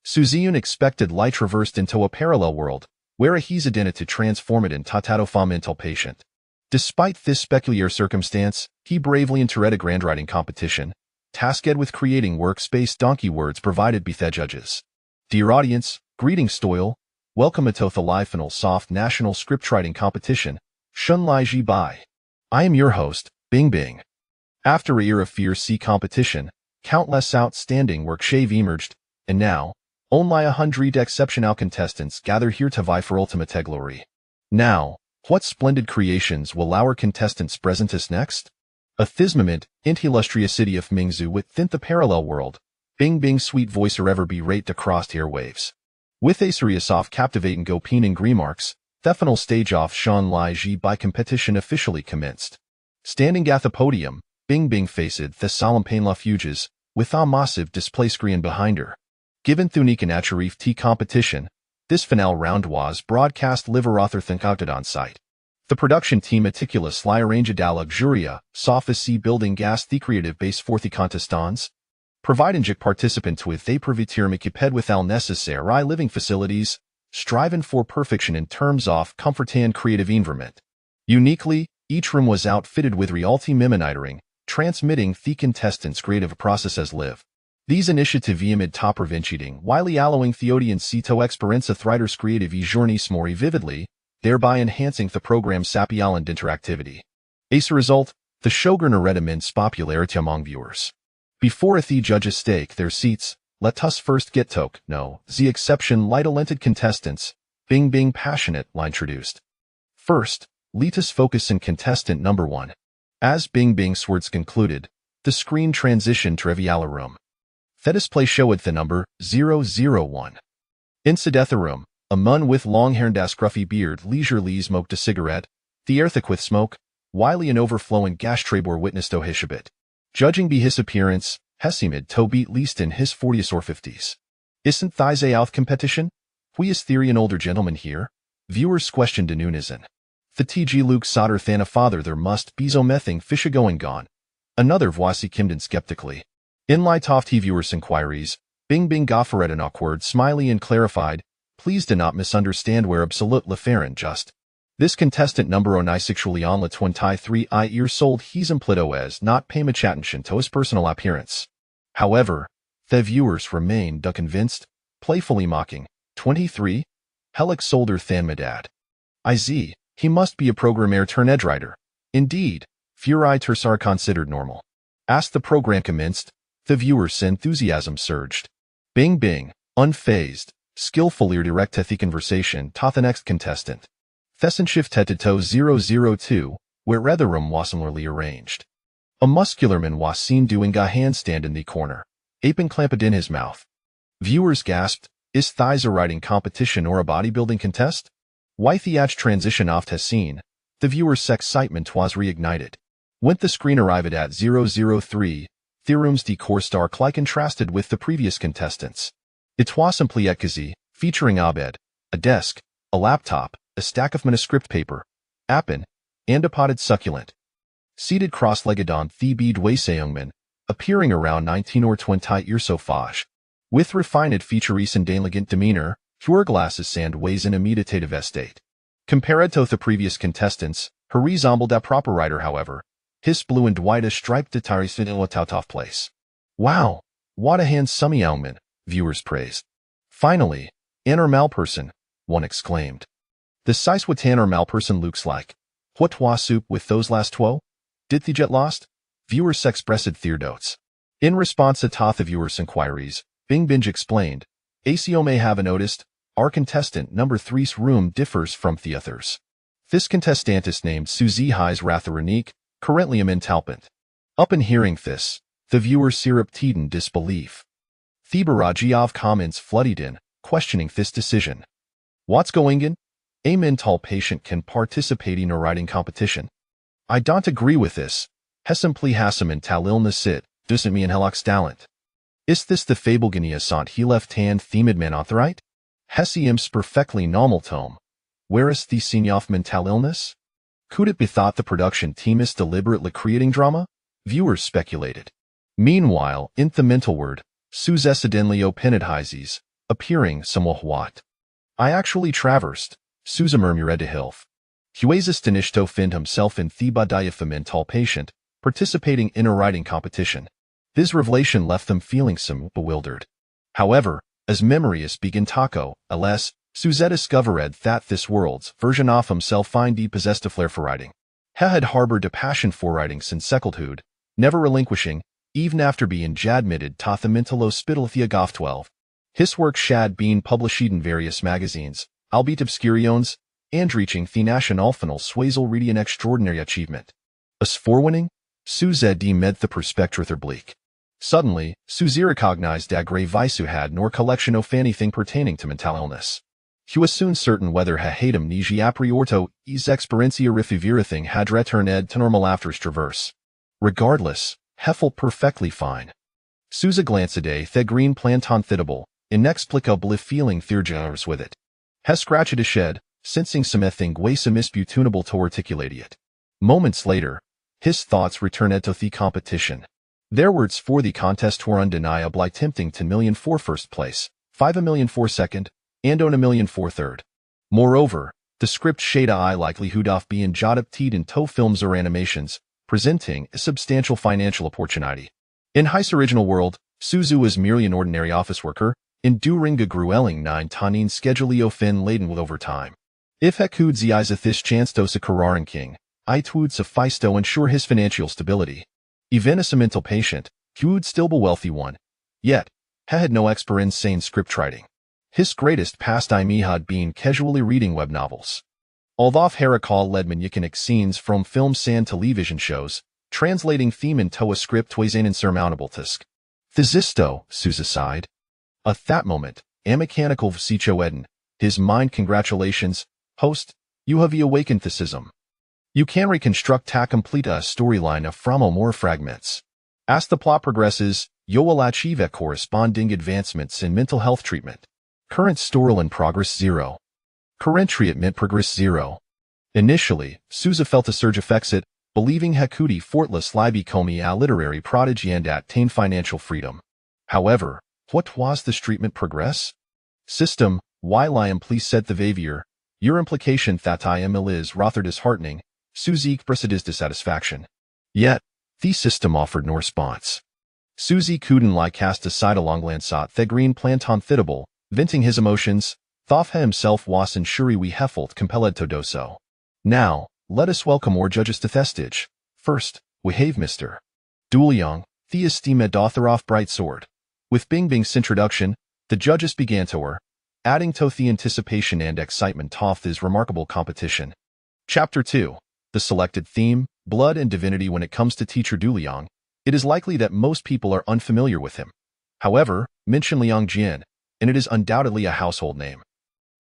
Suziyun expected light traversed into a parallel world, where he's identity transformed in tatado mental patient. Despite this peculiar circumstance, he bravely entered a grand writing competition, tasked with creating workspace donkey words provided by the judges. Dear audience, greetings toil, welcome to the live soft national scriptwriting competition, Shun Lai Ji Bai. I am your host, Bing Bing. After a year of fierce competition, countless outstanding work shave emerged, and now, only 100 exceptional contestants gather here to vie for ultimate glory. Now, what splendid creations will our contestants present us next? A this moment, in the illustrious city of Mingzhu within the parallel world, Bing Bing's sweet voice ever be rate across airwaves. With a series of captivating opening remarks, the final stage of Shun Lai Ji Bai competition officially commenced. Standing at the podium, Bing Bing faced the solemn pain fuges, with a massive display screen behind her. Given the unique and Acharif T competition, this finale round was broadcast live author think on site. The production team meticulously arranged a luxuria, sophicy building gas the creative base for the contestants, providing participants with a privitir equipped with all necessary living facilities, striving for perfection in terms of comfort and creative environment. Uniquely, each room was outfitted with reality monitoring, transmitting the contestants' creative processes live. These initiative amid top preventing while allowing the audience to experience the writer's creative journeys more vividly, thereby enhancing the program's sapient interactivity. As a result, the show garnered immense popularity among viewers. Before the judges take their seats, let us first get to know the exception light-talented contestants, Bing Bing passionate introduced. First, let us focus on contestant number 1. As Bing Bing's words concluded, the screen transitioned to reveal room. The display showed the number 001. Inside the room, a man with long hair and a scruffy beard leisurely smoked a cigarette, the air thick with smoke, while an overflowing gas tray bore witnessed to his bit. Judging by his appearance, Hesimid to be at least in his 40s or 50s. Isn't thise a out competition? We is theory an older gentleman here? Viewers questioned Anunizan. The TG Luke Soder than a father there must be so mething fisha going gone. Another voice Kimden skeptically. In light of the viewers' inquiries, Bing Bing offered an awkward smiley and clarified, please do not misunderstand where absolute leferin just. This contestant number 9 sexually on la 23 years old he's implido as not pay much attention to his personal appearance. However, the viewers remained convinced, playfully mocking, 23? Helix older than my dad. He must be a programmer turned edgewriter. Indeed, fewer ters are considered normal. As the program commenced, the viewers' enthusiasm surged. Bing Bing, unfazed, skillfully directed the conversation to the next contestant. Thesson shifted to 002, where the room was similarly arranged. A muscular man was seen doing a handstand in the corner, aping clamped in his mouth. Viewers gasped, is thighs a writing competition or a bodybuilding contest? Why the transition oft has seen, the viewers' excitement was reignited. When the screen arrived at 003, the room's decor stark contrasted with the previous contestants. It was simply Ekazi, featuring a bed, a desk, a laptop, a stack of manuscript paper, appin, and a potted succulent. Seated cross-legged on the bead Wayseungman, appearing around 19 or 20 years of age. With refined features and elegant demeanor, pure glasses and ways in a meditative estate. Compared to the previous contestants, her resembled a proper writer however, his blue and white striped guitarist in a tout-off place. Wow, what a handsome young man, viewers praised. Finally, an normal person, one exclaimed. The size what an normal person looks like. What was soup with those last 12? Did the jet lost? Viewers expressed their doubts. In response to the viewers' inquiries, Bing Bing explained, ACO may have noticed, our contestant number 3's room differs from the others. This contestant is named Suzy High's rather unique, currently a mentalpant. Upon hearing this, the viewers syrupted in disbelief. The barrage of comments flooded in, questioning this decision. What's going in? A mental patient can participate in a writing competition. I don't agree with this. He simply has a mental illness it, doesn't mean Helix talent. Is this the fablegania sant he left-hand themed man authorite? Hesiim's perfectly normal tome. Where is the scene of mental illness? Could it be thought the production team is deliberately creating drama? Viewers speculated. Meanwhile, in the mental word, Suzesidinlio penedhizes, appearing somewhat what. I actually traversed, Suza murmured to Hilf. Huazis Tanishto found himself in Thebadiah Famintal patient, participating in a writing competition. This revelation left them feeling some bewildered. However, as memorious began taco, alas, Suzette discovered that this world's version of himself find he possessed a flair for writing. He had harbored a passion for writing since childhood, never relinquishing, even after being admitted to the mental hospital Theogoth 12. His work had been published in various magazines, albeit obscurions, and reaching the national Swazel reading an extraordinary achievement. As forwinning, Suzette deemed the perspective bleak. Suddenly, Suzy recognized that Grey Visu had nor collection of anything pertaining to mental illness. He was soon certain whether he had amnesia a priorto is experiencia rifivirathing had returned to normal after his traverse. Regardless, he felt perfectly fine. Suza glanced at the green planton thitable, inexplicably feeling thirjars with it. He scratched his shed, sensing something guasa misbutunable to articulate it. Moments later, his thoughts returned to the competition. Their words for the contest were undeniably tempting. 10 million for first place, 5 million for second, and 1 million for third. Moreover, the script showed a likelihood of being adapted into films or animations, presenting a substantial financial opportunity. In his original world, Suzu was merely an ordinary office worker, enduring grueling 9-tonning schedule fin laden with overtime. If he could seize this chance to Sakararan King, it would suffice to ensure his financial stability. Even as a mental patient, he would still be a wealthy one. Yet, he had no experience in script writing. His greatest pastime had been casually reading web novels. Although he recalled led maniac scenes from films and television shows, translating theme into a script was an insurmountable task. Thesisto, Suza sighed. At that moment, a mechanical vsicho eden, his mind congratulations, host, you have awakened thesism. You can reconstruct a complete storyline from more fragments. As the plot progresses, you will achieve corresponding advancements in mental health treatment. Current storyline progress 0. Current treatment progress 0. Initially, Suza felt a surge of exit, believing Hakudi fortless lie become a literary prodigy and attain financial freedom. However, what was this treatment progress? System, while I am pleased said the Vavier, your implication that I am ill is rather disheartening, Suzy expressed his dissatisfaction. Yet, the system offered no response. Suzy couldn't cast aside a long lansot the green planton thitable, venting his emotions, thought himself was ensure we heffelt compelled to do so. Now, let us welcome more judges to Thestige. First, we have Mr. Duliang, the esteemed author of Bright Sword. With Bing Bing's introduction, the judges began to whir, adding to the anticipation and excitement of this remarkable competition. Chapter 2. The selected theme, blood and divinity. When it comes to teacher Duliang, it is likely that most people are unfamiliar with him. However, mention Liang Jian, and it is undoubtedly a household name.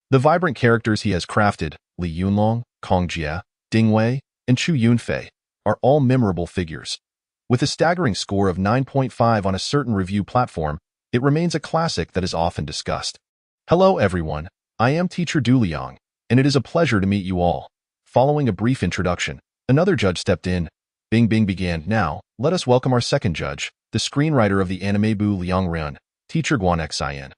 The vibrant characters he has crafted, Li Yunlong, Kong Jia, Ding Wei, and Chu Yunfei, are all memorable figures. With a staggering score of 9.5 on a certain review platform, it remains a classic that is often discussed. Hello everyone, I am teacher Duliang, and it is a pleasure to meet you all. Following a brief introduction, another judge stepped in. Bing Bing began. Now, let us welcome our second judge, the screenwriter of the anime Bu Liang Run, teacher Guan Xian.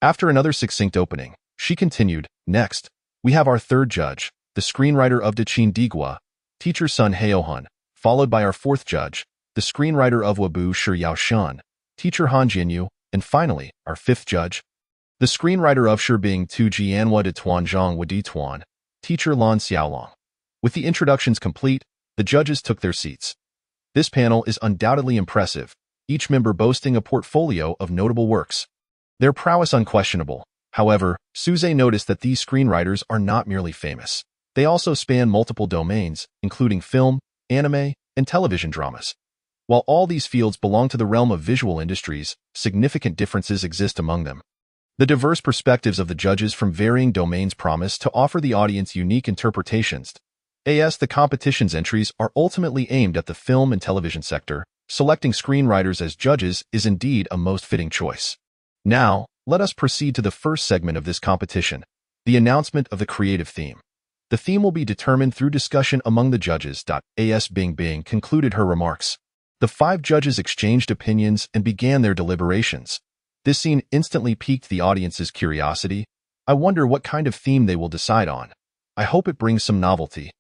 After another succinct opening, she continued, next, we have our third judge, the screenwriter of Daqin Digua, teacher Sun Heohun, followed by our fourth judge, the screenwriter of Wabu Shi Yaoshan, teacher Han Jinyu, and finally, our fifth judge, the screenwriter of Shi Bing Tu Jianhua de Tuanzhang Wadi Tuan, teacher Lan Xiaolong. With the introductions complete, the judges took their seats. This panel is undoubtedly impressive, each member boasting a portfolio of notable works. Their prowess unquestionable. However, Suze noticed that these screenwriters are not merely famous. They also span multiple domains, including film, anime, and television dramas. While all these fields belong to the realm of visual industries, significant differences exist among them. The diverse perspectives of the judges from varying domains promise to offer the audience unique interpretations. As the competition's entries are ultimately aimed at the film and television sector, selecting screenwriters as judges is indeed a most fitting choice. Now, let us proceed to the first segment of this competition, the announcement of the creative theme. The theme will be determined through discussion among the judges. As Bing Bing concluded her remarks, the 5 judges exchanged opinions and began their deliberations. This scene instantly piqued the audience's curiosity. I wonder what kind of theme they will decide on. I hope it brings some novelty.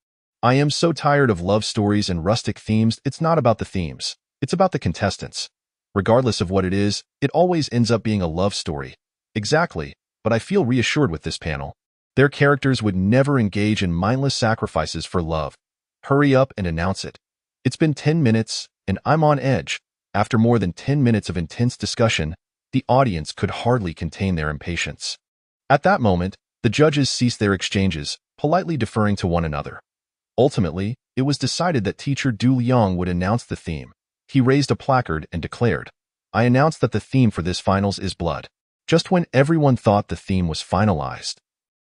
I am so tired of love stories and rustic themes. It's not about the themes. It's about the contestants. Regardless of what it is, it always ends up being a love story. Exactly, but I feel reassured with this panel. Their characters would never engage in mindless sacrifices for love. Hurry up and announce it. It's been 10 minutes, and I'm on edge. After more than 10 minutes of intense discussion, the audience could hardly contain their impatience. At that moment, the judges ceased their exchanges, politely deferring to one another. Ultimately, it was decided that teacher Du Liang would announce the theme. He raised a placard and declared, "I announce that the theme for this finals is blood." Just when everyone thought the theme was finalized,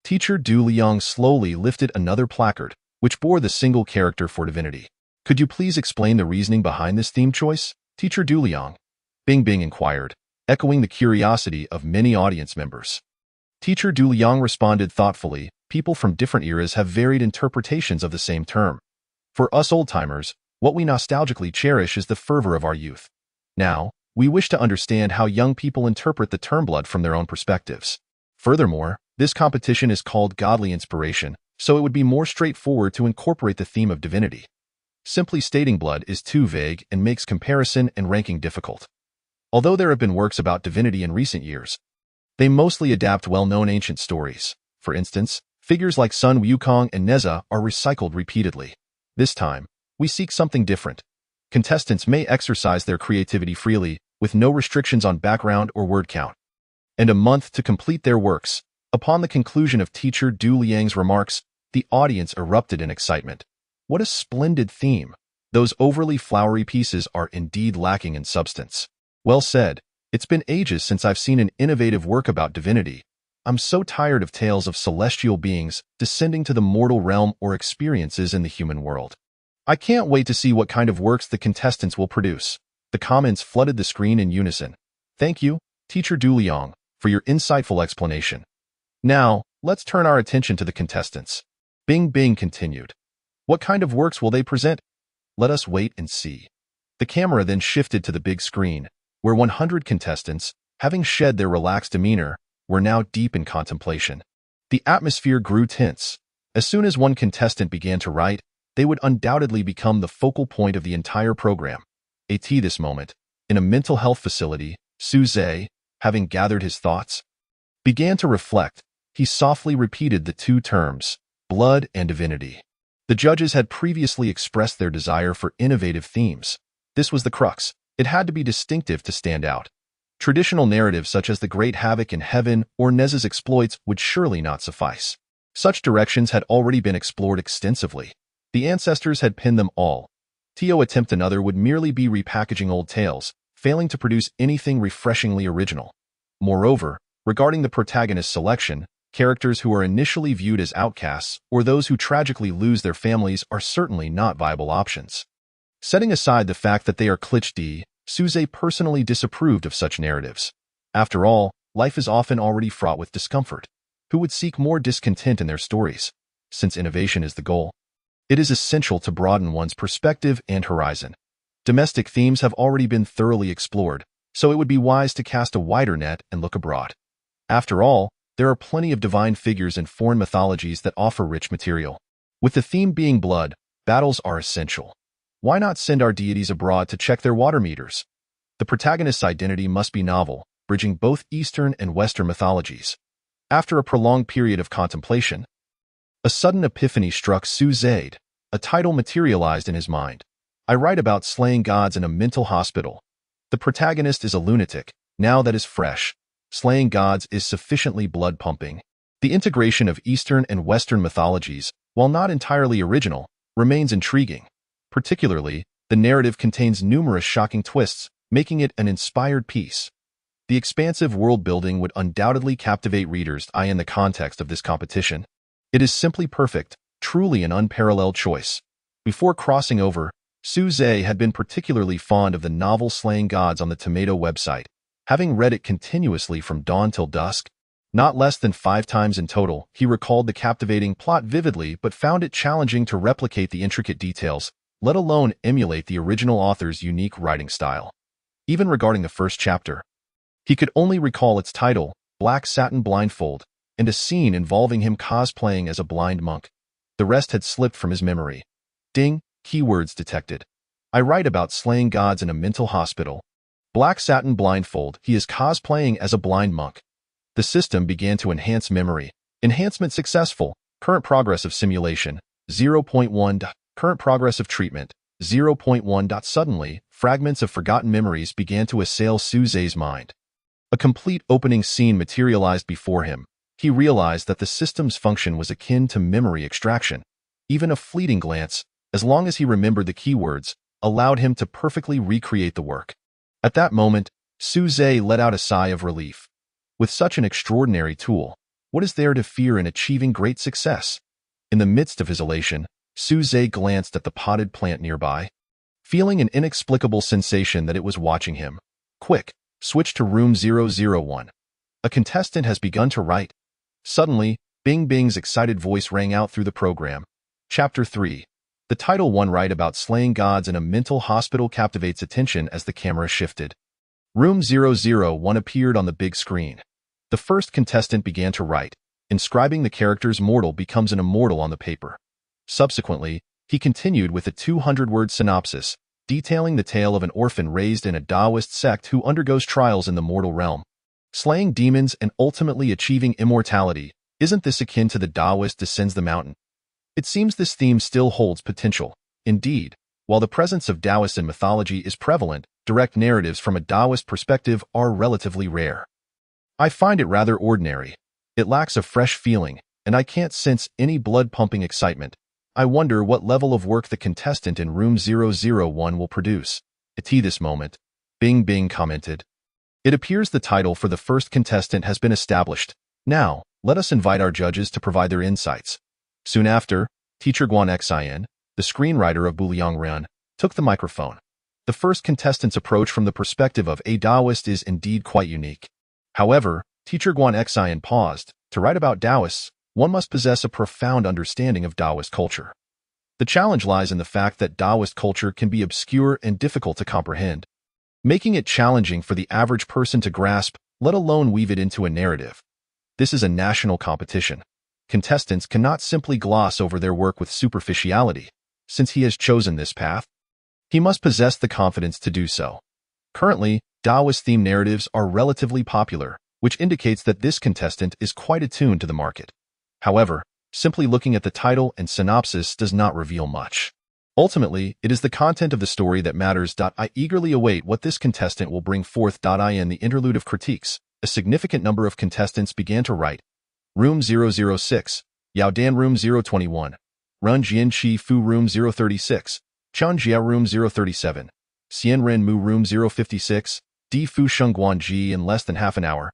teacher Du Liang slowly lifted another placard, which bore the single character for divinity. "Could you please explain the reasoning behind this theme choice, teacher Du Liang?" Bing Bing inquired, echoing the curiosity of many audience members. Teacher Du Liang responded thoughtfully, "People from different eras have varied interpretations of the same term. For us old-timers, what we nostalgically cherish is the fervor of our youth. Now, we wish to understand how young people interpret the term blood from their own perspectives. Furthermore, this competition is called Godly Inspiration, so it would be more straightforward to incorporate the theme of divinity. Simply stating blood is too vague and makes comparison and ranking difficult. Although there have been works about divinity in recent years, they mostly adapt well-known ancient stories. For instance, figures like Sun Wukong and Neza are recycled repeatedly. This time, we seek something different. Contestants may exercise their creativity freely, with no restrictions on background or word count. And a month to complete their works. Upon the conclusion of teacher Du Liang's remarks, the audience erupted in excitement. What a splendid theme! Those overly flowery pieces are indeed lacking in substance. Well said. It's been ages since I've seen an innovative work about divinity. I'm so tired of tales of celestial beings descending to the mortal realm or experiences in the human world. I can't wait to see what kind of works the contestants will produce. The comments flooded the screen in unison. Thank you, teacher Du Liang, for your insightful explanation. Now, let's turn our attention to the contestants. Bing Bing continued. What kind of works will they present? Let us wait and see. The camera then shifted to the big screen, where 100 contestants, having shed their relaxed demeanor, were now deep in contemplation. The atmosphere grew tense. As soon as one contestant began to write, they would undoubtedly become the focal point of the entire program. At this moment, in a mental health facility, Su Zhe, having gathered his thoughts, began to reflect. He softly repeated the two terms, blood and divinity. The judges had previously expressed their desire for innovative themes. This was the crux. It had to be distinctive to stand out. Traditional narratives such as the Great Havoc in Heaven or Nez's exploits would surely not suffice. Such directions had already been explored extensively. The ancestors had penned them all. To attempt another would merely be repackaging old tales, failing to produce anything refreshingly original. Moreover, regarding the protagonist selection, characters who are initially viewed as outcasts or those who tragically lose their families are certainly not viable options. Setting aside the fact that they are cliché, Su Zhe personally disapproved of such narratives. After all, life is often already fraught with discomfort. Who would seek more discontent in their stories? Since innovation is the goal, it is essential to broaden one's perspective and horizon. Domestic themes have already been thoroughly explored, so it would be wise to cast a wider net and look abroad. After all, there are plenty of divine figures in foreign mythologies that offer rich material. With the theme being blood, battles are essential. Why not send our deities abroad to check their water meters? The protagonist's identity must be novel, bridging both Eastern and Western mythologies. After a prolonged period of contemplation, a sudden epiphany struck Su Zhe. A title materialized in his mind. I write about slaying gods in a mental hospital. The protagonist is a lunatic. Now that is fresh. Slaying gods is sufficiently blood-pumping. The integration of Eastern and Western mythologies, while not entirely original, remains intriguing. Particularly, the narrative contains numerous shocking twists, making it an inspired piece. The expansive world-building would undoubtedly captivate readers in the context of this competition. It is simply perfect, truly an unparalleled choice. Before crossing over, Su Zhe had been particularly fond of the novel Slaying Gods on the Tomato website, having read it continuously from dawn till dusk. Not less than 5 times in total, he recalled the captivating plot vividly but found it challenging to replicate the intricate details, let alone emulate the original author's unique writing style. Even regarding the first chapter, He could only recall its title, Black Satin Blindfold, and a scene involving him cosplaying as a blind monk. The rest had slipped from his memory. Ding, keywords detected. I write about slaying gods in a mental hospital. Black Satin Blindfold, he is cosplaying as a blind monk. The system began to enhance memory. Enhancement successful. Current progress of simulation, 0.1. Current progress of treatment, 0.1. Suddenly, fragments of forgotten memories began to assail Suze's mind. A complete opening scene materialized before him. He realized that the system's function was akin to memory extraction. Even a fleeting glance, as long as he remembered the keywords, allowed him to perfectly recreate the work. At that moment, Suze let out a sigh of relief. With such an extraordinary tool, what is there to fear in achieving great success? In the midst of his elation, Suze glanced at the potted plant nearby, feeling an inexplicable sensation that it was watching him. Quick, switch to room 001. A contestant has begun to write. Suddenly, Bing Bing's excited voice rang out through the program. Chapter 3. The title one write about slaying gods in a mental hospital captivates attention as the camera shifted. Room 001 appeared on the big screen. The first contestant began to write, inscribing the characters mortal becomes an immortal on the paper. Subsequently, he continued with a 200-word synopsis, detailing the tale of an orphan raised in a Taoist sect who undergoes trials in the mortal realm. Slaying demons and ultimately achieving immortality, isn't this akin to the Taoist descends the mountain? It seems this theme still holds potential. Indeed, while the presence of Taoists in mythology is prevalent, direct narratives from a Taoist perspective are relatively rare. I find it rather ordinary. It lacks a fresh feeling, and I can't sense any blood-pumping excitement. I wonder what level of work the contestant in room 001 will produce. At this moment, Bing Bing commented. It appears the title for the first contestant has been established. Now, let us invite our judges to provide their insights. Soon after, teacher Guan Xin, the screenwriter of Buliang Ren, took the microphone. The first contestant's approach from the perspective of a Taoist is indeed quite unique. However, teacher Guan Xin paused. To write about Taoists, one must possess a profound understanding of Taoist culture. The challenge lies in the fact that Taoist culture can be obscure and difficult to comprehend, making it challenging for the average person to grasp, let alone weave it into a narrative. This is a national competition. Contestants cannot simply gloss over their work with superficiality. Since he has chosen this path, he must possess the confidence to do so. Currently, Taoist-themed narratives are relatively popular, which indicates that this contestant is quite attuned to the market. However, simply looking at the title and synopsis does not reveal much. Ultimately, it is the content of the story that matters. I eagerly await what this contestant will bring forth. In the interlude of critiques, a significant number of contestants began to write. Room 006, Yao Dan Room 021, Run Jian Chi Fu Room 036, Chun Jia Room 037, Xian Ren Mu Room 056, Di Fu Shengguan Ji in less than half an hour.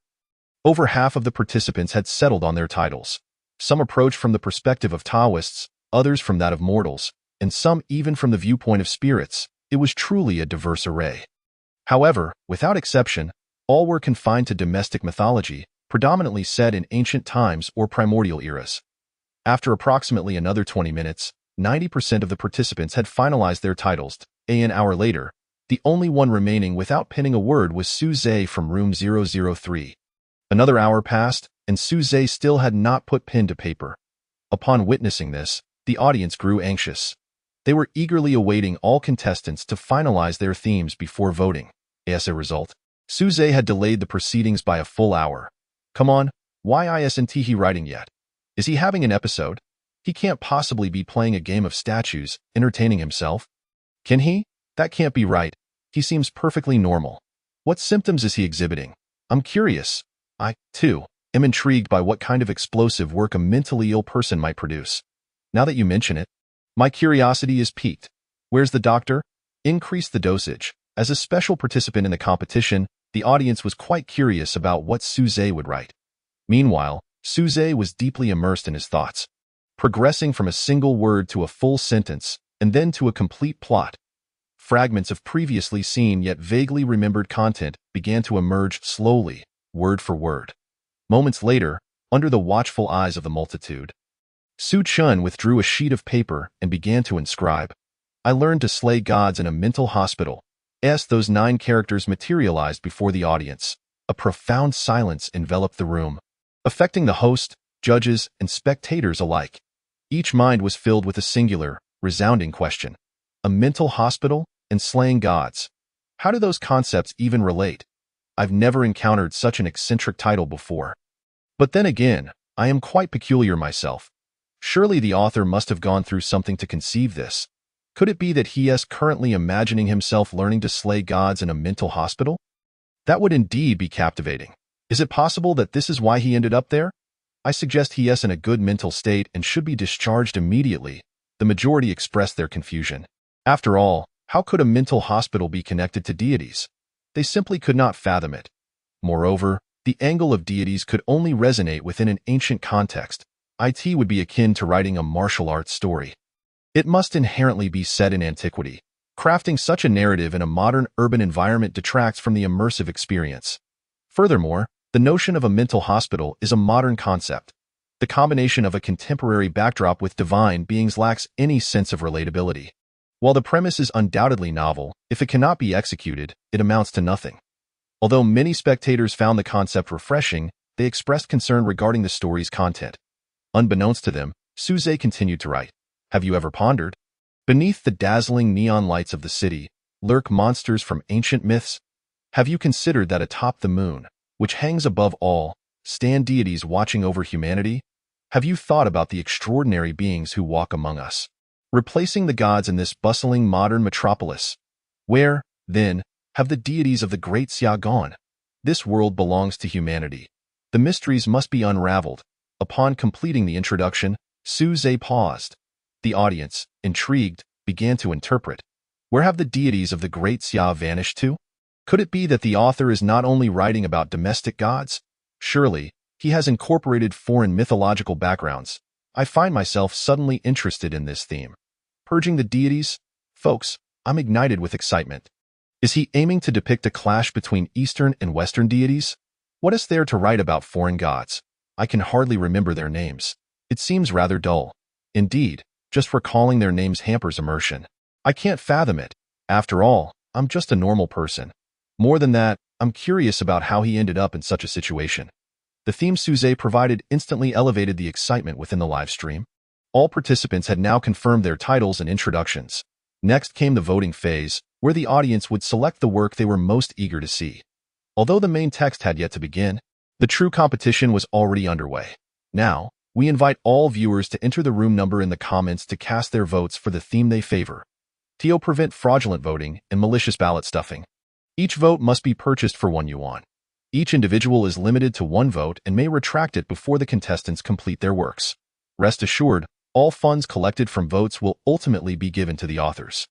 Over half of the participants had settled on their titles. Some approached from the perspective of Taoists, others from that of mortals, and some even from the viewpoint of spirits. It was truly a diverse array. However, without exception, all were confined to domestic mythology, predominantly set in ancient times or primordial eras. After approximately another 20 minutes, 90% of the participants had finalized their titles. An hour later, the only one remaining without penning a word was Suze from room 003. Another hour passed, and Suze still had not put pen to paper. Upon witnessing this, the audience grew anxious. They were eagerly awaiting all contestants to finalize their themes before voting. As a result, Suze had delayed the proceedings by a full hour. Come on, why isn't he writing yet? Is he having an episode? He can't possibly be playing a game of statues, entertaining himself. Can he? That can't be right. He seems perfectly normal. What symptoms is he exhibiting? I'm curious. I, too, am intrigued by what kind of explosive work a mentally ill person might produce. Now that you mention it, my curiosity is piqued. Where's the doctor? Increase the dosage. As a special participant in the competition, the audience was quite curious about what Suze would write. Meanwhile, Suze was deeply immersed in his thoughts, progressing from a single word to a full sentence, and then to a complete plot. Fragments of previously seen yet vaguely remembered content began to emerge slowly, word for word. Moments later, under the watchful eyes of the multitude, Su Chun withdrew a sheet of paper and began to inscribe. I learned to slay gods in a mental hospital. Those 9 characters materialized before the audience. a profound silence enveloped the room, affecting the host, judges, and spectators alike. Each mind was filled with a singular, resounding question. A mental hospital and slaying gods. How do those concepts even relate? I've never encountered such an eccentric title before. But then again, I am quite peculiar myself. Surely the author must have gone through something to conceive this. Could it be that he is currently imagining himself learning to slay gods in a mental hospital? That would indeed be captivating. Is it possible that this is why he ended up there? I suggest he is in a good mental state and should be discharged immediately. The majority expressed their confusion. After all, how could a mental hospital be connected to deities? They simply could not fathom it. Moreover, the angle of deities could only resonate within an ancient context. It would be akin to writing a martial arts story. It must inherently be set in antiquity. Crafting such a narrative in a modern urban environment detracts from the immersive experience. Furthermore, the notion of a mental hospital is a modern concept. The combination of a contemporary backdrop with divine beings lacks any sense of relatability. While the premise is undoubtedly novel, if it cannot be executed, it amounts to nothing. Although many spectators found the concept refreshing, they expressed concern regarding the story's content. Unbeknownst to them, Suze continued to write, "Have you ever pondered? Beneath the dazzling neon lights of the city, lurk monsters from ancient myths? Have you considered that atop the moon, which hangs above all, stand deities watching over humanity? Have you thought about the extraordinary beings who walk among us, replacing the gods in this bustling modern metropolis? Where, then, have the deities of the great Xia gone? This world belongs to humanity. The mysteries must be unraveled." Upon completing the introduction, Suze paused. The audience, intrigued, began to interpret. Where have the deities of the great Xia vanished to? Could it be that the author is not only writing about domestic gods? Surely, he has incorporated foreign mythological backgrounds. I find myself suddenly interested in this theme. Purging the deities? Folks, I'm ignited with excitement. Is he aiming to depict a clash between Eastern and Western deities? What is there to write about foreign gods? I can hardly remember their names. It seems rather dull. Indeed, just recalling their names hampers immersion. I can't fathom it. After all, I'm just a normal person. More than that, I'm curious about how he ended up in such a situation. The theme Suze provided instantly elevated the excitement within the live stream. All participants had now confirmed their titles and introductions. Next came the voting phase, where the audience would select the work they were most eager to see. Although the main text had yet to begin, the true competition was already underway. Now, we invite all viewers to enter the room number in the comments to cast their votes for the theme they favor. To prevent fraudulent voting and malicious ballot stuffing. Each vote must be purchased for yuan. Each individual is limited to one vote and may retract it before the contestants complete their works. Rest assured, all funds collected from votes will ultimately be given to the authors.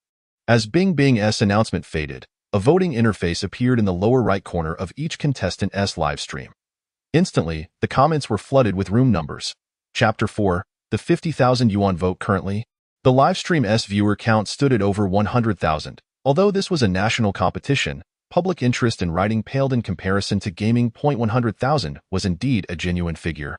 As Bing Bing's announcement faded, a voting interface appeared in the lower right corner of each contestant's live stream. Instantly, the comments were flooded with room numbers. Chapter 4, the 50,000 yuan vote currently. The livestream's viewer count stood at over 100,000. Although this was a national competition, public interest in writing paled in comparison to gaming. 100,000 was indeed a genuine figure.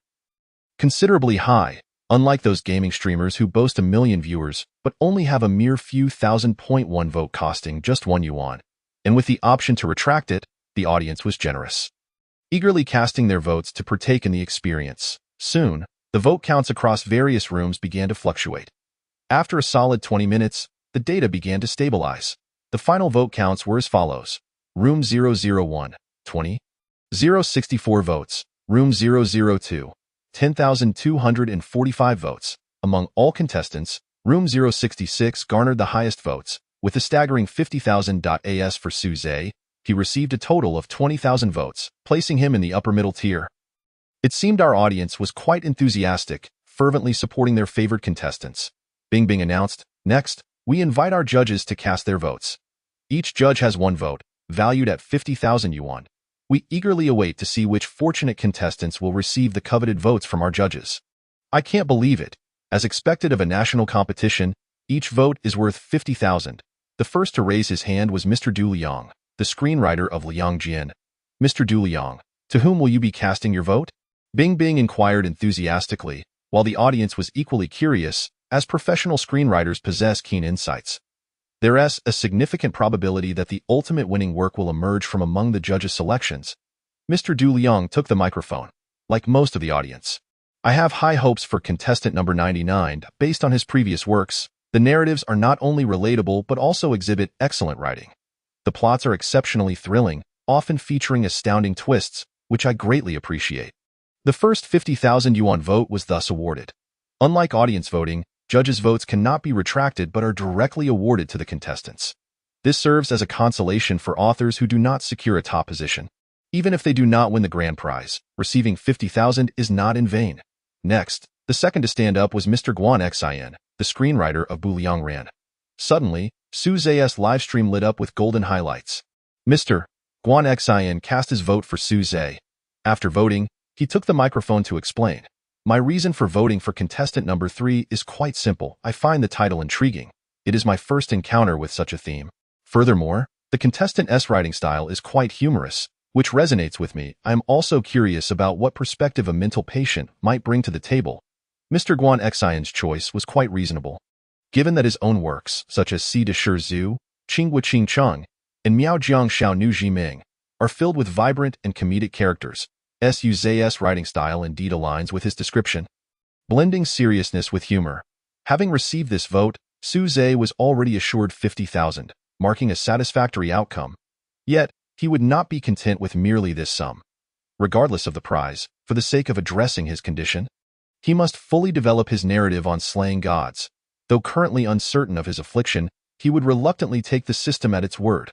Considerably high, unlike those gaming streamers who boast a million viewers but only have a mere few thousand. One vote costing just yuan. And with the option to retract it, the audience was generous, eagerly casting their votes to partake in the experience. Soon, the vote counts across various rooms began to fluctuate. After a solid 20 minutes, the data began to stabilize. The final vote counts were as follows. Room 001, 20. 064 votes. Room 002, 10,245 votes. Among all contestants, Room 066 garnered the highest votes, with a staggering 50,000. As for Suze, he received a total of 20,000 votes, placing him in the upper middle tier. It seemed our audience was quite enthusiastic, fervently supporting their favored contestants. Bing Bing announced, "Next, we invite our judges to cast their votes. Each judge has one vote, valued at 50,000 yuan. We eagerly await to see which fortunate contestants will receive the coveted votes from our judges." I can't believe it. As expected of a national competition, each vote is worth 50,000. The first to raise his hand was Mr. Du Liang, the screenwriter of Liang Jian. "Mr. Du Liang, to whom will you be casting your vote?" Bing Bing inquired enthusiastically, while the audience was equally curious, as professional screenwriters possess keen insights. There is a significant probability that the ultimate winning work will emerge from among the judges' selections. Mr. Du Liang took the microphone. Like most of the audience, I have high hopes for contestant number 99. Based on his previous works, the narratives are not only relatable but also exhibit excellent writing. The plots are exceptionally thrilling, often featuring astounding twists, which I greatly appreciate. The first 50,000 yuan vote was thus awarded. Unlike audience voting, judges' votes cannot be retracted but are directly awarded to the contestants. This serves as a consolation for authors who do not secure a top position. Even if they do not win the grand prize, receiving 50,000 is not in vain. Next, the second to stand up was Mr. Guan Xian, the screenwriter of Buliang Ran. Suddenly, Su Zhe's livestream lit up with golden highlights. Mr. Guan Xian cast his vote for Su Zhe. After voting, he took the microphone to explain. My reason for voting for contestant number 3 is quite simple. I find the title intriguing. It is my first encounter with such a theme. Furthermore, the contestant's writing style is quite humorous, which resonates with me. I am also curious about what perspective a mental patient might bring to the table. Mr. Guan Xian's choice was quite reasonable. Given that his own works, such as Si de Shi Zhu, Qinghua Qing Cheng, and Miao Jiang Xiao Nu Ji Ming, are filled with vibrant and comedic characters, Su Zhe's writing style indeed aligns with his description, blending seriousness with humor. Having received this vote, Su Zhe was already assured 50,000, marking a satisfactory outcome. Yet, he would not be content with merely this sum. Regardless of the prize, for the sake of addressing his condition, he must fully develop his narrative on slaying gods. Though currently uncertain of his affliction, he would reluctantly take the system at its word.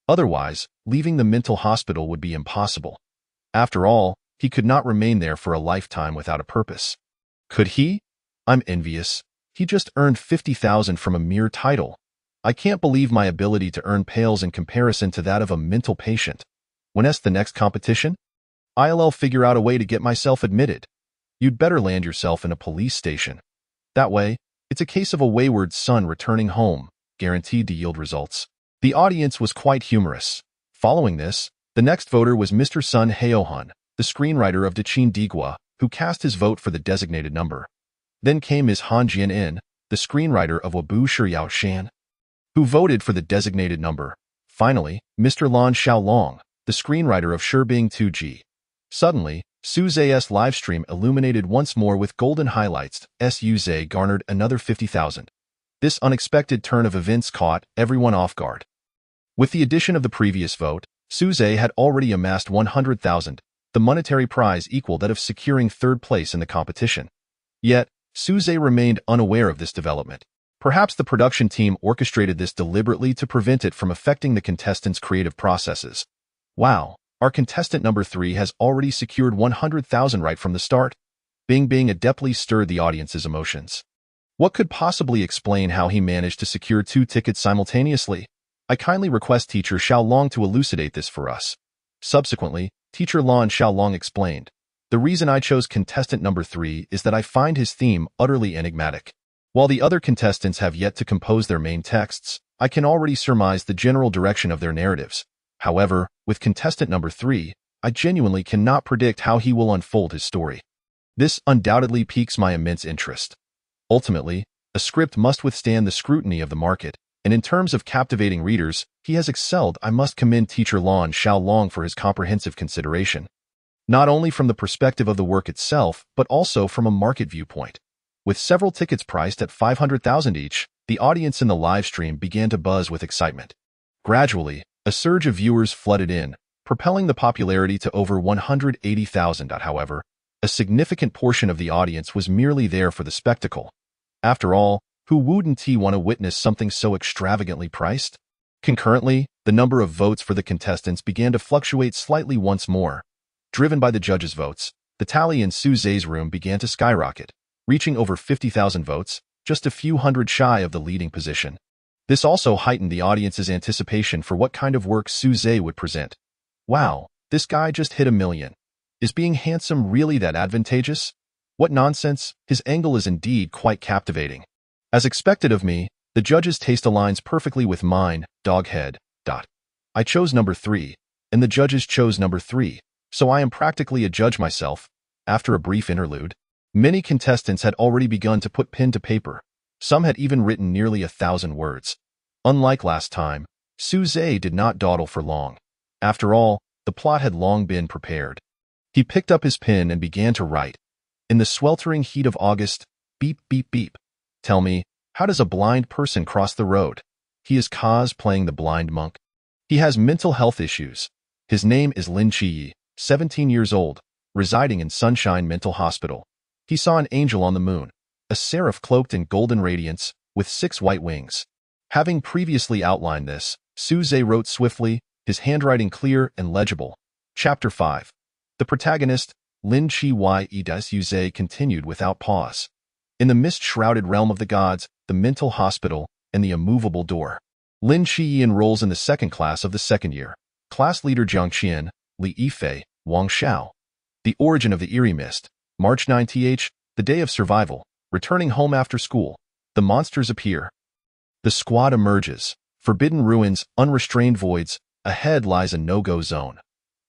Otherwise, leaving the mental hospital would be impossible. After all, he could not remain there for a lifetime without a purpose. Could he? I'm envious. He just earned 50,000 from a mere title. I can't believe my ability to earn pales in comparison to that of a mental patient. When's the next competition? I'll figure out a way to get myself admitted. You'd better land yourself in a police station. That way, it's a case of a wayward son returning home, guaranteed to yield results. The audience was quite humorous. Following this, the next voter was Mr. Sun Heohun, the screenwriter of Daqin Digua, who cast his vote for the designated number. Then came Ms. Han Jianin, the screenwriter of Wabu Shiyao Shan, who voted for the designated number. Finally, Mr. Lan Xiaolong, the screenwriter of Shibing 2G. Suddenly, Su Zhe's livestream illuminated once more with golden highlights. Su Zhe garnered another 50,000. This unexpected turn of events caught everyone off guard. With the addition of the previous vote, Su Zhe had already amassed 100,000, the monetary prize equal that of securing third place in the competition. Yet, Su Zhe remained unaware of this development. Perhaps the production team orchestrated this deliberately to prevent it from affecting the contestants' creative processes. Wow, our contestant number 3 has already secured 100,000 right from the start. Bing Bing adeptly stirred the audience's emotions. What could possibly explain how he managed to secure 2 tickets simultaneously? I kindly request Teacher Xiaolong to elucidate this for us. Subsequently, Teacher Lan Xiaolong explained, the reason I chose contestant number 3 is that I find his theme utterly enigmatic. While the other contestants have yet to compose their main texts, I can already surmise the general direction of their narratives. However, with contestant number 3, I genuinely cannot predict how he will unfold his story. This undoubtedly piques my immense interest. Ultimately, a script must withstand the scrutiny of the market, and in terms of captivating readers, he has excelled. I must commend Teacher Lan Xiaolong for his comprehensive consideration, not only from the perspective of the work itself, but also from a market viewpoint. With several tickets priced at 500,000 each, the audience in the live stream began to buzz with excitement. Gradually, a surge of viewers flooded in, propelling the popularity to over 180,000. However, a significant portion of the audience was merely there for the spectacle. After all, who wouldn't want to witness something so extravagantly priced? Concurrently, the number of votes for the contestants began to fluctuate slightly once more. Driven by the judges' votes, the tally in Su Zhe's room began to skyrocket, reaching over 50,000 votes, just a few hundred shy of the leading position. This also heightened the audience's anticipation for what kind of work Su Zhe would present. Wow, this guy just hit 1 million. Is being handsome really that advantageous? What nonsense, his angle is indeed quite captivating. As expected of me, the judge's taste aligns perfectly with mine, doghead. I chose number 3, and the judges chose number 3, so I am practically a judge myself. After a brief interlude, many contestants had already begun to put pen to paper. Some had even written nearly 1,000 words. Unlike last time, Su Zhe did not dawdle for long. After all, The plot had long been prepared. He picked up his pen and began to write. In the sweltering heat of August, beep, beep, beep. Tell me, how does a blind person cross the road? He is cosplaying the blind monk. He has mental health issues. His name is Lin Chi, 17 years old, residing in Sunshine Mental Hospital. He saw an angel on the moon, a seraph cloaked in golden radiance, with 6 white wings. Having previously outlined this, Suze wrote swiftly, his handwriting clear and legible. Chapter 5. The protagonist, Lin Chi Suze, continued without pause. In the mist-shrouded realm of the gods, the mental hospital, and the immovable door, Lin Chi enrolls in the second class of the second year. Class leader Jiang Qian, Li Yifei, Wang Xiao. The origin of the eerie mist. March 9th, the day of survival. Returning home after school, the monsters appear. The squad emerges. Forbidden ruins, unrestrained voids. Ahead lies a no-go zone.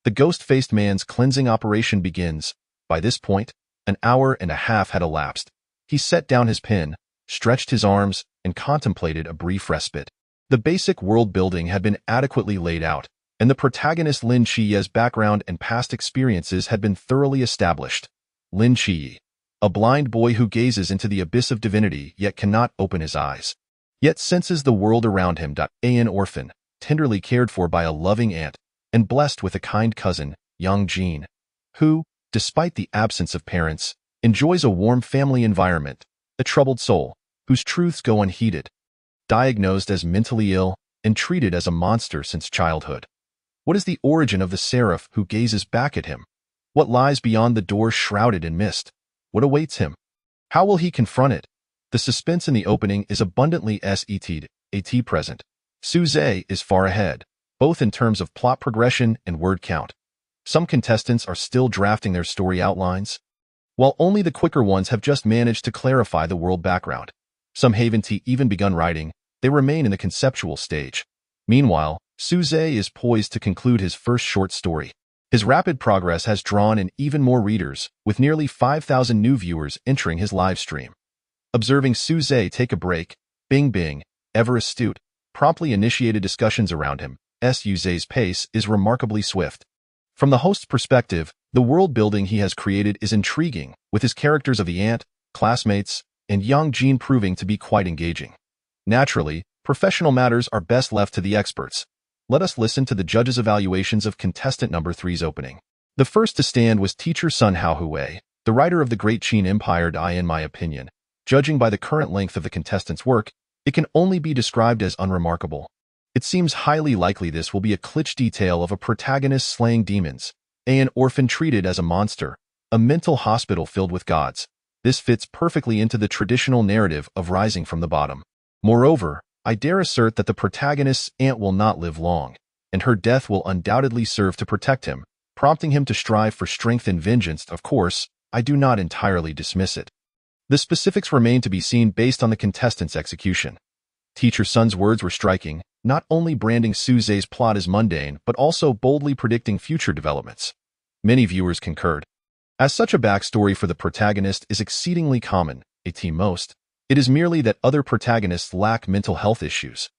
The ghost-faced man's cleansing operation begins. By this point, an hour and a half had elapsed. He set down his pen, stretched his arms, and contemplated a brief respite. The basic world building had been adequately laid out, and the protagonist Lin Chi's background and past experiences had been thoroughly established. Lin Chi, a blind boy who gazes into the abyss of divinity yet cannot open his eyes, yet senses the world around him. An orphan, tenderly cared for by a loving aunt, and blessed with a kind cousin, Yang Jin, who, despite the absence of parents, enjoys a warm family environment, a troubled soul, whose truths go unheeded. Diagnosed as mentally ill and treated as a monster since childhood. What is the origin of the seraph who gazes back at him? What lies beyond the door shrouded in mist? What awaits him? How will he confront it? The suspense in the opening is abundantly present. Suze is far ahead, both in terms of plot progression and word count. Some contestants are still drafting their story outlines, while only the quicker ones have just managed to clarify the world background. Some haven't even begun writing, they remain in the conceptual stage. Meanwhile, Suze is poised to conclude his first short story. His rapid progress has drawn in even more readers, with nearly 5,000 new viewers entering his live stream. Observing Suze take a break, Bing Bing, ever astute, promptly initiated discussions around him. Suze's pace is remarkably swift. From the host's perspective, the world building he has created is intriguing, with his characters of the aunt, classmates, and Yang Jin proving to be quite engaging. Naturally, professional matters are best left to the experts. Let us listen to the judges' evaluations of contestant number 3's opening. The first to stand was teacher Sun Haohui, the writer of the Great Qin Empire. In my opinion, judging by the current length of the contestant's work, it can only be described as unremarkable. It seems highly likely this will be a cliché tale of a protagonist slaying demons, an orphan treated as a monster, a mental hospital filled with gods. This fits perfectly into the traditional narrative of rising from the bottom. Moreover, I dare assert that the protagonist's aunt will not live long, and her death will undoubtedly serve to protect him, prompting him to strive for strength and vengeance. Of course, I do not entirely dismiss it. The specifics remain to be seen based on the contestant's execution. Teacher Sun's words were striking, not only branding Suze's plot as mundane, but also boldly predicting future developments. Many viewers concurred. As such, a backstory for the protagonist is exceedingly common, most. It is merely that other protagonists lack mental health issues.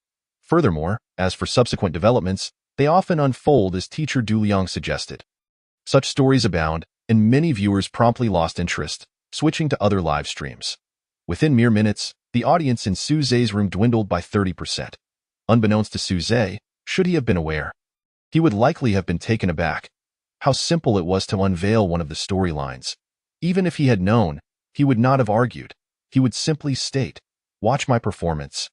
Furthermore, as for subsequent developments, they often unfold as teacher Du Liang suggested. Such stories abound, and many viewers promptly lost interest, switching to other live streams. Within mere minutes, the audience in Suze's room dwindled by 30%. Unbeknownst to Suze, should he have been aware, he would likely have been taken aback. How simple it was to unveil one of the storylines. Even if he had known, he would not have argued. He would simply state, "Watch my performance."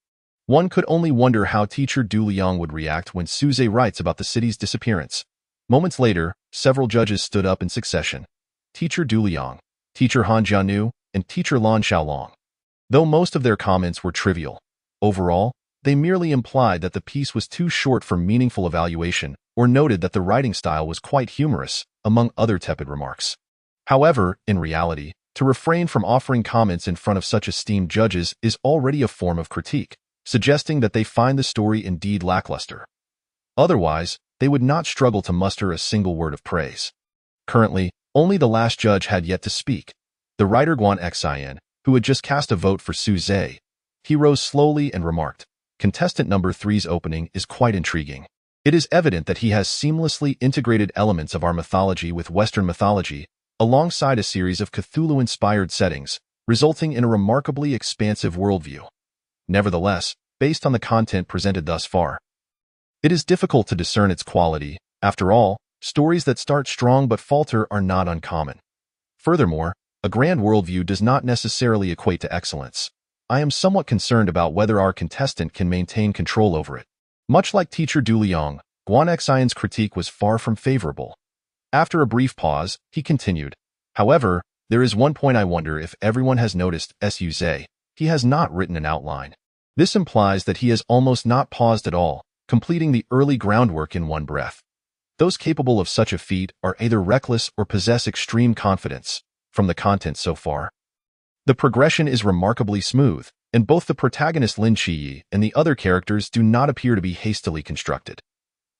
One could only wonder how teacher Du Liang would react when Suze writes about the city's disappearance. Moments later, several judges stood up in succession. Teacher Du Liang, teacher Han Jianu, and teacher Lan Xiaolong. Though most of their comments were trivial, overall, they merely implied that the piece was too short for meaningful evaluation, or noted that the writing style was quite humorous, among other tepid remarks. However, in reality, to refrain from offering comments in front of such esteemed judges is already a form of critique, suggesting that they find the story indeed lackluster. Otherwise, they would not struggle to muster a single word of praise. Currently, only the last judge had yet to speak, the writer Guan Xian, who had just cast a vote for Suze. He rose slowly and remarked, "Contestant number 3's opening is quite intriguing. It is evident that he has seamlessly integrated elements of our mythology with Western mythology, alongside a series of Cthulhu-inspired settings, resulting in a remarkably expansive worldview. Nevertheless, based on the content presented thus far, it is difficult to discern its quality. After all, stories that start strong but falter are not uncommon. Furthermore, a grand worldview does not necessarily equate to excellence. I am somewhat concerned about whether our contestant can maintain control over it. Much like teacher Du Liang, Guan Xian's critique was far from favorable. After a brief pause, he continued, "However, there is one point I wonder if everyone has noticed. Su Zhe. He has not written an outline. This implies that he has almost not paused at all, completing the early groundwork in one breath. Those capable of such a feat are either reckless or possess extreme confidence." From the content so far, the progression is remarkably smooth, and both the protagonist Lin Qiyi and the other characters do not appear to be hastily constructed.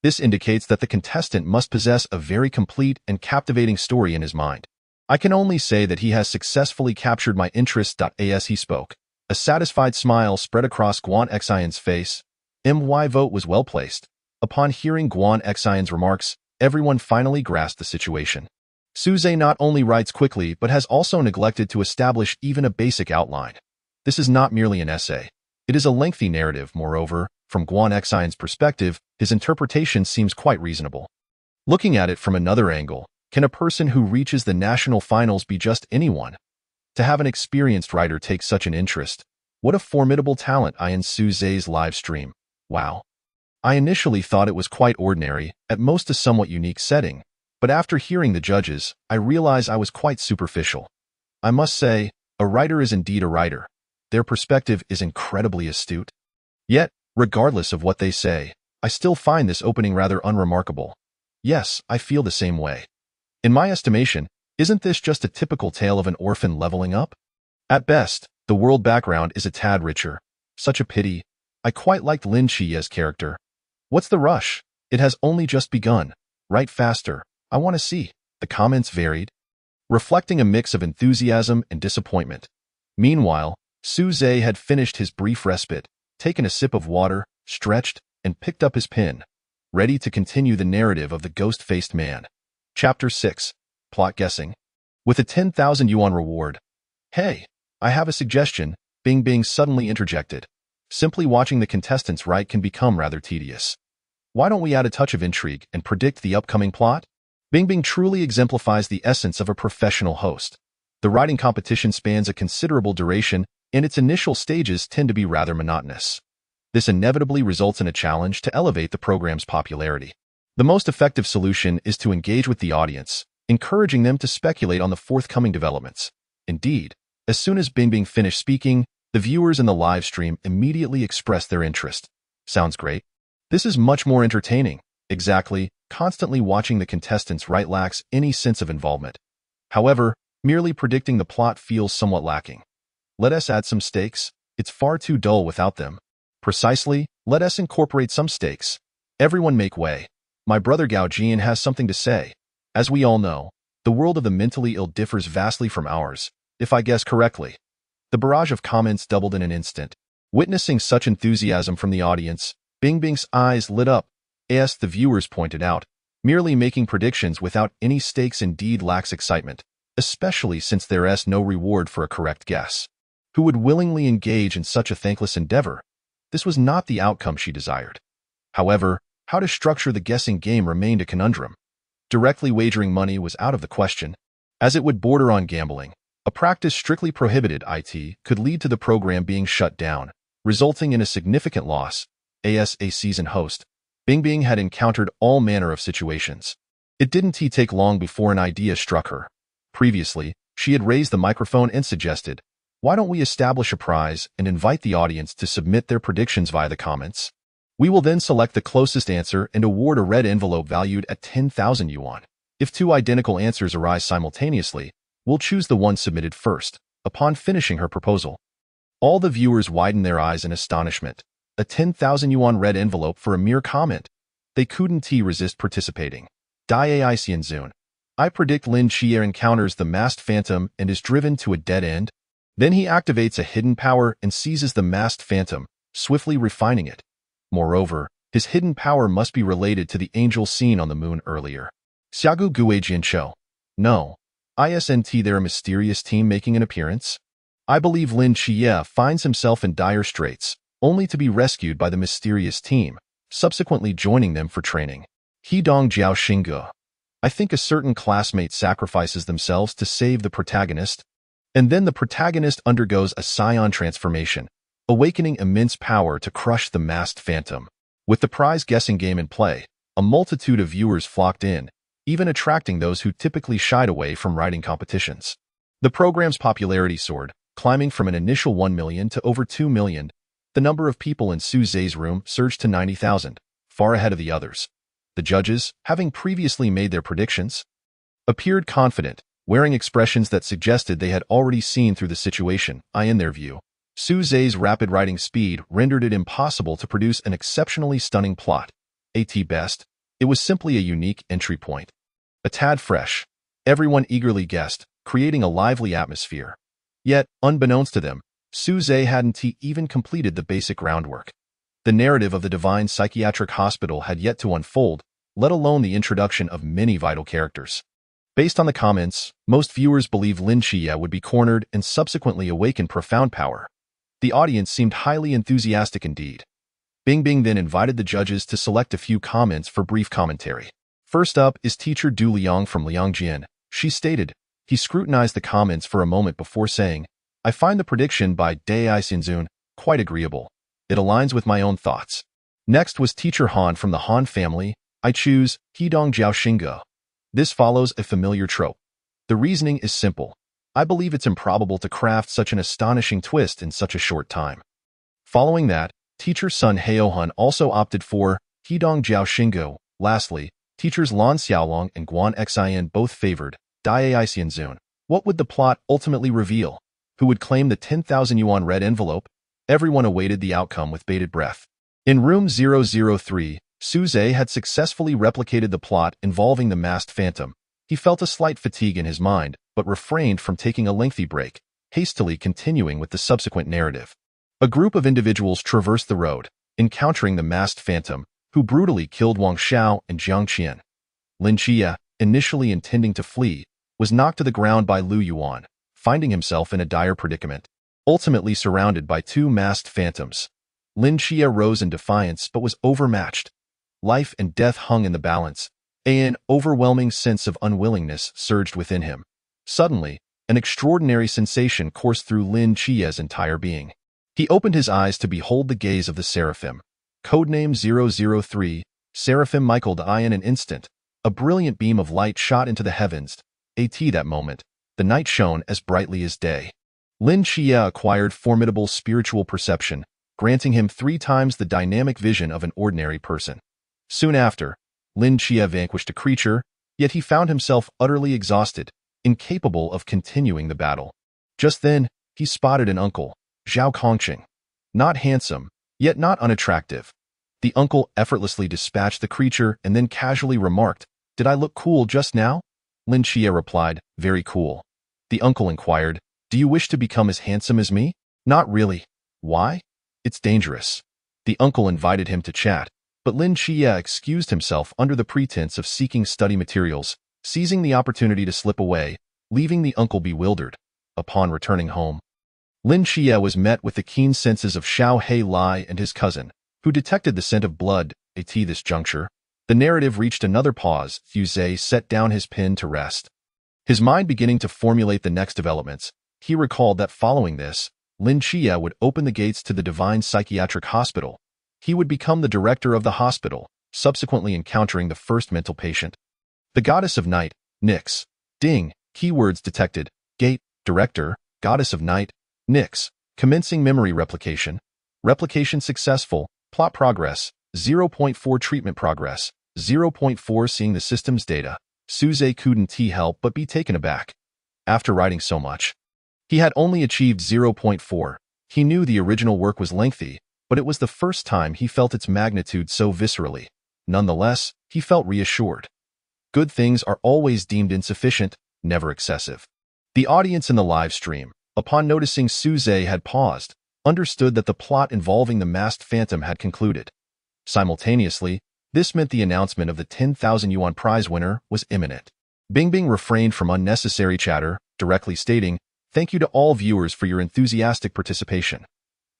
This indicates that the contestant must possess a very complete and captivating story in his mind. "I can only say that he has successfully captured my interest." As he spoke, a satisfied smile spread across Guan Xian's face. My vote was well placed. Upon hearing Guan Xian's remarks, everyone finally grasped the situation. Su Zhe not only writes quickly but has also neglected to establish even a basic outline. This is not merely an essay. It is a lengthy narrative. Moreover, from Guan Xian's perspective, his interpretation seems quite reasonable. Looking at it from another angle, can a person who reaches the national finals be just anyone? To have an experienced writer take such an interest, what a formidable talent. In Su Zhe's live stream. Wow. I initially thought it was quite ordinary, at most a somewhat unique setting, but after hearing the judges, I realized I was quite superficial. I must say, a writer is indeed a writer. Their perspective is incredibly astute. Yet, regardless of what they say, I still find this opening rather unremarkable. Yes, I feel the same way. In my estimation, isn't this just a typical tale of an orphan leveling up? At best, the world background is a tad richer. Such a pity. I quite liked Lin Qiyi's character. What's the rush? It has only just begun. Write faster. I want to see. The comments varied, reflecting a mix of enthusiasm and disappointment. Meanwhile, Su Zhe had finished his brief respite, taken a sip of water, stretched, and picked up his pen, ready to continue the narrative of the ghost-faced man. Chapter 6. Plot Guessing. With a 10,000 yuan reward. "Hey, I have a suggestion," Bing Bing suddenly interjected. "Simply watching the contestants write can become rather tedious. Why don't we add a touch of intrigue and predict the upcoming plot?" Bing Bing truly exemplifies the essence of a professional host. The writing competition spans a considerable duration, and its initial stages tend to be rather monotonous. This inevitably results in a challenge to elevate the program's popularity. The most effective solution is to engage with the audience, encouraging them to speculate on the forthcoming developments. Indeed, as soon as Bing Bing finished speaking, the viewers in the live stream immediately expressed their interest. Sounds great. This is much more entertaining. Exactly, constantly watching the contestants write lacks any sense of involvement. However, merely predicting the plot feels somewhat lacking. Let us add some stakes. It's far too dull without them. Precisely, let us incorporate some stakes. Everyone make way. My brother Gao Jian has something to say. As we all know, the world of the mentally ill differs vastly from ours, if I guess correctly. The barrage of comments doubled in an instant. Witnessing such enthusiasm from the audience, Bing Bing's eyes lit up. As the viewers pointed out, merely making predictions without any stakes indeed lacks excitement, especially since there is no reward for a correct guess. Who would willingly engage in such a thankless endeavor? This was not the outcome she desired. However, how to structure the guessing game remained a conundrum. Directly wagering money was out of the question, as it would border on gambling. A practice strictly prohibited could lead to the program being shut down, resulting in a significant loss. As a seasoned host, Bing Bing had encountered all manner of situations. It didn't take long before an idea struck her. Previously, she had raised the microphone and suggested, "Why don't we establish a prize and invite the audience to submit their predictions via the comments? We will then select the closest answer and award a red envelope valued at 10,000 yuan. If two identical answers arise simultaneously, we'll choose the one submitted first." Upon finishing her proposal, all the viewers widened their eyes in astonishment. A 10,000 yuan red envelope for a mere comment. They couldn't resist participating. Dai Xianzun. I predict Lin Qiyi encounters the masked phantom and is driven to a dead end. Then he activates a hidden power and seizes the masked phantom, swiftly refining it. Moreover, His hidden power must be related to the angel seen on the moon earlier. Xiagu Gui Jianqiu. No. Isn't there a mysterious team making an appearance? I believe Lin Xie finds himself in dire straits, only to be rescued by the mysterious team, subsequently joining them for training. Hidong Jiao Xingge. I think a certain classmate sacrifices themselves to save the protagonist, and then the protagonist undergoes a scion transformation, awakening immense power to crush the masked phantom. With the prize guessing game in play, a multitude of viewers flocked in, even attracting those who typically shied away from writing competitions. The program's popularity soared, climbing from an initial 1 million to over 2 million. The number of people in Su Zhe's room surged to 90,000, far ahead of the others. The judges, having previously made their predictions, appeared confident, wearing expressions that suggested they had already seen through the situation. In their view, Su Zhe's rapid writing speed rendered it impossible to produce an exceptionally stunning plot. At best, it was simply a unique entry point. A tad fresh. Everyone eagerly guessed, creating a lively atmosphere. Yet, unbeknownst to them, Su Zhe hadn't even completed the basic groundwork. The narrative of the Divine Psychiatric Hospital had yet to unfold, let alone the introduction of many vital characters. Based on the comments, most viewers believe Lin Xie would be cornered and subsequently awaken profound power. The audience seemed highly enthusiastic indeed. Bing then invited the judges to select a few comments for brief commentary. First up is teacher Du Liang from Liangjian. She stated. He scrutinized the comments for a moment before saying, I find the prediction by Dai Xinzun quite agreeable. It aligns with my own thoughts. Next was teacher Han from the Han family. I choose Hidong Jiao Xingge. This follows a familiar trope. The reasoning is simple. I believe it's improbable to craft such an astonishing twist in such a short time. Following that, teacher Sun Heohun also opted for Hidong Jiao Xingge. Lastly, teachers Lan Xiaolong and Guan Xian both favored Dai Xianzun. What would the plot ultimately reveal? Who would claim the 10,000 yuan red envelope? Everyone awaited the outcome with bated breath. In room 003, Su Zhe had successfully replicated the plot involving the masked phantom. He felt a slight fatigue in his mind, but refrained from taking a lengthy break, hastily continuing with the subsequent narrative. A group of individuals traversed the road, encountering the masked phantom, who brutally killed Wang Xiao and Jiang Qian. Lin Xie, initially intending to flee, was knocked to the ground by Lu Yuan, finding himself in a dire predicament. Ultimately surrounded by two masked phantoms, Lin Xie rose in defiance but was overmatched. Life and death hung in the balance. An overwhelming sense of unwillingness surged within him. Suddenly, an extraordinary sensation coursed through Lin Xie's entire being. He opened his eyes to behold the gaze of the Seraphim. Codename 003, Seraphim Michael in an instant. A brilliant beam of light shot into the heavens. At that moment, the night shone as brightly as day. Lin Xie acquired formidable spiritual perception, granting him 3 times the dynamic vision of an ordinary person. Soon after, Lin Xie vanquished a creature, yet he found himself utterly exhausted, incapable of continuing the battle. Just then, he spotted an uncle, Zhao Kongqing. Not handsome, yet not unattractive. The uncle effortlessly dispatched the creature and then casually remarked, "Did I look cool just now?" Lin Xie replied, "Very cool." The uncle inquired, "Do you wish to become as handsome as me?" "Not really." "Why?" "It's dangerous." The uncle invited him to chat, but Lin Xie excused himself under the pretense of seeking study materials, seizing the opportunity to slip away, leaving the uncle bewildered. Upon returning home, Lin Xie was met with the keen senses of Xiao He Lai and his cousin, who detected the scent of blood. At this juncture, the narrative reached another pause. Yu Zhe set down his pen to rest. His mind beginning to formulate the next developments, he recalled that following this, Lin Xie would open the gates to the Divine Psychiatric Hospital. He would become the director of the hospital, subsequently encountering the first mental patient. The Goddess of Night, Nyx. Ding, keywords detected. Gate, director, Goddess of Night, Nyx. Commencing memory replication. Replication successful. Plot progress, 0.4 treatment progress, 0.4 seeing the system's data. Su Zhe couldn't help but be taken aback. After writing so much, he had only achieved 0.4. He knew the original work was lengthy, but it was the first time he felt its magnitude so viscerally. Nonetheless, he felt reassured. Good things are always deemed insufficient, never excessive. The audience in the live stream, upon noticing Su Zhe had paused, understood that the plot involving the masked phantom had concluded. Simultaneously, this meant the announcement of the 10,000 yuan prize winner was imminent. Bingbing refrained from unnecessary chatter, directly stating, "Thank you to all viewers for your enthusiastic participation.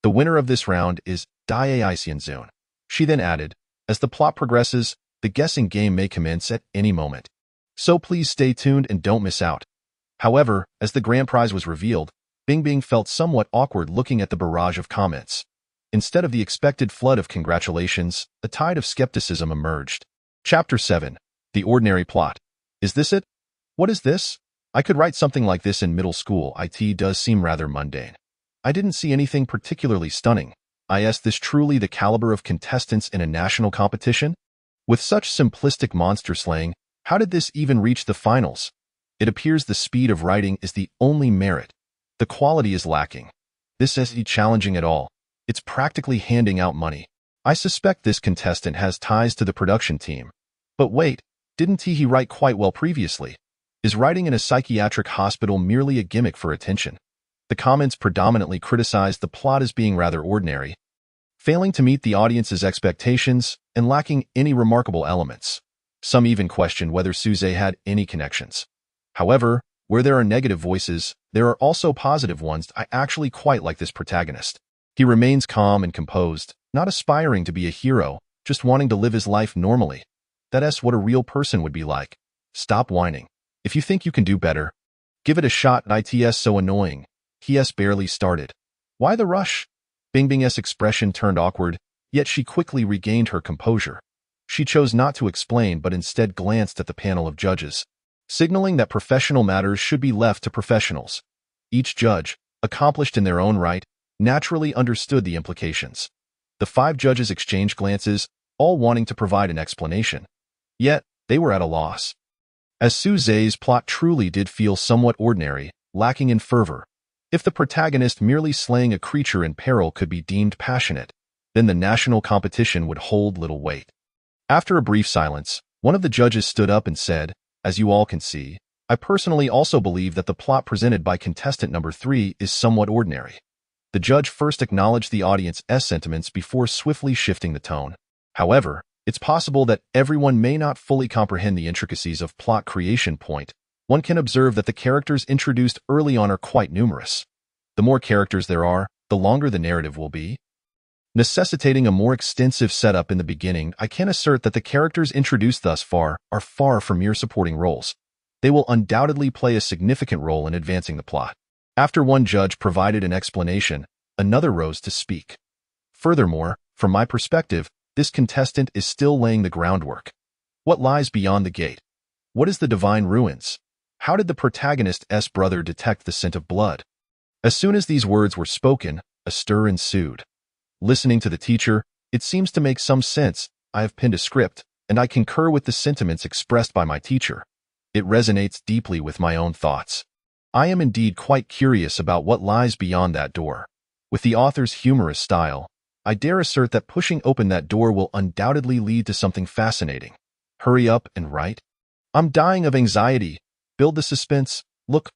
The winner of this round is Daxia Zone." She then added, "As the plot progresses, the guessing game may commence at any moment. So please stay tuned and don't miss out." However, as the grand prize was revealed, Bingbing felt somewhat awkward looking at the barrage of comments. Instead of the expected flood of congratulations, a tide of skepticism emerged. Chapter 7. The Ordinary Plot. Is this it? What is this? I could write something like this in middle school. It does seem rather mundane. I didn't see anything particularly stunning. Is this truly the caliber of contestants in a national competition? With such simplistic monster slaying, how did this even reach the finals? It appears the speed of writing is the only merit. The quality is lacking. This isn't challenging at all. It's practically handing out money. I suspect this contestant has ties to the production team. But wait, didn't he write quite well previously? Is writing in a psychiatric hospital merely a gimmick for attention? The comments predominantly criticized the plot as being rather ordinary, failing to meet the audience's expectations and lacking any remarkable elements. Some even questioned whether Suze had any connections. However, where there are negative voices, there are also positive ones. I actually quite like this protagonist. He remains calm and composed, not aspiring to be a hero, just wanting to live his life normally. That's what a real person would be like. Stop whining. If you think you can do better, give it a shot. It's so annoying. He barely started. Why the rush? Bingbing's expression turned awkward, yet she quickly regained her composure. She chose not to explain but instead glanced at the panel of judges, signaling that professional matters should be left to professionals. Each judge, accomplished in their own right, naturally understood the implications. The 5 judges exchanged glances, all wanting to provide an explanation. Yet, they were at a loss. As Suze's plot truly did feel somewhat ordinary, lacking in fervor. If the protagonist merely slaying a creature in peril could be deemed passionate, then the national competition would hold little weight. After a brief silence, one of the judges stood up and said, "As you all can see, I personally also believe that the plot presented by contestant number 3 is somewhat ordinary." The judge first acknowledged the audience's sentiments before swiftly shifting the tone. However, it's possible that everyone may not fully comprehend the intricacies of plot creation. One can observe that the characters introduced early on are quite numerous. The more characters there are, the longer the narrative will be, necessitating a more extensive setup in the beginning. I can assert that the characters introduced thus far are far from mere supporting roles. They will undoubtedly play a significant role in advancing the plot. After one judge provided an explanation, another rose to speak. Furthermore, from my perspective, this contestant is still laying the groundwork. What lies beyond the gate? What is the divine ruins? How did the protagonist's brother detect the scent of blood? As soon as these words were spoken, a stir ensued. Listening to the teacher, it seems to make some sense. I have penned a script, and I concur with the sentiments expressed by my teacher. It resonates deeply with my own thoughts. I am indeed quite curious about what lies beyond that door. With the author's humorous style, I dare assert that pushing open that door will undoubtedly lead to something fascinating. Hurry up and write. I'm dying of anxiety. Build the suspense. Look,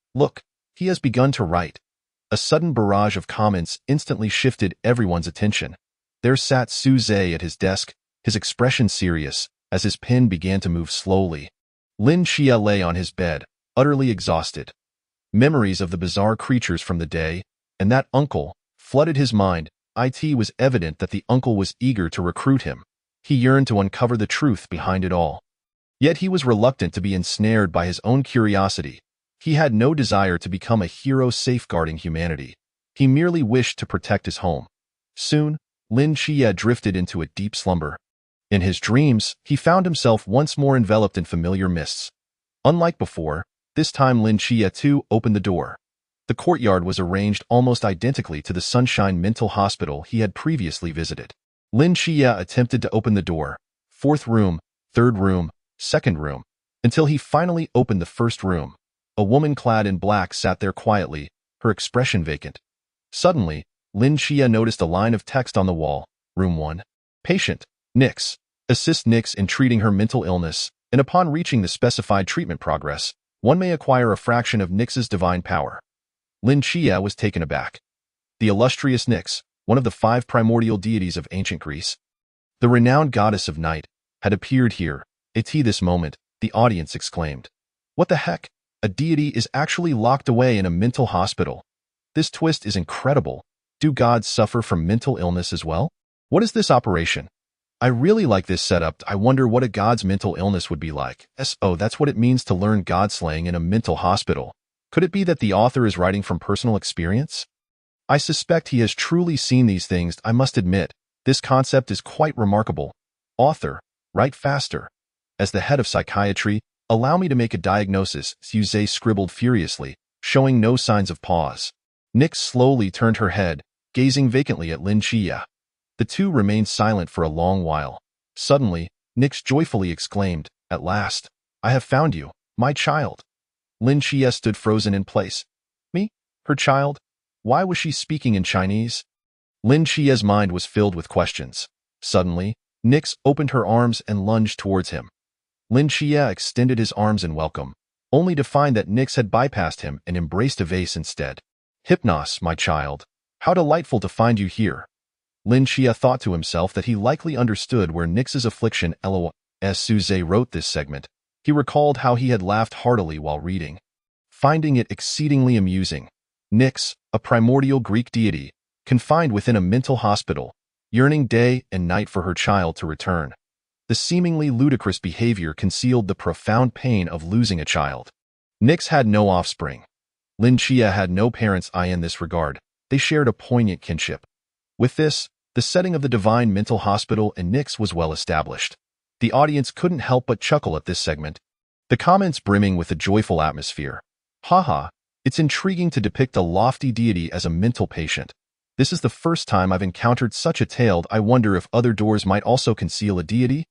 he has begun to write. A sudden barrage of comments instantly shifted everyone's attention. There sat Suze at his desk, his expression serious, as his pen began to move slowly. Lin Xia lay on his bed, utterly exhausted. Memories of the bizarre creatures from the day, and that uncle, flooded his mind. It was evident that the uncle was eager to recruit him. He yearned to uncover the truth behind it all. Yet he was reluctant to be ensnared by his own curiosity. He had no desire to become a hero safeguarding humanity. He merely wished to protect his home. Soon, Lin Xia drifted into a deep slumber. In his dreams, he found himself once more enveloped in familiar mists. Unlike before, this time Lin Xia too opened the door. The courtyard was arranged almost identically to the Sunshine Mental Hospital he had previously visited. Lin Xia attempted to open the door, 4th room, 3rd room, 2nd room, until he finally opened the 1st room. A woman clad in black sat there quietly, her expression vacant. Suddenly, Lin Xia noticed a line of text on the wall. Room 1. Patient, Nix. Assist Nix in treating her mental illness, and upon reaching the specified treatment progress, one may acquire a fraction of Nix's divine power. Lin Xia was taken aback. The illustrious Nix, one of the 5 primordial deities of ancient Greece. The renowned goddess of night had appeared here. At this moment, the audience exclaimed. What the heck? A deity is actually locked away in a mental hospital. This twist is incredible. Do gods suffer from mental illness as well? What is this operation? I really like this setup. I wonder what a god's mental illness would be like. Oh, that's what it means to learn god slaying in a mental hospital. Could it be that the author is writing from personal experience? I suspect he has truly seen these things. I must admit, this concept is quite remarkable. Author, write faster. As the head of psychiatry, allow me to make a diagnosis, Suze scribbled furiously, showing no signs of pause. Nyx slowly turned her head, gazing vacantly at Lin Chia. The two remained silent for a long while. Suddenly, Nyx joyfully exclaimed, At last, I have found you, my child. Lin Chia stood frozen in place. Me? Her child? Why was she speaking in Chinese? Lin Chia's mind was filled with questions. Suddenly, Nyx opened her arms and lunged towards him. Lin Chia extended his arms in welcome, only to find that Nyx had bypassed him and embraced a vase instead. Hypnos, my child. How delightful to find you here. Lin Chia thought to himself that he likely understood where Nyx's affliction lol. As Suze wrote this segment, he recalled how he had laughed heartily while reading, finding it exceedingly amusing. Nyx, a primordial Greek deity, confined within a mental hospital, yearning day and night for her child to return. The seemingly ludicrous behavior concealed the profound pain of losing a child. Nyx had no offspring. Lin Chia had no parents in this regard. They shared a poignant kinship. With this, the setting of the divine mental hospital and Nyx was well established. The audience couldn't help but chuckle at this segment, the comments brimming with a joyful atmosphere. Haha, it's intriguing to depict a lofty deity as a mental patient. This is the first time I've encountered such a tale. I wonder if other doors might also conceal a deity?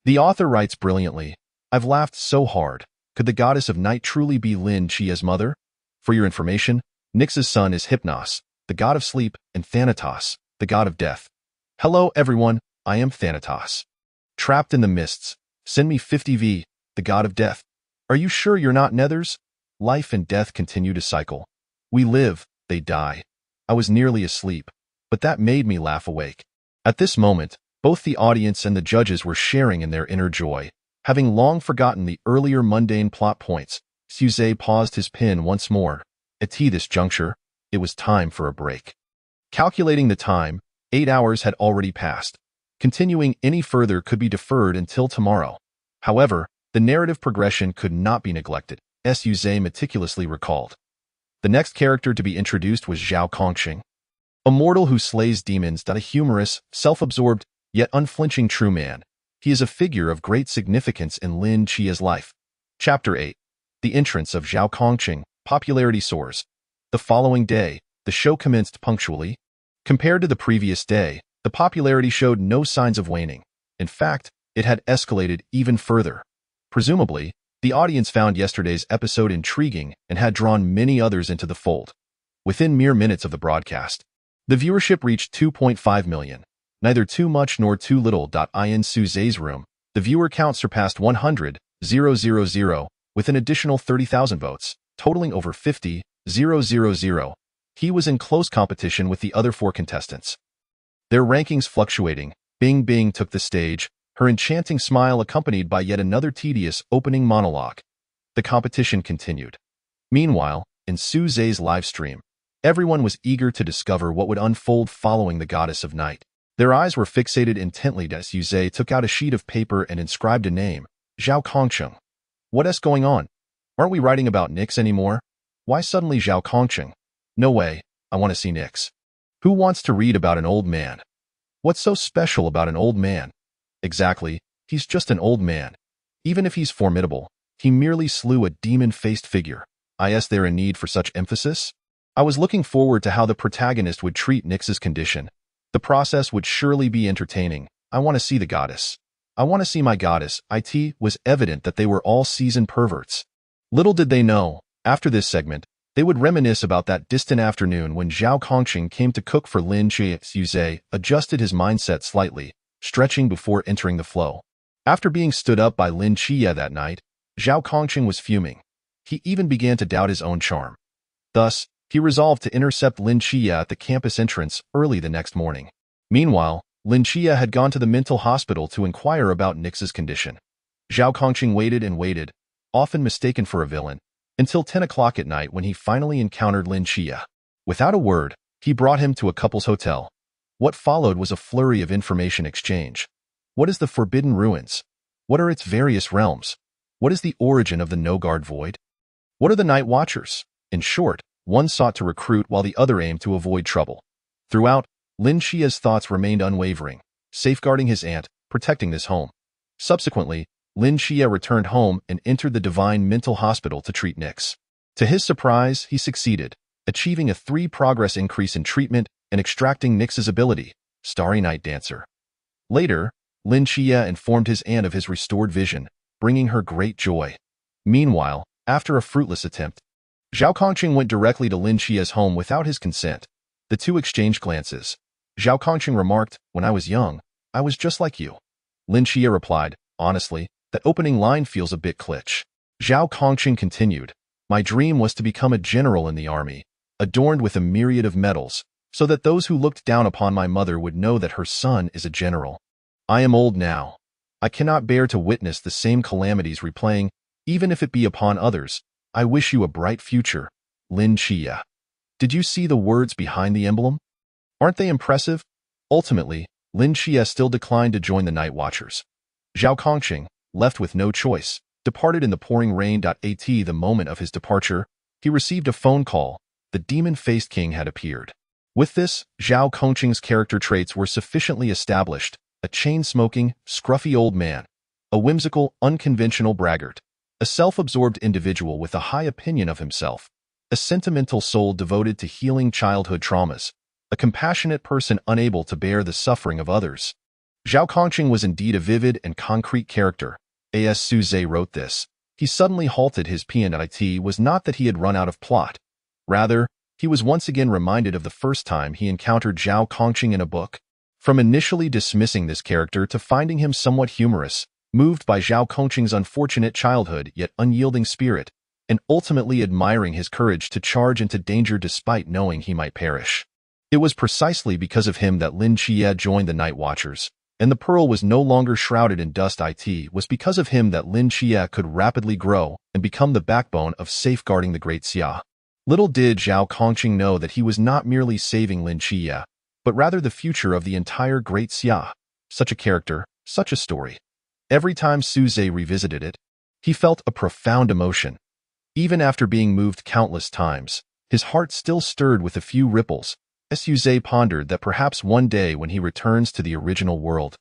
The author writes brilliantly, I've laughed so hard. Could the goddess of night truly be Lin Chia's mother? For your information, Nyx's son is Hypnos, the god of sleep, and Thanatos, the god of death. Hello everyone, I am Thanatos. Trapped in the mists, send me 50V, the god of death. Are you sure you're not Nethers? Life and death continue to cycle. We live, they die. I was nearly asleep, but that made me laugh awake. At this moment, both the audience and the judges were sharing in their inner joy. Having long forgotten the earlier mundane plot points, Suze paused his pen once more. At this juncture, it was time for a break. Calculating the time, 8 hours had already passed. Continuing any further could be deferred until tomorrow. However, the narrative progression could not be neglected, as Suze meticulously recalled. The next character to be introduced was Zhao Kongqing, a mortal who slays demons. A humorous, self-absorbed, yet unflinching true man. He is a figure of great significance in Lin Chia's life. Chapter 8. The entrance of Zhao Kongqing. Popularity soars. The following day, the show commenced punctually. Compared to the previous day, the popularity showed no signs of waning. In fact, it had escalated even further. Presumably, the audience found yesterday's episode intriguing and had drawn many others into the fold. Within mere minutes of the broadcast, the viewership reached 2.5 million. Neither too much nor too little. In Suze's room, the viewer count surpassed 100,000, with an additional 30,000 votes, totaling over 50,000. He was in close competition with the other 4 contestants. Their rankings fluctuating, Bing Bing took the stage, her enchanting smile accompanied by yet another tedious opening monologue. The competition continued. Meanwhile, in Suze's live stream, everyone was eager to discover what would unfold following the goddess of night. Their eyes were fixated intently as Suze took out a sheet of paper and inscribed a name, Zhao Kongqing. What's going on? Aren't we writing about Nyx anymore? Why suddenly Zhao Kongqing? No way, I want to see Nyx. Who wants to read about an old man? What's so special about an old man? Exactly, he's just an old man. Even if he's formidable, he merely slew a demon-faced figure. Is there a need for such emphasis? I was looking forward to how the protagonist would treat Nyx's condition. The process would surely be entertaining. I want to see the goddess. I want to see my goddess. It was evident that they were all seasoned perverts. Little did they know, after this segment, they would reminisce about that distant afternoon when Zhao Kongqing came to cook for Lin Chia. Suze adjusted his mindset slightly, stretching before entering the flow. After being stood up by Lin Chia that night, Zhao Kongqing was fuming. He even began to doubt his own charm. Thus, he resolved to intercept Lin Chia at the campus entrance early the next morning. Meanwhile, Lin Chia had gone to the mental hospital to inquire about Nix's condition. Zhao Kongqing waited and waited, often mistaken for a villain, until 10 o'clock at night when he finally encountered Lin Chia. Without a word, he brought him to a couple's hotel. What followed was a flurry of information exchange. What is the Forbidden Ruins? What are its various realms? What is the origin of the No-Guard Void? What are the Night Watchers? In short, one sought to recruit while the other aimed to avoid trouble. Throughout, Lin Chia's thoughts remained unwavering, safeguarding his aunt, protecting this home. Subsequently, Lin Chia returned home and entered the Divine Mental Hospital to treat Nix. To his surprise, he succeeded, achieving a 3 progress increase in treatment and extracting Nix's ability, Starry Night Dancer. Later, Lin Chia informed his aunt of his restored vision, bringing her great joy. Meanwhile, after a fruitless attempt, Zhao Kongqing went directly to Lin Chia's home without his consent. The two exchanged glances. Zhao Kongqing remarked, "When I was young, I was just like you." Lin Chia replied, "Honestly, that opening line feels a bit kitsch." Zhao Kongqing continued, "My dream was to become a general in the army, adorned with a myriad of medals, so that those who looked down upon my mother would know that her son is a general. I am old now. I cannot bear to witness the same calamities replaying, even if it be upon others. I wish you a bright future, Lin Chia." Did you see the words behind the emblem? Aren't they impressive? Ultimately, Lin Chia still declined to join the Night Watchers. Zhao Kongqing, left with no choice, departed in the pouring rain. At the moment of his departure, he received a phone call. The demon-faced king had appeared. With this, Zhao Kongqing's character traits were sufficiently established: a chain-smoking, scruffy old man, a whimsical, unconventional braggart, a self-absorbed individual with a high opinion of himself, a sentimental soul devoted to healing childhood traumas, a compassionate person unable to bear the suffering of others. Zhao Kongqing was indeed a vivid and concrete character. As Su Zhe wrote this, he suddenly halted his pen. It was not that he had run out of plot. Rather, he was once again reminded of the first time he encountered Zhao Kongqing in a book. From initially dismissing this character to finding him somewhat humorous, moved by Zhao Kongqing's unfortunate childhood yet unyielding spirit, and ultimately admiring his courage to charge into danger despite knowing he might perish. It was precisely because of him that Lin Chia joined the Night Watchers, and the pearl was no longer shrouded in dust. It was because of him that Lin Chia could rapidly grow and become the backbone of safeguarding the Great Xia. Little did Zhao Kongqing know that he was not merely saving Lin Chia, but rather the future of the entire Great Xia. Such a character, such a story. Every time Su Zhe revisited it, he felt a profound emotion. Even after being moved countless times, his heart still stirred with a few ripples. Su Zhe pondered that perhaps one day when he returns to the original world,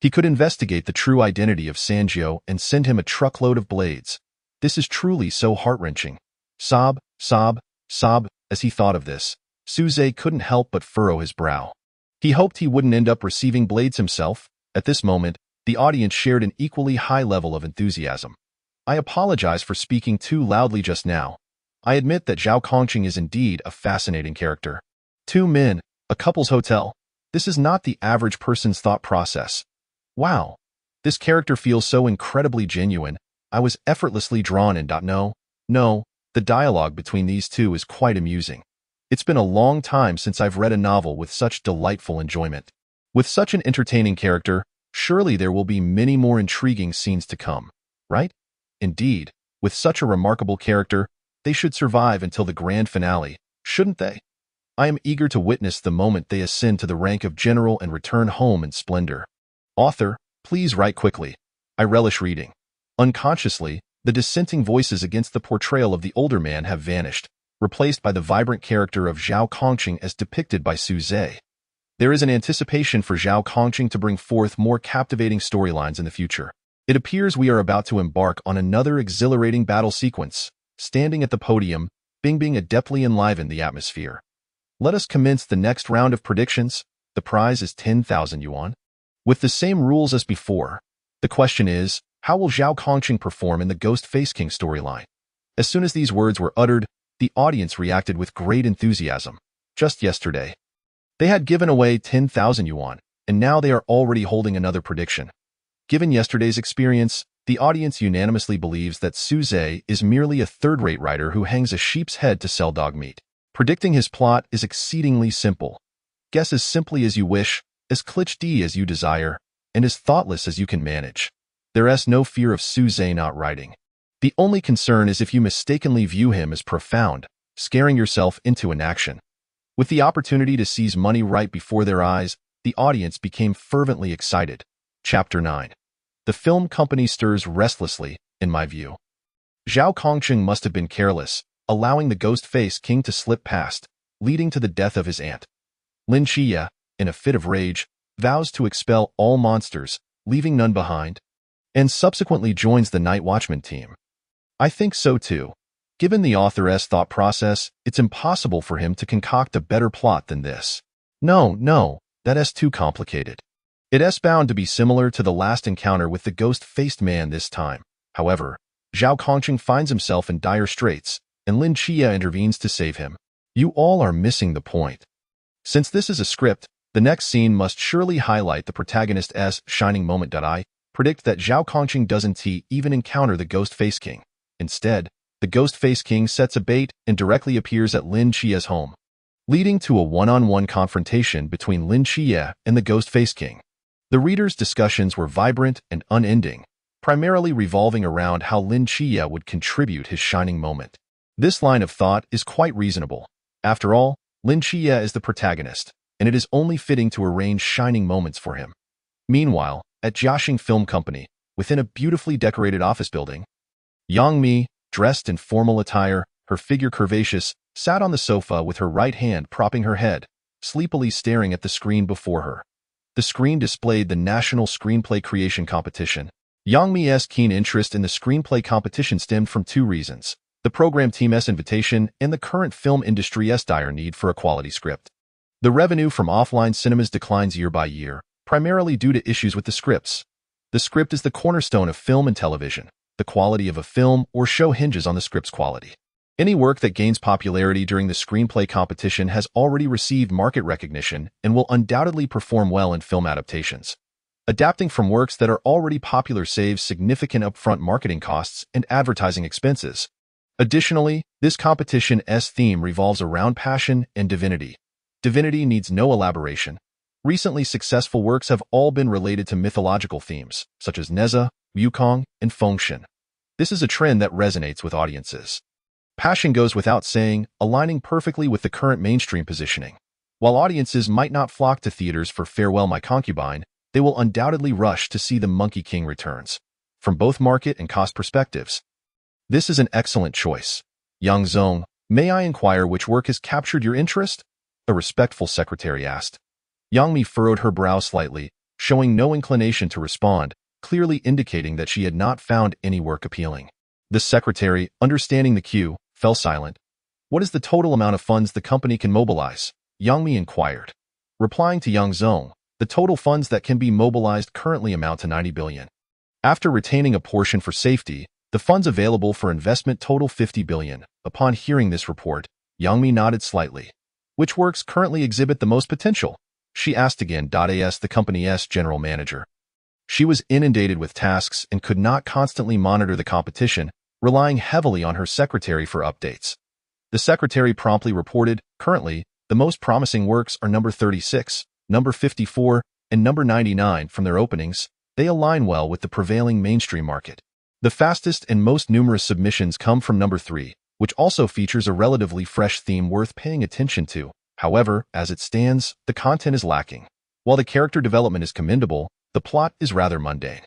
he could investigate the true identity of Sanjiu and send him a truckload of blades. This is truly so heart-wrenching. Sob, sob, sob. As he thought of this, Su Zhe couldn't help but furrow his brow. He hoped he wouldn't end up receiving blades himself. At this moment, the audience shared an equally high level of enthusiasm. "I apologize for speaking too loudly just now. I admit that Zhao Kongqing is indeed a fascinating character." 2 men, a couple's hotel. This is not the average person's thought process. Wow, this character feels so incredibly genuine. I was effortlessly drawn in. No, the dialogue between these two is quite amusing. It's been a long time since I've read a novel with such delightful enjoyment. With such an entertaining character, surely there will be many more intriguing scenes to come, right? Indeed, with such a remarkable character, they should survive until the grand finale, shouldn't they? I am eager to witness the moment they ascend to the rank of general and return home in splendor. Author, please write quickly. I relish reading. Unconsciously, the dissenting voices against the portrayal of the older man have vanished, replaced by the vibrant character of Zhao Kongqing as depicted by Su Zhe. There is an anticipation for Zhao Kongqing to bring forth more captivating storylines in the future. It appears we are about to embark on another exhilarating battle sequence. Standing at the podium, Bingbing adeptly enlivened the atmosphere. Let us commence the next round of predictions. The prize is 10,000 yuan. With the same rules as before, the question is, how will Zhao Kongqing perform in the Ghost Face King storyline? As soon as these words were uttered, the audience reacted with great enthusiasm. Just yesterday, they had given away 10,000 yuan, and now they are already holding another prediction. Given yesterday's experience, the audience unanimously believes that Su Zhe is merely a third-rate writer who hangs a sheep's head to sell dog meat. Predicting his plot is exceedingly simple. Guess as simply as you wish, as cliché as you desire, and as thoughtless as you can manage. There's no fear of Su Zhe not writing. The only concern is if you mistakenly view him as profound, scaring yourself into inaction. With the opportunity to seize money right before their eyes, the audience became fervently excited. Chapter 9. The film company stirs restlessly, in my view. Zhao Kongqing must have been careless, allowing the ghost-faced king to slip past, leading to the death of his aunt. Lin Xie, in a fit of rage, vows to expel all monsters, leaving none behind, and subsequently joins the Night Watchman team. I think so too. Given the author's thought process, it's impossible for him to concoct a better plot than this. No, that's too complicated. It's bound to be similar to the last encounter with the ghost-faced man this time. However, Zhao Kongqing finds himself in dire straits, and Lin Xie intervenes to save him. You all are missing the point. Since this is a script, the next scene must surely highlight the protagonist's shining moment. I predict that Zhao Kongqing doesn't even encounter the ghost-faced king. Instead, the ghost-faced king sets a bait and directly appears at Lin Xie's home, leading to a one-on-one confrontation between Lin Xie and the ghost-faced king. The readers' discussions were vibrant and unending, primarily revolving around how Lin Xie would contribute his shining moment. This line of thought is quite reasonable. After all, Lin Xie is the protagonist, and it is only fitting to arrange shining moments for him. Meanwhile, at Jiaxing Film Company, within a beautifully decorated office building, Yang Mi, dressed in formal attire, her figure curvaceous, sat on the sofa with her right hand propping her head, sleepily staring at the screen before her. The screen displayed the National Screenplay Creation Competition. Yang Mi's keen interest in the screenplay competition stemmed from two reasons: the program team's invitation and the current film industry's dire need for a quality script. The revenue from offline cinemas declines year by year, primarily due to issues with the scripts. The script is the cornerstone of film and television. The quality of a film or show hinges on the script's quality. Any work that gains popularity during the screenplay competition has already received market recognition and will undoubtedly perform well in film adaptations. Adapting from works that are already popular saves significant upfront marketing costs and advertising expenses. Additionally, this competition's theme revolves around passion and divinity. Divinity needs no elaboration. Recently successful works have all been related to mythological themes, such as Neza, Wukong, and Fengshen. This is a trend that resonates with audiences. Passion goes without saying, aligning perfectly with the current mainstream positioning. While audiences might not flock to theaters for Farewell My Concubine, they will undoubtedly rush to see The Monkey King Returns. From both market and cost perspectives, this is an excellent choice. Yang Zong, may I inquire which work has captured your interest? A respectful secretary asked. Yang Mi furrowed her brow slightly, showing no inclination to respond, clearly indicating that she had not found any work appealing. The secretary, understanding the cue, fell silent. What is the total amount of funds the company can mobilize? Yang Mi inquired. Replying to Yang Zong, the total funds that can be mobilized currently amount to 90 billion. After retaining a portion for safety, the funds available for investment total 50 billion. Upon hearing this report, Yang Mi nodded slightly. Which works currently exhibit the most potential? She asked again. As the company's general manager. She was inundated with tasks and could not constantly monitor the competition, relying heavily on her secretary for updates. The secretary promptly reported, currently, the most promising works are number 36, number 54, and number 99 from their openings. They align well with the prevailing mainstream market. The fastest and most numerous submissions come from number 3, which also features a relatively fresh theme worth paying attention to. However, as it stands, the content is lacking. While the character development is commendable, the plot is rather mundane.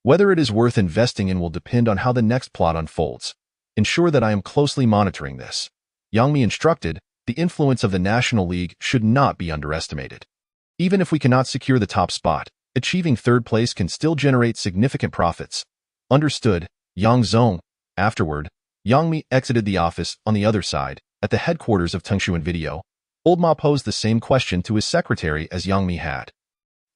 Whether it is worth investing in will depend on how the next plot unfolds. Ensure that I am closely monitoring this. Yang Mi instructed, the influence of the National League should not be underestimated. Even if we cannot secure the top spot, achieving third place can still generate significant profits. Understood, Yang Zong. Afterward, Yang Mi exited the office on the other side, at the headquarters of Tengshuan Video. Old Ma posed the same question to his secretary as Yang Mi had.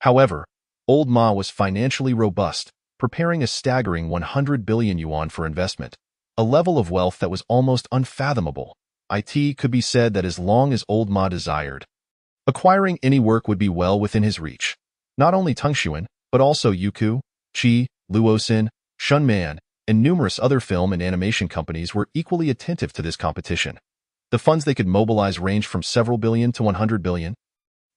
However, Old Ma was financially robust, preparing a staggering 100 billion yuan for investment, a level of wealth that was almost unfathomable. It could be said that as long as Old Ma desired, acquiring any work would be well within his reach. Not only Tengshuan, but also Youku, Qi, Luoxin, Shunman, and numerous other film and animation companies were equally attentive to this competition. The funds they could mobilize ranged from several billion to 100 billion.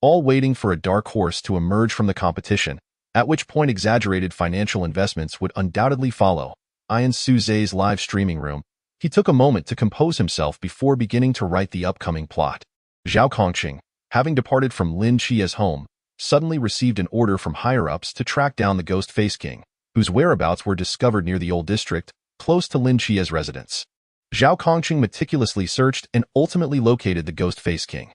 all waiting for a dark horse to emerge from the competition, at which point exaggerated financial investments would undoubtedly follow. In Suze's live streaming room, he took a moment to compose himself before beginning to write the upcoming plot. Zhao Kongqing, having departed from Lin Qia's home, suddenly received an order from higher-ups to track down the Ghost Face King, whose whereabouts were discovered near the old district, close to Lin Qia's residence. Zhao Kongqing meticulously searched and ultimately located the Ghost Face King.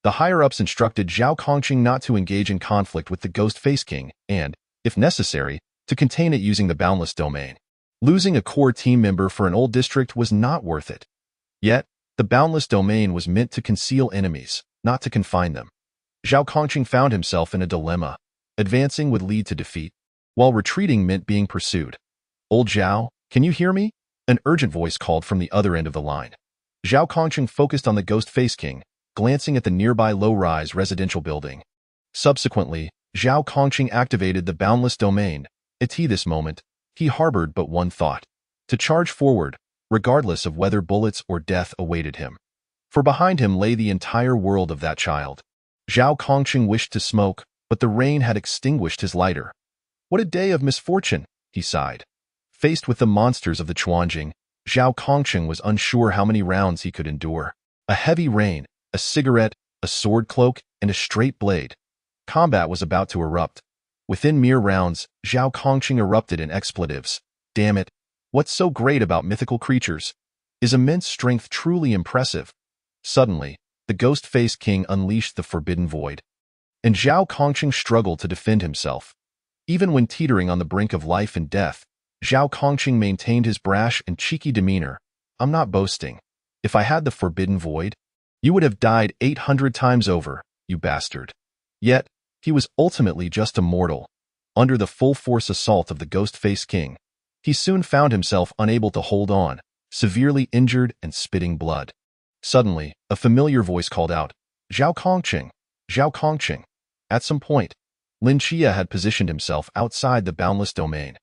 The higher-ups instructed Zhao Kongqing not to engage in conflict with the Ghost Face King and, if necessary, to contain it using the boundless domain. Losing a core team member for an old district was not worth it. Yet, the boundless domain was meant to conceal enemies, not to confine them. Zhao Kongqing found himself in a dilemma. Advancing would lead to defeat, while retreating meant being pursued. "Old Zhao, can you hear me?" An urgent voice called from the other end of the line. Zhao Kongqing focused on the Ghost Face King, glancing at the nearby low-rise residential building. Subsequently, Zhao Kongqing activated the boundless domain. At this moment, he harbored but one thought: to charge forward, regardless of whether bullets or death awaited him. For behind him lay the entire world of that child. Zhao Kongqing wished to smoke, but the rain had extinguished his lighter. "What a day of misfortune," he sighed. Faced with the monsters of the Chuanjing, Zhao Kongqing was unsure how many rounds he could endure. A heavy rain, a cigarette, a sword cloak, and a straight blade. Combat was about to erupt. Within mere rounds, Zhao Kongqing erupted in expletives. Damn it! What's so great about mythical creatures? Is immense strength truly impressive? Suddenly, the Ghost Face King unleashed the Forbidden Void. And Zhao Kongqing struggled to defend himself. Even when teetering on the brink of life and death, Zhao Kongqing maintained his brash and cheeky demeanor. "I'm not boasting. If I had the Forbidden Void, you would have died 800 times over, you bastard." Yet, he was ultimately just a mortal. Under the full-force assault of the Ghost Face King, he soon found himself unable to hold on, severely injured and spitting blood. Suddenly, a familiar voice called out, "Zhao Kongqing! Zhao Kongqing!" At some point, Lin Qia had positioned himself outside the boundless domain.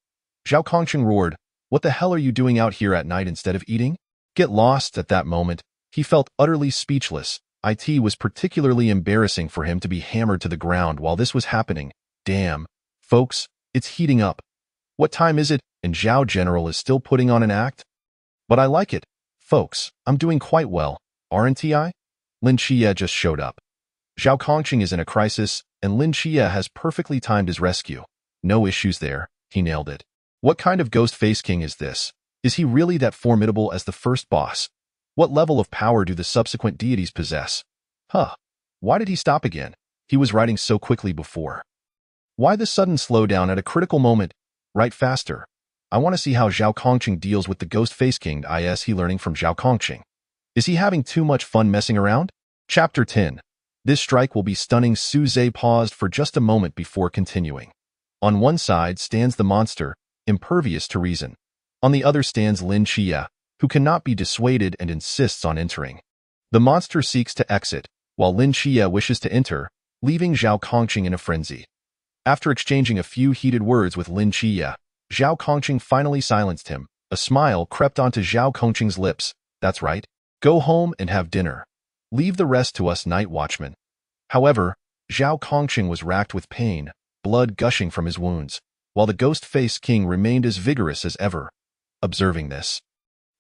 Zhao Kongqing roared, "What the hell are you doing out here at night instead of eating?" Get lost. At that moment, he felt utterly speechless. It was particularly embarrassing for him to be hammered to the ground while this was happening. Damn, folks, it's heating up. What time is it? And Zhao General is still putting on an act? But I like it. Folks, I'm doing quite well, aren't I? Lin Qia just showed up. Zhao Kongqing is in a crisis, and Lin Qia has perfectly timed his rescue. No issues there, he nailed it. What kind of Ghost Face King is this? Is he really that formidable as the first boss? What level of power do the subsequent deities possess? Why did he stop again? He was riding so quickly before. Why the sudden slowdown at a critical moment? Write faster. I want to see how Zhao Kongqing deals with the Ghost Face King. Is he learning from Zhao Kongqing? Is he having too much fun messing around? Chapter 10. This strike will be stunning. Suze paused for just a moment before continuing. On one side stands the monster, impervious to reason. On the other stands Lin Qia, who cannot be dissuaded and insists on entering. The monster seeks to exit, while Lin Qia wishes to enter, leaving Zhao Kongqing in a frenzy. After exchanging a few heated words with Lin Qia, Zhao Kongqing finally silenced him. A smile crept onto Zhao Kongqing's lips. That's right. Go home and have dinner. Leave the rest to us night watchmen. However, Zhao Kongqing was racked with pain, blood gushing from his wounds, while the Ghost Face King remained as vigorous as ever. Observing this,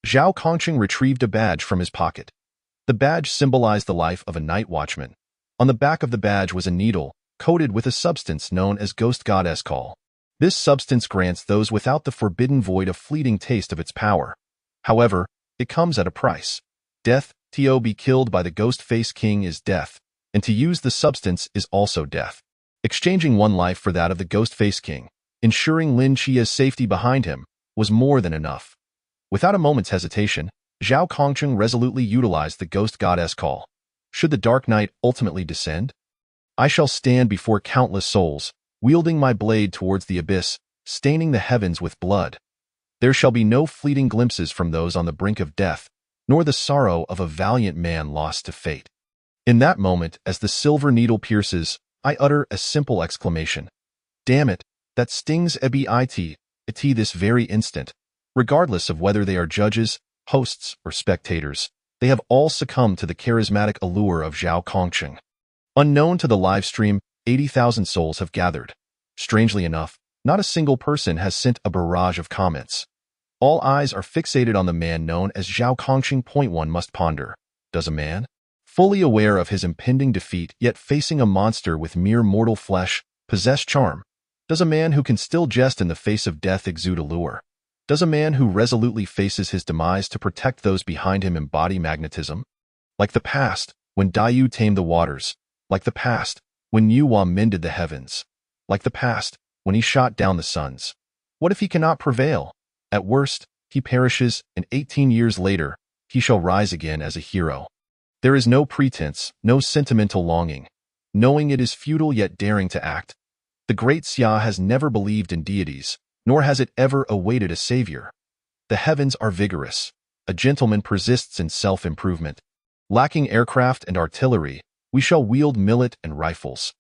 Zhao Kongqing retrieved a badge from his pocket. The badge symbolized the life of a night watchman. On the back of the badge was a needle, coated with a substance known as Ghost Goddess Call. This substance grants those without the Forbidden Void a fleeting taste of its power. However, it comes at a price. Death. To be killed by the Ghost Face King is death, and to use the substance is also death. Exchanging one life for that of the Ghost Face King, ensuring Lin Qia's safety behind him, was more than enough. Without a moment's hesitation, Zhao Kongqing resolutely utilized the Ghost Goddess Call. Should the Dark Night ultimately descend? I shall stand before countless souls, wielding my blade towards the abyss, staining the heavens with blood. There shall be no fleeting glimpses from those on the brink of death, nor the sorrow of a valiant man lost to fate. In that moment, as the silver needle pierces, I utter a simple exclamation. Damn it, that stings it this very instant. Regardless of whether they are judges, hosts, or spectators, they have all succumbed to the charismatic allure of Zhao Kongqing. Unknown to the live stream, 80,000 souls have gathered. Strangely enough, not a single person has sent a barrage of comments. All eyes are fixated on the man known as Zhao Kongqing. One must ponder. Does a man, fully aware of his impending defeat yet facing a monster with mere mortal flesh, possess charm? Does a man who can still jest in the face of death exude allure? Does a man who resolutely faces his demise to protect those behind him embody magnetism? Like the past, when Dayu tamed the waters. Like the past, when Yuhua mended the heavens. Like the past, when he shot down the suns. What if he cannot prevail? At worst, he perishes, and 18 years later, he shall rise again as a hero. There is no pretense, no sentimental longing. Knowing it is futile yet daring to act. The great Xia has never believed in deities, nor has it ever awaited a savior. The heavens are vigorous. A gentleman persists in self-improvement. Lacking aircraft and artillery, we shall wield millet and rifles.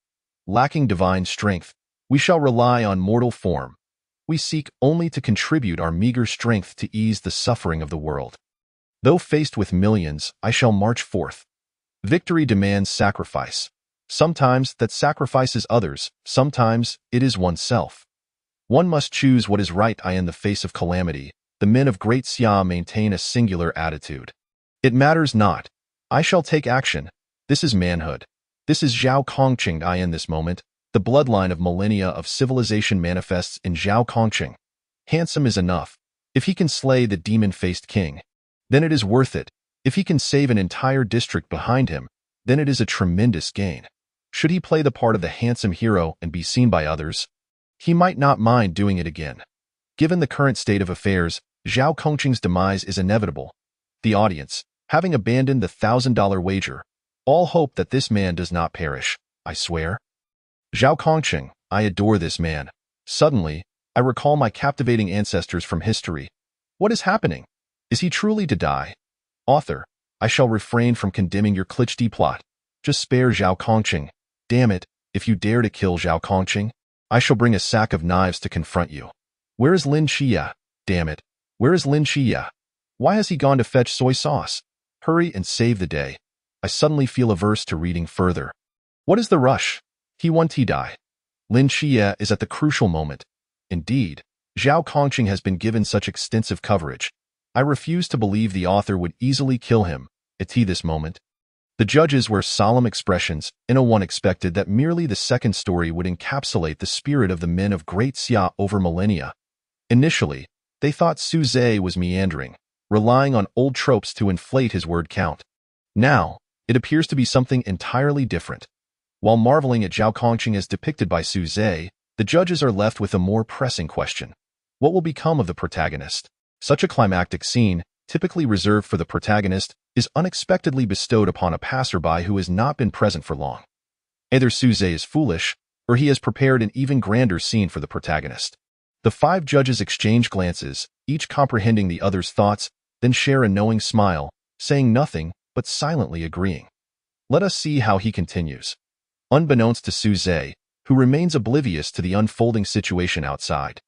Lacking divine strength, we shall rely on mortal form. We seek only to contribute our meager strength to ease the suffering of the world. Though faced with millions, I shall march forth. Victory demands sacrifice. Sometimes that sacrifices others, sometimes it is oneself. One must choose what is right. In the face of calamity, the men of Great Xia maintain a singular attitude. It matters not. I shall take action. This is manhood. This is Zhao Kongqing. In this moment, the bloodline of millennia of civilization manifests in Zhao Kongqing. Handsome is enough. If he can slay the demon-faced king, then it is worth it. If he can save an entire district behind him, then it is a tremendous gain. Should he play the part of the handsome hero and be seen by others, he might not mind doing it again. Given the current state of affairs, Zhao Kongqing's demise is inevitable. The audience, having abandoned the $1,000 wager, all hope that this man does not perish. I swear. Zhao Kongqing, I adore this man. Suddenly, I recall my captivating ancestors from history. What is happening? Is he truly to die? Author, I shall refrain from condemning your cliché plot. Just spare Zhao Kongqing. Damn it, if you dare to kill Zhao Kongqing, I shall bring a sack of knives to confront you. Where is Lin Xia? Damn it, where is Lin Xia? Why has he gone to fetch soy sauce? Hurry and save the day. I suddenly feel averse to reading further. What is the rush? He won't die. Lin Xia is at the crucial moment. Indeed, Zhao Kongqing has been given such extensive coverage. I refuse to believe the author would easily kill him at this moment. The judges wear solemn expressions, and no one expected that merely the second story would encapsulate the spirit of the men of Great Xia over millennia. Initially, they thought Su Zhe was meandering, relying on old tropes to inflate his word count. Now, it appears to be something entirely different. While marveling at Zhao Kongqing as depicted by Su Zhe, the judges are left with a more pressing question. What will become of the protagonist? Such a climactic scene, typically reserved for the protagonist, is unexpectedly bestowed upon a passerby who has not been present for long. Either Su Zhe is foolish, or he has prepared an even grander scene for the protagonist. The 5 judges exchange glances, each comprehending the other's thoughts, then share a knowing smile, saying nothing, but silently agreeing. Let us see how he continues. Unbeknownst to Su Zhe, who remains oblivious to the unfolding situation outside.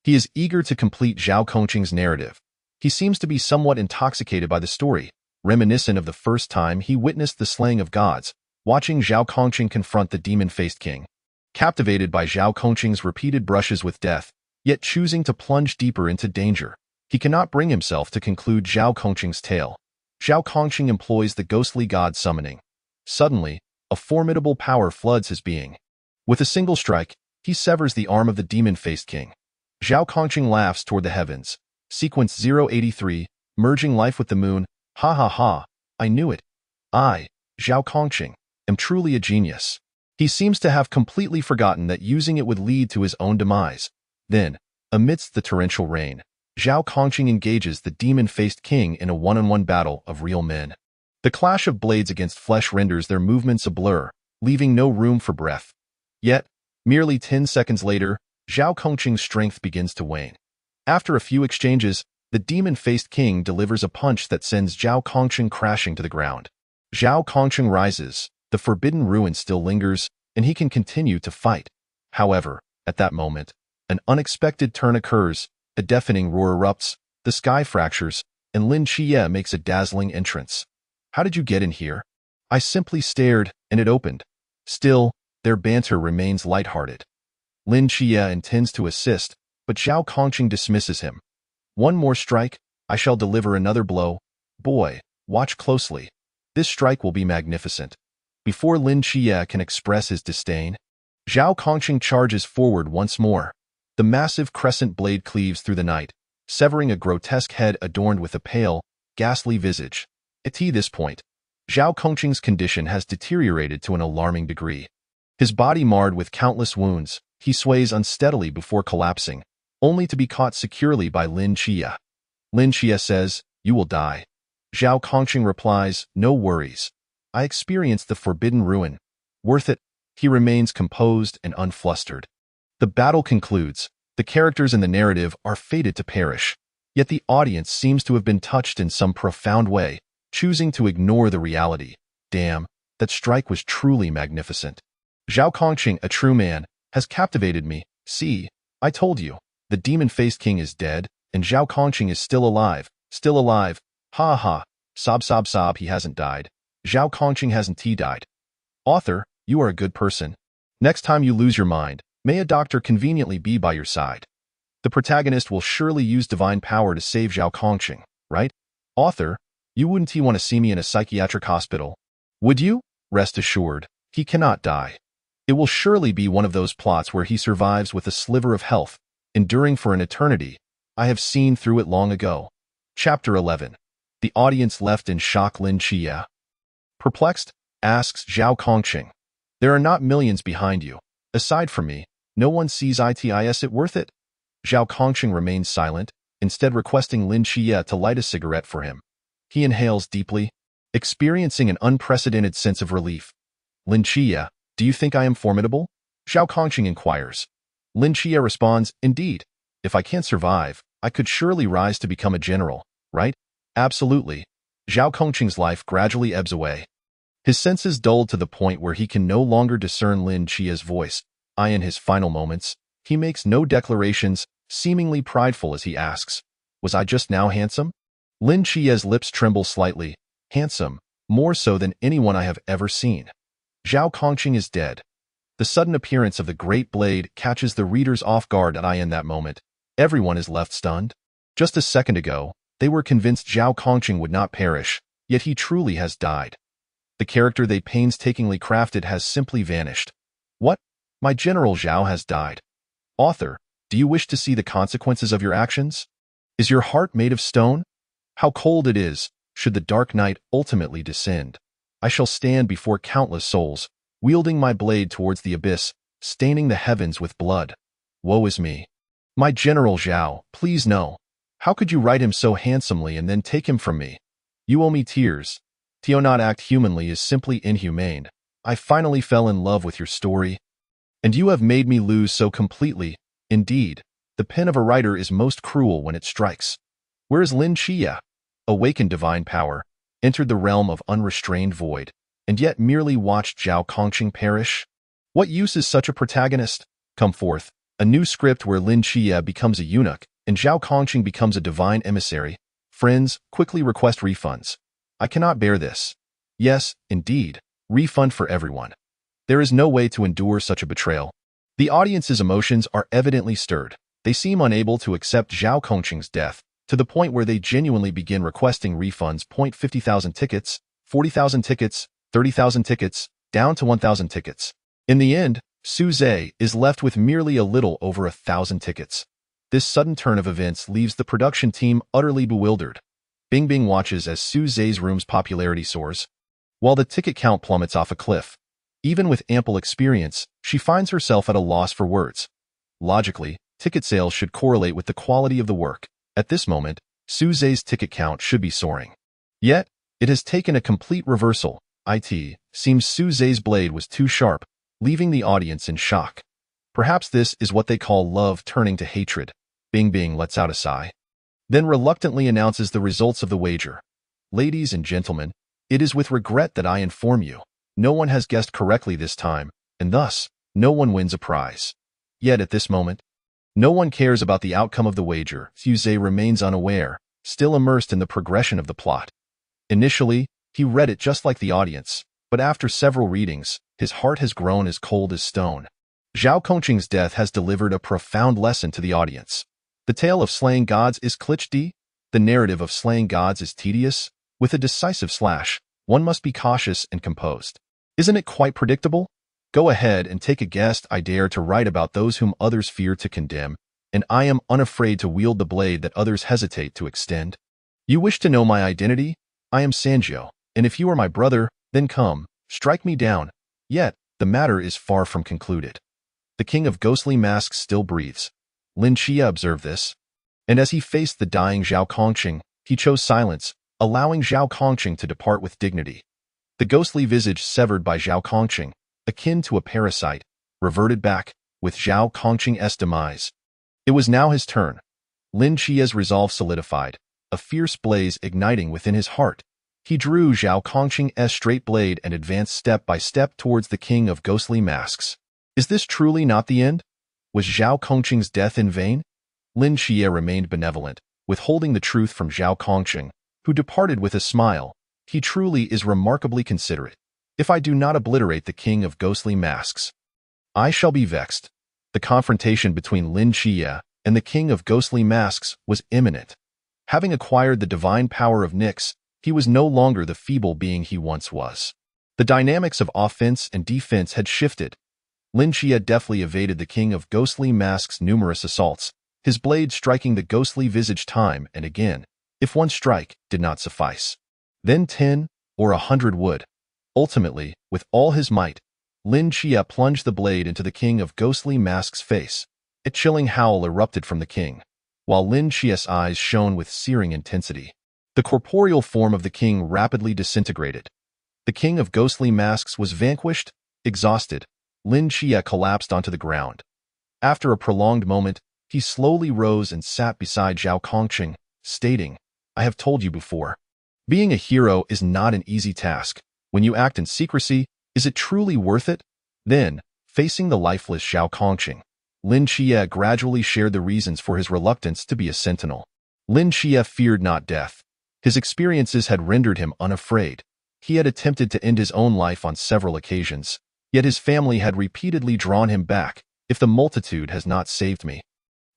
He is eager to complete Zhao Kongqing's narrative. He seems to be somewhat intoxicated by the story, reminiscent of the first time he witnessed the slaying of gods, watching Zhao Kongqing confront the demon-faced king. Captivated by Zhao Kongqing's repeated brushes with death, yet choosing to plunge deeper into danger, he cannot bring himself to conclude Zhao Kongqing's tale. Zhao Kongqing employs the ghostly god summoning. Suddenly, a formidable power floods his being. With a single strike, he severs the arm of the demon-faced king. Zhao Kongqing laughs toward the heavens. Sequence 083, merging life with the moon. Ha ha ha, I knew it. I, Zhao Kongqing, am truly a genius. He seems to have completely forgotten that using it would lead to his own demise. Then, amidst the torrential rain, Zhao Kongqing engages the demon-faced king in a one-on-one battle of real men. The clash of blades against flesh renders their movements a blur, leaving no room for breath. Yet, merely 10 seconds later, Zhao Kongqing's strength begins to wane. After a few exchanges, the demon-faced king delivers a punch that sends Zhao Kongqing crashing to the ground. Zhao Kongqing rises, the forbidden ruin still lingers, and he can continue to fight. However, at that moment, an unexpected turn occurs, a deafening roar erupts, the sky fractures, and Lin Xia makes a dazzling entrance. How did you get in here? I simply stared, and it opened. Still, their banter remains lighthearted. Lin Chia intends to assist, but Zhao Kongqing dismisses him. One more strike, I shall deliver another blow. Boy, watch closely. This strike will be magnificent. Before Lin Chia can express his disdain, Zhao Kongqing charges forward once more. The massive crescent blade cleaves through the night, severing a grotesque head adorned with a pale, ghastly visage. At this point, Zhao Kongqing's condition has deteriorated to an alarming degree. His body marred with countless wounds, he sways unsteadily before collapsing, only to be caught securely by Lin Chia. Lin Chia says, "You will die." Zhao Kongqing replies, "No worries. I experienced the forbidden ruin. Worth it." He remains composed and unflustered. The battle concludes. The characters in the narrative are fated to perish. Yet the audience seems to have been touched in some profound way, choosing to ignore the reality. Damn, that strike was truly magnificent. Zhao Kongqing, a true man, has captivated me. See, I told you, the demon-faced king is dead, and Zhao Kongqing is still alive. Still alive. Ha ha. Sob sob sob, he hasn't died. Zhao Kongqing hasn't died. Author, you are a good person. Next time you lose your mind, may a doctor conveniently be by your side. The protagonist will surely use divine power to save Zhao Kongqing, right? Author, you wouldn't want to see me in a psychiatric hospital, would you? Rest assured, he cannot die. It will surely be one of those plots where he survives with a sliver of health, enduring for an eternity. I have seen through it long ago. Chapter 11. The audience left in shock. Lin Chia, perplexed, asks Zhao Kongqing, "There are not millions behind you. Aside from me, no one sees it worth it?" Zhao Kongqing remains silent, instead requesting Lin Chia to light a cigarette for him. He inhales deeply, experiencing an unprecedented sense of relief. "Lin Chia, do you think I am formidable?" Zhao Kongqing inquires. Lin Chia responds, "Indeed. If I can't survive, I could surely rise to become a general, right?" "Absolutely." Zhao Kongqing's life gradually ebbs away. His senses dulled to the point where he can no longer discern Lin Chia's voice. In his final moments, he makes no declarations, seemingly prideful as he asks, "Was I just now handsome?" Lin Chia's lips tremble slightly. "Handsome, more so than anyone I have ever seen." Zhao Kongqing is dead. The sudden appearance of the great blade catches the readers off guard, and in that moment, everyone is left stunned. Just a second ago, they were convinced Zhao Kongqing would not perish, yet he truly has died. The character they painstakingly crafted has simply vanished. What? My General Zhao has died. Author, do you wish to see the consequences of your actions? Is your heart made of stone? How cold it is, should the dark night ultimately descend. I shall stand before countless souls, wielding my blade towards the abyss, staining the heavens with blood. Woe is me. My General Zhao, please no. How could you write him so handsomely and then take him from me? You owe me tears. To not act humanly is simply inhumane. I finally fell in love with your story. And you have made me lose so completely. Indeed, the pen of a writer is most cruel when it strikes. Where is Lin Chia? Awakened divine power, entered the realm of unrestrained void, and yet merely watched Zhao Kongqing perish? What use is such a protagonist? Come forth, a new script where Lin Chia becomes a eunuch, and Zhao Kongqing becomes a divine emissary. Friends, quickly request refunds. I cannot bear this. Yes, indeed, refund for everyone. There is no way to endure such a betrayal. The audience's emotions are evidently stirred. They seem unable to accept Zhao Kongqing's death, to the point where they genuinely begin requesting refunds. 50,000 tickets, 40,000 tickets, 30,000 tickets, down to 1,000 tickets. In the end, Su Zhe is left with merely a little over 1,000 tickets. This sudden turn of events leaves the production team utterly bewildered. Bing Bing watches as Su Zhe's room's popularity soars, while the ticket count plummets off a cliff. Even with ample experience, she finds herself at a loss for words. Logically, ticket sales should correlate with the quality of the work. At this moment, Su Zhe's ticket count should be soaring. Yet, it has taken a complete reversal. It seems Su Zhe's blade was too sharp, leaving the audience in shock. Perhaps this is what they call love turning to hatred. Bing Bing lets out a sigh, then reluctantly announces the results of the wager. Ladies and gentlemen, it is with regret that I inform you, no one has guessed correctly this time, and thus, no one wins a prize. Yet at this moment, no one cares about the outcome of the wager. Su Zhe remains unaware, still immersed in the progression of the plot. Initially, he read it just like the audience, but after several readings, His heart has grown as cold as stone. Zhao Kongqing's death has delivered a profound lesson to the audience. The tale of slaying gods is cliché. The narrative of slaying gods is tedious. With a decisive slash, one must be cautious and composed. Isn't it quite predictable? Go ahead and take a guess. I dare to write about those whom others fear to condemn, and I am unafraid to wield the blade that others hesitate to extend. You wish to know my identity? I am Sanjiu, and if you are my brother, then come, strike me down. Yet, the matter is far from concluded. The king of ghostly masks still breathes. Lin Xia observed this, and as he faced the dying Zhao Kongqing, he chose silence, allowing Zhao Kongqing to depart with dignity. The ghostly visage severed by Zhao Kongqing, akin to a parasite, reverted back, with Zhao Kongqing's demise. It was now his turn. Lin Xia's resolve solidified, a fierce blaze igniting within his heart. He drew Zhao Kongqing's straight blade and advanced step by step towards the king of ghostly masks. Is this truly not the end? Was Zhao Kongqing's death in vain? Lin Xia remained benevolent, withholding the truth from Zhao Kongqing, who departed with a smile. He truly is remarkably considerate. If I do not obliterate the king of ghostly masks, I shall be vexed. The confrontation between Lin Xia and the king of ghostly masks was imminent. Having acquired the divine power of Nyx, he was no longer the feeble being he once was. The dynamics of offense and defense had shifted. Lin Xia deftly evaded the king of ghostly masks' numerous assaults, his blade striking the ghostly visage time and again. If one strike did not suffice, then 10 or 100 would. Ultimately, with all his might, Lin Xia plunged the blade into the king of ghostly masks' face. A chilling howl erupted from the king, while Lin Xia's eyes shone with searing intensity. The corporeal form of the king rapidly disintegrated. The king of ghostly masks was vanquished, exhausted. Lin Xia collapsed onto the ground. After a prolonged moment, he slowly rose and sat beside Zhao Kongqing, stating, I have told you before. Being a hero is not an easy task. When you act in secrecy, is it truly worth it? Then, facing the lifeless Zhao Kongqing, Lin Xia gradually shared the reasons for his reluctance to be a sentinel. Lin Xia feared not death. His experiences had rendered him unafraid. He had attempted to end his own life on several occasions, yet his family had repeatedly drawn him back. If the multitude has not saved me,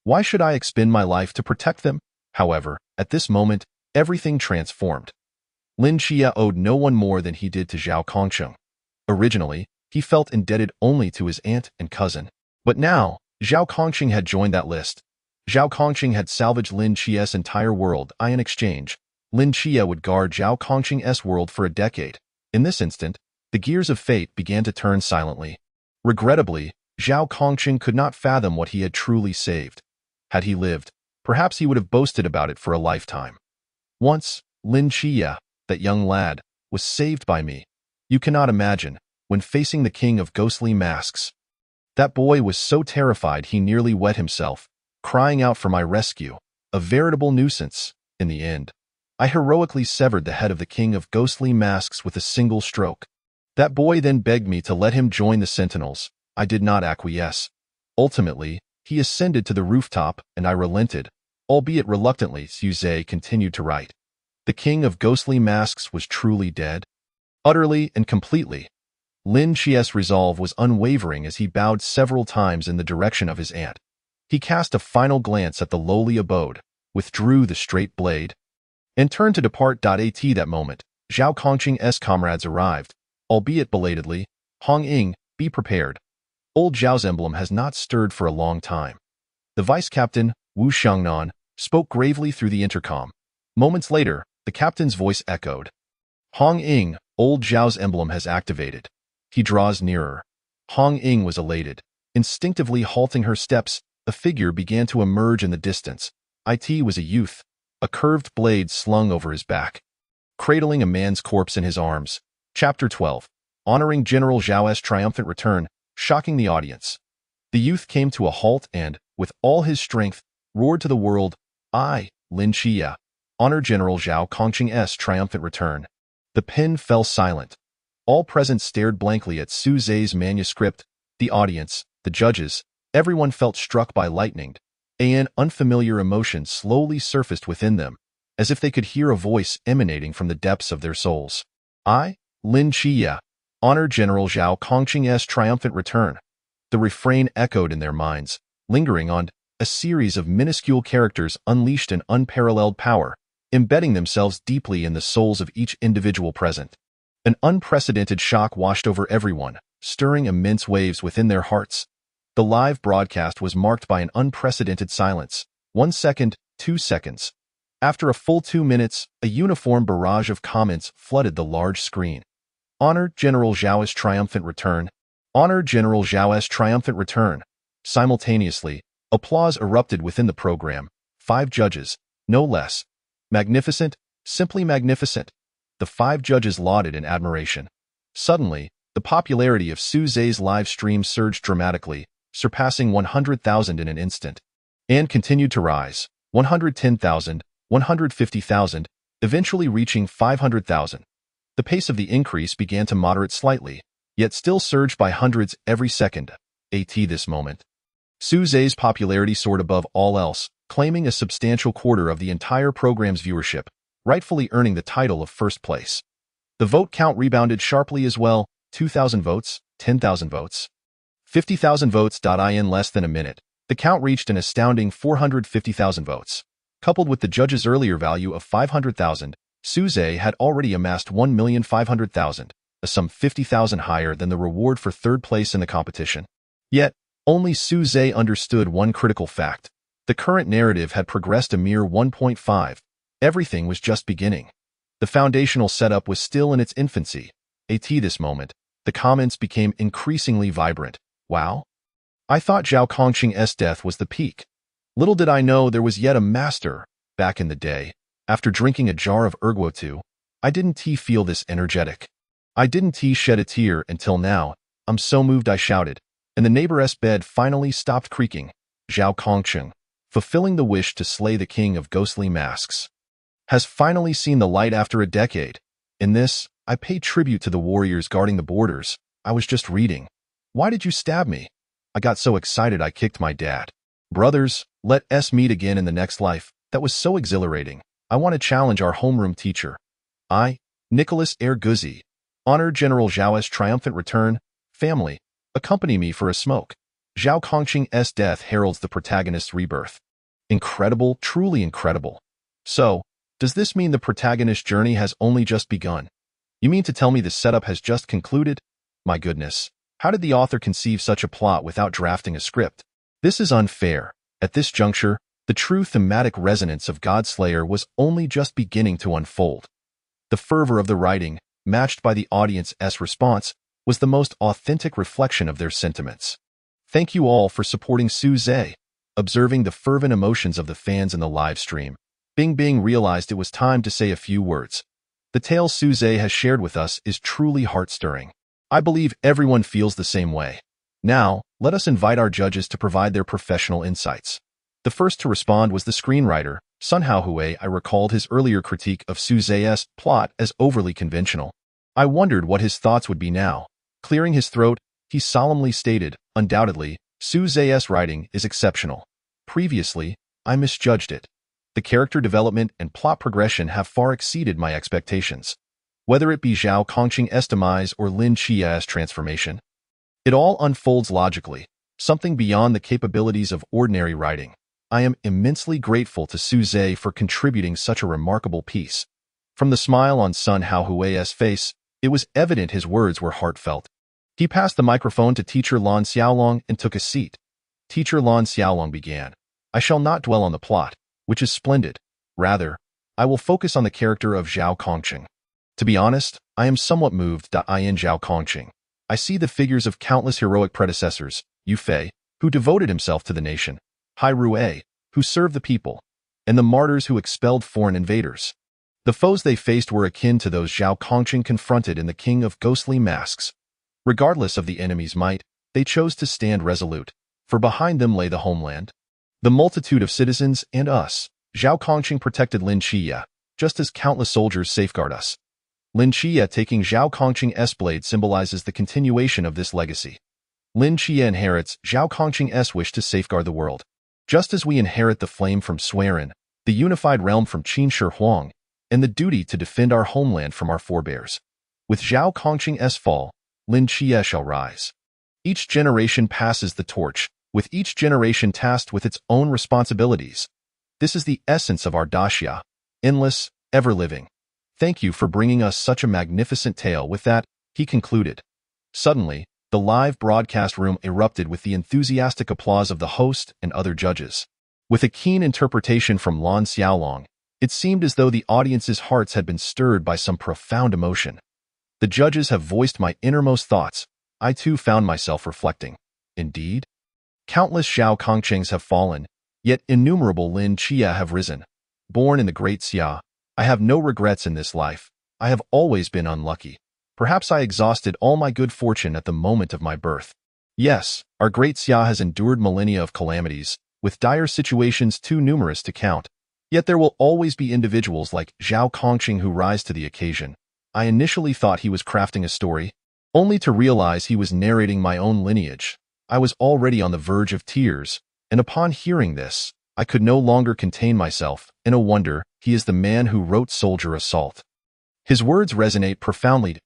why should I expend my life to protect them? However, at this moment, everything transformed. Lin Xia owed no one more than he did to Zhao Kongqing. Originally, he felt indebted only to his aunt and cousin. But now, Zhao Kongqing had joined that list. Zhao Kongqing had salvaged Lin Xia's entire world. In exchange, Lin Xia would guard Zhao Kongqing's world for a decade. In this instant, the gears of fate began to turn silently. Regrettably, Zhao Kongqing could not fathom what he had truly saved. Had he lived, perhaps he would have boasted about it for a lifetime. Once, Lin Xia, that young lad, was saved by me. You cannot imagine, when facing the king of ghostly masks. That boy was so terrified he nearly wet himself, crying out for my rescue, a veritable nuisance. In the end, I heroically severed the head of the king of ghostly masks with a single stroke. That boy then begged me to let him join the sentinels. I did not acquiesce. Ultimately, he ascended to the rooftop, and I relented, albeit reluctantly. Suze continued to write. The king of ghostly masks was truly dead. Utterly and completely. Lin Xia's resolve was unwavering as he bowed several times in the direction of his aunt. He cast a final glance at the lowly abode, withdrew the straight blade, and turned to depart. At that moment, Zhao Kongqing's comrades arrived, albeit belatedly. Hong Ying, be prepared. Old Zhao's emblem has not stirred for a long time. The vice-captain, Wu Xiangnan, spoke gravely through the intercom. Moments later, the captain's voice echoed. Hong Ying, old Zhao's emblem has activated. He draws nearer. Hong Ying was elated. Instinctively halting her steps, a figure began to emerge in the distance. It was a youth, a curved blade slung over his back, cradling a man's corpse in his arms. Chapter 12. Honoring General Zhao's triumphant return, shocking the audience. The youth came to a halt and, with all his strength, roared to the world, I, Lin Xia, honor General Zhao Kongqing's triumphant return. The pen fell silent. All present stared blankly at Suze's manuscript. The audience, the judges, everyone felt struck by lightning. An unfamiliar emotion slowly surfaced within them, as if they could hear a voice emanating from the depths of their souls. I, Lin Xia, Honor General Zhao Kongqing's triumphant return. The refrain echoed in their minds, lingering on. A series of minuscule characters unleashed an unparalleled power, embedding themselves deeply in the souls of each individual present. An unprecedented shock washed over everyone, stirring immense waves within their hearts. The live broadcast was marked by an unprecedented silence. 1 second, 2 seconds. After a full 2 minutes, a uniform barrage of comments flooded the large screen. Honor General Zhao's triumphant return. Honor General Zhao's triumphant return. Simultaneously, applause erupted within the program. 5 judges, no less. Magnificent, simply magnificent. The 5 judges lauded in admiration. Suddenly, the popularity of Su Zhe's live stream surged dramatically, surpassing 100,000 in an instant, and continued to rise. 110,000, 150,000, eventually reaching 500,000. The pace of the increase began to moderate slightly, yet still surged by hundreds every second. At this moment, Su Zhe's popularity soared above all else, claiming a substantial quarter of the entire program's viewership, rightfully earning the title of first place. The vote count rebounded sharply as well. 2,000 votes, 10,000 votes, 50,000 votes. In less than a minute, the count reached an astounding 450,000 votes. Coupled with the judge's earlier value of 500,000, Su Zhe had already amassed 1,500,000, a sum 50,000 higher than the reward for third place in the competition. Yet, only Su Zhe understood one critical fact. The current narrative had progressed a mere 1.5. Everything was just beginning. The foundational setup was still in its infancy. At this moment, the comments became increasingly vibrant. Wow! I thought Zhao Kongqing's death was the peak. Little did I know there was yet a master. Back in the day, after drinking a jar of erguotu, I didn't feel this energetic. I didn't shed a tear until now. I'm so moved, I shouted, and the neighbor's bed finally stopped creaking. Zhao Kongqing, fulfilling the wish to slay the king of ghostly masks, has finally seen the light after a decade. In this, I pay tribute to the warriors guarding the borders. I was just reading. Why did you stab me? I got so excited I kicked my dad. Brothers, let us meet again in the next life. That was so exhilarating. I want to challenge our homeroom teacher. I, Nicholas Erguzzi, honor General Zhao's triumphant return. Family, accompany me for a smoke. Zhao Kongqing's death heralds the protagonist's rebirth. Incredible, truly incredible. So, does this mean the protagonist's journey has only just begun? You mean to tell me the setup has just concluded? My goodness, how did the author conceive such a plot without drafting a script? This is unfair. At this juncture, the true thematic resonance of Godslayer was only just beginning to unfold. The fervor of the writing, matched by the audience's response, was the most authentic reflection of their sentiments. Thank you all for supporting Su Zhe. Observing the fervent emotions of the fans in the live stream, Bing realized it was time to say a few words. The tale Su Zhe has shared with us is truly heart-stirring. I believe everyone feels the same way. Now, let us invite our judges to provide their professional insights. The first to respond was the screenwriter, Sun Haohui. I recalled his earlier critique of Su Zhe's plot as overly conventional. I wondered what his thoughts would be now. Clearing his throat, he solemnly stated, undoubtedly, Su Zhe's writing is exceptional. Previously, I misjudged it. The character development and plot progression have far exceeded my expectations. Whether it be Zhao Kongqing's demise or Lin Qia's transformation, it all unfolds logically, something beyond the capabilities of ordinary writing. I am immensely grateful to Su Zhe for contributing such a remarkable piece. From the smile on Sun Haohui's face, it was evident his words were heartfelt. He passed the microphone to Teacher Lan Xiaolong and took a seat. Teacher Lan Xiaolong began. I shall not dwell on the plot, which is splendid. Rather, I will focus on the character of Zhao Kongqing. To be honest, I am somewhat moved. In Zhao Kongqing, I see the figures of countless heroic predecessors, Yu Fei, who devoted himself to the nation, Hai Rui, who served the people, and the martyrs who expelled foreign invaders. The foes they faced were akin to those Zhao Kongqing confronted in the King of Ghostly Masks. Regardless of the enemy's might, they chose to stand resolute, for behind them lay the homeland, the multitude of citizens, and us. Zhao Kongqing protected Lin Qia, just as countless soldiers safeguard us. Lin Qia taking Zhao Kongqing's blade symbolizes the continuation of this legacy. Lin Qia inherits Zhao Kongqing's wish to safeguard the world. Just as we inherit the flame from Suiren, the unified realm from Qin Shi Huang, and the duty to defend our homeland from our forebears. With Zhao Kongqing's fall, Lin Chia shall rise. Each generation passes the torch, with each generation tasked with its own responsibilities. This is the essence of our Daxia, endless, ever-living. Thank you for bringing us such a magnificent tale. With that, he concluded. Suddenly, the live broadcast room erupted with the enthusiastic applause of the host and other judges. With a keen interpretation from Lan Xiaolong, it seemed as though the audience's hearts had been stirred by some profound emotion. The judges have voiced my innermost thoughts. I too found myself reflecting. Indeed, countless Zhao Kongqings have fallen, yet innumerable Lin Chia have risen. Born in the great Xia, I have no regrets in this life. I have always been unlucky. Perhaps I exhausted all my good fortune at the moment of my birth. Yes, our great Xia has endured millennia of calamities, with dire situations too numerous to count. Yet there will always be individuals like Zhao Kongqing who rise to the occasion. I initially thought he was crafting a story, only to realize he was narrating my own lineage. I was already on the verge of tears, and upon hearing this, I could no longer contain myself. No wonder, he is the man who wrote Soldier Assault. His words resonate profoundly.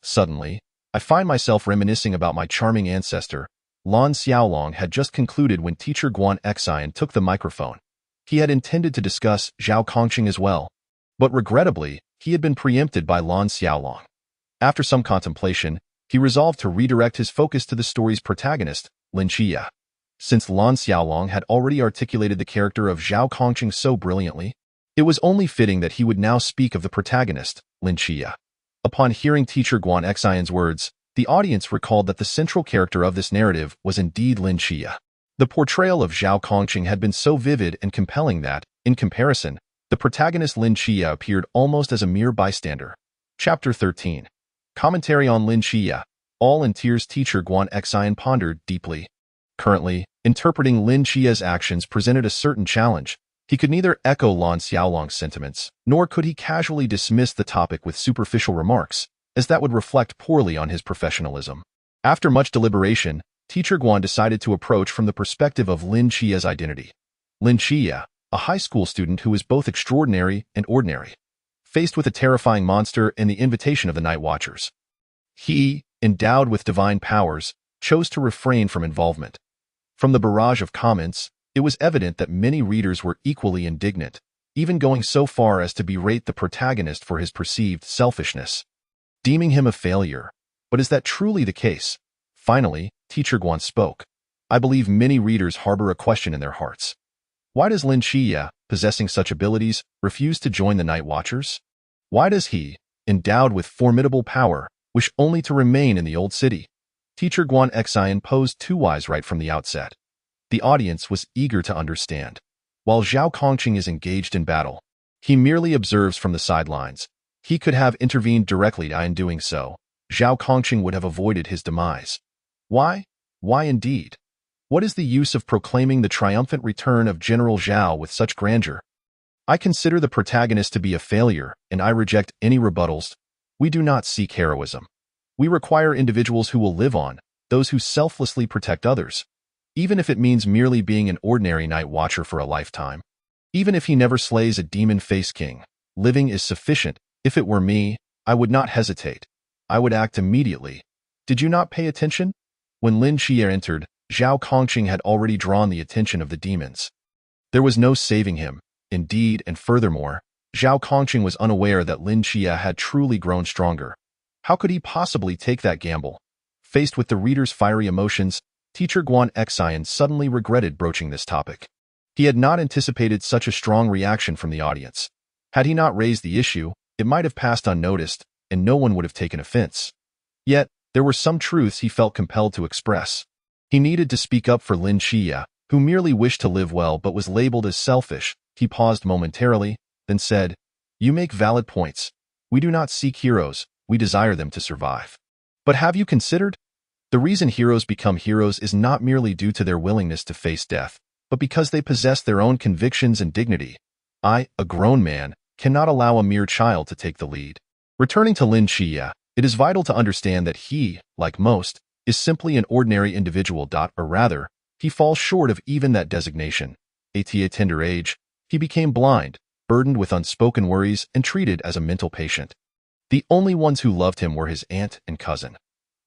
Suddenly, I find myself reminiscing about my charming ancestor. Lan Xiaolong had just concluded when teacher Guan Xian took the microphone. He had intended to discuss Zhao Kongqing as well, but regrettably, he had been preempted by Lan Xiaolong. After some contemplation, he resolved to redirect his focus to the story's protagonist, Lin Chia. Since Lan Xiaolong had already articulated the character of Zhao Kongqing so brilliantly, it was only fitting that he would now speak of the protagonist, Lin Chia. Upon hearing teacher Guan Xian's words, the audience recalled that the central character of this narrative was indeed Lin Chia. The portrayal of Zhao Kongqing had been so vivid and compelling that, in comparison, the protagonist Lin Chia appeared almost as a mere bystander. Chapter 13. Commentary on Lin Chia. All in tears. Teacher Guan Xian pondered deeply. Currently, interpreting Lin Chia's actions presented a certain challenge. He could neither echo Lan Xiaolong's sentiments, nor could he casually dismiss the topic with superficial remarks, as that would reflect poorly on his professionalism. After much deliberation, teacher Guan decided to approach from the perspective of Lin Chia's identity. Lin Chia, a high school student who is both extraordinary and ordinary, faced with a terrifying monster and the invitation of the Night Watchers. He, endowed with divine powers, chose to refrain from involvement. From the barrage of comments, it was evident that many readers were equally indignant, even going so far as to berate the protagonist for his perceived selfishness, deeming him a failure. But is that truly the case? Finally, teacher Guan spoke. I believe many readers harbor a question in their hearts. Why does Lin Chia, possessing such abilities, refuse to join the Night Watchers? Why does he, endowed with formidable power, wish only to remain in the old city? Teacher Guan Xian posed too wise right from the outset. The audience was eager to understand. While Zhao Kongqing is engaged in battle, he merely observes from the sidelines. He could have intervened directly, in doing so, Zhao Kongqing would have avoided his demise. Why? Why indeed? What is the use of proclaiming the triumphant return of General Zhao with such grandeur? I consider the protagonist to be a failure, and I reject any rebuttals. We do not seek heroism. We require individuals who will live on, those who selflessly protect others. Even if it means merely being an ordinary Night Watcher for a lifetime. Even if he never slays a demon-faced king, living is sufficient. If it were me, I would not hesitate. I would act immediately. Did you not pay attention? When Lin Chia entered, Zhao Kongqing had already drawn the attention of the demons. There was no saving him. Indeed, and furthermore, Zhao Kongqing was unaware that Lin Chia had truly grown stronger. How could he possibly take that gamble? Faced with the reader's fiery emotions, teacher Guan Xian suddenly regretted broaching this topic. He had not anticipated such a strong reaction from the audience. Had he not raised the issue, it might have passed unnoticed, and no one would have taken offense. Yet, there were some truths he felt compelled to express. He needed to speak up for Lin Chia, who merely wished to live well but was labeled as selfish. He paused momentarily, then said, "You make valid points. We do not seek heroes, we desire them to survive. But have you considered? The reason heroes become heroes is not merely due to their willingness to face death, but because they possess their own convictions and dignity. I, a grown man, cannot allow a mere child to take the lead." Returning to Lin Chia, it is vital to understand that he, like most, is simply an ordinary individual. Or rather, he falls short of even that designation. At a tender age, he became blind, burdened with unspoken worries, and treated as a mental patient. The only ones who loved him were his aunt and cousin.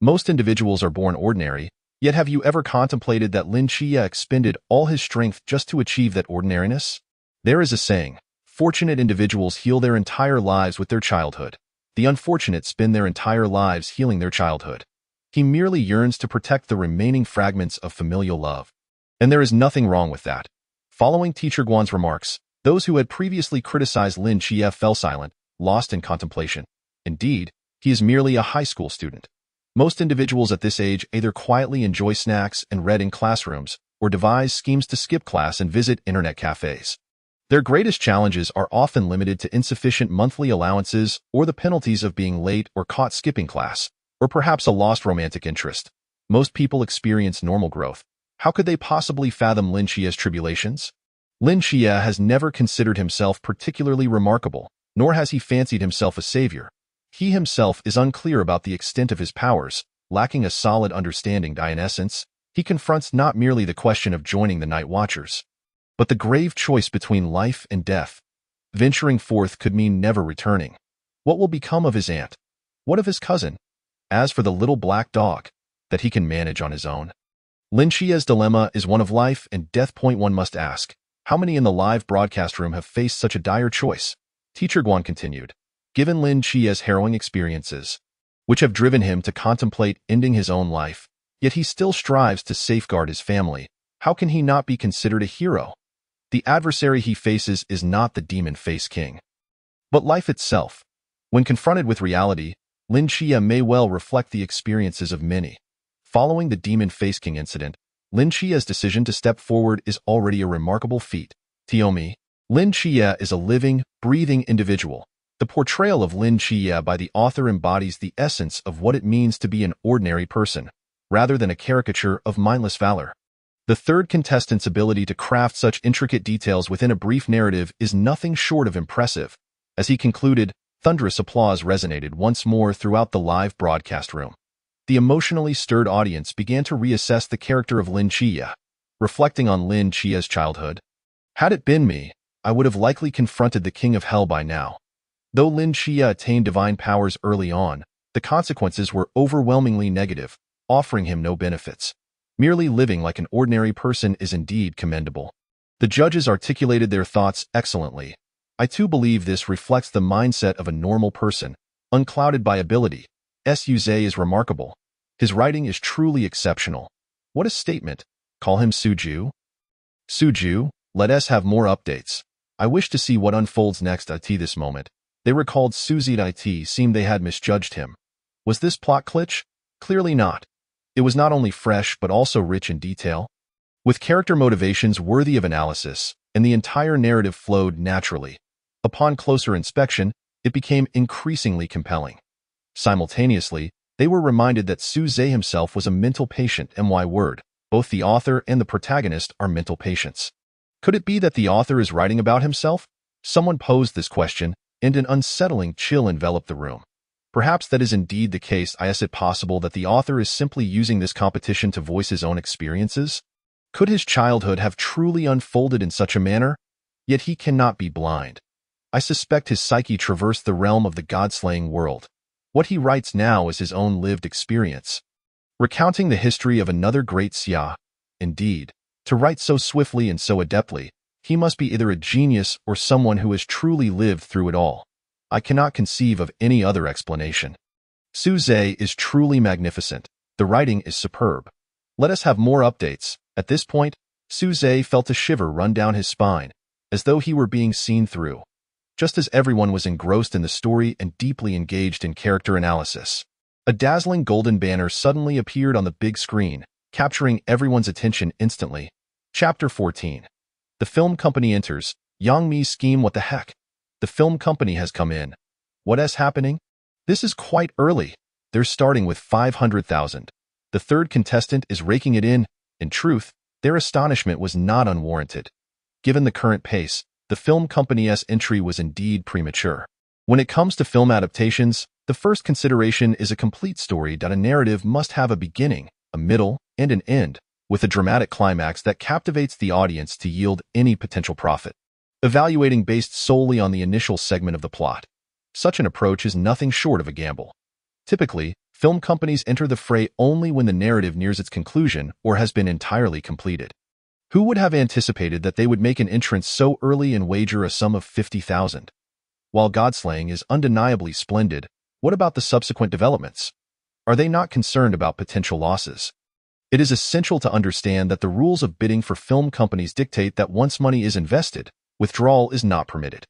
Most individuals are born ordinary, yet have you ever contemplated that Lin Chia expended all his strength just to achieve that ordinariness? There is a saying, fortunate individuals heal their entire lives with their childhood. The unfortunate spend their entire lives healing their childhood. He merely yearns to protect the remaining fragments of familial love. And there is nothing wrong with that. Following Teacher Guan's remarks, those who had previously criticized Lin Chia fell silent, lost in contemplation. Indeed, he is merely a high school student. Most individuals at this age either quietly enjoy snacks and read in classrooms, or devise schemes to skip class and visit internet cafes. Their greatest challenges are often limited to insufficient monthly allowances or the penalties of being late or caught skipping class, or perhaps a lost romantic interest. Most people experience normal growth. How could they possibly fathom Lin Chia's tribulations? Lin Chia has never considered himself particularly remarkable, nor has he fancied himself a savior. He himself is unclear about the extent of his powers, lacking a solid understanding. In essence, he confronts not merely the question of joining the Night Watchers, but the grave choice between life and death. Venturing forth could mean never returning. What will become of his aunt? What of his cousin? As for the little black dog, that he can manage on his own. Lin Chia's dilemma is one of life and death. One must ask, how many in the live broadcast room have faced such a dire choice? Teacher Guan continued. Given Lin Chia's harrowing experiences, which have driven him to contemplate ending his own life, yet he still strives to safeguard his family, how can he not be considered a hero? The adversary he faces is not the demon face king, but life itself. When confronted with reality, Lin Chia may well reflect the experiences of many. Following the demon face king incident, Lin Chia's decision to step forward is already a remarkable feat. Tiomi, Lin Chia is a living, breathing individual. The portrayal of Lin Chia by the author embodies the essence of what it means to be an ordinary person, rather than a caricature of mindless valor. The third contestant's ability to craft such intricate details within a brief narrative is nothing short of impressive. As he concluded, thunderous applause resonated once more throughout the live broadcast room. The emotionally stirred audience began to reassess the character of Lin Chia, reflecting on Lin Chia's childhood. Had it been me, I would have likely confronted the King of Hell by now. Though Lin Chia attained divine powers early on, the consequences were overwhelmingly negative, offering him no benefits. Merely living like an ordinary person is indeed commendable. The judges articulated their thoughts excellently. I too believe this reflects the mindset of a normal person, unclouded by ability. Suze is remarkable. His writing is truly exceptional. What a statement. Call him Suju? Suju, let us have more updates. I wish to see what unfolds next. At this moment, they recalled Suzy. It seemed they had misjudged him. Was this plot glitch? Clearly not. It was not only fresh but also rich in detail, with character motivations worthy of analysis, and the entire narrative flowed naturally. Upon closer inspection, it became increasingly compelling. Simultaneously, they were reminded that Suze himself was a mental patient. Both the author and the protagonist are mental patients. Could it be that the author is writing about himself? Someone posed this question, and an unsettling chill enveloped the room. Perhaps that is indeed the case. Is it possible that the author is simply using this competition to voice his own experiences? Could his childhood have truly unfolded in such a manner? Yet he cannot be blind. I suspect his psyche traversed the realm of the god-slaying world. What he writes now is his own lived experience, recounting the history of another great Xia. Indeed, to write so swiftly and so adeptly, he must be either a genius or someone who has truly lived through it all. I cannot conceive of any other explanation. Suze is truly magnificent. The writing is superb. Let us have more updates. At this point, Suze felt a shiver run down his spine, as though he were being seen through. Just as everyone was engrossed in the story and deeply engaged in character analysis, a dazzling golden banner suddenly appeared on the big screen, capturing everyone's attention instantly. Chapter 14. The film company enters. Yang Mi's scheme. What the heck? The film company has come in. What is happening? This is quite early. They're starting with 500,000. The third contestant is raking it in. In truth, their astonishment was not unwarranted. Given the current pace, the film company's entry was indeed premature. When it comes to film adaptations, the first consideration is a complete story. A narrative must have a beginning, a middle, and an end, with a dramatic climax that captivates the audience to yield any potential profit. Evaluating based solely on the initial segment of the plot, such an approach is nothing short of a gamble. Typically, Film companies enter the fray only when the narrative nears its conclusion or has been entirely completed. Who would have anticipated that they would make an entrance so early and wager a sum of 50,000? While Godslaying is undeniably splendid, what about the subsequent developments? Are they not concerned about potential losses? It is essential to understand that the rules of bidding for film companies dictate that once money is invested, withdrawal is not permitted.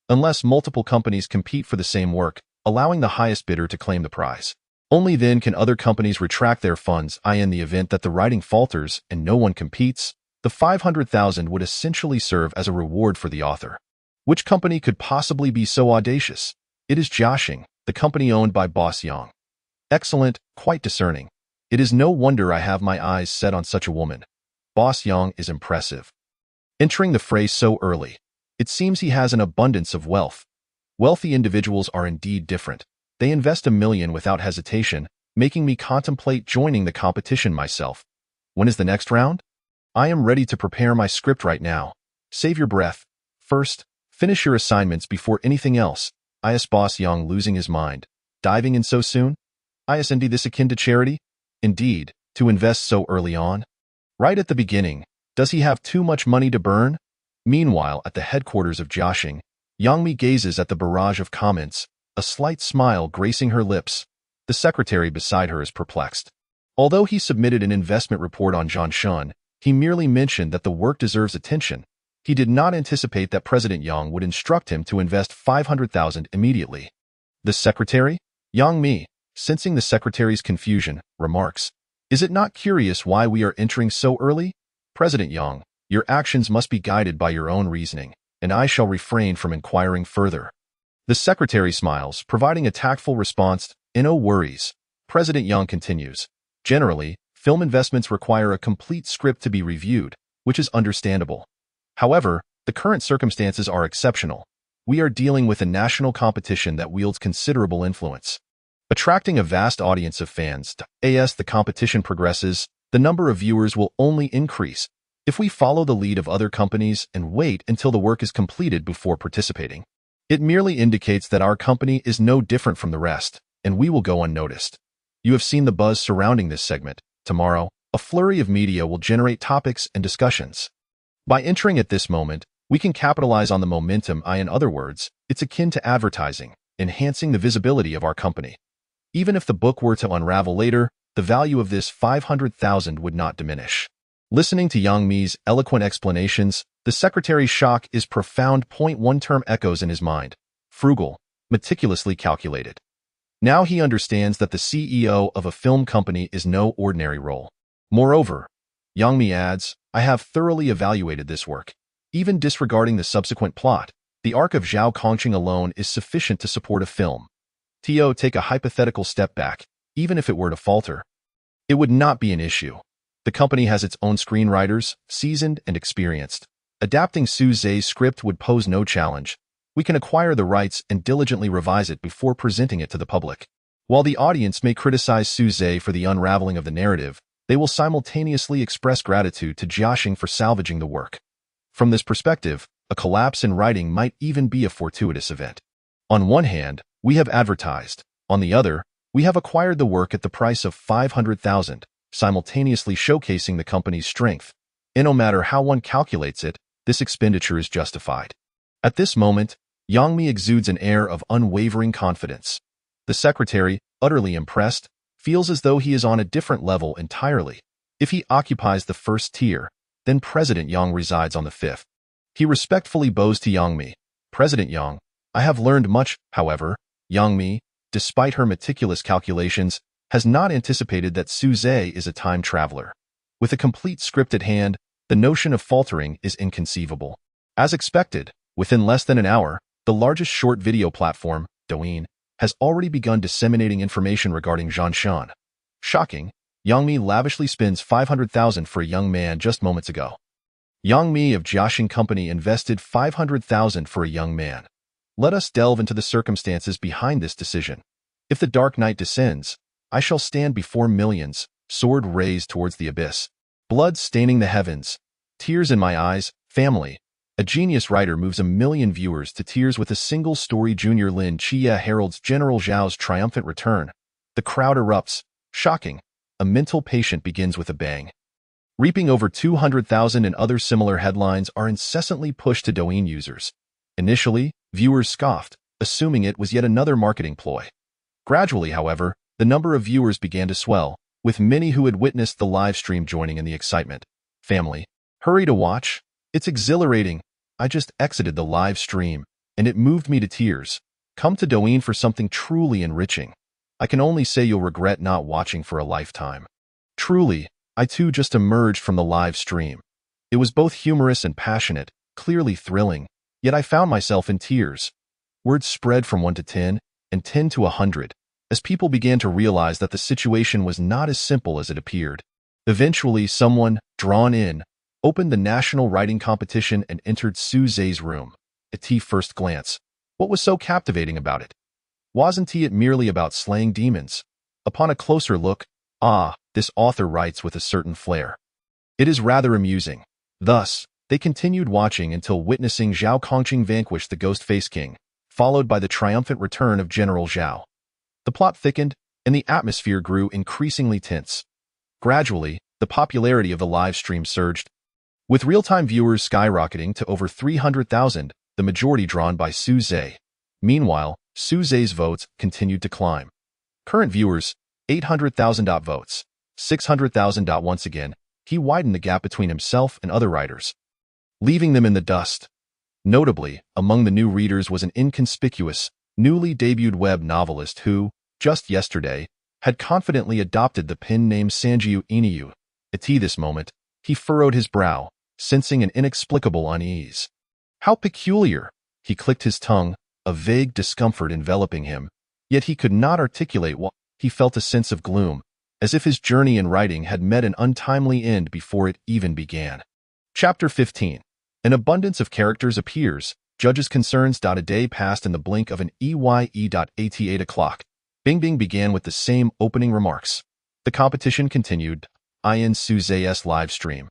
Unless multiple companies compete for the same work, allowing the highest bidder to claim the prize. Only then can other companies retract their funds, i.e. in the event that the writing falters and no one competes, the 500,000 would essentially serve as a reward for the author. Which company could possibly be so audacious? It is Jiaxing, the company owned by Boss Yang. Excellent, quite discerning. It is no wonder I have my eyes set on such a woman. Boss Yang is impressive. Entering the fray so early, it seems he has an abundance of wealth. Wealthy individuals are indeed different. They invest $1 million without hesitation, making me contemplate joining the competition myself. When is the next round? I am ready to prepare my script right now. Save your breath. First, finish your assignments before anything else. Is Boss Yang losing his mind? Diving in so soon? Is indeed this akin to charity? Indeed, to invest so early on? Right at the beginning, does he have too much money to burn? Meanwhile, at the headquarters of Jiaxing, Yangmi gazes at the barrage of comments, a slight smile gracing her lips. The secretary beside her is perplexed. Although he submitted an investment report on Zhanshan, he merely mentioned that the work deserves attention. He did not anticipate that President Yang would instruct him to invest 500,000 immediately. The secretary? Yang Mi, sensing the secretary's confusion, remarks, "Is it not curious why we are entering so early? President Yang, your actions must be guided by your own reasoning, and I shall refrain from inquiring further." The secretary smiles, providing a tactful response. No worries. President Yang continues, "Generally, film investments require a complete script to be reviewed, which is understandable. However, the current circumstances are exceptional. We are dealing with a national competition that wields considerable influence, attracting a vast audience of fans. As the competition progresses, the number of viewers will only increase. If we follow the lead of other companies and wait until the work is completed before participating, it merely indicates that our company is no different from the rest, and we will go unnoticed. You have seen the buzz surrounding this segment. Tomorrow, a flurry of media will generate topics and discussions. By entering at this moment, we can capitalize on the momentum. In other words, it's akin to advertising, enhancing the visibility of our company. Even if the book were to unravel later, the value of this 500,000 would not diminish." Listening to Yang Mi's eloquent explanations, the secretary's shock is profound. One term echoes in his mind: frugal, meticulously calculated. Now he understands that the CEO of a film company is no ordinary role. Moreover, Yang Mi adds, "I have thoroughly evaluated this work. Even disregarding the subsequent plot, the arc of Zhao Kongqing alone is sufficient to support a film. Take a hypothetical step back. Even if it were to falter, it would not be an issue. The company has its own screenwriters, seasoned and experienced. Adapting Su Zhe's script would pose no challenge. We can acquire the rights and diligently revise it before presenting it to the public. While the audience may criticize Su Zhe for the unraveling of the narrative, they will simultaneously express gratitude to Jiaxing for salvaging the work. From this perspective, a collapse in writing might even be a fortuitous event. On one hand, we have advertised. On the other, we have acquired the work at the price of 500,000, simultaneously showcasing the company's strength. And no matter how one calculates it, this expenditure is justified." At this moment, Yang Mi exudes an air of unwavering confidence. The secretary, utterly impressed, feels as though he is on a different level entirely. If he occupies the first tier, then President Yang resides on the fifth. He respectfully bows to Yang Mi. "President Yang, I have learned much." However, Yang Mi, despite her meticulous calculations, has not anticipated that Su Zhe is a time traveler. With a complete script at hand, the notion of faltering is inconceivable. As expected, within less than an hour, the largest short video platform, Douyin, has already begun disseminating information regarding Zhanshan. Shocking, Yang Mi lavishly spends 500,000 for a young man just moments ago. Yang Mi of Jiaxing Company invested 500,000 for a young man. Let us delve into the circumstances behind this decision. If the dark night descends, I shall stand before millions, sword raised towards the abyss, blood staining the heavens, tears in my eyes, family. A genius writer moves 1 million viewers to tears with a single story. Junior Lin Chia heralds General Zhao's triumphant return. The crowd erupts. Shocking. A mental patient begins with a bang. Reaping over 200,000 and other similar headlines are incessantly pushed to Douyin users. Initially, viewers scoffed, assuming it was yet another marketing ploy. Gradually, however, the number of viewers began to swell, with many who had witnessed the live stream joining in the excitement. Family, hurry to watch. It's exhilarating. I just exited the live stream, and it moved me to tears. Come to Douyin for something truly enriching. I can only say you'll regret not watching for a lifetime. Truly, I too just emerged from the live stream. It was both humorous and passionate, clearly thrilling, yet I found myself in tears. Words spread from 1 to 10, and 10 to 100, as people began to realize that the situation was not as simple as it appeared. Eventually, someone, drawn in, opened the national writing competition and entered Su Zhe's room. At first glance, what was so captivating about it? Wasn't it merely about slaying demons? Upon a closer look, this author writes with a certain flair. It is rather amusing. Thus, they continued watching until witnessing Zhao Kongqing vanquish the Ghost Face King, followed by the triumphant return of General Zhao. The plot thickened, and the atmosphere grew increasingly tense. Gradually, the popularity of the live stream surged, with real-time viewers skyrocketing to over 300,000, the majority drawn by Su Zhe. Meanwhile, Su Zhe's votes continued to climb. Current viewers, 800,000 votes, 600,000. Once again, he widened the gap between himself and other writers, leaving them in the dust. Notably, among the new readers was an inconspicuous, newly debuted web novelist who, just yesterday, had confidently adopted the pen name Sanjiu Iniyu. At this moment, he furrowed his brow, sensing an inexplicable unease. How peculiar! He clicked his tongue, a vague discomfort enveloping him, yet he could not articulate why. He felt a sense of gloom, as if his journey in writing had met an untimely end before it even began. Chapter 15. An abundance of characters appears, judges' concerns. A day passed in the blink of an EYE. At 8 o'clock, Bing Bing began with the same opening remarks. The competition continued. In Su Zhe's live stream.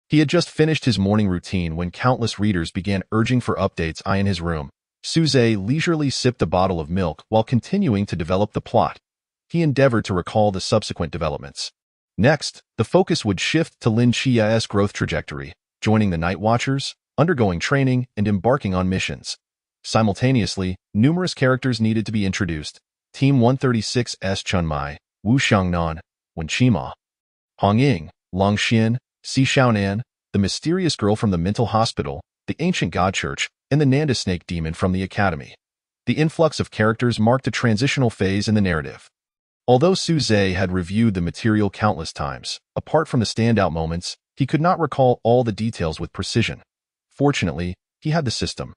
He had just finished his morning routine when countless readers began urging for updates. In his room, Su Zhe leisurely sipped a bottle of milk while continuing to develop the plot. He endeavored to recall the subsequent developments. Next, the focus would shift to Lin Qia's growth trajectory, joining the Night Watchers, undergoing training, and embarking on missions. Simultaneously, numerous characters needed to be introduced. Team 136's Chun Mai, Wu Xiangnan, Wen Qima, Hong Ying, Long Xian, Si Xiaonan, the mysterious girl from the mental hospital, the ancient god church, and the Nanda snake demon from the academy. The influx of characters marked a transitional phase in the narrative. Although Su Zhe had reviewed the material countless times, apart from the standout moments, he could not recall all the details with precision. Fortunately, he had the system.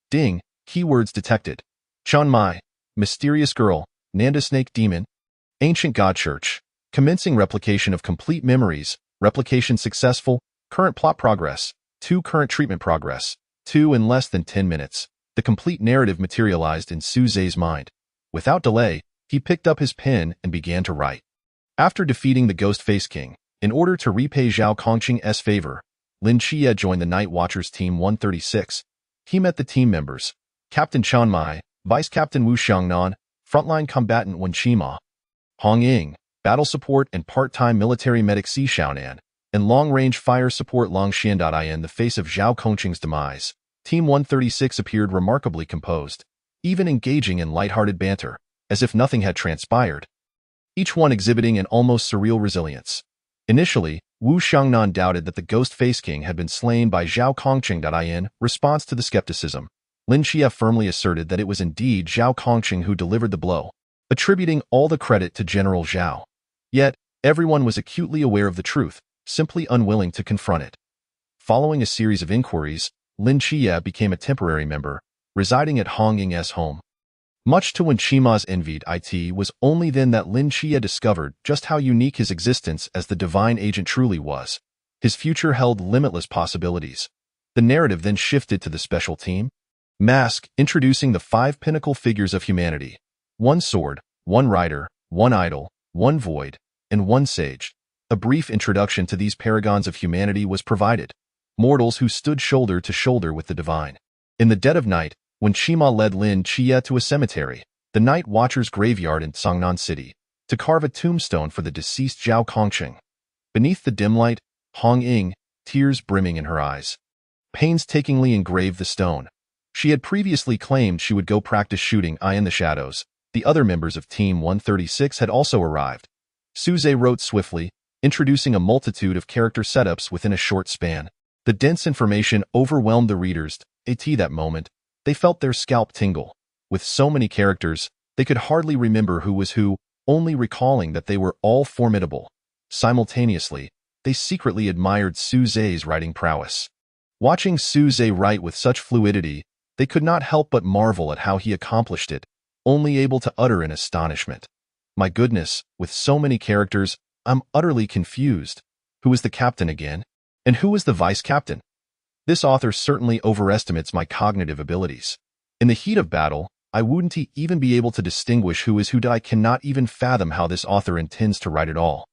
Ding, keywords detected. Chun Mai, mysterious girl, Nanda snake demon, ancient god church. Commencing replication of complete memories, replication successful, current plot progress, 2 current treatment progress, 2 in less than 10 minutes. The complete narrative materialized in Su Zhe's mind. Without delay, he picked up his pen and began to write. After defeating the Ghost Face King, in order to repay Zhao Kongqing's favor, Lin Qia joined the Night Watchers Team 136. He met the team members, Captain Chun Mai, Vice Captain Wu Xiangnan, frontline combatant Wen Qima, Hong Ying, battle support and part-time military medic Si Xiaonan, and long-range fire support Long Xian. In the face of Zhao Kongqing's demise, Team 136 appeared remarkably composed, even engaging in lighthearted banter, as if nothing had transpired, each one exhibiting an almost surreal resilience. Initially, Wu Xiangnan doubted that the Ghost Face King had been slain by Zhao Kongqing. In response to the skepticism, Lin Qia firmly asserted that it was indeed Zhao Kongqing who delivered the blow, attributing all the credit to General Zhao. Yet, everyone was acutely aware of the truth, simply unwilling to confront it. Following a series of inquiries, Lin Qia became a temporary member, residing at Hong Ying's home. Much to Wen Qima's envied, it was only then that Lin Qia discovered just how unique his existence as the divine agent truly was. His future held limitless possibilities. The narrative then shifted to the special team. Mask, introducing the 5 pinnacle figures of humanity. 1 sword, 1 rider, 1 idol, 1 void, and 1 sage. A brief introduction to these paragons of humanity was provided. Mortals who stood shoulder to shoulder with the divine. In the dead of night, when Qima led Lin Qia to a cemetery, the Night Watcher's graveyard in Songnan City, to carve a tombstone for the deceased Zhao Kongqing. Beneath the dim light, Hong Ying, tears brimming in her eyes, painstakingly engraved the stone. She had previously claimed she would go practice shooting Eye in the Shadows. The other members of Team 136 had also arrived. Suze wrote swiftly, introducing a multitude of character setups within a short span. The dense information overwhelmed the readers. At that moment, they felt their scalp tingle. With so many characters, they could hardly remember who was who, only recalling that they were all formidable. Simultaneously, they secretly admired Suze's writing prowess. Watching Suze write with such fluidity, they could not help but marvel at how he accomplished it, only able to utter in astonishment. My goodness, with so many characters, I'm utterly confused. Who is the captain again? And who is the vice-captain? This author certainly overestimates my cognitive abilities. In the heat of battle, I wouldn't even be able to distinguish who is who. I cannot even fathom how this author intends to write it all.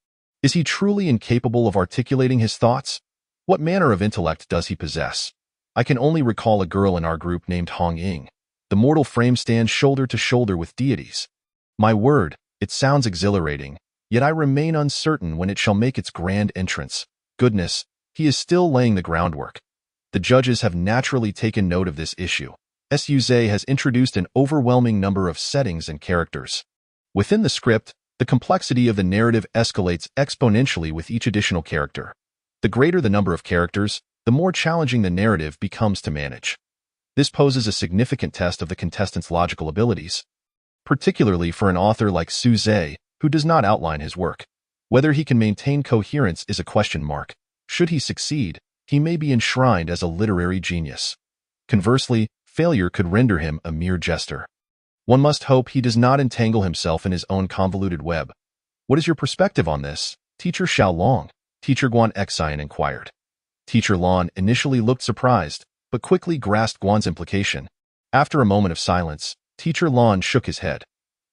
Is he truly incapable of articulating his thoughts? What manner of intellect does he possess? I can only recall a girl in our group named Hong Ying. The mortal frame stands shoulder to shoulder with deities. My word, it sounds exhilarating, yet I remain uncertain when it shall make its grand entrance. Goodness, he is still laying the groundwork. The judges have naturally taken note of this issue. Suze has introduced an overwhelming number of settings and characters. Within the script, the complexity of the narrative escalates exponentially with each additional character. The greater the number of characters, the more challenging the narrative becomes to manage. This poses a significant test of the contestants' logical abilities, particularly for an author like Suze, who does not outline his work. Whether he can maintain coherence is a question mark. Should he succeed, he may be enshrined as a literary genius. Conversely, failure could render him a mere jester. One must hope he does not entangle himself in his own convoluted web. What is your perspective on this, Teacher Xiaolong? Teacher Guan Xian inquired. Teacher Lan initially looked surprised, but quickly grasped Guan's implication. After a moment of silence, Teacher Lan shook his head.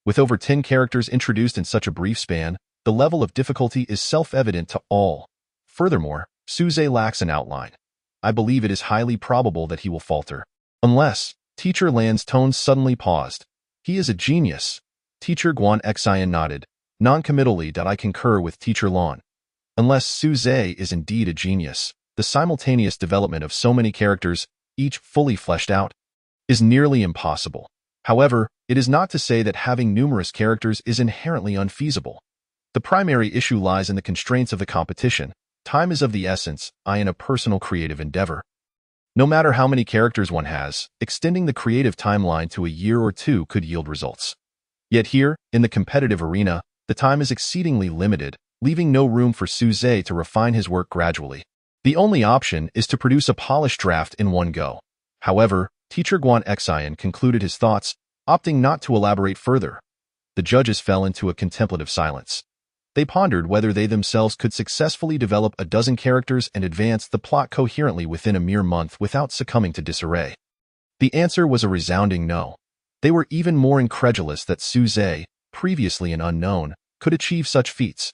With over 10 characters introduced in such a brief span, the level of difficulty is self-evident to all. Furthermore, Suze lacks an outline. I believe it is highly probable that he will falter. Unless, Teacher Lan's tone suddenly paused. He is a genius. Teacher Guan Xian nodded, non-committally. I concur with Teacher Lan. Unless Suze is indeed a genius, the simultaneous development of so many characters, each fully fleshed out, is nearly impossible. However, it is not to say that having numerous characters is inherently unfeasible. The primary issue lies in the constraints of the competition. Time is of the essence, in a personal creative endeavor. No matter how many characters one has, extending the creative timeline to a year or two could yield results. Yet here, in the competitive arena, the time is exceedingly limited, leaving no room for Suze to refine his work gradually. The only option is to produce a polished draft in one go. However, Teacher Guan Xian concluded his thoughts, opting not to elaborate further. The judges fell into a contemplative silence. They pondered whether they themselves could successfully develop a dozen characters and advance the plot coherently within a mere month without succumbing to disarray. The answer was a resounding no. They were even more incredulous that Suze, previously an unknown, could achieve such feats.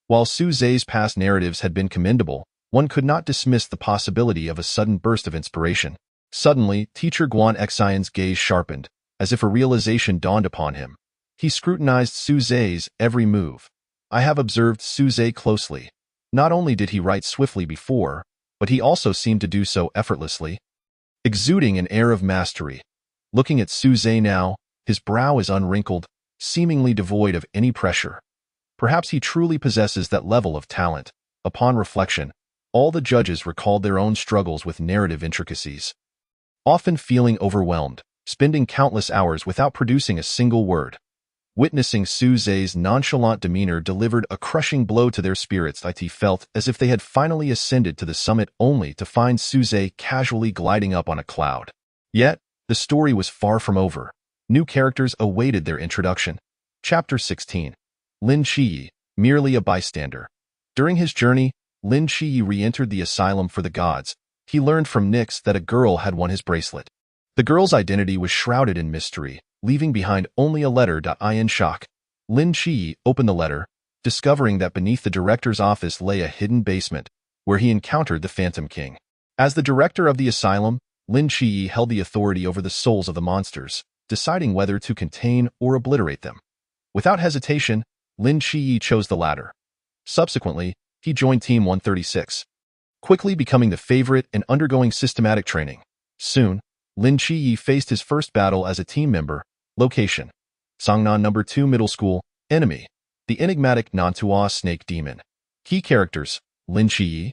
While Suze's past narratives had been commendable, one could not dismiss the possibility of a sudden burst of inspiration. Suddenly, Teacher Guan Xian's gaze sharpened, as if a realization dawned upon him. He scrutinized Suze's every move. I have observed Suze closely. Not only did he write swiftly before, but he also seemed to do so effortlessly, exuding an air of mastery. Looking at Suze now, his brow is unwrinkled, seemingly devoid of any pressure. Perhaps he truly possesses that level of talent. Upon reflection, all the judges recalled their own struggles with narrative intricacies. Often feeling overwhelmed, spending countless hours without producing a single word. Witnessing Suze's nonchalant demeanor delivered a crushing blow to their spirits. It felt as if they had finally ascended to the summit only to find Suze casually gliding up on a cloud. Yet, the story was far from over. New characters awaited their introduction. Chapter 16. Lin Qiyi, merely a bystander. During his journey, Lin Qiyi re-entered the asylum for the gods. He learned from Nyx that a girl had won his bracelet. The girl's identity was shrouded in mystery, leaving behind only a letter. In shock, Lin Qiyi opened the letter, discovering that beneath the director's office lay a hidden basement, where he encountered the Phantom King. As the director of the asylum, Lin Qiyi held the authority over the souls of the monsters, deciding whether to contain or obliterate them. Without hesitation, Lin Chiyi chose the latter. Subsequently, he joined Team 136, quickly becoming the favorite and undergoing systematic training. Soon, Lin Chiyi faced his first battle as a team member. Location: Sangnan No. 2 Middle School. Enemy: the enigmatic Nantua Snake Demon. Key characters: Lin Chiyi,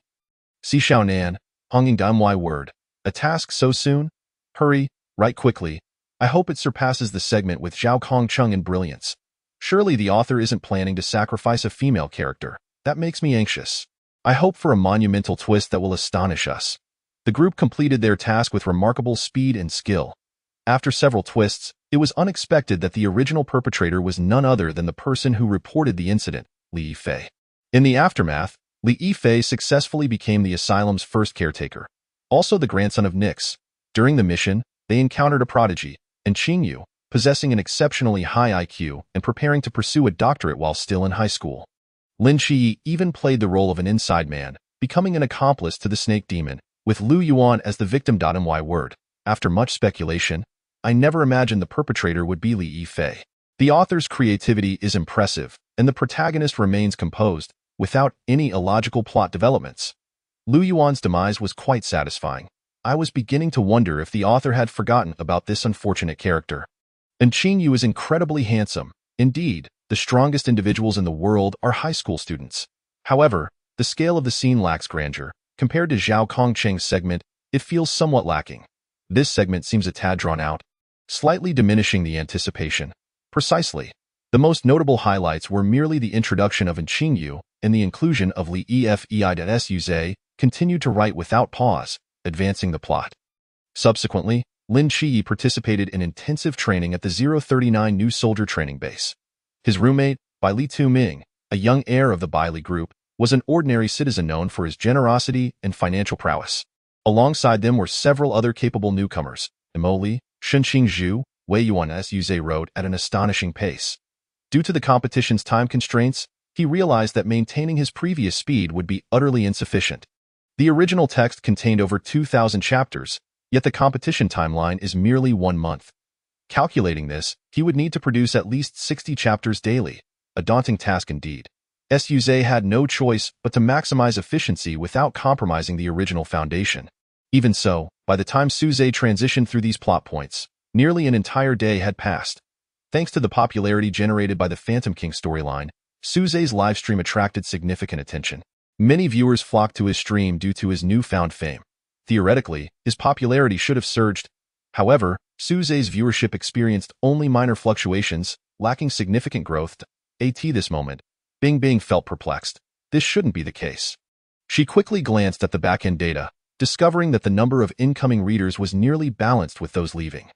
Si Xiaonan, Honging Damwai Word. A task so soon? Hurry, write quickly. I hope it surpasses the segment with Zhao Kongcheng in brilliance. Surely the author isn't planning to sacrifice a female character. That makes me anxious. I hope for a monumental twist that will astonish us. The group completed their task with remarkable speed and skill. After several twists, it was unexpected that the original perpetrator was none other than the person who reported the incident, Li Yifei. In the aftermath, Li Yifei successfully became the asylum's first caretaker, also the grandson of Nix. During the mission, they encountered a prodigy, and Qingyu, possessing an exceptionally high IQ and preparing to pursue a doctorate while still in high school. Lin Chiyi even played the role of an inside man, becoming an accomplice to the snake demon, with Lu Yuan as the victim. My word. After much speculation, I never imagined the perpetrator would be Li Yifei. The author's creativity is impressive, and the protagonist remains composed, without any illogical plot developments. Lu Yuan's demise was quite satisfying. I was beginning to wonder if the author had forgotten about this unfortunate character. And Qingyu is incredibly handsome. Indeed, the strongest individuals in the world are high school students. However, the scale of the scene lacks grandeur. Compared to Zhao Kongcheng's segment, it feels somewhat lacking. This segment seems a tad drawn out, slightly diminishing the anticipation. Precisely. The most notable highlights were merely the introduction of Qingyu and the inclusion of Li Yifei. Continued to write without pause, advancing the plot. Subsequently, Lin Chiyi participated in intensive training at the 039 New Soldier Training Base. His roommate, Bai Li Tu-ming, a young heir of the Bai Li Group, was an ordinary citizen known for his generosity and financial prowess. Alongside them were several other capable newcomers. Imoli, Shenxing Zhu, Wei Yuan Suze wrote at an astonishing pace. Due to the competition's time constraints, he realized that maintaining his previous speed would be utterly insufficient. The original text contained over 2,000 chapters, yet the competition timeline is merely 1 month. Calculating this, he would need to produce at least 60 chapters daily, a daunting task indeed. Suze had no choice but to maximize efficiency without compromising the original foundation. Even so, by the time Suze transitioned through these plot points, nearly an entire day had passed. Thanks to the popularity generated by the Phantom King storyline, Suze's livestream attracted significant attention. Many viewers flocked to his stream due to his newfound fame. Theoretically, his popularity should have surged. However, Suze's viewership experienced only minor fluctuations, lacking significant growth. At this moment, Bing felt perplexed. This shouldn't be the case. She quickly glanced at the back-end data, discovering that the number of incoming readers was nearly balanced with those leaving.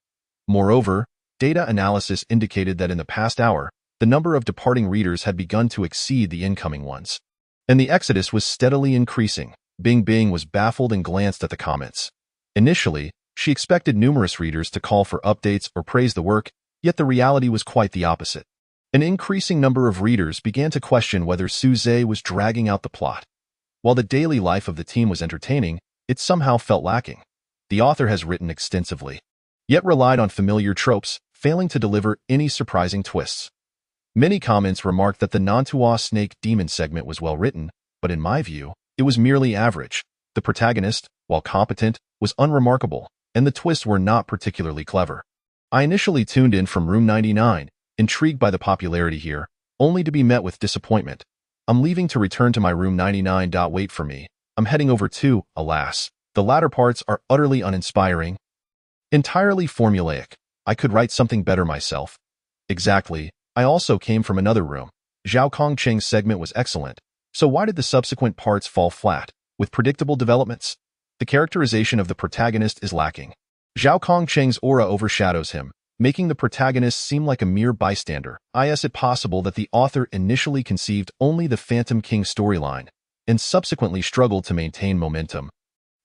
Moreover, data analysis indicated that in the past hour, the number of departing readers had begun to exceed the incoming ones. And the exodus was steadily increasing. Bing was baffled and glanced at the comments. Initially, she expected numerous readers to call for updates or praise the work, yet the reality was quite the opposite. An increasing number of readers began to question whether Suze was dragging out the plot. While the daily life of the team was entertaining, it somehow felt lacking. The author has written extensively, yet relied on familiar tropes, failing to deliver any surprising twists. Many comments remarked that the Nantua Snake Demon segment was well written, but in my view, it was merely average. The protagonist, while competent, was unremarkable, and the twists were not particularly clever. I initially tuned in from room 99, intrigued by the popularity here, only to be met with disappointment. I'm leaving to return to my room 99. Wait for me. I'm heading over to, alas. The latter parts are utterly uninspiring. Entirely formulaic. I could write something better myself. Exactly. I also came from another room. Zhao Kongcheng's segment was excellent, so why did the subsequent parts fall flat, with predictable developments? The characterization of the protagonist is lacking. Zhao Kongcheng's aura overshadows him, making the protagonist seem like a mere bystander. Is it possible that the author initially conceived only the Phantom King storyline, and subsequently struggled to maintain momentum?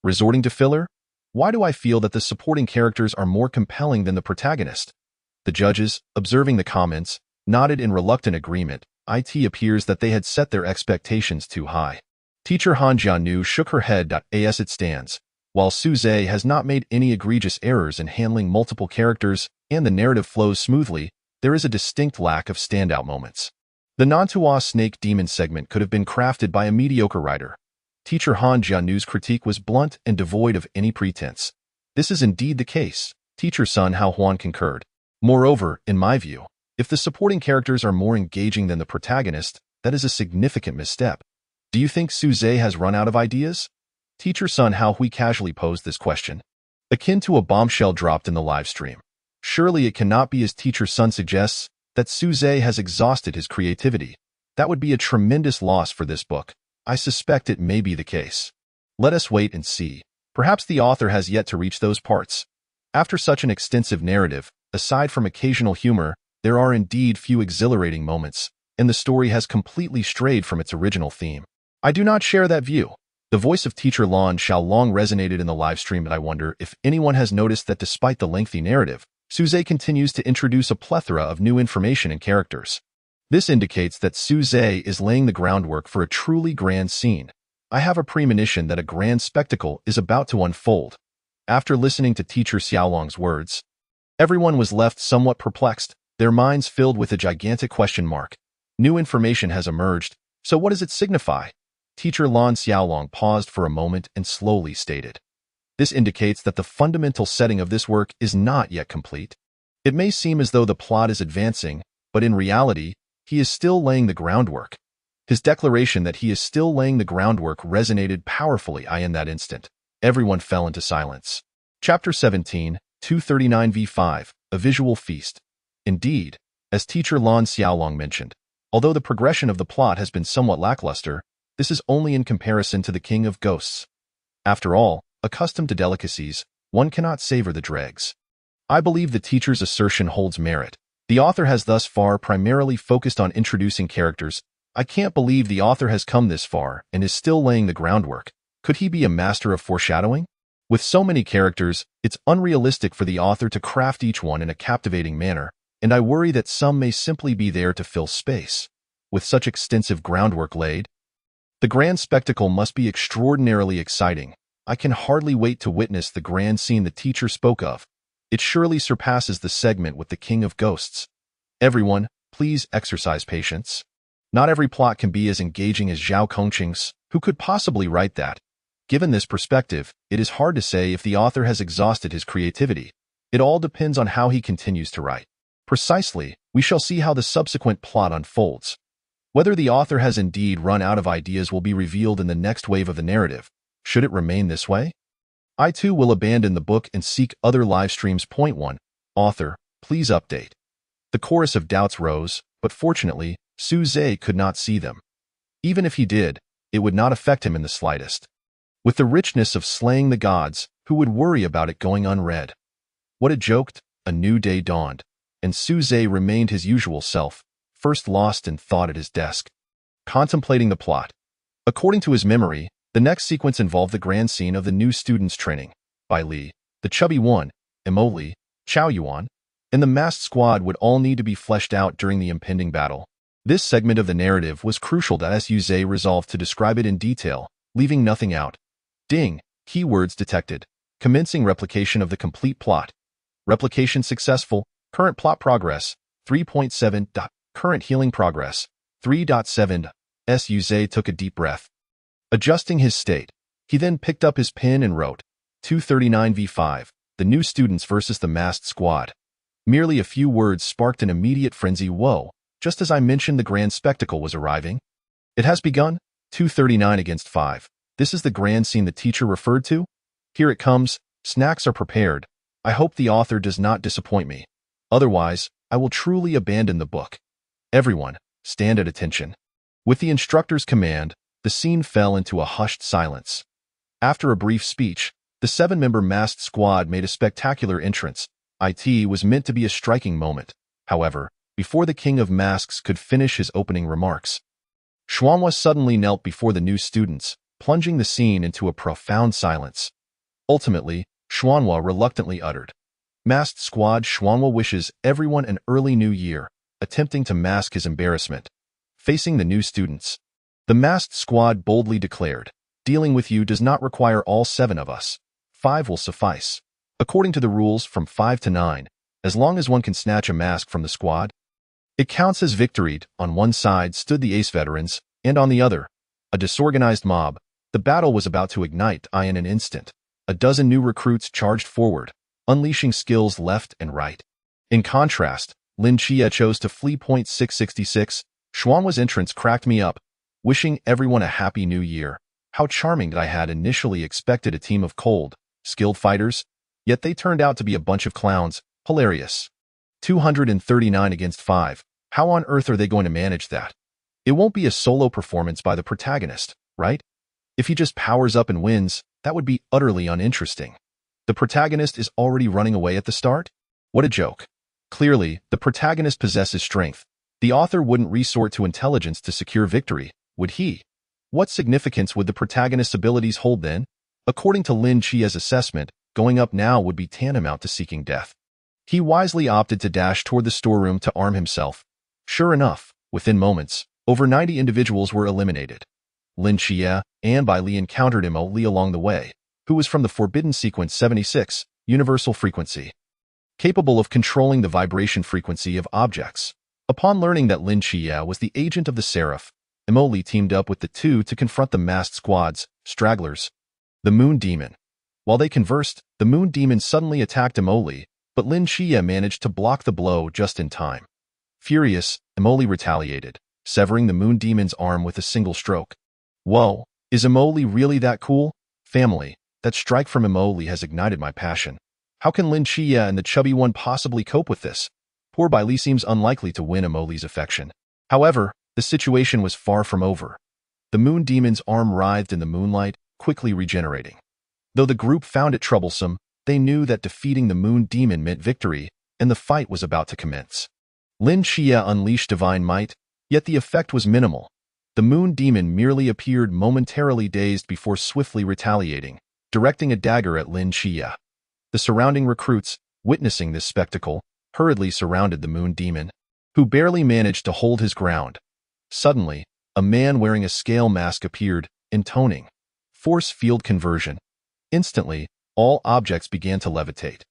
Resorting to filler? Why do I feel that the supporting characters are more compelling than the protagonist? The judges, observing the comments, nodded in reluctant agreement. It appears that they had set their expectations too high. Teacher Han Jianu shook her head. As it stands, while Suze has not made any egregious errors in handling multiple characters and the narrative flows smoothly, there is a distinct lack of standout moments. The Nantua Snake Demon segment could have been crafted by a mediocre writer. Teacher Han Jianu's critique was blunt and devoid of any pretense. This is indeed the case, Teacher Sun Hao Huan concurred. Moreover, in my view, if the supporting characters are more engaging than the protagonist, that is a significant misstep. Do you think Su Zhe has run out of ideas? Teacher Sun Hao Hui casually posed this question, akin to a bombshell dropped in the live stream. Surely it cannot be as Teacher Sun suggests, that Su Zhe has exhausted his creativity. That would be a tremendous loss for this book. I suspect it may be the case. Let us wait and see. Perhaps the author has yet to reach those parts. After such an extensive narrative, aside from occasional humor, there are indeed few exhilarating moments, and the story has completely strayed from its original theme. I do not share that view. The voice of Teacher Lan Xiaolong resonated in the live stream, and I wonder if anyone has noticed that despite the lengthy narrative, Su Zhe continues to introduce a plethora of new information and characters. This indicates that Su Zhe is laying the groundwork for a truly grand scene. I have a premonition that a grand spectacle is about to unfold. After listening to Teacher Xiaolong's words, everyone was left somewhat perplexed, their minds filled with a gigantic question mark. New information has emerged, so what does it signify? Teacher Lan Xiaolong paused for a moment and slowly stated. This indicates that the fundamental setting of this work is not yet complete. It may seem as though the plot is advancing, but in reality, he is still laying the groundwork. His declaration that he is still laying the groundwork resonated powerfully. In that instant, everyone fell into silence. Chapter 17, 239v5, A Visual Feast. Indeed, as Teacher Lan Xiaolong mentioned, although the progression of the plot has been somewhat lackluster, this is only in comparison to the King of Ghosts. After all, accustomed to delicacies, one cannot savor the dregs. I believe the teacher's assertion holds merit. The author has thus far primarily focused on introducing characters. I can't believe the author has come this far and is still laying the groundwork. Could he be a master of foreshadowing? With so many characters, it's unrealistic for the author to craft each one in a captivating manner, and I worry that some may simply be there to fill space. With such extensive groundwork laid, the grand spectacle must be extraordinarily exciting. I can hardly wait to witness the grand scene the teacher spoke of. It surely surpasses the segment with the King of Ghosts. Everyone, please exercise patience. Not every plot can be as engaging as Zhao Kongqing's. Who could possibly write that? Given this perspective, it is hard to say if the author has exhausted his creativity. It all depends on how he continues to write. Precisely, we shall see how the subsequent plot unfolds. Whether the author has indeed run out of ideas will be revealed in the next wave of the narrative. Should it remain this way? I too will abandon the book and seek other live streams. Point 1. Author, please update. The chorus of doubts rose, but fortunately, Su Zhe could not see them. Even if he did, it would not affect him in the slightest. With the richness of slaying the gods, who would worry about it going unread? What it joked, a new day dawned, and Su Zhe remained his usual self, first lost in thought at his desk, contemplating the plot. According to his memory, the next sequence involved the grand scene of the new students' training. Bai Li, the chubby one, Mo Li, Chao Yuan, and the masked squad would all need to be fleshed out during the impending battle. This segment of the narrative was crucial as Su Zhe resolved to describe it in detail, leaving nothing out. Ding, keywords detected. Commencing replication of the complete plot. Replication successful. Current plot progress, 3.7. Current healing progress, 3.7. Su Zhe took a deep breath. Adjusting his state, he then picked up his pen and wrote, 239v5, the new students versus the masked squad. Merely a few words sparked an immediate frenzy. Whoa, just as I mentioned the grand spectacle was arriving. It has begun, 239 against 5. This is the grand scene the teacher referred to? Here it comes, snacks are prepared. I hope the author does not disappoint me. Otherwise, I will truly abandon the book. Everyone, stand at attention. With the instructor's command, the scene fell into a hushed silence. After a brief speech, the 7-member masked squad made a spectacular entrance. It was meant to be a striking moment. However, before the King of Masks could finish his opening remarks, Xuanhua suddenly knelt before the new students, plunging the scene into a profound silence. Ultimately, Xuanhua reluctantly uttered, "Masked squad." Xuanhua wishes everyone an early new year, attempting to mask his embarrassment. Facing the new students, the masked squad boldly declared, "Dealing with you does not require all 7 of us. 5 will suffice. According to the rules from 5 to 9, as long as one can snatch a mask from the squad." It counts as victoried. On one side stood the ace veterans, and on the other, a disorganized mob. The battle was about to ignite in an instant. A dozen new recruits charged forward, unleashing skills left and right. In contrast, Lin Chia chose to flee. 666. Xuanhua's entrance cracked me up, wishing everyone a happy new year. How charming that I had initially expected a team of cold, skilled fighters, yet they turned out to be a bunch of clowns. Hilarious. 239 against 5. How on earth are they going to manage that? It won't be a solo performance by the protagonist, right? If he just powers up and wins, that would be utterly uninteresting. The protagonist is already running away at the start? What a joke. Clearly, the protagonist possesses strength. The author wouldn't resort to intelligence to secure victory, would he? What significance would the protagonist's abilities hold then? According to Lin Chia's assessment, going up now would be tantamount to seeking death. He wisely opted to dash toward the storeroom to arm himself. Sure enough, within moments, over 90 individuals were eliminated. Lin Chia and Bai Li encountered Mo Li along the way, who was from the Forbidden Sequence 76, Universal Frequency, capable of controlling the vibration frequency of objects. Upon learning that Lin Chia was the agent of the Seraph, Mo Li teamed up with the two to confront the masked squad's stragglers, the Moon Demon. While they conversed, the Moon Demon suddenly attacked Mo Li, but Lin Chia managed to block the blow just in time. Furious, Mo Li retaliated, severing the Moon Demon's arm with a single stroke. Whoa, is Mo Li really that cool? Family, that strike from Mo Li has ignited my passion. How can Lin Chia and the chubby one possibly cope with this? Poor Bai Li seems unlikely to win Mo Li's affection. However, the situation was far from over. The Moon Demon's arm writhed in the moonlight, quickly regenerating. Though the group found it troublesome, they knew that defeating the Moon Demon meant victory, and the fight was about to commence. Lin Chia unleashed divine might, yet the effect was minimal. The Moon Demon merely appeared momentarily dazed before swiftly retaliating, directing a dagger at Lin Chia. The surrounding recruits, witnessing this spectacle, hurriedly surrounded the Moon Demon, who barely managed to hold his ground. Suddenly, a man wearing a scale mask appeared, intoning force field conversion. Instantly, all objects began to levitate.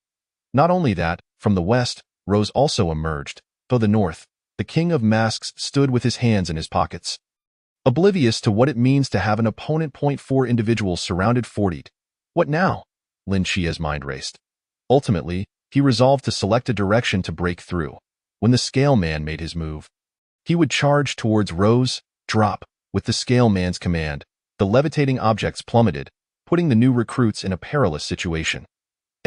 Not only that, from the west, Rose also emerged, though the north, the King of Masks stood with his hands in his pockets, oblivious to what it means to have an opponent. 4 individuals surrounded 40. What now? Lin Chia's mind raced. Ultimately, he resolved to select a direction to break through. When the Scale Man made his move, he would charge towards Rose, drop. With the Scale Man's command, the levitating objects plummeted, putting the new recruits in a perilous situation.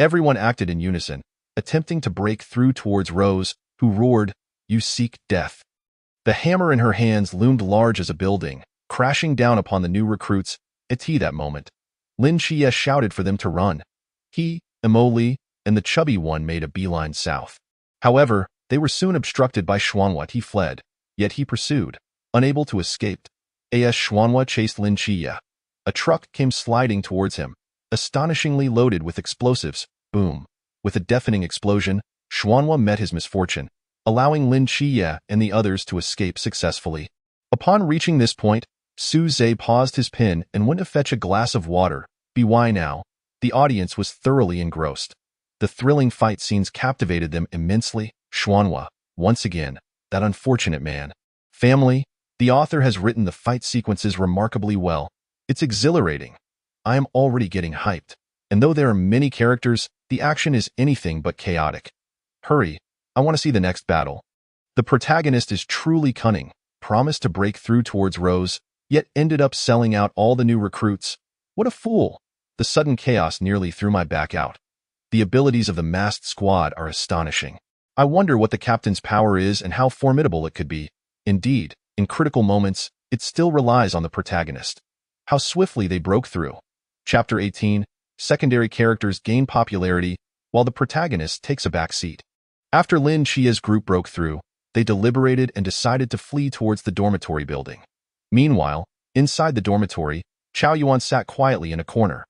Everyone acted in unison, attempting to break through towards Rose, who roared, "You seek death." The hammer in her hands loomed large as a building, crashing down upon the new recruits. At that moment, Lin Chia shouted for them to run. He, Mo Li, and the chubby one made a beeline south. However, they were soon obstructed by Xuanhua. He fled, yet he pursued, unable to escape. As Xuanhua chased Lin Chia, a truck came sliding towards him, astonishingly loaded with explosives. Boom! With a deafening explosion, Xuanhua met his misfortune, allowing Lin Chia and the others to escape successfully. Upon reaching this point, Su Zhe paused his pen and went to fetch a glass of water. Why now? The audience was thoroughly engrossed. The thrilling fight scenes captivated them immensely. Xuanhua, once again, that unfortunate man. Family, the author has written the fight sequences remarkably well. It's exhilarating. I am already getting hyped. And though there are many characters, the action is anything but chaotic. Hurry, I want to see the next battle. The protagonist is truly cunning, promised to break through towards Rose, yet ended up selling out all the new recruits. What a fool! The sudden chaos nearly threw my back out. The abilities of the masked squad are astonishing. I wonder what the captain's power is and how formidable it could be. Indeed, in critical moments, it still relies on the protagonist. How swiftly they broke through. Chapter 18, secondary characters gain popularity, while the protagonist takes a back seat. After Lin Chia's group broke through, they deliberated and decided to flee towards the dormitory building. Meanwhile, inside the dormitory, Chao Yuan sat quietly in a corner.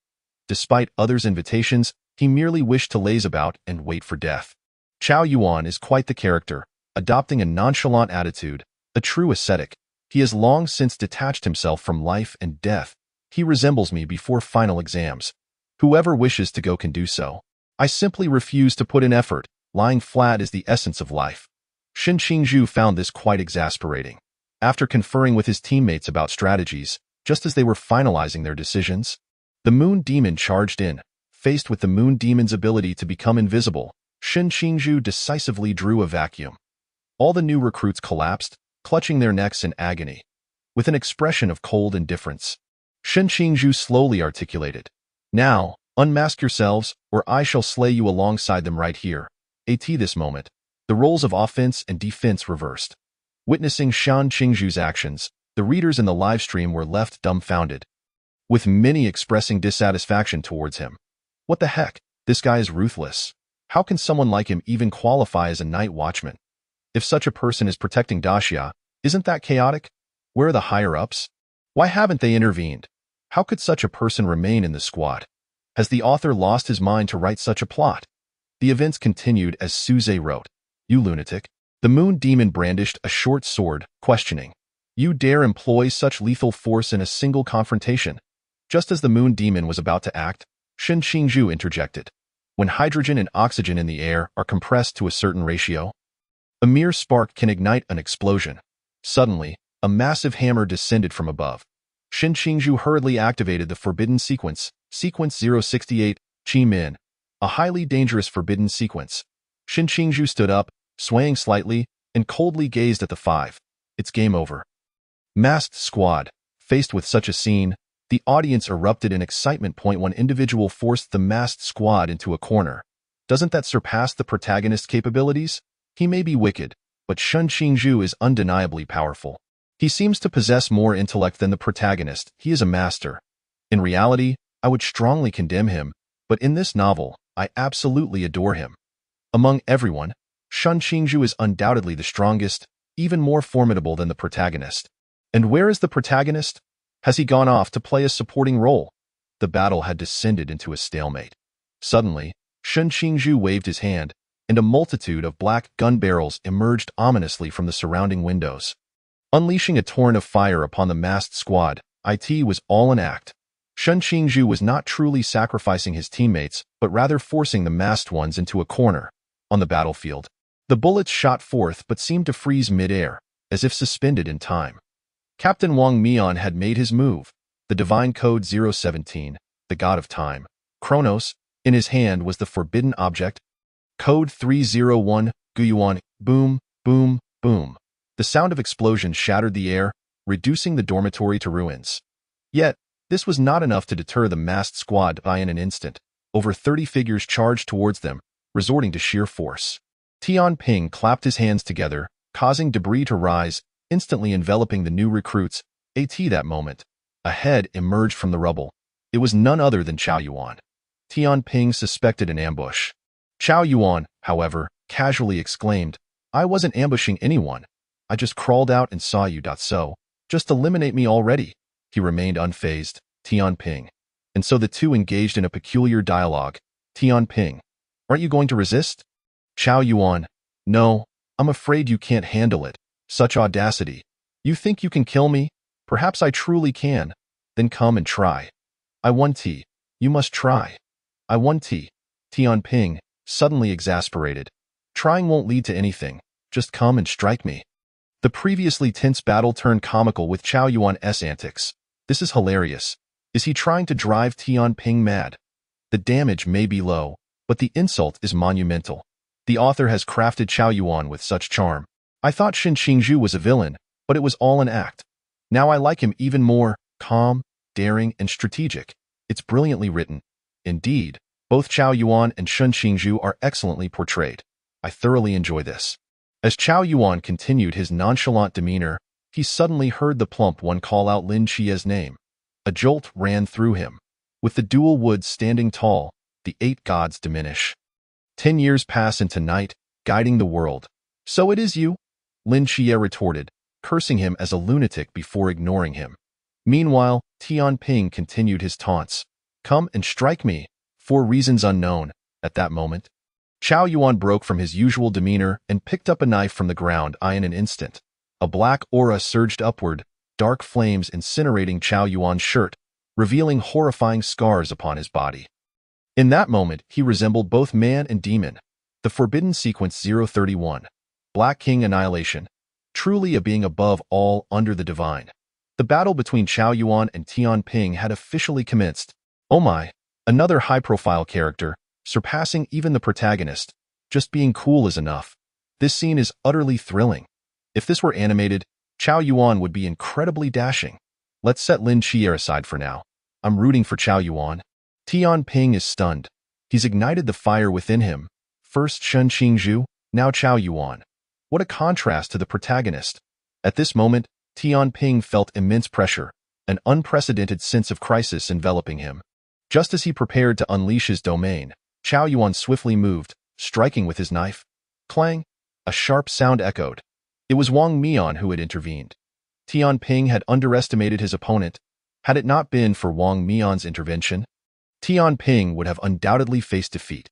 Despite others' invitations, he merely wished to laze about and wait for death. Chao Yuan is quite the character, adopting a nonchalant attitude, a true ascetic. He has long since detached himself from life and death. He resembles me before final exams. Whoever wishes to go can do so. I simply refuse to put in effort. Lying flat is the essence of life. Shen Qingzhu found this quite exasperating. After conferring with his teammates about strategies, just as they were finalizing their decisions, the Moon Demon charged in. Faced with the Moon Demon's ability to become invisible, Shen Qingzhu decisively drew a vacuum. All the new recruits collapsed, clutching their necks in agony. With an expression of cold indifference, Shen Qingzhu slowly articulated, "Now, unmask yourselves, or I shall slay you alongside them right here." At this moment, the roles of offense and defense reversed. Witnessing Shen Qingzhu's actions, the readers in the livestream were left dumbfounded, with many expressing dissatisfaction towards him. What the heck? This guy is ruthless. How can someone like him even qualify as a night watchman? If such a person is protecting Daxia, isn't that chaotic? Where are the higher-ups? Why haven't they intervened? How could such a person remain in the squad? Has the author lost his mind to write such a plot? The events continued as Suze wrote, "You lunatic." The Moon Demon brandished a short sword, questioning, "You dare employ such lethal force in a single confrontation?" Just as the Moon Demon was about to act, Shen Qingzhu interjected. When hydrogen and oxygen in the air are compressed to a certain ratio, a mere spark can ignite an explosion. Suddenly, a massive hammer descended from above. Shen Qingzhu hurriedly activated the forbidden sequence, Sequence 068, Qi Min, a highly dangerous forbidden sequence. Shen Qingzhu stood up, swaying slightly, and coldly gazed at the five. It's game over. Masked Squad. Faced with such a scene, the audience erupted in excitement. One individual forced the masked squad into a corner. Doesn't that surpass the protagonist's capabilities? He may be wicked, but Shen Qingzhu is undeniably powerful. He seems to possess more intellect than the protagonist. He is a master. In reality, I would strongly condemn him, but in this novel, I absolutely adore him. Among everyone, Shen Qingzhu is undoubtedly the strongest, even more formidable than the protagonist. And where is the protagonist? Has he gone off to play a supporting role? The battle had descended into a stalemate. Suddenly, Shen Qingzhu waved his hand, and a multitude of black gun barrels emerged ominously from the surrounding windows. Unleashing a torrent of fire upon the masked squad, it was all an act. Shen Qingzhu was not truly sacrificing his teammates, but rather forcing the masked ones into a corner. On the battlefield, the bullets shot forth but seemed to freeze mid-air, as if suspended in time. Captain Wang Mian had made his move. The divine code 017, the god of time, Chronos, in his hand was the forbidden object. Code 301, Guyuan, boom, boom, boom. The sound of explosions shattered the air, reducing the dormitory to ruins. Yet, this was not enough to deter the masked squad. In an instant, over 30 figures charged towards them, resorting to sheer force. Tian Ping clapped his hands together, causing debris to rise, instantly enveloping the new recruits. At that moment, a head emerged from the rubble. It was none other than Chao Yuan. Tian Ping suspected an ambush. Chao Yuan, however, casually exclaimed, "I wasn't ambushing anyone. I just crawled out and saw you. So, just eliminate me already." He remained unfazed, Tian Ping. And so the two engaged in a peculiar dialogue. Tian Ping, "Aren't you going to resist?" Chao Yuan, "No, I'm afraid you can't handle it. Such audacity. You think you can kill me? Perhaps I truly can. Then come and try." "I want T. You must try." "I want T." Tian Ping, suddenly exasperated. "Trying won't lead to anything. Just come and strike me." The previously tense battle turned comical with Chao Yuan's antics. This is hilarious. Is he trying to drive Tian Ping mad? The damage may be low, but the insult is monumental. The author has crafted Chao Yuan with such charm. I thought Shen Qingzhu was a villain, but it was all an act. Now I like him even more, calm, daring, and strategic. It's brilliantly written. Indeed, both Chao Yuan and Shen Qingzhu are excellently portrayed. I thoroughly enjoy this. As Chao Yuan continued his nonchalant demeanor, he suddenly heard the plump one call out Lin Qia's name. A jolt ran through him. With the dual woods standing tall, the 8 gods diminish. 10 years pass into night, guiding the world. "So it is you?" Lin Qia retorted, cursing him as a lunatic before ignoring him. Meanwhile, Tian Ping continued his taunts. "Come and strike me," for reasons unknown. At that moment, Chao Yuan broke from his usual demeanor and picked up a knife from the ground. In an instant, a black aura surged upward, dark flames incinerating Chao Yuan's shirt, revealing horrifying scars upon his body. In that moment, he resembled both man and demon. The forbidden sequence 031. Black King Annihilation. Truly a being above all under the divine. The battle between Chao Yuan and Tian Ping had officially commenced. Oh my, another high-profile character, surpassing even the protagonist. Just being cool is enough. This scene is utterly thrilling. If this were animated, Chao Yuan would be incredibly dashing. Let's set Lin Xie aside for now. I'm rooting for Chao Yuan. Tian Ping is stunned. He's ignited the fire within him. First Shen Qingzhu, now Chao Yuan. What a contrast to the protagonist. At this moment, Tian Ping felt immense pressure, an unprecedented sense of crisis enveloping him. Just as he prepared to unleash his domain, Chao Yuan swiftly moved, striking with his knife. Clang! A sharp sound echoed. It was Wang Mian who had intervened. Tian Ping had underestimated his opponent. Had it not been for Wang Mian's intervention, Tian Ping would have undoubtedly faced defeat.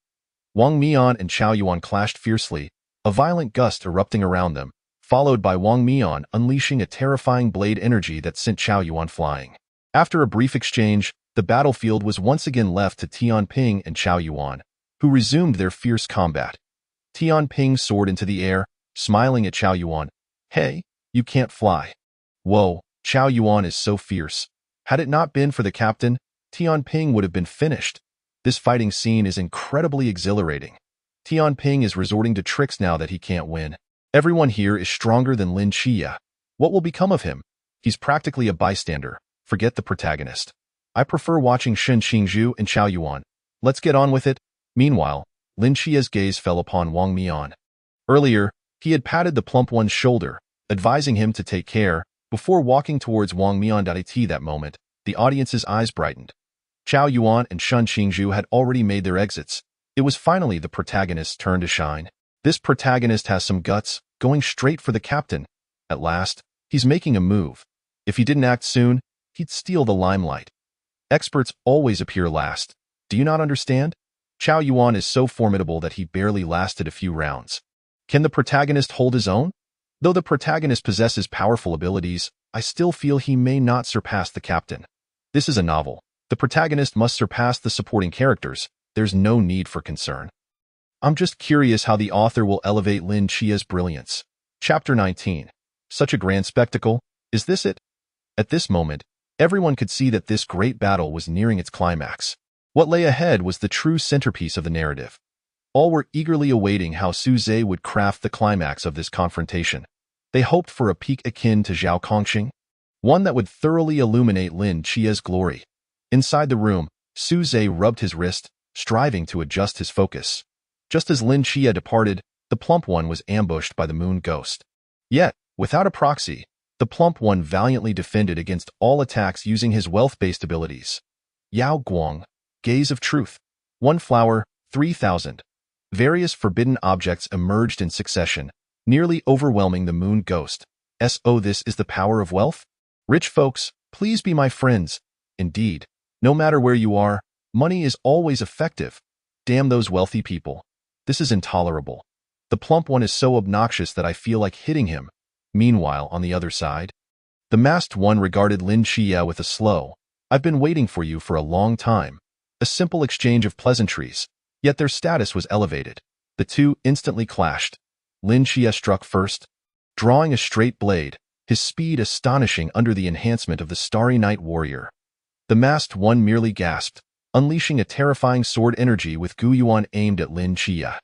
Wang Mian and Chao Yuan clashed fiercely, a violent gust erupting around them, followed by Wang Mian unleashing a terrifying blade energy that sent Chao Yuan flying. After a brief exchange, the battlefield was once again left to Tian Ping and Chao Yuan, who resumed their fierce combat. Tian Ping soared into the air, smiling at Chao Yuan. Hey, you can't fly. Whoa, Chao Yuan is so fierce. Had it not been for the captain, Tian Ping would have been finished. This fighting scene is incredibly exhilarating. Tian Ping is resorting to tricks now that he can't win. Everyone here is stronger than Lin Xie. What will become of him? He's practically a bystander. Forget the protagonist. I prefer watching Shen Qingzhu and Chao Yuan. Let's get on with it. Meanwhile, Lin Xie's gaze fell upon Wang Mian. Earlier, he had patted the plump one's shoulder, advising him to take care. Before walking towards Wang Mian. At that moment, the audience's eyes brightened. Chao Yuan and Shen Qingzhu had already made their exits. It was finally the protagonist's turn to shine. This protagonist has some guts, going straight for the captain. At last, he's making a move. If he didn't act soon, he'd steal the limelight. Experts always appear last. Do you not understand? Chao Yuan is so formidable that he barely lasted a few rounds. Can the protagonist hold his own? Though the protagonist possesses powerful abilities, I still feel he may not surpass the captain. This is a novel. The protagonist must surpass the supporting characters. There's no need for concern. I'm just curious how the author will elevate Lin Xie's brilliance. Chapter 19. Such a grand spectacle. Is this it? At this moment, everyone could see that this great battle was nearing its climax. What lay ahead was the true centerpiece of the narrative. All were eagerly awaiting how Su Zhe would craft the climax of this confrontation. They hoped for a peak akin to Zhao Kongxing, one that would thoroughly illuminate Lin Xie's glory. Inside the room, Su Zhe rubbed his wrist, striving to adjust his focus. Just as Lin Xie departed, the plump one was ambushed by the moon ghost. Yet, without a proxy, the plump one valiantly defended against all attacks using his wealth-based abilities. Yao Guang, Gaze of Truth. 1 flower, 3,000. Various forbidden objects emerged in succession, nearly overwhelming the moon ghost. This is the power of wealth? Rich folks, please be my friends. Indeed, no matter where you are, money is always effective. Damn those wealthy people. This is intolerable. The plump one is so obnoxious that I feel like hitting him. Meanwhile, on the other side, the masked one regarded Lin Xie with a slow, I've been waiting for you for a long time. A simple exchange of pleasantries, yet their status was elevated. The two instantly clashed. Lin Xie struck first, drawing a straight blade, his speed astonishing under the enhancement of the Starry Night Warrior. The masked one merely gasped, unleashing a terrifying sword energy with Gu Yuan aimed at Lin Xie.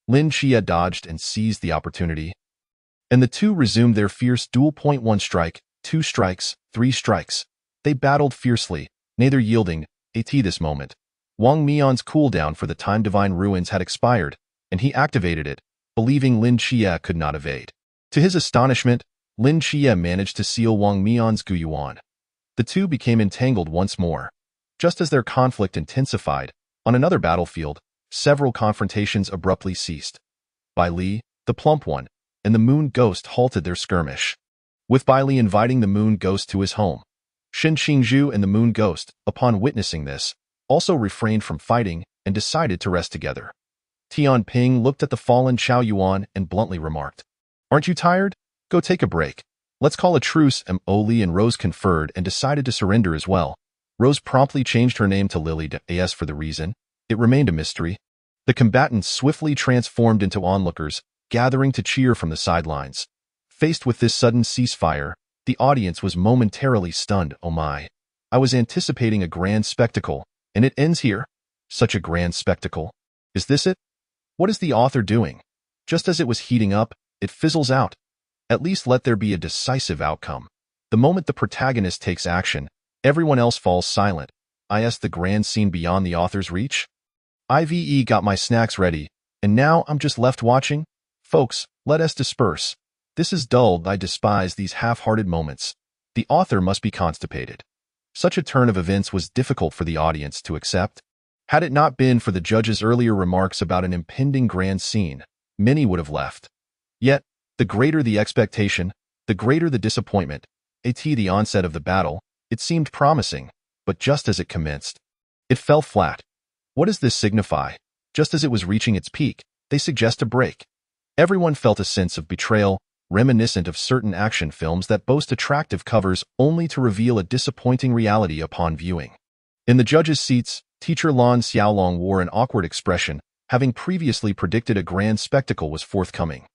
Lin Xie dodged and seized the opportunity, and the two resumed their fierce duel. 1 strike, 2 strikes, 3 strikes. They battled fiercely, neither yielding. At this moment, Wang Mian's cooldown for the Time Divine Ruins had expired, and he activated it, believing Lin Xie could not evade. To his astonishment, Lin Xie managed to seal Wang Mian's Gu Yuan. The two became entangled once more. Just as their conflict intensified, on another battlefield, several confrontations abruptly ceased. Bai Li, the plump one, and the moon ghost halted their skirmish, with Bai Li inviting the moon ghost to his home. Shen Qingzhu and the moon ghost, upon witnessing this, also refrained from fighting and decided to rest together. Tian Ping looked at the fallen Chao Yuan and bluntly remarked, "Aren't you tired? Go take a break. Let's call a truce." Li and Rose conferred and decided to surrender as well. Rose promptly changed her name to Lily as for the reason. It remained a mystery. The combatants swiftly transformed into onlookers, gathering to cheer from the sidelines. Faced with this sudden ceasefire, the audience was momentarily stunned. Oh my. I was anticipating a grand spectacle, and it ends here? Such a grand spectacle. Is this it? What is the author doing? Just as it was heating up, it fizzles out. At least let there be a decisive outcome. The moment the protagonist takes action, everyone else falls silent. Is the grand scene beyond the author's reach? IVE got my snacks ready, and now I'm just left watching? Folks, let us disperse. This is dull. I despise these half-hearted moments. The author must be constipated. Such a turn of events was difficult for the audience to accept. Had it not been for the judge's earlier remarks about an impending grand scene, many would have left. Yet, the greater the expectation, the greater the disappointment. At the onset of the battle, it seemed promising, but just as it commenced, it fell flat. What does this signify? Just as it was reaching its peak, they suggest a break. Everyone felt a sense of betrayal, reminiscent of certain action films that boast attractive covers only to reveal a disappointing reality upon viewing. In the judges' seats, teacher Lan Xiaolong wore an awkward expression, having previously predicted a grand spectacle was forthcoming.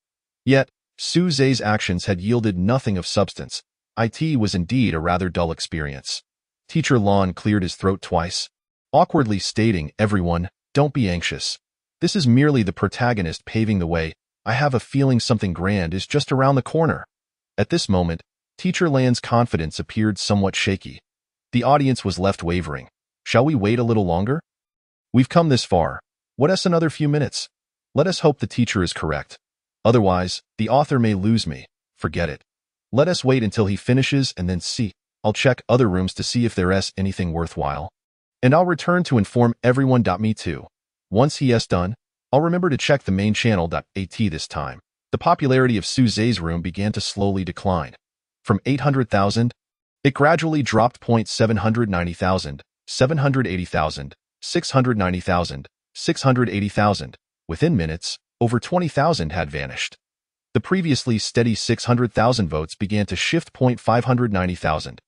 Yet, Su Zhe's actions had yielded nothing of substance. It was indeed a rather dull experience. Teacher Lan cleared his throat twice, awkwardly stating, "Everyone, don't be anxious. This is merely the protagonist paving the way. I have a feeling something grand is just around the corner." At this moment, Teacher Lan's confidence appeared somewhat shaky. The audience was left wavering. Shall we wait a little longer? We've come this far. What us another few minutes? Let us hope the teacher is correct. Otherwise, the author may lose me. Forget it. Let us wait until he finishes and then see. I'll check other rooms to see if there's anything worthwhile. And I'll return to inform everyone. Me too. Once he is done, I'll remember to check the main channel. At this time, the popularity of Su Zhe's room began to slowly decline. From 800,000, it gradually dropped 790,000, 780,000, 690,000, 680,000. Within minutes, over 20,000 had vanished. The previously steady 600,000 votes began to shift 590,000,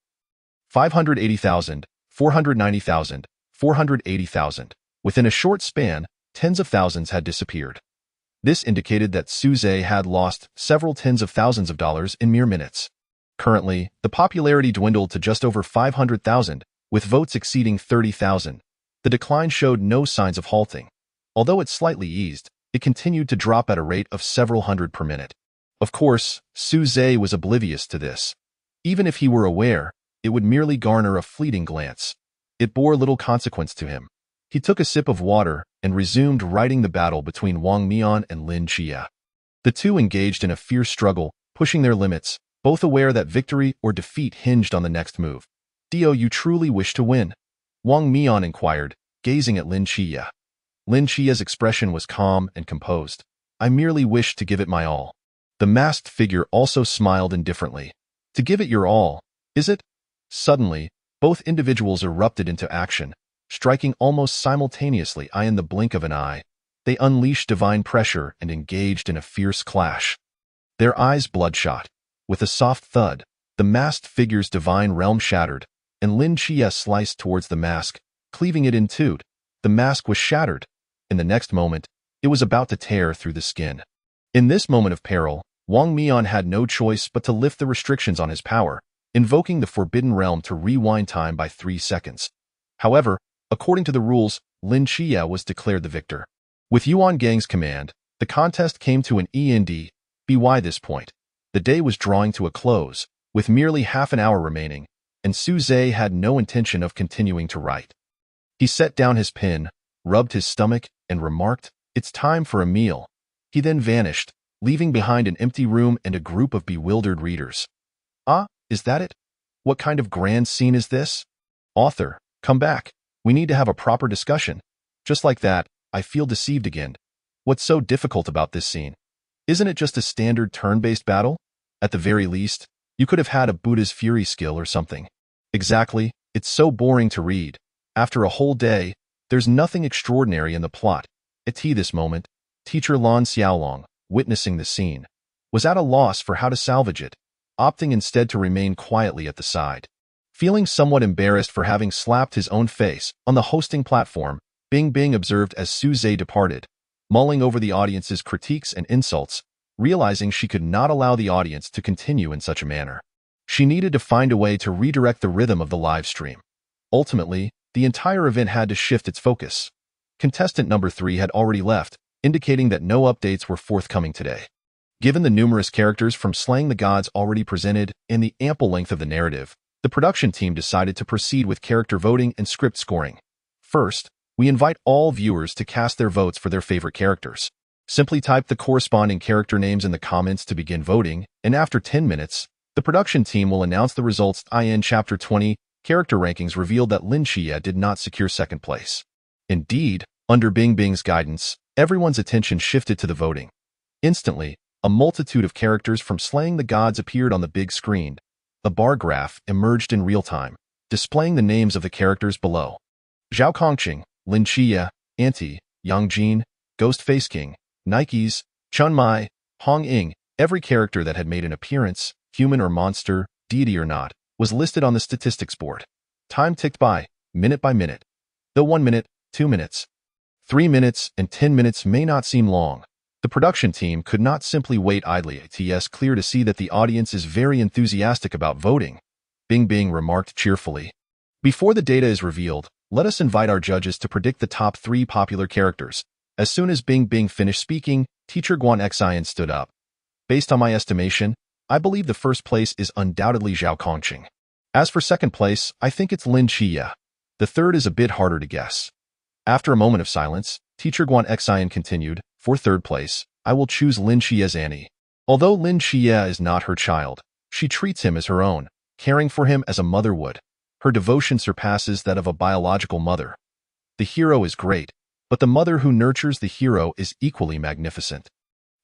580,000, 490,000, 480,000. Within a short span, tens of thousands had disappeared. This indicated that Su Zhe had lost several tens of thousands of dollars in mere minutes. Currently, the popularity dwindled to just over 500,000, with votes exceeding 30,000. The decline showed no signs of halting. Although it slightly eased, it continued to drop at a rate of several hundred per minute. Of course, Su Zhe was oblivious to this. Even if he were aware, it would merely garner a fleeting glance. It bore little consequence to him. He took a sip of water and resumed writing the battle between Wang Mian and Lin Chia. The two engaged in a fierce struggle, pushing their limits, both aware that victory or defeat hinged on the next move. "Do you truly wish to win?" Wang Mian inquired, gazing at Lin Chia. Lin Chia's expression was calm and composed. "I merely wish to give it my all." The masked figure also smiled indifferently. "To give it your all, is it?" Suddenly, both individuals erupted into action, striking almost simultaneously. In the blink of an eye, they unleashed divine pressure and engaged in a fierce clash. Their eyes bloodshot. With a soft thud, the masked figure's divine realm shattered, and Lin Chia sliced towards the mask, cleaving it in two. The mask was shattered. In the next moment, it was about to tear through the skin. In this moment of peril, Wang Mian had no choice but to lift the restrictions on his power, invoking the Forbidden Realm to rewind time by 3 seconds. However, according to the rules, Lin Chia was declared the victor. With Yuan Gang's command, the contest came to an end. By this point, the day was drawing to a close, with merely half an hour remaining, and Su Zhe had no intention of continuing to write. He set down his pen, rubbed his stomach, and remarked, "It's time for a meal." He then vanished, leaving behind an empty room and a group of bewildered readers. Is that it? What kind of grand scene is this? Author, come back. We need to have a proper discussion. Just like that, I feel deceived again. What's so difficult about this scene? Isn't it just a standard turn-based battle? At the very least, you could have had a Buddha's Fury skill or something. Exactly, it's so boring to read. After a whole day, there's nothing extraordinary in the plot. At this moment, teacher Lan Xiaolong, witnessing the scene, was at a loss for how to salvage it, opting instead to remain quietly at the side. Feeling somewhat embarrassed for having slapped his own face on the hosting platform, being observed as Su Zhe departed, mulling over the audience's critiques and insults, realizing she could not allow the audience to continue in such a manner. She needed to find a way to redirect the rhythm of the live stream. Ultimately, the entire event had to shift its focus. Contestant number 3 had already left, indicating that no updates were forthcoming today. Given the numerous characters from Slaying the Gods already presented and the ample length of the narrative, the production team decided to proceed with character voting and script scoring. First, we invite all viewers to cast their votes for their favorite characters. Simply type the corresponding character names in the comments to begin voting, and after 10 minutes, the production team will announce the results. In Chapter 20, character rankings revealed that Lin Xie did not secure second place. Indeed, under Bing Bing's guidance, everyone's attention shifted to the voting. Instantly, a multitude of characters from Slaying the Gods appeared on the big screen. A bar graph emerged in real time, displaying the names of the characters below. Zhao Kongqing, Lin Xie, Anti, Yang Jin, Ghostface King, Nikes, Chun Mai, Hong Ying, every character that had made an appearance, human or monster, deity or not, was listed on the statistics board. Time ticked by minute. Though 1 minute, 2 minutes, 3 minutes, and 10 minutes may not seem long, the production team could not simply wait idly. It's clear to see that the audience is very enthusiastic about voting, Bing Bing remarked cheerfully. Before the data is revealed, let us invite our judges to predict the top 3 popular characters. As soon as Bing Bing finished speaking, Teacher Guan Xian stood up. Based on my estimation, I believe the first place is undoubtedly Zhao Kongqing. As for second place, I think it's Lin Xie. The third is a bit harder to guess. After a moment of silence, Teacher Guan Xian continued, for third place, I will choose Lin Xie's Annie. Although Lin Xie is not her child, she treats him as her own, caring for him as a mother would. Her devotion surpasses that of a biological mother. The hero is great, but the mother who nurtures the hero is equally magnificent.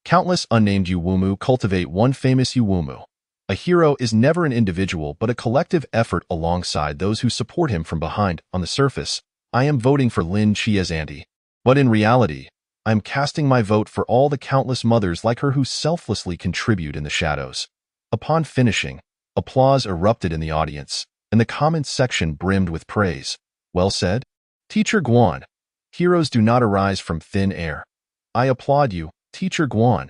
Countless unnamed Yuwumu cultivate one famous Yuwumu. A hero is never an individual but a collective effort alongside those who support him from behind. On the surface, I am voting for Lin Xie's Annie. But in reality, I am casting my vote for all the countless mothers like her who selflessly contribute in the shadows. Upon finishing, applause erupted in the audience, and the comments section brimmed with praise. Well said, Teacher Guan. Heroes do not arise from thin air. I applaud you, Teacher Guan.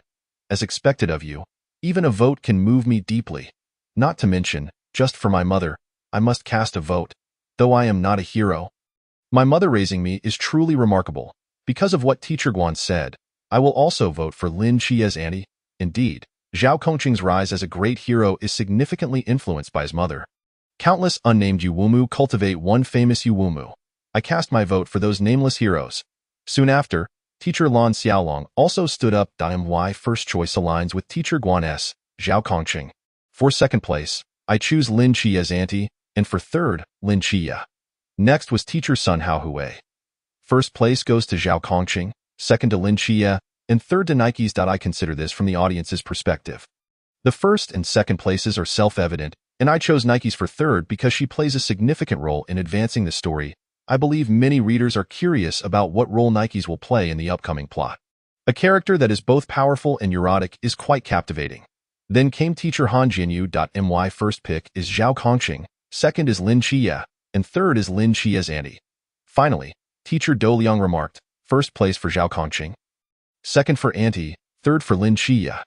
As expected of you, even a vote can move me deeply. Not to mention, just for my mother, I must cast a vote. Though I am not a hero, my mother raising me is truly remarkable. Because of what Teacher Guan said, I will also vote for Lin Xie's Annie. Indeed, Zhao Kongqing's rise as a great hero is significantly influenced by his mother. Countless unnamed Yuwumu cultivate one famous Yuwumu. I cast my vote for those nameless heroes. Soon after, Teacher Lan Xiaolong also stood up. My first choice aligns with Teacher Guan's, Zhao Kongqing. For second place, I choose Lin Xie's Auntie, and for third, Lin Xie. Next was Teacher Sun Haohui. First place goes to Zhao Kongqing, second to Lin Xie, and third to Nikes. I consider this from the audience's perspective. The first and second places are self-evident, and I chose Nikes for third because she plays a significant role in advancing the story. I believe many readers are curious about what role Nikes will play in the upcoming plot. A character that is both powerful and neurotic is quite captivating. Then came Teacher Han Jinyu. My first pick is Zhao Kongqing, second is Lin Xie, and third is Lin Xie's Auntie. Finally, Teacher Do Liang remarked, first place for Zhao Kongqing, second for Auntie, third for Lin Xie.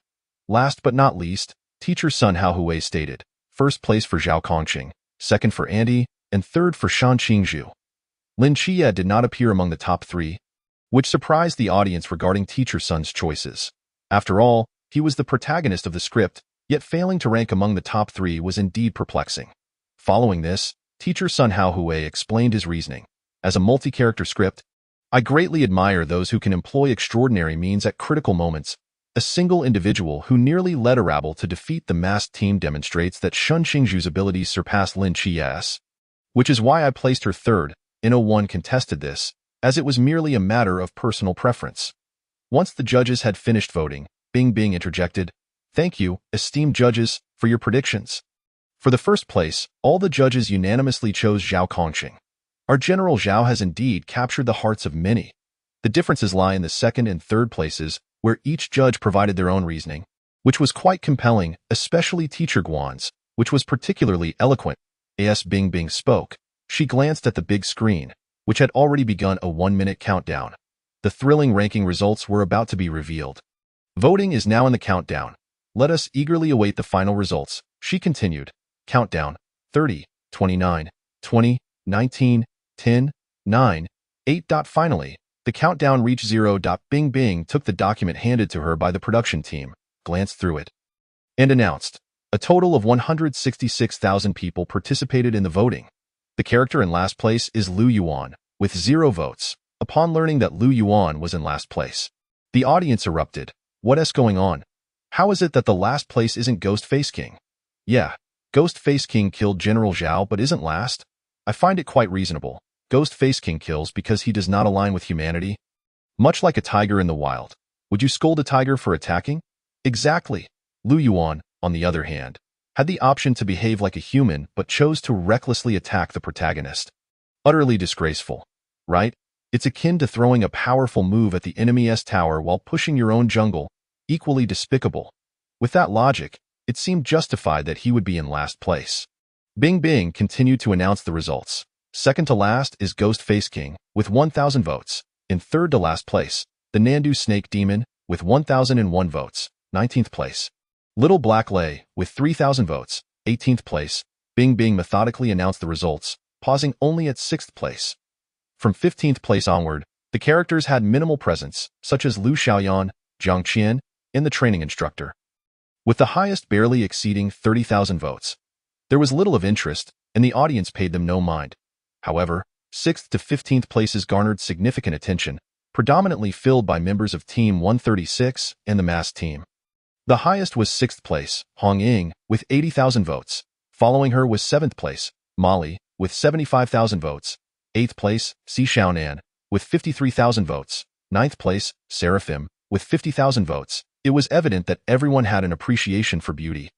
Last but not least, Teacher Sun Haohui stated, first place for Zhao Kongqing, second for Auntie, and third for Shan Qingzhu. Lin Xie did not appear among the top 3, which surprised the audience regarding Teacher Sun's choices. After all, he was the protagonist of the script, yet failing to rank among the top 3 was indeed perplexing. Following this, Teacher Sun Haohui explained his reasoning. As a multi-character script, I greatly admire those who can employ extraordinary means at critical moments. A single individual who nearly led a rabble to defeat the masked team demonstrates that Shan Qingzhu's abilities surpass Lin Xie's, which is why I placed her third. No one contested this, as it was merely a matter of personal preference. Once the judges had finished voting, Bing Bing interjected, thank you, esteemed judges, for your predictions. For the first place, all the judges unanimously chose Zhao Kongqing. Our General Zhao has indeed captured the hearts of many. The differences lie in the second and third places, where each judge provided their own reasoning, which was quite compelling, especially Teacher Guan's, which was particularly eloquent. As Bing Bing spoke, she glanced at the big screen, which had already begun a 1-minute countdown. The thrilling ranking results were about to be revealed. Voting is now in the countdown. Let us eagerly await the final results. She continued. Countdown. 30, 29, 20, 19, 10, 9, 8. Finally, the countdown reached 0. Bing Bing took the document handed to her by the production team, glanced through it, and announced, a total of 166,000 people participated in the voting. The character in last place is Lu Yuan, with 0 votes. Upon learning that Lu Yuan was in last place, the audience erupted. What's going on? How is it that the last place isn't Ghost Face King? Yeah, Ghost Face King killed General Zhao but isn't last? I find it quite reasonable. Ghost Face King kills because he does not align with humanity. Much like a tiger in the wild. Would you scold a tiger for attacking? Exactly. Lu Yuan, on the other hand, had the option to behave like a human but chose to recklessly attack the protagonist. Utterly disgraceful, right? It's akin to throwing a powerful move at the enemy's tower while pushing your own jungle, equally despicable. With that logic, it seemed justified that he would be in last place. Bing Bing continued to announce the results. Second to last is Ghost Face King, with 1,000 votes. In third to last place, the Nandu Snake Demon, with 1,001 votes, 19th place. Little Black Lay, with 3,000 votes, 18th place. Bing Bing methodically announced the results, pausing only at 6th place. From 15th place onward, the characters had minimal presence, such as Lu Xiaoyan, Zhang Qian, and the training instructor. With the highest barely exceeding 30,000 votes, there was little of interest, and the audience paid them no mind. However, 6th to 15th places garnered significant attention, predominantly filled by members of Team 136 and the mass team. The highest was 6th place, Hong Ying, with 80,000 votes. Following her was 7th place, Molly, with 75,000 votes. 8th place, Si Xiaonan, with 53,000 votes. 9th place, Seraphim, with 50,000 votes. It was evident that everyone had an appreciation for beauty.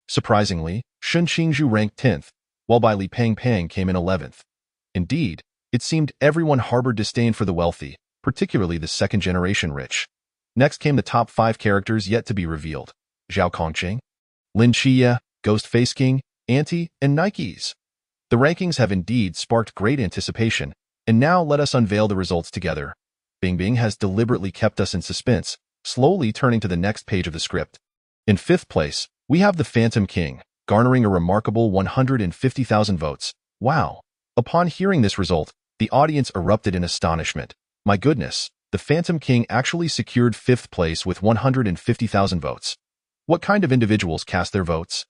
Surprisingly, Shun Qingzhu ranked 10th, while Bai Li Pang Pang came in 11th. Indeed, it seemed everyone harbored disdain for the wealthy, particularly the second-generation rich. Next came the top 5 characters yet to be revealed: Zhao Kongqing, Lin Chia, Ghost Face King, Auntie, and Nikes. The rankings have indeed sparked great anticipation, and now let us unveil the results together. Bing Bing has deliberately kept us in suspense, slowly turning to the next page of the script. In 5th place, we have the Phantom King, garnering a remarkable 150,000 votes. Wow! Upon hearing this result, the audience erupted in astonishment. My goodness, the Phantom King actually secured 5th place with 150,000 votes. What kind of individuals cast their votes?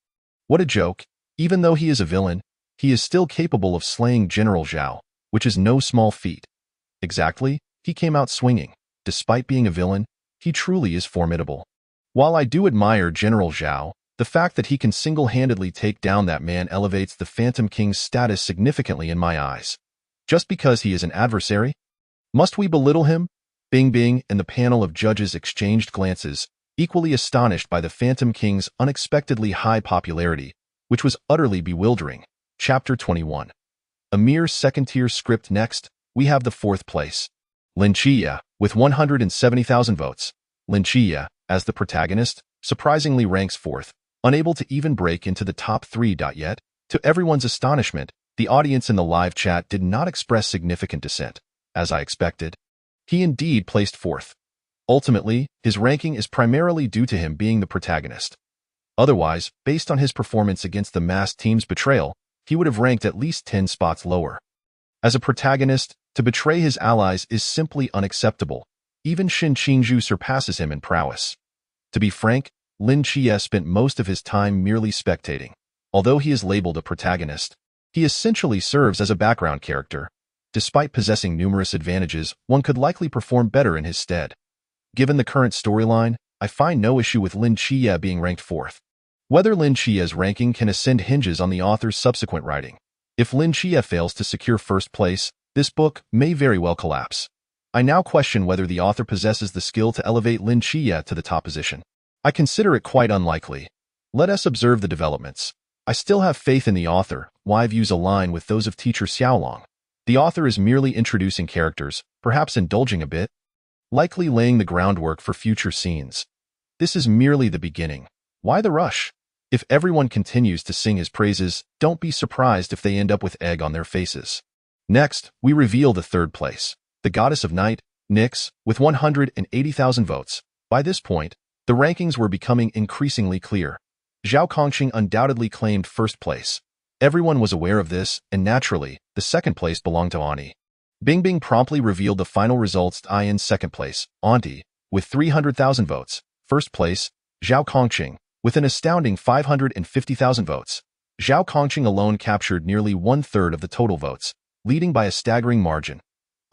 What a joke! Even though he is a villain, he is still capable of slaying General Zhao, which is no small feat. Exactly, he came out swinging. Despite being a villain, he truly is formidable. While I do admire General Zhao, the fact that he can single-handedly take down that man elevates the Phantom King's status significantly in my eyes. Just because he is an adversary? Must we belittle him? Bing Bing and the panel of judges exchanged glances, equally astonished by the Phantom King's unexpectedly high popularity, which was utterly bewildering. Chapter 21. A mere second-tier script. Next, we have the 4th place. Lin Chia, with 170,000 votes. Lin Chia, as the protagonist, surprisingly ranks 4th, unable to even break into the top 3. Yet, to everyone's astonishment, the audience in the live chat did not express significant dissent. As I expected, he indeed placed 4th. Ultimately, his ranking is primarily due to him being the protagonist. Otherwise, based on his performance against the mass team's betrayal, he would have ranked at least 10 spots lower. As a protagonist, to betray his allies is simply unacceptable. Even Shun Qingzhu surpasses him in prowess. To be frank, Lin Chia spent most of his time merely spectating. Although he is labeled a protagonist, he essentially serves as a background character. Despite possessing numerous advantages, one could likely perform better in his stead. Given the current storyline, I find no issue with Lin Chia being ranked 4th. Whether Lin Chia's ranking can ascend hinges on the author's subsequent writing. If Lin Chia fails to secure 1st place, this book may very well collapse. I now question whether the author possesses the skill to elevate Lin Chia to the top position. I consider it quite unlikely. Let us observe the developments. I still have faith in the author. My views align with those of teacher Xiaolong. The author is merely introducing characters, perhaps indulging a bit, likely laying the groundwork for future scenes. This is merely the beginning. Why the rush? If everyone continues to sing his praises, don't be surprised if they end up with egg on their faces. Next, we reveal the 3rd place. The Goddess of Night, Nyx, with 180,000 votes. By this point, The rankings were becoming increasingly clear. Zhao Kongqing undoubtedly claimed first place. Everyone was aware of this, and naturally, the second place belonged to Ani. Bingbing promptly revealed the final results to in second place, Auntie, with 300,000 votes. First place, Zhao Kongqing, with an astounding 550,000 votes. Zhao Kongqing alone captured nearly one-third of the total votes, leading by a staggering margin.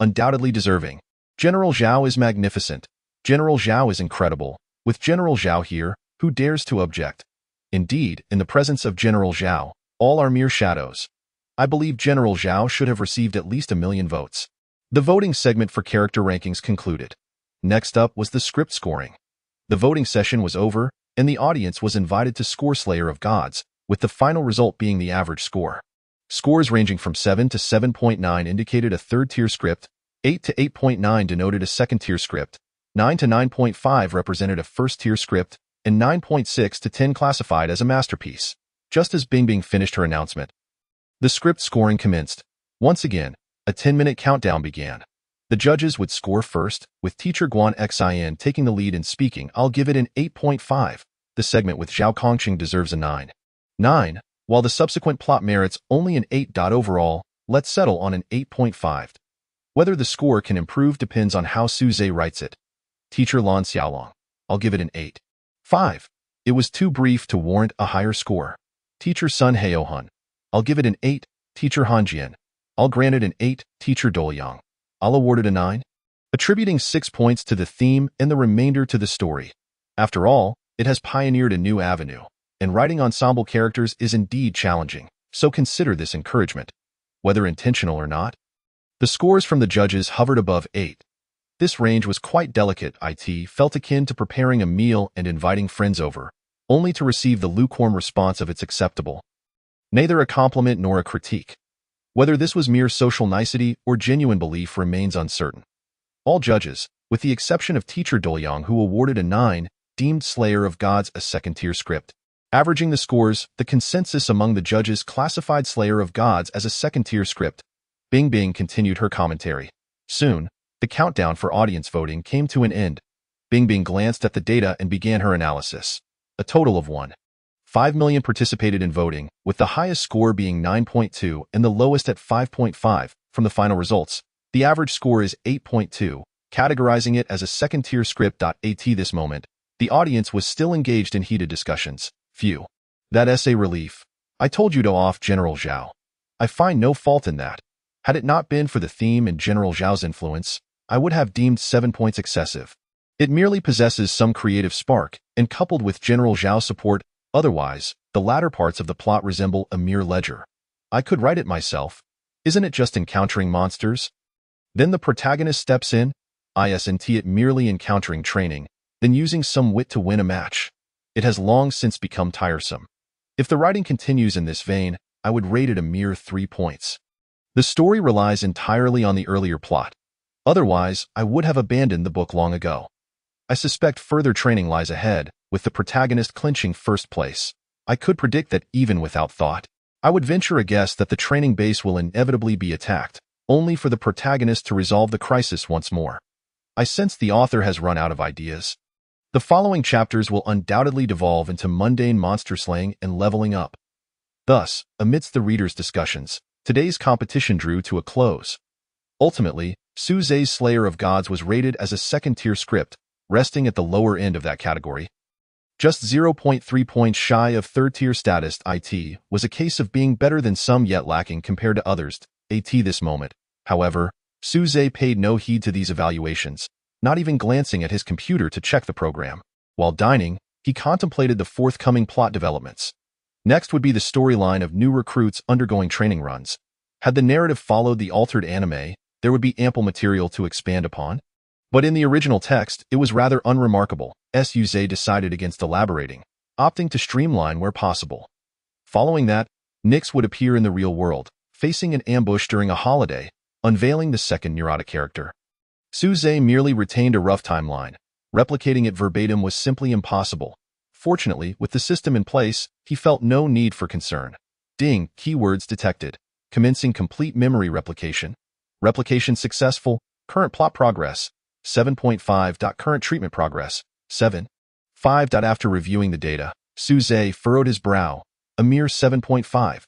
Undoubtedly deserving. General Zhao is magnificent. General Zhao is incredible. With General Zhao here, who dares to object? Indeed, in the presence of General Zhao, all are mere shadows. I believe General Zhao should have received at least 1 million votes. The voting segment for character rankings concluded. Next up was the script scoring. The voting session was over, and the audience was invited to score Slayer of Gods, with the final result being the average score. Scores ranging from 7 to 7.9 indicated a third-tier script, 8 to 8.9 denoted a second-tier script, 9 to 9.5 represented a first-tier script, and 9.6 to 10 classified as a masterpiece. Just as Bingbing finished her announcement, the script scoring commenced. Once again, a 10-minute countdown began. The judges would score first, with teacher Guan Xin taking the lead in speaking. I'll give it an 8.5. The segment with Zhao Kongqing deserves a 9. While the subsequent plot merits only an 8. Overall, let's settle on an 8.5. Whether the score can improve depends on how Su Zhe writes it. Teacher Lan Xiaolong. I'll give it an 8.5. It was too brief to warrant a higher score. Teacher Sun Heohun. I'll give it an 8. Teacher Han Jian. I'll grant it an 8. Teacher Douyang. I'll award it a 9. Attributing 6 points to the theme and the remainder to the story. After all, it has pioneered a new avenue, and writing ensemble characters is indeed challenging, so consider this encouragement. Whether intentional or not, the scores from the judges hovered above 8. This range was quite delicate. It felt akin to preparing a meal and inviting friends over, only to receive the lukewarm response of it's acceptable. Neither a compliment nor a critique. Whether this was mere social nicety or genuine belief remains uncertain. All judges, with the exception of teacher Douyang, who awarded a 9, deemed Slayer of Gods a second-tier script. Averaging the scores, the consensus among the judges classified Slayer of Gods as a second-tier script. Bingbing continued her commentary. Soon, the countdown for audience voting came to an end. Bingbing glanced at the data and began her analysis. A total of 1.5 million participated in voting, with the highest score being 9.2 and the lowest at 5.5. From the final results, the average score is 8.2, categorizing it as a second-tier script. At this moment, the audience was still engaged in heated discussions. Phew. That essay relief. I told you to off General Zhao. I find no fault in that. Had it not been for the theme and General Zhao's influence, I would have deemed 7 points excessive. It merely possesses some creative spark, and coupled with General Zhao's support, otherwise, the latter parts of the plot resemble a mere ledger. I could write it myself. Isn't it just encountering monsters? Then the protagonist steps in, isn't it merely encountering training, then using some wit to win a match. It has long since become tiresome. If the writing continues in this vein, I would rate it a mere 3 points. The story relies entirely on the earlier plot. Otherwise, I would have abandoned the book long ago. I suspect further training lies ahead, with the protagonist clinching first place. I could predict that even without thought. I would venture a guess that the training base will inevitably be attacked, only for the protagonist to resolve the crisis once more. I sense the author has run out of ideas. The following chapters will undoubtedly devolve into mundane monster slaying and leveling up. Thus, amidst the reader's discussions, today's competition drew to a close. Ultimately, Su Zhe's Slayer of Gods was rated as a second-tier script, resting at the lower end of that category. Just 0.3 points shy of third-tier status. It was a case of being better than some yet lacking compared to others. At this moment, however, Su Zhe paid no heed to these evaluations, not even glancing at his computer to check the program. While dining, he contemplated the forthcoming plot developments. Next would be the storyline of new recruits undergoing training runs. Had the narrative followed the altered anime, there would be ample material to expand upon. But in the original text, it was rather unremarkable. Su Zhe decided against elaborating, opting to streamline where possible. Following that, Nyx would appear in the real world, facing an ambush during a holiday, unveiling the second neurotic character. Su Zhe merely retained a rough timeline. Replicating it verbatim was simply impossible. Fortunately, with the system in place, he felt no need for concern. Ding, keywords detected. Commencing complete memory replication. Replication successful. Current plot progress. 7.5. Current treatment progress. 7. 5. After reviewing the data, Suze furrowed his brow. A mere 7.5.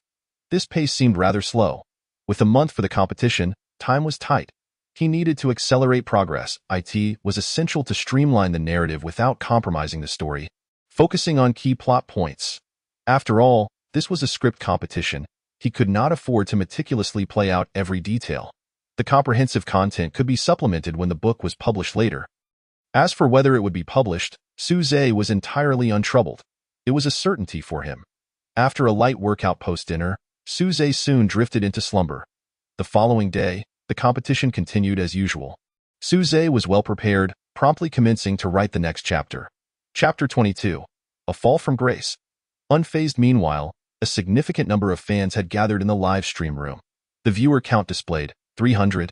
This pace seemed rather slow. With a month for the competition, time was tight. He needed to accelerate progress. It was essential to streamline the narrative without compromising the story, focusing on key plot points. After all, this was a script competition. He could not afford to meticulously play out every detail. The comprehensive content could be supplemented when the book was published later. As for whether it would be published, Suze was entirely untroubled. It was a certainty for him. After a light workout post-dinner, Suze soon drifted into slumber. The following day, the competition continued as usual. Suze was well prepared, promptly commencing to write the next chapter. Chapter 22. A Fall from Grace. Unfazed meanwhile, a significant number of fans had gathered in the live stream room. The viewer count displayed 300,000.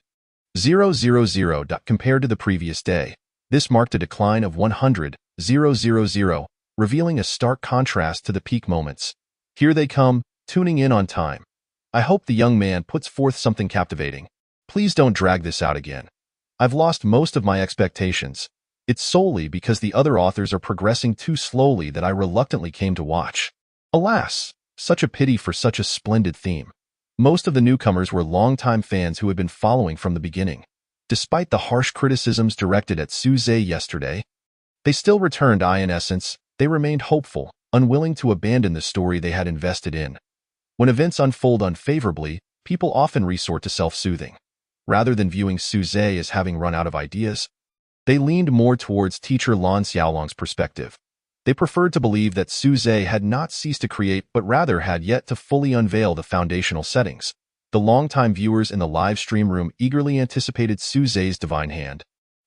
Compared to the previous day, this marked a decline of 100,000, revealing a stark contrast to the peak moments. Here they come, tuning in on time. I hope the young man puts forth something captivating. Please don't drag this out again. I've lost most of my expectations. It's solely because the other authors are progressing too slowly that I reluctantly came to watch. Alas, such a pity for such a splendid theme. Most of the newcomers were longtime fans who had been following from the beginning. Despite the harsh criticisms directed at Suze yesterday, they still returned. In essence, they remained hopeful, unwilling to abandon the story they had invested in. When events unfold unfavorably, people often resort to self-soothing. Rather than viewing Suze as having run out of ideas, they leaned more towards teacher Lan Xiaolong's perspective. They preferred to believe that Suze had not ceased to create but rather had yet to fully unveil the foundational settings. The longtime viewers in the live stream room eagerly anticipated Suze's divine hand,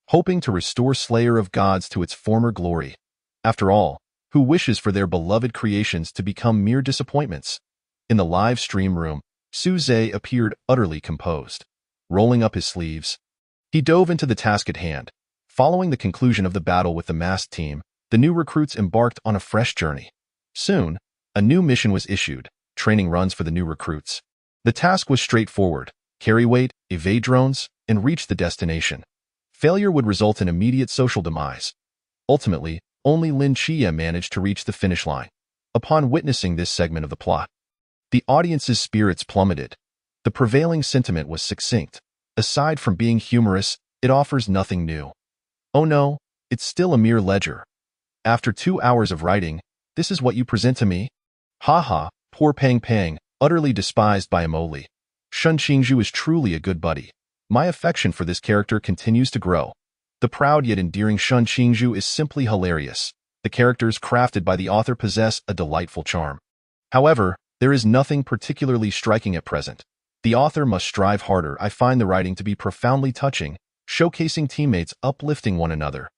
hoping to restore Slayer of Gods to its former glory. After all, who wishes for their beloved creations to become mere disappointments? In the live stream room, Suze appeared utterly composed. Rolling up his sleeves, he dove into the task at hand. Following the conclusion of the battle with the masked team, the new recruits embarked on a fresh journey. Soon, a new mission was issued, training runs for the new recruits. The task was straightforward: carry weight, evade drones, and reach the destination. Failure would result in immediate social demise. Ultimately, only Lin Chia managed to reach the finish line. Upon witnessing this segment of the plot, the audience's spirits plummeted. The prevailing sentiment was succinct. Aside from being humorous, it offers nothing new. Oh no, it's still a mere ledger. After 2 hours of writing, this is what you present to me? Ha ha, poor Pang Pang, utterly despised by Emoli. Shun Xingzhu is truly a good buddy. My affection for this character continues to grow. The proud yet endearing Shun Xingzhu is simply hilarious. The characters crafted by the author possess a delightful charm. However, there is nothing particularly striking at present. The author must strive harder. I find the writing to be profoundly touching, showcasing teammates uplifting one another.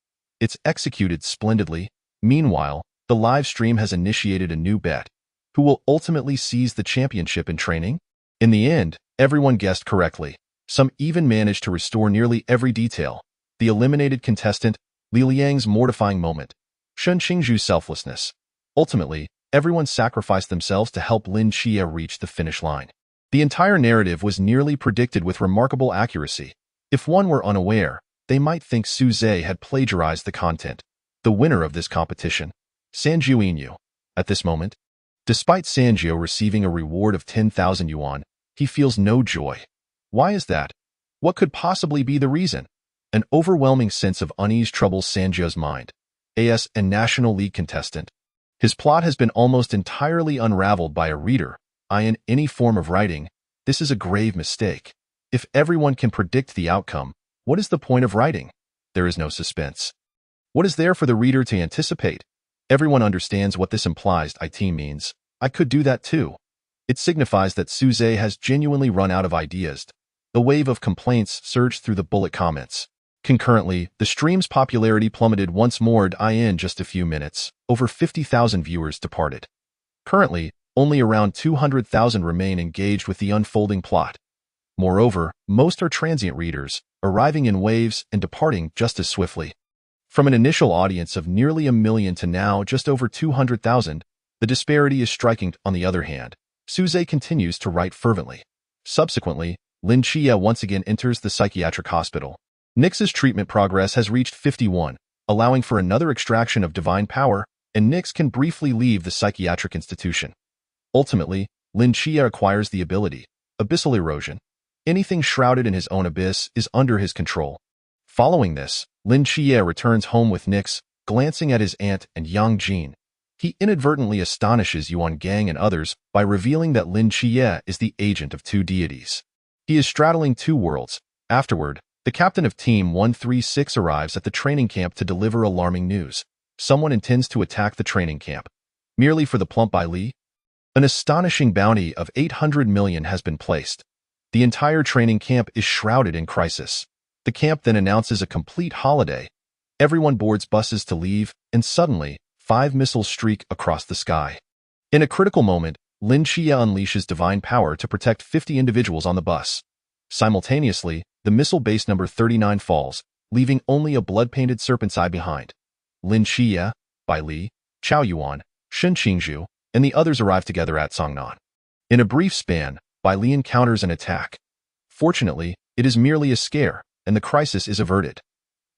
It's executed splendidly. Meanwhile, the live stream has initiated a new bet. Who will ultimately seize the championship in training? In the end, everyone guessed correctly. Some even managed to restore nearly every detail. The eliminated contestant, Li Liang's mortifying moment, Shun Xingzhu's selflessness. Ultimately, everyone sacrificed themselves to help Lin Chia reach the finish line. The entire narrative was nearly predicted with remarkable accuracy. If one were unaware, they might think Suze had plagiarized the content. The winner of this competition, Sanjiu Inyu. At this moment, despite Sanjiu receiving a reward of 10,000 yuan, he feels no joy. Why is that? What could possibly be the reason? An overwhelming sense of unease troubles Sanjiu's mind. AS and National League contestant. His plot has been almost entirely unraveled by a reader. In any form of writing, this is a grave mistake. If everyone can predict the outcome, what is the point of writing? There is no suspense. What is there for the reader to anticipate? Everyone understands what this implies. It means, I could do that too. It signifies that Suze has genuinely run out of ideas. A wave of complaints surged through the bullet comments. Concurrently, the stream's popularity plummeted once more. In just a few minutes, over 50,000 viewers departed. Currently, only around 200,000 remain engaged with the unfolding plot. Moreover, most are transient readers, arriving in waves and departing just as swiftly. From an initial audience of nearly 1 million to now just over 200,000, the disparity is striking. On the other hand, Suze continues to write fervently. Subsequently, Lin Chia once again enters the psychiatric hospital. Nix's treatment progress has reached 51. allowing for another extraction of divine power, and Nyx can briefly leave the psychiatric institution. Ultimately, Lin Chia acquires the ability, abyssal erosion. Anything shrouded in his own abyss is under his control. Following this, Lin Chia returns home with Nyx, glancing at his aunt and Yang Jin. He inadvertently astonishes Yuan Gang and others by revealing that Lin Chia is the agent of two deities. He is straddling two worlds. Afterward, the captain of Team 136 arrives at the training camp to deliver alarming news. Someone intends to attack the training camp. Merely for the plump Bai Li? An astonishing bounty of 800 million has been placed. The entire training camp is shrouded in crisis. The camp then announces a complete holiday. Everyone boards buses to leave, and suddenly, 5 missiles streak across the sky. In a critical moment, Lin Chia unleashes divine power to protect 50 individuals on the bus. Simultaneously, the missile base number 39 falls, leaving only a blood-painted serpent's eye behind. Lin Chia, Bai Li, Chao Yuan, Shen Qingzhu, and the others arrive together at Songnan. In a brief span, Bai Li encounters an attack. Fortunately, it is merely a scare, and the crisis is averted.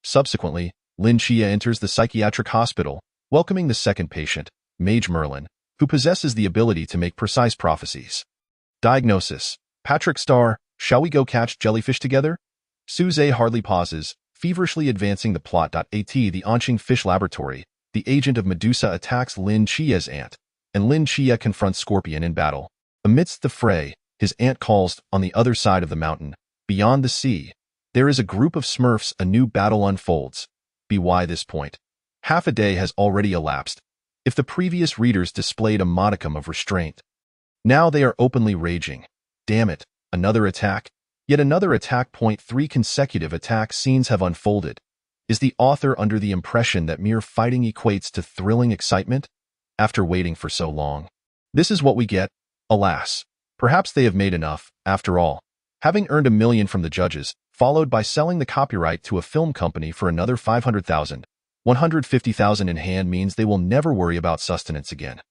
Subsequently, Lin Chia enters the psychiatric hospital, welcoming the second patient, Mage Merlin, who possesses the ability to make precise prophecies. Diagnosis: Patrick Starr, shall we go catch jellyfish together? Suze hardly pauses, feverishly advancing the plot. At the Anqing Fish Laboratory, the agent of Medusa attacks Lin Chia's aunt, and Lin Chia confronts Scorpion in battle. Amidst the fray, his aunt calls, on the other side of the mountain, beyond the sea, there is a group of Smurfs. A new battle unfolds. By this point, half a day has already elapsed. If the previous readers displayed a modicum of restraint, now they are openly raging. Damn it, another attack? Yet another attack. 3 consecutive attack scenes have unfolded. Is the author under the impression that mere fighting equates to thrilling excitement? After waiting for so long, this is what we get. Alas, perhaps they have made enough, after all. Having earned $1 million from the judges, followed by selling the copyright to a film company for another 500,000, 150,000 in hand means they will never worry about sustenance again.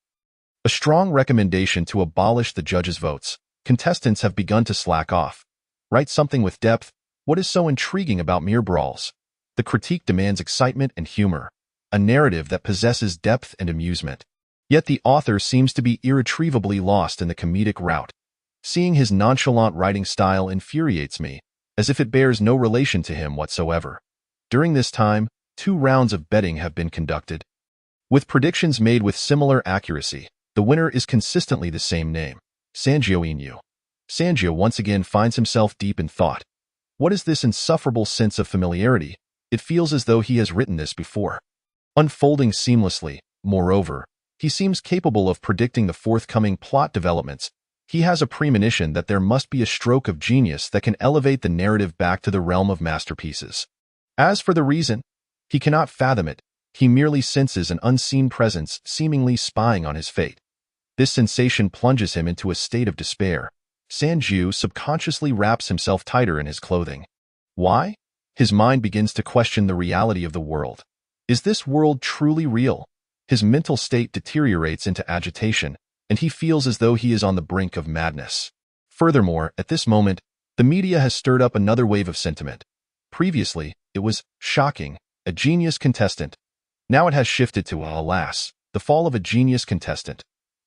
A strong recommendation to abolish the judges' votes. Contestants have begun to slack off. Write something with depth. What is so intriguing about mere brawls? The critique demands excitement and humor, a narrative that possesses depth and amusement. Yet the author seems to be irretrievably lost in the comedic route. Seeing his nonchalant writing style infuriates me, as if it bears no relation to him whatsoever. During this time, 2 rounds of betting have been conducted. With predictions made with similar accuracy, the winner is consistently the same name, Sanjio Inu. Sanjio once again finds himself deep in thought. What is this insufferable sense of familiarity? It feels as though he has written this before. Unfolding seamlessly, moreover, he seems capable of predicting the forthcoming plot developments. He has a premonition that there must be a stroke of genius that can elevate the narrative back to the realm of masterpieces. As for the reason, he cannot fathom it. He merely senses an unseen presence seemingly spying on his fate. This sensation plunges him into a state of despair. Sanju subconsciously wraps himself tighter in his clothing. Why? His mind begins to question the reality of the world. Is this world truly real? His mental state deteriorates into agitation, and he feels as though he is on the brink of madness. Furthermore, at this moment, the media has stirred up another wave of sentiment. Previously, it was shocking, a genius contestant. Now it has shifted to, alas, the fall of a genius contestant.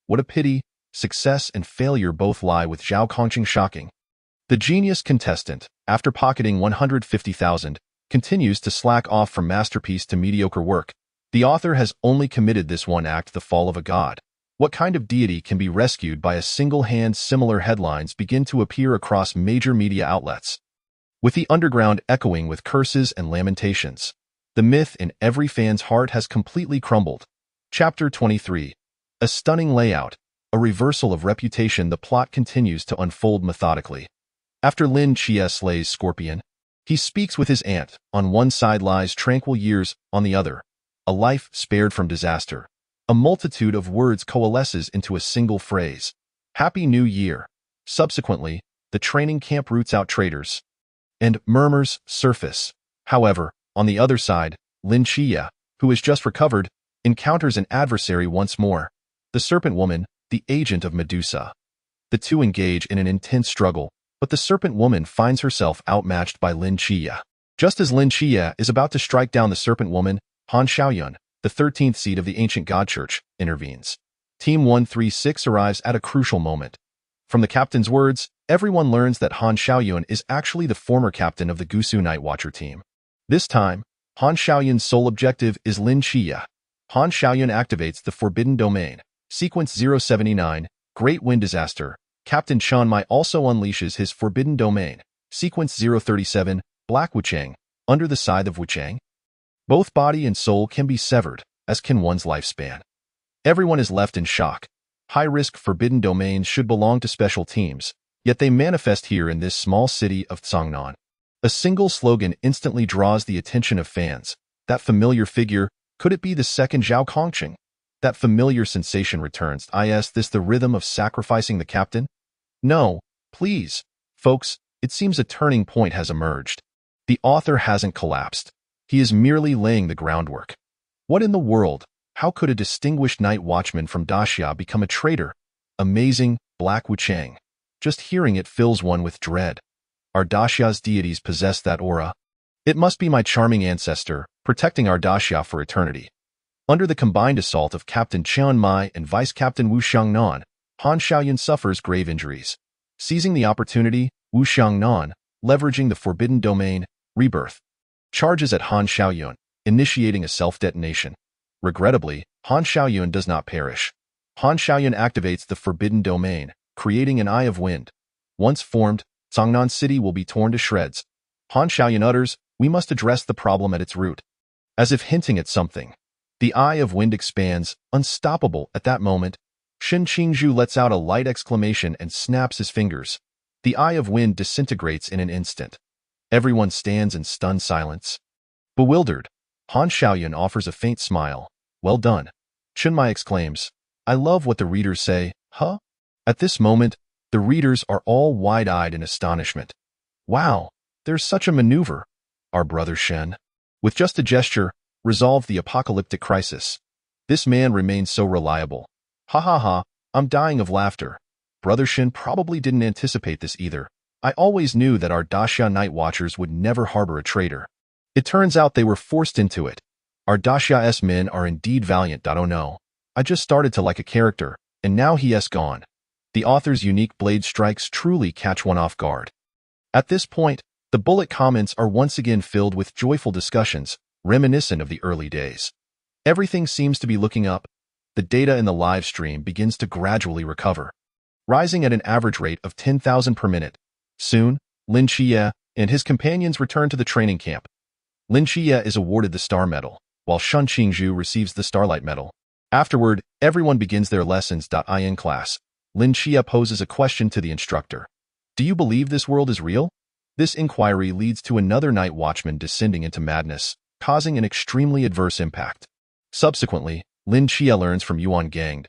What a pity, success and failure both lie with Zhao Kongqing. Shocking. The genius contestant, after pocketing 150,000, continues to slack off from masterpiece to mediocre work. The author has only committed this one act, the fall of a god. What kind of deity can be rescued by a single hand? Similar headlines begin to appear across major media outlets, with the underground echoing with curses and lamentations. The myth in every fan's heart has completely crumbled. Chapter 23. A stunning layout, a reversal of reputation. The plot continues to unfold methodically. After Lin Chia slays Scorpion, he speaks with his aunt. On one side lies tranquil years, on the other, a life spared from disaster. A multitude of words coalesces into a single phrase. Happy New Year. Subsequently, the training camp roots out traitors, and murmurs surface. However, on the other side, Lin Chia, who has just recovered, encounters an adversary once more. The Serpent Woman, the agent of Medusa. The two engage in an intense struggle, but the Serpent Woman finds herself outmatched by Lin Chia. Just as Lin Chia is about to strike down the Serpent Woman, Han Xiaoyun, the 13th seed of the ancient god church, intervenes. Team 136 arrives at a crucial moment. From the captain's words, everyone learns that Han Xiaoyun is actually the former captain of the Gusu Night Watcher team. This time, Han Xiaoyun's sole objective is Lin Xie. Han Xiaoyun activates the Forbidden Domain. Sequence 079, Great Wind Disaster. Captain Chen Mai also unleashes his Forbidden Domain. Sequence 037, Black Wuchang. Under the scythe of Wuchang, both body and soul can be severed, as can one's lifespan. Everyone is left in shock. High-risk forbidden domains should belong to special teams, yet they manifest here in this small city of Cangnan. A single slogan instantly draws the attention of fans. That familiar figure, could it be the second Zhao Kongqing? That familiar sensation returns. Is this the rhythm of sacrificing the captain? No, please. Folks, it seems a turning point has emerged. The author hasn't collapsed. He is merely laying the groundwork. What in the world? How could a distinguished night watchman from Daxia become a traitor? Amazing, Black Wuchang. Just hearing it fills one with dread. Our Daxia's deities possess that aura. It must be my charming ancestor, protecting our Daxia for eternity. Under the combined assault of Captain Chen Mai and Vice Captain Wu Xiangnan, Han Xiaoyun suffers grave injuries. Seizing the opportunity, Wu Xiangnan, leveraging the Forbidden Domain, Rebirth, charges at Han Xiaoyun, initiating a self-detonation. Regrettably, Han Xiaoyun does not perish. Han Xiaoyun activates the Forbidden Domain, creating an Eye of Wind. Once formed, Cangnan City will be torn to shreds. Han Xiaoyun utters, "We must address the problem at its root." As if hinting at something, the Eye of Wind expands, unstoppable at that moment. Shen Qingzhu lets out a light exclamation and snaps his fingers. The Eye of Wind disintegrates in an instant. Everyone stands in stunned silence. Bewildered, Han Xiaoyun offers a faint smile. "Well done." Chen Mai exclaims, "I love what the readers say, huh?" At this moment, the readers are all wide-eyed in astonishment. "Wow, there's such a maneuver. Our brother Shen, with just a gesture, resolved the apocalyptic crisis. This man remains so reliable. Ha ha ha, I'm dying of laughter. Brother Shen probably didn't anticipate this either. I always knew that our Daxia Night Watchers would never harbor a traitor. It turns out they were forced into it. Our Daxia's men are indeed valiant. Oh no, I just started to like a character, and now he has gone." The author's unique blade strikes truly catch one off guard. At this point, the bullet comments are once again filled with joyful discussions, reminiscent of the early days. Everything seems to be looking up. The data in the live stream begins to gradually recover, rising at an average rate of 10,000 per minute. Soon, Lin Xie and his companions return to the training camp. Lin Xie is awarded the Star Medal, while Shen Qingzhu receives the Starlight Medal. Afterward, everyone begins their lessons. In class, Lin Xie poses a question to the instructor. "Do you believe this world is real?" This inquiry leads to another night watchman descending into madness, causing an extremely adverse impact. Subsequently, Lin Xie learns from Yuan Gang.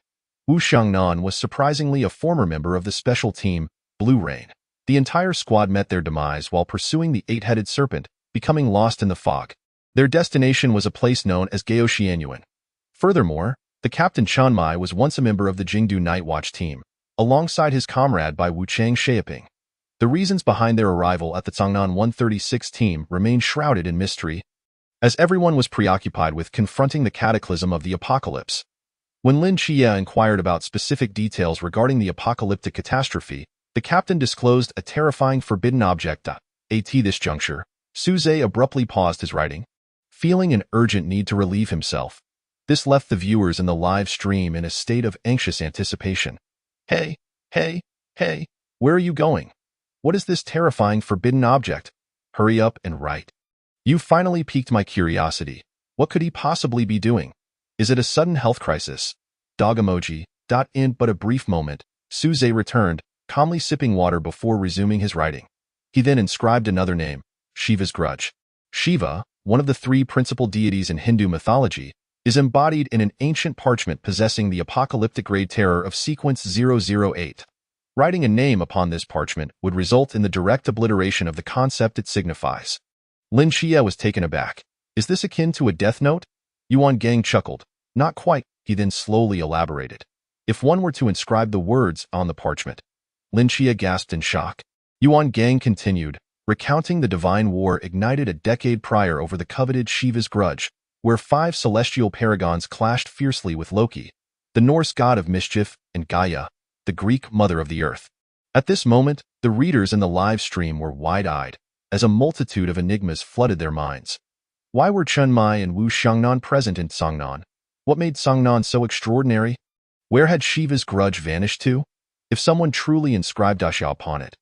Wu Xiangnan was surprisingly a former member of the special team, Blue Rain. The entire squad met their demise while pursuing the eight-headed serpent, becoming lost in the fog. Their destination was a place known as Gaoxianyuan. Furthermore, the Captain Chen Mai was once a member of the Jingdu Night Watch team, alongside his comrade by Wuchang Xiaoping. The reasons behind their arrival at the Cangnan 136 team remain shrouded in mystery, as everyone was preoccupied with confronting the cataclysm of the apocalypse. When Lin Xie inquired about specific details regarding the apocalyptic catastrophe, the captain disclosed a terrifying forbidden object. At this juncture, Suze abruptly paused his writing, feeling an urgent need to relieve himself. This left the viewers in the live stream in a state of anxious anticipation. Hey, where are you going? What is this terrifying forbidden object? Hurry up and write. You finally piqued my curiosity. What could he possibly be doing? Is it a sudden health crisis? Dog emoji. In but a brief moment, Suze returned, calmly sipping water before resuming his writing. He then inscribed another name, Shiva's grudge. Shiva, one of the three principal deities in Hindu mythology, is embodied in an ancient parchment possessing the apocalyptic grade terror of sequence 008. Writing a name upon this parchment would result in the direct obliteration of the concept it signifies. Lin Xie was taken aback. Is this akin to a death note? Yuan Gang chuckled. Not quite, he then slowly elaborated. If one were to inscribe the words on the parchment. Lin Xie gasped in shock. Yuan Gang continued, recounting the divine war ignited a decade prior over the coveted Shiva's grudge, where 5 celestial paragons clashed fiercely with Loki, the Norse god of mischief, and Gaia, the Greek mother of the earth. At this moment, the readers in the live stream were wide-eyed, as a multitude of enigmas flooded their minds. Why were Chun Mai and Wu Xiangnan present in Songnan? What made Songnan so extraordinary? Where had Shiva's grudge vanished to? If someone truly inscribed Daxia upon it.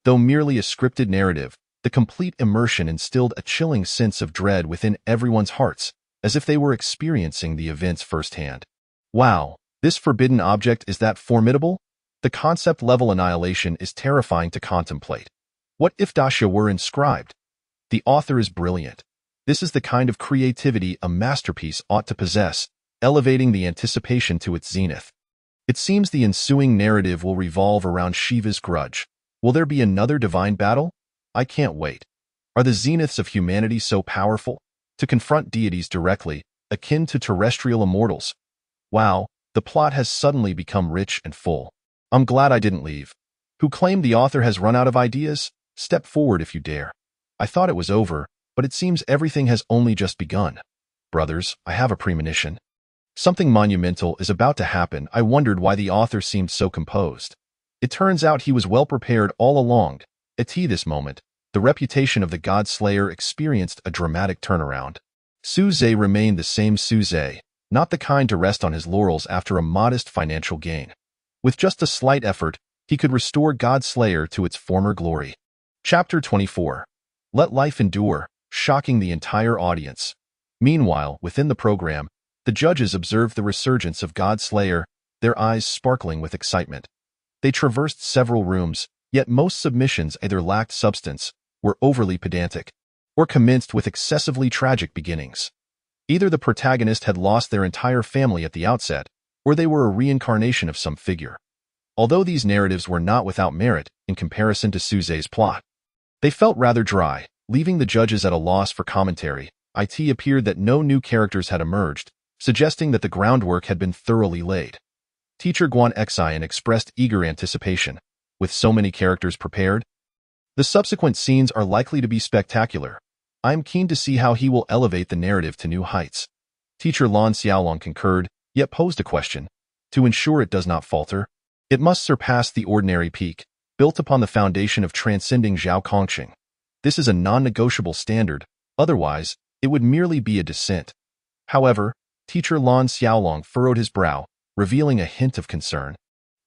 Though merely a scripted narrative, the complete immersion instilled a chilling sense of dread within everyone's hearts, as if they were experiencing the events firsthand. Wow, this forbidden object is that formidable? The concept-level annihilation is terrifying to contemplate. What if Daxia were inscribed? The author is brilliant. This is the kind of creativity a masterpiece ought to possess, elevating the anticipation to its zenith. It seems the ensuing narrative will revolve around Shiva's grudge. Will there be another divine battle? I can't wait. Are the zeniths of humanity so powerful? To confront deities directly, akin to terrestrial immortals? Wow, the plot has suddenly become rich and full. I'm glad I didn't leave. Who claimed the author has run out of ideas? Step forward if you dare. I thought it was over, but it seems everything has only just begun. Brothers, I have a premonition. Something monumental is about to happen. I wondered why the author seemed so composed. It turns out he was well prepared all along. At this moment, the reputation of the God Slayer experienced a dramatic turnaround. Suze remained the same Suze, not the kind to rest on his laurels after a modest financial gain. With just a slight effort, he could restore God Slayer to its former glory. Chapter 24. Let Life Endure, shocking the entire audience. Meanwhile, within the program, the judges observed the resurgence of God Slayer, their eyes sparkling with excitement. They traversed several rooms, yet most submissions either lacked substance, were overly pedantic, or commenced with excessively tragic beginnings. Either the protagonist had lost their entire family at the outset, or they were a reincarnation of some figure. Although these narratives were not without merit in comparison to Suze's plot, they felt rather dry, leaving the judges at a loss for commentary. It appeared that no new characters had emerged, suggesting that the groundwork had been thoroughly laid. Teacher Guan Xian expressed eager anticipation. With so many characters prepared, the subsequent scenes are likely to be spectacular. I'm keen to see how he will elevate the narrative to new heights. Teacher Lan Xiaolong concurred, yet posed a question. To ensure it does not falter, it must surpass the ordinary peak, built upon the foundation of transcending Zhao Kongqing. This is a non-negotiable standard, otherwise, it would merely be a descent. However, Teacher Lan Xiaolong furrowed his brow, revealing a hint of concern.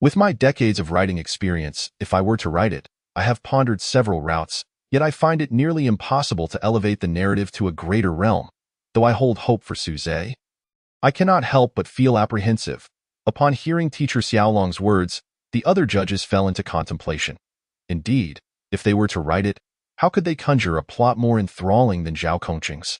With my decades of writing experience, if I were to write it, I have pondered several routes, yet I find it nearly impossible to elevate the narrative to a greater realm, though I hold hope for Suze. I cannot help but feel apprehensive. Upon hearing Teacher Xiaolong's words, the other judges fell into contemplation. Indeed, if they were to write it, how could they conjure a plot more enthralling than Zhao Kongqing's?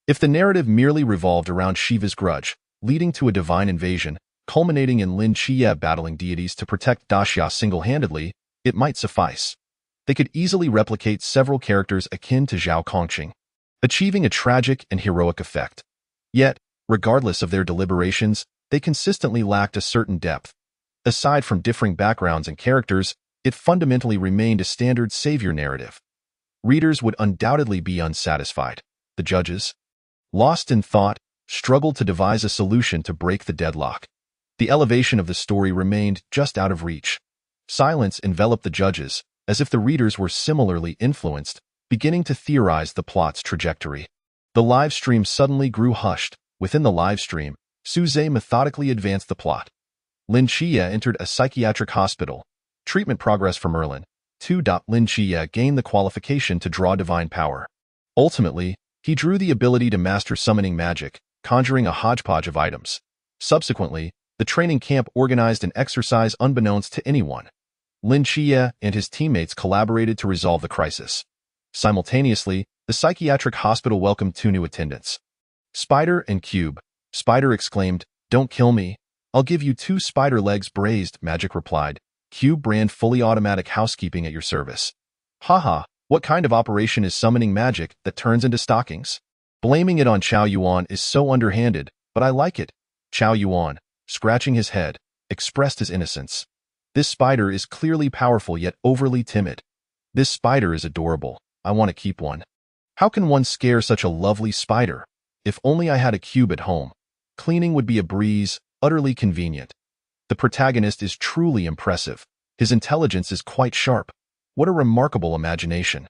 If the narrative merely revolved around Shiva's grudge, leading to a divine invasion, culminating in Lin Qie battling deities to protect Daxia single-handedly, it might suffice. They could easily replicate several characters akin to Zhao Kongqing, achieving a tragic and heroic effect. Yet, regardless of their deliberations, they consistently lacked a certain depth. Aside from differing backgrounds and characters, it fundamentally remained a standard savior narrative. Readers would undoubtedly be unsatisfied. The judges, lost in thought, struggled to devise a solution to break the deadlock. The elevation of the story remained just out of reach. Silence enveloped the judges, as if the readers were similarly influenced, beginning to theorize the plot's trajectory. The live stream suddenly grew hushed. Within the live stream, Suze methodically advanced the plot. Lin Qie entered a psychiatric hospital. Treatment progress for Merlin. 2. Lin Qie gained the qualification to draw divine power. Ultimately, he drew the ability to master summoning magic, conjuring a hodgepodge of items. Subsequently, the training camp organized an exercise unbeknownst to anyone. Lin Qie and his teammates collaborated to resolve the crisis. Simultaneously, the psychiatric hospital welcomed 2 new attendants. Spider and Cube. Spider exclaimed, "Don't kill me. I'll give you 2 spider legs braised," Magic replied. Cube brand fully automatic housekeeping at your service. Haha, what kind of operation is summoning magic that turns into stockings? Blaming it on Chao Yuan is so underhanded, but I like it. Chao Yuan, scratching his head, expressed his innocence. This spider is clearly powerful yet overly timid. This spider is adorable. I want to keep one. How can one scare such a lovely spider? If only I had a cube at home. Cleaning would be a breeze, utterly convenient. The protagonist is truly impressive. His intelligence is quite sharp. What a remarkable imagination.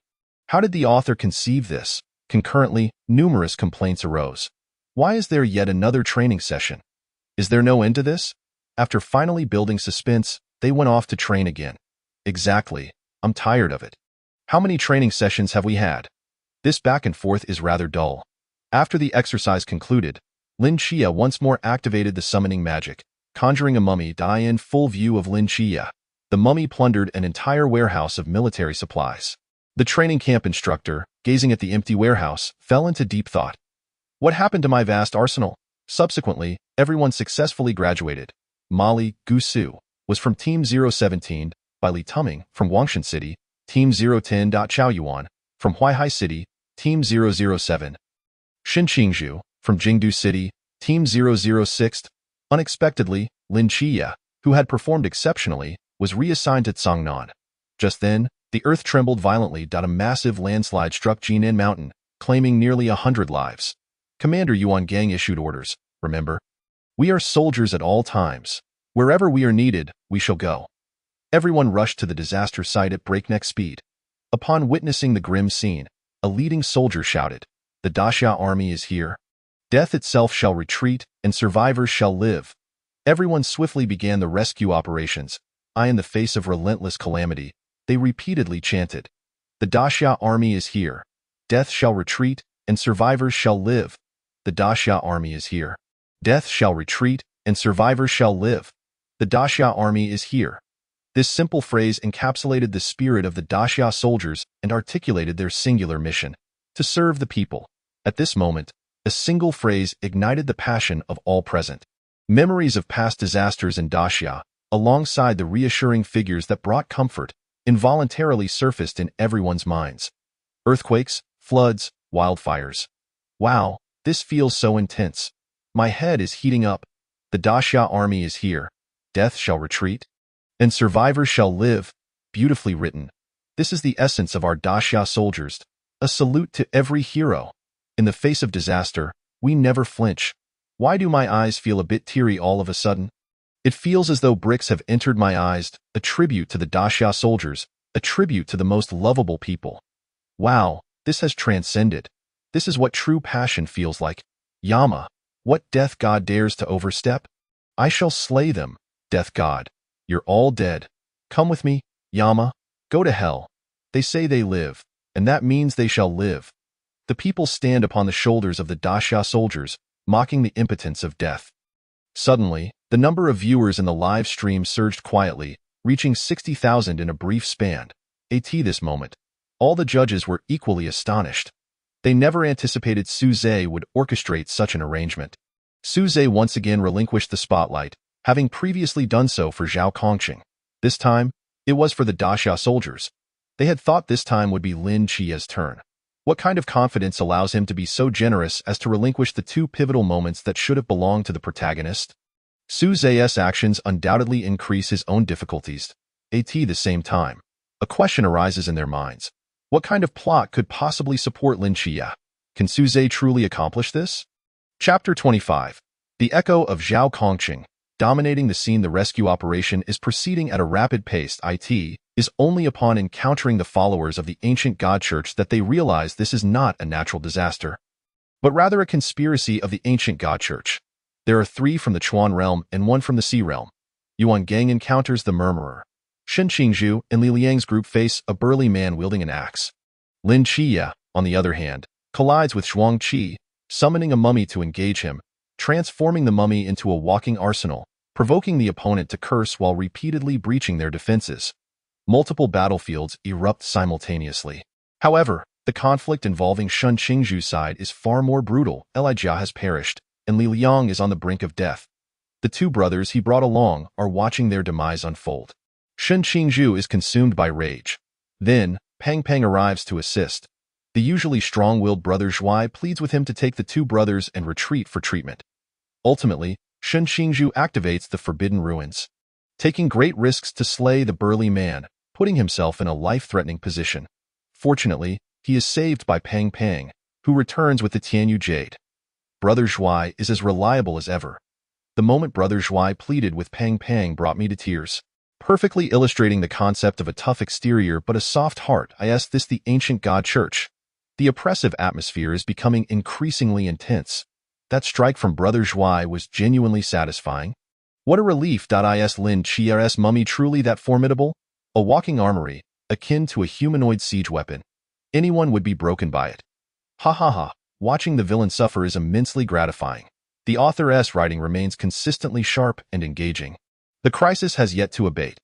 How did the author conceive this? Concurrently, numerous complaints arose. Why is there yet another training session? Is there no end to this? After finally building suspense, they went off to train again. Exactly. I'm tired of it. How many training sessions have we had? This back and forth is rather dull. After the exercise concluded, Lin Chia once more activated the summoning magic, conjuring a mummy die in full view of Lin Chia. The mummy plundered an entire warehouse of military supplies. The training camp instructor, gazing at the empty warehouse, fell into deep thought. What happened to my vast arsenal? Subsequently, everyone successfully graduated. Molly Gusu was from Team 017, by Li Tuming from Wangshan City, Team 010. Chao Yuan from Huaihai City, Team 007. Xin Qingzhu from Jingdu City, Team 006. Unexpectedly, Lin Chia, who had performed exceptionally, was reassigned to Cangnan. Just then, the earth trembled violently. A massive landslide struck Jinan Mountain, claiming nearly 100 lives. Commander Yuan Gang issued orders, remember? We are soldiers at all times. Wherever we are needed, we shall go. Everyone rushed to the disaster site at breakneck speed. Upon witnessing the grim scene, a leading soldier shouted, "The Daxia army is here. Death itself shall retreat, and survivors shall live." Everyone swiftly began the rescue operations. In the face of relentless calamity, they repeatedly chanted, "The Daxia army is here. Death shall retreat, and survivors shall live. The Daxia army is here. Death shall retreat, and survivors shall live. The Daxia army is here." This simple phrase encapsulated the spirit of the Daxia soldiers and articulated their singular mission, to serve the people. At this moment, a single phrase ignited the passion of all present. Memories of past disasters in Daxia, alongside the reassuring figures that brought comfort, involuntarily surfaced in everyone's minds. Earthquakes, floods, wildfires. Wow, this feels so intense. My head is heating up. The Daxia army is here. Death shall retreat, and survivors shall live. Beautifully written. This is the essence of our Daxia soldiers. A salute to every hero. In the face of disaster, we never flinch. Why do my eyes feel a bit teary all of a sudden? It feels as though bricks have entered my eyes, a tribute to the Daxia soldiers, a tribute to the most lovable people. Wow, this has transcended. This is what true passion feels like. Yama, what death god dares to overstep? I shall slay them, death god. You're all dead. Come with me, Yama. Go to hell. They say they live, and that means they shall live. The people stand upon the shoulders of the Daxia soldiers, mocking the impotence of death. Suddenly, the number of viewers in the live stream surged quietly, reaching 60,000 in a brief span. At this moment, all the judges were equally astonished. They never anticipated Su Zhe would orchestrate such an arrangement. Su Zhe once again relinquished the spotlight, having previously done so for Zhao Kongqing. This time, it was for the Daxia soldiers. They had thought this time would be Lin Chia's turn. What kind of confidence allows him to be so generous as to relinquish the two pivotal moments that should have belonged to the protagonist? Su Zhe's actions undoubtedly increase his own difficulties. At the same time, a question arises in their minds. What kind of plot could possibly support Lin Chia? Can Su Zhe truly accomplish this? Chapter 25. The echo of Zhao Kongqing. Dominating the scene, the rescue operation is proceeding at a rapid pace. It is only upon encountering the followers of the ancient god church that they realize this is not a natural disaster, but rather a conspiracy of the ancient god church. There are 3 from the Chuan realm and 1 from the Sea realm. Yuan Gang encounters the Murmurer. Xin Qingzhu and Li Liang's group face a burly man wielding an axe. Lin Chia, on the other hand, collides with Zhuang Qi, summoning a mummy to engage him, transforming the mummy into a walking arsenal, provoking the opponent to curse while repeatedly breaching their defenses. Multiple battlefields erupt simultaneously. However, the conflict involving Xin Qingzhu's side is far more brutal. Elijah has perished, and Li Liang is on the brink of death. The 2 brothers he brought along are watching their demise unfold. Xin Qingzhu is consumed by rage. Then, Pang Pang arrives to assist. The usually strong-willed brother Zhuai pleads with him to take the 2 brothers and retreat for treatment. Ultimately, Xin Qingzhu activates the Forbidden Ruins, taking great risks to slay the burly man, putting himself in a life-threatening position. Fortunately, he is saved by Pang Pang, who returns with the Tianyu Jade. Brother Zhuai is as reliable as ever. The moment Brother Zhuai pleaded with Pang Pang brought me to tears. Perfectly illustrating the concept of a tough exterior but a soft heart, I asked this the ancient God Church. The oppressive atmosphere is becoming increasingly intense. That strike from Brother Zhuai was genuinely satisfying. What a relief! Is Lin Chia's mummy truly that formidable? A walking armory, akin to a humanoid siege weapon. Anyone would be broken by it. Ha ha ha, watching the villain suffer is immensely gratifying. The author's writing remains consistently sharp and engaging. The crisis has yet to abate.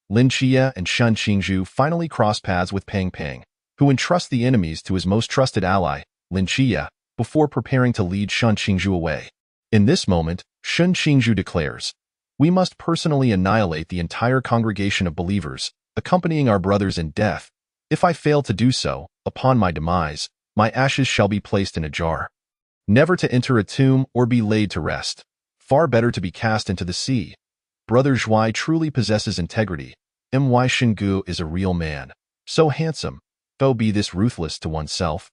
Lin Chia and Shen Xingzhu finally cross paths with Pang Pang, who entrusts the enemies to his most trusted ally, Lin Chia, before preparing to lead Shen Xingzhu away. In this moment, Shen Xingzhu declares, "We must personally annihilate the entire congregation of believers, accompanying our brothers in death. If I fail to do so, upon my demise, my ashes shall be placed in a jar. Never to enter a tomb or be laid to rest. Far better to be cast into the sea." Brother Zhuai truly possesses integrity. My Xinggu is a real man. So handsome, though be this ruthless to oneself.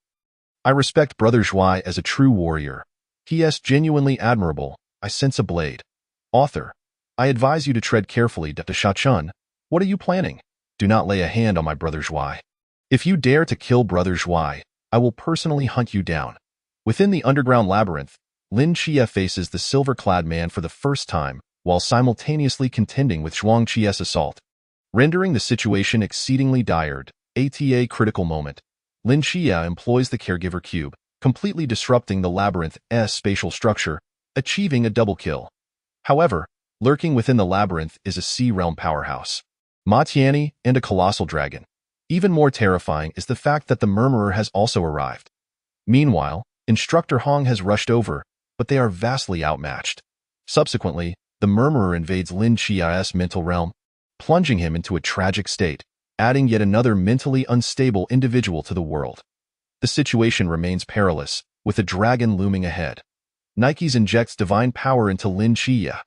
I respect Brother Zhuai as a true warrior. He is genuinely admirable. I sense a blade. Author, I advise you to tread carefully. Shachun, what are you planning? Do not lay a hand on my Brother Zhuai. If you dare to kill Brother Zhuai, I will personally hunt you down. Within the underground labyrinth, Lin Chia faces the silver-clad man for the first time, while simultaneously contending with Zhuang Qi's assault. Rendering the situation exceedingly dire, a critical moment, Lin Chia employs the Caregiver Cube, completely disrupting the labyrinth's spatial structure, achieving a double kill. However, lurking within the labyrinth is a Sea Realm powerhouse, Ma Tianyi, and a colossal dragon. Even more terrifying is the fact that the Murmurer has also arrived. Meanwhile, Instructor Hong has rushed over, but they are vastly outmatched. Subsequently, the Murmurer invades Lin Chia's mental realm, plunging him into a tragic state, adding yet another mentally unstable individual to the world. The situation remains perilous, with a dragon looming ahead. Nikes injects divine power into Lin Chia.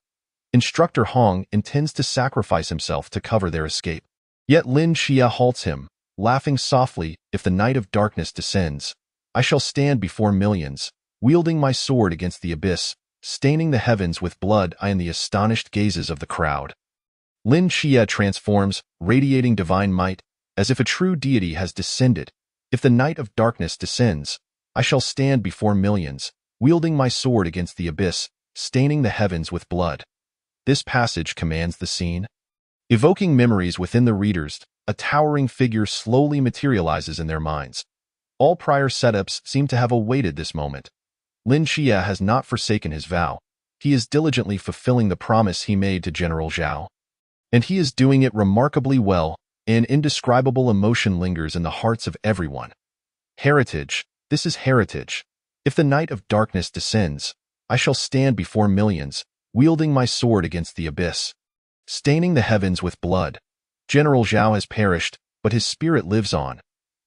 Instructor Hong intends to sacrifice himself to cover their escape. Yet Lin Chia halts him, laughing softly. "If the night of darkness descends, I shall stand before millions, wielding my sword against the abyss, staining the heavens with blood." I am the astonished gazes of the crowd. Lin Chia transforms, radiating divine might, as if a true deity has descended. "If the night of darkness descends, I shall stand before millions, wielding my sword against the abyss, staining the heavens with blood." This passage commands the scene. Evoking memories within the readers, a towering figure slowly materializes in their minds. All prior setups seem to have awaited this moment. Lin Chia has not forsaken his vow. He is diligently fulfilling the promise he made to General Zhao. And he is doing it remarkably well. An indescribable emotion lingers in the hearts of everyone. Heritage. This is heritage. "If the night of darkness descends, I shall stand before millions, wielding my sword against the abyss, staining the heavens with blood." General Zhao has perished, but his spirit lives on.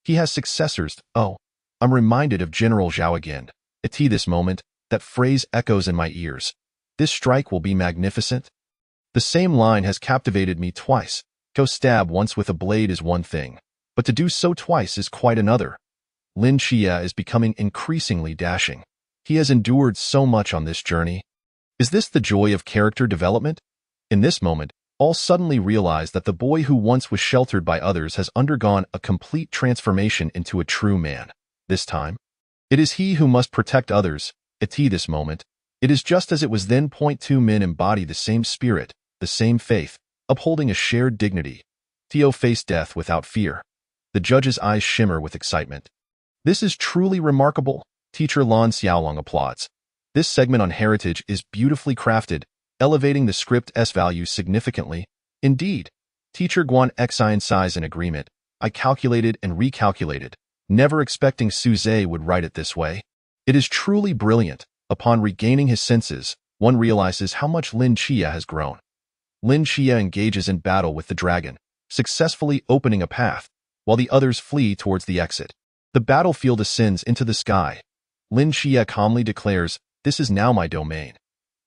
He has successors. Oh, I'm reminded of General Zhao again. At this moment, that phrase echoes in my ears. This strike will be magnificent. The same line has captivated me twice. Go stab once with a blade is one thing, but to do so twice is quite another. Lin Chia is becoming increasingly dashing. He has endured so much on this journey. Is this the joy of character development? In this moment, all suddenly realize that the boy who once was sheltered by others has undergone a complete transformation into a true man. This time, it is he who must protect others. At this moment, it is just as it was then. Two men embody the same spirit, the same faith, upholding a shared dignity. Theo faced death without fear. The judge's eyes shimmer with excitement. This is truly remarkable. Teacher Lan Xiaolong applauds. This segment on heritage is beautifully crafted, elevating the script's value significantly. Indeed, Teacher Guan Xian sighs in agreement. I calculated and recalculated, never expecting Su Zhe would write it this way. It is truly brilliant. Upon regaining his senses, one realizes how much Lin Chia has grown. Lin Chia engages in battle with the dragon, successfully opening a path, while the others flee towards the exit. The battlefield ascends into the sky. Lin Chia calmly declares, "This is now my domain."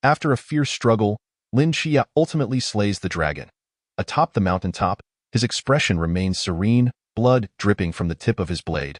After a fierce struggle, Lin Chia ultimately slays the dragon. Atop the mountaintop, his expression remains serene, blood dripping from the tip of his blade,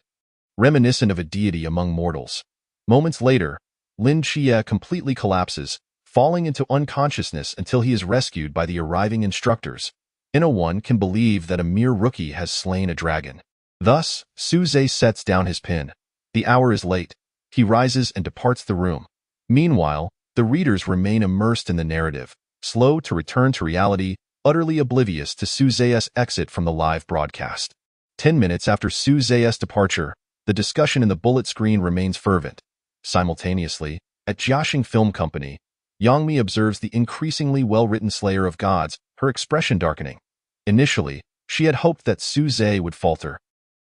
reminiscent of a deity among mortals. Moments later, Lin Xie completely collapses, falling into unconsciousness until he is rescued by the arriving instructors. No one can believe that a mere rookie has slain a dragon. Thus, Su Zhe sets down his pen. The hour is late. He rises and departs the room. Meanwhile, the readers remain immersed in the narrative, slow to return to reality, utterly oblivious to Su Zhe's exit from the live broadcast. 10 minutes after Su Zhe's departure, the discussion in the bullet screen remains fervent. Simultaneously, at Jiaxing Film Company, Yang Mi observes the increasingly well-written Slayer of Gods, her expression darkening. Initially, she had hoped that Su Zhe would falter,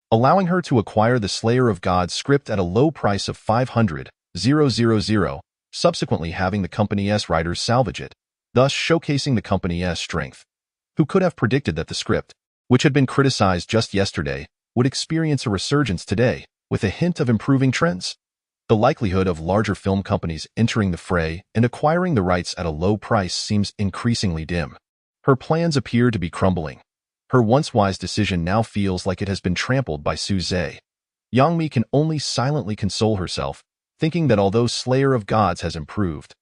allowing her to acquire the Slayer of Gods script at a low price of 500,000, subsequently having the company's writers salvage it, thus showcasing the company's strength. Who could have predicted that the script, which had been criticized just yesterday, would experience a resurgence today, with a hint of improving trends? The likelihood of larger film companies entering the fray and acquiring the rights at a low price seems increasingly dim. Her plans appear to be crumbling. Her once wise decision now feels like it has been trampled by Su Zhe. Yang Mi can only silently console herself, thinking that although Slayer of Gods has improved,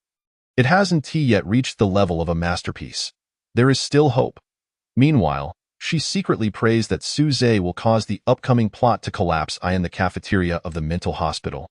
it hasn't yet reached the level of a masterpiece. There is still hope. Meanwhile, she secretly prays that Su Zhe will cause the upcoming plot to collapse in the cafeteria of the mental hospital.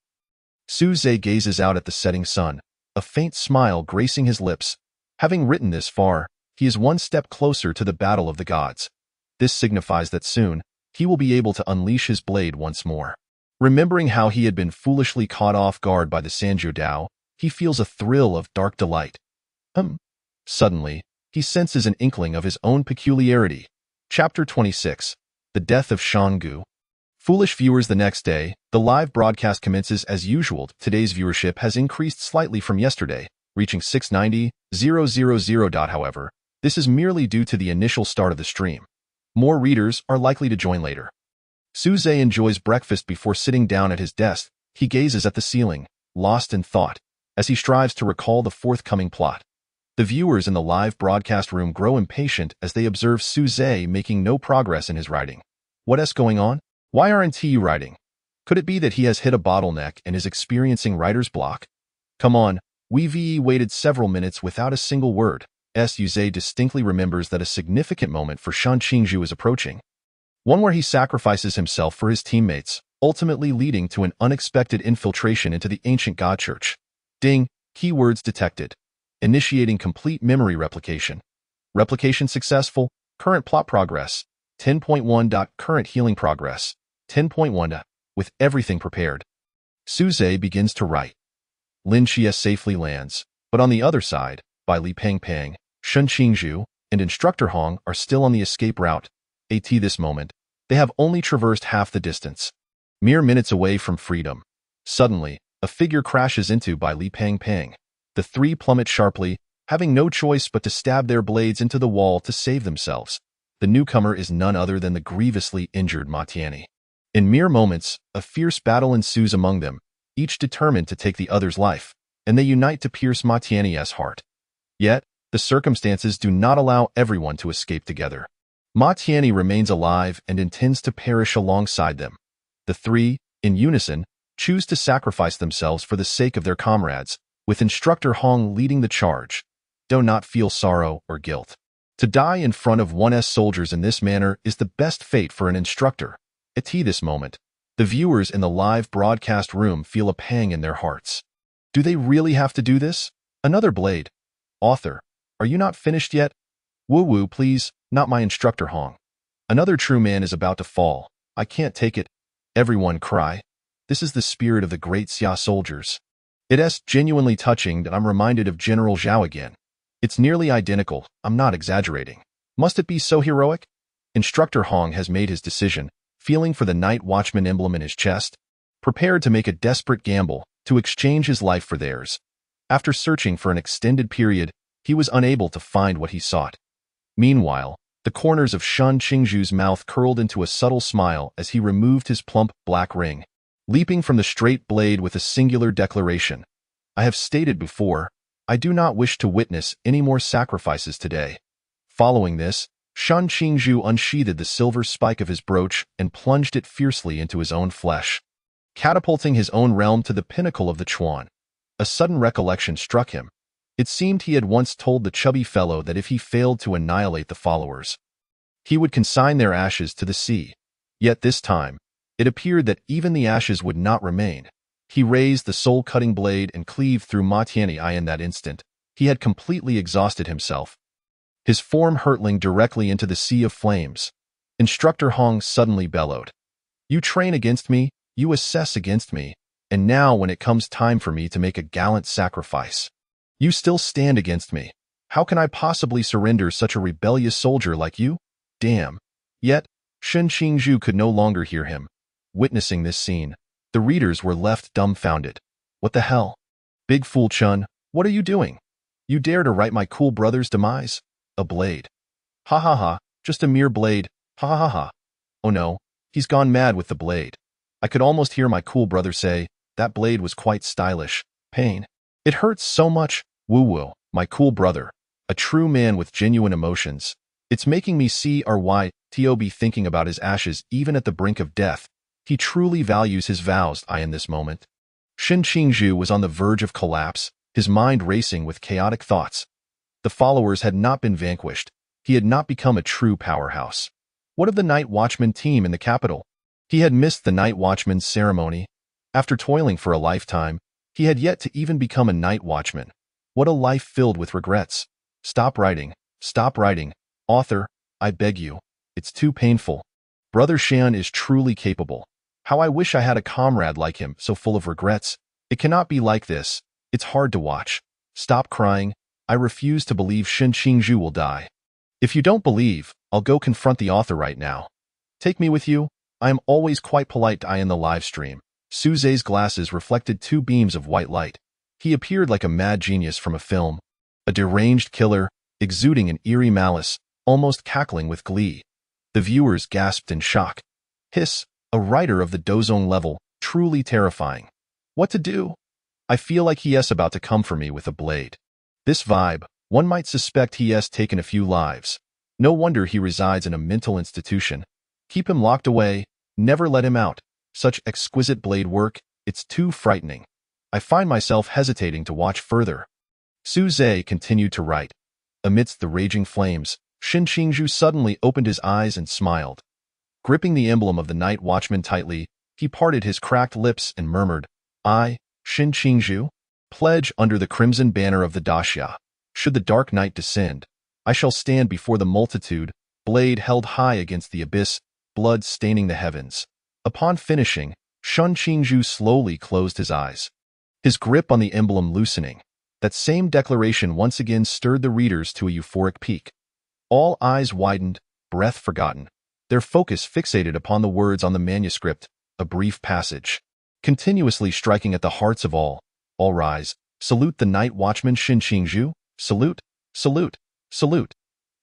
Su Zhe gazes out at the setting sun, a faint smile gracing his lips. Having written this far, he is one step closer to the battle of the gods. This signifies that soon, he will be able to unleash his blade once more. Remembering how he had been foolishly caught off guard by the Sanjiu Dao, he feels a thrill of dark delight. Suddenly, he senses an inkling of his own peculiarity. Chapter 26. The Death of Shanggu. Foolish viewers, the next day, the live broadcast commences as usual. Today's viewership has increased slightly from yesterday, reaching 690,000. However, this is merely due to the initial start of the stream. More readers are likely to join later. Su Zhe enjoys breakfast before sitting down at his desk. He gazes at the ceiling, lost in thought, as he strives to recall the forthcoming plot. The viewers in the live broadcast room grow impatient as they observe Su Zhe making no progress in his writing. What's going on? Why aren't you writing? Could it be that he has hit a bottleneck and is experiencing writer's block? Come on, we've waited several minutes without a single word. Su Zhe distinctly remembers that a significant moment for Shan Qingzhu is approaching. One where he sacrifices himself for his teammates, ultimately leading to an unexpected infiltration into the ancient god church. Ding, keywords detected. Initiating complete memory replication. Replication successful. Current plot progress. 10.1. Current healing progress. 10.1. With everything prepared. Su Zhe begins to write. Lin Xie safely lands, but on the other side, Bai Li Pang, Shan Qingzhu, and Instructor Hong are still on the escape route. At this moment, they have only traversed half the distance. Mere minutes away from freedom. Suddenly, a figure crashes into Bai Li Pang. The three plummet sharply, having no choice but to stab their blades into the wall to save themselves. The newcomer is none other than the grievously injured Ma Tianyi. In mere moments, a fierce battle ensues among them, each determined to take the other's life, and they unite to pierce Ma Tianyi's heart. Yet, the circumstances do not allow everyone to escape together. Ma Tianyi remains alive and intends to perish alongside them. The three, in unison, choose to sacrifice themselves for the sake of their comrades, with Instructor Hong leading the charge. Do not feel sorrow or guilt. To die in front of one's soldiers in this manner is the best fate for an instructor. At this moment, the viewers in the live broadcast room feel a pang in their hearts. Do they really have to do this? Another blade. Author, are you not finished yet? Woo, please, not my Instructor Hong. Another true man is about to fall. I can't take it. Everyone cry. This is the spirit of the great Xia soldiers. It's genuinely touching that I'm reminded of General Zhao again. It's nearly identical, I'm not exaggerating. Must it be so heroic? Instructor Hong has made his decision, feeling for the Night Watchman emblem in his chest, prepared to make a desperate gamble, to exchange his life for theirs. After searching for an extended period, he was unable to find what he sought. Meanwhile, the corners of Shan Qingzhu's mouth curled into a subtle smile as he removed his plump black ring, leaping from the straight blade with a singular declaration. I have stated before, I do not wish to witness any more sacrifices today. Following this, Shan Qingzhu unsheathed the silver spike of his brooch and plunged it fiercely into his own flesh, catapulting his own realm to the pinnacle of the Chuan. A sudden recollection struck him. It seemed he had once told the chubby fellow that if he failed to annihilate the followers, he would consign their ashes to the sea. Yet this time, it appeared that even the ashes would not remain. He raised the soul-cutting blade and cleaved through Ma Tianyi in that instant. He had completely exhausted himself, his form hurtling directly into the sea of flames. Instructor Hong suddenly bellowed. You train against me, you assess against me, and now when it comes time for me to make a gallant sacrifice, you still stand against me. How can I possibly surrender such a rebellious soldier like you? Damn. Yet, Shen Qingzhu could no longer hear him. Witnessing this scene, the readers were left dumbfounded. What the hell? Big fool Chun, what are you doing? You dare to write my cool brother's demise? A blade. Ha ha ha, just a mere blade. Ha ha ha. Oh no, he's gone mad with the blade. I could almost hear my cool brother say, that blade was quite stylish. Pain. It hurts so much. Woo-woo, my cool brother. A true man with genuine emotions. It's making me see or why T.O. be thinking about his ashes even at the brink of death. He truly values his vows in this moment. Shen Qingzhu was on the verge of collapse, his mind racing with chaotic thoughts. The followers had not been vanquished. He had not become a true powerhouse. What of the night watchman team in the capital? He had missed the night watchman's ceremony. After toiling for a lifetime, he had yet to even become a night watchman. What a life filled with regrets. Stop writing. Stop writing. Author, I beg you. It's too painful. Brother Shan is truly capable. How I wish I had a comrade like him, so full of regrets. It cannot be like this. It's hard to watch. Stop crying. I refuse to believe Shen Qingzhu will die. If you don't believe, I'll go confront the author right now. Take me with you. I am always quite polite in the live stream. Su Zhe's glasses reflected two beams of white light. He appeared like a mad genius from a film. A deranged killer, exuding an eerie malice, almost cackling with glee. The viewers gasped in shock. Hiss, a writer of the Dozong level, truly terrifying. What to do? I feel like he is about to come for me with a blade. This vibe, one might suspect he has taken a few lives. No wonder he resides in a mental institution. Keep him locked away, never let him out. Such exquisite blade work, it's too frightening. I find myself hesitating to watch further. Su Zhe continued to write. Amidst the raging flames, Shen Qingzhu suddenly opened his eyes and smiled. Gripping the emblem of the night watchman tightly, he parted his cracked lips and murmured, I, Shen Qingzhu, pledge under the crimson banner of the Daxia. Should the dark night descend, I shall stand before the multitude, blade held high against the abyss, blood staining the heavens. Upon finishing, Shen Qingzhu slowly closed his eyes, his grip on the emblem loosening. That same declaration once again stirred the readers to a euphoric peak. All eyes widened, breath forgotten, their focus fixated upon the words on the manuscript, a brief passage, continuously striking at the hearts of all. All rise, salute the night watchman Shen Qingzhu, salute, salute, salute.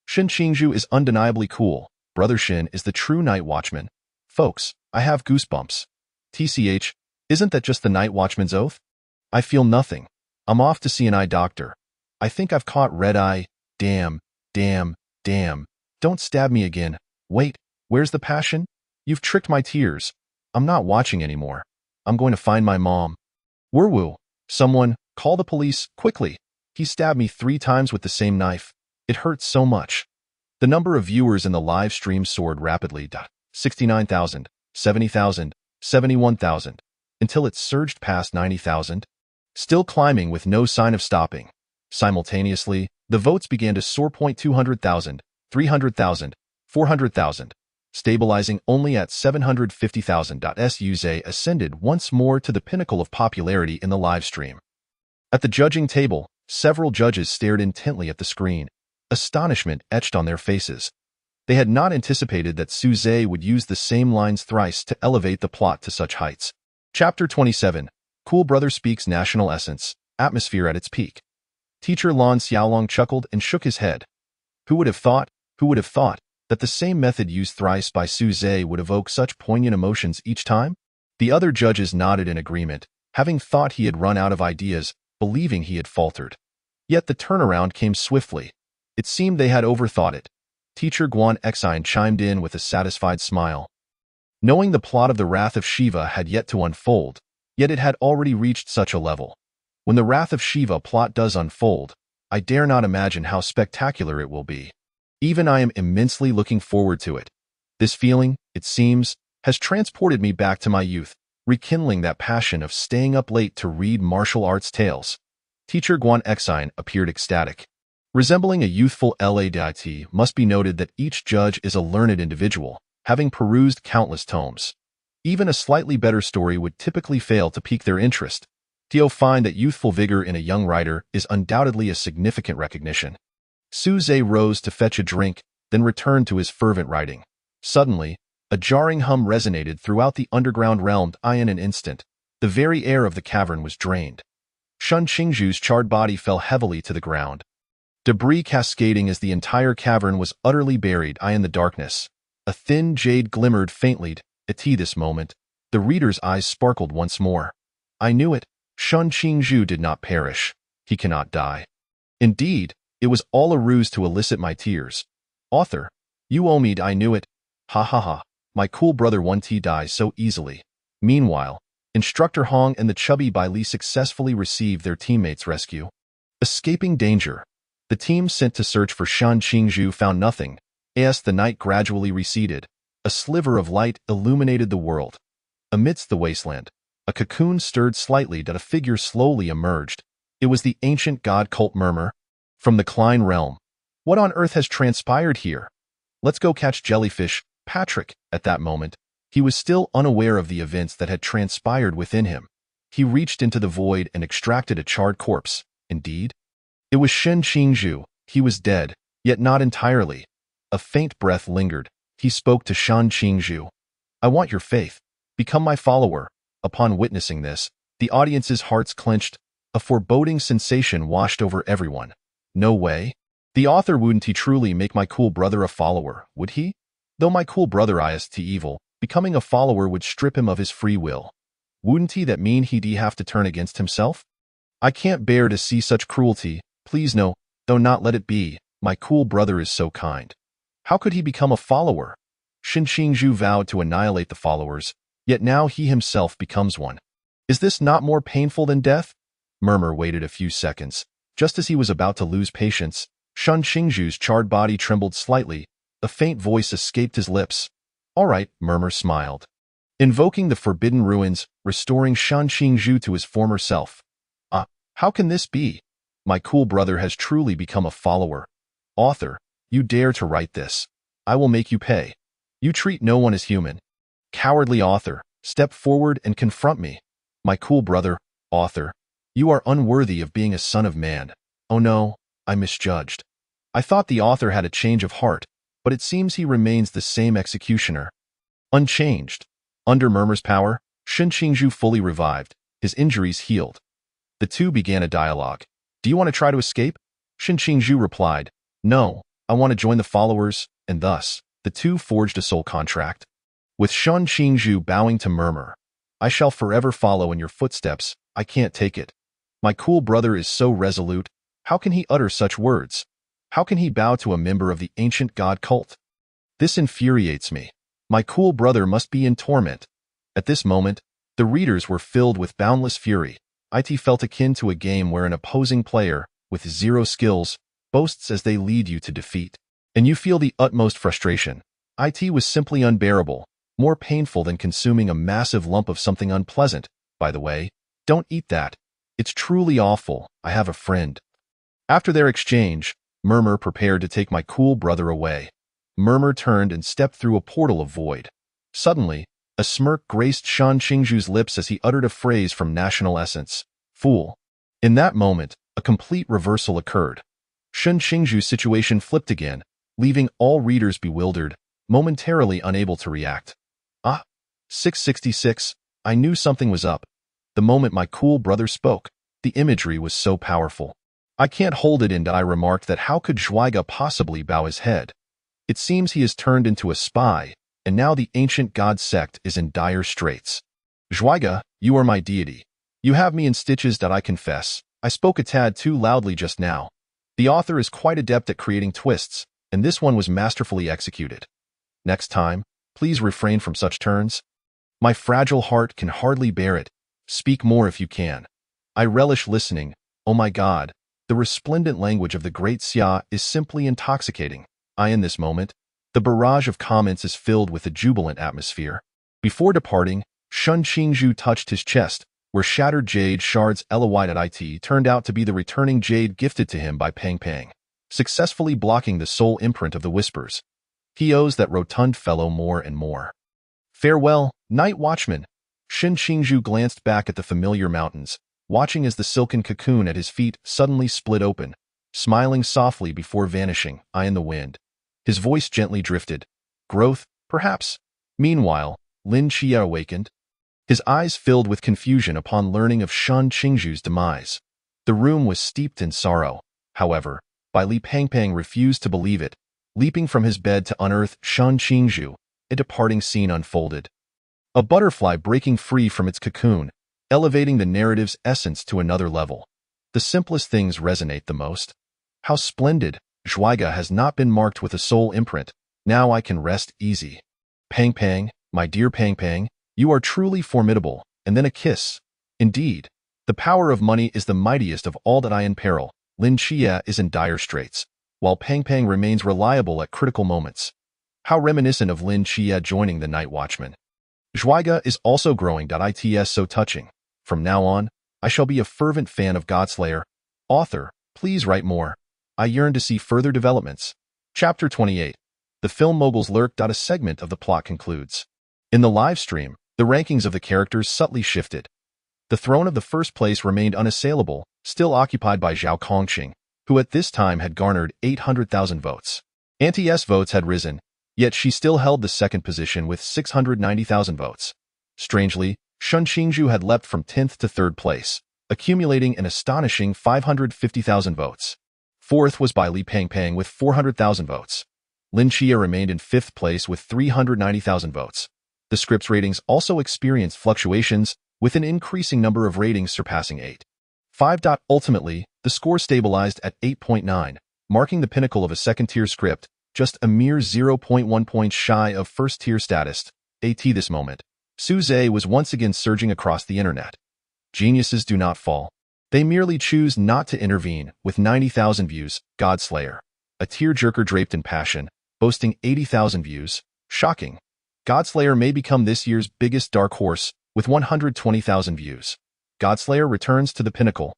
Shen Qingzhu is undeniably cool. Brother Shen is the true night watchman. Folks, I have goosebumps. TCH, isn't that just the night watchman's oath? I feel nothing. I'm off to see an eye doctor. I think I've caught red eye. Damn, damn, damn. Don't stab me again. Wait, where's the passion? You've tricked my tears. I'm not watching anymore. I'm going to find my mom. Woo-woo. Someone, call the police, quickly. He stabbed me 3 times with the same knife. It hurts so much. The number of viewers in the live stream soared rapidly. 69,000, 70,000, 71,000, until it surged past 90,000. Still climbing with no sign of stopping. Simultaneously, the votes began to soar. 200,000, 300,000, 400,000, stabilizing only at 750,000. Su Zhe ascended once more to the pinnacle of popularity in the live stream. At the judging table, several judges stared intently at the screen, astonishment etched on their faces. They had not anticipated that Su Zhe would use the same lines thrice to elevate the plot to such heights. Chapter 27. Cool Brother speaks national essence, atmosphere at its peak. Teacher Lan Xiaolong chuckled and shook his head. Who would have thought that the same method used thrice by Su Zhe would evoke such poignant emotions each time? The other judges nodded in agreement, having thought he had run out of ideas, believing he had faltered. Yet the turnaround came swiftly. It seemed they had overthought it. Teacher Guan Exine chimed in with a satisfied smile. Knowing the plot of the Wrath of Shiva had yet to unfold, yet it had already reached such a level. When the Wrath of Shiva plot does unfold, I dare not imagine how spectacular it will be. Even I am immensely looking forward to it. This feeling, it seems, has transported me back to my youth, rekindling that passion of staying up late to read martial arts tales. Teacher Guan Exine appeared ecstatic. Resembling a youthful LADIT, must be noted that each judge is a learned individual, having perused countless tomes. Even a slightly better story would typically fail to pique their interest. Tio find that youthful vigor in a young writer is undoubtedly a significant recognition. Su Zhe rose to fetch a drink, then returned to his fervent writing. Suddenly, a jarring hum resonated throughout the underground realm. In an instant, the very air of the cavern was drained. Shun Qingzhu's charred body fell heavily to the ground. Debris cascading as the entire cavern was utterly buried. In the darkness, a thin jade glimmered faintly. At this moment, the reader's eyes sparkled once more. I knew it. Shun Qingzhu did not perish. He cannot die. Indeed, it was all a ruse to elicit my tears. Author, you owe me. I knew it. Ha ha ha. My cool brother 1T dies so easily. Meanwhile, Instructor Hong and the chubby Bai Li successfully received their teammates' rescue. Escaping danger, the team sent to search for Shun Qingzhu found nothing. As the night gradually receded, a sliver of light illuminated the world. Amidst the wasteland, a cocoon stirred slightly. A figure slowly emerged. It was the ancient god cult Murmur from the Klein realm. What on earth has transpired here? Let's go catch jellyfish, Patrick. At that moment, he was still unaware of the events that had transpired within him. He reached into the void and extracted a charred corpse. Indeed, it was Shun Qingzhu. He was dead, yet not entirely. A faint breath lingered. He spoke to Shun Qingzhu. I want your faith. Become my follower. Upon witnessing this, the audience's hearts clenched. A foreboding sensation washed over everyone. No way. The author wouldn't he truly make my cool brother a follower, would he? Though my cool brother is evil, becoming a follower would strip him of his free will. Wouldn't he that mean he'd have to turn against himself? I can't bear to see such cruelty. Please no, though not let it be. My cool brother is so kind. How could he become a follower? Shun Qingzhu vowed to annihilate the followers, yet now he himself becomes one. Is this not more painful than death? Murmur waited a few seconds. Just as he was about to lose patience, Shun Qingzhu's charred body trembled slightly. A faint voice escaped his lips. All right, Murmur smiled. Invoking the forbidden ruins, restoring Shun Qingzhu to his former self. How can this be? My cool brother has truly become a follower. Author, you dare to write this. I will make you pay. You treat no one as human. Cowardly author, step forward and confront me. My cool brother, author, you are unworthy of being a son of man. Oh no, I misjudged. I thought the author had a change of heart, but it seems he remains the same executioner. Unchanged. Under Murmur's power, Shun Qingzhu fully revived, his injuries healed. The two began a dialogue. Do you want to try to escape? Shun Qingzhu replied, No, I want to join the followers, and thus, the two forged a soul contract. With Shun Qingzhu bowing to Murmur, I shall forever follow in your footsteps. I can't take it. My cool brother is so resolute. How can he utter such words? How can he bow to a member of the ancient god cult? This infuriates me. My cool brother must be in torment. At this moment, the readers were filled with boundless fury. It felt akin to a game where an opposing player, with zero skills, boasts as they lead you to defeat, and you feel the utmost frustration. It was simply unbearable, more painful than consuming a massive lump of something unpleasant. By the way, don't eat that. It's truly awful. I have a friend. After their exchange, Murmur prepared to take my cool brother away. Murmur turned and stepped through a portal of void. Suddenly, a smirk graced Shun Qingzhu's lips as he uttered a phrase from National Essence. Fool. In that moment, a complete reversal occurred. Shun Qingzhu's situation flipped again, leaving all readers bewildered, momentarily unable to react. 666, I knew something was up. The moment my cool brother spoke, the imagery was so powerful. I can't hold it in. I remarked that how could Zhuaiga possibly bow his head? It seems he has turned into a spy, and now the ancient god sect is in dire straits. Zhuaiga, you are my deity. You have me in stitches. I confess. I spoke a tad too loudly just now. The author is quite adept at creating twists, and this one was masterfully executed. Next time, please refrain from such turns. My fragile heart can hardly bear it. Speak more if you can. I relish listening. Oh my God. The resplendent language of the great Xia is simply intoxicating. In this moment, the barrage of comments is filled with a jubilant atmosphere. Before departing, Shun Qingzhu touched his chest, where shattered jade shards LOI.it turned out to be the returning jade gifted to him by Pang Pang, successfully blocking the soul imprint of the whispers. He owes that rotund fellow more and more. Farewell, night watchman. Shin Qingzhu glanced back at the familiar mountains, watching as the silken cocoon at his feet suddenly split open, smiling softly before vanishing, in the wind. His voice gently drifted. Growth, perhaps. Meanwhile, Lin Chia awakened. His eyes filled with confusion upon learning of Shun Qingzhu's demise. The room was steeped in sorrow. However, Li Pangpang refused to believe it. Leaping from his bed to unearth Shun Qingzhu, a departing scene unfolded. A butterfly breaking free from its cocoon, elevating the narrative's essence to another level. The simplest things resonate the most. How splendid! Zhuiga has not been marked with a soul imprint. Now I can rest easy. Pang Pang, my dear Pang Pang, you are truly formidable. And then a kiss. Indeed, the power of money is the mightiest of all that I in peril. Lin Chia is in dire straits, while Pang Pang remains reliable at critical moments. How reminiscent of Lin Chia joining the Night Watchman. Zhuiga is also growing. It's so touching. From now on, I shall be a fervent fan of Godslayer. Author, please write more. I yearn to see further developments. Chapter 28. The film moguls lurk. A segment of the plot concludes. In the live stream, the rankings of the characters subtly shifted. The throne of the first place remained unassailable, still occupied by Zhao Kongqing, who at this time had garnered 800,000 votes. Anti-S votes had risen, yet she still held the second position with 690,000 votes. Strangely, Shun Qingzhu had leapt from 10th to 3rd place, accumulating an astonishing 550,000 votes. Fourth was by Li Pangpang with 400,000 votes. Lin Chia remained in 5th place with 390,000 votes. The script's ratings also experienced fluctuations, with an increasing number of ratings surpassing 8.5. Ultimately, the score stabilized at 8.9, marking the pinnacle of a second-tier script, just a mere 0.1 points shy of first-tier status. This moment, Su Zhe was once again surging across the internet. Geniuses do not fall. They merely choose not to intervene. With 90,000 views, Godslayer, a tearjerker draped in passion, boasting 80,000 views. Shocking. Godslayer may become this year's biggest dark horse, with 120,000 views. Godslayer returns to the pinnacle.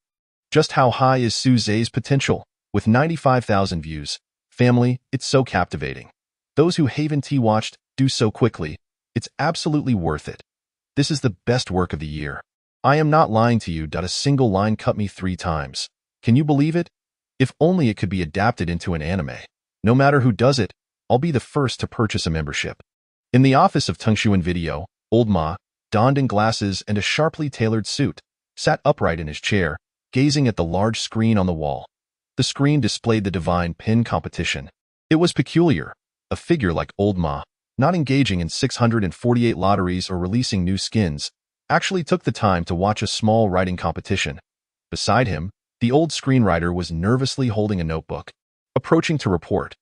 Just how high is Su Zhe's potential? With 95,000 views. Family, it's so captivating. Those who haven't watched, do so quickly. It's absolutely worth it. This is the best work of the year. I am not lying to you. A single line cut me 3 times. Can you believe it? If only it could be adapted into an anime. No matter who does it, I'll be the first to purchase a membership. In the office of Tungshuan Video, Old Ma, donned in glasses and a sharply tailored suit, sat upright in his chair, gazing at the large screen on the wall. The screen displayed the divine pin competition. It was peculiar. A figure like Old Ma, not engaging in 648 lotteries or releasing new skins, actually took the time to watch a small writing competition. Beside him, the old screenwriter was nervously holding a notebook. Approaching to report.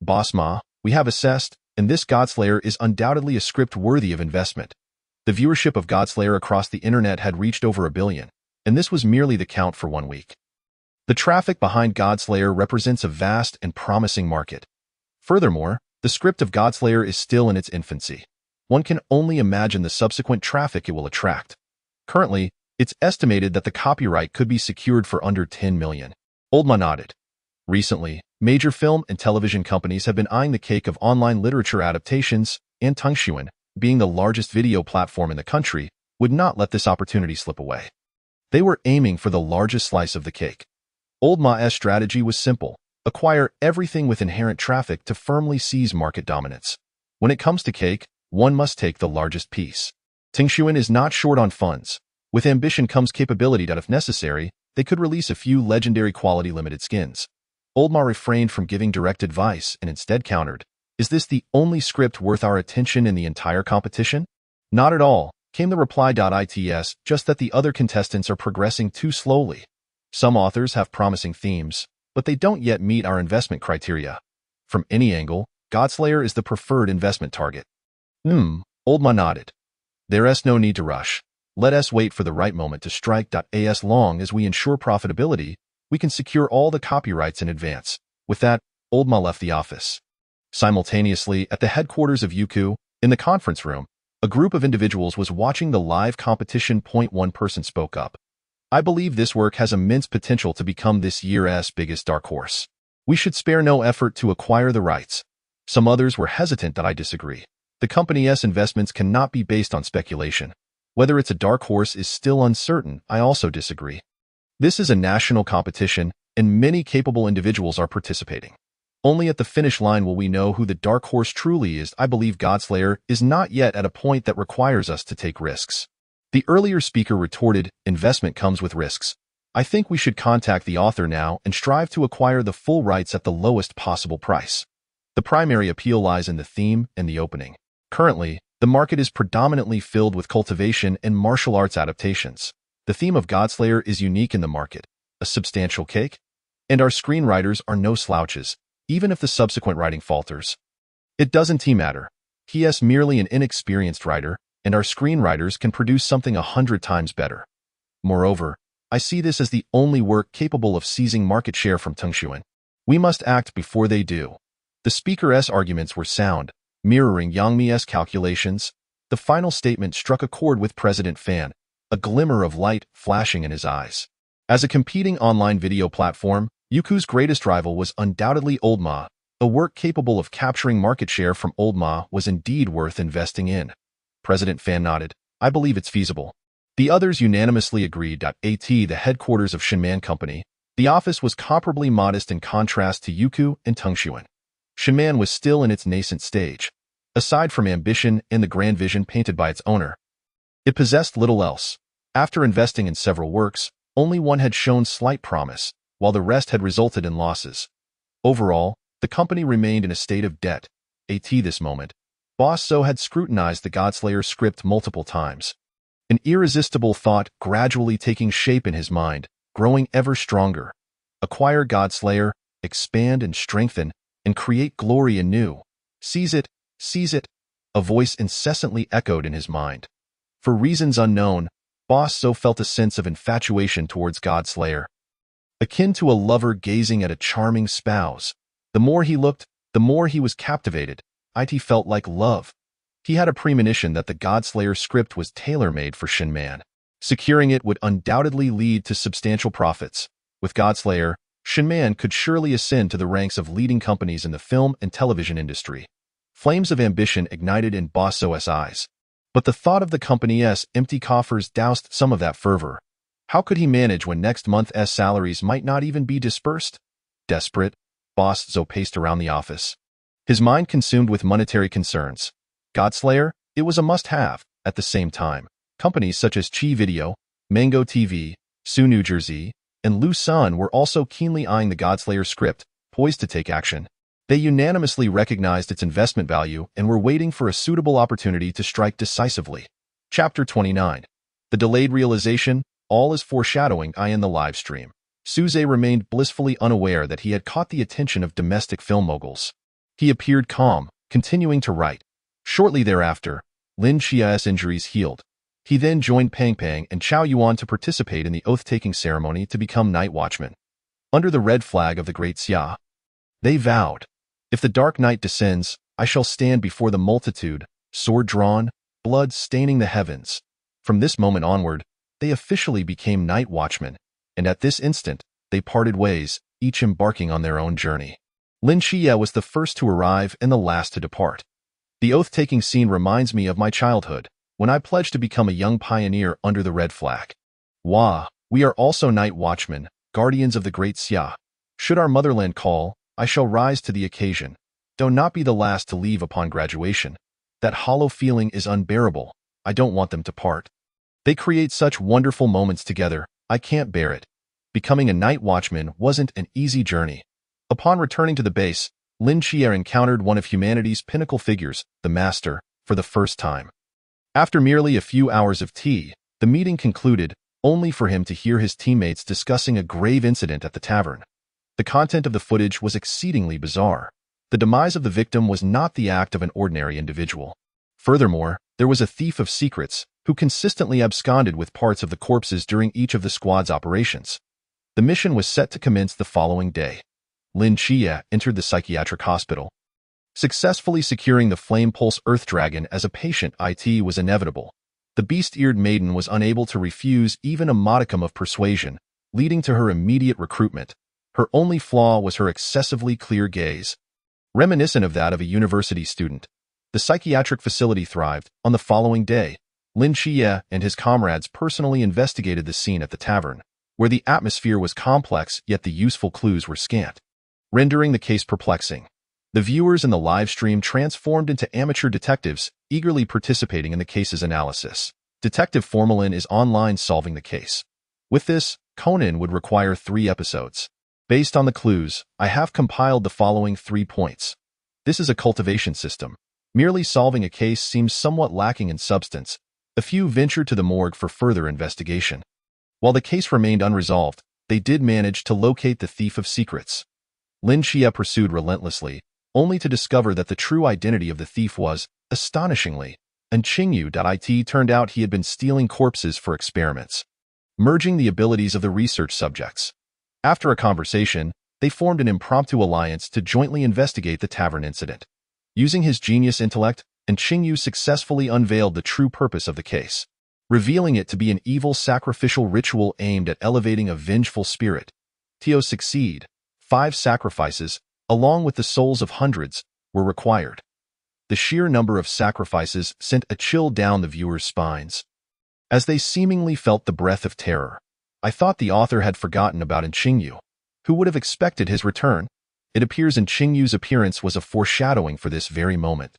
Boss Ma, we have assessed, and this Godslayer is undoubtedly a script worthy of investment. The viewership of Godslayer across the internet had reached over 1 billion, and this was merely the count for 1 week. The traffic behind Godslayer represents a vast and promising market. Furthermore, the script of Godslayer is still in its infancy. One can only imagine the subsequent traffic it will attract. Currently, it's estimated that the copyright could be secured for under 10 million. Old Ma nodded. Recently, major film and television companies have been eyeing the cake of online literature adaptations, and Tungshuan, being the largest video platform in the country, would not let this opportunity slip away. They were aiming for the largest slice of the cake. Old Ma's strategy was simple: acquire everything with inherent traffic to firmly seize market dominance. When it comes to cake, one must take the largest piece. Tungshuan is not short on funds. With ambition comes capability that, if necessary, they could release a few legendary quality limited skins. Old Ma refrained from giving direct advice and instead countered, "Is this the only script worth our attention in the entire competition?" "Not at all," came the reply. It's just that the other contestants are progressing too slowly. Some authors have promising themes, but they don't yet meet our investment criteria. From any angle, Godslayer is the preferred investment target. Old Ma nodded. There's no need to rush. Let us wait for the right moment to strike. As long as we ensure profitability, we can secure all the copyrights in advance. With that, Old Ma left the office. Simultaneously, at the headquarters of Youku, in the conference room, a group of individuals was watching the live competition. One person spoke up. I believe this work has immense potential to become this year's biggest dark horse. We should spare no effort to acquire the rights. Some others were hesitant. I disagree. The company's investments cannot be based on speculation. Whether it's a dark horse is still uncertain. I also disagree. This is a national competition, and many capable individuals are participating. Only at the finish line will we know who the dark horse truly is. I believe Godslayer is not yet at a point that requires us to take risks. The earlier speaker retorted, investment comes with risks. I think we should contact the author now and strive to acquire the full rights at the lowest possible price. The primary appeal lies in the theme and the opening. Currently, the market is predominantly filled with cultivation and martial arts adaptations. The theme of Godslayer is unique in the market, a substantial cake, and our screenwriters are no slouches, even if the subsequent writing falters. It doesn't matter. He is merely an inexperienced writer, and our screenwriters can produce something 100 times better. Moreover, I see this as the only work capable of seizing market share from Tengxuan. We must act before they do. The speaker's arguments were sound, mirroring Yang Mi's calculations. The final statement struck a chord with President Fan, a glimmer of light flashing in his eyes. As a competing online video platform, Youku's greatest rival was undoubtedly Old Ma. A work capable of capturing market share from Old Ma was indeed worth investing in. President Fan nodded. I believe it's feasible. The others unanimously agreed. At the headquarters of Shinman Company, the office was comparably modest in contrast to Youku and Tengxuan. Shinman was still in its nascent stage. Aside from ambition and the grand vision painted by its owner, it possessed little else. After investing in several works, only one had shown slight promise, while the rest had resulted in losses. Overall, the company remained in a state of debt. At this moment, Boss So had scrutinized the Godslayer script multiple times. An irresistible thought gradually taking shape in his mind, growing ever stronger. Acquire Godslayer, expand and strengthen, and create glory anew. Seize it, seize it, a voice incessantly echoed in his mind. For reasons unknown, Boss So felt a sense of infatuation towards Godslayer. Akin to a lover gazing at a charming spouse. The more he looked, the more he was captivated. It felt like love. He had a premonition that the Godslayer script was tailor-made for Shinman. Securing it would undoubtedly lead to substantial profits. With Godslayer, Shinman could surely ascend to the ranks of leading companies in the film and television industry. Flames of ambition ignited in Boss So's eyes. But the thought of the company's empty coffers doused some of that fervor. How could he manage when next month's salaries might not even be dispersed? Desperate, Boss So paced around the office. His mind consumed with monetary concerns. Godslayer, it was a must-have. At the same time, companies such as Chi Video, Mango TV, Su New Jersey, and Lu Sun were also keenly eyeing the Godslayer script, poised to take action. They unanimously recognized its investment value and were waiting for a suitable opportunity to strike decisively. Chapter 29. The delayed realization, all is foreshadowing. In the live stream, Suze remained blissfully unaware that he had caught the attention of domestic film moguls. He appeared calm, continuing to write. Shortly thereafter, Lin Chia's injuries healed. He then joined Pang Pang and Chao Yuan to participate in the oath-taking ceremony to become night watchmen. Under the red flag of the Great Xia, they vowed, if the dark night descends, I shall stand before the multitude, sword drawn, blood staining the heavens. From this moment onward, they officially became night watchmen, and at this instant, they parted ways, each embarking on their own journey. Lin Chia was the first to arrive and the last to depart. The oath-taking scene reminds me of my childhood, when I pledged to become a young pioneer under the red flag. Wah, we are also night watchmen, guardians of the Great Xia. Should our motherland call, I shall rise to the occasion. Though not be the last to leave upon graduation. That hollow feeling is unbearable. I don't want them to part. They create such wonderful moments together, I can't bear it. Becoming a night watchman wasn't an easy journey. Upon returning to the base, Lin Chia encountered one of humanity's pinnacle figures, the Master, for the first time. After merely a few hours of tea, the meeting concluded, only for him to hear his teammates discussing a grave incident at the tavern. The content of the footage was exceedingly bizarre. The demise of the victim was not the act of an ordinary individual. Furthermore, there was a thief of secrets, who consistently absconded with parts of the corpses during each of the squad's operations. The mission was set to commence the following day. Lin Chia entered the psychiatric hospital. Successfully securing the Flame Pulse Earth Dragon as a patient IT was inevitable. The beast-eared maiden was unable to refuse even a modicum of persuasion, leading to her immediate recruitment. Her only flaw was her excessively clear gaze. Reminiscent of that of a university student, the psychiatric facility thrived. On the following day, Lin Chia and his comrades personally investigated the scene at the tavern, where the atmosphere was complex yet the useful clues were scant, rendering the case perplexing. The viewers in the live stream transformed into amateur detectives, eagerly participating in the case's analysis. Detective Formalin is online solving the case. With this, Conan would require 3 episodes. Based on the clues, I have compiled the following 3 points. This is a cultivation system. Merely solving a case seems somewhat lacking in substance. A few ventured to the morgue for further investigation. While the case remained unresolved, they did manage to locate the thief of secrets. Lin Chia pursued relentlessly, only to discover that the true identity of the thief was, astonishingly, Qingyu.it. Turned out he had been stealing corpses for experiments, merging the abilities of the research subjects. After a conversation, they formed an impromptu alliance to jointly investigate the tavern incident. Using his genius intellect, Qingyu successfully unveiled the true purpose of the case, revealing it to be an evil sacrificial ritual aimed at elevating a vengeful spirit. To succeed, 5 sacrifices, along with the souls of hundreds, were required. The sheer number of sacrifices sent a chill down the viewers' spines, as they seemingly felt the breath of terror. I thought the author had forgotten about Qingyu. Who would have expected his return? It appears Qingyu's appearance was a foreshadowing for this very moment.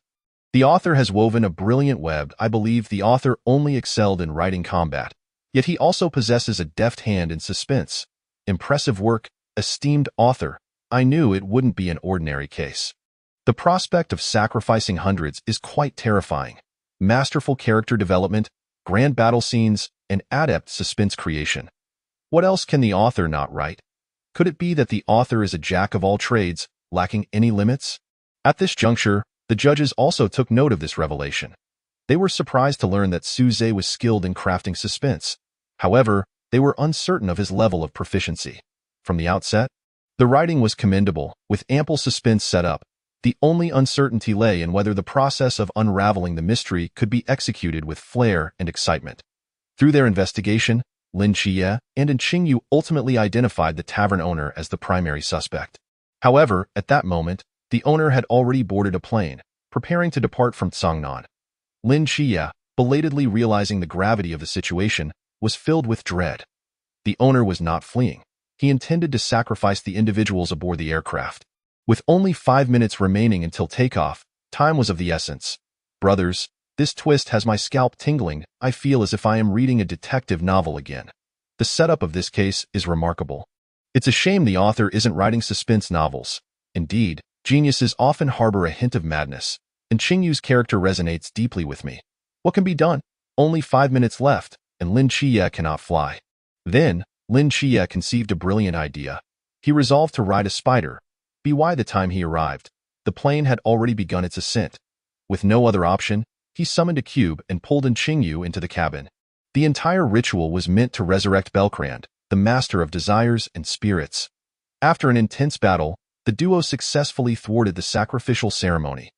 The author has woven a brilliant web. I believe the author only excelled in writing combat, yet he also possesses a deft hand in suspense. Impressive work, esteemed author. I knew it wouldn't be an ordinary case. The prospect of sacrificing hundreds is quite terrifying. Masterful character development, grand battle scenes, and adept suspense creation. What else can the author not write? Could it be that the author is a jack of all trades, lacking any limits? At this juncture, the judges also took note of this revelation. They were surprised to learn that Su Zhe was skilled in crafting suspense. However, they were uncertain of his level of proficiency. From the outset, the writing was commendable, with ample suspense set up. The only uncertainty lay in whether the process of unraveling the mystery could be executed with flair and excitement. Through their investigation, Lin Chia and Qingyu ultimately identified the tavern owner as the primary suspect. However, at that moment, the owner had already boarded a plane, preparing to depart from Cangnan. Lin Chia, belatedly realizing the gravity of the situation, was filled with dread. The owner was not fleeing. He intended to sacrifice the individuals aboard the aircraft. With only 5 minutes remaining until takeoff, time was of the essence. Brothers, this twist has my scalp tingling. I feel as if I am reading a detective novel again. The setup of this case is remarkable. It's a shame the author isn't writing suspense novels. Indeed, geniuses often harbor a hint of madness, and Qingyu's character resonates deeply with me. What can be done? Only 5 minutes left, and Lin Chia cannot fly. Then, Lin Chia conceived a brilliant idea. He resolved to ride a spider. By the time he arrived, the plane had already begun its ascent. With no other option, he summoned a cube and pulled Qingyu into the cabin. The entire ritual was meant to resurrect Belkrand, the master of desires and spirits. After an intense battle, the duo successfully thwarted the sacrificial ceremony.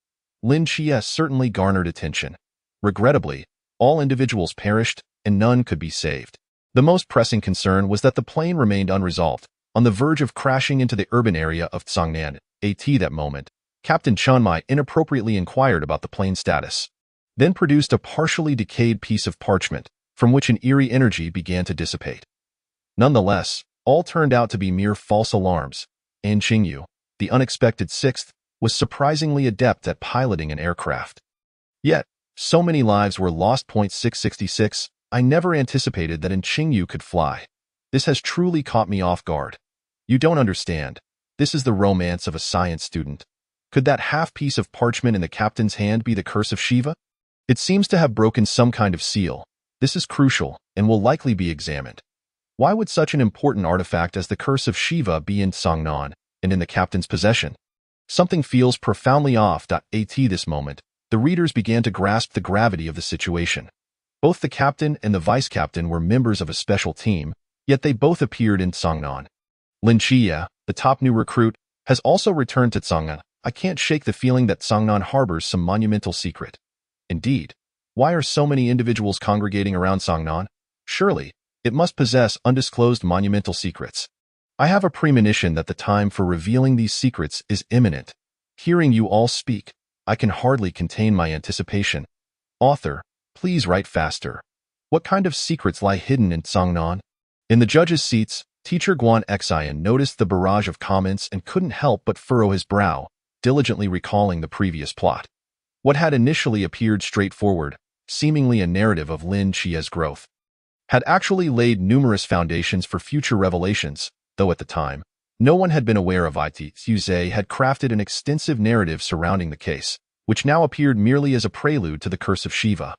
Lin Chia certainly garnered attention. Regrettably, all individuals perished, and none could be saved. The most pressing concern was that the plane remained unresolved, on the verge of crashing into the urban area of Cangnan. At that moment, Captain Chunmai inappropriately inquired about the plane's status, then produced a partially decayed piece of parchment, from which an eerie energy began to dissipate. Nonetheless, all turned out to be mere false alarms, and Qingyu, the unexpected sixth, was surprisingly adept at piloting an aircraft. Yet, so many lives were lost. 666, I never anticipated that Qingyu could fly. This has truly caught me off guard. You don't understand. This is the romance of a science student. Could that half piece of parchment in the captain's hand be the curse of Shiva? It seems to have broken some kind of seal. This is crucial, and will likely be examined. Why would such an important artifact as the curse of Shiva be in Cangnan, and in the captain's possession? Something feels profoundly off. At this moment, the readers began to grasp the gravity of the situation. Both the captain and the vice-captain were members of a special team, yet they both appeared in Seongnan. Lin Chia, the top new recruit, has also returned to Seongnan. I can't shake the feeling that Seongnan harbors some monumental secret. Indeed, why are so many individuals congregating around Seongnan? Surely, it must possess undisclosed monumental secrets. I have a premonition that the time for revealing these secrets is imminent. Hearing you all speak, I can hardly contain my anticipation. Author, please write faster. What kind of secrets lie hidden in Seongnan? In the judges' seats, teacher Guan Xian noticed the barrage of comments and couldn't help but furrow his brow, diligently recalling the previous plot. What had initially appeared straightforward, seemingly a narrative of Lin Chia's growth, had actually laid numerous foundations for future revelations, though at the time, no one had been aware of it. Yuzhe had crafted an extensive narrative surrounding the case, which now appeared merely as a prelude to the curse of Shiva.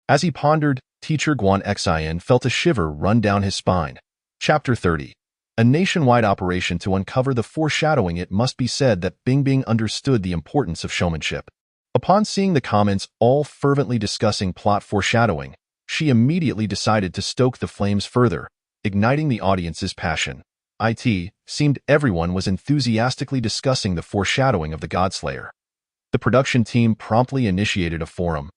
As he pondered, teacher Guan Xian felt a shiver run down his spine. Chapter 30. A nationwide operation to uncover the foreshadowing. It must be said that Bingbing understood the importance of showmanship. Upon seeing the comments all fervently discussing plot foreshadowing, she immediately decided to stoke the flames further, igniting the audience's passion. It seemed everyone was enthusiastically discussing the foreshadowing of the Godslayer. The production team promptly initiated a forum,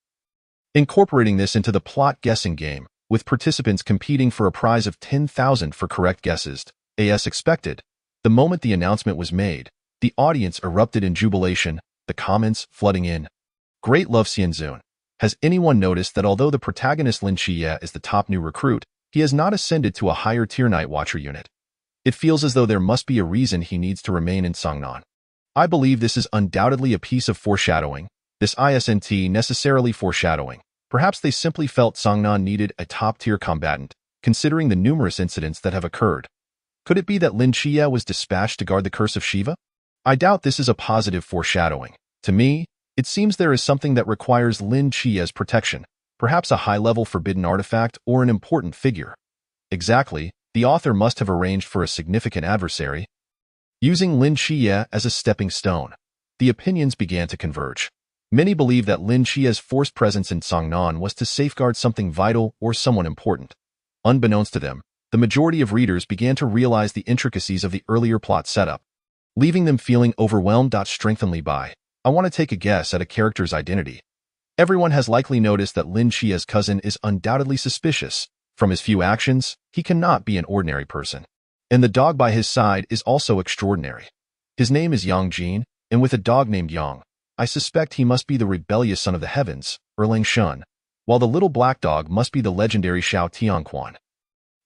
incorporating this into the plot guessing game, with participants competing for a prize of 10,000 for correct guesses. As expected, the moment the announcement was made, the audience erupted in jubilation, the comments flooding in. Great love Xianzun. Has anyone noticed that although the protagonist Lin Chia is the top new recruit, he has not ascended to a higher tier Night Watcher unit? It feels as though there must be a reason he needs to remain in Seongnan. I believe this is undoubtedly a piece of foreshadowing. This isn't necessarily foreshadowing. Perhaps they simply felt Seongnan needed a top-tier combatant, considering the numerous incidents that have occurred. Could it be that Lin Chia was dispatched to guard the curse of Shiva? I doubt this is a positive foreshadowing. To me, it seems there is something that requires Lin Chia's protection, perhaps a high-level forbidden artifact or an important figure. Exactly, the author must have arranged for a significant adversary. Using Lin Chia as a stepping stone, the opinions began to converge. Many believe that Lin Chia's forced presence in Seongnan was to safeguard something vital or someone important. Unbeknownst to them, the majority of readers began to realize the intricacies of the earlier plot setup, leaving them feeling overwhelmed. Strengthenedly by, I want to take a guess at a character's identity. Everyone has likely noticed that Lin Chia's cousin is undoubtedly suspicious. From his few actions, he cannot be an ordinary person. And the dog by his side is also extraordinary. His name is Yang Jin, and with a dog named Yang, I suspect he must be the rebellious son of the heavens, Erlang Shun, while the little black dog must be the legendary Xiao Tianquan.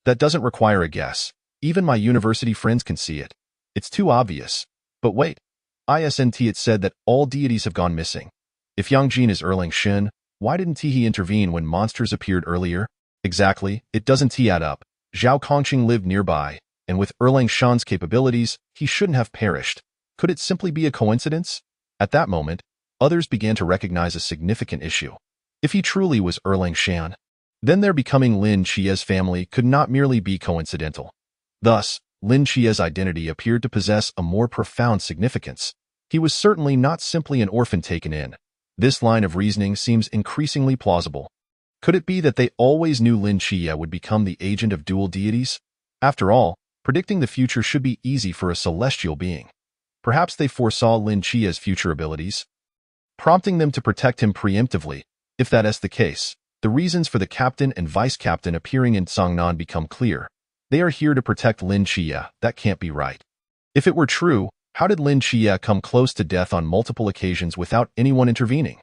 That doesn't require a guess. Even my university friends can see it. It's too obvious. But wait. It said that all deities have gone missing. If Yang Jin is Erlang Shun, why didn't he intervene when monsters appeared earlier? Exactly, it doesn't add up. Zhao Kongqing lived nearby, and with Erlang Shun's capabilities, he shouldn't have perished. Could it simply be a coincidence? At that moment, others began to recognize a significant issue. If he truly was Erlang Shan, then their becoming Lin Chia's family could not merely be coincidental. Thus, Lin Chia's identity appeared to possess a more profound significance. He was certainly not simply an orphan taken in. This line of reasoning seems increasingly plausible. Could it be that they always knew Lin Chia would become the agent of dual deities? After all, predicting the future should be easy for a celestial being. Perhaps they foresaw Lin Chia's future abilities, prompting them to protect him preemptively. If that is the case, the reasons for the captain and vice-captain appearing in Seongnan become clear. They are here to protect Lin Chia. That can't be right. If it were true, how did Lin Chia come close to death on multiple occasions without anyone intervening?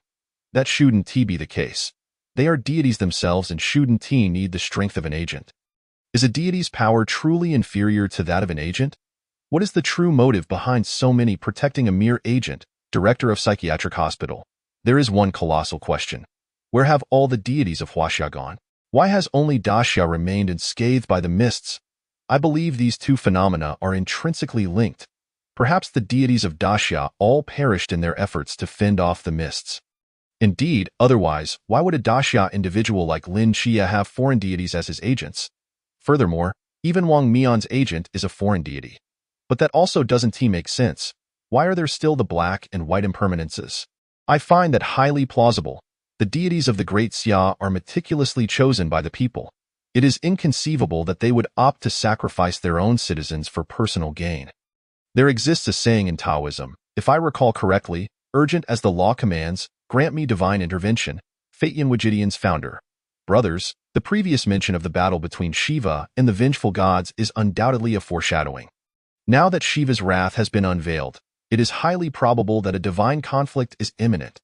That shouldn't be the case. They are deities themselves and shouldn't need the strength of an agent. Is a deity's power truly inferior to that of an agent? What is the true motive behind so many protecting a mere agent, director of psychiatric hospital? There is one colossal question. Where have all the deities of Huaxia gone? Why has only Daxia remained unscathed by the mists? I believe these two phenomena are intrinsically linked. Perhaps the deities of Daxia all perished in their efforts to fend off the mists. Indeed, otherwise, why would a Daxia individual like Lin Chia have foreign deities as his agents? Furthermore, even Wang Mian's agent is a foreign deity. But that also doesn't make sense. Why are there still the black and white impermanences? I find that highly plausible. The deities of the Great Xia are meticulously chosen by the people. It is inconceivable that they would opt to sacrifice their own citizens for personal gain. There exists a saying in Taoism, if I recall correctly, urgent as the law commands, grant me divine intervention. Fate-Yin Wajidian's founder. Brothers, the previous mention of the battle between Shiva and the vengeful gods is undoubtedly a foreshadowing. Now that Shiva's wrath has been unveiled, it is highly probable that a divine conflict is imminent.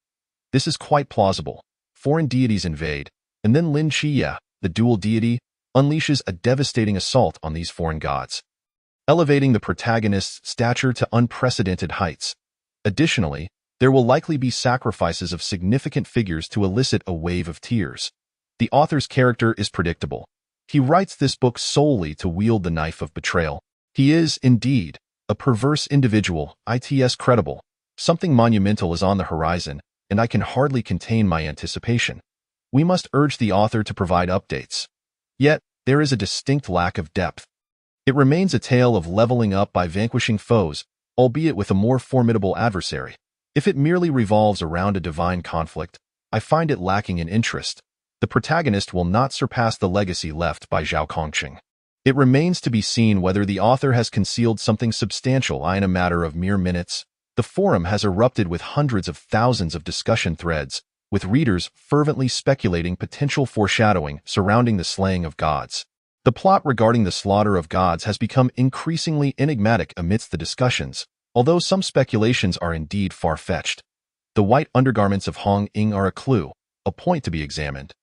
This is quite plausible. Foreign deities invade, and then Lin Xia, the dual deity, unleashes a devastating assault on these foreign gods, elevating the protagonist's stature to unprecedented heights. Additionally, there will likely be sacrifices of significant figures to elicit a wave of tears. The author's character is predictable. He writes this book solely to wield the knife of betrayal. He is, indeed, a perverse individual, it's credible. Something monumental is on the horizon, and I can hardly contain my anticipation. We must urge the author to provide updates. Yet, there is a distinct lack of depth. It remains a tale of leveling up by vanquishing foes, albeit with a more formidable adversary. If it merely revolves around a divine conflict, I find it lacking in interest. The protagonist will not surpass the legacy left by Zhao Kongqing. It remains to be seen whether the author has concealed something substantial in a matter of mere minutes. The forum has erupted with hundreds of thousands of discussion threads, with readers fervently speculating potential foreshadowing surrounding the slaying of gods. The plot regarding the slaughter of gods has become increasingly enigmatic amidst the discussions, although some speculations are indeed far-fetched. The white undergarments of Hong Ying are a clue, a point to be examined.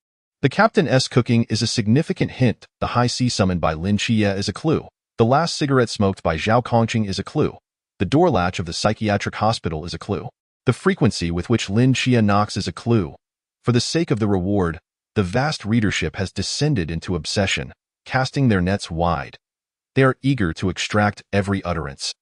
The captain's cooking is a significant hint. The high sea summoned by Lin Xia is a clue. The last cigarette smoked by Zhao Kongqing is a clue. The door latch of the psychiatric hospital is a clue. The frequency with which Lin Xia knocks is a clue. For the sake of the reward, the vast readership has descended into obsession, casting their nets wide. They are eager to extract every utterance,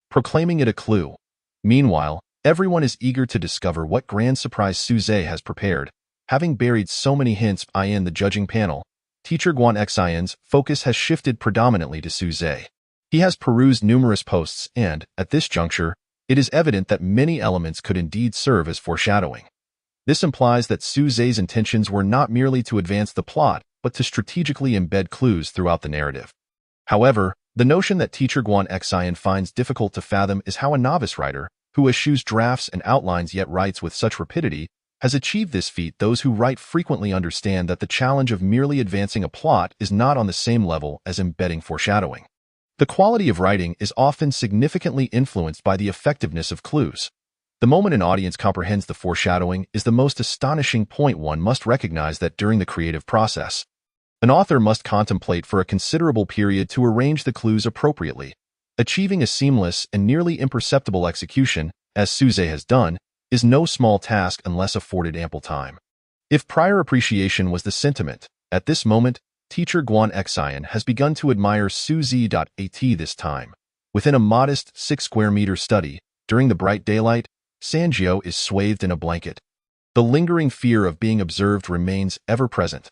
proclaiming it a clue. Meanwhile, everyone is eager to discover what grand surprise Suze has prepared. Having buried so many hints in the judging panel, teacher Guan Xian's focus has shifted predominantly to Suze. He has perused numerous posts and, at this juncture, it is evident that many elements could indeed serve as foreshadowing. This implies that Suze's intentions were not merely to advance the plot, but to strategically embed clues throughout the narrative. However, the notion that teacher Guan Xian finds difficult to fathom is how a novice writer, who eschews drafts and outlines yet writes with such rapidity, has achieved this feat. Those who write frequently understand that the challenge of merely advancing a plot is not on the same level as embedding foreshadowing. The quality of writing is often significantly influenced by the effectiveness of clues. The moment an audience comprehends the foreshadowing is the most astonishing point. One must recognize that during the creative process, an author must contemplate for a considerable period to arrange the clues appropriately. Achieving a seamless and nearly imperceptible execution, as Suze has done, is no small task unless afforded ample time. If prior appreciation was the sentiment, at this moment, teacher Guan Xian has begun to admire Suze.at this time. Within a modest 6-square-meter study, during the bright daylight, Sanjiu is swathed in a blanket. The lingering fear of being observed remains ever present.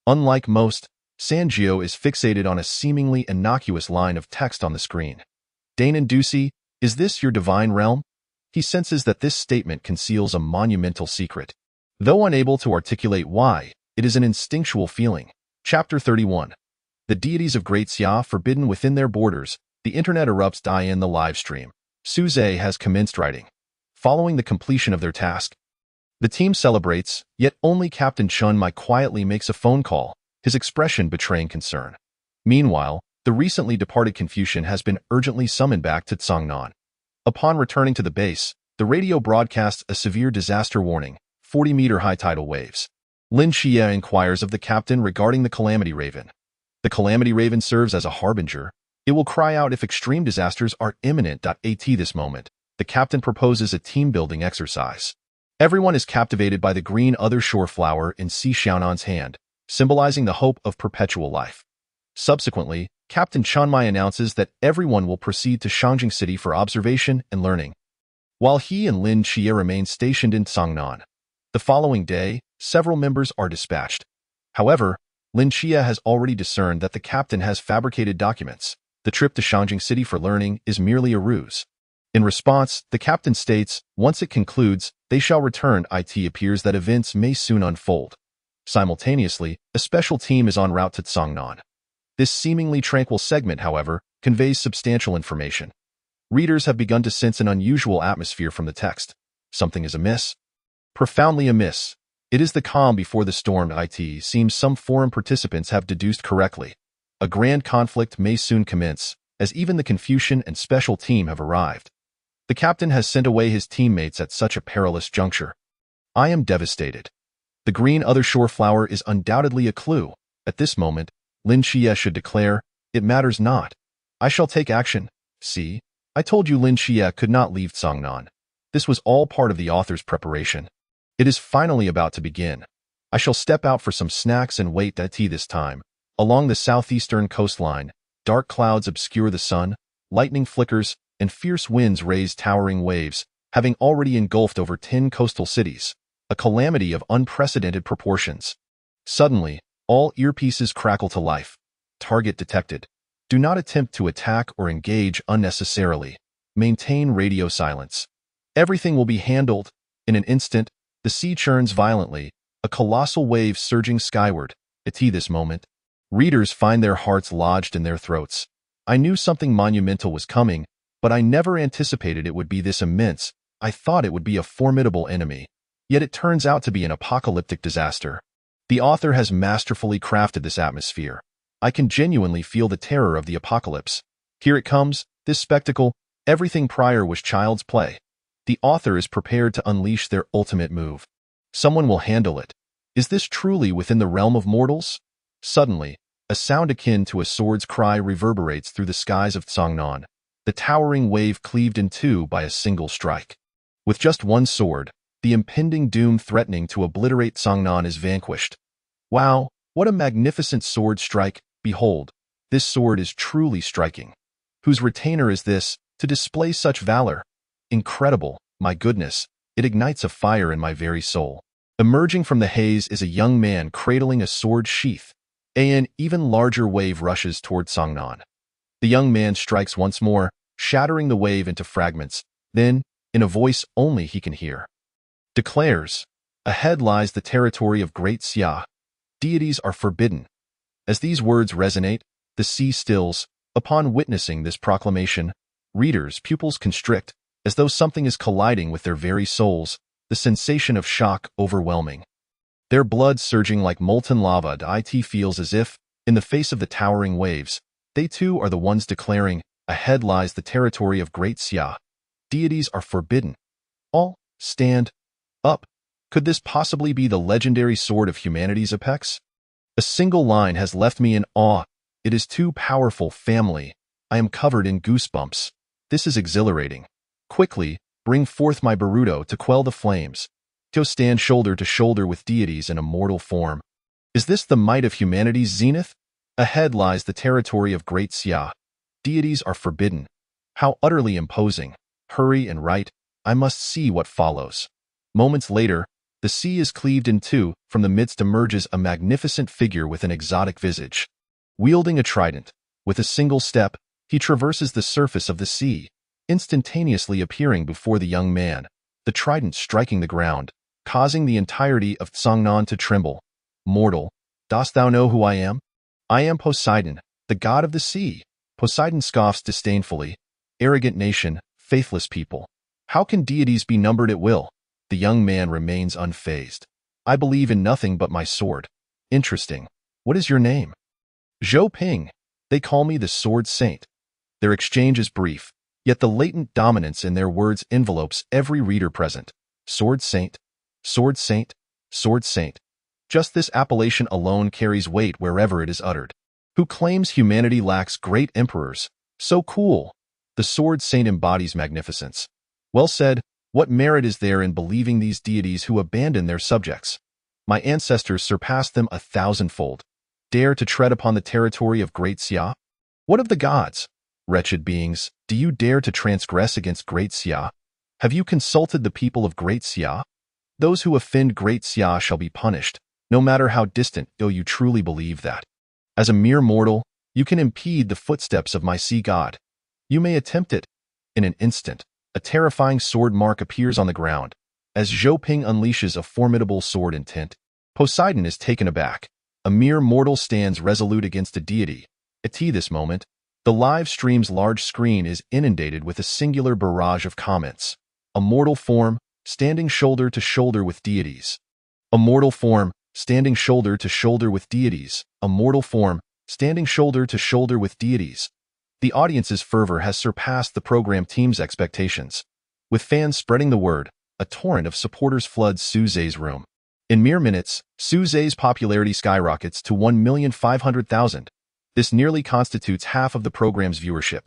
Unlike most, Sanjiu is fixated on a seemingly innocuous line of text on the screen. Danon Ducey, is this your divine realm? He senses that this statement conceals a monumental secret. Though unable to articulate why, it is an instinctual feeling. Chapter 31. The deities of Great Xia forbidden within their borders, the internet erupts in the live stream. Suze has commenced writing. Following the completion of their task, the team celebrates, yet only Captain Chun Mai quietly makes a phone call, his expression betraying concern. Meanwhile, the recently departed Confucian has been urgently summoned back to Tsangnan. Upon returning to the base, the radio broadcasts a severe disaster warning, 40-meter high tidal waves. Lin Xia inquires of the captain regarding the Calamity Raven. The Calamity Raven serves as a harbinger. It will cry out if extreme disasters are imminent. At this moment, the captain proposes a team-building exercise. Everyone is captivated by the green other shore flower in Si Xiaonan's hand, symbolizing the hope of perpetual life. Subsequently, Captain Chun Mai announces that everyone will proceed to Shangjing City for observation and learning, while he and Lin Xia remain stationed in Tsangnan. The following day, several members are dispatched. However, Lin Xia has already discerned that the captain has fabricated documents. The trip to Shangjing City for learning is merely a ruse. In response, the captain states, once it concludes, they shall return. It appears that events may soon unfold. Simultaneously, a special team is en route to Tsangnan. This seemingly tranquil segment, however, conveys substantial information. Readers have begun to sense an unusual atmosphere from the text. Something is amiss. Profoundly amiss. It is the calm before the storm. It seems some foreign participants have deduced correctly. A grand conflict may soon commence, as even the Confucian and special team have arrived. The captain has sent away his teammates at such a perilous juncture. I am devastated. The green other shore flower is undoubtedly a clue. At this moment, Lin Xie should declare, it matters not. I shall take action. See, I told you Lin Xie could not leave Tsangnan. This was all part of the author's preparation. It is finally about to begin. I shall step out for some snacks and wait at tea this time. Along the southeastern coastline, dark clouds obscure the sun, lightning flickers, and fierce winds raise towering waves, having already engulfed over 10 coastal cities, a calamity of unprecedented proportions. Suddenly, all earpieces crackle to life. Target detected. Do not attempt to attack or engage unnecessarily. Maintain radio silence. Everything will be handled. In an instant, the sea churns violently, a colossal wave surging skyward. At this moment, readers find their hearts lodged in their throats. I knew something monumental was coming, but I never anticipated it would be this immense. I thought it would be a formidable enemy. Yet it turns out to be an apocalyptic disaster. The author has masterfully crafted this atmosphere. I can genuinely feel the terror of the apocalypse. Here it comes, this spectacle. Everything prior was child's play. The author is prepared to unleash their ultimate move. Someone will handle it. Is this truly within the realm of mortals? Suddenly, a sound akin to a sword's cry reverberates through the skies of Tsangnan, the towering wave cleaved in two by a single strike. With just one sword, the impending doom threatening to obliterate Tsangnan is vanquished. Wow, what a magnificent sword strike! Behold, this sword is truly striking. Whose retainer is this, to display such valor? Incredible, my goodness, it ignites a fire in my very soul. Emerging from the haze is a young man cradling a sword sheath. An even larger wave rushes toward Tsangnan. The young man strikes once more, shattering the wave into fragments. Then, in a voice only he can hear, declares, ahead lies the territory of Great Xia. Deities are forbidden. As these words resonate, the sea stills. Upon witnessing this proclamation, readers' pupils constrict, as though something is colliding with their very souls, the sensation of shock overwhelming. Their blood surging like molten lava. It feels as if, in the face of the towering waves, they too are the ones declaring, ahead lies the territory of Great Xia. Deities are forbidden. All stand up. Could this possibly be the legendary sword of humanity's apex? A single line has left me in awe. It is too powerful, family. I am covered in goosebumps. This is exhilarating. Quickly, bring forth my Baruto to quell the flames. To stand shoulder to shoulder with deities in a mortal form. Is this the might of humanity's zenith? Ahead lies the territory of Great Xia. Deities are forbidden. How utterly imposing. Hurry and write. I must see what follows. Moments later, the sea is cleaved in two. From the midst emerges a magnificent figure with an exotic visage. Wielding a trident, with a single step, he traverses the surface of the sea, instantaneously appearing before the young man, the trident striking the ground, causing the entirety of Tsangnan to tremble. Mortal, dost thou know who I am? I am Poseidon, the god of the sea. Poseidon scoffs disdainfully. Arrogant nation, faithless people. How can deities be numbered at will? The young man remains unfazed. I believe in nothing but my sword. Interesting. What is your name? Zhou Ping. They call me the Sword Saint. Their exchange is brief, yet the latent dominance in their words envelopes every reader present. Sword Saint, Sword Saint, Sword Saint. Just this appellation alone carries weight wherever it is uttered. Who claims humanity lacks great emperors? So cool. The Sword Saint embodies magnificence. Well said. What merit is there in believing these deities who abandon their subjects? My ancestors surpassed them 1,000-fold. Dare to tread upon the territory of Great Xia? What of the gods? Wretched beings, do you dare to transgress against Great Xia? Have you consulted the people of Great Xia? Those who offend Great Xia shall be punished, no matter how distant. Do you truly believe that? As a mere mortal, you can impede the footsteps of my sea god. You may attempt it. In an instant, A terrifying sword mark appears on the ground. As Zhou Ping unleashes a formidable sword intent, Poseidon is taken aback. A mere mortal stands resolute against a deity. At this moment, the live stream's large screen is inundated with a singular barrage of comments. A mortal form, standing shoulder to shoulder with deities. A mortal form, standing shoulder to shoulder with deities. A mortal form, standing shoulder to shoulder with deities. The audience's fervor has surpassed the program team's expectations. With fans spreading the word, a torrent of supporters floods Su Zhe's room. In mere minutes, Su Zhe's popularity skyrockets to 1,500,000. This nearly constitutes half of the program's viewership.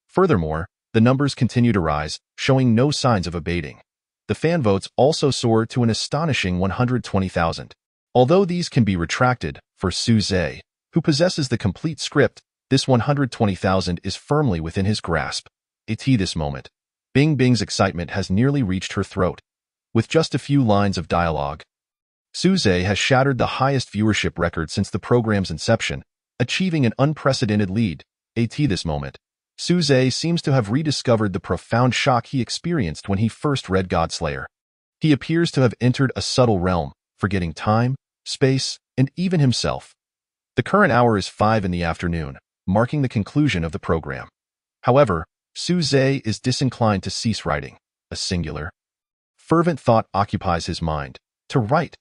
Furthermore, the numbers continue to rise, showing no signs of abating. The fan votes also soar to an astonishing 120,000. Although these can be retracted, for Su Zhe, who possesses the complete script, this 120,000 is firmly within his grasp. At this moment, Bing Bing's excitement has nearly reached her throat. With just a few lines of dialogue, Su Zhe has shattered the highest viewership record since the program's inception, achieving an unprecedented lead. At this moment, Su Zhe seems to have rediscovered the profound shock he experienced when he first read Godslayer. He appears to have entered a subtle realm, forgetting time, space, and even himself. The current hour is 5 in the afternoon, marking the conclusion of the program. However, Su Zhe is disinclined to cease writing. A singular, fervent thought occupies his mind: to write.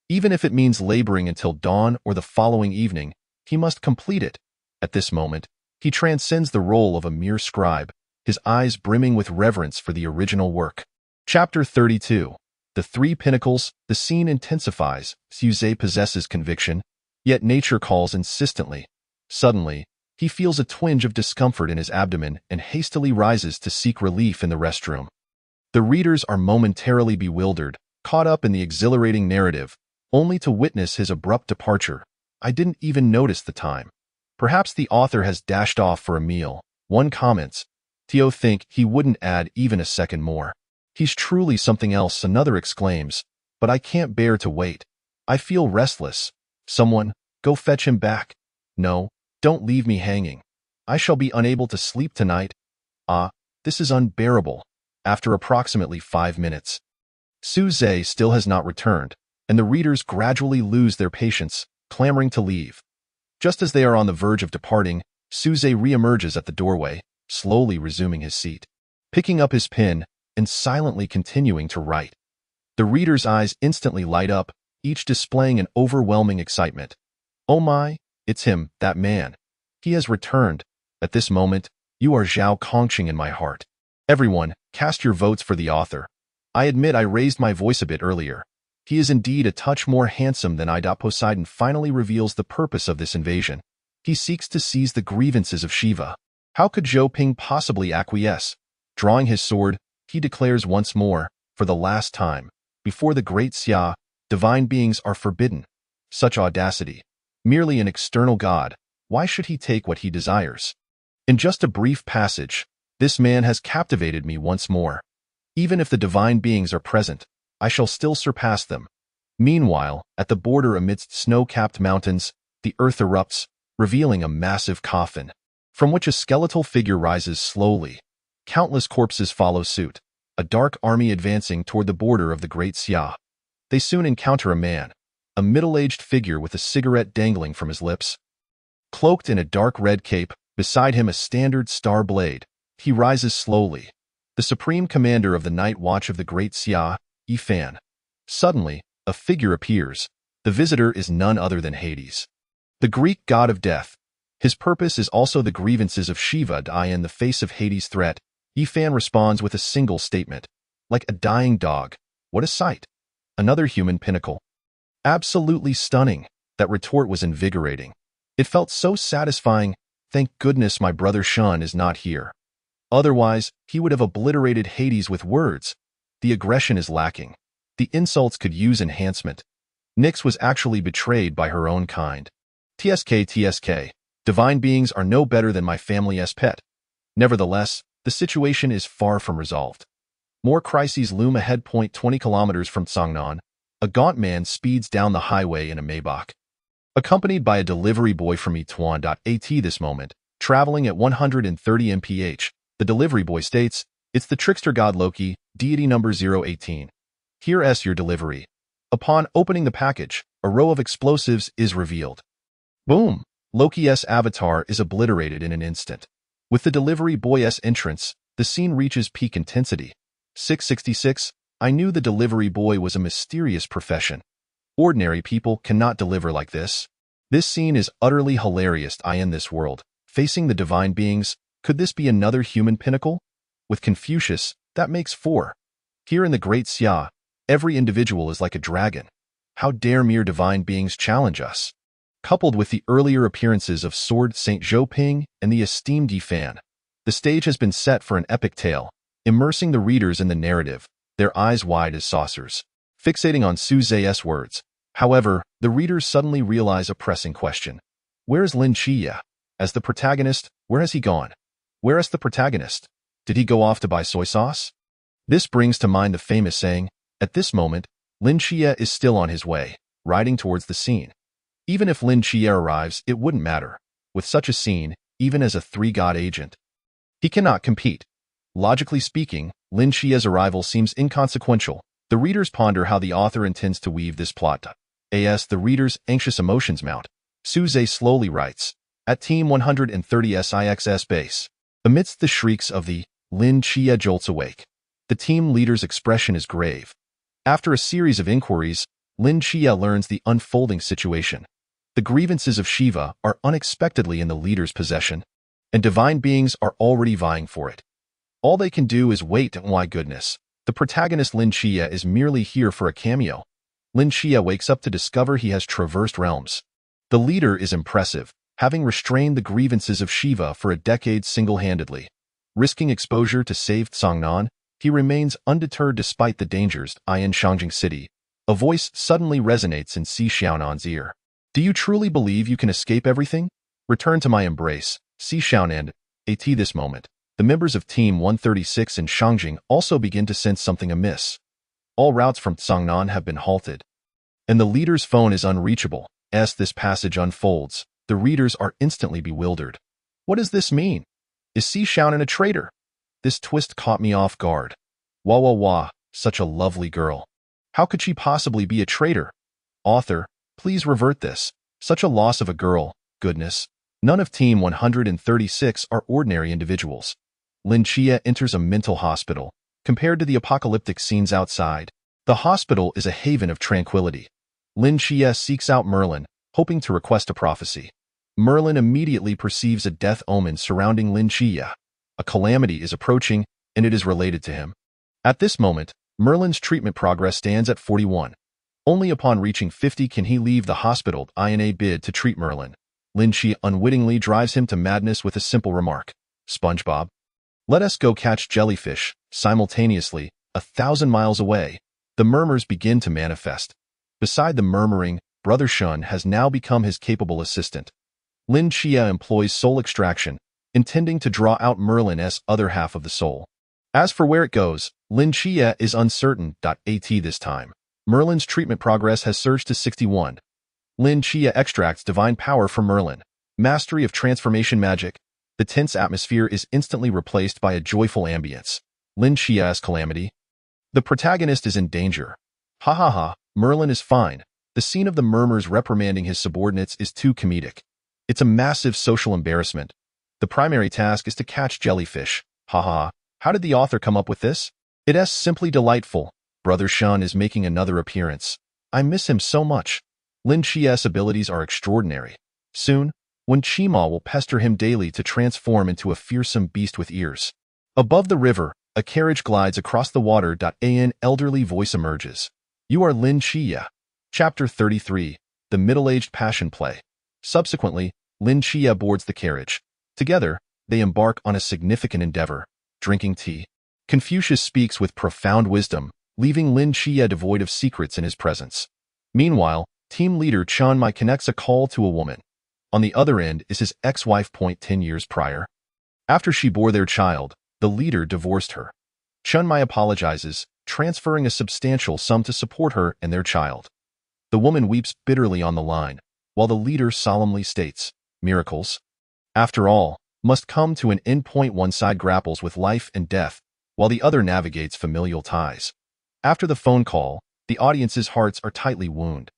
Even if it means laboring until dawn or the following evening, he must complete it. At this moment, he transcends the role of a mere scribe, his eyes brimming with reverence for the original work. Chapter 32. The Three Pinnacles. The scene intensifies. Su Zhe possesses conviction, yet nature calls insistently. Suddenly, he feels a twinge of discomfort in his abdomen and hastily rises to seek relief in the restroom. The readers are momentarily bewildered, caught up in the exhilarating narrative, only to witness his abrupt departure. I didn't even notice the time. Perhaps the author has dashed off for a meal. One comments. Tio think he wouldn't add even a second more. He's truly something else, another exclaims. But I can't bear to wait. I feel restless. Someone, go fetch him back. No, don't leave me hanging. I shall be unable to sleep tonight. Ah, this is unbearable. After approximately 5 minutes, Su Zhe still has not returned, and the readers gradually lose their patience, clamoring to leave. Just as they are on the verge of departing, Su Zhe reemerges at the doorway, slowly resuming his seat, picking up his pen, and silently continuing to write. The reader's eyes instantly light up, each displaying an overwhelming excitement. Oh my, it's him, that man. He has returned. At this moment, you are Zhao Kongqing in my heart. Everyone, cast your votes for the author. I admit I raised my voice a bit earlier. He is indeed a touch more handsome than I. Poseidon finally reveals the purpose of this invasion. He seeks to seize the grievances of Shiva. How could Zhou Ping possibly acquiesce? Drawing his sword, he declares once more, for the last time, before the great Xia, divine beings are forbidden. Such audacity. Merely an external god, why should he take what he desires? In just a brief passage, this man has captivated me once more. Even if the divine beings are present, I shall still surpass them. Meanwhile, at the border amidst snow-capped mountains, the earth erupts, revealing a massive coffin, from which a skeletal figure rises slowly. Countless corpses follow suit, a dark army advancing toward the border of the Great Xia. They soon encounter a man, a middle-aged figure with a cigarette dangling from his lips. Cloaked in a dark red cape, beside him a standard star blade, he rises slowly. The supreme commander of the night watch of the Great Xia, Yifan. Suddenly, a figure appears. The visitor is none other than Hades, the Greek god of death. His purpose is also the grievances of Shiva. In the face of Hades' threat, Yifan responds with a single statement. Like a dying dog. What a sight. Another human pinnacle. Absolutely stunning. That retort was invigorating. It felt so satisfying. Thank goodness my brother Shun is not here. Otherwise, he would have obliterated Hades with words. The aggression is lacking. The insults could use enhancement. Nyx was actually betrayed by her own kind. TSK. Divine beings are no better than my family's pet. Nevertheless, the situation is far from resolved. More crises loom ahead. 20 kilometers from Songnan, a gaunt man speeds down the highway in a Maybach, accompanied by a delivery boy from Yituan. At this moment, traveling at 130 mph, the delivery boy states, It's the trickster god Loki, deity number 018. Here's your delivery. Upon opening the package, a row of explosives is revealed. Boom! Loki's avatar is obliterated in an instant. With the delivery boy's entrance, the scene reaches peak intensity. 666. I knew the delivery boy was a mysterious profession. Ordinary people cannot deliver like this. This scene is utterly hilarious. In this world, facing the divine beings, could this be another human pinnacle? With Confucius, that makes 4. Here in the Great Xia, every individual is like a dragon. How dare mere divine beings challenge us? Coupled with the earlier appearances of Sword Saint Zhou and the esteemed Yi Fan, the stage has been set for an epic tale, immersing the readers in the narrative, their eyes wide as saucers, fixating on Su Zhe's words. However, the readers suddenly realize a pressing question. Where's Lin Xie? As the protagonist, where has he gone? Where is the protagonist? Did he go off to buy soy sauce? This brings to mind the famous saying, at this moment, Lin Xie is still on his way, riding towards the scene. Even if Lin Xie arrives, it wouldn't matter. With such a scene, even as a 3-god agent, he cannot compete. Logically speaking, Lin Xie's arrival seems inconsequential. The readers ponder how the author intends to weave this plot. As the reader's anxious emotions mount, Su Zhe slowly writes, at Team 130 SIXS base. Amidst the shrieks of the Lin Xie jolts awake. The team leader's expression is grave. After a series of inquiries, Lin Xie learns the unfolding situation. The grievances of Shiva are unexpectedly in the leader's possession, and divine beings are already vying for it. All they can do is wait, and why goodness, the protagonist Lin Xie is merely here for a cameo. Lin Xie wakes up to discover he has traversed realms. The leader is impressive, having restrained the grievances of Shiva for a decade single-handedly. Risking exposure to save Tsangnan, he remains undeterred despite the dangers. In Shangjing City, a voice suddenly resonates in Si Xiaonan's ear. Do you truly believe you can escape everything? Return to my embrace, Si Xiaonan. At this moment, the members of Team 136 in Shangjing also begin to sense something amiss. All routes from Tsangnan have been halted, and the leader's phone is unreachable. As this passage unfolds, the readers are instantly bewildered. What does this mean? Is Si Xiaonan a traitor? This twist caught me off guard. Wah wah wah, such a lovely girl. How could she possibly be a traitor? Author, please revert this. Such a loss of a girl, goodness. None of Team 136 are ordinary individuals. Lin Xie enters a mental hospital. Compared to the apocalyptic scenes outside, the hospital is a haven of tranquility. Lin Xie seeks out Merlin, hoping to request a prophecy. Merlin immediately perceives a death omen surrounding Lin Xie. A calamity is approaching, and it is related to him. At this moment, Merlin's treatment progress stands at 41. Only upon reaching 50 can he leave the hospital in a bid to treat Merlin. Lin Xie unwittingly drives him to madness with a simple remark. SpongeBob, let us go catch jellyfish. Simultaneously, 1,000 miles away, the murmurs begin to manifest. Beside the murmuring, Brother Shun has now become his capable assistant. Lin Xie employs soul extraction, intending to draw out Merlin's other half of the soul. As for where it goes, Lin Xie is uncertain. At this time, Merlin's treatment progress has surged to 61. Lin Xie extracts divine power from Merlin. Mastery of transformation magic. The tense atmosphere is instantly replaced by a joyful ambience. Lin Xie's calamity. The protagonist is in danger. Ha ha ha, Merlin is fine. The scene of the murmurs reprimanding his subordinates is too comedic. It's a massive social embarrassment. The primary task is to catch jellyfish. Ha ha, how did the author come up with this? It is simply delightful. Brother Shun is making another appearance. I miss him so much. Lin Xie's abilities are extraordinary. Soon, when Qima will pester him daily to transform into a fearsome beast with ears. Above the river, a carriage glides across the water. An elderly voice emerges. You are Lin Xie. Chapter 33, The Middle-Aged Passion Play. Subsequently, Lin Xie boards the carriage. Together, they embark on a significant endeavor, drinking tea. Confucius speaks with profound wisdom, leaving Lin Xie devoid of secrets in his presence. Meanwhile, team leader Chun Mai connects a call to a woman. On the other end is his ex-wife. 10 years prior, after she bore their child, the leader divorced her. Chun Mai apologizes, transferring a substantial sum to support her and their child. The woman weeps bitterly on the line, while the leader solemnly states, miracles, after all, must come to an end. One side grapples with life and death, while the other navigates familial ties. After the phone call, the audience's hearts are tightly wounded.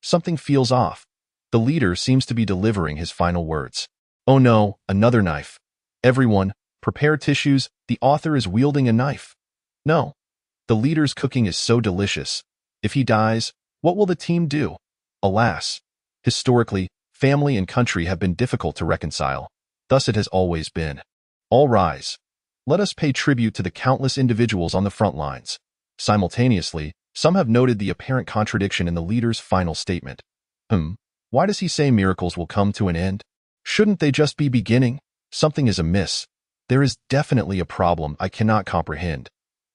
Something feels off. The leader seems to be delivering his final words. Oh no, another knife. Everyone, prepare tissues, the author is wielding a knife. No. The leader's cooking is so delicious. If he dies, what will the team do? Alas. Historically, family and country have been difficult to reconcile. Thus it has always been. All rise. Let us pay tribute to the countless individuals on the front lines. Simultaneously, some have noted the apparent contradiction in the leader's final statement. Why does he say miracles will come to an end? Shouldn't they just be beginning? Something is amiss. There is definitely a problem I cannot comprehend.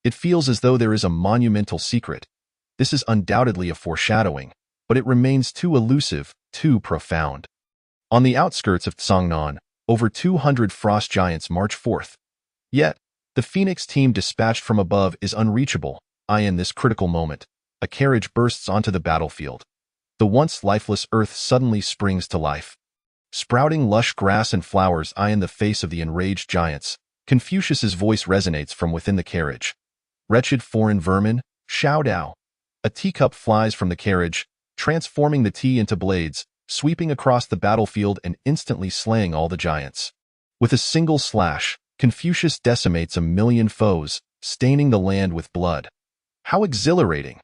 It feels as though there is a monumental secret. This is undoubtedly a foreshadowing, but it remains too elusive, too profound. On the outskirts of Tsangnan, over 200 frost giants march forth. Yet, the Phoenix team dispatched from above is unreachable. In this critical moment, a carriage bursts onto the battlefield. The once lifeless earth suddenly springs to life. Sprouting lush grass and flowers in the face of the enraged giants, Confucius's voice resonates from within the carriage. Wretched foreign vermin, Shao Dao. A teacup flies from the carriage, transforming the tea into blades, sweeping across the battlefield and instantly slaying all the giants. With a single slash, Confucius decimates 1,000,000 foes, staining the land with blood. How exhilarating!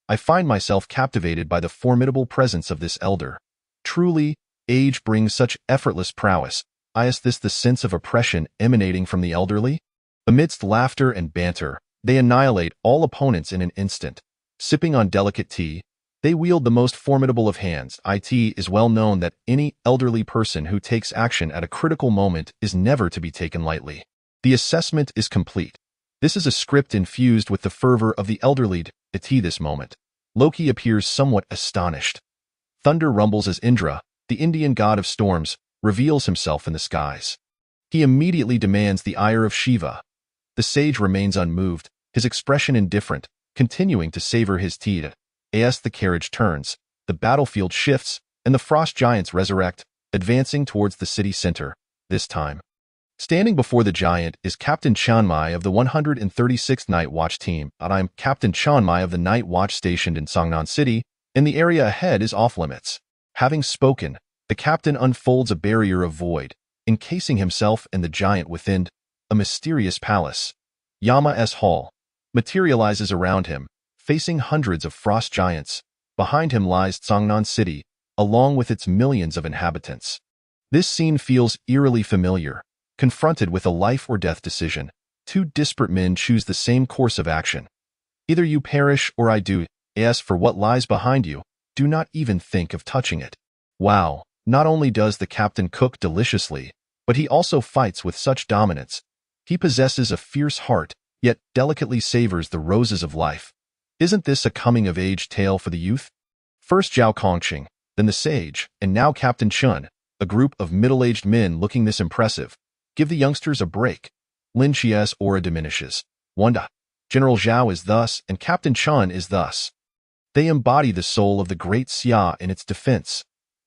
I find myself captivated by the formidable presence of this elder. Truly, age brings such effortless prowess. Is this the sense of oppression emanating from the elderly? Amidst laughter and banter, they annihilate all opponents in an instant. Sipping on delicate tea, they wield the most formidable of hands. It is well known that any elderly person who takes action at a critical moment is never to be taken lightly. The assessment is complete. This is a script infused with the fervor of the elderly. At this moment, Loki appears somewhat astonished. Thunder rumbles as Indra, the Indian god of storms, reveals himself in the skies. He immediately demands the ire of Shiva. The sage remains unmoved, his expression indifferent, continuing to savor his tea. As the carriage turns, the battlefield shifts, and the frost giants resurrect, advancing towards the city center. This time, standing before the giant is Captain Chanmai of the 136th Night Watch team. I'm Captain Chanmai of the Night Watch stationed in Songnan City, and the area ahead is off-limits. Having spoken, the captain unfolds a barrier of void, encasing himself and the giant within. A mysterious palace, Yama's Hall, materializes around him, facing hundreds of frost giants. Behind him lies Songnan City, along with its millions of inhabitants. This scene feels eerily familiar. Confronted with a life-or-death decision, two disparate men choose the same course of action. Either you perish or I do. As for what lies behind you, do not even think of touching it. Wow, not only does the captain cook deliciously, but he also fights with such dominance. He possesses a fierce heart, yet delicately savors the roses of life. Isn't this a coming-of-age tale for the youth? First Zhao Kongqing, then the sage, and now Captain Chun, a group of middle-aged men looking this impressive. Give the youngsters a break. Lin Qi's aura diminishes. Wanda. General Zhao is thus, and Captain Chun is thus. They embody the soul of the Great Xia in its defense.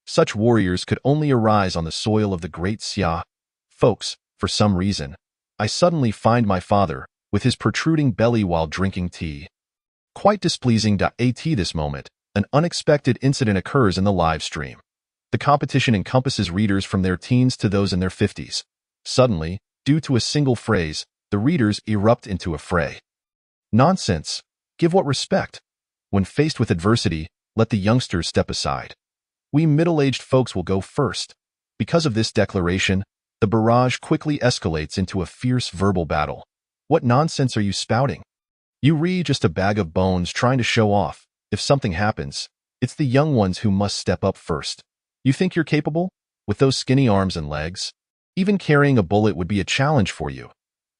Such warriors could only arise on the soil of the Great Xia. Folks, for some reason, I suddenly find my father, with his protruding belly while drinking tea. Quite displeasing. At this moment, an unexpected incident occurs in the live stream. The competition encompasses readers from their teens to those in their 50s. Suddenly, due to a single phrase, the readers erupt into a fray. Nonsense. Give what respect. When faced with adversity, let the youngsters step aside. We middle-aged folks will go first. Because of this declaration, the barrage quickly escalates into a fierce verbal battle. What nonsense are you spouting? You just a bag of bones trying to show off. If something happens, it's the young ones who must step up first. You think you're capable? With those skinny arms and legs? Even carrying a bullet would be a challenge for you.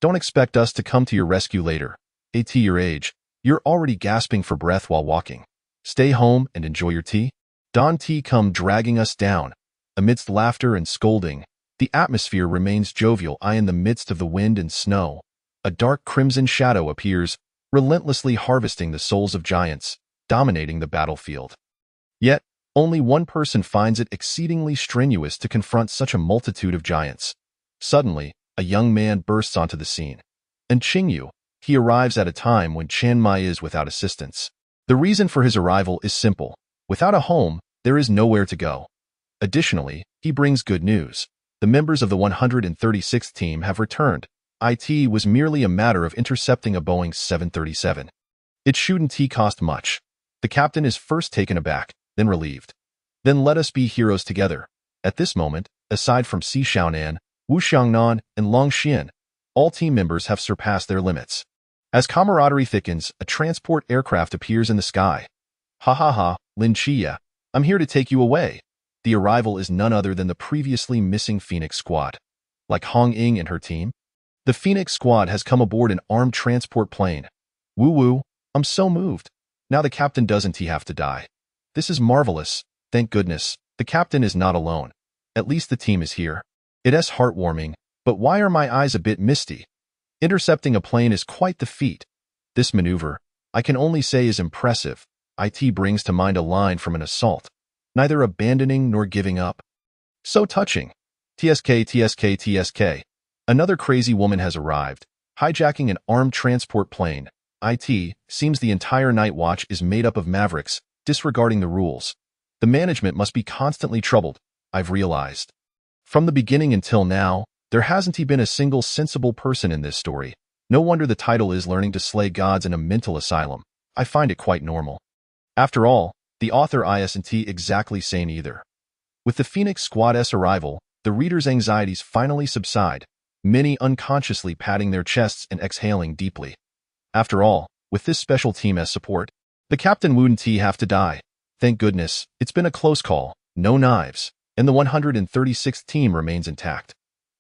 Don't expect us to come to your rescue later. At your age, you're already gasping for breath while walking. Stay home and enjoy your tea. Don T come dragging us down. Amidst laughter and scolding, the atmosphere remains jovial. In the midst of the wind and snow, a dark crimson shadow appears, relentlessly harvesting the souls of giants, dominating the battlefield. Yet, only one person finds it exceedingly strenuous to confront such a multitude of giants. Suddenly, a young man bursts onto the scene. and Qingyu. He arrives at a time when Chiang Mai is without assistance. The reason for his arrival is simple. Without a home, there is nowhere to go. Additionally, he brings good news. The members of the 136th team have returned. It was merely a matter of intercepting a Boeing 737. It shouldn't cost much. The captain is first taken aback, then relieved. Then let us be heroes together. At this moment, aside from Si Xiaonan, Wu Xiangnan, and Long Xian, all team members have surpassed their limits. As camaraderie thickens, a transport aircraft appears in the sky. Ha ha ha, Lin Chia, I'm here to take you away. The arrival is none other than the previously missing Phoenix Squad. Like Hong Ying and her team, the Phoenix Squad has come aboard an armed transport plane. Woo woo, I'm so moved. Now the captain doesn't have to die. This is marvelous. Thank goodness, the captain is not alone. At least the team is here. It's heartwarming, but why are my eyes a bit misty? Intercepting a plane is quite the feat. This maneuver, I can only say, is impressive. It brings to mind a line from an assault. Neither abandoning nor giving up. So touching. TSK, TSK, TSK. Another crazy woman has arrived, hijacking an armed transport plane. It seems the entire night watch is made up of mavericks, disregarding the rules. The management must be constantly troubled, I've realized. From the beginning until now, there hasn't been a single sensible person in this story. No wonder the title is Learning to Slay Gods in a Mental Asylum. I find it quite normal. After all, the author isn't exactly sane either. With the Phoenix Squad's arrival, the reader's anxieties finally subside, many unconsciously patting their chests and exhaling deeply. After all, with this special team as support, the captain wouldn't have to die. Thank goodness, it's been a close call, no knives, and the 136th team remains intact.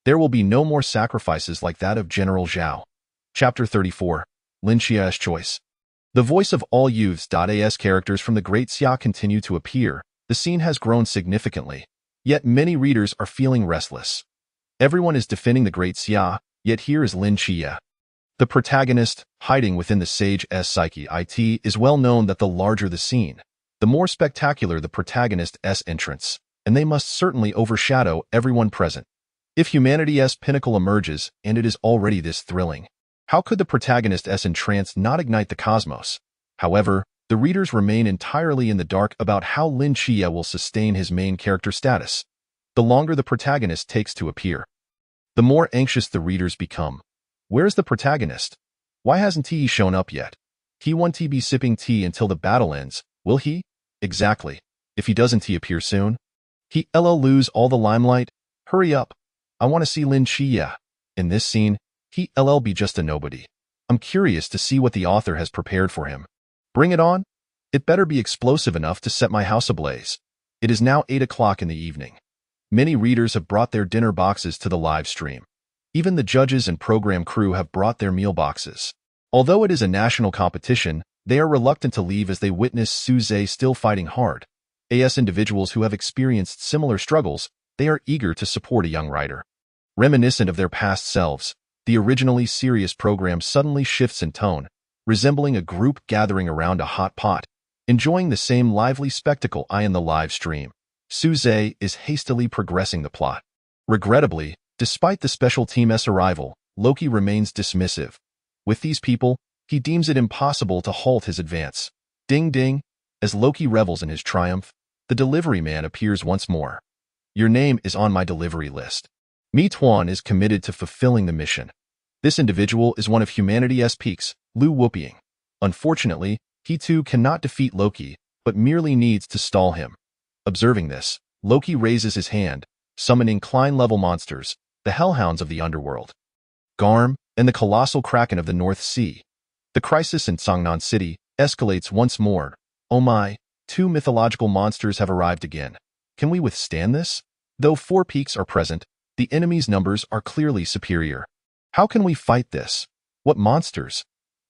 There will be no more sacrifices like that of General Zhao. Chapter 34. Lin Xia's Choice. The voice of all youths.as characters from the Great Xia continue to appear. The scene has grown significantly. Yet many readers are feeling restless. Everyone is defending the Great Xia, yet here is Lin Xia. The protagonist, hiding within the sage's psyche. It is well known that the larger the scene, the more spectacular the protagonist's entrance, and they must certainly overshadow everyone present. If humanity's pinnacle emerges, and it is already this thrilling, how could the protagonist's entrance not ignite the cosmos? However, the readers remain entirely in the dark about how Lin Xia will sustain his main character status. The longer the protagonist takes to appear, the more anxious the readers become. Where's the protagonist? Why hasn't he shown up yet? He won't be sipping tea until the battle ends, will he? Exactly. If he doesn't appear soon, he'll lose all the limelight. Hurry up. I want to see Lin Xia. In this scene, he'll be just a nobody. I'm curious to see what the author has prepared for him. Bring it on. It better be explosive enough to set my house ablaze. It is now 8 o'clock in the evening. Many readers have brought their dinner boxes to the live stream. Even the judges and program crew have brought their meal boxes. Although it is a national competition, they are reluctant to leave as they witness Suze still fighting hard. As individuals who have experienced similar struggles, they are eager to support a young writer. Reminiscent of their past selves, the originally serious program suddenly shifts in tone, resembling a group gathering around a hot pot, enjoying the same lively spectacle in the live stream. Suze is hastily progressing the plot. Regrettably, despite the special team's arrival, Loki remains dismissive. With these people, he deems it impossible to halt his advance. Ding ding, as Loki revels in his triumph, the delivery man appears once more. Your name is on my delivery list. Mi Tuan is committed to fulfilling the mission. This individual is one of humanity's peaks, Lu Whooping. Unfortunately, he too cannot defeat Loki, but merely needs to stall him. Observing this, Loki raises his hand, summoning Klein-level monsters, the hellhounds of the underworld, Garm, and the colossal kraken of the North Sea. The crisis in Songnan City escalates once more. Oh my, 2 mythological monsters have arrived again. Can we withstand this? Though 4 peaks are present, the enemy's numbers are clearly superior. How can we fight this? What monsters?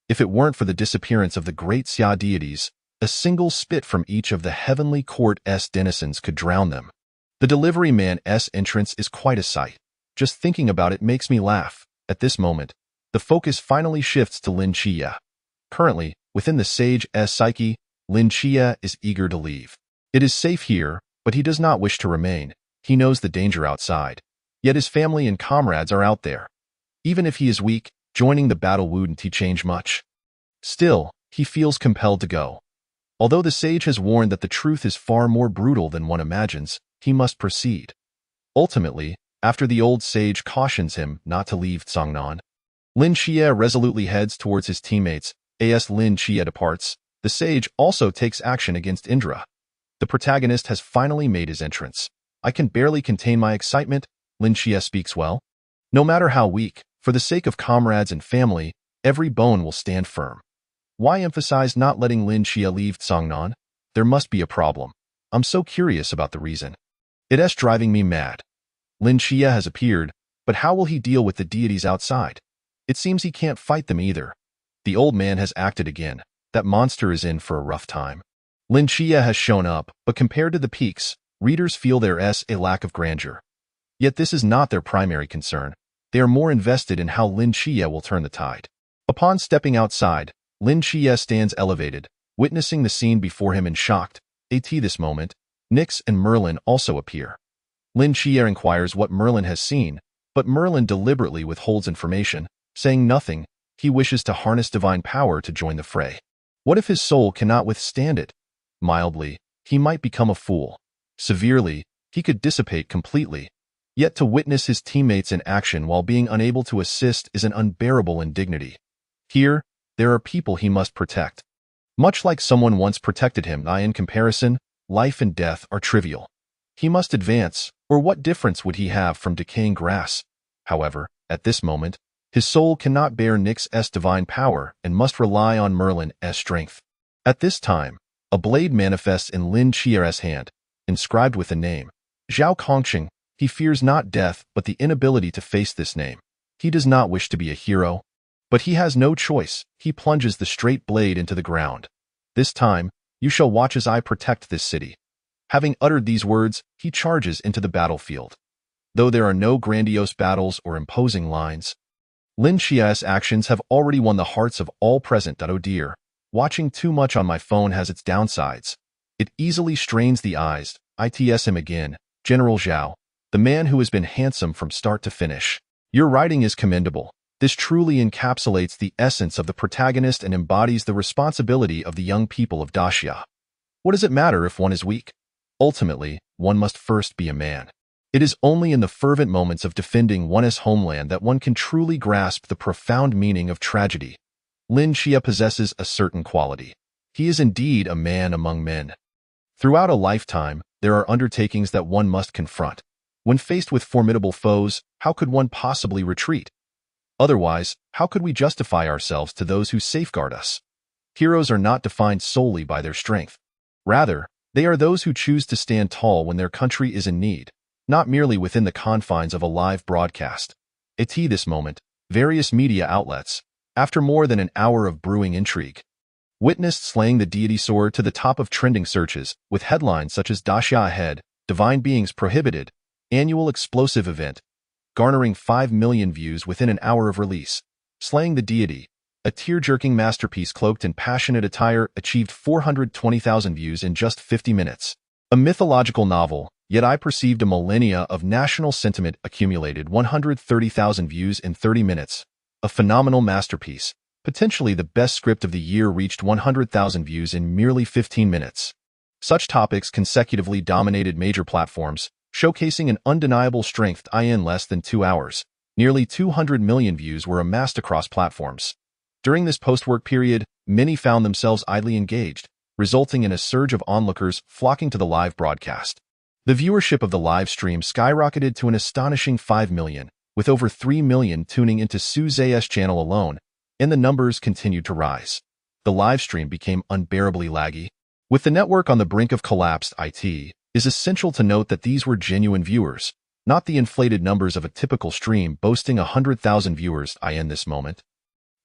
If it weren't for the disappearance of the great Xia deities, a single spit from each of the heavenly court's denizens could drown them. The delivery man's entrance is quite a sight. Just thinking about it makes me laugh. At this moment, the focus finally shifts to Lin Xia. Currently, within the sage's psyche, Lin Xia is eager to leave. It is safe here, but he does not wish to remain. He knows the danger outside. Yet his family and comrades are out there. Even if he is weak, Joining the battle wouldn't change much. Still, he feels compelled to go. Although the sage has warned that the truth is far more brutal than one imagines, he must proceed. Ultimately, after the old sage cautions him not to leave Tsangnan, Lin Xie resolutely heads towards his teammates. As Lin Xie departs, the sage also takes action against Indra. The protagonist has finally made his entrance. I can barely contain my excitement. Lin Xie speaks well. No matter how weak, for the sake of comrades and family, every bone will stand firm. Why emphasize not letting Lin Xie leave Tsangnan? There must be a problem. I'm so curious about the reason. It's driving me mad. Lin Xie has appeared, but how will he deal with the deities outside? It seems he can't fight them either. The old man has acted again. That monster is in for a rough time. Lin Xie has shown up, but compared to the peaks, readers feel there's a lack of grandeur. Yet this is not their primary concern. They are more invested in how Lin Xie will turn the tide. Upon stepping outside, Lin Xie stands elevated, witnessing the scene before him and shocked. At this moment, Nyx and Merlin also appear. Lin Xie inquires what Merlin has seen, but Merlin deliberately withholds information, saying nothing. He wishes to harness divine power to join the fray. What if his soul cannot withstand it? Mildly, he might become a fool. Severely, he could dissipate completely. Yet to witness his teammates in action while being unable to assist is an unbearable indignity. Here, there are people he must protect. Much like someone once protected him, in comparison, life and death are trivial. He must advance, or what difference would he have from decaying grass? However, at this moment, his soul cannot bear Nyx's divine power and must rely on Merlin's strength. At this time, a blade manifests in Lin Xie's hand, inscribed with the name Zhao Kongqing. He fears not death but the inability to face this name. He does not wish to be a hero, but he has no choice. He plunges the straight blade into the ground. This time, you shall watch as I protect this city. Having uttered these words, he charges into the battlefield. Though there are no grandiose battles or imposing lines, Lin Xie's actions have already won the hearts of all present. Oh dear, watching too much on my phone has its downsides. It easily strains the eyes. It's him again, General Zhao, the man who has been handsome from start to finish. Your writing is commendable. This truly encapsulates the essence of the protagonist and embodies the responsibility of the young people of Daxia. What does it matter if one is weak? Ultimately, one must first be a man. It is only in the fervent moments of defending one's homeland that one can truly grasp the profound meaning of tragedy. Lin Xie possesses a certain quality. He is indeed a man among men. Throughout a lifetime, there are undertakings that one must confront. When faced with formidable foes, how could one possibly retreat? Otherwise, how could we justify ourselves to those who safeguard us? Heroes are not defined solely by their strength. Rather, they are those who choose to stand tall when their country is in need, not merely within the confines of a live broadcast. At this moment, various media outlets, after more than an hour of brewing intrigue, witnessed slaying the deity sword to the top of trending searches, with headlines such as Daxia ahead, divine beings prohibited, annual explosive event, garnering 5 million views within an hour of release. Slaying the deity, a tear-jerking masterpiece cloaked in passionate attire, achieved 420,000 views in just 50 minutes. A mythological novel, yet I perceived a millennia of national sentiment accumulated 130,000 views in 30 minutes. A phenomenal masterpiece, potentially the best script of the year, reached 100,000 views in merely 15 minutes. Such topics consecutively dominated major platforms, showcasing an undeniable strength. In less than 2 hours, nearly 200 million views were amassed across platforms. During this post-work period, many found themselves idly engaged, resulting in a surge of onlookers flocking to the live broadcast. The viewership of the live stream skyrocketed to an astonishing 5 million, with over 3 million tuning into Su Zhe's channel alone, and the numbers continued to rise. The live stream became unbearably laggy. With the network on the brink of collapse, it is essential to note that these were genuine viewers, not the inflated numbers of a typical stream boasting 100,000 viewers. In this moment,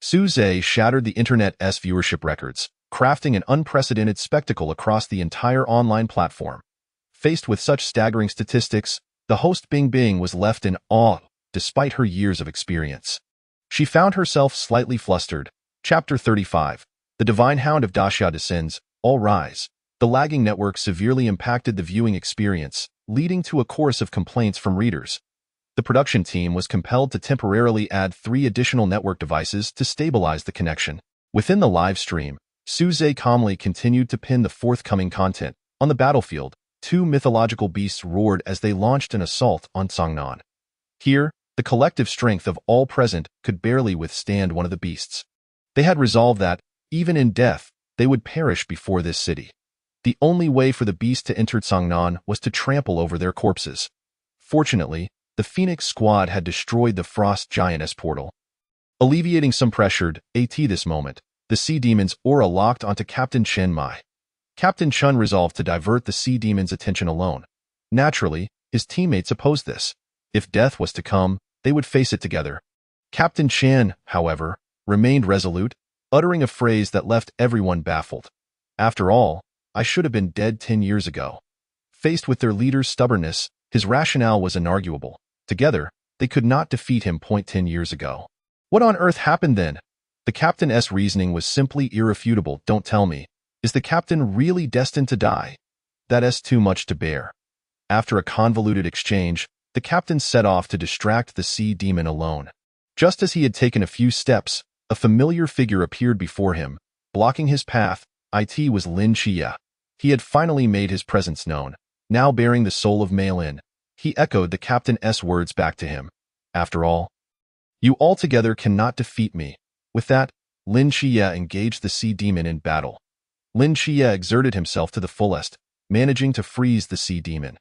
Su Zhe shattered the internet's viewership records, crafting an unprecedented spectacle across the entire online platform. Faced with such staggering statistics, the host Bing was left in awe, despite her years of experience. She found herself slightly flustered. Chapter 35. The Divine Hound of Daxia descends. All rise. The lagging network severely impacted the viewing experience, leading to a chorus of complaints from readers. The production team was compelled to temporarily add 3 additional network devices to stabilize the connection. Within the live stream, Suze calmly continued to pin the forthcoming content. On the battlefield, 2 mythological beasts roared as they launched an assault on Songnan. Here, the collective strength of all present could barely withstand one of the beasts. They had resolved that, even in death, they would perish before this city. The only way for the beast to enter Songnan was to trample over their corpses. Fortunately, the Phoenix squad had destroyed the Frost Giantess portal. Alleviating some pressure this moment, the Sea Demon's aura locked onto Captain Chen Mai. Captain Chun resolved to divert the Sea Demon's attention alone. Naturally, his teammates opposed this. If death was to come, they would face it together. Captain Chan, however, remained resolute, uttering a phrase that left everyone baffled. After all, I should have been dead 10 years ago. Faced with their leader's stubbornness, his rationale was inarguable. Together, they could not defeat him 10 years ago. What on earth happened then? The captain's reasoning was simply irrefutable. Don't tell me. Is the captain really destined to die? That's too much to bear. After a convoluted exchange, the captain set off to distract the Sea Demon alone. Just as he had taken a few steps, a familiar figure appeared before him, blocking his path. It was Lin Chia. He had finally made his presence known, now bearing the soul of Mei Lin. He echoed the captain's words back to him. After all, you altogether cannot defeat me. With that, Lin Chia engaged the Sea Demon in battle. Lin Chia exerted himself to the fullest, managing to freeze the Sea Demon.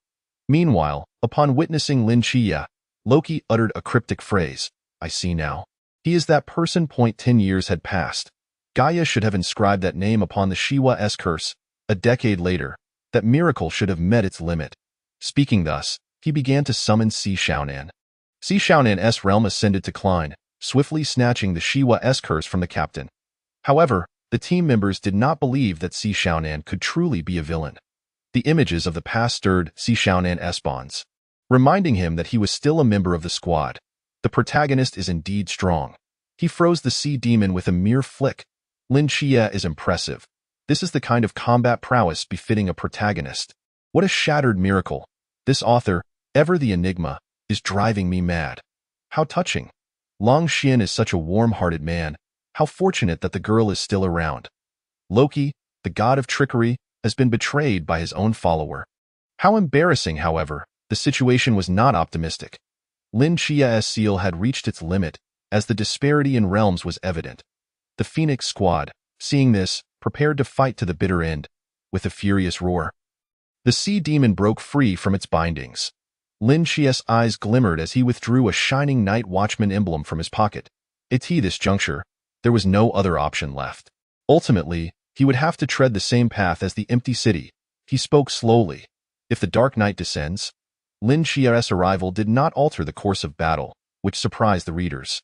Meanwhile, upon witnessing Lin Chia, Loki uttered a cryptic phrase. I see now. He is that person. 10 years had passed. Gaia should have inscribed that name upon the Shiwa's curse. A decade later, that miracle should have met its limit. Speaking thus, he began to summon Si Shaonan. Si Shaonan's realm ascended to Klein, swiftly snatching the Shiwa's curse from the captain. However, the team members did not believe that Si Shaonan could truly be a villain. The images of the past stirred Si Shaonan's bonds, reminding him that he was still a member of the squad. The protagonist is indeed strong. He froze the Sea Demon with a mere flick. Lin Chia is impressive. This is the kind of combat prowess befitting a protagonist. What a shattered miracle. This author, ever the enigma, is driving me mad. How touching. Long Xian is such a warm-hearted man. How fortunate that the girl is still around. Loki, the god of trickery, has been betrayed by his own follower. How embarrassing, however, the situation was not optimistic. Lin Chia's seal had reached its limit, as the disparity in realms was evident. The Phoenix squad, seeing this, prepared to fight to the bitter end. With a furious roar, the Sea Demon broke free from its bindings. Lin Chia's eyes glimmered as he withdrew a shining Night Watchman emblem from his pocket. At this juncture, there was no other option left. Ultimately, he would have to tread the same path as the empty city. He spoke slowly. If the dark night descends, Lin Chia's arrival did not alter the course of battle, which surprised the readers.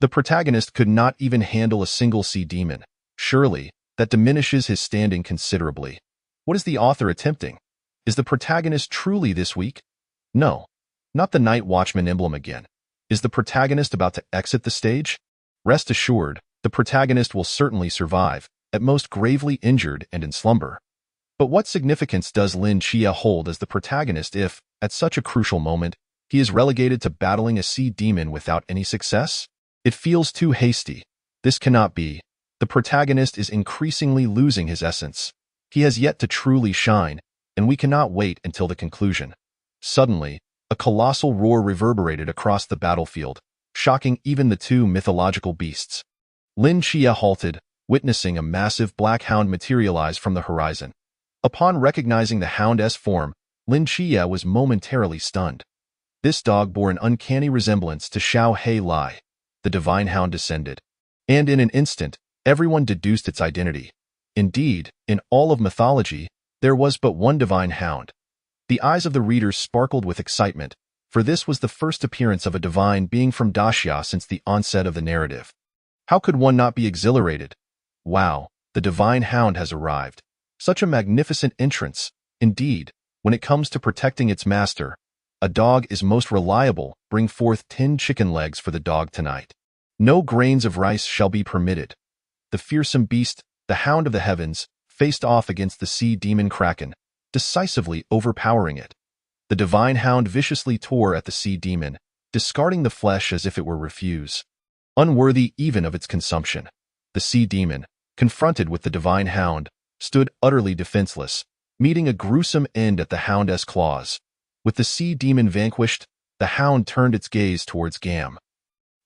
The protagonist could not even handle a single Sea Demon. Surely, that diminishes his standing considerably. What is the author attempting? Is the protagonist truly this weak? No. Not the Night Watchman emblem again. Is the protagonist about to exit the stage? Rest assured, the protagonist will certainly survive, at most gravely injured and in slumber. But what significance does Lin Chia hold as the protagonist if, at such a crucial moment, he is relegated to battling a Sea Demon without any success? It feels too hasty. This cannot be. The protagonist is increasingly losing his essence. He has yet to truly shine, and we cannot wait until the conclusion. Suddenly, a colossal roar reverberated across the battlefield, shocking even the 2 mythological beasts. Lin Chia halted, witnessing a massive black hound materialize from the horizon. Upon recognizing the hound's form, Lin Chia was momentarily stunned. This dog bore an uncanny resemblance to Xiao Hei Lai. The divine hound descended, and in an instant, everyone deduced its identity. Indeed, in all of mythology, there was but one divine hound. The eyes of the readers sparkled with excitement, for this was the first appearance of a divine being from Daxia since the onset of the narrative. How could one not be exhilarated? Wow, the divine hound has arrived. Such a magnificent entrance. Indeed, when it comes to protecting its master, a dog is most reliable. Bring forth 10 chicken legs for the dog tonight. No grains of rice shall be permitted. The fearsome beast, the hound of the heavens, faced off against the Sea Demon Kraken, decisively overpowering it. The divine hound viciously tore at the Sea Demon, discarding the flesh as if it were refuse, unworthy even of its consumption. The sea demon, confronted with the divine hound, stood utterly defenseless, meeting a gruesome end at the houndess claws. With the sea demon vanquished, the hound turned its gaze towards Gam,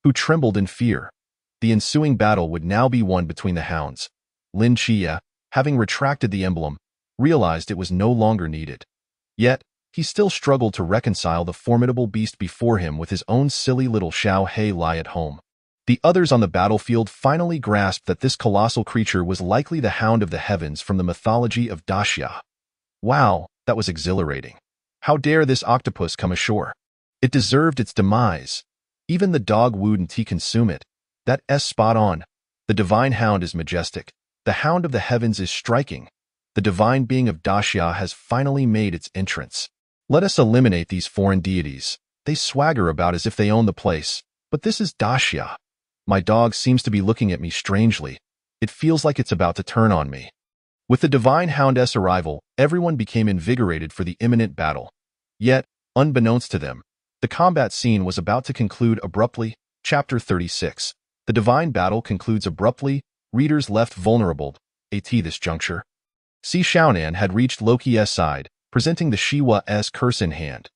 who trembled in fear. The ensuing battle would now be one between the hounds. Lin Chia, having retracted the emblem, realized it was no longer needed. Yet, he still struggled to reconcile the formidable beast before him with his own silly little Xiao Hei lie at home. The others on the battlefield finally grasped that this colossal creature was likely the Hound of the Heavens from the mythology of Daxia. Wow, that was exhilarating. How dare this octopus come ashore? It deserved its demise. Even the dog wouldn't consume it. That's spot on. The divine hound is majestic. The Hound of the Heavens is striking. The divine being of Daxia has finally made its entrance. Let us eliminate these foreign deities. They swagger about as if they own the place. But this is Daxia. My dog seems to be looking at me strangely. It feels like it's about to turn on me. With the divine houndess arrival, everyone became invigorated for the imminent battle. Yet, unbeknownst to them, the combat scene was about to conclude abruptly. Chapter 36. The divine battle concludes abruptly, readers left vulnerable. At this juncture, Si Xiaonan had reached Loki's side, presenting the Shiwa's curse in hand.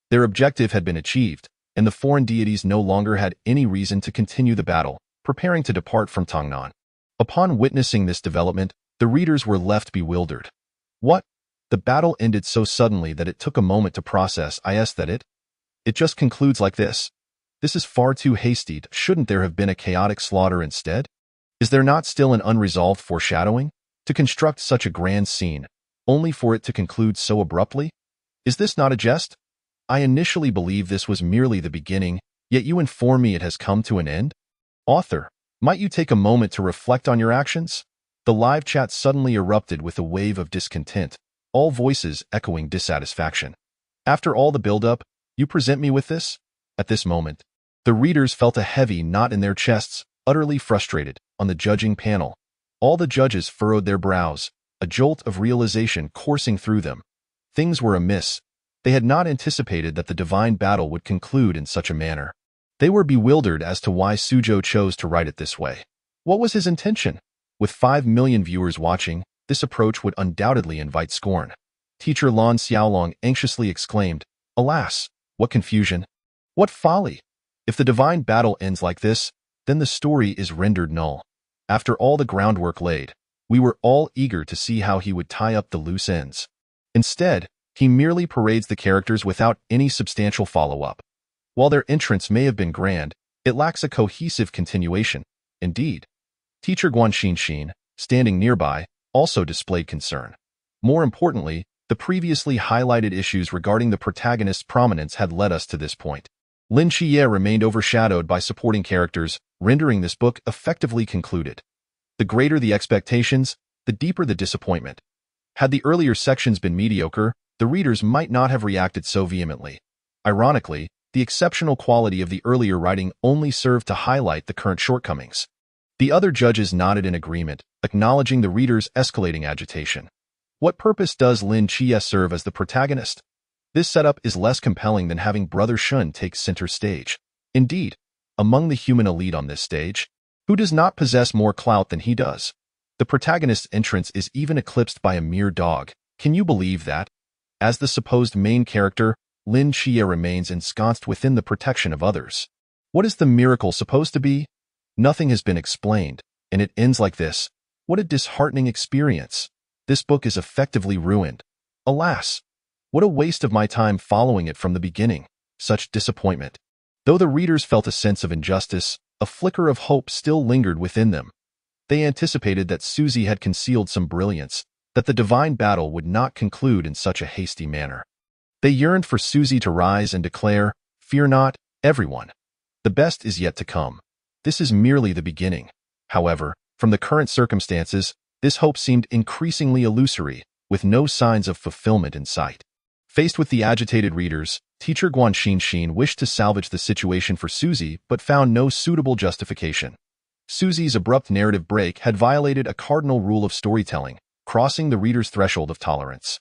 Their objective had been achieved, and the foreign deities no longer had any reason to continue the battle, preparing to depart from Tongnan. Upon witnessing this development, the readers were left bewildered. What? The battle ended so suddenly that it took a moment to process. It just concludes like this. This is far too hasty. Shouldn't there have been a chaotic slaughter instead? Is there not still an unresolved foreshadowing? To construct such a grand scene, only for it to conclude so abruptly? Is this not a jest? I initially believed this was merely the beginning, yet you inform me it has come to an end? Author, might you take a moment to reflect on your actions? The live chat suddenly erupted with a wave of discontent, all voices echoing dissatisfaction. After all the build-up, you present me with this? At this moment, the readers felt a heavy knot in their chests, utterly frustrated. On the judging panel, all the judges furrowed their brows, a jolt of realization coursing through them. Things were amiss. They had not anticipated that the divine battle would conclude in such a manner. They were bewildered as to why Suzhou chose to write it this way. What was his intention? With 5 million viewers watching, this approach would undoubtedly invite scorn. Teacher Lan Xiaolong anxiously exclaimed, "Alas, what confusion! What folly! If the divine battle ends like this, then the story is rendered null." After all the groundwork laid, we were all eager to see how he would tie up the loose ends. Instead, he merely parades the characters without any substantial follow-up. While their entrance may have been grand, it lacks a cohesive continuation. Indeed, Teacher Guanxinxin, standing nearby, also displayed concern. More importantly, the previously highlighted issues regarding the protagonist's prominence had led us to this point. Lin Chia remained overshadowed by supporting characters, rendering this book effectively concluded. The greater the expectations, the deeper the disappointment. Had the earlier sections been mediocre, the readers might not have reacted so vehemently. Ironically, the exceptional quality of the earlier writing only served to highlight the current shortcomings. The other judges nodded in agreement, acknowledging the reader's escalating agitation. What purpose does Lin Chia serve as the protagonist? This setup is less compelling than having Brother Shun take center stage. Indeed, among the human elite on this stage, who does not possess more clout than he does? The protagonist's entrance is even eclipsed by a mere dog. Can you believe that? As the supposed main character, Lin Chia remains ensconced within the protection of others. What is the miracle supposed to be? Nothing has been explained, and it ends like this. What a disheartening experience. This book is effectively ruined. Alas, what a waste of my time following it from the beginning. Such disappointment. Though the readers felt a sense of injustice, a flicker of hope still lingered within them. They anticipated that Suzy had concealed some brilliance, that the divine battle would not conclude in such a hasty manner. They yearned for Suzy to rise and declare, "Fear not, everyone. The best is yet to come." This is merely the beginning. However, from the current circumstances, this hope seemed increasingly illusory, with no signs of fulfillment in sight. Faced with the agitated readers, Teacher Guanxinxin wished to salvage the situation for Suzy but found no suitable justification. Suzy's abrupt narrative break had violated a cardinal rule of storytelling, crossing the reader's threshold of tolerance.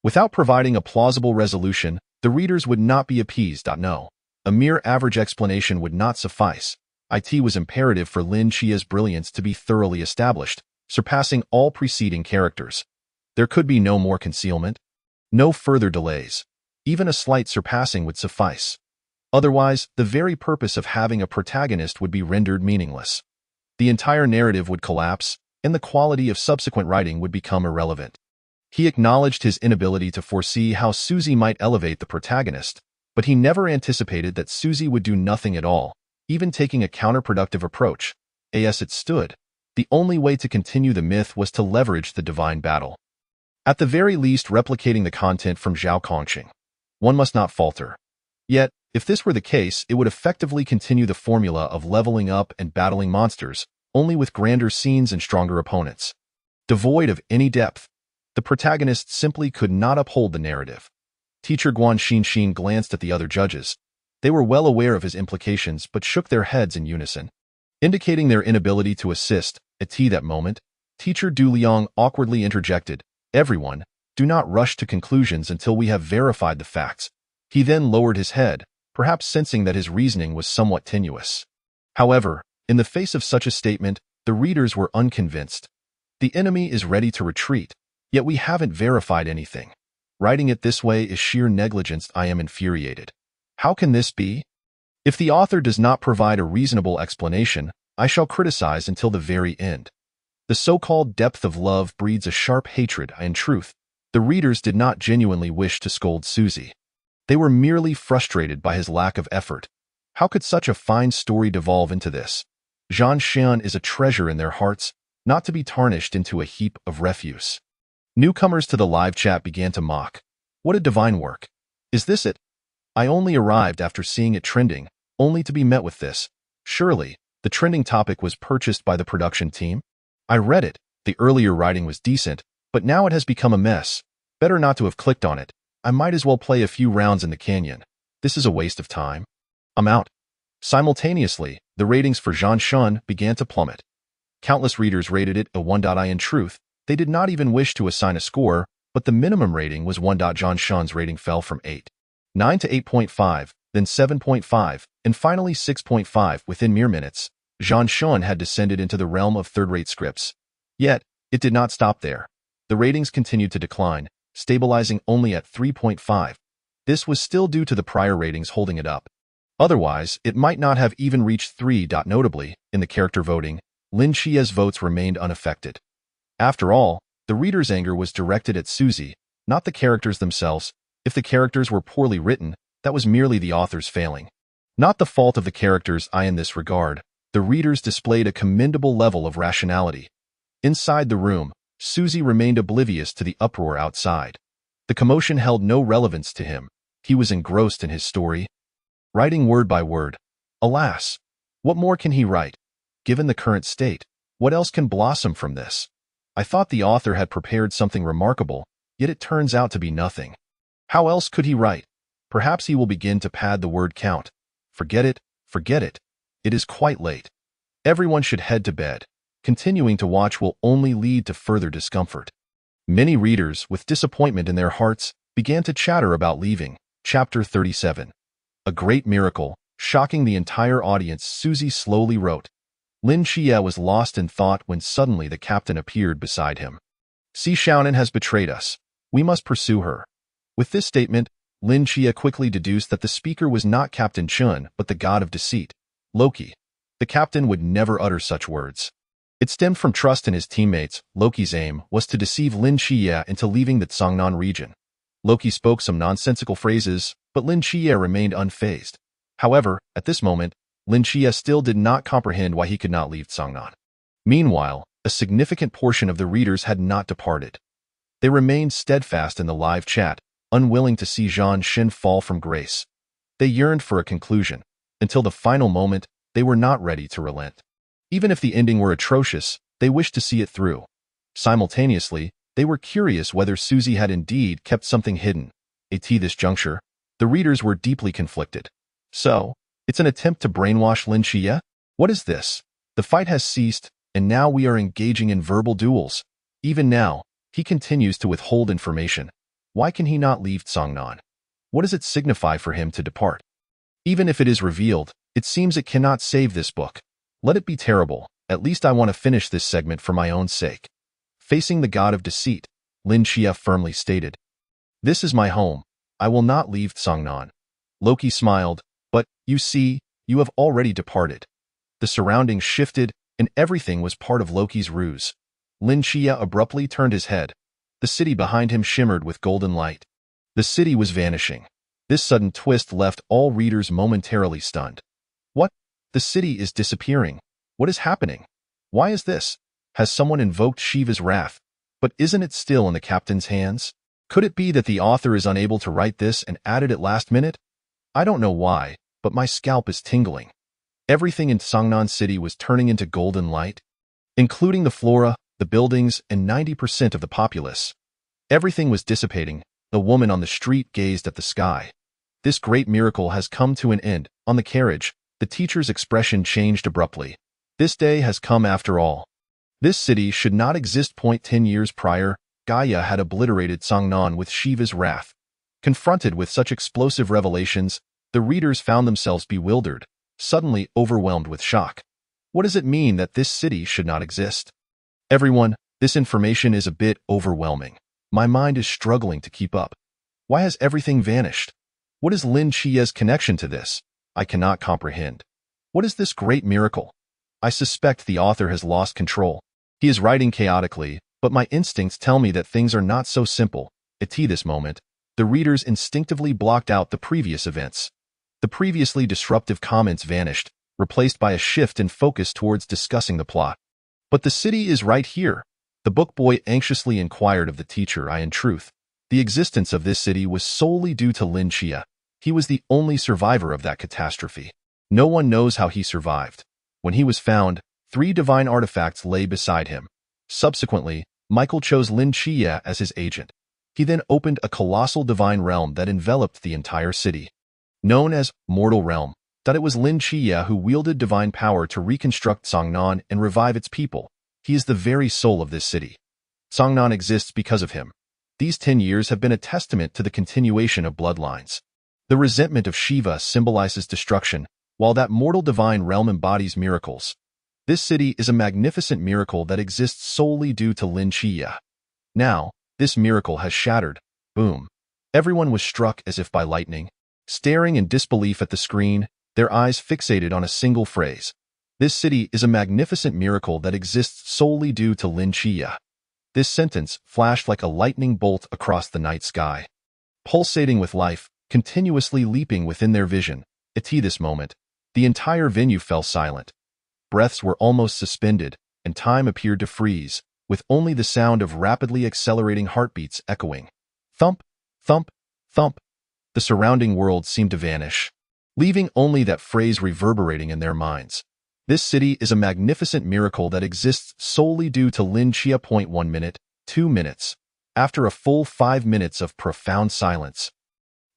Without providing a plausible resolution, the readers would not be appeased. No. A mere average explanation would not suffice. It was imperative for Lin Chia's brilliance to be thoroughly established, surpassing all preceding characters. There could be no more concealment, no further delays. Even a slight surpassing would suffice. Otherwise, the very purpose of having a protagonist would be rendered meaningless. The entire narrative would collapse, and the quality of subsequent writing would become irrelevant. He acknowledged his inability to foresee how Suzy might elevate the protagonist, but he never anticipated that Suzy would do nothing at all, even taking a counterproductive approach. As it stood, the only way to continue the myth was to leverage the divine battle. At the very least, replicating the content from Zhao Kongqing. One must not falter. Yet, if this were the case, it would effectively continue the formula of leveling up and battling monsters, only with grander scenes and stronger opponents. Devoid of any depth, the protagonist simply could not uphold the narrative. Teacher Guan Xinxin glanced at the other judges. They were well aware of his implications but shook their heads in unison, indicating their inability to assist. At that moment, Teacher Du Liang awkwardly interjected, "Everyone, do not rush to conclusions until we have verified the facts." He then lowered his head, perhaps sensing that his reasoning was somewhat tenuous. However, in the face of such a statement, the readers were unconvinced. The enemy is ready to retreat, yet we haven't verified anything. Writing it this way is sheer negligence. I am infuriated. How can this be? If the author does not provide a reasonable explanation, I shall criticize until the very end. The so-called depth of love breeds a sharp hatred. In truth, the readers did not genuinely wish to scold Suzy. They were merely frustrated by his lack of effort. How could such a fine story devolve into this? Zhan Xian is a treasure in their hearts, not to be tarnished into a heap of refuse. Newcomers to the live chat began to mock. What a divine work. Is this it? I only arrived after seeing it trending, only to be met with this. Surely, the trending topic was purchased by the production team? I read it. The earlier writing was decent, but now it has become a mess. Better not to have clicked on it. I might as well play a few rounds in the canyon. This is a waste of time. I'm out. Simultaneously, the ratings for Zhan Xian began to plummet. Countless readers rated it a 1. In truth, they did not even wish to assign a score, but the minimum rating was 1. Zhan Xian's rating fell from 8.9 to 8.5, then 7.5, and finally 6.5 within mere minutes. Zhan Xian had descended into the realm of third-rate scripts. Yet, it did not stop there. The ratings continued to decline, stabilizing only at 3.5. This was still due to the prior ratings holding it up. Otherwise, it might not have even reached 3. Notably, in the character voting, Lin Chia's votes remained unaffected. After all, the readers' anger was directed at Suzy, not the characters themselves. If the characters were poorly written, that was merely the author's failing. Not the fault of the characters. In this regard, the readers displayed a commendable level of rationality. Inside the room, Suzy remained oblivious to the uproar outside. The commotion held no relevance to him. He was engrossed in his story, writing word by word. Alas, what more can he write? Given the current state, what else can blossom from this? I thought the author had prepared something remarkable, yet it turns out to be nothing. How else could he write? Perhaps he will begin to pad the word count. Forget it, forget it. It is quite late. Everyone should head to bed. Continuing to watch will only lead to further discomfort. Many readers, with disappointment in their hearts, began to chatter about leaving. Chapter 37. A great miracle, shocking the entire audience. Suzy slowly wrote. Lin Chia was lost in thought when suddenly the captain appeared beside him. Si Xiaonan has betrayed us. We must pursue her. With this statement, Lin Chia quickly deduced that the speaker was not Captain Chun, but the god of deceit, Loki. The captain would never utter such words. It stemmed from trust in his teammates. Loki's aim was to deceive Lin Chia into leaving the Tsangnan region. Loki spoke some nonsensical phrases, but Lin Chia remained unfazed. However, at this moment, Lin Chia still did not comprehend why he could not leave Tsangnan. Meanwhile, a significant portion of the readers had not departed. They remained steadfast in the live chat, unwilling to see Zhan Xian fall from grace. They yearned for a conclusion. Until the final moment, they were not ready to relent. Even if the ending were atrocious, they wished to see it through. Simultaneously, they were curious whether Suzy had indeed kept something hidden. At this juncture, the readers were deeply conflicted. So, it's an attempt to brainwash Lin Chia? What is this? The fight has ceased, and now we are engaging in verbal duels. Even now, he continues to withhold information. Why can he not leave Tsangnan? What does it signify for him to depart? Even if it is revealed, it seems it cannot save this book. Let it be terrible. At least I want to finish this segment for my own sake. Facing the god of deceit, Lin Xia firmly stated, "This is my home. I will not leave Songnan." Loki smiled, "But, you see, you have already departed." The surroundings shifted, and everything was part of Loki's ruse. Lin Xia abruptly turned his head. The city behind him shimmered with golden light. The city was vanishing. This sudden twist left all readers momentarily stunned. What? The city is disappearing. What is happening? Why is this? Has someone invoked Shiva's wrath? But isn't it still in the captain's hands? Could it be that the author is unable to write this and added it last minute? I don't know why, but my scalp is tingling. Everything in Songnan City was turning into golden light, including the flora, the buildings, and 90% of the populace. Everything was dissipating. The woman on the street gazed at the sky. This great miracle has come to an end. On the carriage, the teacher's expression changed abruptly. This day has come after all. This city should not exist. 10 years prior, Gaia had obliterated Songnan with Shiva's wrath. Confronted with such explosive revelations, the readers found themselves bewildered, suddenly overwhelmed with shock. What does it mean that this city should not exist? Everyone, this information is a bit overwhelming. My mind is struggling to keep up. Why has everything vanished? What is Lin Xia's connection to this? I cannot comprehend. What is this great miracle? I suspect the author has lost control. He is writing chaotically, but my instincts tell me that things are not so simple. At this moment, the readers instinctively blocked out the previous events. The previously disruptive comments vanished, replaced by a shift in focus towards discussing the plot. But the city is right here. The book boy anxiously inquired of the teacher. In truth, the existence of this city was solely due to Lin Xia. He was the only survivor of that catastrophe. No one knows how he survived. When he was found, 3 divine artifacts lay beside him. Subsequently, Michael chose Lin Xia as his agent. He then opened a colossal divine realm that enveloped the entire city. Known as Mortal Realm, that it was Lin Xia who wielded divine power to reconstruct Songnan and revive its people. He is the very soul of this city. Songnan exists because of him. These 10 years have been a testament to the continuation of bloodlines. The resentment of Shiva symbolizes destruction, while that mortal divine realm embodies miracles. This city is a magnificent miracle that exists solely due to Lin Xia. Now, this miracle has shattered. Boom. Everyone was struck as if by lightning, staring in disbelief at the screen, their eyes fixated on a single phrase. This city is a magnificent miracle that exists solely due to Lin Xia. This sentence flashed like a lightning bolt across the night sky. Pulsating with life, continuously leaping within their vision, at this moment, the entire venue fell silent. Breaths were almost suspended, and time appeared to freeze, with only the sound of rapidly accelerating heartbeats echoing. Thump, thump, thump. The surrounding world seemed to vanish, leaving only that phrase reverberating in their minds. This city is a magnificent miracle that exists solely due to Lin Xia. 1 minute, 2 minutes. After a full 5 minutes of profound silence,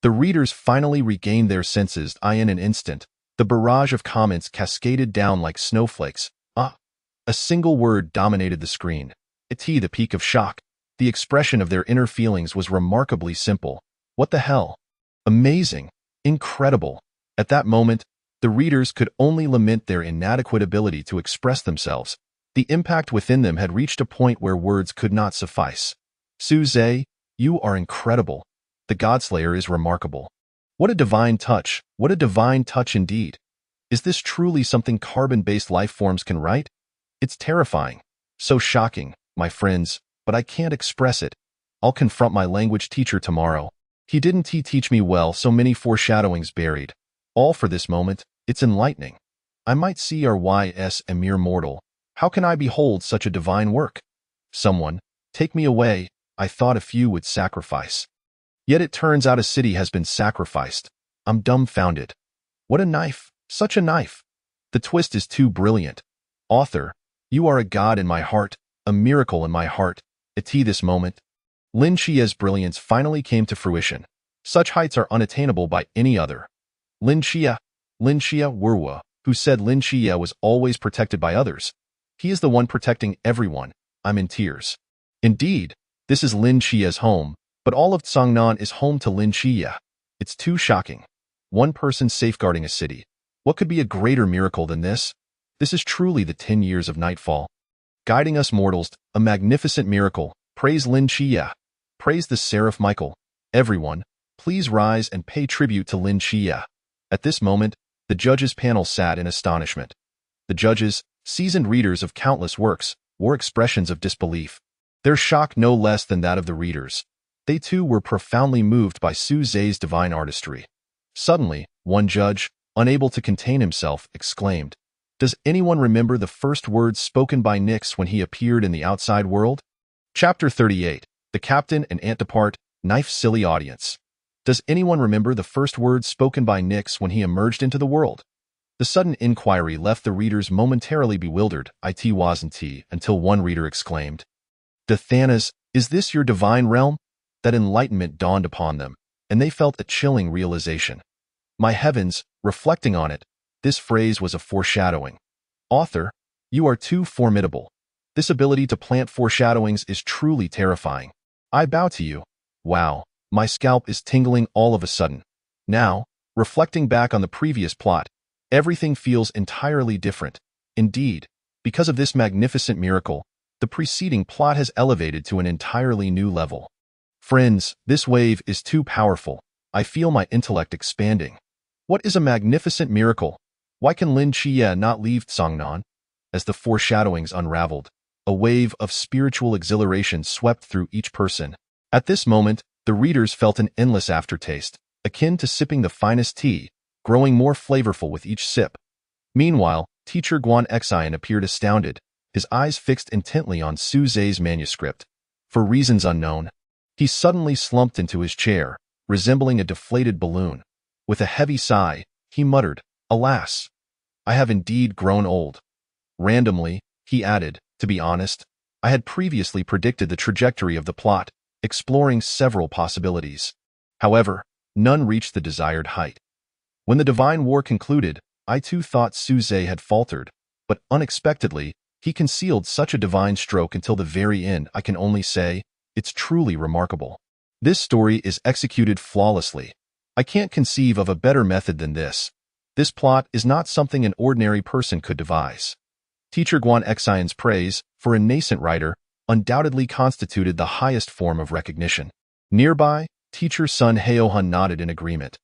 the readers finally regained their senses. In an instant, the barrage of comments cascaded down like snowflakes. A single word dominated the screen. The peak of shock. The expression of their inner feelings was remarkably simple. What the hell? Amazing. Incredible. At that moment, the readers could only lament their inadequate ability to express themselves. The impact within them had reached a point where words could not suffice. Su Zhe, you are incredible. The Godslayer is remarkable. What a divine touch. What a divine touch indeed. Is this truly something carbon-based life forms can write? It's terrifying. So shocking, my friends, but I can't express it. I'll confront my language teacher tomorrow. He didn't teach me well, so many foreshadowings buried. All for this moment. It's enlightening. I might see RYS a mere mortal. How can I behold such a divine work? Someone, take me away. I thought a few would sacrifice. Yet it turns out a city has been sacrificed. I'm dumbfounded. What a knife. Such a knife. The twist is too brilliant. Author, you are a god in my heart, a miracle in my heart. At this moment, Lin Xia's brilliance finally came to fruition. Such heights are unattainable by any other. Lin Xia Werwa, who said Lin Xia was always protected by others. He is the one protecting everyone. I'm in tears. Indeed, this is Lin Xia's home, but all of Songnan is home to Lin Xia. It's too shocking. one person safeguarding a city. What could be a greater miracle than this? This is truly the 10 years of nightfall, guiding us mortals, a magnificent miracle. Praise Lin Chia. Praise the Seraph Michael. Everyone, please rise and pay tribute to Lin Chia. At this moment, the judges' panel sat in astonishment. The judges, seasoned readers of countless works, wore expressions of disbelief. Their shock no less than that of the readers. They too were profoundly moved by Su Zhe's divine artistry. Suddenly, one judge, unable to contain himself, exclaimed, "Does anyone remember the first words spoken by Nix when he appeared in the outside world?" Chapter 38. The Captain and Aunt depart. Knife silly audience. Does anyone remember the first words spoken by Nix when he emerged into the world? The sudden inquiry left the readers momentarily bewildered. It wasn't until one reader exclaimed, "Dathanas, is this your divine realm?" That enlightenment dawned upon them, and they felt a chilling realization. My heavens, reflecting on it, this phrase was a foreshadowing. Author, you are too formidable. This ability to plant foreshadowings is truly terrifying. I bow to you. Wow, my scalp is tingling all of a sudden. Now, reflecting back on the previous plot, everything feels entirely different. Indeed, because of this magnificent miracle, the preceding plot has elevated to an entirely new level. Friends, this wave is too powerful. I feel my intellect expanding. What is a magnificent miracle? Why can Lin Chia not leave Tsangnan? As the foreshadowings unraveled, a wave of spiritual exhilaration swept through each person. At this moment, the readers felt an endless aftertaste, akin to sipping the finest tea, growing more flavorful with each sip. Meanwhile, teacher Guan Xian appeared astounded, his eyes fixed intently on Su Zhe's manuscript. For reasons unknown, he suddenly slumped into his chair, resembling a deflated balloon. With a heavy sigh, he muttered, "Alas, I have indeed grown old." Randomly, he added, "To be honest, I had previously predicted the trajectory of the plot, exploring several possibilities. However, none reached the desired height. When the divine war concluded, I too thought Su Zhe had faltered, but unexpectedly, he concealed such a divine stroke until the very end. I can only say, it's truly remarkable. This story is executed flawlessly. I can't conceive of a better method than this. This plot is not something an ordinary person could devise." Teacher Guan Xian's praise, for a nascent writer, undoubtedly constituted the highest form of recognition. Nearby, teacher Sun Heohun nodded in agreement.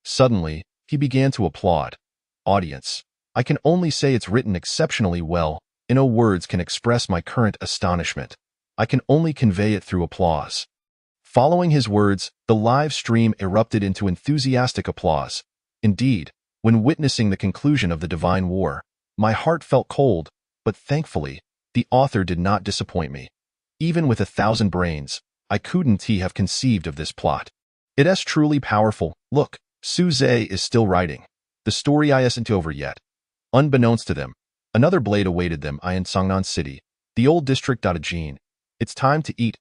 Suddenly, he began to applaud. "Audience, I can only say it's written exceptionally well, and no words can express my current astonishment. I can only convey it through applause." Following his words, the live stream erupted into enthusiastic applause. Indeed, when witnessing the conclusion of the divine war, my heart felt cold, but thankfully, the author did not disappoint me. Even with 1,000 brains, I couldn't have conceived of this plot. It is truly powerful. Look, Su Zhe is still writing. The story isn't over yet. Unbeknownst to them, another blade awaited them in Songnan City, the old district. Jin. "It's time to eat,"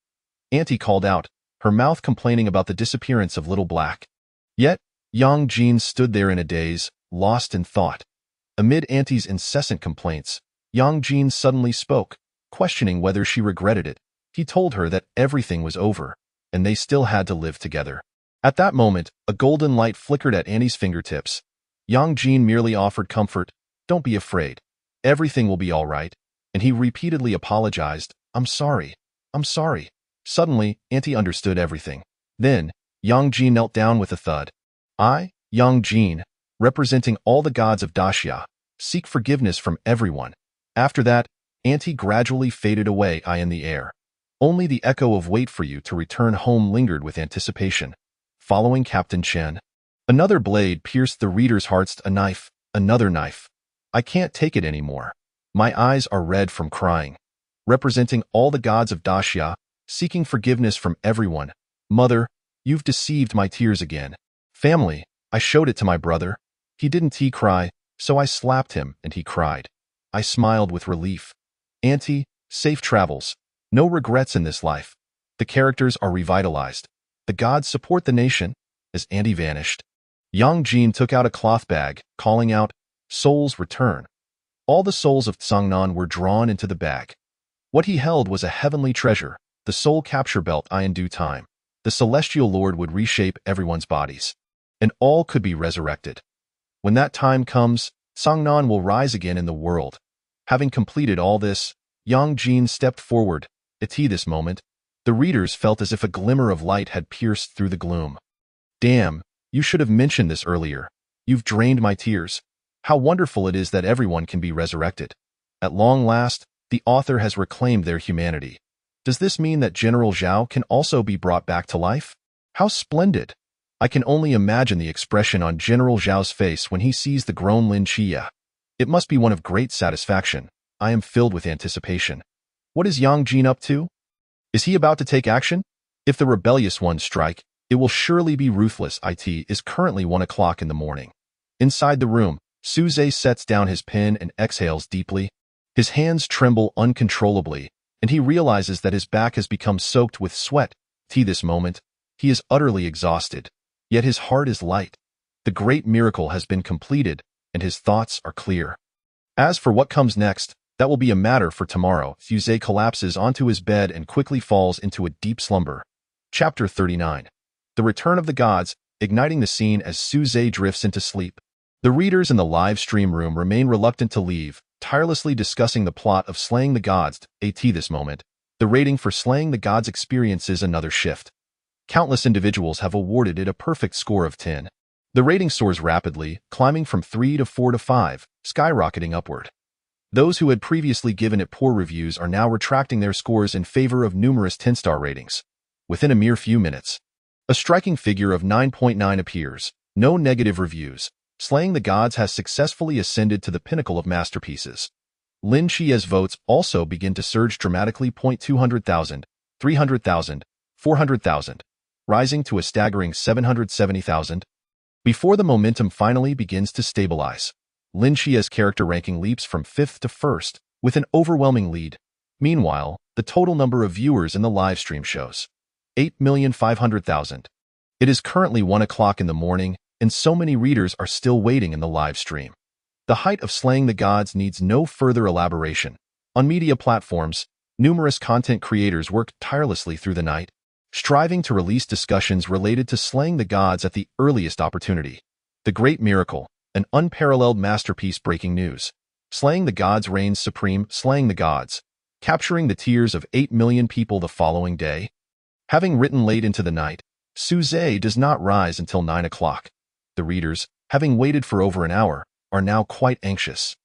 Auntie called out, her mouth complaining about the disappearance of Little Black. Yet, Yang Jin stood there in a daze, lost in thought. Amid Auntie's incessant complaints, Yang Jin suddenly spoke, questioning whether she regretted it. He told her that everything was over, and they still had to live together. At that moment, a golden light flickered at Auntie's fingertips. Yang Jin merely offered comfort, "Don't be afraid. Everything will be all right," and he repeatedly apologized, I'm sorry. Suddenly, Auntie understood everything. Then, Yang Jin knelt down with a thud. "I, Yang Jin, representing all the gods of Daxia, seek forgiveness from everyone." After that, Auntie gradually faded away in the air. Only the echo of "wait for you to return home" lingered with anticipation. Following Captain Chen, another blade pierced the reader's hearts. A knife, another knife. I can't take it anymore. My eyes are red from crying. Representing all the gods of Daxia, seeking forgiveness from everyone. Mother, you've deceived my tears again. Family, I showed it to my brother. He didn't cry, so I slapped him and he cried. I smiled with relief. Auntie, safe travels. No regrets in this life. The characters are revitalized. The gods support the nation. As Auntie vanished, Yang Jin took out a cloth bag, calling out, "Souls return." All the souls of Tsangnan were drawn into the bag. What he held was a heavenly treasure, the soul capture belt. In due time, the celestial lord would reshape everyone's bodies. and all could be resurrected. When that time comes, Sangnan will rise again in the world. Having completed all this, Yang Jin stepped forward. At this moment, the readers felt as if a glimmer of light had pierced through the gloom. Damn, you should have mentioned this earlier. You've drained my tears. How wonderful it is that everyone can be resurrected. At long last, the author has reclaimed their humanity. Does this mean that General Zhao can also be brought back to life? How splendid! I can only imagine the expression on General Zhao's face when he sees the grown Lin Chia. It must be one of great satisfaction. I am filled with anticipation. What is Yang Jin up to? Is he about to take action? If the rebellious ones strike, it will surely be ruthless. It is currently 1 o'clock in the morning. Inside the room, Su Zhe sets down his pen and exhales deeply. His hands tremble uncontrollably, and he realizes that his back has become soaked with sweat. This moment, he is utterly exhausted, yet his heart is light. The great miracle has been completed, and his thoughts are clear. As for what comes next, that will be a matter for tomorrow. Su Zhe collapses onto his bed and quickly falls into a deep slumber. Chapter 39. The Return of the Gods, igniting the scene as Su Zhe drifts into sleep. The readers in the live stream room remain reluctant to leave, tirelessly discussing the plot of Slaying the Gods. At this moment, the rating for Slaying the Gods experiences another shift. Countless individuals have awarded it a perfect score of 10. The rating soars rapidly, climbing from 3 to 4 to 5, skyrocketing upward. Those who had previously given it poor reviews are now retracting their scores in favor of numerous 10-star ratings. Within a mere few minutes, a striking figure of 9.9 appears. No negative reviews. Slaying the Gods has successfully ascended to the pinnacle of masterpieces. Lin Chia's votes also begin to surge dramatically. 200,000, 300,000, 400,000, rising to a staggering 770,000. Before the momentum finally begins to stabilize, Lin Chia's character ranking leaps from 5th to 1st, with an overwhelming lead. Meanwhile, the total number of viewers in the livestream shows 8,500,000. It is currently 1 o'clock in the morning, and so many readers are still waiting in the live stream. The height of Slaying the Gods needs no further elaboration. On media platforms, numerous content creators worked tirelessly through the night, striving to release discussions related to Slaying the Gods at the earliest opportunity. The Great Miracle, an unparalleled masterpiece. Breaking news. Slaying the Gods reigns supreme. Slaying the Gods, capturing the tears of 8 million people the following day. Having written late into the night, Su Zhe does not rise until 9 o'clock. The readers, having waited for over an hour, are now quite anxious.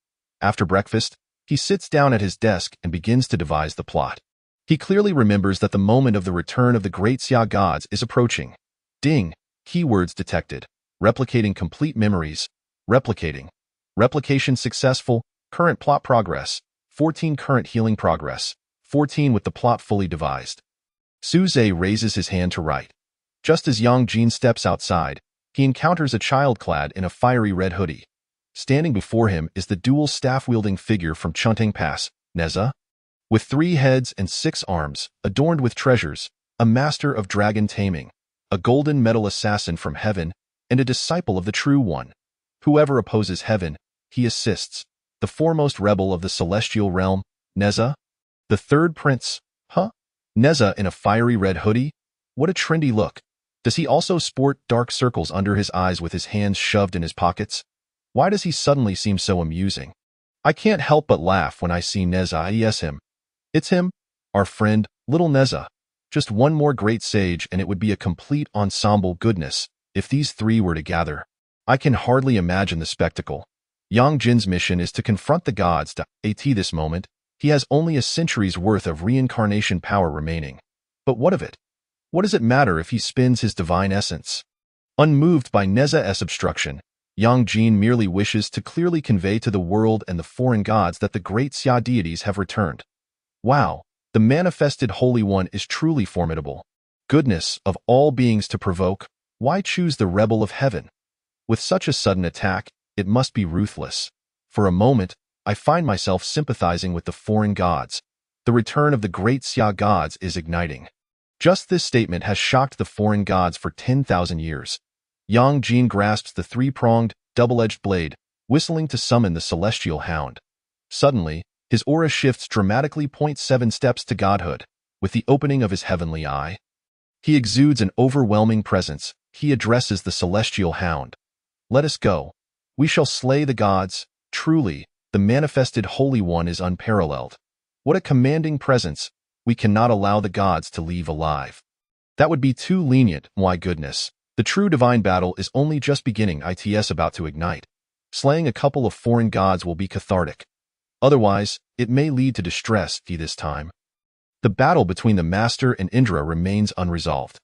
After breakfast, he sits down at his desk and begins to devise the plot. He clearly remembers that the moment of the return of the great Xia gods is approaching. Ding! Keywords detected. Replicating complete memories. Replicating. Replication successful. Current plot progress. 14 current healing progress. 14 with the plot fully devised. Su Zhe raises his hand to write. Just as Yang Jin steps outside, he encounters a child clad in a fiery red hoodie. Standing before him is the dual staff-wielding figure from Chunting Pass, Neza. With 3 heads and 6 arms, adorned with treasures, a master of dragon taming, a golden metal assassin from heaven, and a disciple of the True One. Whoever opposes heaven, he assists. The foremost rebel of the celestial realm, Neza. The third prince, Neza in a fiery red hoodie? What a trendy look. Does he also sport dark circles under his eyes with his hands shoved in his pockets? Why does he suddenly seem so amusing? I can't help but laugh when I see Neza. Yes, him. It's him, our friend, little Neza. Just one more great sage and it would be a complete ensemble. Goodness, if these 3 were to gather. I can hardly imagine the spectacle. Yang Jin's mission is to confront the gods. At this moment, he has only a century's worth of reincarnation power remaining. But what of it? What does it matter if he spins his divine essence? Unmoved by Neza's obstruction, Yang Jin merely wishes to clearly convey to the world and the foreign gods that the great Xia deities have returned. Wow, the manifested Holy One is truly formidable. Goodness, of all beings to provoke, why choose the rebel of heaven? With such a sudden attack, it must be ruthless. For a moment, I find myself sympathizing with the foreign gods. The return of the great Xia gods is igniting. Just this statement has shocked the foreign gods for 10,000 years. Yang Jin grasps the 3-pronged, double-edged blade, whistling to summon the celestial hound. Suddenly, his aura shifts dramatically. 7 steps to godhood. With the opening of his heavenly eye, he exudes an overwhelming presence, he addresses the celestial hound. Let us go. We shall slay the gods. Truly, the manifested Holy One is unparalleled. What a commanding presence. We cannot allow the gods to leave alive. That would be too lenient, my goodness. The true divine battle is only just beginning. It's about to ignite. Slaying a couple of foreign gods will be cathartic. Otherwise, it may lead to distress this time. The battle between the Master and Indra remains unresolved.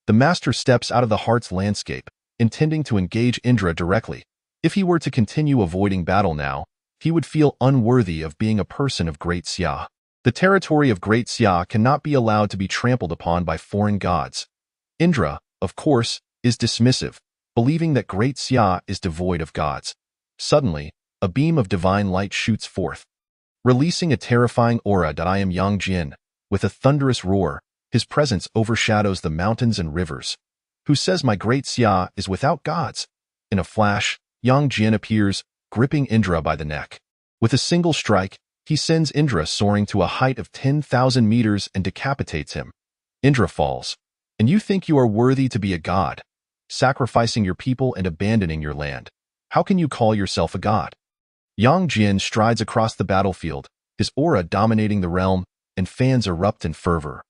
The Master steps out of the heart's landscape, intending to engage Indra directly. If he were to continue avoiding battle now, he would feel unworthy of being a person of Great Xia. The territory of Great Xia cannot be allowed to be trampled upon by foreign gods. Indra, of course, is dismissive, believing that Great Xia is devoid of gods. Suddenly, a beam of divine light shoots forth, releasing a terrifying aura. I am Yang Jin. With a thunderous roar, his presence overshadows the mountains and rivers. Who says my Great Xia is without gods? In a flash, Yang Jin appears, gripping Indra by the neck. With a single strike, he sends Indra soaring to a height of 10,000 meters and decapitates him. Indra falls. And you think you are worthy to be a god, sacrificing your people and abandoning your land. How can you call yourself a god? Yang Jin strides across the battlefield, his aura dominating the realm, and fans erupt in fervor.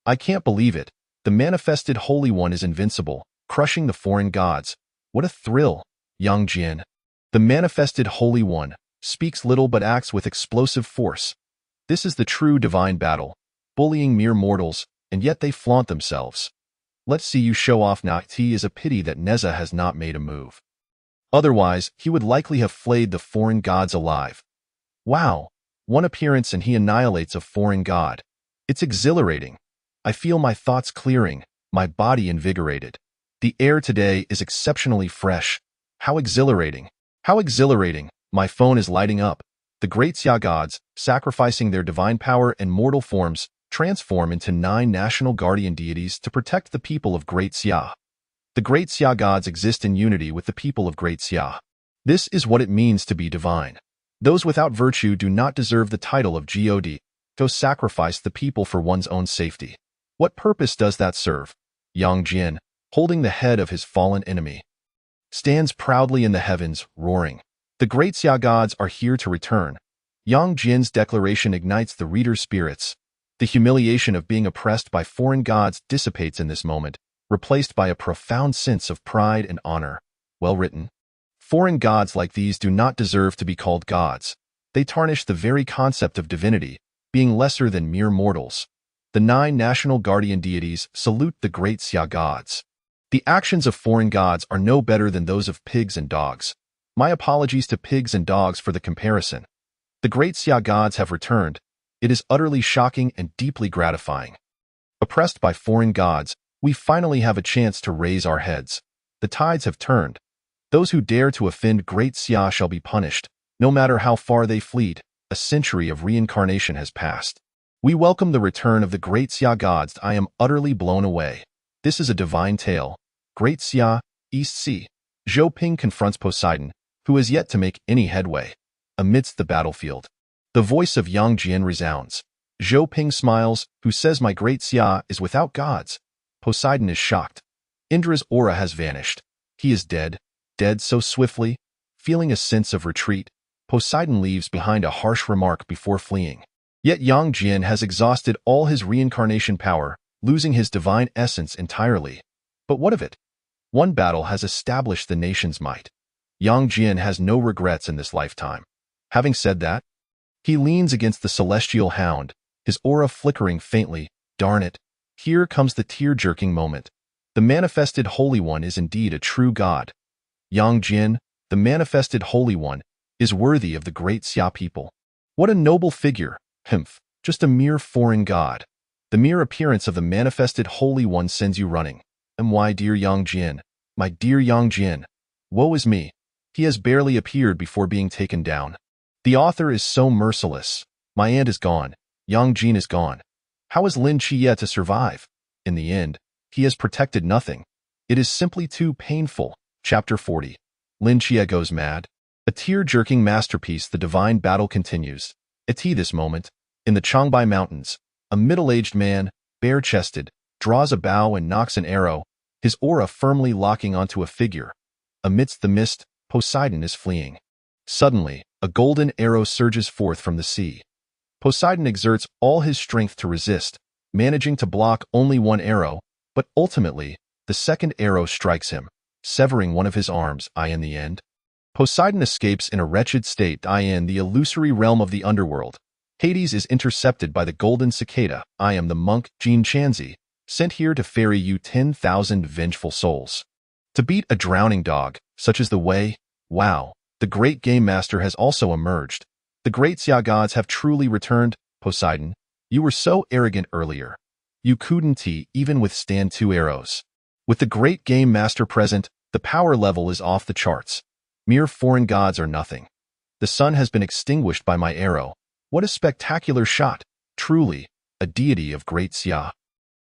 I can't believe it. The manifested Holy One is invincible, crushing the foreign gods. What a thrill, Yang Jin. The manifested Holy One speaks little but acts with explosive force. This is the true divine battle, bullying mere mortals, and yet they flaunt themselves. Let's see you show off now. It is a pity that Neza has not made a move. Otherwise, he would likely have flayed the foreign gods alive. Wow, one appearance and he annihilates a foreign god. It's exhilarating. I feel my thoughts clearing, my body invigorated. The air today is exceptionally fresh. How exhilarating. How exhilarating. My phone is lighting up. The Great Xia gods, sacrificing their divine power and mortal forms, transform into 9 national guardian deities to protect the people of Great Xia. The Great Xia gods exist in unity with the people of Great Xia. This is what it means to be divine. Those without virtue do not deserve the title of God. Go sacrifice the people for one's own safety. What purpose does that serve? Yang Jin, holding the head of his fallen enemy, stands proudly in the heavens, roaring. The Great Xia gods are here to return. Yang Jin's declaration ignites the reader's spirits. The humiliation of being oppressed by foreign gods dissipates in this moment, replaced by a profound sense of pride and honor. Well written. Foreign gods like these do not deserve to be called gods. They tarnish the very concept of divinity, being lesser than mere mortals. The 9 national guardian deities salute the Great Xia gods. The actions of foreign gods are no better than those of pigs and dogs. My apologies to pigs and dogs for the comparison. The Great Xia gods have returned. It is utterly shocking and deeply gratifying. Oppressed by foreign gods, we finally have a chance to raise our heads. The tides have turned. Those who dare to offend Great Xia shall be punished, no matter how far they fleet. A century of reincarnation has passed. We welcome the return of the Great Xia gods. I am utterly blown away. This is a divine tale. Great Xia, East Sea. Zhou Ping confronts Poseidon, who has yet to make any headway. Amidst the battlefield, the voice of Yang Jin resounds. Zhou Ping smiles, who says my Great Xia is without gods. Poseidon is shocked. Indra's aura has vanished. He is dead, dead so swiftly. Feeling a sense of retreat, Poseidon leaves behind a harsh remark before fleeing. Yet Yang Jin has exhausted all his reincarnation power, losing his divine essence entirely. But what of it? One battle has established the nation's might. Yang Jin has no regrets in this lifetime. Having said that, he leans against the celestial hound, his aura flickering faintly. Darn it. Here comes the tear-jerking moment. The manifested Holy One is indeed a true god. Yang Jin, the manifested Holy One, is worthy of the Great Xia people. What a noble figure. Just a mere foreign god. The mere appearance of the manifested Holy One sends you running. My dear Yang Jin, my dear Yang Jin. Woe is me. He has barely appeared before being taken down. The author is so merciless. My aunt is gone. Yang Jin is gone. How is Lin Chia to survive? In the end, he has protected nothing. It is simply too painful. Chapter 40. Lin Chia goes mad. A tear-jerking masterpiece. The divine battle continues. At this moment, in the Changbai Mountains, a middle-aged man, bare-chested, draws a bow and nocks an arrow. his aura firmly locking onto a figure. Amidst the mist, Poseidon is fleeing. Suddenly, a golden arrow surges forth from the sea. Poseidon exerts all his strength to resist, managing to block only one arrow, but ultimately, the second arrow strikes him, severing one of his arms. In the end, Poseidon escapes in a wretched state. In the illusory realm of the underworld, Hades is intercepted by the golden cicada. I am the monk, Jean Chanzi, sent here to ferry you 10,000 vengeful souls. To beat a drowning dog, such as the way. Wow, the great game master has also emerged. The great Daxia gods have truly returned. Poseidon, you were so arrogant earlier. You couldn't even withstand 2 arrows. With the great game master present, the power level is off the charts. Mere foreign gods are nothing. The sun has been extinguished by my arrow. What a spectacular shot! Truly, a deity of great Daxia.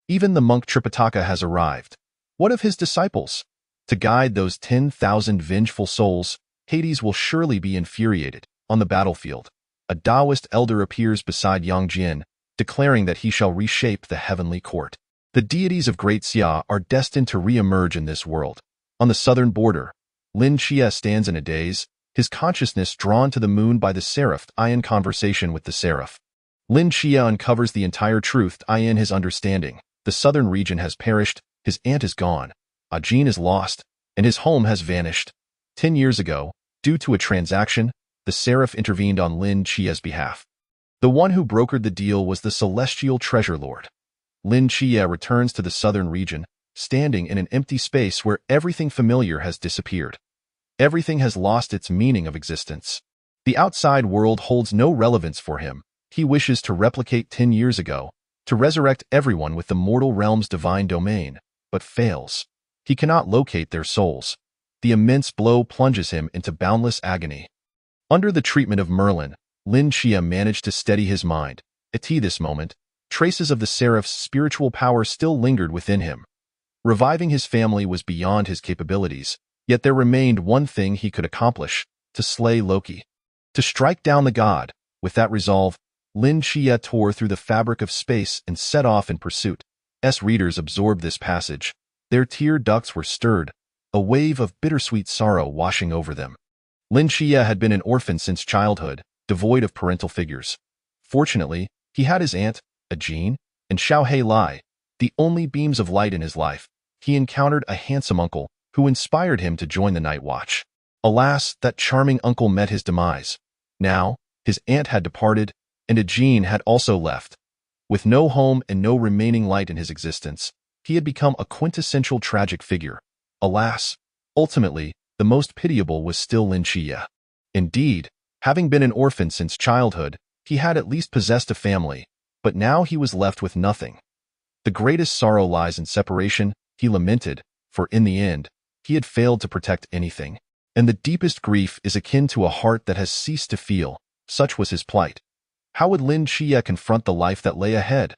Even the monk Tripitaka has arrived. What of his disciples? To guide those 10,000 vengeful souls, Hades will surely be infuriated. On the battlefield, a Taoist elder appears beside Yang Jian, declaring that he shall reshape the heavenly court. The deities of Great Daxia are destined to re-emerge in this world. On the southern border, Lin Chia stands in a daze, his consciousness drawn to the moon by the seraph. In conversation with the seraph, Lin Chia uncovers the entire truth. In his understanding, the southern region has perished, his aunt is gone, Ajin is lost, and his home has vanished. 10 years ago, due to a transaction, the seraph intervened on Lin Chia's behalf. The one who brokered the deal was the celestial treasure lord. Lin Chia returns to the southern region, standing in an empty space where everything familiar has disappeared. Everything has lost its meaning of existence. The outside world holds no relevance for him. He wishes to replicate 10 years ago, to resurrect everyone with the mortal realm's divine domain, but fails. He cannot locate their souls. The immense blow plunges him into boundless agony. Under the treatment of Merlin, Lin Chia managed to steady his mind. At this moment, traces of the seraph's spiritual power still lingered within him. Reviving his family was beyond his capabilities, yet there remained one thing he could accomplish: to slay Loki. To strike down the god. With that resolve, Lin Chia tore through the fabric of space and set off in pursuit. Readers absorbed this passage. Their tear ducts were stirred, a wave of bittersweet sorrow washing over them. Lin Chia had been an orphan since childhood, devoid of parental figures. Fortunately, he had his aunt, Ajin, and Xiaohei Lai, the only beams of light in his life. He encountered a handsome uncle, who inspired him to join the night watch. Alas, that charming uncle met his demise. Now, his aunt had departed, and Ajin had also left. With no home and no remaining light in his existence, he had become a quintessential tragic figure. Alas, ultimately, the most pitiable was still Lin Chia. Indeed, having been an orphan since childhood, he had at least possessed a family, but now he was left with nothing. The greatest sorrow lies in separation, he lamented, for in the end, he had failed to protect anything. And the deepest grief is akin to a heart that has ceased to feel. Such was his plight. How would Lin Chia confront the life that lay ahead?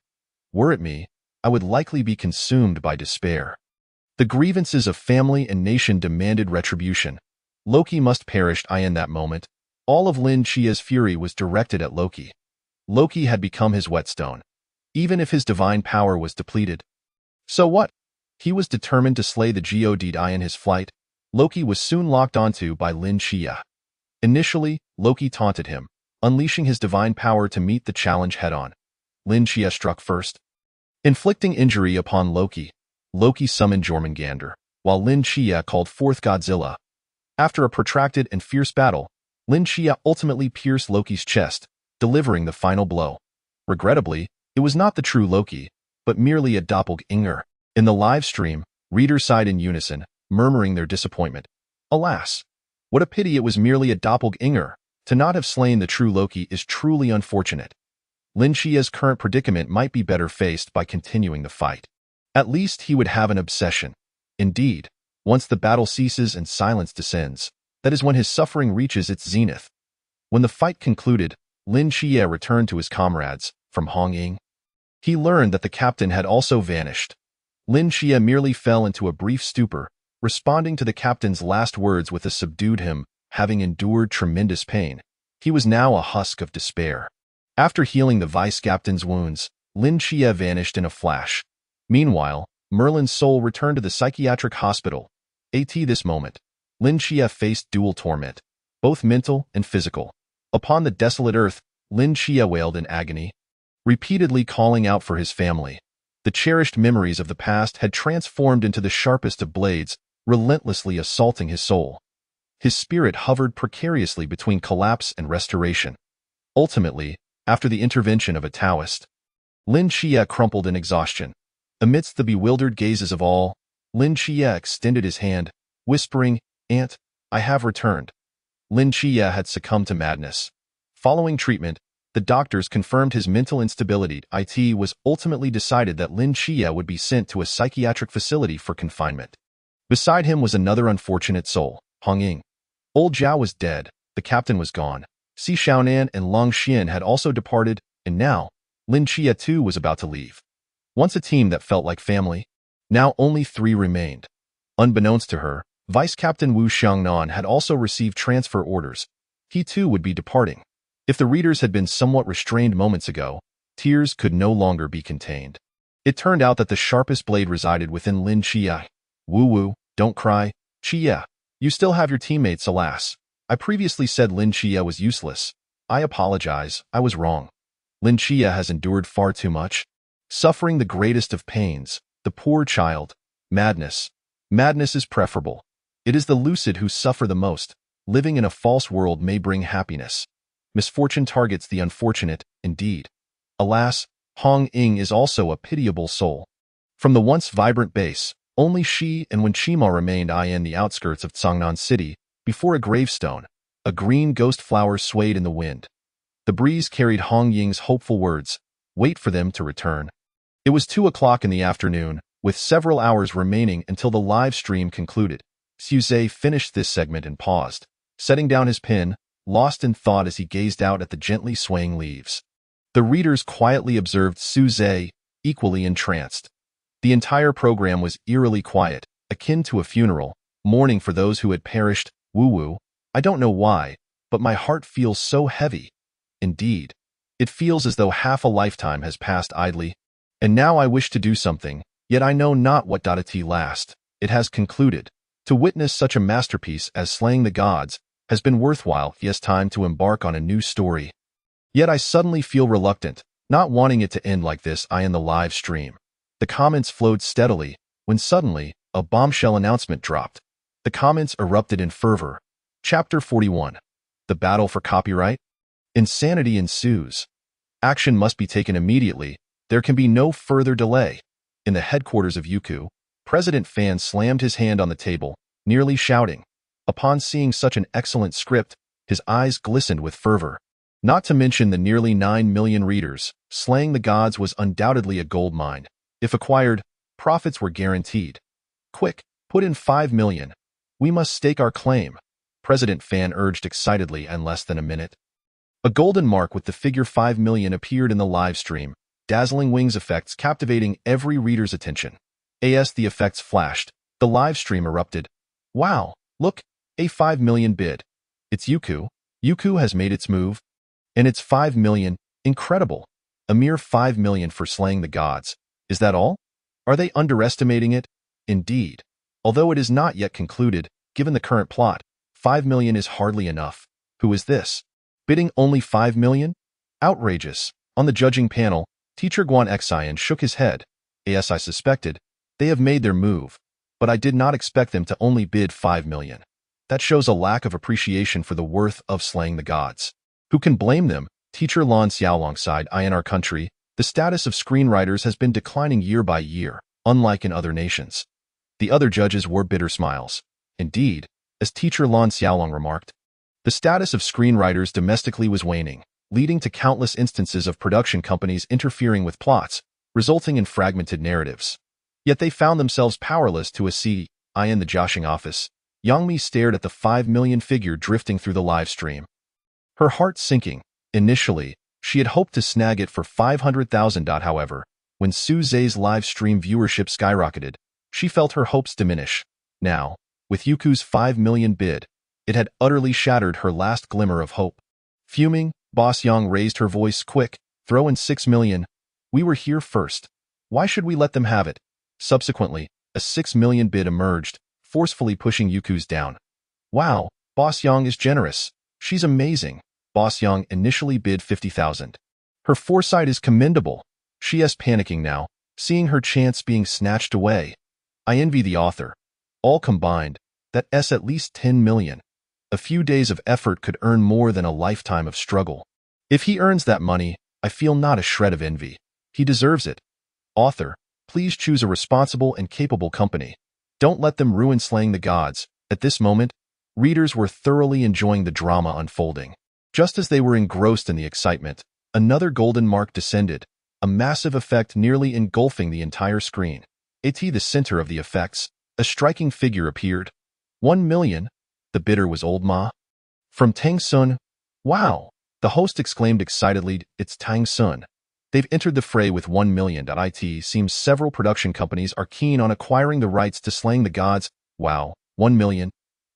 Were it me, I would likely be consumed by despair. The grievances of family and nation demanded retribution. Loki must perish. In that moment, all of Lin Chia's fury was directed at Loki. Loki had become his whetstone, even if his divine power was depleted. So what? He was determined to slay the god. In his flight, Loki was soon locked onto by Lin Chia. Initially, Loki taunted him, unleashing his divine power to meet the challenge head-on. Lin Chia struck first, inflicting injury upon Loki. Loki summoned Jormungandr, while Lin Chia called forth Godzilla. After a protracted and fierce battle, Lin Chia ultimately pierced Loki's chest, delivering the final blow. Regrettably, it was not the true Loki, but merely a doppelganger. In the live stream, readers sighed in unison, murmuring their disappointment. Alas, what a pity it was merely a doppelganger. To not have slain the true Loki is truly unfortunate. Lin Chia's current predicament might be better faced by continuing the fight. At least he would have an obsession. Indeed, once the battle ceases and silence descends, that is when his suffering reaches its zenith. When the fight concluded, Lin Chia returned to his comrades. From Hong Ying, he learned that the captain had also vanished. Lin Chia merely fell into a brief stupor, responding to the captain's last words with a subdued him, having endured tremendous pain. He was now a husk of despair. After healing the vice-captain's wounds, Lin Chia vanished in a flash. Meanwhile, Merlin's soul returned to the psychiatric hospital. At this moment, Lin Chia faced dual torment, both mental and physical. Upon the desolate earth, Lin Chia wailed in agony, repeatedly calling out for his family. The cherished memories of the past had transformed into the sharpest of blades, relentlessly assaulting his soul. His spirit hovered precariously between collapse and restoration. Ultimately, after the intervention of a Taoist, Lin Chia crumpled in exhaustion. Amidst the bewildered gazes of all, Lin Chia extended his hand, whispering, "Aunt, I have returned." Lin Chia had succumbed to madness. Following treatment, the doctors confirmed his mental instability. It was ultimately decided that Lin Chia would be sent to a psychiatric facility for confinement. Beside him was another unfortunate soul, Hong Ying. Old Zhao was dead, the captain was gone. Si Xiaonan and Long Xian had also departed, and now, Lin Chia too was about to leave. Once a team that felt like family, now only 3 remained. Unbeknownst to her, Vice Captain Wu Xiangnan had also received transfer orders. He too would be departing. If the readers had been somewhat restrained moments ago, tears could no longer be contained. It turned out that the sharpest blade resided within Lin Chia. Wu, don't cry, Chia. You still have your teammates, alas. I previously said Lin Chia was useless. I apologize, I was wrong. Lin Chia has endured far too much, suffering the greatest of pains. The poor child. Madness. Madness is preferable. It is the lucid who suffer the most. Living in a false world may bring happiness. Misfortune targets the unfortunate, indeed. Alas, Hong Ying is also a pitiable soul. From the once vibrant base, only she and Wen Qima remained in the outskirts of Cangnan City, before a gravestone. A green ghost flower swayed in the wind. The breeze carried Hong Ying's hopeful words, "Wait for them to return." It was 2 o'clock in the afternoon, with several hours remaining until the live stream concluded. Suze finished this segment and paused, setting down his pen, lost in thought as he gazed out at the gently swaying leaves. The readers quietly observed Suze, equally entranced. The entire program was eerily quiet, akin to a funeral, mourning for those who had perished. Wu, I don't know why, but my heart feels so heavy. Indeed, it feels as though half a lifetime has passed idly, and now I wish to do something, yet I know not what. At last, it has concluded. To witness such a masterpiece as Slaying the Gods has been worthwhile. Yes, time to embark on a new story. Yet I suddenly feel reluctant, not wanting it to end like this. In the live stream, the comments flowed steadily, when suddenly, a bombshell announcement dropped. The comments erupted in fervor. Chapter 41. The Battle for Copyright? Insanity ensues. Action must be taken immediately. There can be no further delay. In the headquarters of Youku, President Fan slammed his hand on the table, nearly shouting. Upon seeing such an excellent script, his eyes glistened with fervor. Not to mention the nearly 9 million readers, Slaying the Gods was undoubtedly a gold mine. If acquired, profits were guaranteed. Quick, put in 5 million. We must stake our claim, President Fan urged excitedly. In less than a minute, a golden mark with the figure 5 million appeared in the live stream, dazzling wings effects captivating every reader's attention. As the effects flashed, the live stream erupted. Wow, look, a 5 million bid. It's Youku. Youku has made its move. And it's 5 million, incredible. A mere 5 million for Slaying the Gods. Is that all? Are they underestimating it? Indeed. Although it is not yet concluded, given the current plot, 5 million is hardly enough. Who is this? Bidding only 5 million? Outrageous. On the judging panel, Teacher Guan Xian shook his head. As I suspected, they have made their move, but I did not expect them to only bid 5 million. That shows a lack of appreciation for the worth of Slaying the Gods. Who can blame them? Teacher Lan Xiao. Alongside in our country, the status of screenwriters has been declining year by year, unlike in other nations. The other judges wore bitter smiles. Indeed, as Teacher Lan Xiaolong remarked, the status of screenwriters domestically was waning, leading to countless instances of production companies interfering with plots, resulting in fragmented narratives. Yet they found themselves powerless to accede. In the joshing office, Yangmi stared at the 5 million figure drifting through the live stream. Her heart sinking. Initially, she had hoped to snag it for 500,000. However, when Su Zhe's live stream viewership skyrocketed, she felt her hopes diminish. Now, with Youku's 5 million bid, it had utterly shattered her last glimmer of hope. Fuming, Boss Yang raised her voice. Quick, throw in 6 million. We were here first. Why should we let them have it? Subsequently, a 6 million bid emerged, forcefully pushing Yuku's down. Wow, Boss Yang is generous. She's amazing. Boss Yang initially bid 50,000. Her foresight is commendable. She is panicking now, seeing her chance being snatched away. I envy the author. All combined, that's at least 10 million. A few days of effort could earn more than a lifetime of struggle. If he earns that money, I feel not a shred of envy. He deserves it. Author, please choose a responsible and capable company. Don't let them ruin Slaying the Gods. At this moment, readers were thoroughly enjoying the drama unfolding. Just as they were engrossed in the excitement, another golden mark descended, a massive effect nearly engulfing the entire screen. At the center of the effects, a striking figure appeared. 1 million. The bidder was Old Ma. From Tang Sun. Wow! The host exclaimed excitedly, it's Tang Sun. They've entered the fray with 1 million. It seems several production companies are keen on acquiring the rights to Slaying the Gods. Wow, 1 million.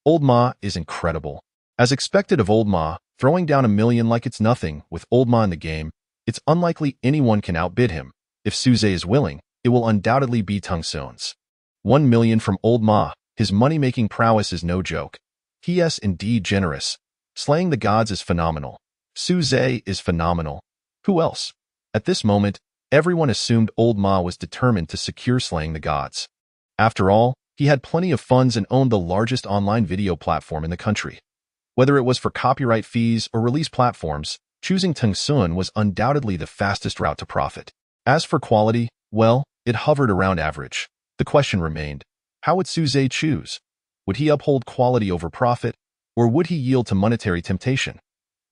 Old Ma is incredible. As expected of Old Ma, throwing down 1 million like it's nothing, with Old Ma in the game, it's unlikely anyone can outbid him. If Suze is willing, it will undoubtedly be Tang Sun's. 1 million from Old Ma. His money-making prowess is no joke. He is indeed generous. Slaying the Gods is phenomenal. Suze is phenomenal. Who else? At this moment, everyone assumed Old Ma was determined to secure Slaying the Gods. After all, he had plenty of funds and owned the largest online video platform in the country. Whether it was for copyright fees or release platforms, choosing Tang Sun was undoubtedly the fastest route to profit. As for quality, well, it hovered around average. The question remained, how would Suze choose? Would he uphold quality over profit, or would he yield to monetary temptation?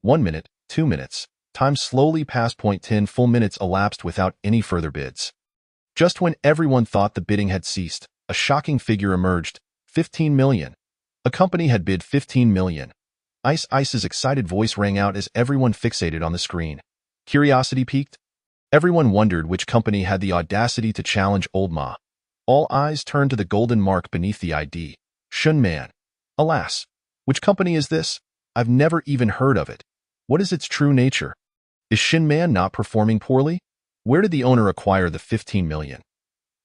1 minute, 2 minutes. Time slowly passed. 10 full minutes elapsed without any further bids. Just when everyone thought the bidding had ceased, a shocking figure emerged. 15 million. A company had bid 15 million. Ice's excited voice rang out as everyone fixated on the screen. Curiosity piqued. Everyone wondered which company had the audacity to challenge Old Ma. All eyes turned to the golden mark beneath the ID. Shunman. Alas, which company is this? I've never even heard of it. What is its true nature? Is Shinman not performing poorly? Where did the owner acquire the 15 million?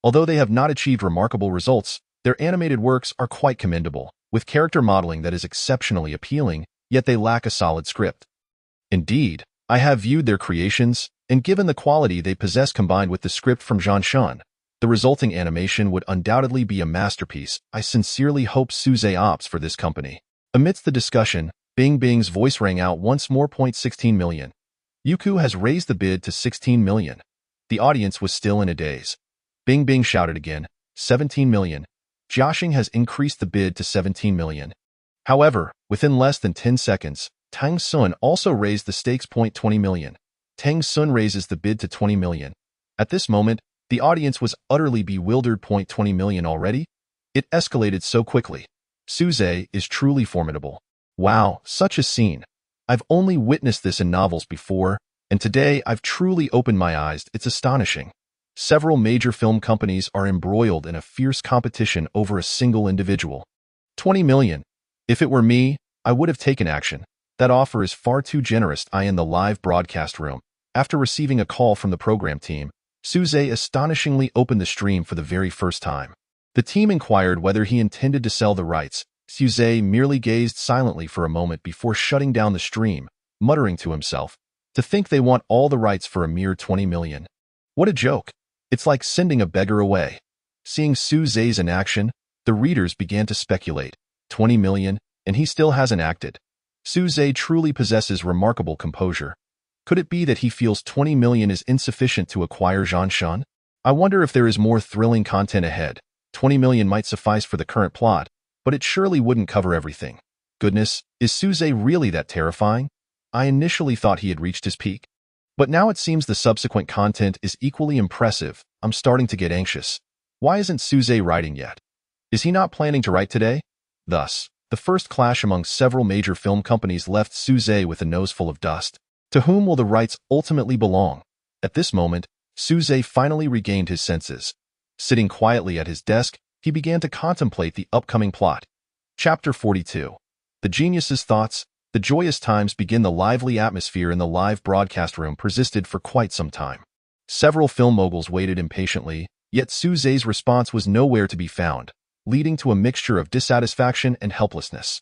Although they have not achieved remarkable results, their animated works are quite commendable, with character modeling that is exceptionally appealing, yet they lack a solid script. Indeed, I have viewed their creations, and given the quality they possess combined with the script from Zhang Shan, the resulting animation would undoubtedly be a masterpiece. I sincerely hope Suze opts for this company. Amidst the discussion, Bing Bing's voice rang out once more. 16 million. Yuku has raised the bid to 16 million. The audience was still in a daze. Bing Bing shouted again, 17 million. Jiaxing has increased the bid to 17 million. However, within less than 10 seconds, Tang Sun also raised the stakes. 20 million. Tang Sun raises the bid to 20 million. At this moment, the audience was utterly bewildered. 20 million already? It escalated so quickly. Suze is truly formidable. Wow, such a scene. I've only witnessed this in novels before, and today I've truly opened my eyes. It's astonishing. Several major film companies are embroiled in a fierce competition over a single individual. 20 million. If it were me, I would have taken action. That offer is far too generous. I in the live broadcast room. After receiving a call from the program team, Suze astonishingly opened the stream for the very first time. The team inquired whether he intended to sell the rights. Suze merely gazed silently for a moment before shutting down the stream, muttering to himself, to think they want all the rights for a mere 20 million. What a joke. It's like sending a beggar away. Seeing Suze's in action, the readers began to speculate. 20 million, and he still hasn't acted. Suze truly possesses remarkable composure. Could it be that he feels 20 million is insufficient to acquire Zhang Shan? I wonder if there is more thrilling content ahead. 20 million might suffice for the current plot, but it surely wouldn't cover everything. Goodness, is Suze really that terrifying? I initially thought he had reached his peak. But now it seems the subsequent content is equally impressive. I'm starting to get anxious. Why isn't Suze writing yet? Is he not planning to write today? Thus, the first clash among several major film companies left Suze with a nose full of dust. To whom will the rights ultimately belong? At this moment, Suze finally regained his senses. Sitting quietly at his desk, he began to contemplate the upcoming plot. Chapter 42. The Genius's Thoughts. The joyous times begin. The lively atmosphere in the live broadcast room persisted for quite some time. Several film moguls waited impatiently, Yet Su Zhe's response was nowhere to be found, leading to a mixture of dissatisfaction and helplessness.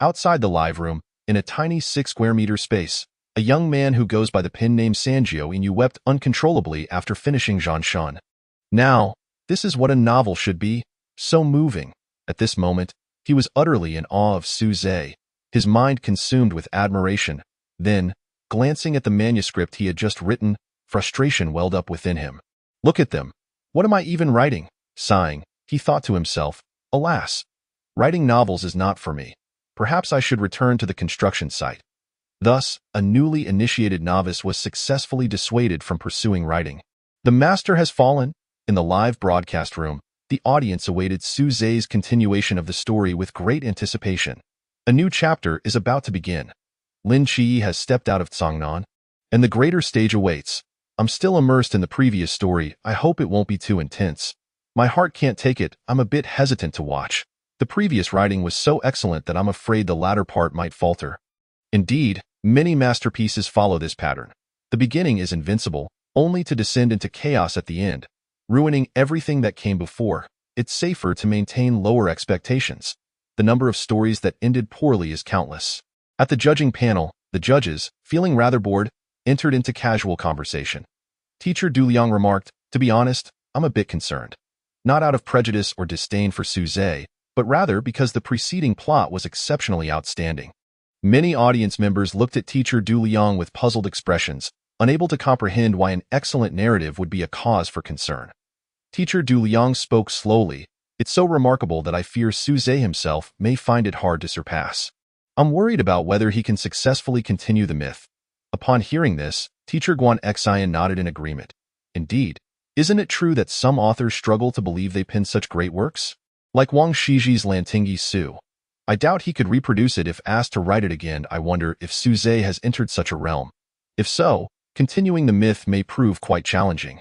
Outside the live room, in a tiny 6-square-meter space, a young man who goes by the pen name Sanjiu Inu wept uncontrollably after finishing Zhanshan. Now, this is what a novel should be, so moving. At this moment, he was utterly in awe of Su Zhe, his mind consumed with admiration. Then, glancing at the manuscript he had just written, frustration welled up within him. Look at them. What am I even writing? Sighing, he thought to himself, alas, writing novels is not for me. Perhaps I should return to the construction site. Thus, a newly initiated novice was successfully dissuaded from pursuing writing. The master has fallen. In the live broadcast room, the audience awaited Su Zhe's continuation of the story with great anticipation. A new chapter is about to begin. Lin Qi has stepped out of Cangnan, and the greater stage awaits. I'm still immersed in the previous story. I hope it won't be too intense. My heart can't take it. I'm a bit hesitant to watch. The previous writing was so excellent that I'm afraid the latter part might falter. Indeed, many masterpieces follow this pattern. The beginning is invincible, only to descend into chaos at the end, ruining everything that came before. It's safer to maintain lower expectations. The number of stories that ended poorly is countless. At the judging panel, the judges, feeling rather bored, entered into casual conversation. Teacher Du Liang remarked, "To be honest, I'm a bit concerned. Not out of prejudice or disdain for Su Zhe, but rather because the preceding plot was exceptionally outstanding." Many audience members looked at Teacher Du Liang with puzzled expressions, unable to comprehend why an excellent narrative would be a cause for concern. Teacher Du Liang spoke slowly. It's so remarkable that I fear Su Zhe himself may find it hard to surpass. I'm worried about whether he can successfully continue the myth. Upon hearing this, Teacher Guan Xian nodded in agreement. Indeed, isn't it true that some authors struggle to believe they penned such great works? Like Wang Shiji's Lantingyi Su. I doubt he could reproduce it if asked to write it again. I wonder if Su Zhe has entered such a realm. If so, continuing the myth may prove quite challenging.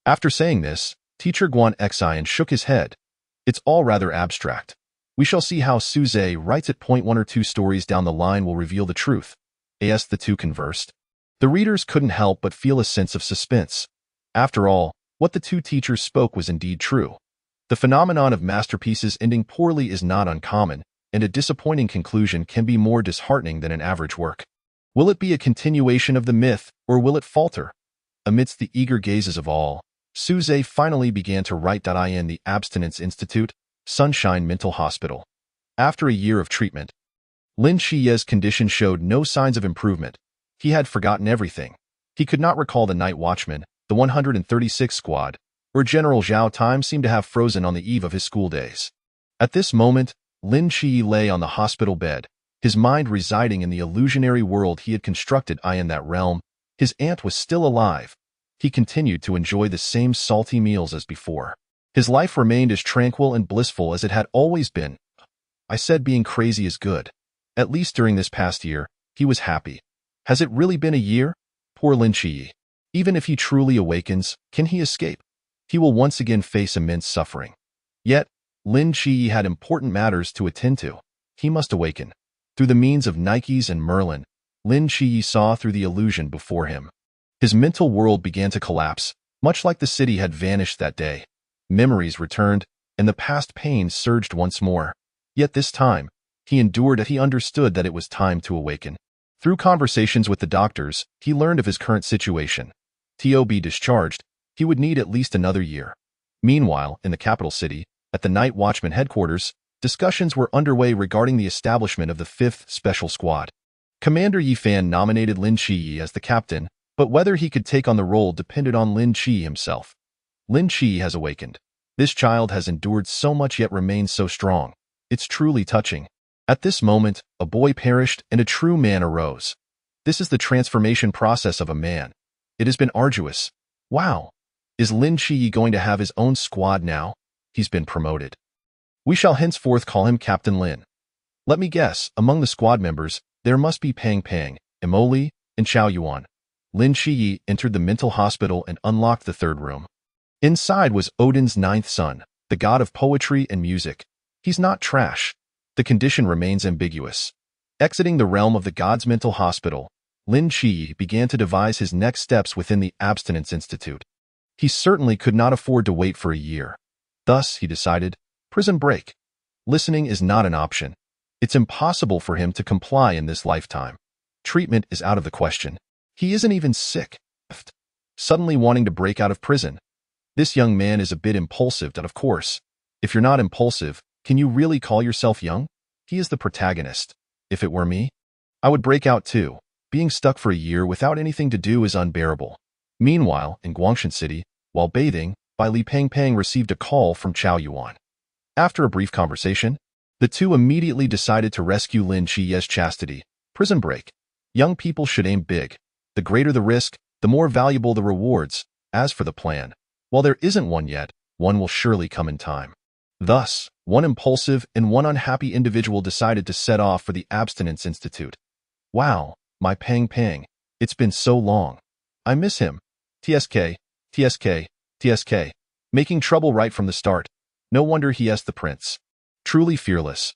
After saying this, Teacher Guan Xian shook his head. It's all rather abstract. We shall see how Su Zhe writes it. 1 or 2 stories down the line will reveal the truth. As the two conversed, the readers couldn't help but feel a sense of suspense. After all, what the two teachers spoke was indeed true. The phenomenon of masterpieces ending poorly is not uncommon, and a disappointing conclusion can be more disheartening than an average work. Will it be a continuation of the myth, or will it falter? Amidst the eager gazes of all, Su Zhe finally began to write. In the Abstinence Institute, Sunshine Mental Hospital. After a year of treatment, Lin Qiye's condition showed no signs of improvement. He had forgotten everything. He could not recall the night watchman, the 136th squad, or General Zhao. Time seemed to have frozen on the eve of his school days. At this moment, Lin Qiyi lay on the hospital bed, his mind residing in the illusionary world he had constructed. In that realm, his aunt was still alive. He continued to enjoy the same salty meals as before. His life remained as tranquil and blissful as it had always been. I said being crazy is good. At least during this past year, he was happy. Has it really been a year? Poor Lin Qiyi. Even if he truly awakens, can he escape? He will once again face immense suffering. Yet, Lin Qiyi had important matters to attend to. He must awaken. Through the means of Nikes and Merlin, Lin Qiyi saw through the illusion before him. His mental world began to collapse, much like the city had vanished that day. Memories returned, and the past pains surged once more. Yet this time, he endured. He understood that it was time to awaken. Through conversations with the doctors, he learned of his current situation. To be discharged, he would need at least another year. Meanwhile, in the capital city, at the night watchman headquarters, discussions were underway regarding the establishment of the 5th Special Squad. Commander Yifan nominated Lin Qiyi as the captain, but whether he could take on the role depended on Lin Qiyi himself. Lin Qiyi has awakened. This child has endured so much yet remains so strong. It's truly touching. At this moment, a boy perished and a true man arose. This is the transformation process of a man. It has been arduous. Wow! Is Lin Qiyi going to have his own squad now? He's been promoted. We shall henceforth call him Captain Lin. Let me guess, among the squad members, there must be Pang Pang, Emoli, and Chao Yuan. Lin Qiyi entered the mental hospital and unlocked the 3rd room. Inside was Odin's 9th son, the god of poetry and music. He's not trash. The condition remains ambiguous. Exiting the realm of the god's mental hospital, Lin Qiyi began to devise his next steps within the Abstinence Institute. He certainly could not afford to wait for a year. Thus, he decided, prison break. Listening is not an option. It's impossible for him to comply in this lifetime. Treatment is out of the question. He isn't even sick. Suddenly wanting to break out of prison. This young man is a bit impulsive, but of course, if you're not impulsive, can you really call yourself young? He is the protagonist. If it were me, I would break out too. Being stuck for a year without anything to do is unbearable. Meanwhile, in Guangshan City, while bathing, Li Pangpang received a call from Chao Yuan. After a brief conversation, the two immediately decided to rescue Lin Qiye's chastity. Prison break. Young people should aim big. The greater the risk, the more valuable the rewards. As for the plan, while there isn't one yet, one will surely come in time. Thus, one impulsive and one unhappy individual decided to set off for the Abstinence Institute. Wow, my Pang, it's been so long. I miss him. TSK, TSK, TSK. Making trouble right from the start. No wonder he is the prince. Truly fearless.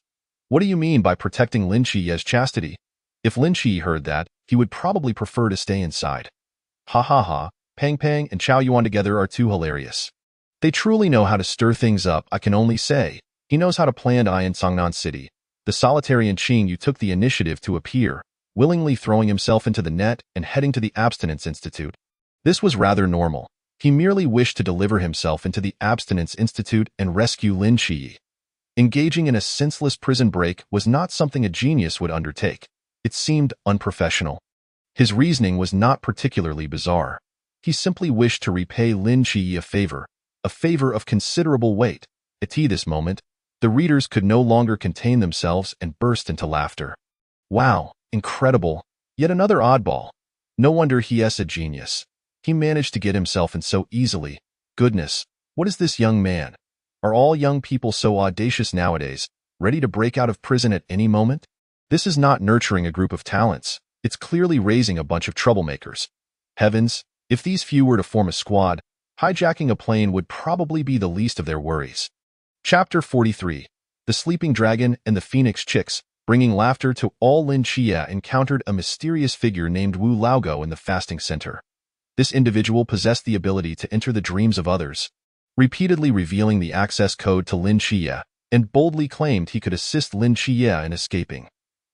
What do you mean by protecting Lin Qiye's chastity? If Lin Qiye heard that, he would probably prefer to stay inside. Ha ha ha, Pang and Chao Yuan together are too hilarious. They truly know how to stir things up, I can only say. He knows how to plan in Songnan City. The solitary Qing Yu took the initiative to appear, willingly throwing himself into the net and heading to the Abstinence Institute. This was rather normal. He merely wished to deliver himself into the Abstinence Institute and rescue Lin Qiye. Engaging in a senseless prison break was not something a genius would undertake. It seemed unprofessional. His reasoning was not particularly bizarre. He simply wished to repay Lin Qiye a favor of considerable weight. At this moment, the readers could no longer contain themselves and burst into laughter. Wow, incredible. Yet another oddball. No wonder he is a genius. He managed to get himself in so easily. Goodness, what is this young man? Are all young people so audacious nowadays, ready to break out of prison at any moment? This is not nurturing a group of talents. It's clearly raising a bunch of troublemakers. Heavens, if these few were to form a squad, hijacking a plane would probably be the least of their worries. Chapter 43. The Sleeping Dragon and the Phoenix Chicks. Bringing laughter to all, Lin Qiye encountered a mysterious figure named Wu Laogo in the fasting center. This individual possessed the ability to enter the dreams of others, repeatedly revealing the access code to Lin Qiye, and boldly claimed he could assist Lin Qiye in escaping.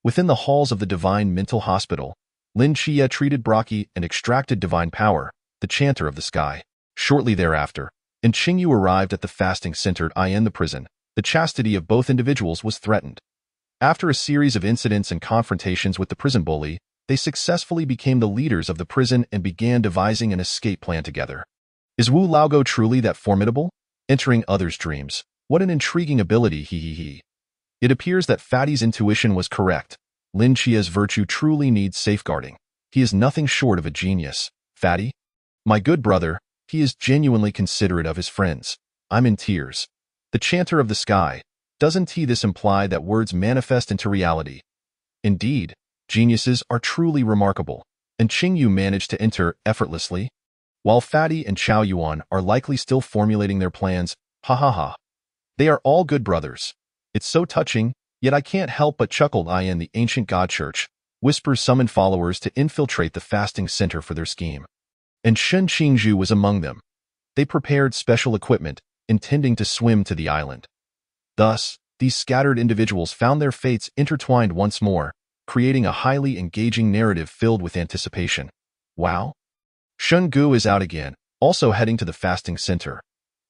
Within the halls of the Divine Mental Hospital, Lin Qiye treated Brockie and extracted divine power, the chanter of the sky. Shortly thereafter, Qing Yu arrived at the fasting center in the prison. The chastity of both individuals was threatened. After a series of incidents and confrontations with the prison bully, they successfully became the leaders of the prison and began devising an escape plan together. Is Wu Laogo truly that formidable? Entering others' dreams. What an intriguing ability, he. It appears that Fatty's intuition was correct. Lin Qiye's virtue truly needs safeguarding. He is nothing short of a genius. Fatty? My good brother, he is genuinely considerate of his friends. I'm in tears. The chanter of the sky. Doesn't this imply that words manifest into reality? Indeed, geniuses are truly remarkable, and Qing Yu managed to enter effortlessly, while Fatty and Chao Yuan are likely still formulating their plans. Ha ha ha. They are all good brothers. It's so touching, yet I can't help but chuckle. In the ancient God Church, Whispers summoned followers to infiltrate the fasting center for their scheme. And Shen Qingzhu was among them. They prepared special equipment, intending to swim to the island. Thus, these scattered individuals found their fates intertwined once more, creating a highly engaging narrative filled with anticipation. Wow! Shun Gu is out again, also heading to the fasting center.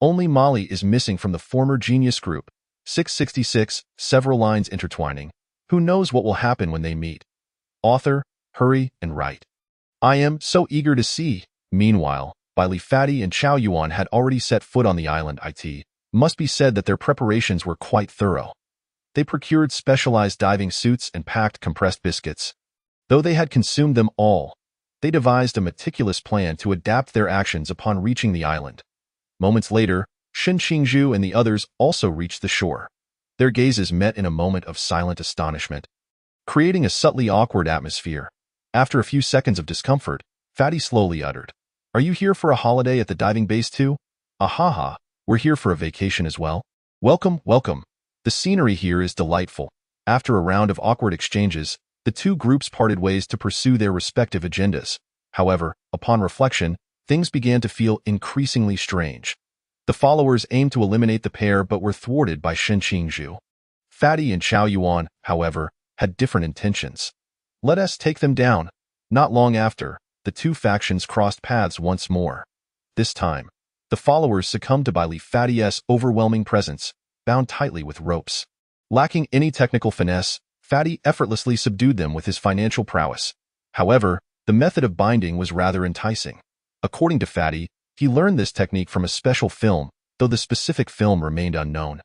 Only Molly is missing from the former genius group. 666, several lines intertwining. Who knows what will happen when they meet? Author, hurry and write. I am so eager to see. Meanwhile, Li Fatty and Chao Yuan had already set foot on the island. It must be said that their preparations were quite thorough. They procured specialized diving suits and packed compressed biscuits. Though they had consumed them all, they devised a meticulous plan to adapt their actions upon reaching the island. Moments later, Shen Qingzhu and the others also reached the shore. Their gazes met in a moment of silent astonishment, creating a subtly awkward atmosphere. After a few seconds of discomfort, Fatty slowly uttered, "Are you here for a holiday at the diving base too?" "Ahaha, we're here for a vacation as well." "Welcome, welcome. The scenery here is delightful." After a round of awkward exchanges, the two groups parted ways to pursue their respective agendas. However, upon reflection, things began to feel increasingly strange. The followers aimed to eliminate the pair but were thwarted by Shen Qingzhu. Fatty and Xiao Yuan, however, had different intentions. Let us take them down. Not long after, the two factions crossed paths once more. This time, the followers succumbed to Bai Fatty's overwhelming presence, bound tightly with ropes. Lacking any technical finesse, Fatty effortlessly subdued them with his financial prowess. However, the method of binding was rather enticing. According to Fatty, he learned this technique from a special film, though the specific film remained unknown.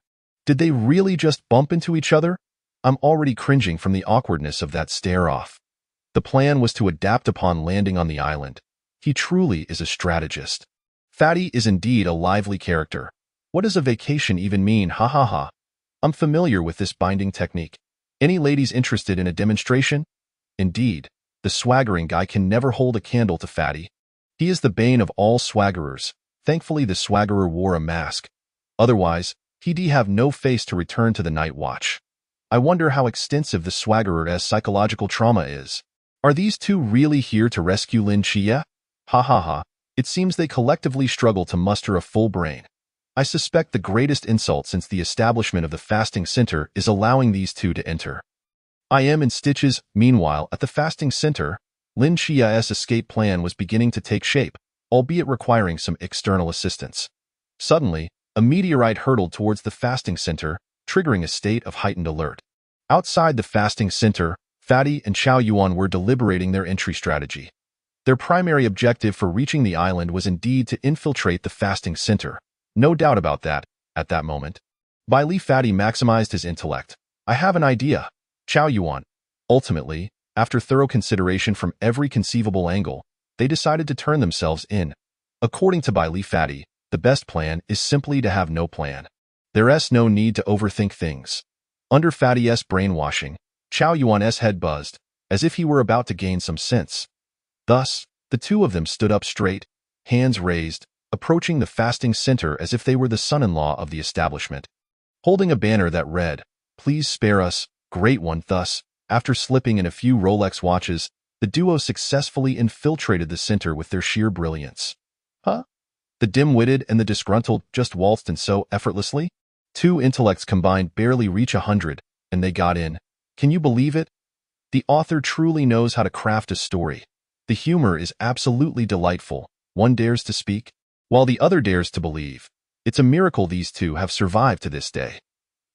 Did they really just bump into each other? I'm already cringing from the awkwardness of that stare-off. The plan was to adapt upon landing on the island. He truly is a strategist. Fatty is indeed a lively character. What does a vacation even mean? Ha ha ha. I'm familiar with this binding technique. Any ladies interested in a demonstration? Indeed, the swaggering guy can never hold a candle to Fatty. He is the bane of all swaggerers. Thankfully, the swaggerer wore a mask. Otherwise, he'd have no face to return to the night watch. I wonder how extensive the swaggerer's psychological trauma is. Are these two really here to rescue Lin Xie? Ha ha ha. It seems they collectively struggle to muster a full brain. I suspect the greatest insult since the establishment of the fasting center is allowing these two to enter. I am in stitches. Meanwhile, at the fasting center, Lin Xie's escape plan was beginning to take shape, albeit requiring some external assistance. Suddenly, a meteorite hurtled towards the fasting center, triggering a state of heightened alert. Outside the fasting center, Fatty and Xiao Yuan were deliberating their entry strategy. Their primary objective for reaching the island was indeed to infiltrate the fasting center. No doubt about that, at that moment. Fatty maximized his intellect. I have an idea. Xiao Yuan. Ultimately, after thorough consideration from every conceivable angle, they decided to turn themselves in. According to Fatty, the best plan is simply to have no plan. There's no need to overthink things. Under Fatty's brainwashing, Xiao Yuan's head buzzed, as if he were about to gain some sense. Thus, the two of them stood up straight, hands raised, approaching the fasting center as if they were the son-in-law of the establishment. Holding a banner that read, "Please spare us, Great One." Thus, after slipping in a few Rolex watches, the duo successfully infiltrated the center with their sheer brilliance. Huh? The dim-witted and the disgruntled just waltzed in so effortlessly? Two intellects combined barely reach 100, and they got in. Can you believe it? The author truly knows how to craft a story. The humor is absolutely delightful. One dares to speak, while the other dares to believe. It's a miracle these two have survived to this day.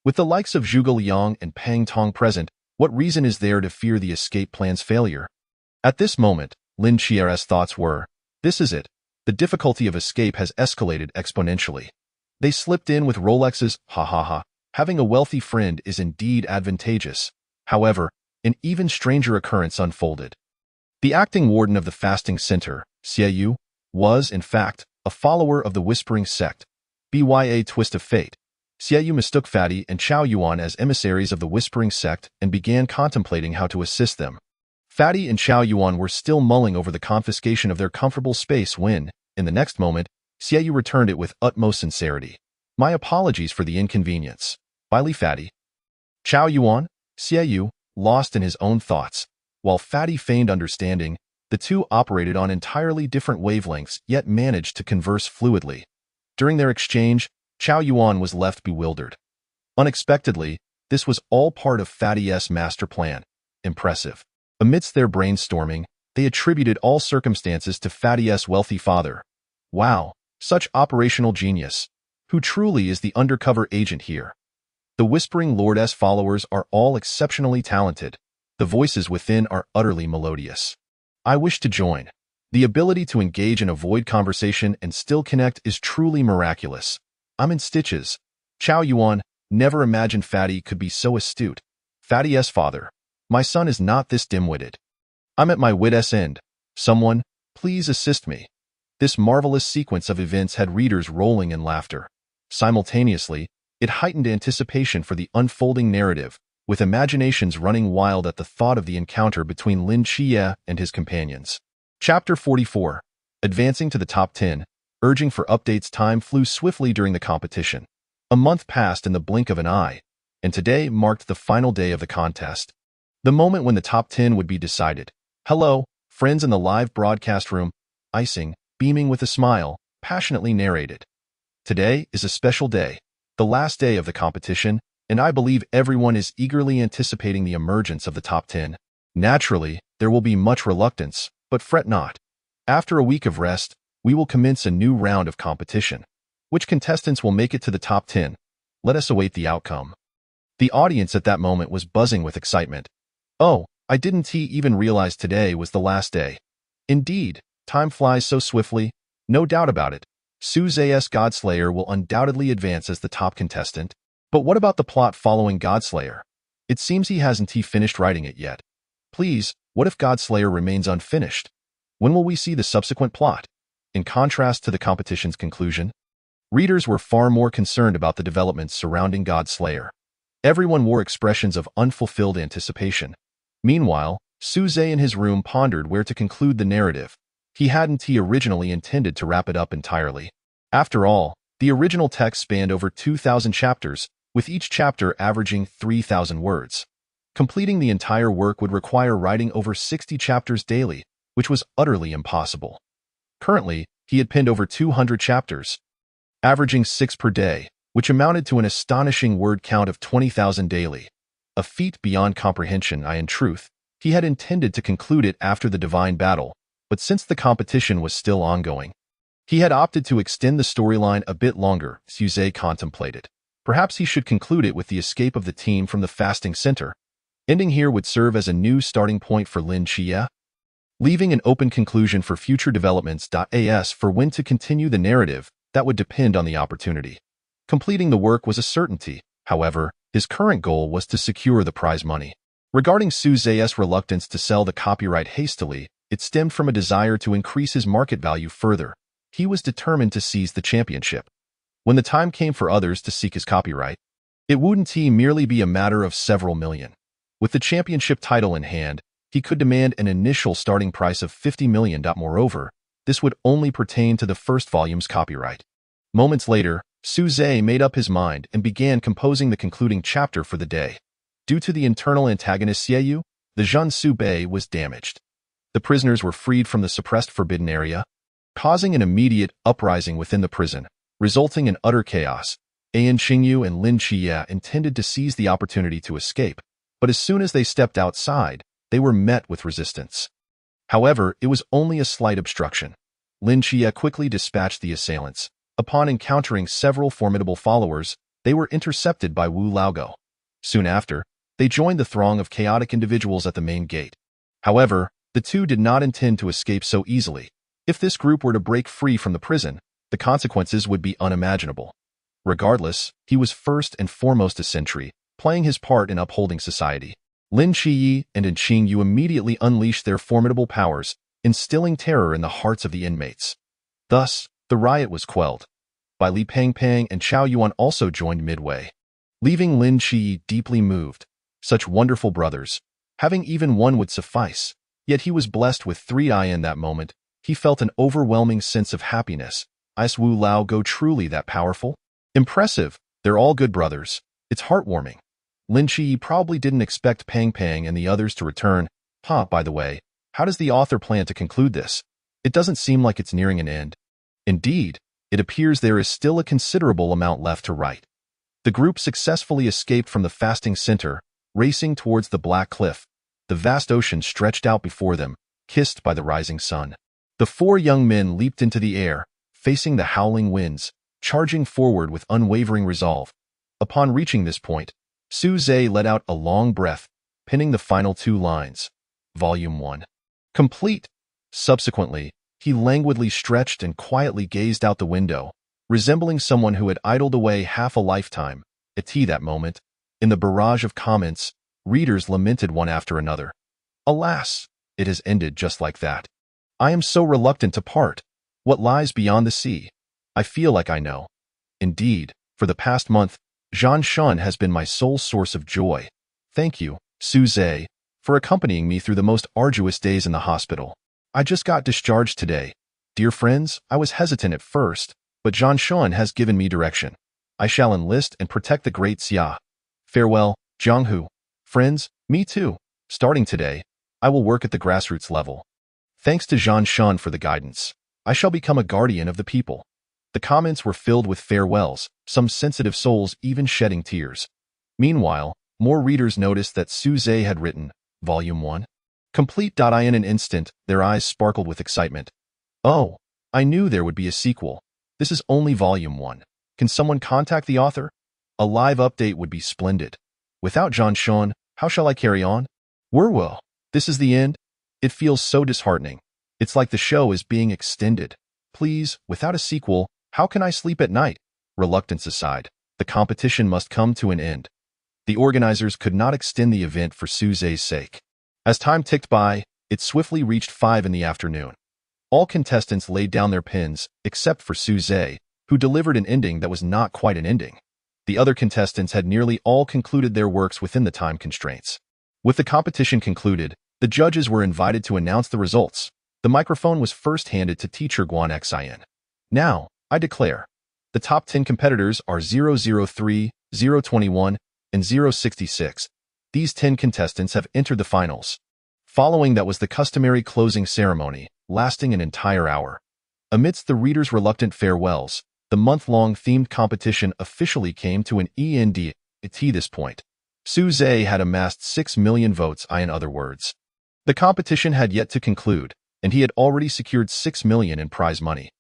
With the likes of Zhuge Liang and Pang Tong present, what reason is there to fear the escape plan's failure? At this moment, Lin Xie's thoughts were, this is it. The difficulty of escape has escalated exponentially. They slipped in with Rolexes, ha ha ha. Having a wealthy friend is indeed advantageous. However, an even stranger occurrence unfolded. The acting warden of the fasting center, Xie Yu, was, in fact, a follower of the Whispering Sect. By twist of fate, Xie Yu mistook Fatty and Xiao Yuan as emissaries of the Whispering Sect and began contemplating how to assist them. Fatty and Xiao Yuan were still mulling over the confiscation of their comfortable space when, in the next moment, Xie Yu returned it with utmost sincerity. My apologies for the inconvenience. Wily Fatty. Xiao Yuan, Xie Yu, lost in his own thoughts. While Fatty feigned understanding, the two operated on entirely different wavelengths yet managed to converse fluidly. During their exchange, Xiao Yuan was left bewildered. Unexpectedly, this was all part of Fatty's master plan. Impressive. Amidst their brainstorming, they attributed all circumstances to Fatty's wealthy father. Wow, such operational genius. Who truly is the undercover agent here? The Whispering Lord's followers are all exceptionally talented. The voices within are utterly melodious. I wish to join. The ability to engage and avoid conversation and still connect is truly miraculous. I'm in stitches. Xiao Yuan, never imagined Fatty could be so astute. Fatty's father. My son is not this dim-witted. I'm at my wit's end. Someone, please assist me. This marvelous sequence of events had readers rolling in laughter. Simultaneously, it heightened anticipation for the unfolding narrative, with imaginations running wild at the thought of the encounter between Lin Xie and his companions. Chapter 44. Advancing to the top 10, urging for updates. Time flew swiftly during the competition. A month passed in the blink of an eye, and today marked the final day of the contest. The moment when the top 10 would be decided. Hello, friends in the live broadcast room. Icing, beaming with a smile, passionately narrated. Today is a special day, the last day of the competition, and I believe everyone is eagerly anticipating the emergence of the top 10. Naturally, there will be much reluctance, but fret not. After a week of rest, we will commence a new round of competition. Which contestants will make it to the top 10? Let us await the outcome. The audience at that moment was buzzing with excitement. Oh, I didn't even realize today was the last day. Indeed, time flies so swiftly, no doubt about it. Suze's Godslayer will undoubtedly advance as the top contestant. But what about the plot following Godslayer? It seems he hasn't finished writing it yet. Please, what if Godslayer remains unfinished? When will we see the subsequent plot? In contrast to the competition's conclusion, readers were far more concerned about the developments surrounding Godslayer. Everyone wore expressions of unfulfilled anticipation. Meanwhile, Suze in his room pondered where to conclude the narrative. He hadn't originally intended to wrap it up entirely. After all, the original text spanned over 2,000 chapters, with each chapter averaging 3,000 words. Completing the entire work would require writing over 60 chapters daily, which was utterly impossible. Currently, he had penned over 200 chapters, averaging 6 per day, which amounted to an astonishing word count of 20,000 daily. A feat beyond comprehension. In truth, he had intended to conclude it after the divine battle, but since the competition was still ongoing, he had opted to extend the storyline a bit longer. Suze contemplated. Perhaps he should conclude it with the escape of the team from the fasting center. Ending here would serve as a new starting point for Lin Chia, leaving an open conclusion for future developments. As for when to continue the narrative, that would depend on the opportunity. Completing the work was a certainty. However, his current goal was to secure the prize money. Regarding Suze's reluctance to sell the copyright hastily, it stemmed from a desire to increase his market value further. He was determined to seize the championship. When the time came for others to seek his copyright, it wouldn't merely be a matter of several million. With the championship title in hand, he could demand an initial starting price of 50 million. Moreover, this would only pertain to the first volume's copyright. Moments later, Suze made up his mind and began composing the concluding chapter for the day. Due to the internal antagonist Xiaoyu, the Jiansu Bay was damaged. The prisoners were freed from the suppressed forbidden area, causing an immediate uprising within the prison, resulting in utter chaos. An Xingyu and Lin Chia intended to seize the opportunity to escape, but as soon as they stepped outside, they were met with resistance. However, it was only a slight obstruction. Lin Chia quickly dispatched the assailants. Upon encountering several formidable followers, they were intercepted by Wu Laogo. Soon after, they joined the throng of chaotic individuals at the main gate. However, the two did not intend to escape so easily. If this group were to break free from the prison, the consequences would be unimaginable. Regardless, he was first and foremost a sentry, playing his part in upholding society. Lin Qiyi and An Qingyu immediately unleashed their formidable powers, instilling terror in the hearts of the inmates. Thus, the riot was quelled. Li Pangpang and Chao Yuan also joined midway, leaving Lin Qiyi deeply moved. Such wonderful brothers. Having even one would suffice. Yet he was blessed with 3 in that moment. He felt an overwhelming sense of happiness. Is Wu Laogo truly that powerful? Impressive. They're all good brothers. It's heartwarming. Lin Qiyi probably didn't expect Pang Pang and the others to return. By the way, how does the author plan to conclude this? It doesn't seem like it's nearing an end. Indeed, it appears there is still a considerable amount left to write. The group successfully escaped from the fasting center, racing towards the Black Cliff. The vast ocean stretched out before them, kissed by the rising sun. The 4 young men leaped into the air, facing the howling winds, charging forward with unwavering resolve. Upon reaching this point, Suze let out a long breath, penning the final 2 lines. Volume 1. Complete. Subsequently, he languidly stretched and quietly gazed out the window, resembling someone who had idled away half a lifetime. At that moment, in the barrage of comments, readers lamented one after another. Alas, it has ended just like that. I am so reluctant to part. What lies beyond the sea? I feel like I know. Indeed, for the past month, Zhan Shun has been my sole source of joy. Thank you, Suze, for accompanying me through the most arduous days in the hospital. I just got discharged today. Dear friends, I was hesitant at first, but Zhan Shun has given me direction. I shall enlist and protect the great Xia. Farewell, Jianghu. Friends, me too. Starting today, I will work at the grassroots level. Thanks to Zhan Shun for the guidance. I shall become a guardian of the people. The comments were filled with farewells, some sensitive souls even shedding tears. Meanwhile, more readers noticed that Suze had written, Volume 1. Complete. In an instant, their eyes sparkled with excitement. Oh, I knew there would be a sequel. This is only Volume 1. Can someone contact the author? A live update would be splendid. Without Jean-Sean, how shall I carry on? Well, this is the end? It feels so disheartening. It's like the show is being extended. Please, without a sequel, how can I sleep at night? Reluctance aside, the competition must come to an end. The organizers could not extend the event for Suze's sake. As time ticked by, it swiftly reached 5 in the afternoon. All contestants laid down their pens, except for Suze, who delivered an ending that was not quite an ending. The other contestants had nearly all concluded their works within the time constraints. With the competition concluded, the judges were invited to announce the results. The microphone was first handed to teacher Guan Xin. Now, I declare, the top 10 competitors are 003, 021, and 066. These 10 contestants have entered the finals. Following that was the customary closing ceremony, lasting an entire hour. Amidst the readers' reluctant farewells, the month-long themed competition officially came to an end at this point. Suze had amassed 6 million votes, in other words. The competition had yet to conclude, and he had already secured 6 million in prize money.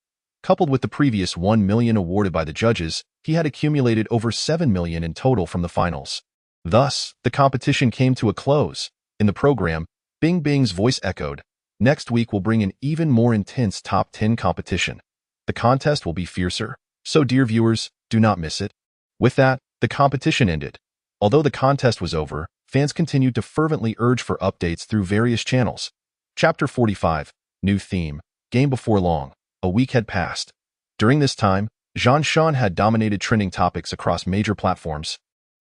Coupled with the previous 1 million awarded by the judges, he had accumulated over 7 million in total from the finals. Thus, the competition came to a close. In the program, Bing Bing's voice echoed, "Next week will bring an even more intense top 10 competition. The contest will be fiercer, so dear viewers, do not miss it." With that, the competition ended. Although the contest was over, fans continued to fervently urge for updates through various channels. Chapter 45, New Theme, Game. Before long, a week had passed. During this time, Jean-Sean had dominated trending topics across major platforms.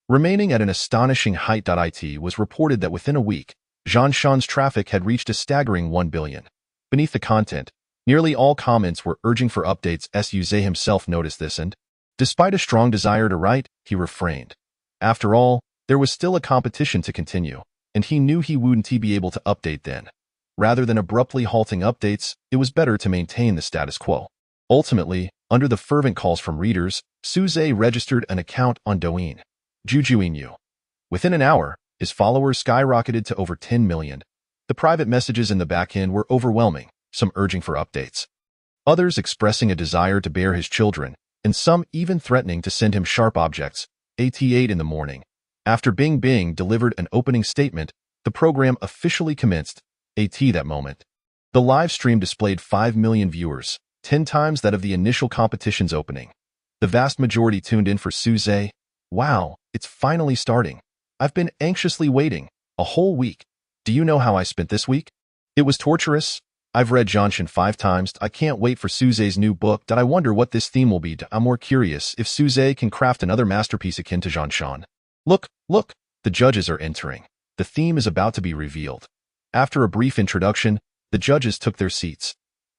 Remaining at an astonishing height. It was reported that within a week, Jean-Sean's traffic had reached a staggering 1 billion. Beneath the content, nearly all comments were urging for updates. Suze himself noticed this and, despite a strong desire to write, he refrained. After all, there was still a competition to continue, and he knew he wouldn't be able to update then. Rather than abruptly halting updates, it was better to maintain the status quo. Ultimately, under the fervent calls from readers, Suze registered an account on Douyin. Jujuinyu. Within an hour, his followers skyrocketed to over 10 million. The private messages in the backend were overwhelming, some urging for updates, others expressing a desire to bear his children, and some even threatening to send him sharp objects. At 8 in the morning, after Bing Bing delivered an opening statement, the program officially commenced. At that moment, the live stream displayed 5 million viewers, 10 times that of the initial competition's opening. The vast majority tuned in for Suze. Wow, it's finally starting. I've been anxiously waiting, a whole week. Do you know how I spent this week? It was torturous. I've read Jean-Sean 5 times. I can't wait for Suze's new book. I wonder what this theme will be. I'm more curious if Suze can craft another masterpiece akin to Jean-Sean. Look, the judges are entering. The theme is about to be revealed. After a brief introduction, the judges took their seats.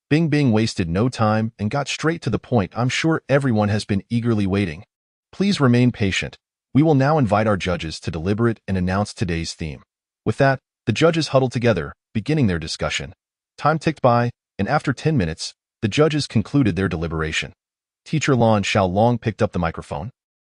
Bing Bing wasted no time and got straight to the point. I'm sure everyone has been eagerly waiting. Please remain patient. We will now invite our judges to deliberate and announce today's theme. With that, the judges huddled together, beginning their discussion. Time ticked by, and after 10 minutes, the judges concluded their deliberation. Teacher Lan Xiaolong picked up the microphone,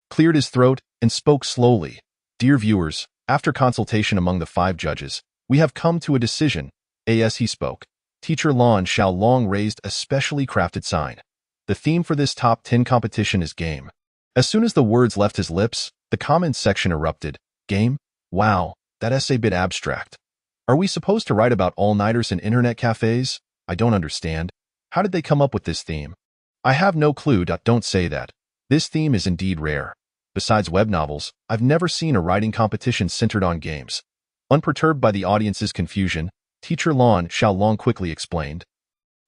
cleared his throat, and spoke slowly. Dear viewers, after consultation among the 5 judges, we have come to a decision. As he spoke, Teacher Lan Xiaolong raised a specially crafted sign. The theme for this top 10 competition is game. As soon as the words left his lips, the comments section erupted. Game? Wow, that's a bit abstract. Are we supposed to write about all-nighters in internet cafes? I don't understand. How did they come up with this theme? I have no clue. Don't say that. This theme is indeed rare. Besides web novels, I've never seen a writing competition centered on games. Unperturbed by the audience's confusion, Teacher Lan Xiaolong quickly explained.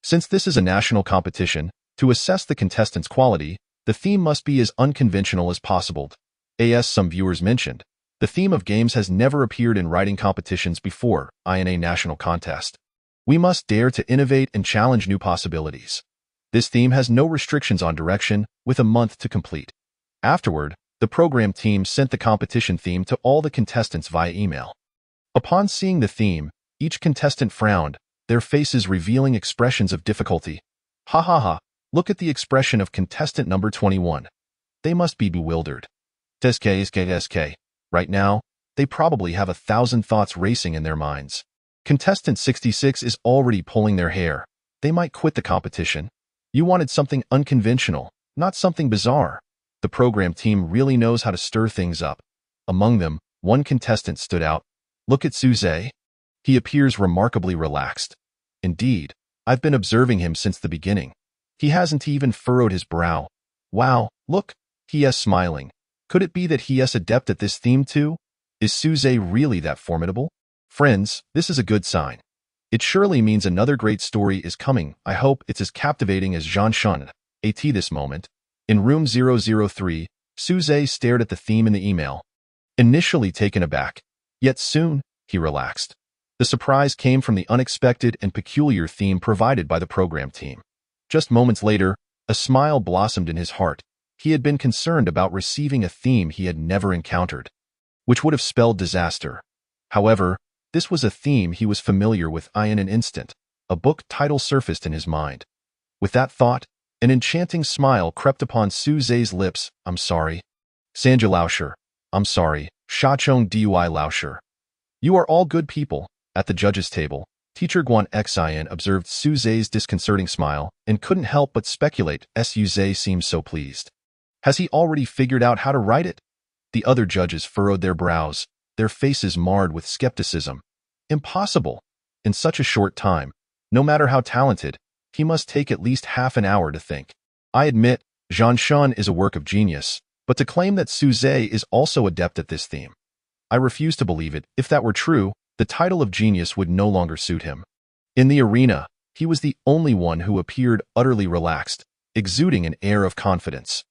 Since this is a national competition, to assess the contestants' quality, the theme must be as unconventional as possible. As some viewers mentioned, the theme of games has never appeared in writing competitions before, in a national contest. We must dare to innovate and challenge new possibilities. This theme has no restrictions on direction, with a month to complete. Afterward, the program team sent the competition theme to all the contestants via email. Upon seeing the theme, each contestant frowned, their faces revealing expressions of difficulty. Ha ha ha, look at the expression of contestant number 21. They must be bewildered. SK. Right now, they probably have 1,000 thoughts racing in their minds. Contestant 66 is already pulling their hair. They might quit the competition. You wanted something unconventional, not something bizarre. The program team really knows how to stir things up. Among them, one contestant stood out. Look at Suze. He appears remarkably relaxed. Indeed, I've been observing him since the beginning. He hasn't even furrowed his brow. Wow, look, he is smiling. Could it be that he is adept at this theme too? Is Suze really that formidable? Friends, this is a good sign. It surely means another great story is coming. I hope it's as captivating as Jean Shun. At this moment, in room 003, Suze stared at the theme in the email. Initially taken aback, yet soon, he relaxed. The surprise came from the unexpected and peculiar theme provided by the program team. Just moments later, a smile blossomed in his heart. He had been concerned about receiving a theme he had never encountered, which would have spelled disaster. However, this was a theme he was familiar with. In an instant, a book title surfaced in his mind. With that thought, an enchanting smile crept upon Suze's lips. I'm sorry. Sanja Lauscher. I'm sorry. Shachong Dui Lauscher. You are all good people. At the judges' table, teacher Guan Xian observed Suze's disconcerting smile and couldn't help but speculate. Suze seems so pleased. Has he already figured out how to write it? The other judges furrowed their brows, their faces marred with skepticism. Impossible! In such a short time, no matter how talented, he must take at least half an hour to think. I admit, Jean Shun is a work of genius, but to claim that Suze is also adept at this theme, I refuse to believe it. If that were true, the title of genius would no longer suit him. In the arena, he was the only one who appeared utterly relaxed, exuding an air of confidence.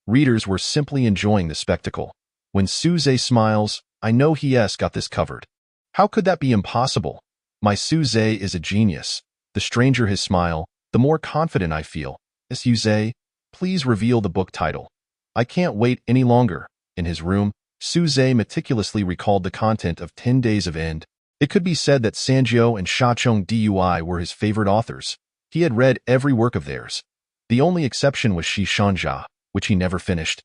Readers were simply enjoying the spectacle. When Suze smiles, I know he has got this covered. How could that be impossible? My Suze is a genius. The stranger his smile, the more confident I feel. Suze, please reveal the book title. I can't wait any longer. In his room, Suze meticulously recalled the content of 10 Days of End. It could be said that Sanjiu and Shachong Dui were his favorite authors. He had read every work of theirs. The only exception was Shi Shanja, which he never finished.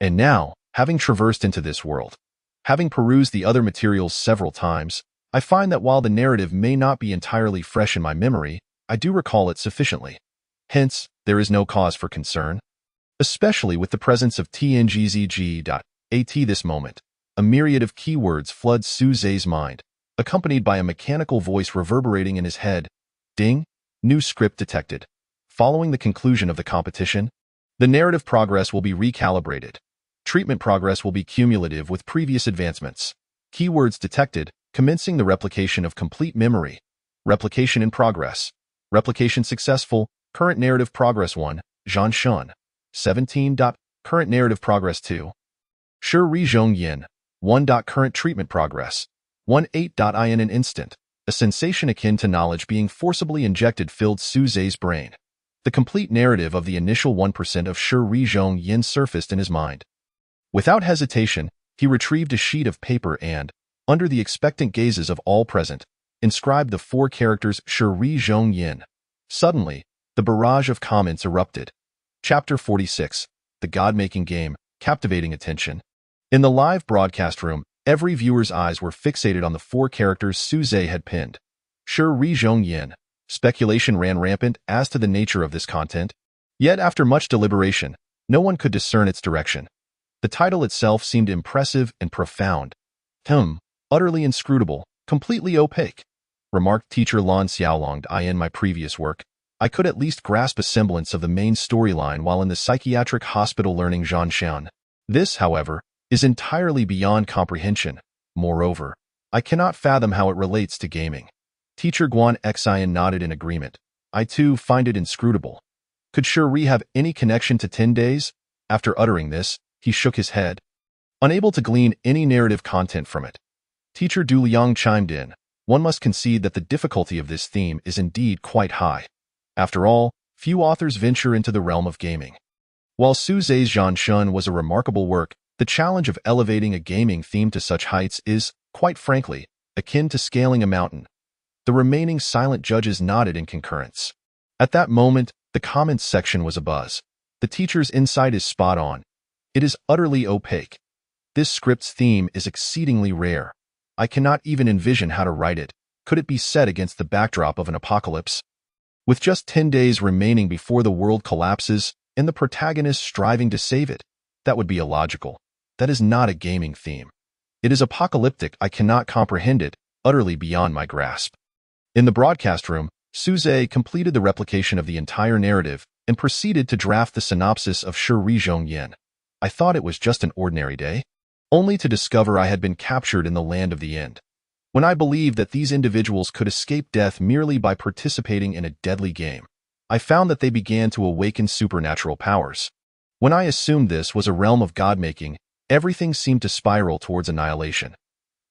And now, having traversed into this world, having perused the other materials several times, I find that while the narrative may not be entirely fresh in my memory, I do recall it sufficiently. Hence, there is no cause for concern, especially with the presence of TNGZG. At this moment, a myriad of keywords floods Suze's mind, accompanied by a mechanical voice reverberating in his head. Ding! New script detected. Following the conclusion of the competition, the narrative progress will be recalibrated. Treatment progress will be cumulative with previous advancements. Keywords detected, commencing the replication of complete memory. Replication in progress. Replication successful. Current narrative progress 1, Jean Shun. 17. Current narrative progress 2. Shi Zhong Yin. 1. Current treatment progress. 1.8. In an instant, a sensation akin to knowledge being forcibly injected filled Suze's brain. The complete narrative of the initial 1% of Shi Zhong Yin surfaced in his mind. Without hesitation, he retrieved a sheet of paper and, under the expectant gazes of all present, inscribed the 4 characters Shi Zhong Yin. Suddenly, the barrage of comments erupted. Chapter 46, The God-Making Game, Captivating Attention. In the live broadcast room, every viewer's eyes were fixated on the 4 characters Suze had pinned. Shi Zhong Yin. Speculation ran rampant as to the nature of this content. Yet after much deliberation, no one could discern its direction. The title itself seemed impressive and profound. Utterly inscrutable, completely opaque, remarked teacher Lan Xiaolong. In my previous work, I could at least grasp a semblance of the main storyline while in the psychiatric hospital learning Zhanshan. This, however, is entirely beyond comprehension. Moreover, I cannot fathom how it relates to gaming. Teacher Guan Xian nodded in agreement. I too find it inscrutable. Could Shi have any connection to 10 Days? After uttering this, he shook his head, unable to glean any narrative content from it. Teacher Du Liang chimed in. One must concede that the difficulty of this theme is indeed quite high. After all, few authors venture into the realm of gaming. While Suze's Zhanshun was a remarkable work, the challenge of elevating a gaming theme to such heights is, quite frankly, akin to scaling a mountain. The remaining silent judges nodded in concurrence. At that moment, The comments section was abuzz. The teacher's insight is spot on. It is utterly opaque. This script's theme is exceedingly rare. I cannot even envision how to write it. Could it be set against the backdrop of an apocalypse? With just 10 days remaining before the world collapses and the protagonist striving to save it, that would be illogical. That is not a gaming theme. It is apocalyptic. I cannot comprehend it, utterly beyond my grasp. In the broadcast room, Suze completed the replication of the entire narrative and proceeded to draft the synopsis of Shi Zhongyan. I thought it was just an ordinary day, only to discover I had been captured in the land of the end. When I believed that these individuals could escape death merely by participating in a deadly game, I found that they began to awaken supernatural powers. When I assumed this was a realm of God-making, everything seemed to spiral towards annihilation.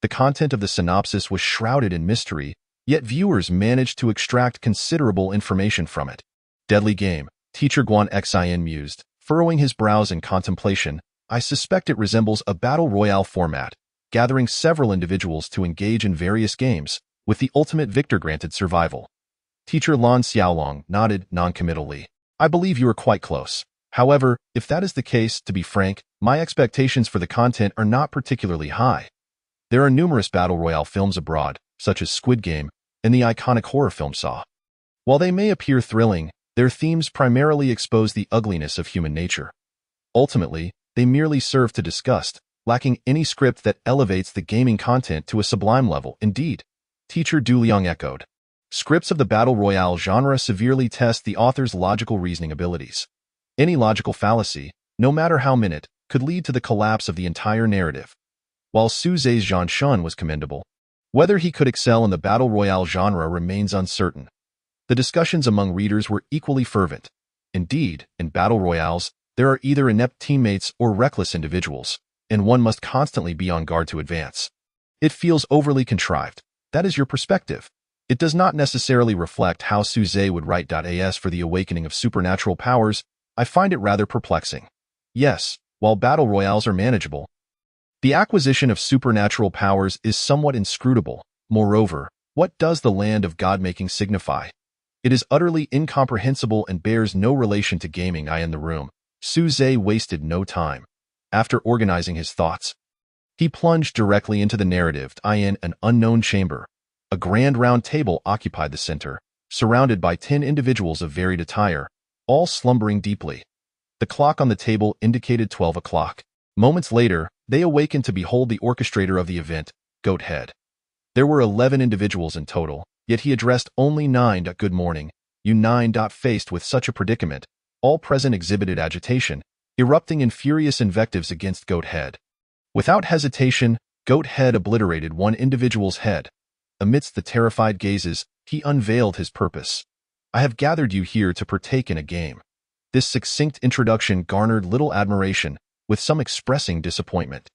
The content of the synopsis was shrouded in mystery, yet viewers managed to extract considerable information from it. Deadly game, Teacher Guan Xin mused, furrowing his brows in contemplation. I suspect it resembles a battle royale format, gathering several individuals to engage in various games, with the ultimate victor granted survival. Teacher Lan Xiaolong nodded noncommittally. I believe you are quite close. However, if that is the case, to be frank, my expectations for the content are not particularly high. There are numerous battle royale films abroad, such as Squid Game and the iconic horror film Saw. While they may appear thrilling, their themes primarily expose the ugliness of human nature. Ultimately, they merely serve to disgust, lacking any script that elevates the gaming content to a sublime level. Indeed, Teacher Du Liang echoed. Scripts of the battle royale genre severely test the author's logical reasoning abilities. Any logical fallacy, no matter how minute, could lead to the collapse of the entire narrative. While Su Zhe's Zhan Shun was commendable, whether he could excel in the battle royale genre remains uncertain. The discussions among readers were equally fervent. Indeed, in battle royales, there are either inept teammates or reckless individuals, and one must constantly be on guard to advance. It feels overly contrived. That is your perspective. It does not necessarily reflect how Suze would write. As for the awakening of supernatural powers, I find it rather perplexing. Yes, while battle royales are manageable, the acquisition of supernatural powers is somewhat inscrutable. Moreover, what does the land of God-making signify? It is utterly incomprehensible and bears no relation to gaming. In the room, Suze wasted no time. After organizing his thoughts, he plunged directly into the narrative. In an unknown chamber, a grand round table occupied the center, surrounded by 10 individuals of varied attire, all slumbering deeply. The clock on the table indicated 12 o'clock. Moments later, they awakened to behold the orchestrator of the event, Goathead. There were 11 individuals in total, yet he addressed only 9. Good morning, you 9. Faced with such a predicament, all present exhibited agitation, erupting in furious invectives against Goathead. Without hesitation, Goathead obliterated one individual's head. Amidst the terrified gazes, he unveiled his purpose. I have gathered you here to partake in a game. This succinct introduction garnered little admiration, with some expressing disappointment.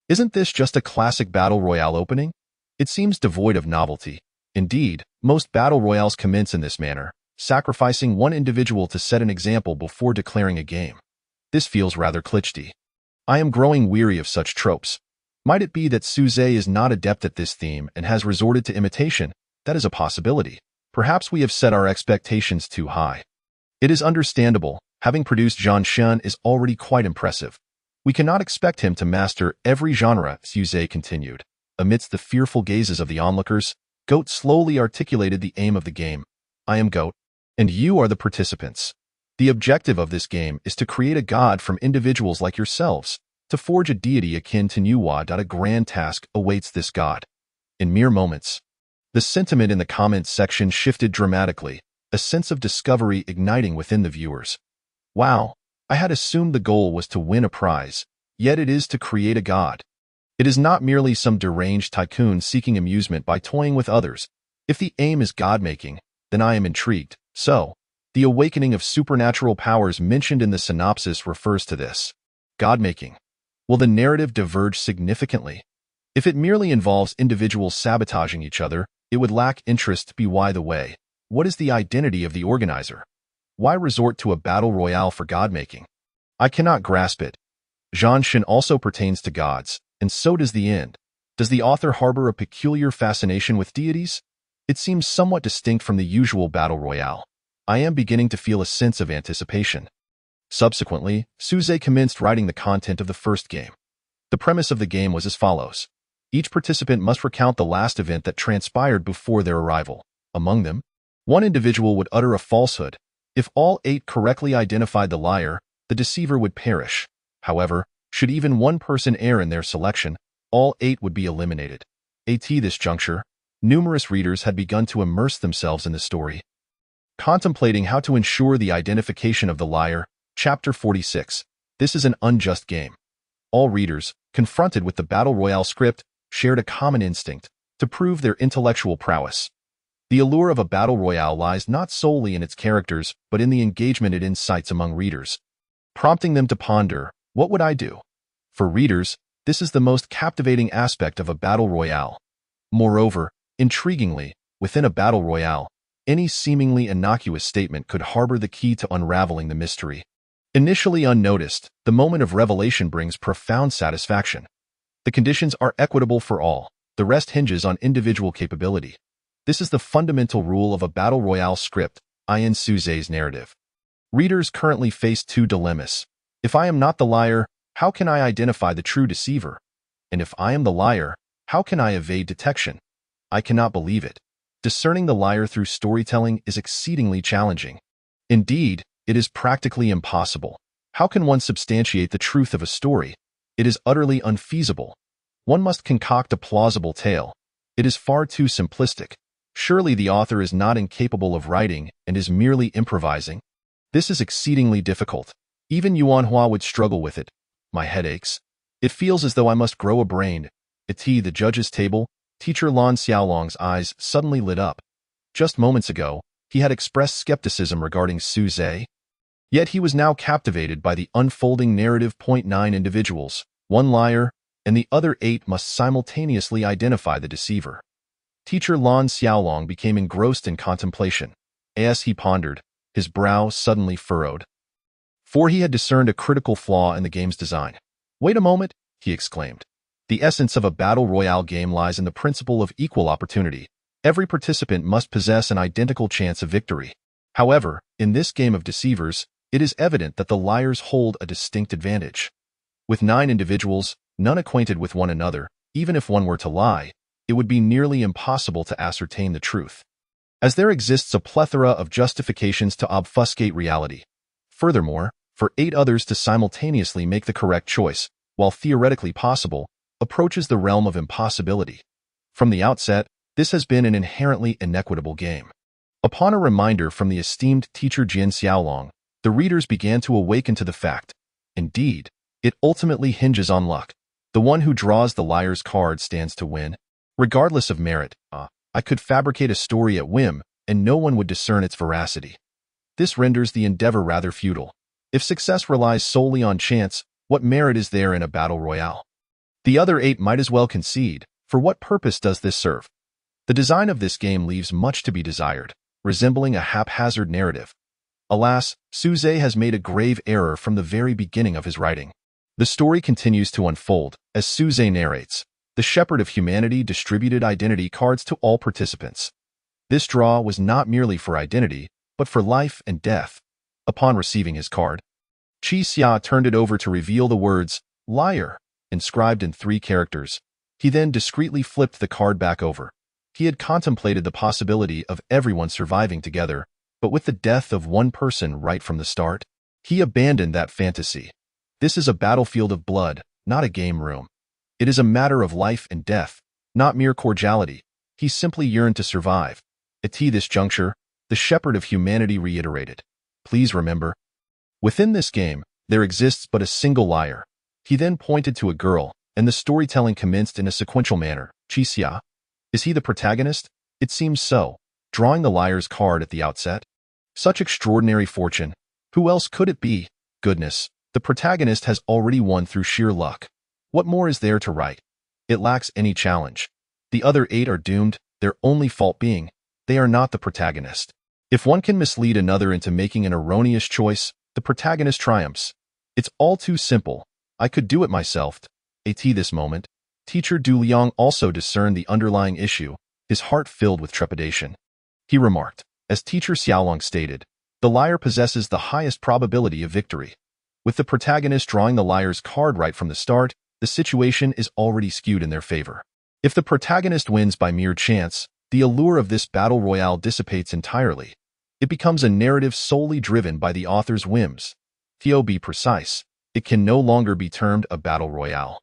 Isn't this just a classic battle royale opening? It seems devoid of novelty. Indeed, most battle royales commence in this manner, sacrificing one individual to set an example before declaring a game. This feels rather cliché. I am growing weary of such tropes. Might it be that Suze is not adept at this theme and has resorted to imitation? That is a possibility. Perhaps we have set our expectations too high. It is understandable. Having produced Zhan Shun is already quite impressive. We cannot expect him to master every genre, Suze continued. Amidst the fearful gazes of the onlookers, Goat slowly articulated the aim of the game. I am Goat, and you are the participants. The objective of this game is to create a god from individuals like yourselves, to forge a deity akin to Nuwa. A grand task awaits this god. In mere moments, the sentiment in the comments section shifted dramatically, a sense of discovery igniting within the viewers. Wow, I had assumed the goal was to win a prize, yet it is to create a god. It is not merely some deranged tycoon seeking amusement by toying with others. If the aim is god-making, then I am intrigued. So, the awakening of supernatural powers mentioned in the synopsis refers to this. God-making. Will the narrative diverge significantly? If it merely involves individuals sabotaging each other, it would lack interest. By the way, what is the identity of the organizer? Why resort to a battle royale for god-making? I cannot grasp it. Zhan Shun also pertains to gods, and so does the end. Does the author harbor a peculiar fascination with deities? It seems somewhat distinct from the usual battle royale. I am beginning to feel a sense of anticipation. Subsequently, Suze commenced writing the content of the first game. The premise of the game was as follows. Each participant must recount the last event that transpired before their arrival. Among them, one individual would utter a falsehood. If all 8 correctly identified the liar, the deceiver would perish. However, should even one person err in their selection, all 8 would be eliminated. At this juncture, numerous readers had begun to immerse themselves in the story. Contemplating how to ensure the identification of the liar, Chapter 46. This is an unjust game. All readers, confronted with the Battle Royale script, shared a common instinct to prove their intellectual prowess. The allure of a Battle Royale lies not solely in its characters, but in the engagement it incites among readers, prompting them to ponder, what would I do? For readers, this is the most captivating aspect of a Battle Royale. Moreover, intriguingly, within a Battle Royale, any seemingly innocuous statement could harbor the key to unraveling the mystery. Initially unnoticed, the moment of revelation brings profound satisfaction. The conditions are equitable for all. The rest hinges on individual capability. This is the fundamental rule of a Battle Royale script, in Suze's narrative. Readers currently face 2 dilemmas. If I am not the liar, how can I identify the true deceiver? And if I am the liar, how can I evade detection? I cannot believe it. Discerning the liar through storytelling is exceedingly challenging. Indeed, it is practically impossible. How can one substantiate the truth of a story? It is utterly unfeasible. One must concoct a plausible tale. It is far too simplistic. Surely the author is not incapable of writing and is merely improvising. This is exceedingly difficult. Even Yuan Hua would struggle with it. My head aches. It feels as though I must grow a brain. At the judge's table, Teacher Lan Xiaolong's eyes suddenly lit up. Just moments ago, he had expressed skepticism regarding Suze. Yet he was now captivated by the unfolding narrative. 9 individuals, 1 liar, and the other 8 must simultaneously identify the deceiver. Teacher Lan Xiaolong became engrossed in contemplation. As he pondered, his brow suddenly furrowed. For he had discerned a critical flaw in the game's design. Wait a moment, he exclaimed. The essence of a Battle Royale game lies in the principle of equal opportunity. Every participant must possess an identical chance of victory. However, in this game of deceivers, it is evident that the liars hold a distinct advantage. With 9 individuals, none acquainted with one another, even if one were to lie, it would be nearly impossible to ascertain the truth, as there exists a plethora of justifications to obfuscate reality. Furthermore, for 8 others to simultaneously make the correct choice, while theoretically possible, approaches the realm of impossibility. From the outset, this has been an inherently inequitable game. Upon a reminder from the esteemed teacher Jian Xiaolong, the readers began to awaken to the fact. Indeed, it ultimately hinges on luck. The one who draws the liar's card stands to win. Regardless of merit, I could fabricate a story at whim, and no one would discern its veracity. This renders the endeavor rather futile. If success relies solely on chance, what merit is there in a battle royale? The other 8 might as well concede. For what purpose does this serve? The design of this game leaves much to be desired, resembling a haphazard narrative. Alas, Suze has made a grave error from the very beginning of his writing. The story continues to unfold, as Suze narrates. The shepherd of humanity distributed identity cards to all participants. This draw was not merely for identity, but for life and death. Upon receiving his card, Qi Xia turned it over to reveal the words, liar, inscribed in 3 characters. He then discreetly flipped the card back over. He had contemplated the possibility of everyone surviving together, but with the death of one person right from the start, he abandoned that fantasy. This is a battlefield of blood, not a game room. It is a matter of life and death, not mere cordiality. He simply yearned to survive. At this juncture, the shepherd of humanity reiterated, please remember, within this game, there exists but a single liar. He then pointed to a girl, and the storytelling commenced in a sequential manner. Qi Xia, is he the protagonist? It seems so, drawing the liar's card at the outset. Such extraordinary fortune. Who else could it be? Goodness, the protagonist has already won through sheer luck. What more is there to write? It lacks any challenge. The other 8 are doomed, their only fault being, they are not the protagonist. If one can mislead another into making an erroneous choice, the protagonist triumphs. It's all too simple. I could do it myself. At this moment, teacher Du Liang also discerned the underlying issue, his heart filled with trepidation. He remarked, as teacher Xiaolong stated, The liar possesses the highest probability of victory. With the protagonist drawing the liar's card right from the start, the situation is already skewed in their favor. If the protagonist wins by mere chance, the allure of this battle royale dissipates entirely. It becomes a narrative solely driven by the author's whims. To be precise, it can no longer be termed a battle royale.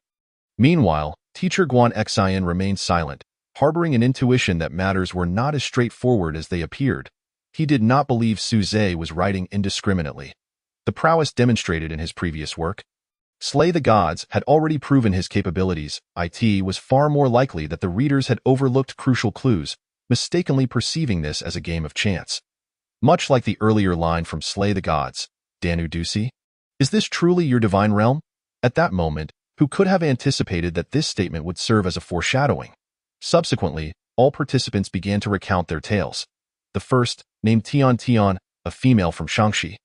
Meanwhile, teacher Guan Xian remained silent, harboring an intuition that matters were not as straightforward as they appeared. He did not believe Su Zhe was writing indiscriminately. The prowess demonstrated in his previous work. Slay the Gods had already proven his capabilities. It was far more likely that the readers had overlooked crucial clues, mistakenly perceiving this as a game of chance. Much like the earlier line from Slay the Gods, Danu Dusi, is this truly your divine realm? At that moment, who could have anticipated that this statement would serve as a foreshadowing? Subsequently, all participants began to recount their tales. The first, named Tian Tian, a female from Shaanxi,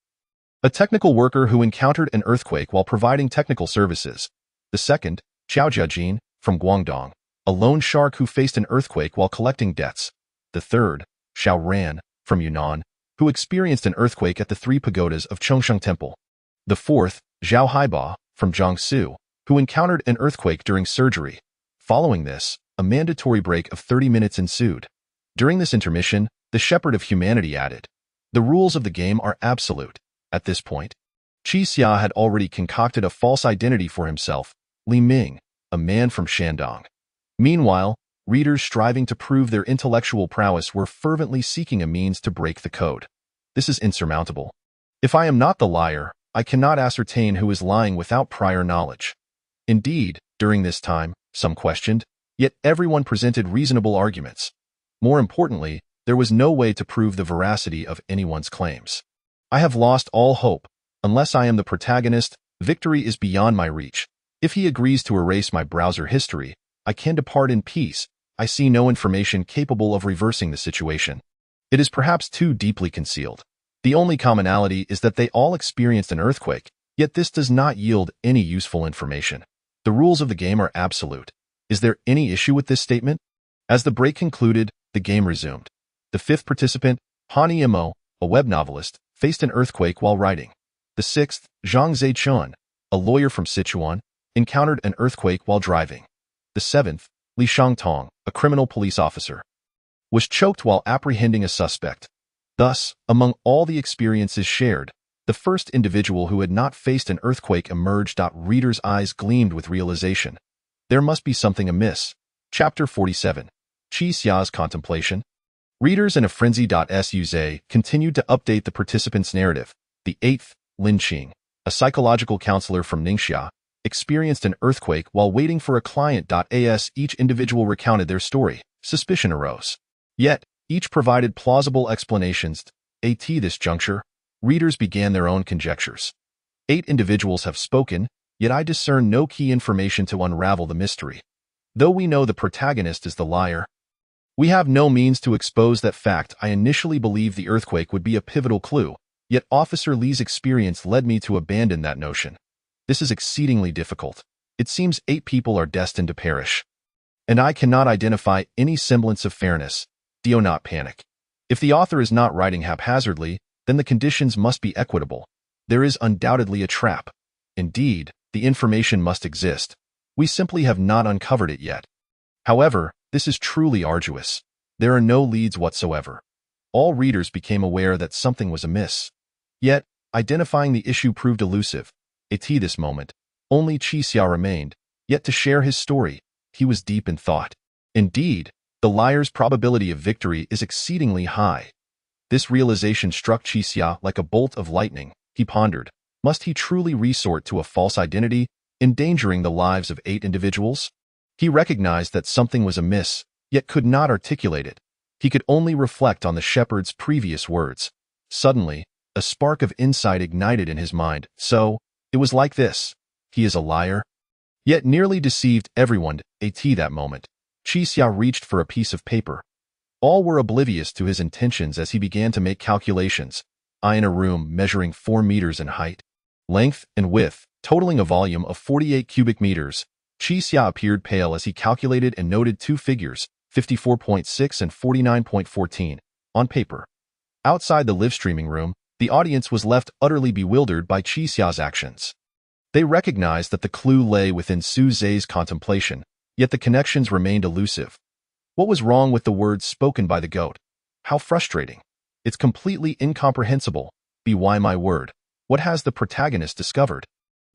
a technical worker who encountered an earthquake while providing technical services. The second, Xiao Jiajin, from Guangdong, a loan shark who faced an earthquake while collecting debts. The third, Xiao Ran, from Yunnan, who experienced an earthquake at the three pagodas of Chongsheng Temple. The fourth, Zhao Haiba, from Jiangsu, who encountered an earthquake during surgery. Following this, a mandatory break of 30 minutes ensued. During this intermission, the Shepherd of Humanity added, "The rules of the game are absolute." At this point, Qi Xia had already concocted a false identity for himself, Li Ming, a man from Shandong. Meanwhile, readers striving to prove their intellectual prowess were fervently seeking a means to break the code. This is insurmountable. If I am not the liar, I cannot ascertain who is lying without prior knowledge. Indeed, during this time, some questioned, yet everyone presented reasonable arguments. More importantly, there was no way to prove the veracity of anyone's claims. I have lost all hope. Unless I am the protagonist, victory is beyond my reach. If he agrees to erase my browser history, I can depart in peace. I see no information capable of reversing the situation. It is perhaps too deeply concealed. The only commonality is that they all experienced an earthquake, yet this does not yield any useful information. The rules of the game are absolute. Is there any issue with this statement? As the break concluded, the game resumed. The fifth participant, Han Yimo, a web novelist, faced an earthquake while writing. The sixth, Zhang Zechun, a lawyer from Sichuan, encountered an earthquake while driving. The seventh, Li Shangtong, a criminal police officer, was choked while apprehending a suspect. Thus, among all the experiences shared, the first individual who had not faced an earthquake emerged. Readers' eyes gleamed with realization. There must be something amiss. Chapter 47. Qi Xia's Contemplation. Readers in a frenzy. Suze continued to update the participants' narrative. The eighth, Lin Qing, a psychological counselor from Ningxia, experienced an earthquake while waiting for a client. As each individual recounted their story, suspicion arose. Yet, each provided plausible explanations. At this juncture, readers began their own conjectures. 8 individuals have spoken, yet I discern no key information to unravel the mystery. Though we know the protagonist is the liar, we have no means to expose that fact. I initially believed the earthquake would be a pivotal clue, yet Officer Li's experience led me to abandon that notion. This is exceedingly difficult. It seems 8 people are destined to perish, and I cannot identify any semblance of fairness. Do not panic. If the author is not writing haphazardly, then the conditions must be equitable. There is undoubtedly a trap. Indeed, the information must exist. We simply have not uncovered it yet. However, this is truly arduous. There are no leads whatsoever. All readers became aware that something was amiss. Yet, identifying the issue proved elusive. At this moment, only Qi Xia remained, yet to share his story, he was deep in thought. Indeed, the liar's probability of victory is exceedingly high. This realization struck Qi Xia like a bolt of lightning. He pondered, must he truly resort to a false identity, endangering the lives of 8 individuals? He recognized that something was amiss, yet could not articulate it. He could only reflect on the shepherd's previous words. Suddenly, a spark of insight ignited in his mind. So, it was like this. He is a liar? Yet nearly deceived everyone. At that moment, Qi Xia reached for a piece of paper. All were oblivious to his intentions as he began to make calculations. In a room measuring 4 meters in height, length, and width, totaling a volume of 48 cubic meters, Qi Xia appeared pale as he calculated and noted 2 figures, 54.6 and 49.14, on paper. Outside the live streaming room, The audience was left utterly bewildered by Qixia's actions. They recognized that the clue lay within Su Zhe's contemplation, yet the connections remained elusive. What was wrong with the words spoken by the goat? How frustrating. It's completely incomprehensible. Why my word? What has the protagonist discovered?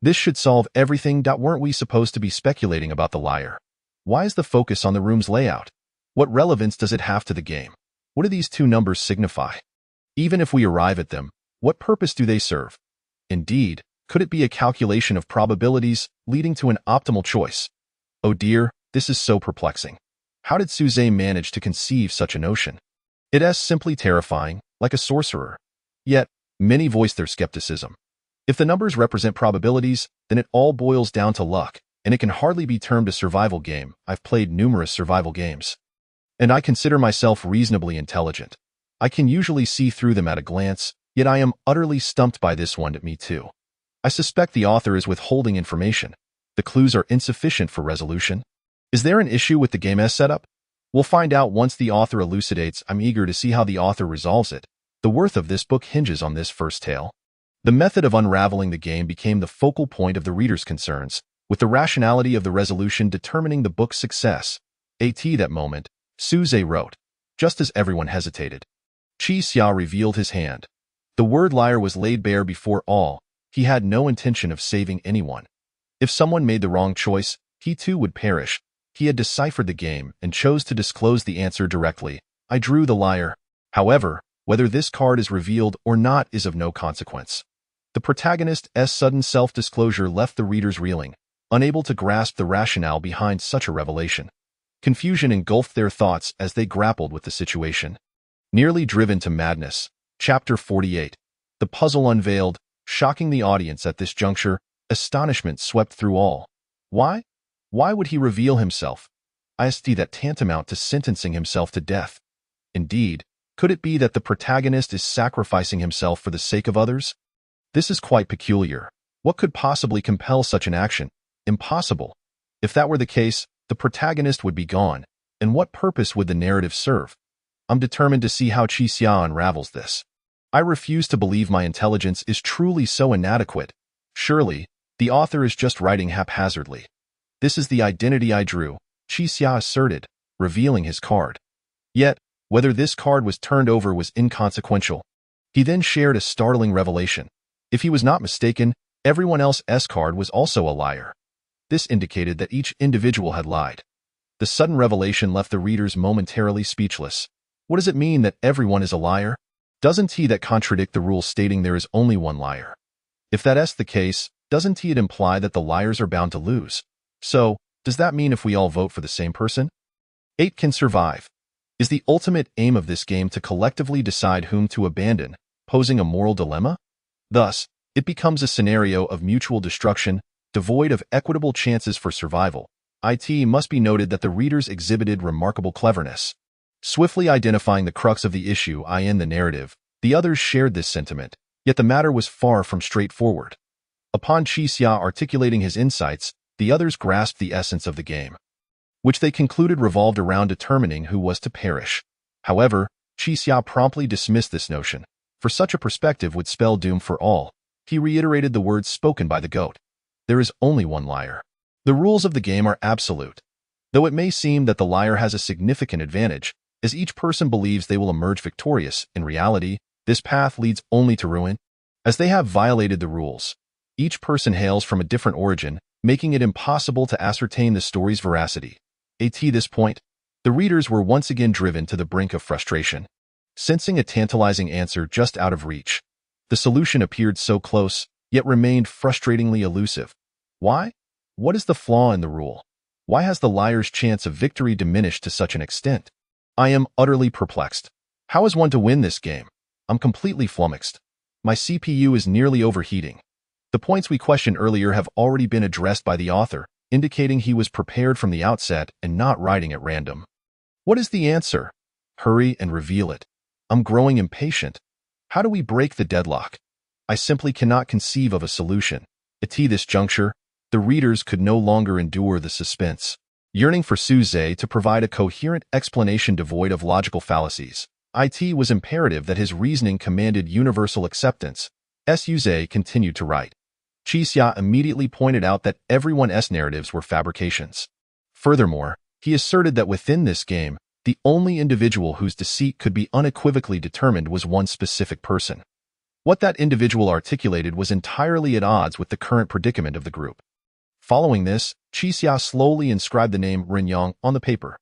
This should solve everything. Weren't we supposed to be speculating about the liar? Why is the focus on the room's layout? What relevance does it have to the game? What do these two numbers signify? Even if we arrive at them, what purpose do they serve? Indeed, could it be a calculation of probabilities leading to an optimal choice? Oh dear, this is so perplexing. How did Su Zhe manage to conceive such a notion? It is simply terrifying, like a sorcerer. Yet, many voice their skepticism. If the numbers represent probabilities, then it all boils down to luck, and it can hardly be termed a survival game. I've played numerous survival games, and I consider myself reasonably intelligent. I can usually see through them at a glance, yet I am utterly stumped by this one. Me too. I suspect the author is withholding information. The clues are insufficient for resolution. Is there an issue with the game's setup? We'll find out once the author elucidates. I'm eager to see how the author resolves it. The worth of this book hinges on this first tale. The method of unraveling the game became the focal point of the reader's concerns, with the rationality of the resolution determining the book's success. At that moment, Su Zhe wrote, just as everyone hesitated. Qixia revealed his hand. The word liar was laid bare before all. He had no intention of saving anyone. If someone made the wrong choice, he too would perish. He had deciphered the game and chose to disclose the answer directly. I drew the liar. However, whether this card is revealed or not is of no consequence. The protagonist's sudden self-disclosure left the readers reeling, unable to grasp the rationale behind such a revelation. Confusion engulfed their thoughts as they grappled with the situation. Nearly driven to madness. Chapter 48. The puzzle unveiled, shocking the audience at this juncture. Astonishment swept through all. Why? Why would he reveal himself? That tantamount to sentencing himself to death. Indeed, could it be that the protagonist is sacrificing himself for the sake of others? This is quite peculiar. What could possibly compel such an action? Impossible. If that were the case, the protagonist would be gone, and what purpose would the narrative serve? I'm determined to see how Qixia unravels this. I refuse to believe my intelligence is truly so inadequate. Surely, the author is just writing haphazardly. This is the identity I drew, Qixia asserted, revealing his card. Yet, whether this card was turned over was inconsequential. He then shared a startling revelation. If he was not mistaken, everyone else's card was also a liar. This indicated that each individual had lied. The sudden revelation left the readers momentarily speechless. What does it mean that everyone is a liar? Doesn't that contradict the rule stating there is only one liar? If that's the case, doesn't it imply that the liars are bound to lose? So, does that mean if we all vote for the same person, 8 can survive? Is the ultimate aim of this game to collectively decide whom to abandon, posing a moral dilemma? Thus, it becomes a scenario of mutual destruction, devoid of equitable chances for survival. It must be noted that the readers exhibited remarkable cleverness. Swiftly identifying the crux of the issue in the narrative, the others shared this sentiment, yet the matter was far from straightforward. Upon Qixia articulating his insights, the others grasped the essence of the game, which they concluded revolved around determining who was to perish. However, Qixia promptly dismissed this notion, for such a perspective would spell doom for all. He reiterated the words spoken by the goat. There is only one liar. The rules of the game are absolute. Though it may seem that the liar has a significant advantage, as each person believes they will emerge victorious, in reality, this path leads only to ruin. As they have violated the rules, each person hails from a different origin, making it impossible to ascertain the story's veracity. At this point, the readers were once again driven to the brink of frustration. Sensing a tantalizing answer just out of reach, the solution appeared so close, yet remained frustratingly elusive. Why? What is the flaw in the rule? Why has the liar's chance of victory diminished to such an extent? I am utterly perplexed. How is one to win this game? I'm completely flummoxed. My CPU is nearly overheating. The points we questioned earlier have already been addressed by the author, indicating he was prepared from the outset and not writing at random. What is the answer? Hurry and reveal it. I'm growing impatient. How do we break the deadlock? I simply cannot conceive of a solution. At this juncture, the readers could no longer endure the suspense, yearning for Su Zhe to provide a coherent explanation devoid of logical fallacies. It was imperative that his reasoning commanded universal acceptance. Suze continued to write. Qixia immediately pointed out that everyone's narratives were fabrications. Furthermore, he asserted that within this game, the only individual whose deceit could be unequivocally determined was one specific person. What that individual articulated was entirely at odds with the current predicament of the group. Following this, Qixia slowly inscribed the name Renyang on the paper.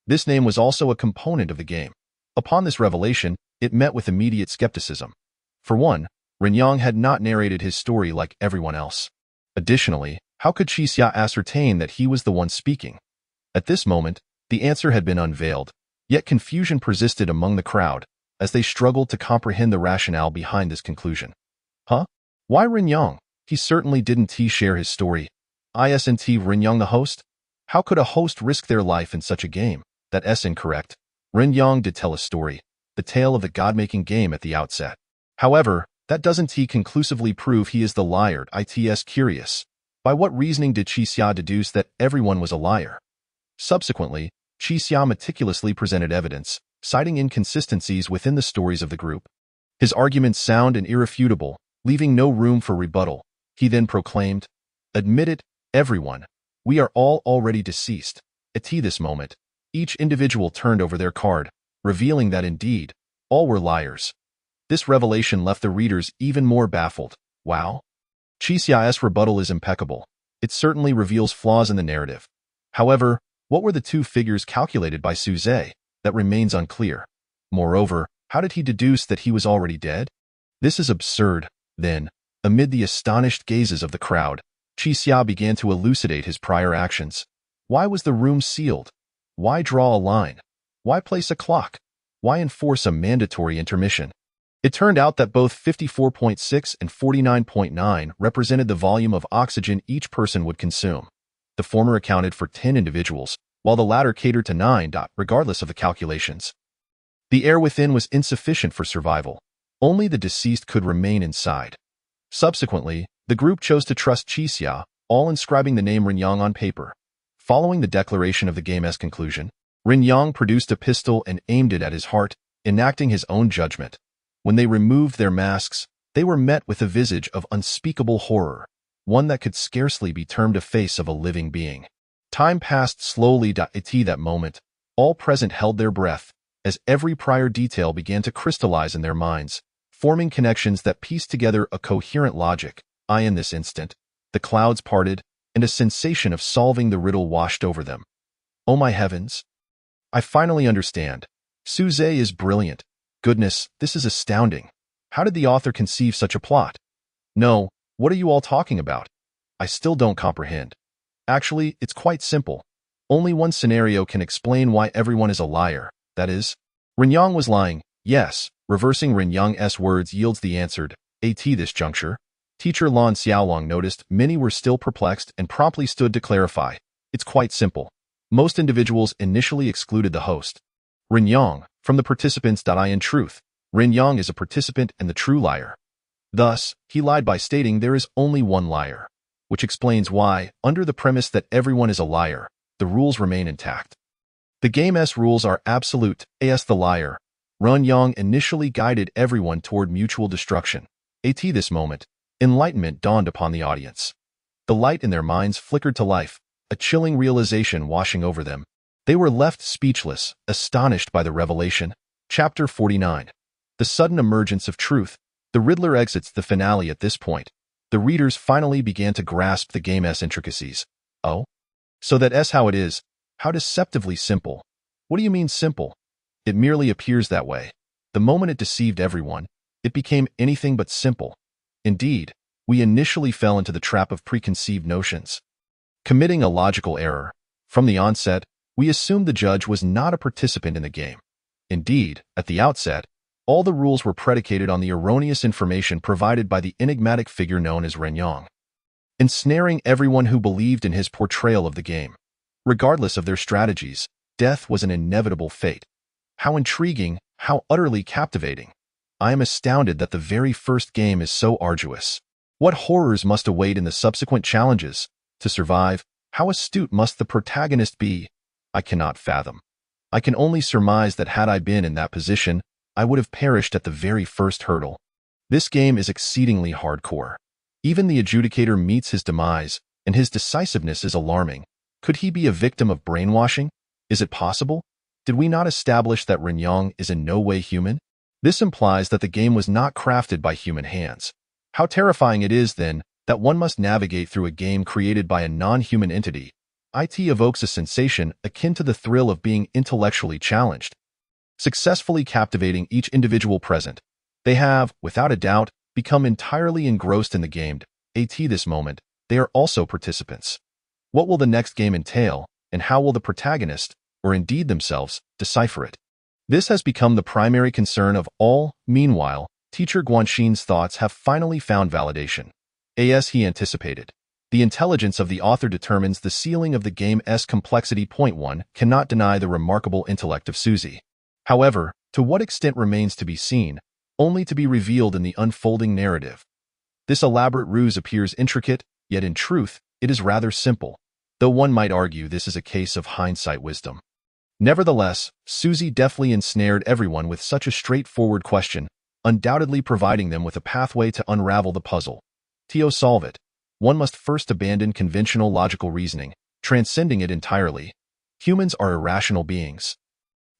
This name was also a component of the game. Upon this revelation, it met with immediate skepticism. For one, Renyang had not narrated his story like everyone else. Additionally, how could Qixia ascertain that he was the one speaking? At this moment, the answer had been unveiled, yet confusion persisted among the crowd as they struggled to comprehend the rationale behind this conclusion. Huh? Why Renyang? He certainly didn't share his story. Isn't Renyang the host? How could a host risk their life in such a game? That's incorrect. Renyang did tell a story, the tale of the god-making game at the outset. However, that doesn't conclusively prove he is the liar. It's curious. By what reasoning did Qixia deduce that everyone was a liar? Subsequently, Qixia meticulously presented evidence, citing inconsistencies within the stories of the group. His arguments sound and irrefutable, leaving no room for rebuttal. He then proclaimed, "Admit it, everyone. We are all already deceased." At this moment, each individual turned over their card, revealing that indeed, all were liars. This revelation left the readers even more baffled. Wow. Qixia's rebuttal is impeccable. It certainly reveals flaws in the narrative. However, what were the two figures calculated by Suze? That remains unclear. Moreover, how did he deduce that he was already dead? This is absurd. Then, amid the astonished gazes of the crowd, Qixia began to elucidate his prior actions. Why was the room sealed? Why draw a line? Why place a clock? Why enforce a mandatory intermission? It turned out that both 54.6 and 49.9 represented the volume of oxygen each person would consume. The former accounted for 10 individuals, while the latter catered to 9. Regardless of the calculations, the air within was insufficient for survival. Only the deceased could remain inside. Subsequently, the group chose to trust Qixia, all inscribing the name Renyang on paper. Following the declaration of the game's conclusion, Renyang produced a pistol and aimed it at his heart, enacting his own judgment. When they removed their masks, they were met with a visage of unspeakable horror, one that could scarcely be termed a face of a living being. Time passed slowly. At that moment, all present held their breath, as every prior detail began to crystallize in their minds, forming connections that pieced together a coherent logic. In this instant, the clouds parted, and a sensation of solving the riddle washed over them. Oh my heavens! I finally understand. Suze is brilliant. Goodness, this is astounding. How did the author conceive such a plot? No, what are you all talking about? I still don't comprehend. Actually, it's quite simple. Only one scenario can explain why everyone is a liar. That is, Renyang was lying. Yes, reversing Renyang's words yields the answer. At this juncture, Teacher Lan Xiaolong noticed many were still perplexed and promptly stood to clarify. It's quite simple. Most individuals initially excluded the host, Renyang, from the participants. In truth, Renyang is a participant and the true liar. Thus, he lied by stating there is only one liar, which explains why, under the premise that everyone is a liar, the rules remain intact. The game's rules are absolute. As the liar, Renyang initially guided everyone toward mutual destruction. At this moment, enlightenment dawned upon the audience. The light in their minds flickered to life, a chilling realization washing over them. They were left speechless, astonished by the revelation. Chapter 49. The sudden emergence of truth. The Riddler exits the finale at this point. The readers finally began to grasp the game's intricacies. Oh? So that's how it is. How deceptively simple. What do you mean simple? It merely appears that way. The moment it deceived everyone, it became anything but simple. Indeed, we initially fell into the trap of preconceived notions, committing a logical error. From the onset, we assumed the judge was not a participant in the game. Indeed, at the outset, all the rules were predicated on the erroneous information provided by the enigmatic figure known as Renyang, ensnaring everyone who believed in his portrayal of the game. Regardless of their strategies, death was an inevitable fate. How intriguing, how utterly captivating. I am astounded that the very first game is so arduous. What horrors must await in the subsequent challenges? To survive, how astute must the protagonist be? I cannot fathom. I can only surmise that had I been in that position, I would have perished at the very first hurdle. This game is exceedingly hardcore. Even the adjudicator meets his demise, and his decisiveness is alarming. Could he be a victim of brainwashing? Is it possible? Did we not establish that Renyang is in no way human? This implies that the game was not crafted by human hands. How terrifying it is, then, that one must navigate through a game created by a non-human entity. It evokes a sensation akin to the thrill of being intellectually challenged, successfully captivating each individual present. They have, without a doubt, become entirely engrossed in the game. At this moment, they are also participants. What will the next game entail, and how will the protagonist, or indeed themselves, decipher it? This has become the primary concern of all. Meanwhile, teacher Guanxin's thoughts have finally found validation. As he anticipated, the intelligence of the author determines the ceiling of the game's complexity. One cannot deny the remarkable intellect of Suzy. However, to what extent remains to be seen, only to be revealed in the unfolding narrative. This elaborate ruse appears intricate, yet in truth, it is rather simple, though one might argue this is a case of hindsight wisdom. Nevertheless, Suzy deftly ensnared everyone with such a straightforward question, undoubtedly providing them with a pathway to unravel the puzzle. To solve it, one must first abandon conventional logical reasoning, transcending it entirely. Humans are irrational beings.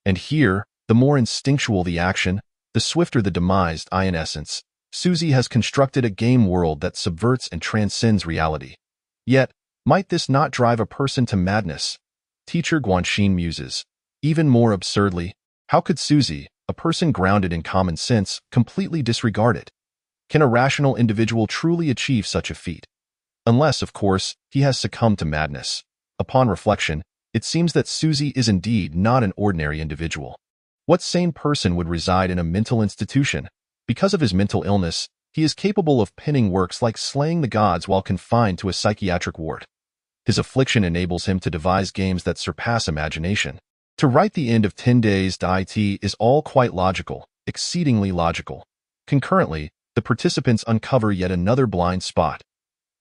And here, the more instinctual the action, the swifter the demise. In essence, Suzy has constructed a game world that subverts and transcends reality. Yet, might this not drive a person to madness? Teacher Guanxin muses. Even more absurdly, how could Suzy, a person grounded in common sense, completely disregard it? Can a rational individual truly achieve such a feat? Unless, of course, he has succumbed to madness. Upon reflection, it seems that Suzy is indeed not an ordinary individual. What sane person would reside in a mental institution? Because of his mental illness, he is capable of penning works like Slaying the Gods while confined to a psychiatric ward. His affliction enables him to devise games that surpass imagination. To write the end of 10 Days It is all quite logical, exceedingly logical. Concurrently, the participants uncover yet another blind spot.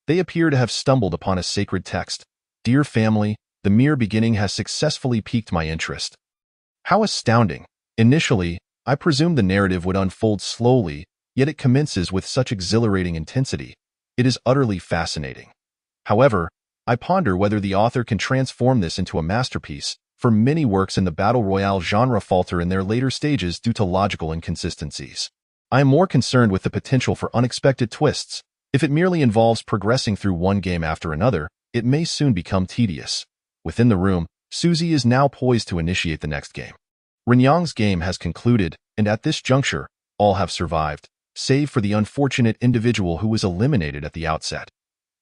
They appear to have stumbled upon a sacred text. Dear family, the mere beginning has successfully piqued my interest. How astounding! Initially, I presumed the narrative would unfold slowly, yet it commences with such exhilarating intensity. It is utterly fascinating. However, I ponder whether the author can transform this into a masterpiece, for many works in the battle royale genre falter in their later stages due to logical inconsistencies. I am more concerned with the potential for unexpected twists. If it merely involves progressing through one game after another, it may soon become tedious. Within the room, Suzy is now poised to initiate the next game. Renyang's game has concluded, and at this juncture, all have survived, save for the unfortunate individual who was eliminated at the outset.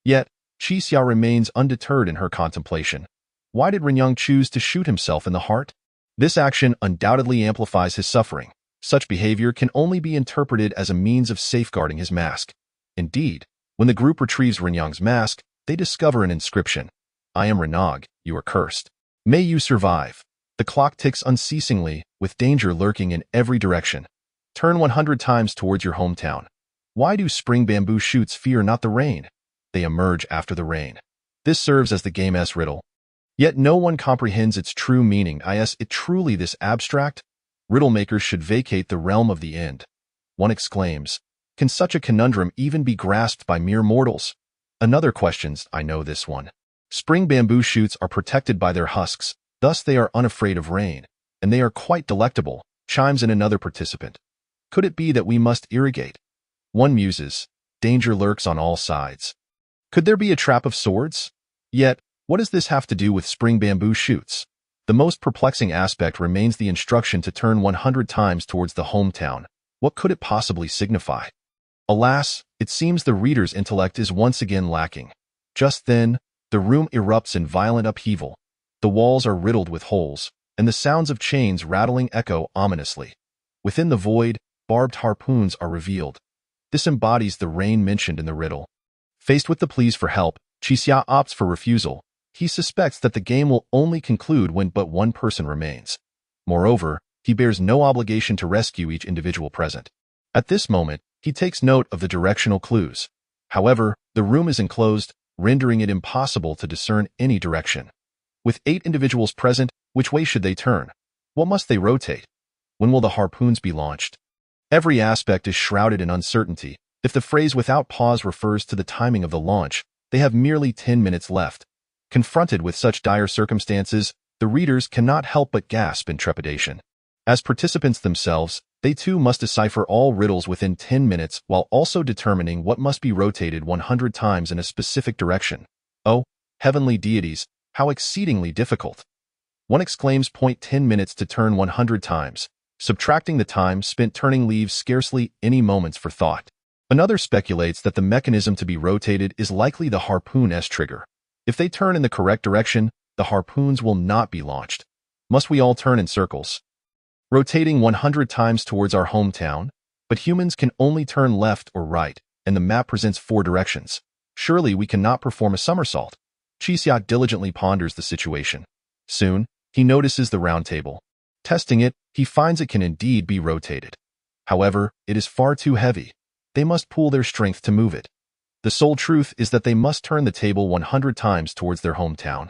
Yet, Qixia remains undeterred in her contemplation. Why did Renyang choose to shoot himself in the heart? This action undoubtedly amplifies his suffering. Such behavior can only be interpreted as a means of safeguarding his mask. Indeed, when the group retrieves Renyang's mask, they discover an inscription. I am Renog, you are cursed. May you survive. The clock ticks unceasingly, with danger lurking in every direction. Turn 100 times towards your hometown. Why do spring bamboo shoots fear not the rain? They emerge after the rain. This serves as the game's riddle. Yet no one comprehends its true meaning. Is it truly this abstract? Riddle makers should vacate the realm of the end. One exclaims, can such a conundrum even be grasped by mere mortals? Another questions, I know this one. Spring bamboo shoots are protected by their husks, thus they are unafraid of rain, and they are quite delectable, chimes in another participant. Could it be that we must irrigate? One muses, danger lurks on all sides. Could there be a trap of swords? Yet, what does this have to do with spring bamboo shoots? The most perplexing aspect remains the instruction to turn 100 times towards the hometown. What could it possibly signify? Alas, it seems the reader's intellect is once again lacking. Just then, the room erupts in violent upheaval. The walls are riddled with holes, and the sounds of chains rattling echo ominously. Within the void, barbed harpoons are revealed. This embodies the rain mentioned in the riddle. Faced with the pleas for help, Qixia opts for refusal. He suspects that the game will only conclude when but one person remains. Moreover, he bears no obligation to rescue each individual present. At this moment, he takes note of the directional clues. However, the room is enclosed, rendering it impossible to discern any direction. With 8 individuals present, which way should they turn? What must they rotate? When will the harpoons be launched? Every aspect is shrouded in uncertainty. If the phrase without pause refers to the timing of the launch, they have merely 10 minutes left. Confronted with such dire circumstances, the readers cannot help but gasp in trepidation. As participants themselves, they too must decipher all riddles within 10 minutes while also determining what must be rotated 100 times in a specific direction. Oh, heavenly deities, how exceedingly difficult! One exclaims. 10 minutes to turn 100 times. Subtracting the time spent turning leaves scarcely any moments for thought. Another speculates that the mechanism to be rotated is likely the harpoon-S trigger. If they turn in the correct direction, the harpoons will not be launched. Must we all turn in circles? Rotating 100 times towards our hometown, but humans can only turn left or right, and the map presents 4 directions. Surely we cannot perform a somersault. Daxia diligently ponders the situation. Soon, he notices the round table. Testing it, he finds it can indeed be rotated. However, it is far too heavy. They must pool their strength to move it. The sole truth is that they must turn the table 100 times towards their hometown.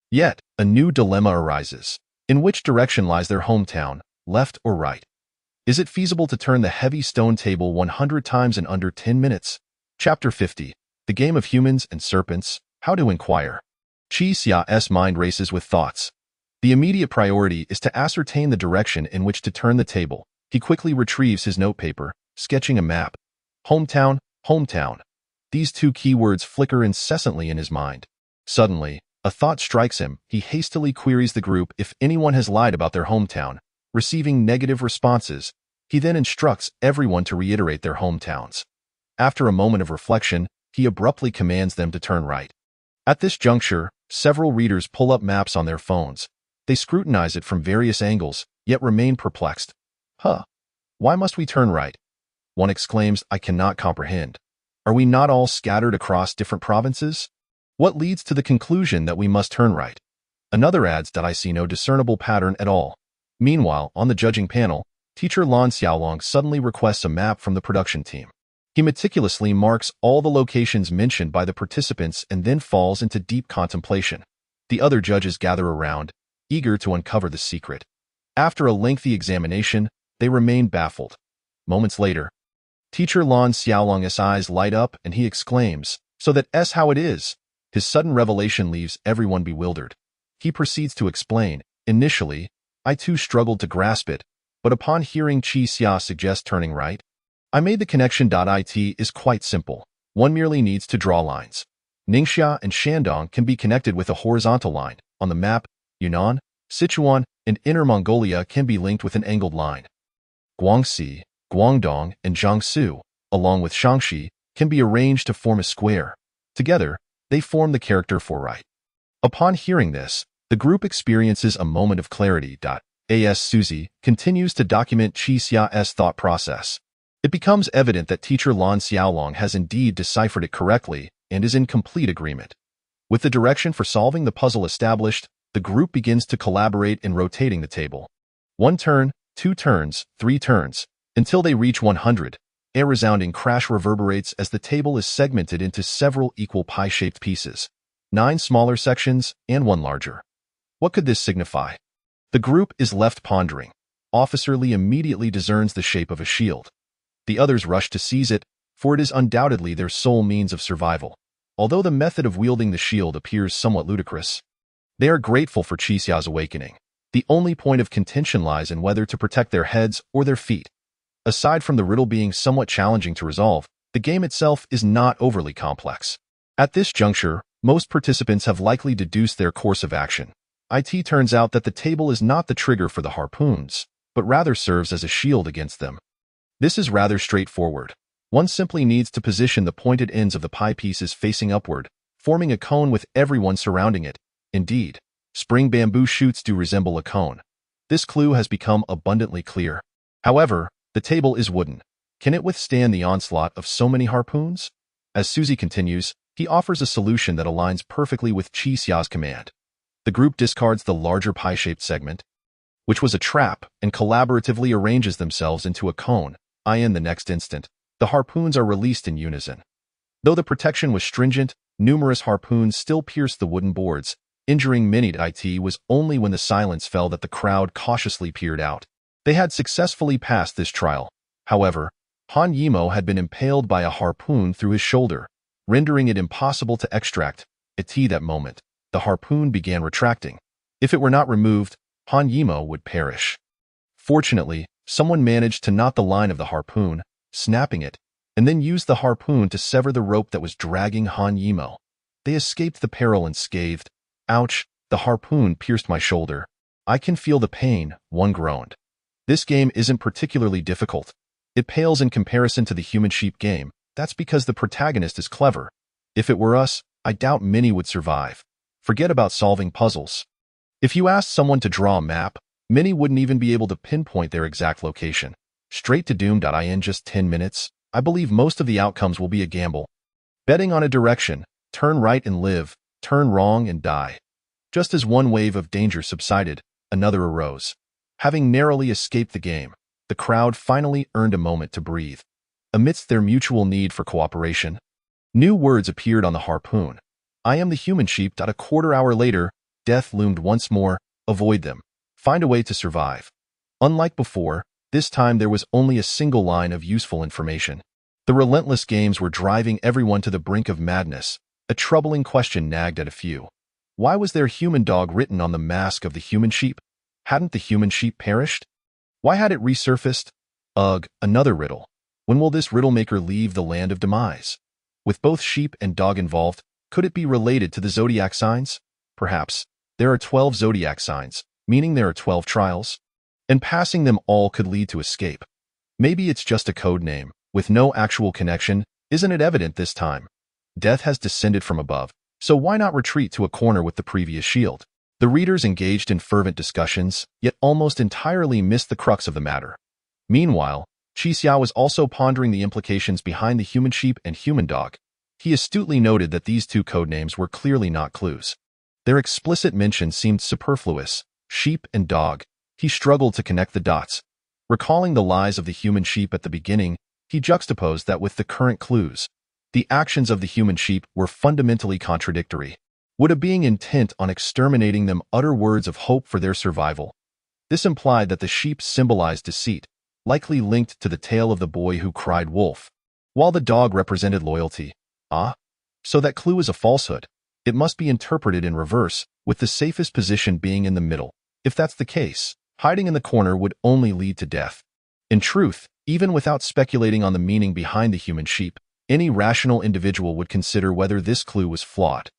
Yet, a new dilemma arises. In which direction lies their hometown, left or right? Is it feasible to turn the heavy stone table 100 times in under 10 minutes? Chapter 50. The Game of Humans and Serpents, How to Inquire. Daxia's mind races with thoughts. The immediate priority is to ascertain the direction in which to turn the table. He quickly retrieves his notepaper, sketching a map. Hometown, hometown. These 2 keywords flicker incessantly in his mind. Suddenly, a thought strikes him. He hastily queries the group if anyone has lied about their hometown. Receiving negative responses, he then instructs everyone to reiterate their hometowns. After a moment of reflection, he abruptly commands them to turn right. At this juncture, several readers pull up maps on their phones. They scrutinize it from various angles, yet remain perplexed. Why must we turn right? One exclaims, I cannot comprehend. Are we not all scattered across different provinces? What leads to the conclusion that we must turn right? Another adds that I see no discernible pattern at all. Meanwhile, on the judging panel, teacher Lan Xiaolong suddenly requests a map from the production team. He meticulously marks all the locations mentioned by the participants and then falls into deep contemplation. The other judges gather around, eager to uncover the secret. After a lengthy examination, they remain baffled. Moments later, teacher Lan Xiaolong's eyes light up and he exclaims, "So that's how it is." His sudden revelation leaves everyone bewildered. He proceeds to explain, "Initially, I too struggled to grasp it, but upon hearing Daxia suggest turning right, I made the connection. It is quite simple. One merely needs to draw lines. Ningxia and Shandong can be connected with a horizontal line. On the map, Yunnan, Sichuan, and Inner Mongolia can be linked with an angled line. Guangxi, Guangdong, and Jiangsu, along with Shaanxi, can be arranged to form a square. Together, they form the character for right." Upon hearing this, the group experiences a moment of clarity. As Suzy continues to document Daxia's thought process, it becomes evident that teacher Lan Xiaolong has indeed deciphered it correctly and is in complete agreement. With the direction for solving the puzzle established, the group begins to collaborate in rotating the table. 1 turn, 2 turns, 3 turns, until they reach 100. A resounding crash reverberates as the table is segmented into several equal pie-shaped pieces, 9 smaller sections and 1 larger. What could this signify? The group is left pondering. Officer Li immediately discerns the shape of a shield. The others rush to seize it, for it is undoubtedly their sole means of survival. Although the method of wielding the shield appears somewhat ludicrous, they are grateful for Daxia's awakening. The only point of contention lies in whether to protect their heads or their feet. Aside from the riddle being somewhat challenging to resolve, the game itself is not overly complex. At this juncture, most participants have likely deduced their course of action. It turns out that the table is not the trigger for the harpoons, but rather serves as a shield against them. This is rather straightforward. One simply needs to position the pointed ends of the pie pieces facing upward, forming a cone with everyone surrounding it. Indeed, spring bamboo shoots do resemble a cone. This clue has become abundantly clear. However, the table is wooden. Can it withstand the onslaught of so many harpoons? As Suzy continues, he offers a solution that aligns perfectly with Daxia's command. The group discards the larger pie-shaped segment, which was a trap, and collaboratively arranges themselves into a cone. In the next instant, the harpoons are released in unison. Though the protection was stringent, numerous harpoons still pierced the wooden boards, injuring many. It was only when the silence fell that the crowd cautiously peered out. They had successfully passed this trial. However, Han Yimo had been impaled by a harpoon through his shoulder, rendering it impossible to extract. At that moment, the harpoon began retracting. If it were not removed, Han Yimo would perish. Fortunately, someone managed to knot the line of the harpoon, snapping it, and then used the harpoon to sever the rope that was dragging Han Yimo. They escaped the peril unscathed. Ouch, the harpoon pierced my shoulder. I can feel the pain, one groaned. This game isn't particularly difficult. It pales in comparison to the human sheep game. That's because the protagonist is clever. If it were us, I doubt many would survive. Forget about solving puzzles. If you asked someone to draw a map, many wouldn't even be able to pinpoint their exact location. Straight to doom. In just 10 minutes, I believe most of the outcomes will be a gamble. Betting on a direction, turn right and live, turn wrong and die. Just as one wave of danger subsided, another arose. Having narrowly escaped the game, the crowd finally earned a moment to breathe. Amidst their mutual need for cooperation, new words appeared on the harpoon. I am the human sheep. A quarter hour later, death loomed once more. Avoid them. Find a way to survive. Unlike before, this time there was only a single line of useful information. The relentless games were driving everyone to the brink of madness. A troubling question nagged at a few. Why was there human dog written on the mask of the human sheep? Hadn't the human sheep perished? Why had it resurfaced? Ugh, another riddle. When will this riddle maker leave the land of demise? With both sheep and dog involved, could it be related to the zodiac signs? Perhaps. There are 12 zodiac signs, meaning there are 12 trials, and passing them all could lead to escape. Maybe it's just a code name, with no actual connection. Isn't it evident this time? Death has descended from above, so why not retreat to a corner with the previous shield? The readers engaged in fervent discussions, yet almost entirely missed the crux of the matter. Meanwhile, Qixia was also pondering the implications behind the human sheep and human dog. He astutely noted that these two codenames were clearly not clues. Their explicit mention seemed superfluous. Sheep and dog. He struggled to connect the dots. Recalling the lies of the human sheep at the beginning, he juxtaposed that with the current clues. The actions of the human sheep were fundamentally contradictory. Would a being intent on exterminating them utter words of hope for their survival? This implied that the sheep symbolized deceit, likely linked to the tale of the boy who cried wolf, while the dog represented loyalty. So that clue is a falsehood. It must be interpreted in reverse, with the safest position being in the middle. If that's the case, hiding in the corner would only lead to death. In truth, even without speculating on the meaning behind the human sheep, any rational individual would consider whether this clue was flawed.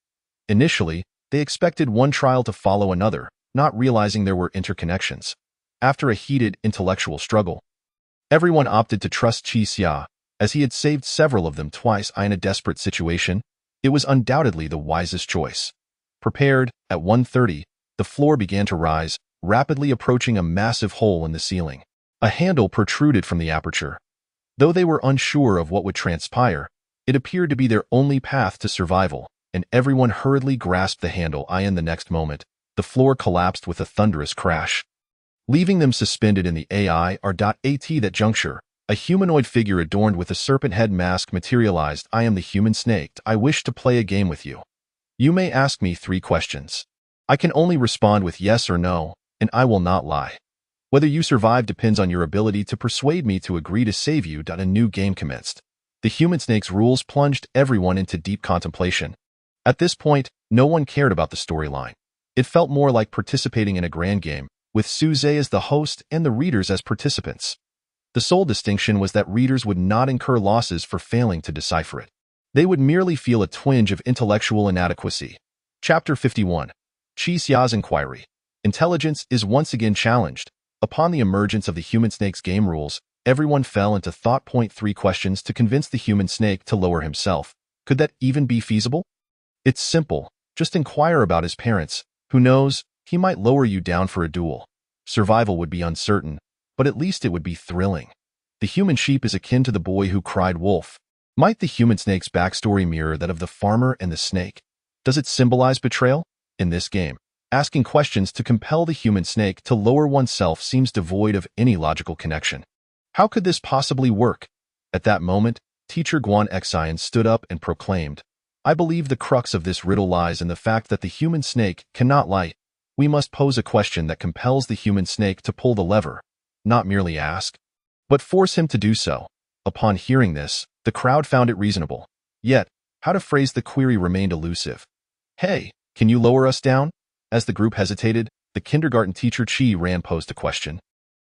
Initially, they expected one trial to follow another, not realizing there were interconnections. After a heated intellectual struggle, everyone opted to trust Qixia, as he had saved several of them twice in a desperate situation. It was undoubtedly the wisest choice. Prepared, at 1:30, the floor began to rise, rapidly approaching a massive hole in the ceiling. A handle protruded from the aperture. Though they were unsure of what would transpire, it appeared to be their only path to survival, and everyone hurriedly grasped the handle. In the next moment, the floor collapsed with a thunderous crash, leaving them suspended in the AIR.AT. That juncture, a humanoid figure adorned with a serpent head mask materialized. I am the human snake. I wish to play a game with you. You may ask me 3 questions. I can only respond with yes or no, and I will not lie. Whether you survive depends on your ability to persuade me to agree to save you. A new game commenced. The human snake's rules plunged everyone into deep contemplation. At this point, no one cared about the storyline. It felt more like participating in a grand game, with Suze as the host and the readers as participants. The sole distinction was that readers would not incur losses for failing to decipher it. They would merely feel a twinge of intellectual inadequacy. Chapter 51. Qixia's Inquiry. Intelligence is once again challenged. Upon the emergence of the human snake's game rules, everyone fell into thought. 3 questions to convince the human snake to lower himself. Could that even be feasible? It's simple. Just inquire about his parents. Who knows, he might lower you down for a duel. Survival would be uncertain, but at least it would be thrilling. The human sheep is akin to the boy who cried wolf. Might the human snake's backstory mirror that of the farmer and the snake? Does it symbolize betrayal? In this game, asking questions to compel the human snake to lower oneself seems devoid of any logical connection. How could this possibly work? At that moment, Teacher Guan Xian stood up and proclaimed, I believe the crux of this riddle lies in the fact that the human snake cannot lie. We must pose a question that compels the human snake to pull the lever. not merely ask, but force him to do so. Upon hearing this, the crowd found it reasonable. Yet, how to phrase the query remained elusive. Hey, can you lower us down? As the group hesitated, the kindergarten teacher Chi Ran posed a question.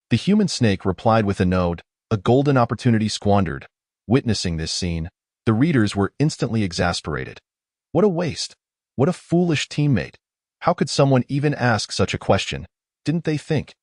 The human snake replied with a nod, a golden opportunity squandered. Witnessing this scene, the readers were instantly exasperated. What a waste! What a foolish teammate! How could someone even ask such a question? Didn't they think?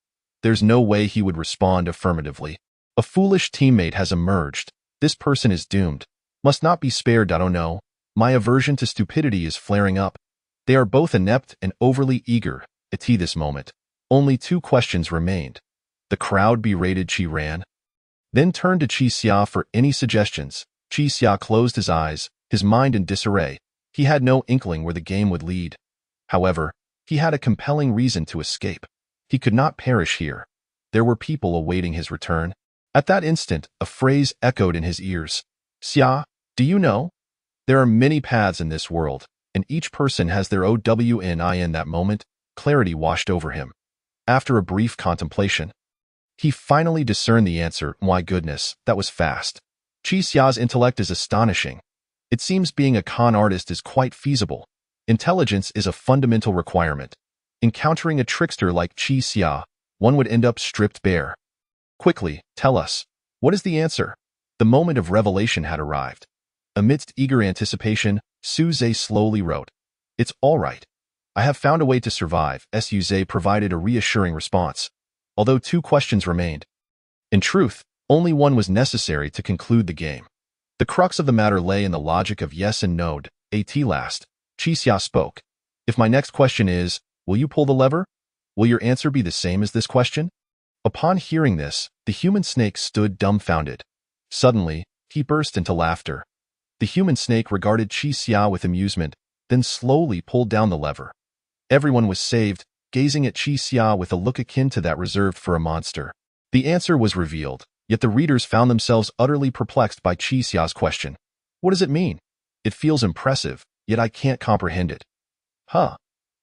There's no way he would respond affirmatively. A foolish teammate has emerged. This person is doomed. Must not be spared. I don't know. My aversion to stupidity is flaring up. They are both inept and overly eager. At this moment, only 2 questions remained. The crowd berated Chi Ran, then turned to Chi Xia for any suggestions. Chi Xia closed his eyes, his mind in disarray. He had no inkling where the game would lead. However, he had a compelling reason to escape. He could not perish here. There were people awaiting his return. At that instant, a phrase echoed in his ears. Xia, do you know? There are many paths in this world, and each person has their OWN. In that moment, clarity washed over him. After a brief contemplation, he finally discerned the answer. My goodness, that was fast. Chi Xia's intellect is astonishing. It seems being a con artist is quite feasible. Intelligence is a fundamental requirement. Encountering a trickster like Chi Xia, one would end up stripped bare. Quickly, tell us. What is the answer? The moment of revelation had arrived. Amidst eager anticipation, Su Zhe slowly wrote, It's all right. I have found a way to survive. Su Zhe provided a reassuring response, although 2 questions remained. In truth, only one was necessary to conclude the game. The crux of the matter lay in the logic of yes and no. At last, Chi Xia spoke. If my next question is, will you pull the lever? Will your answer be the same as this question? Upon hearing this, the human snake stood dumbfounded. Suddenly, he burst into laughter. The human snake regarded Chi Xia with amusement, then slowly pulled down the lever. Everyone was saved, gazing at Chi Xia with a look akin to that reserved for a monster. The answer was revealed, yet the readers found themselves utterly perplexed by Chi Xia's question. What does it mean? It feels impressive, yet I can't comprehend it.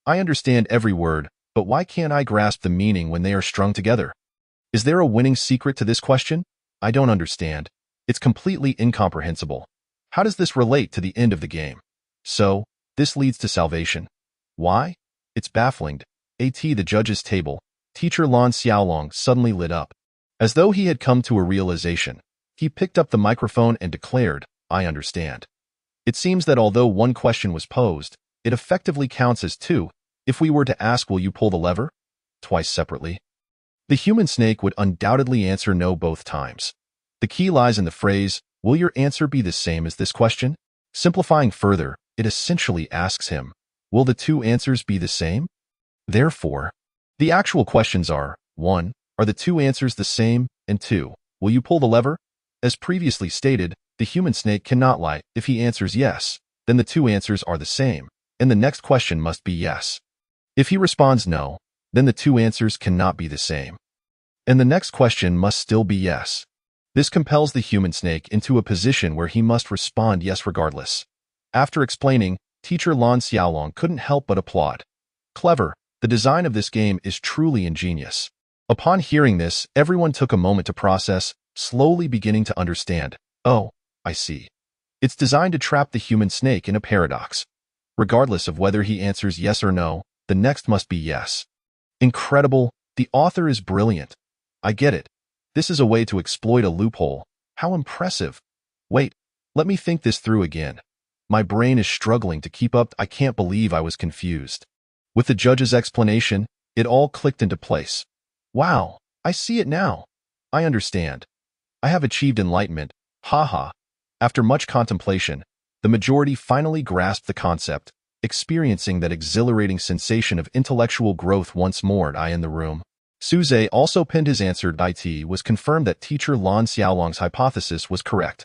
I understand every word, but why can't I grasp the meaning when they are strung together? Is there a winning secret to this question? I don't understand. It's completely incomprehensible. How does this relate to the end of the game? So, this leads to salvation. Why? It's baffling. At the judge's table, teacher Lan Xiaolong suddenly lit up. As though he had come to a realization, he picked up the microphone and declared, I understand. It seems that although 1 question was posed, it effectively counts as 2. If we were to ask, will you pull the lever? Twice separately. The human snake would undoubtedly answer no both times. The key lies in the phrase, will your answer be the same as this question? Simplifying further, it essentially asks him, will the 2 answers be the same? Therefore, the actual questions are, 1. Are the 2 answers the same? And 2. Will you pull the lever? As previously stated, the human snake cannot lie. If he answers yes, then the 2 answers are the same, and the next question must be yes. If he responds no, then the 2 answers cannot be the same, and the next question must still be yes. This compels the human snake into a position where he must respond yes regardless. After explaining, teacher Lan Xiaolong couldn't help but applaud. Clever, the design of this game is truly ingenious. Upon hearing this, everyone took a moment to process, slowly beginning to understand. Oh, I see. It's designed to trap the human snake in a paradox. Regardless of whether he answers yes or no, the next must be yes. Incredible, the author is brilliant. I get it. This is a way to exploit a loophole. How impressive. Wait, let me think this through again. My brain is struggling to keep up. I can't believe I was confused. With the judge's explanation, it all clicked into place. Wow, I see it now. I understand. I have achieved enlightenment. Haha. After much contemplation, the majority finally grasped the concept, experiencing that exhilarating sensation of intellectual growth once more. In the room, Su Zhe also pinned his answer. It was confirmed that teacher Lan Xiaolong's hypothesis was correct.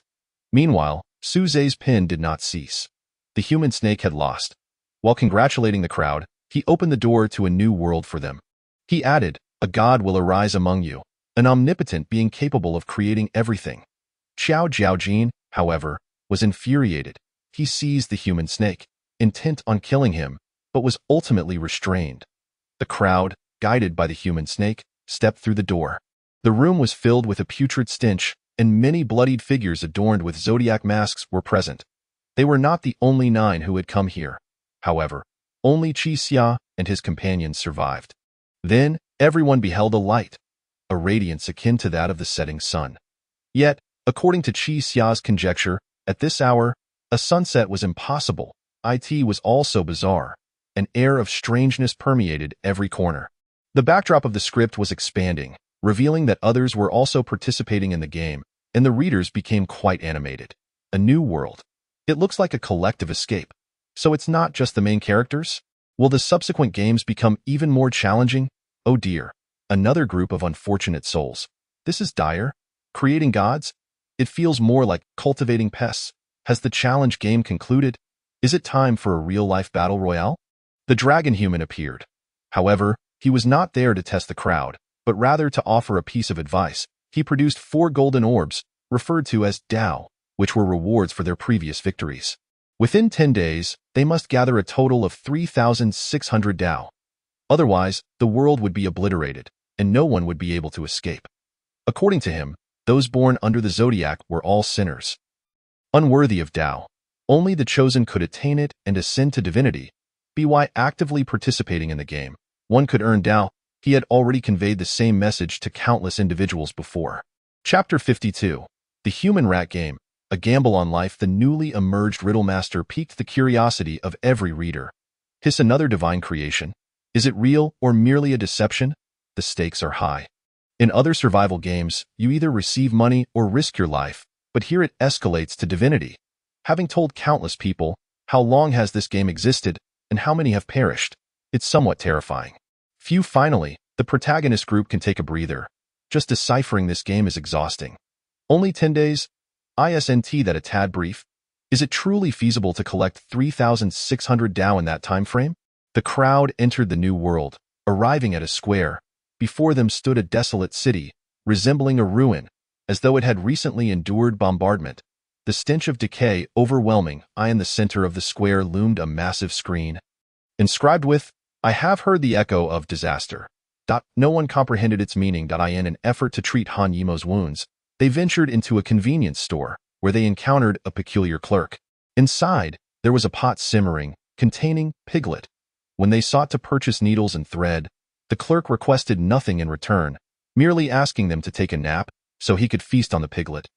Meanwhile, Su Zhe's pin did not cease. The human snake had lost. While congratulating the crowd, he opened the door to a new world for them. He added, a god will arise among you, an omnipotent being capable of creating everything. Xiao Jiaojin, however, was infuriated. He seized the human snake, intent on killing him, but was ultimately restrained. The crowd, guided by the human snake, stepped through the door. The room was filled with a putrid stench, and many bloodied figures adorned with zodiac masks were present. They were not the only 9 who had come here. However, only Daxia and his companions survived. Then, everyone beheld a light, a radiance akin to that of the setting sun. Yet, according to Daxia's conjecture, at this hour, a sunset was impossible. It was also bizarre. An air of strangeness permeated every corner. The backdrop of the script was expanding, revealing that others were also participating in the game, and the readers became quite animated. A new world. It looks like a collective escape. So it's not just the main characters? Will the subsequent games become even more challenging? Oh dear. Another group of unfortunate souls. This is dire. Creating gods? It feels more like cultivating pests. Has the challenge game concluded? Is it time for a real-life battle royale? The dragon human appeared. However, he was not there to test the crowd, but rather to offer a piece of advice. He produced 4 golden orbs, referred to as Dao, which were rewards for their previous victories. Within 10 days, they must gather a total of 3,600 Dao. Otherwise, the world would be obliterated, and no one would be able to escape. According to him, those born under the zodiac were all sinners, unworthy of Dao. Only the chosen could attain it and ascend to divinity. By actively participating in the game, one could earn Dao. He had already conveyed the same message to countless individuals before. Chapter 52. The Human Rat Game. A gamble on life. The newly emerged Riddlemaster piqued the curiosity of every reader. Hiss, another divine creation? Is it real or merely a deception? The stakes are high. In other survival games, you either receive money or risk your life, but here it escalates to divinity. Having told countless people, how long has this game existed, and how many have perished? It's somewhat terrifying. Finally, the protagonist group can take a breather. Just deciphering this game is exhausting. Only 10 days? Isn't that a tad brief? Is it truly feasible to collect 3,600 Dao in that time frame? The crowd entered the new world, arriving at a square. Before them stood a desolate city, resembling a ruin, as though it had recently endured bombardment. The stench of decay overwhelming. In the center of the square loomed a massive screen, inscribed with, "I have heard the echo of disaster." No one comprehended its meaning. In an effort to treat Han Yimo's wounds, they ventured into a convenience store, where they encountered a peculiar clerk. Inside, there was a pot simmering, containing piglet. When they sought to purchase needles and thread, the clerk requested nothing in return, merely asking them to take a nap, so he could feast on the piglet.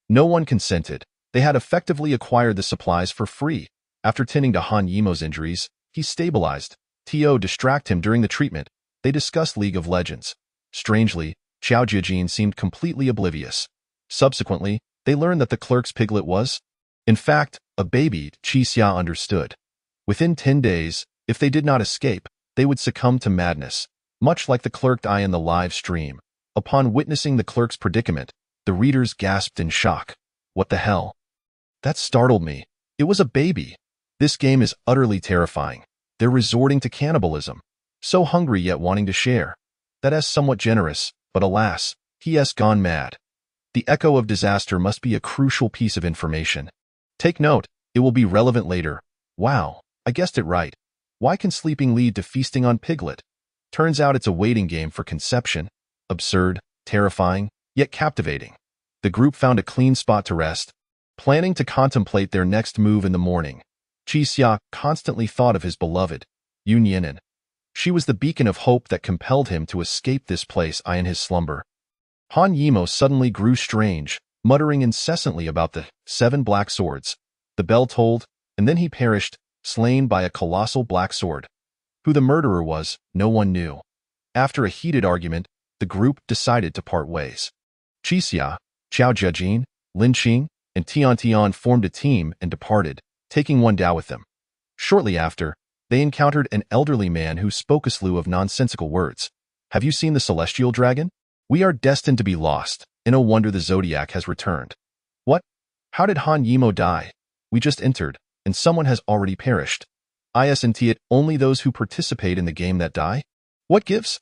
No one consented. They had effectively acquired the supplies for free. After tending to Han Yimo's injuries, he stabilized. To distract him during the treatment, they discussed League of Legends. Strangely, Xiao Jiajin seemed completely oblivious. Subsequently, they learned that the clerk's piglet was, in fact, a baby. Daxia understood. Within 10 days, if they did not escape, they would succumb to madness, much like the clerk in the live stream. Upon witnessing the clerk's predicament, the readers gasped in shock. What the hell? That startled me. It was a baby. This game is utterly terrifying. They're resorting to cannibalism. So hungry yet wanting to share. That is somewhat generous, but alas, he has gone mad. The echo of disaster must be a crucial piece of information. Take note, it will be relevant later. Wow, I guessed it right. Why can sleeping lead to feasting on piglet? Turns out it's a waiting game for conception. Absurd, terrifying, yet captivating. The group found a clean spot to rest, planning to contemplate their next move in the morning. Daxia constantly thought of his beloved, Yunyanin. She was the beacon of hope that compelled him to escape this place in his slumber. Han Yimo suddenly grew strange, muttering incessantly about the 7 black swords. The bell tolled, and then he perished, slain by a colossal black sword. Who the murderer was, no one knew. After a heated argument, the group decided to part ways. Daxia, Xiao Jiajin, Lin Qing, and Tian formed a team and departed, taking 1 Dao with them. Shortly after, they encountered an elderly man who spoke a slew of nonsensical words. Have you seen the celestial dragon? We are destined to be lost, and no wonder the zodiac has returned. What? How did Han Yimo die? We just entered, and someone has already perished. Isn't it only those who participate in the game that die? What gives?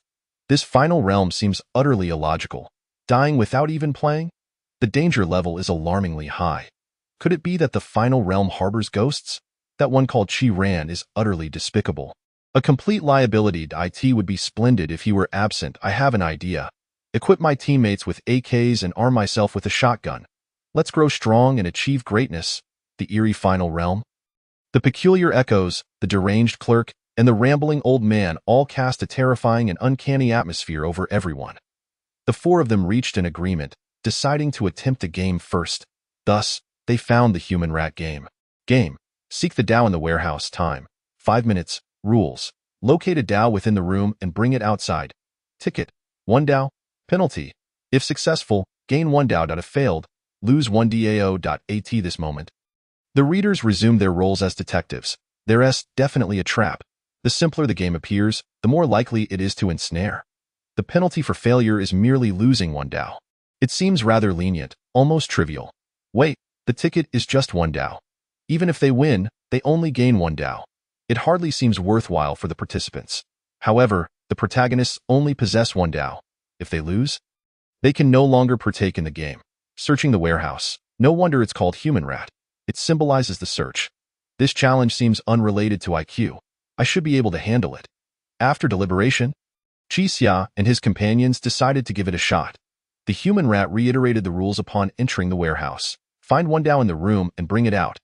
This final realm seems utterly illogical. Dying without even playing? The danger level is alarmingly high. Could it be that the final realm harbors ghosts? That one called Chi Ran is utterly despicable. A complete liability to IT would be splendid if he were absent. I have an idea. Equip my teammates with AKs and arm myself with a shotgun. Let's grow strong and achieve greatness. The eerie final realm. The peculiar echoes, the deranged clerk, and the rambling old man all cast a terrifying and uncanny atmosphere over everyone. The four of them reached an agreement, deciding to attempt the game first. Thus, they found the human rat game. Game. Seek the Dao in the warehouse. Time. 5 minutes. Rules. Locate a Dao within the room and bring it outside. Ticket. 1 Dao. Penalty. If successful, gain 1 Dao. If failed, lose 1 Dao. This moment. The readers resumed their roles as detectives. There's definitely a trap. The simpler the game appears, the more likely it is to ensnare. The penalty for failure is merely losing 1 Dao. It seems rather lenient, almost trivial. Wait, the ticket is just 1 Dao. Even if they win, they only gain 1 Dao. It hardly seems worthwhile for the participants. However, the protagonists only possess 1 Dao. If they lose, they can no longer partake in the game. Searching the warehouse. No wonder it's called Human Rat. It symbolizes the search. This challenge seems unrelated to IQ. I should be able to handle it. After deliberation, Daxia and his companions decided to give it a shot. The human rat reiterated the rules upon entering the warehouse. Find 1 Dao in the room and bring it out.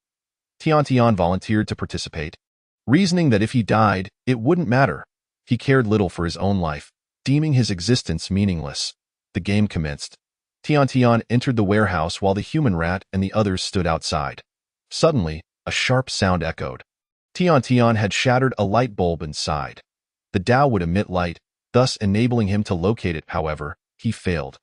Tian volunteered to participate, reasoning that if he died, it wouldn't matter. He cared little for his own life, deeming his existence meaningless. The game commenced. Tian entered the warehouse while the human rat and the others stood outside. Suddenly, a sharp sound echoed. Tian had shattered a light bulb inside. The Dao would emit light, thus enabling him to locate it. However, he failed.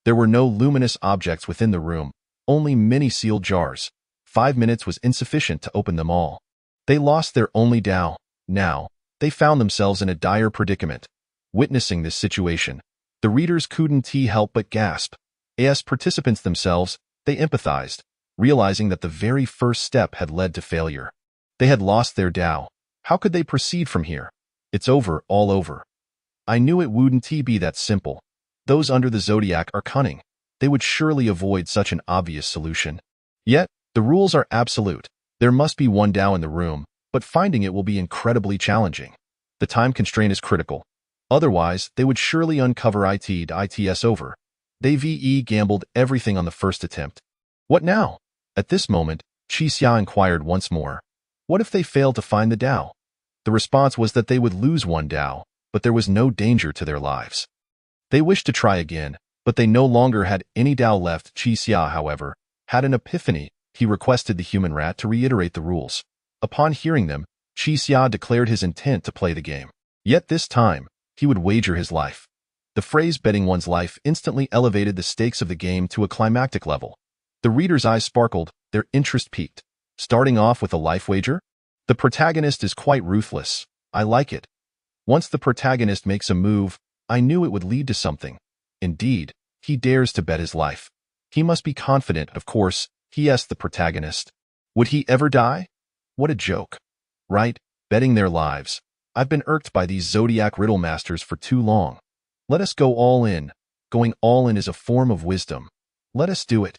There were no luminous objects within the room, only many sealed jars. 5 minutes was insufficient to open them all. They lost their only Dao. Now, they found themselves in a dire predicament. Witnessing this situation, the readers couldn't help but gasp. As participants themselves, they empathized, realizing that the very first step had led to failure. They had lost their Dao. How could they proceed from here? It's over, all over. I knew it wouldn't be that simple. Those under the Zodiac are cunning. They would surely avoid such an obvious solution. Yet, the rules are absolute. There must be 1 Dao in the room, but finding it will be incredibly challenging. The time constraint is critical. Otherwise, they would surely uncover it's over. They gambled everything on the first attempt. What now? At this moment, Daxia inquired once more. What if they failed to find the Dao? The response was that they would lose 1 Dao, but there was no danger to their lives. They wished to try again, but they no longer had any Dao left. Daxia, however, had an epiphany. He requested the human rat to reiterate the rules. Upon hearing them, Daxia declared his intent to play the game. Yet this time, he would wager his life. The phrase betting one's life instantly elevated the stakes of the game to a climactic level. The readers' eyes sparkled, their interest piqued. Starting off with a life wager? The protagonist is quite ruthless. I like it. Once the protagonist makes a move, I knew it would lead to something. Indeed, he dares to bet his life. He must be confident, of course. He asked the protagonist. Would he ever die? What a joke. Right, betting their lives. I've been irked by these Zodiac riddle masters for too long. Let us go all in. Going all in is a form of wisdom. Let us do it.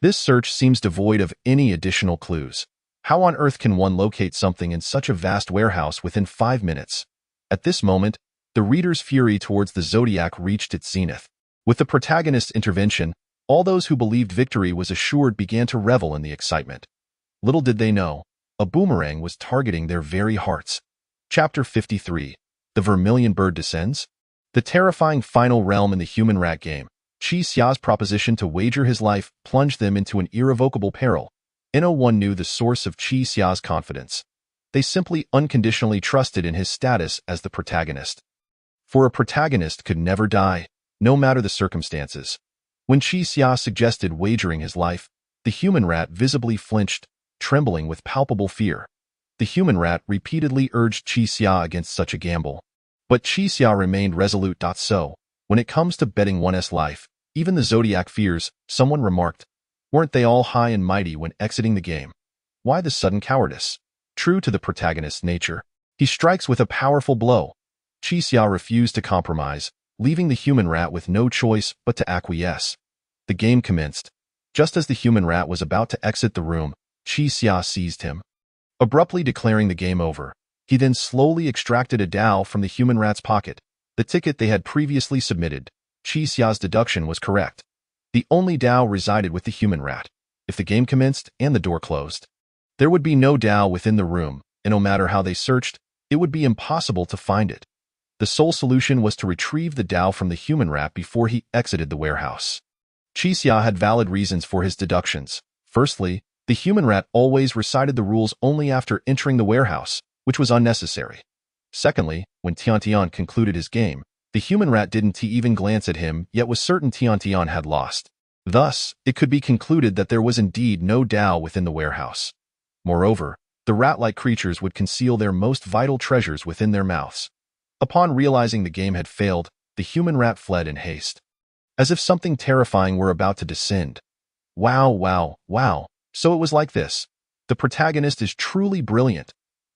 This search seems devoid of any additional clues. How on earth can one locate something in such a vast warehouse within 5 minutes? At this moment, the reader's fury towards the Zodiac reached its zenith. With the protagonist's intervention, all those who believed victory was assured began to revel in the excitement. Little did they know, a boomerang was targeting their very hearts. Chapter 53. The Vermilion Bird Descends. The terrifying final realm in the human rat game. Daxia's proposition to wager his life plunged them into an irrevocable peril. No one knew the source of Daxia's confidence. They simply unconditionally trusted in his status as the protagonist. For a protagonist could never die, no matter the circumstances. When Daxia suggested wagering his life, the human rat visibly flinched, trembling with palpable fear. The human rat repeatedly urged Daxia against such a gamble. But Daxia remained resolute. So, when it comes to betting one's life, even the Zodiac fears, someone remarked. Weren't they all high and mighty when exiting the game? Why the sudden cowardice? True to the protagonist's nature, he strikes with a powerful blow. Daxia refused to compromise, leaving the human rat with no choice but to acquiesce. The game commenced. Just as the human rat was about to exit the room, Daxia seized him, abruptly declaring the game over. He then slowly extracted a Dao from the human rat's pocket, the ticket they had previously submitted. Xia's deduction was correct. The only Dao resided with the human rat. If the game commenced and the door closed, there would be no Dao within the room, and no matter how they searched, it would be impossible to find it. The sole solution was to retrieve the Dao from the human rat before he exited the warehouse. Xia had valid reasons for his deductions. Firstly, the human rat always recited the rules only after entering the warehouse, which was unnecessary. Secondly, when Tiantian concluded his game, the human rat didn't even glance at him, yet was certain Tiantian had lost. Thus, it could be concluded that there was indeed no Dao within the warehouse. Moreover, the rat-like creatures would conceal their most vital treasures within their mouths. Upon realizing the game had failed, the human rat fled in haste, as if something terrifying were about to descend. Wow, wow, wow. So it was like this. The protagonist is truly brilliant.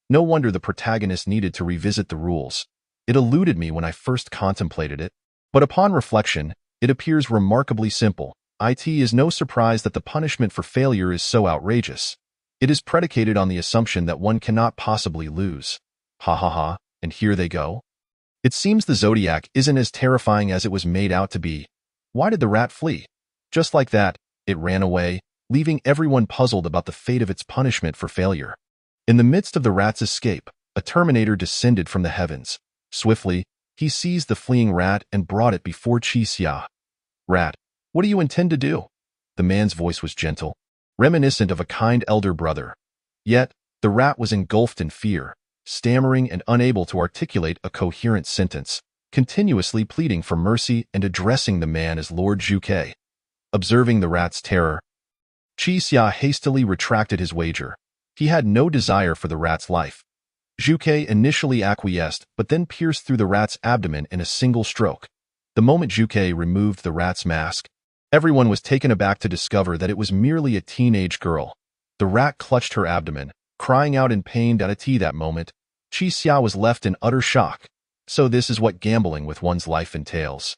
No wonder the protagonist needed to revisit the rules. It eluded me when I first contemplated it, but upon reflection, it appears remarkably simple. It is no surprise that the punishment for failure is so outrageous. It is predicated on the assumption that one cannot possibly lose. Ha ha ha, and here they go. It seems the Zodiac isn't as terrifying as it was made out to be. Why did the rat flee? Just like that, it ran away, leaving everyone puzzled about the fate of its punishment for failure. In the midst of the rat's escape, a Terminator descended from the heavens. Swiftly, he seized the fleeing rat and brought it before Xia. Rat, what do you intend to do? The man's voice was gentle, reminiscent of a kind elder brother. Yet, the rat was engulfed in fear, stammering and unable to articulate a coherent sentence, continuously pleading for mercy and addressing the man as Lord Zhuke. Observing the rat's terror, Xia hastily retracted his wager. He had no desire for the rat's life. Zhuke initially acquiesced, but then pierced through the rat's abdomen in a single stroke. The moment Zhuke removed the rat's mask, everyone was taken aback to discover that it was merely a teenage girl. The rat clutched her abdomen, crying out in pain. At that moment, Xia was left in utter shock. So this is what gambling with one's life entails.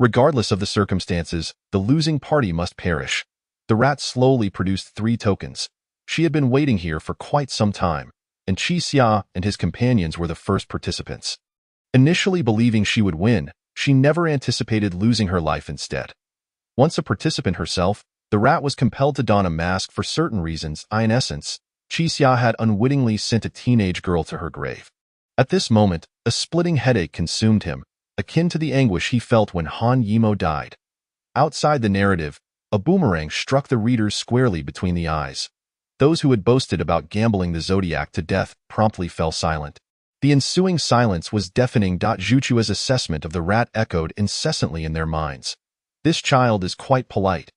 Regardless of the circumstances, the losing party must perish. The rat slowly produced 3 tokens. She had been waiting here for quite some time, and Xia and his companions were the first participants. Initially believing she would win, she never anticipated losing her life instead. Once a participant herself, the rat was compelled to don a mask for certain reasons. In essence, Xia had unwittingly sent a teenage girl to her grave. At this moment, a splitting headache consumed him, akin to the anguish he felt when Han Yimou died. Outside the narrative, a boomerang struck the readers squarely between the eyes. Those who had boasted about gambling the Zodiac to death promptly fell silent. The ensuing silence was deafening. Zhuchua's assessment of the rat echoed incessantly in their minds. This child is quite polite.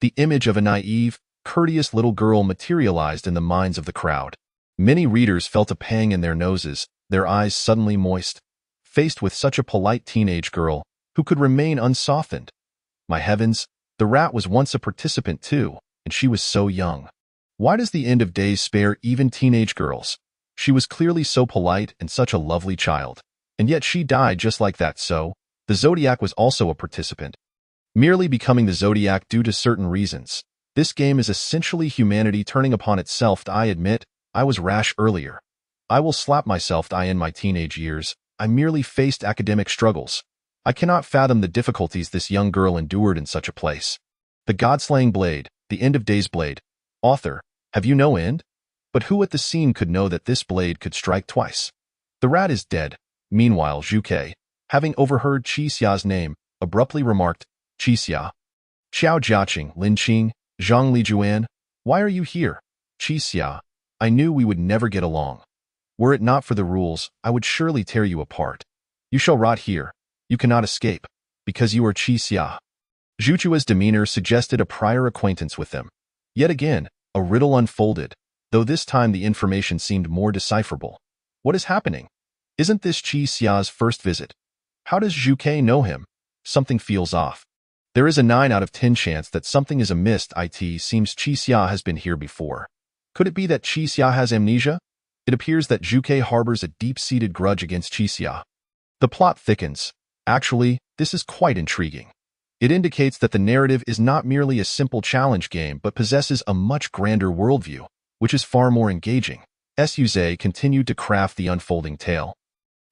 The image of a naive, courteous little girl materialized in the minds of the crowd. Many readers felt a pang in their noses, their eyes suddenly moist, faced with such a polite teenage girl who could remain unsoftened. My heavens, the rat was once a participant too, and she was so young. Why does the end of days spare even teenage girls? She was clearly so polite and such a lovely child, and yet she died just like that. So, the Zodiac was also a participant, merely becoming the Zodiac due to certain reasons. This game is essentially humanity turning upon itself. I admit, I was rash earlier. I will slap myself. In my teenage years, I merely faced academic struggles. I cannot fathom the difficulties this young girl endured in such a place. The God-slaying blade, the end of days blade. Author, have you no end? But who at the scene could know that this blade could strike twice? The rat is dead. Meanwhile, Zhuke, having overheard Xia's name, abruptly remarked, Xia. Xiao Jiaqing, Lin Qing, Zhang Lijuan, why are you here? Xia, I knew we would never get along. Were it not for the rules, I would surely tear you apart. You shall rot here. You cannot escape, because you are Xia. Zhuchua's demeanor suggested a prior acquaintance with them. Yet again, a riddle unfolded, though this time the information seemed more decipherable. What is happening? Isn't this Xia's first visit? How does Zhuke know him? Something feels off. There is a 9 out of 10 chance that something is amiss. It seems Xia has been here before. Could it be that Xia has amnesia? It appears that Zhuke harbors a deep-seated grudge against Xia. The plot thickens. Actually, this is quite intriguing. It indicates that the narrative is not merely a simple challenge game but possesses a much grander worldview, which is far more engaging. Suze continued to craft the unfolding tale.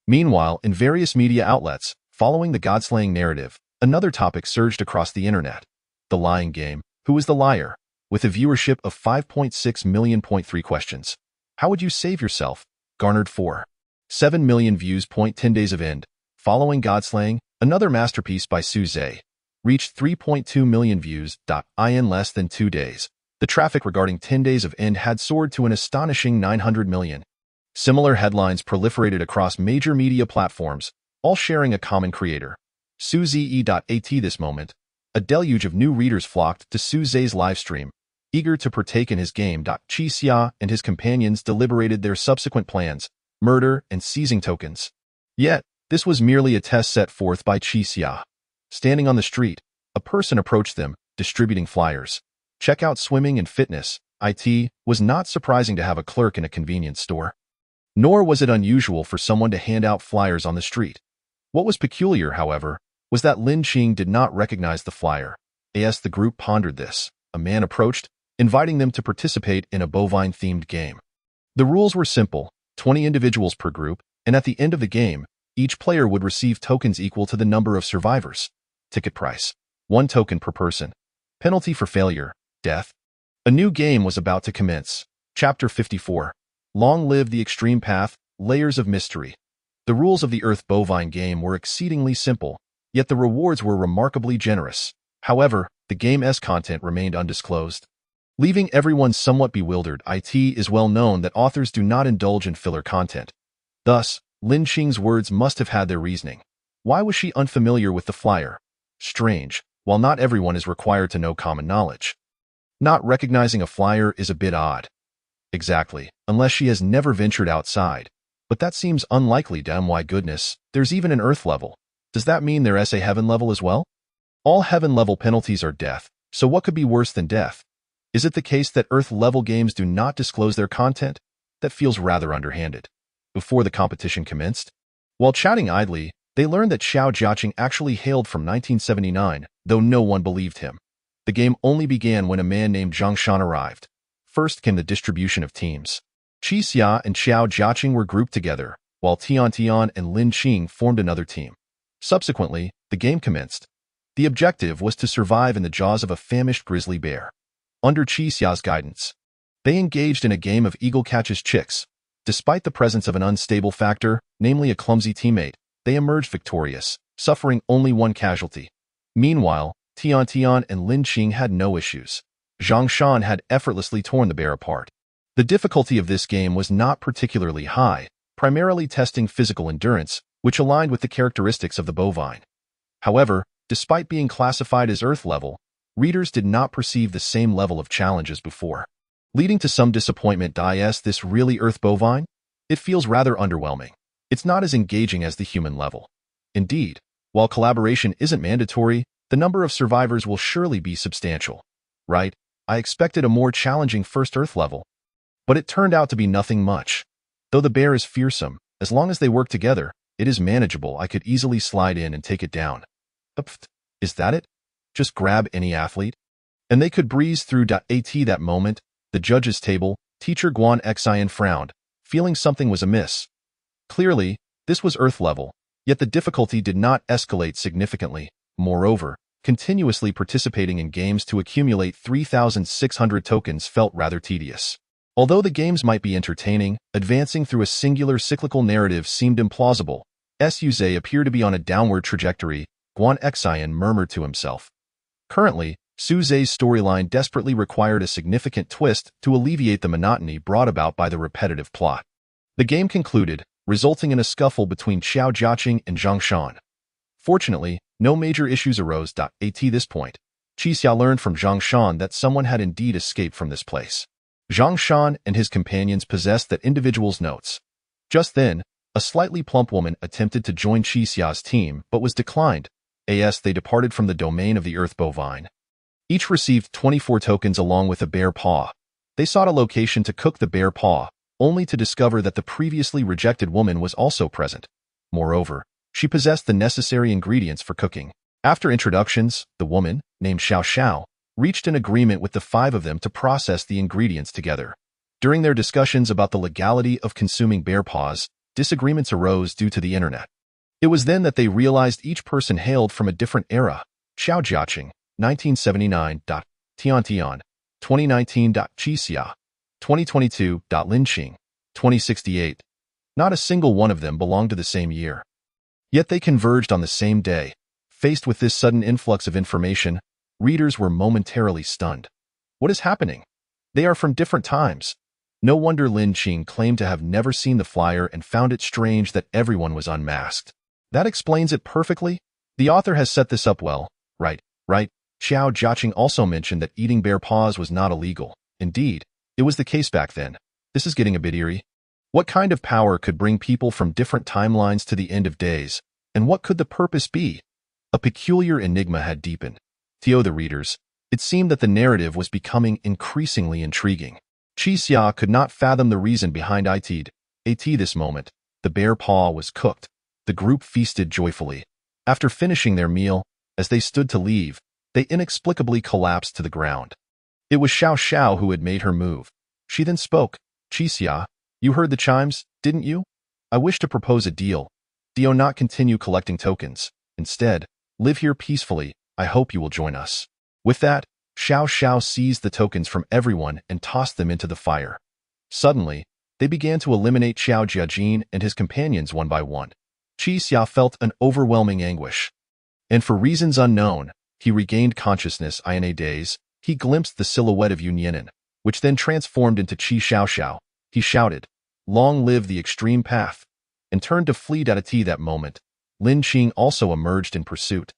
Meanwhile, in various media outlets, following the God-slaying narrative, Another topic surged across the internet. The lying game. Who is the liar? With a viewership of 5.6 million. 3 questions. How would you save yourself? Garnered 4.7 million views. 10 days of end. Following Godslaying, another masterpiece by Su Zhe, reached 3.2 million views. In less than 2 days. The traffic regarding 10 days of end had soared to an astonishing 900 million. Similar headlines proliferated across major media platforms, all sharing a common creator. Su Zhe. At this moment, a deluge of new readers flocked to Su Zhe's livestream, eager to partake in his game. Daxia and his companions deliberated their subsequent plans, murder and seizing tokens. Yet, this was merely a test set forth by Daxia. Standing on the street, a person approached them, distributing flyers. Check out swimming and fitness. It was not surprising to have a clerk in a convenience store. Nor was it unusual for someone to hand out flyers on the street. What was peculiar, however, was that Lin Qing did not recognize the flyer. As the group pondered this, a man approached, inviting them to participate in a bovine-themed game. The rules were simple, 20 individuals per group, and at the end of the game, each player would receive tokens equal to the number of survivors. Ticket price: 1 token per person. Penalty for failure: death. A new game was about to commence. Chapter 54. Long live the extreme path, layers of mystery. The rules of the Earth bovine game were exceedingly simple, yet the rewards were remarkably generous. However, the game's content remained undisclosed, leaving everyone somewhat bewildered. It is well known that authors do not indulge in filler content. Thus, Lin Qing's words must have had their reasoning. Why was she unfamiliar with the flyer? Strange, while not everyone is required to know common knowledge. Not recognizing a flyer is a bit odd. Exactly, unless she has never ventured outside. But that seems unlikely. Damn, why goodness, there's even an Earth level. Does that mean there's a Heaven level as well? All Heaven level penalties are death, so what could be worse than death? Is it the case that Earth level games do not disclose their content? That feels rather underhanded. Before the competition commenced, while chatting idly, they learned that Xiao Jiaqing actually hailed from 1979, though no one believed him. The game only began when a man named Zhang Shan arrived. First came the distribution of teams. Qixia and Xiao Jiaqing were grouped together, while Tian and Lin Qing formed another team. Subsequently, the game commenced. The objective was to survive in the jaws of a famished grizzly bear. Under Qixia's guidance, they engaged in a game of eagle catches chicks. Despite the presence of an unstable factor, namely a clumsy teammate, they emerged victorious, suffering only 1 casualty. Meanwhile, Tian and Lin Qing had no issues. Zhang Shan had effortlessly torn the bear apart. The difficulty of this game was not particularly high, primarily testing physical endurance, which aligned with the characteristics of the bovine. However, despite being classified as Earth level, readers did not perceive the same level of challenge as before, leading to some disappointment. Is this really Earth bovine? It feels rather underwhelming. It's not as engaging as the human level. Indeed, while collaboration isn't mandatory, the number of survivors will surely be substantial. Right? I expected a more challenging first Earth level. But it turned out to be nothing much. Though the bear is fearsome, as long as they work together, it is manageable. I could easily slide in and take it down. Is that it? Just grab any athlete? And they could breeze through. At that moment, the judge's table, teacher Guan Xian frowned, feeling something was amiss. Clearly, this was Earth level, yet the difficulty did not escalate significantly. Moreover, continuously participating in games to accumulate 3,600 tokens felt rather tedious. Although the games might be entertaining, advancing through a singular cyclical narrative seemed implausible. Su Zhe appeared to be on a downward trajectory, Guan Xian murmured to himself. Currently, Su Zhe's storyline desperately required a significant twist to alleviate the monotony brought about by the repetitive plot. The game concluded, resulting in a scuffle between Xiao Jiaqing and Zhang Shan. Fortunately, no major issues arose. At this point, Qixia learned from Zhang Shan that someone had indeed escaped from this place. Zhang Shan and his companions possessed that individual's notes. Just then, a slightly plump woman attempted to join Qixia's team but was declined. They departed from the domain of the Earth bovine. Each received 24 tokens along with a bear paw. They sought a location to cook the bear paw, only to discover that the previously rejected woman was also present. Moreover, she possessed the necessary ingredients for cooking. After introductions, the woman, named Xiao Xiao, reached an agreement with the 5 of them to process the ingredients together. During their discussions about the legality of consuming bear paws, disagreements arose due to the internet. It was then that they realized each person hailed from a different era. Xiao Jiaqing, 1979. Tian Tian, 2019. Qixia, 2022. Lin Qing, 2068. Not a single one of them belonged to the same year. Yet they converged on the same day. Faced with this sudden influx of information, readers were momentarily stunned. What is happening? They are from different times. No wonder Lin Qing claimed to have never seen the flyer and found it strange that everyone was unmasked. That explains it perfectly. The author has set this up well. Right. Xiao Jiaqing also mentioned that eating bear paws was not illegal. Indeed, it was the case back then. This is getting a bit eerie. What kind of power could bring people from different timelines to the end of days? And what could the purpose be? A peculiar enigma had deepened. To the readers, it seemed that the narrative was becoming increasingly intriguing. Qixia could not fathom the reason behind it. This moment, the bear paw was cooked. The group feasted joyfully. After finishing their meal, as they stood to leave, they inexplicably collapsed to the ground. It was Xiao Xiao who had made her move. She then spoke. Qixia, you heard the chimes, didn't you? I wish to propose a deal. Do not continue collecting tokens. Instead, live here peacefully. I hope you will join us. With that, Xiao Xiao seized the tokens from everyone and tossed them into the fire. Suddenly, they began to eliminate Xiao Jiajin and his companions one by one. Qixia felt an overwhelming anguish. And for reasons unknown, he regained consciousness. In a daze, he glimpsed the silhouette of Yun Yinan, which then transformed into Qi Xiao Xiao. He shouted, "Long live the extreme path," and turned to flee. At that moment, Lin Qing also emerged in pursuit,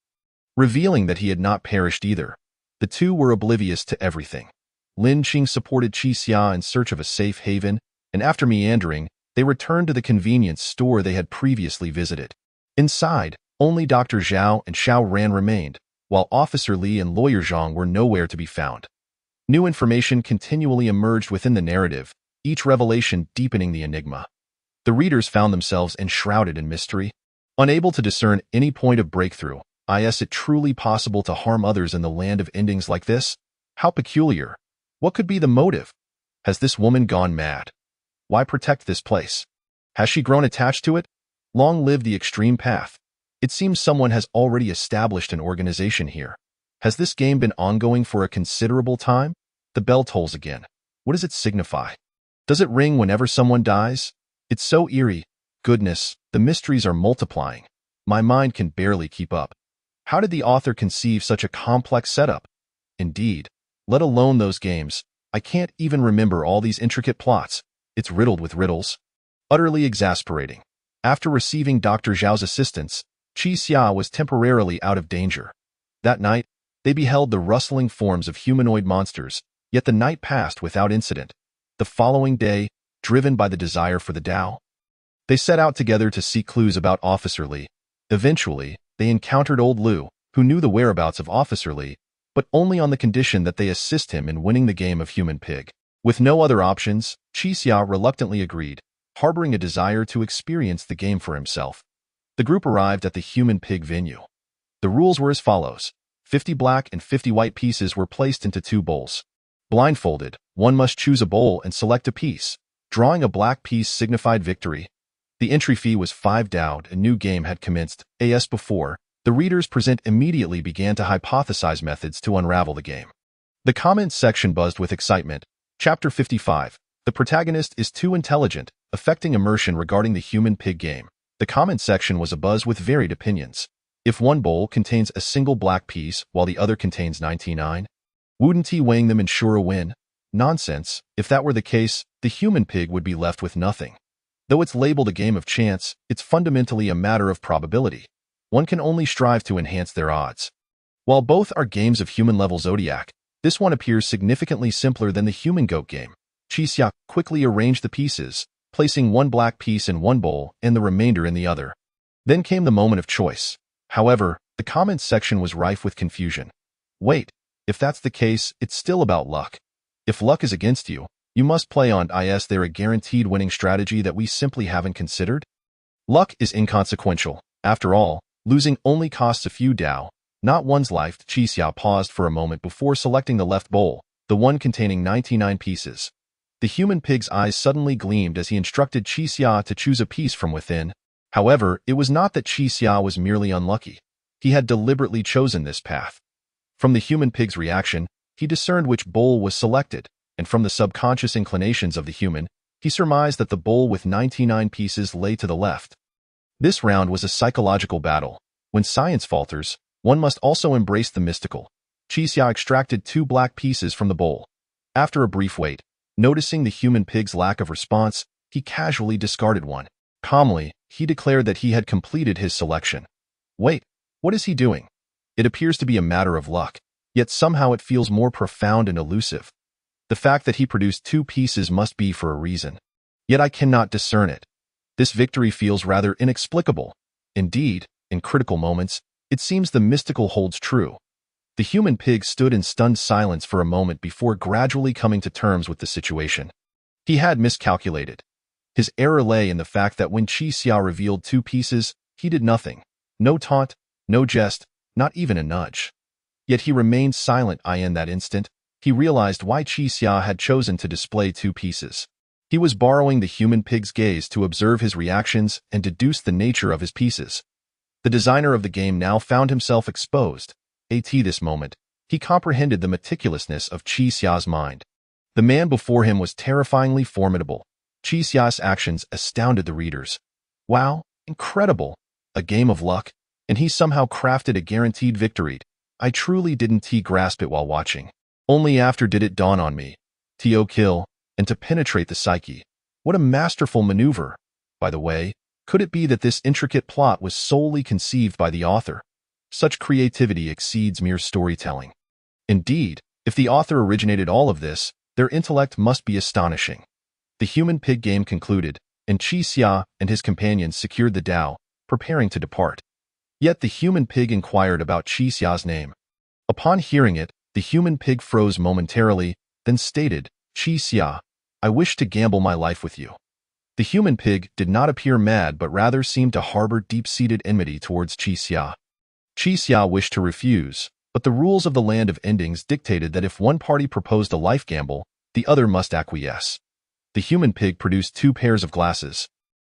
revealing that he had not perished either. The two were oblivious to everything. Lin Qing supported Qixia in search of a safe haven, and after meandering, they returned to the convenience store they had previously visited. Inside, only Dr. Zhao and Xiao Ran remained, while Officer Li and Lawyer Zhang were nowhere to be found. New information continually emerged within the narrative, each revelation deepening the enigma. The readers found themselves enshrouded in mystery, unable to discern any point of breakthrough. Is it truly possible to harm others in the land of endings like this? How peculiar. What could be the motive? Has this woman gone mad? Why protect this place? Has she grown attached to it? Long live the extreme path. It seems someone has already established an organization here. Has this game been ongoing for a considerable time? The bell tolls again. What does it signify? Does it ring whenever someone dies? It's so eerie. Goodness, the mysteries are multiplying. My mind can barely keep up. How did the author conceive such a complex setup? Indeed, let alone those games, I can't even remember all these intricate plots. It's riddled with riddles. Utterly exasperating. After receiving Dr. Zhao's assistance, Qixia was temporarily out of danger. That night, they beheld the rustling forms of humanoid monsters, yet the night passed without incident. The following day, driven by the desire for the Tao, they set out together to seek clues about Officer Li. Eventually, they encountered old Lu, who knew the whereabouts of Officer Li, but only on the condition that they assist him in winning the game of Human Pig. With no other options, Qixia reluctantly agreed, harboring a desire to experience the game for himself. The group arrived at the Human Pig venue. The rules were as follows. 50 black and 50 white pieces were placed into 2 bowls. Blindfolded, one must choose a bowl and select a piece. Drawing a black piece signified victory. The entry fee was 5 Dao. A new game had commenced. As before, the readers present immediately began to hypothesize methods to unravel the game. The comments section buzzed with excitement. Chapter 55. The protagonist is too intelligent, affecting immersion regarding the Human Pig game. The comment section was abuzz with varied opinions. If one bowl contains a single black piece while the other contains 99, wouldn't he weighing them ensure a win? Nonsense. If that were the case, the Human Pig would be left with nothing. Though it's labeled a game of chance, it's fundamentally a matter of probability. One can only strive to enhance their odds. While both are games of human-level zodiac, this one appears significantly simpler than the Human Goat game. Qixia quickly arranged the pieces, placing one black piece in one bowl and the remainder in the other. Then came the moment of choice. However, the comments section was rife with confusion. Wait, if that's the case, it's still about luck. If luck is against you, you must play on. Is there a guaranteed winning strategy that we simply haven't considered? Luck is inconsequential. After all, losing only costs a few Dao, not one's life. Qixia paused for a moment before selecting the left bowl, the one containing 99 pieces. The Human Pig's eyes suddenly gleamed as he instructed Qixia to choose a piece from within. However, it was not that Daxia was merely unlucky. He had deliberately chosen this path. From the human pig's reaction, he discerned which bowl was selected, and from the subconscious inclinations of the human, he surmised that the bowl with 99 pieces lay to the left. This round was a psychological battle. When science falters, one must also embrace the mystical. Daxia extracted 2 black pieces from the bowl. After a brief wait, noticing the human pig's lack of response, he casually discarded one. Calmly, he declared that he had completed his selection. Wait, what is he doing? It appears to be a matter of luck, yet somehow it feels more profound and elusive. The fact that he produced 2 pieces must be for a reason. Yet I cannot discern it. This victory feels rather inexplicable. Indeed, in critical moments, it seems the mystical holds true. The human pig stood in stunned silence for a moment before gradually coming to terms with the situation. He had miscalculated. His error lay in the fact that when Daxia revealed 2 pieces, he did nothing. No taunt, no jest, not even a nudge. Yet he remained silent. In that instant, he realized why Daxia had chosen to display 2 pieces. He was borrowing the human pig's gaze to observe his reactions and deduce the nature of his pieces. The designer of the game now found himself exposed. At this moment, he comprehended the meticulousness of Daxia's mind. The man before him was terrifyingly formidable. Daxia's actions astounded the readers. Wow, incredible! A game of luck, and he somehow crafted a guaranteed victory. I truly didn't grasp it while watching. Only after did it dawn on me. To kill, and to penetrate the psyche. What a masterful maneuver! By the way, could it be that this intricate plot was solely conceived by the author? Such creativity exceeds mere storytelling. Indeed, if the author originated all of this, their intellect must be astonishing. The human pig game concluded, and Daxia and his companions secured the Tao, preparing to depart. Yet the human pig inquired about Daxia's name. Upon hearing it, the human pig froze momentarily, then stated, Daxia, I wish to gamble my life with you. The human pig did not appear mad but rather seemed to harbor deep-seated enmity towards Daxia. Daxia wished to refuse, but the rules of the Land of Endings dictated that if one party proposed a life gamble, the other must acquiesce. The human pig produced 2 pairs of glasses.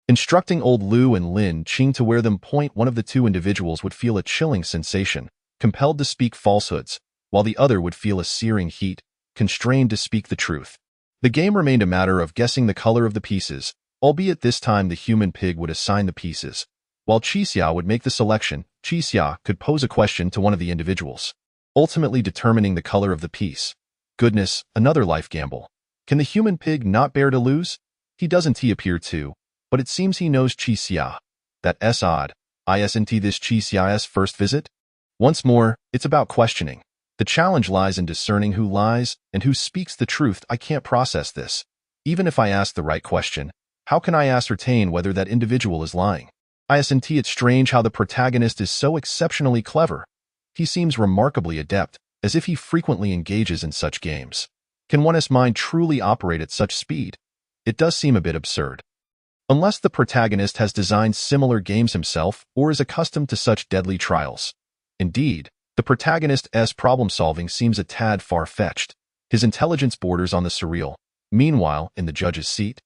Instructing old Lu and Lin Qing to wear them, one of the 2 individuals would feel a chilling sensation, compelled to speak falsehoods, while the other would feel a searing heat, constrained to speak the truth. The game remained a matter of guessing the color of the pieces, albeit this time the human pig would assign the pieces. While Daxia would make the selection, Daxia could pose a question to one of the individuals, ultimately determining the color of the piece. Goodness, another life gamble. Can the human pig not bear to lose? He doesn't appear to, but it seems he knows Daxia. That's odd. Isn't this Daxia's first visit? Once more, it's about questioning. The challenge lies in discerning who lies and who speaks the truth. I can't process this. Even if I ask the right question, how can I ascertain whether that individual is lying? It's strange how the protagonist is so exceptionally clever. He seems remarkably adept, as if he frequently engages in such games. Can one's mind truly operate at such speed? It does seem a bit absurd. Unless the protagonist has designed similar games himself or is accustomed to such deadly trials. Indeed, the protagonist's problem-solving seems a tad far-fetched. His intelligence borders on the surreal. Meanwhile, in the judge's seat,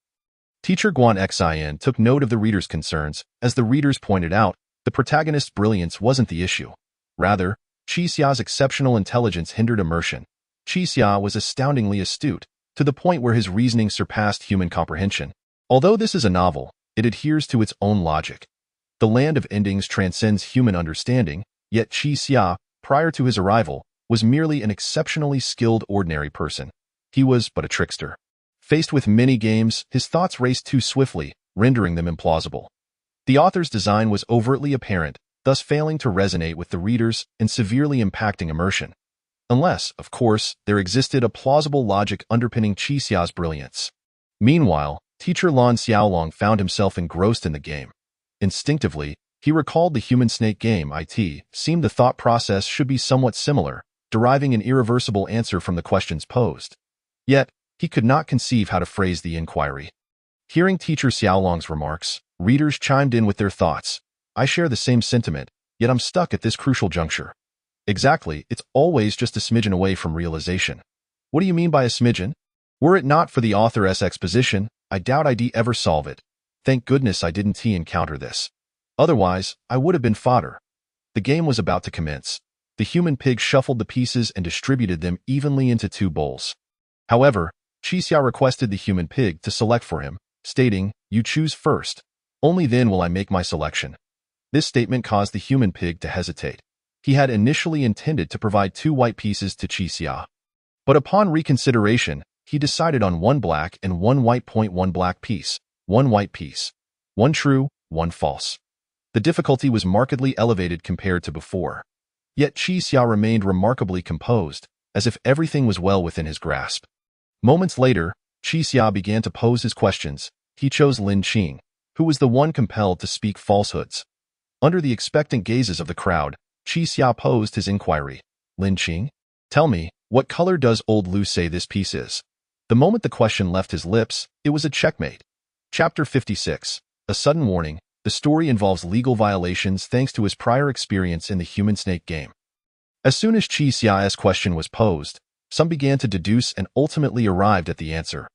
Teacher Guan Xin took note of the reader's concerns. As the readers pointed out, the protagonist's brilliance wasn't the issue. Rather, Daxia's exceptional intelligence hindered immersion. Daxia was astoundingly astute, to the point where his reasoning surpassed human comprehension. Although this is a novel, it adheres to its own logic. The Land of Endings transcends human understanding, yet Daxia, prior to his arrival, was merely an exceptionally skilled ordinary person. He was but a trickster. Faced with many games, his thoughts raced too swiftly, rendering them implausible. The author's design was overtly apparent, thus failing to resonate with the readers and severely impacting immersion. Unless, of course, there existed a plausible logic underpinning Daxia's brilliance. Meanwhile, teacher Lan Xiaolong found himself engrossed in the game. Instinctively, he recalled the human snake game. It seemed the thought process should be somewhat similar, deriving an irreversible answer from the questions posed. Yet, he could not conceive how to phrase the inquiry. Hearing teacher Xiaolong's remarks, readers chimed in with their thoughts. I share the same sentiment, yet I'm stuck at this crucial juncture. Exactly, it's always just a smidgen away from realization. What do you mean by a smidgen? Were it not for the author's exposition, I doubt I'd ever solve it. Thank goodness I didn't encounter this. Otherwise, I would have been fodder. The game was about to commence. The human pig shuffled the pieces and distributed them evenly into 2 bowls. However, Daxia requested the human pig to select for him, stating, "You choose first. Only then will I make my selection." This statement caused the human pig to hesitate. He had initially intended to provide 2 white pieces to Daxia. But upon reconsideration, he decided on 1 black and 1 white. 1 black piece, 1 white piece. 1 true, 1 false. The difficulty was markedly elevated compared to before. Yet Daxia remained remarkably composed, as if everything was well within his grasp. Moments later, Daxia began to pose his questions. He chose Lin Qing, who was the one compelled to speak falsehoods. Under the expectant gazes of the crowd, Daxia posed his inquiry. "Lin Qing, tell me, what color does old Lu say this piece is?" The moment the question left his lips, it was a checkmate. Chapter 56. A sudden warning. The story involves legal violations thanks to his prior experience in the human snake game. As soon as Daxia's question was posed, some began to deduce and ultimately arrived at the answer.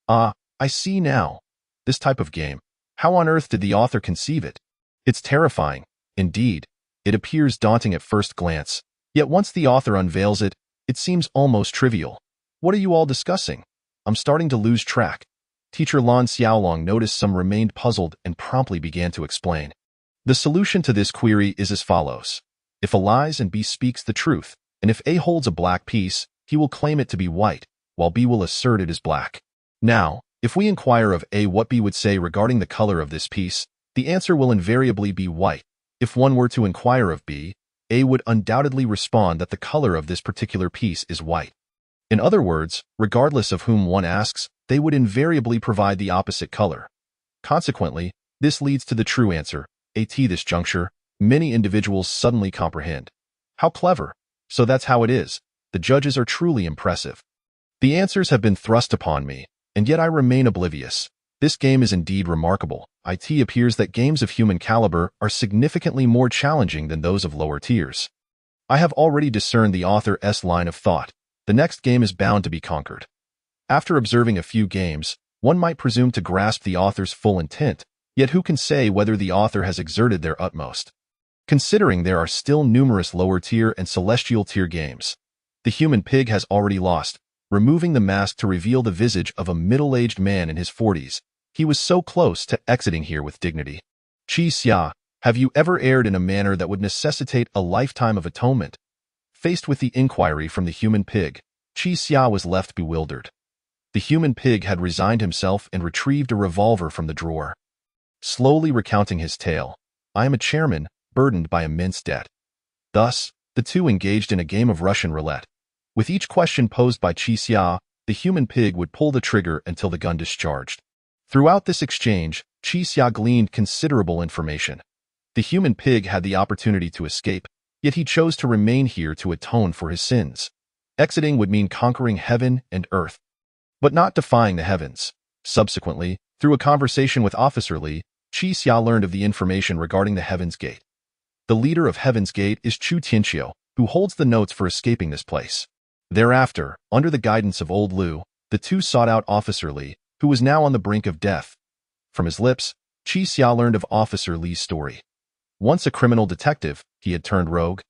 "Ah, I see now. This type of game. How on earth did the author conceive it? It's terrifying. Indeed, it appears daunting at first glance, yet once the author unveils it, it seems almost trivial. What are you all discussing? I'm starting to lose track." Teacher Lan Xiaolong noticed some remained puzzled and promptly began to explain. The solution to this query is as follows. If A lies and B speaks the truth, and if A holds a black piece, he will claim it to be white, while B will assert it is black. Now, if we inquire of A what B would say regarding the color of this piece, the answer will invariably be white. If one were to inquire of B, A would undoubtedly respond that the color of this particular piece is white. In other words, regardless of whom one asks, they would invariably provide the opposite color. Consequently, this leads to the true answer. At this juncture, many individuals suddenly comprehend. How clever! So that's how it is. The judges are truly impressive. The answers have been thrust upon me, and yet I remain oblivious. This game is indeed remarkable. It appears that games of human caliber are significantly more challenging than those of lower tiers. I have already discerned the author's line of thought. The next game is bound to be conquered. After observing a few games, one might presume to grasp the author's full intent, yet who can say whether the author has exerted their utmost? Considering there are still numerous lower-tier and celestial-tier games, the human pig has already lost, removing the mask to reveal the visage of a middle-aged man in his 40s. He was so close to exiting here with dignity. Daxia, have you ever erred in a manner that would necessitate a lifetime of atonement? Faced with the inquiry from the human pig, Daxia was left bewildered. The human pig had resigned himself and retrieved a revolver from the drawer. Slowly recounting his tale, "I am a chairman, burdened by immense debt." Thus, the two engaged in a game of Russian roulette. With each question posed by Daxia, the human pig would pull the trigger until the gun discharged. Throughout this exchange, Daxia gleaned considerable information. The human pig had the opportunity to escape, yet he chose to remain here to atone for his sins. Exiting would mean conquering heaven and earth, but not defying the heavens. Subsequently, through a conversation with Officer Li, Daxia learned of the information regarding the Heaven's Gate. The leader of Heaven's Gate is Chu Tianqiu, who holds the notes for escaping this place. Thereafter, under the guidance of Old Lu, the two sought out Officer Li, who was now on the brink of death. From his lips, Daxia learned of Officer Li's story. Once a criminal detective, he had turned rogue,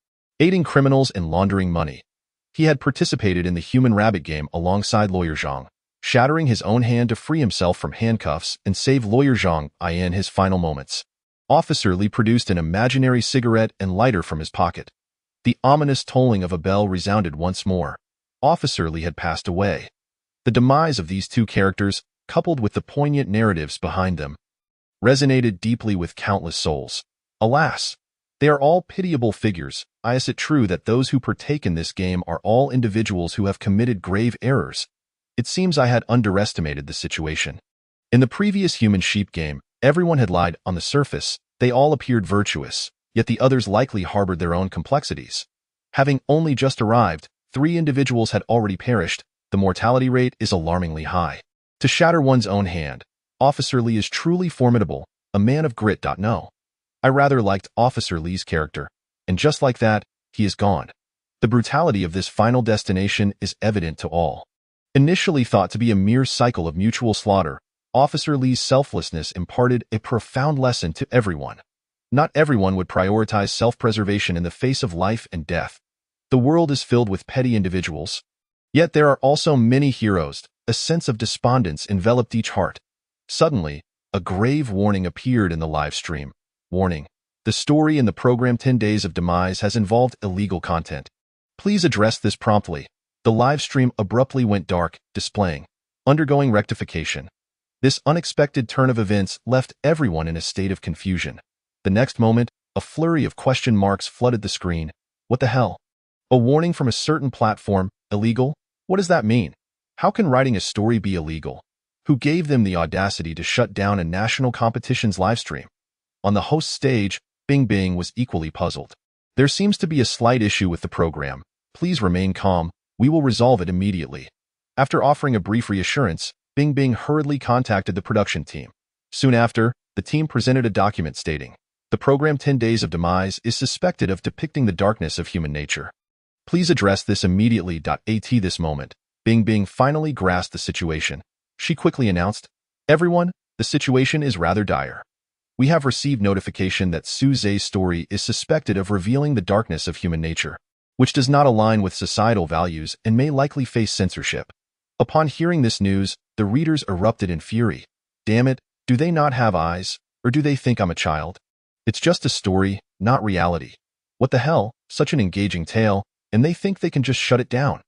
aiding criminals and laundering money. He had participated in the human rabbit game alongside Lawyer Zhang, shattering his own hand to free himself from handcuffs and save Lawyer Zhang in his final moments. Officer Li produced an imaginary cigarette and lighter from his pocket. The ominous tolling of a bell resounded once more. Officer Li had passed away. The demise of these two characters, coupled with the poignant narratives behind them, resonated deeply with countless souls. Alas, they are all pitiable figures. Is it true that those who partake in this game are all individuals who have committed grave errors? It seems I had underestimated the situation. In the previous human sheep game, everyone had lied on the surface. They all appeared virtuous, yet the others likely harbored their own complexities. Having only just arrived, 3 individuals had already perished. The mortality rate is alarmingly high. To shatter one's own hand, Officer Li is truly formidable, a man of grit. No. I rather liked Officer Li's character, and just like that, he is gone. The brutality of this final destination is evident to all. Initially thought to be a mere cycle of mutual slaughter, Officer Li's selflessness imparted a profound lesson to everyone. Not everyone would prioritize self-preservation in the face of life and death. The world is filled with petty individuals. Yet there are also many heroes. A sense of despondence enveloped each heart. Suddenly, a grave warning appeared in the live stream. Warning: the story in the program 10 Days of Demise has involved illegal content. Please address this promptly. The live stream abruptly went dark, displaying undergoing rectification. This unexpected turn of events left everyone in a state of confusion. The next moment, a flurry of question marks flooded the screen. What the hell? A warning from a certain platform: illegal? What does that mean? How can writing a story be illegal? Who gave them the audacity to shut down a national competition's livestream? On the host stage, Bing Bing was equally puzzled. There seems to be a slight issue with the program. Please remain calm. We will resolve it immediately. After offering a brief reassurance, Bing Bing hurriedly contacted the production team. Soon after, the team presented a document stating, the program 10 Days of Demise is suspected of depicting the darkness of human nature. Please address this immediately. At this moment, Bing Bing finally grasped the situation. She quickly announced, everyone, the situation is rather dire. We have received notification that Su Zhe's story is suspected of revealing the darkness of human nature, which does not align with societal values and may likely face censorship. Upon hearing this news, the readers erupted in fury. Damn it, do they not have eyes, or do they think I'm a child? It's just a story, not reality. What the hell, such an engaging tale, and they think they can just shut it down.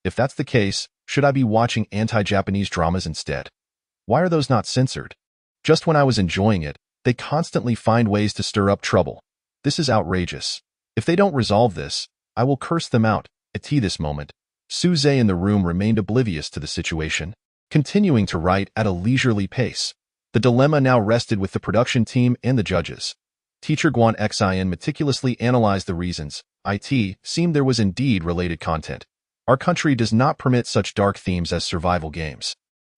If that's the case, should I be watching anti-Japanese dramas instead? Why are those not censored? Just when I was enjoying it, they constantly find ways to stir up trouble. This is outrageous. If they don't resolve this, I will curse them out. At this moment, Su Zhe in the room remained oblivious to the situation, continuing to write at a leisurely pace. The dilemma now rested with the production team and the judges. Teacher Guan Xin meticulously analyzed the reasons. It seemed there was indeed related content. Our country does not permit such dark themes as survival games.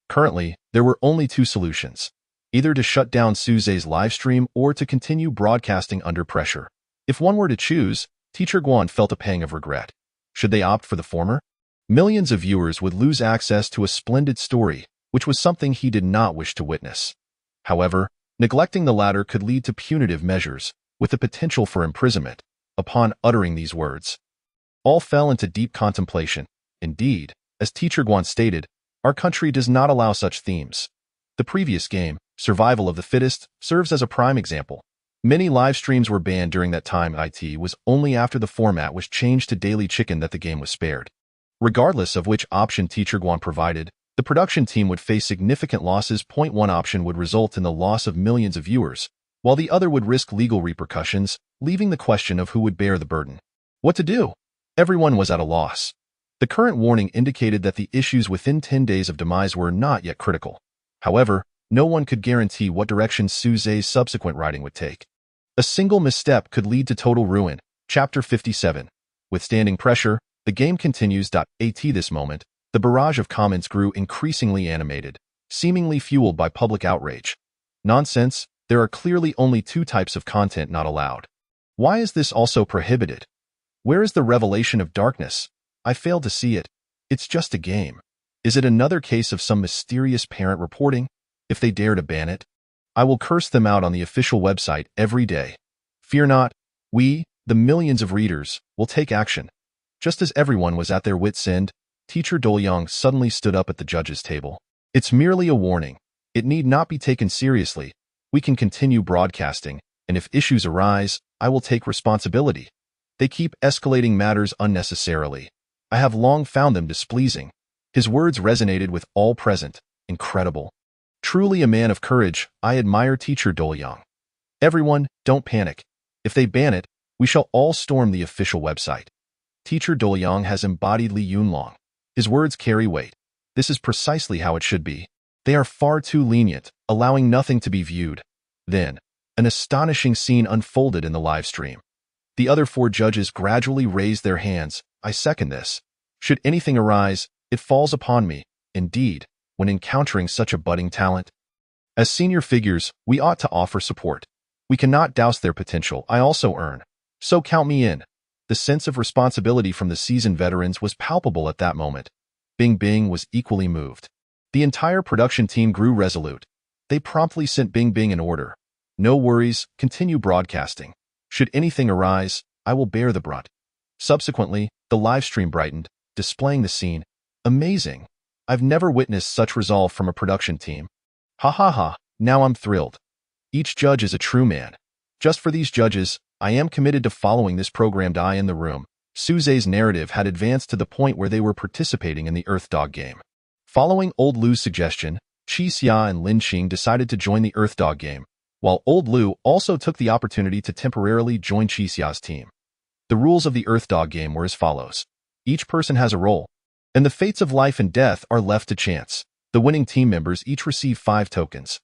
Currently, there were only two solutions: either to shut down Su Zhe's livestream or to continue broadcasting under pressure. If one were to choose, Teacher Guan felt a pang of regret. Should they opt for the former? Millions of viewers would lose access to a splendid story, which was something he did not wish to witness. However, neglecting the latter could lead to punitive measures, with the potential for imprisonment. Upon uttering these words, all fell into deep contemplation. Indeed, as Teacher Guan stated, our country does not allow such themes. The previous game, Survival of the Fittest, serves as a prime example. Many live streams were banned during that time. It was only after the format was changed to Daily Chicken that the game was spared. Regardless of which option Teacher Guan provided, the production team would face significant losses. One option would result in the loss of millions of viewers, while the other would risk legal repercussions, leaving the question of who would bear the burden. What to do? Everyone was at a loss. The current warning indicated that the issues within 10 Days of Demise were not yet critical. However, no one could guarantee what direction Su Zhe's subsequent writing would take. A single misstep could lead to total ruin. Chapter 57. Withstanding pressure, the game continues. At this moment, the barrage of comments grew increasingly animated, seemingly fueled by public outrage. Nonsense, there are clearly only two types of content not allowed. Why is this also prohibited? Where is the revelation of darkness? I fail to see it. It's just a game. Is it another case of some mysterious parent reporting? If they dare to ban it, I will curse them out on the official website every day. Fear not, we, the millions of readers, will take action. Just as everyone was at their wits' end, Teacher Dolyang suddenly stood up at the judges' table. It's merely a warning. It need not be taken seriously. We can continue broadcasting, and if issues arise, I will take responsibility. They keep escalating matters unnecessarily. I have long found them displeasing. His words resonated with all present. Incredible. Truly a man of courage. I admire Teacher Dolyang. Everyone, don't panic. If they ban it, we shall all storm the official website. Teacher Dolyang has embodied Li Yunlong. His words carry weight. This is precisely how it should be. They are far too lenient, allowing nothing to be viewed. Then, an astonishing scene unfolded in the live stream. The other four judges gradually raised their hands. I second this. Should anything arise, it falls upon me. Indeed, when encountering such a budding talent, as senior figures, we ought to offer support. We cannot douse their potential. I also earn. So count me in. The sense of responsibility from the seasoned veterans was palpable at that moment. Bing Bing was equally moved. The entire production team grew resolute. They promptly sent Bing Bing an order. No worries, continue broadcasting. Should anything arise, I will bear the brunt. Subsequently, the livestream brightened, displaying the scene. Amazing. I've never witnessed such resolve from a production team. Ha ha ha, now I'm thrilled. Each judge is a true man. Just for these judges, I am committed to following this programmed eye in the room. Suze's narrative had advanced to the point where they were participating in the Earth Dog game. Following Old Lu's suggestion, Qixia and Lin Qing decided to join the Earth Dog game, while Old Lu also took the opportunity to temporarily join Qixia's team. The rules of the Earth Dog game were as follows. Each person has a role, and the fates of life and death are left to chance. The winning team members each receive 5 tokens.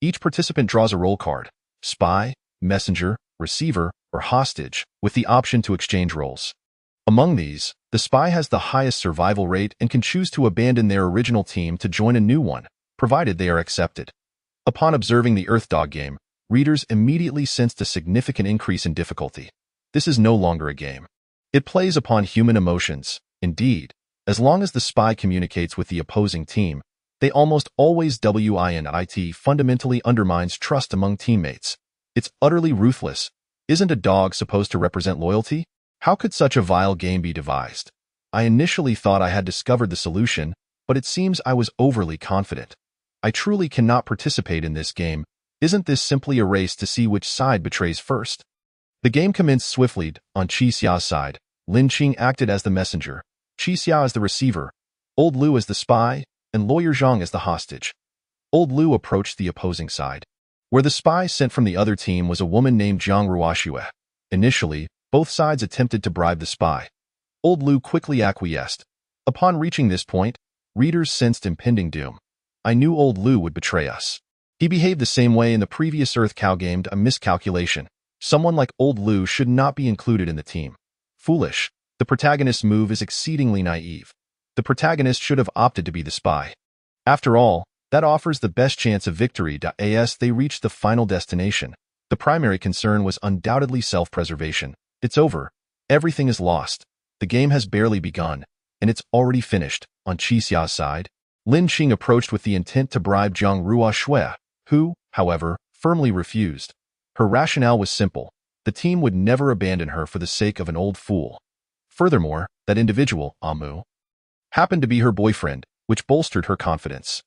Each participant draws a role card, spy, messenger, receiver, or hostage, with the option to exchange roles. Among these, the spy has the highest survival rate and can choose to abandon their original team to join a new one, provided they are accepted. Upon observing the Earth Dog game, readers immediately sensed a significant increase in difficulty. This is no longer a game. It plays upon human emotions. Indeed, as long as the spy communicates with the opposing team, they almost always win. It fundamentally undermines trust among teammates. It's utterly ruthless. Isn't a dog supposed to represent loyalty? How could such a vile game be devised? I initially thought I had discovered the solution, but it seems I was overly confident. I truly cannot participate in this game. Isn't this simply a race to see which side betrays first? The game commenced swiftly. On Qixia's side, Lin Qing acted as the messenger, Qixia as the receiver, Old Lu as the spy, and Lawyer Zhang as the hostage. Old Lu approached the opposing side, where the spy sent from the other team was a woman named Zhang Ruoxue. Initially, both sides attempted to bribe the spy. Old Lu quickly acquiesced. Upon reaching this point, readers sensed impending doom. I knew Old Lu would betray us. He behaved the same way in the previous Earth Cow game. A miscalculation. Someone like Old Lu should not be included in the team. Foolish. The protagonist's move is exceedingly naive. The protagonist should have opted to be the spy. After all, that offers the best chance of victory. As they reached the final destination, the primary concern was undoubtedly self-preservation. It's over. Everything is lost. The game has barely begun, and it's already finished. On Qixia's side, Lin Qing approached with the intent to bribe Zhang Ruoxue, who, however, firmly refused. Her rationale was simple. The team would never abandon her for the sake of an old fool. Furthermore, that individual, Amu, happened to be her boyfriend, which bolstered her confidence.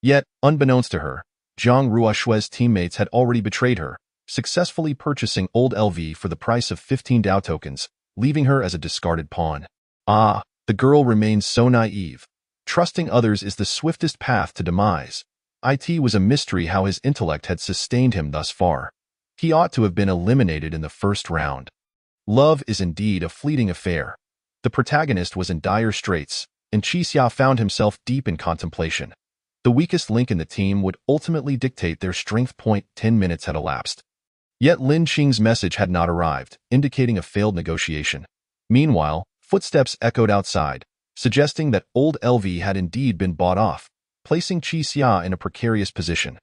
Yet, unbeknownst to her, Zhang Ruoxue's teammates had already betrayed her, successfully purchasing Old LV for the price of 15 Dao tokens, leaving her as a discarded pawn. Ah, the girl remains so naive. Trusting others is the swiftest path to demise. It was a mystery how his intellect had sustained him thus far. He ought to have been eliminated in the first round. Love is indeed a fleeting affair. The protagonist was in dire straits, and Qixia found himself deep in contemplation. The weakest link in the team would ultimately dictate their strength. 10 minutes had elapsed. Yet Lin Qing's message had not arrived, indicating a failed negotiation. Meanwhile, footsteps echoed outside, suggesting that Old LV had indeed been bought off, placing Qixia in a precarious position.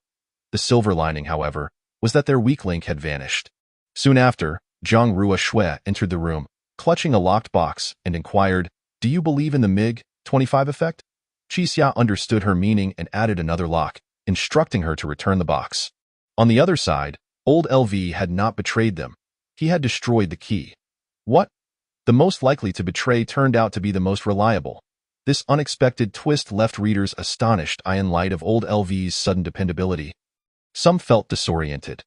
The silver lining, however, was that their weak link had vanished. Soon after, Zhang Ruoxue entered the room, clutching a locked box, and inquired, "Do you believe in the MiG-25 effect?" Qixia understood her meaning and added another lock, instructing her to return the box. On the other side, Old LV had not betrayed them. He had destroyed the key. What? The most likely to betray turned out to be the most reliable. This unexpected twist left readers astonished in light of Old LV's sudden dependability. Some felt disoriented.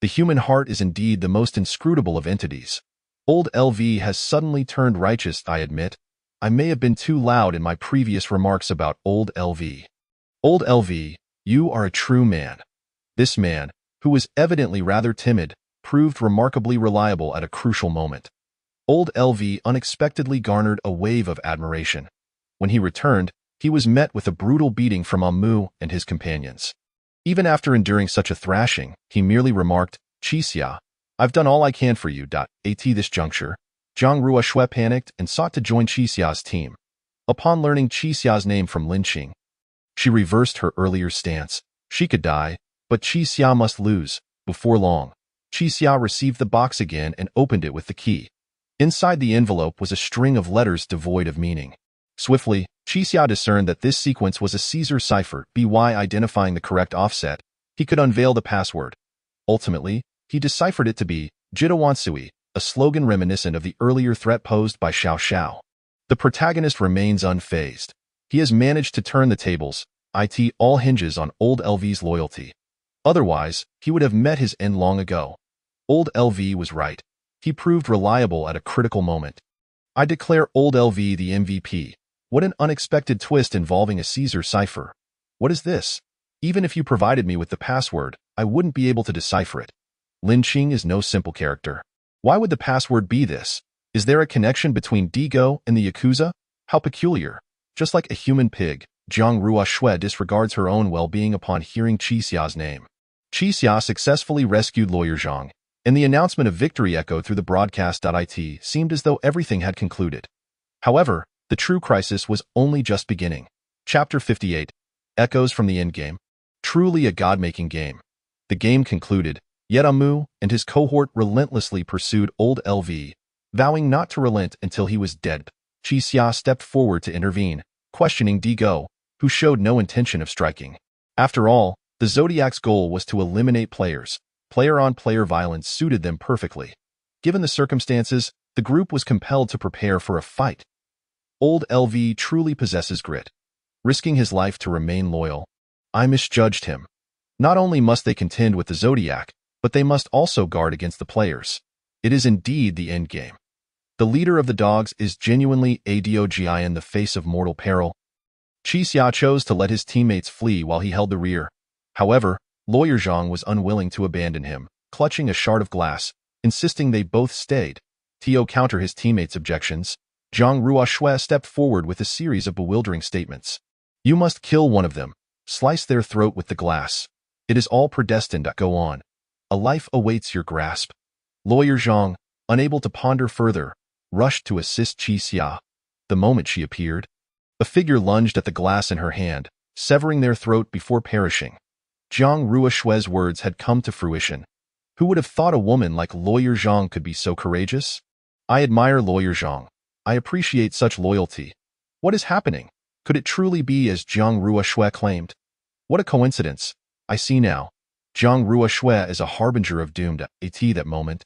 The human heart is indeed the most inscrutable of entities. Old LV has suddenly turned righteous. I admit, I may have been too loud in my previous remarks about Old LV. Old LV, you are a true man. This man, who was evidently rather timid, proved remarkably reliable at a crucial moment. Old LV unexpectedly garnered a wave of admiration. When he returned, he was met with a brutal beating from Amu and his companions. Even after enduring such a thrashing, he merely remarked, "Qixia, I've done all I can for you." At this juncture, Zhang Ruoxue panicked and sought to join Qixia's team. Upon learning Qixia's name from Lin Qing, she reversed her earlier stance. She could die, but Qixia must lose. Before long, Qixia received the box again and opened it with the key. Inside the envelope was a string of letters devoid of meaning. Swiftly, Qixia discerned that this sequence was a Caesar cipher. By identifying the correct offset, he could unveil the password. Ultimately, he deciphered it to be Jitawansui, a slogan reminiscent of the earlier threat posed by Xiao Xiao. The protagonist remains unfazed. He has managed to turn the tables. It all hinges on Old LV's loyalty. Otherwise, he would have met his end long ago. Old LV was right. He proved reliable at a critical moment. I declare Old LV the MVP. What an unexpected twist involving a Caesar cipher. What is this? Even if you provided me with the password, I wouldn't be able to decipher it. Lin Qing is no simple character. Why would the password be this? Is there a connection between Digo and the Yakuza? How peculiar. Just like a human pig, Jiang Ruoxue disregards her own well-being upon hearing Qixia's name. Qixia successfully rescued Lawyer Zhang, and the announcement of victory echoed through the broadcast. It seemed as though everything had concluded. However, the true crisis was only just beginning. Chapter 58. Echoes from the Endgame. Truly a god-making game. The game concluded. Yetamu and his cohort relentlessly pursued Old LV, vowing not to relent until he was dead. Qixia stepped forward to intervene, questioning Digo, who showed no intention of striking. After all, the Zodiac's goal was to eliminate players. Player-on-player violence suited them perfectly. Given the circumstances, the group was compelled to prepare for a fight. Old LV truly possesses grit. Risking his life to remain loyal. I misjudged him. Not only must they contend with the Zodiac, but they must also guard against the players. It is indeed the endgame. The leader of the dogs is genuinely a Dogi in the face of mortal peril. Qixia chose to let his teammates flee while he held the rear. However, Lawyer Zhang was unwilling to abandon him, clutching a shard of glass, insisting they both stayed. To counter his teammates' objections, Jiang Ruoxue stepped forward with a series of bewildering statements. You must kill one of them. Slice their throat with the glass. It is all predestined. Go on. A life awaits your grasp. Lawyer Zhang, unable to ponder further, rushed to assist Qixia. The moment she appeared, a figure lunged at the glass in her hand, severing their throat before perishing. Jiang Ruoxue's words had come to fruition. Who would have thought a woman like Lawyer Zhang could be so courageous? I admire Lawyer Zhang. I appreciate such loyalty. What is happening? Could it truly be as Jiang Ruoxue claimed? What a coincidence. I see now. Jiang Ruoxue is a harbinger of doom. At that moment,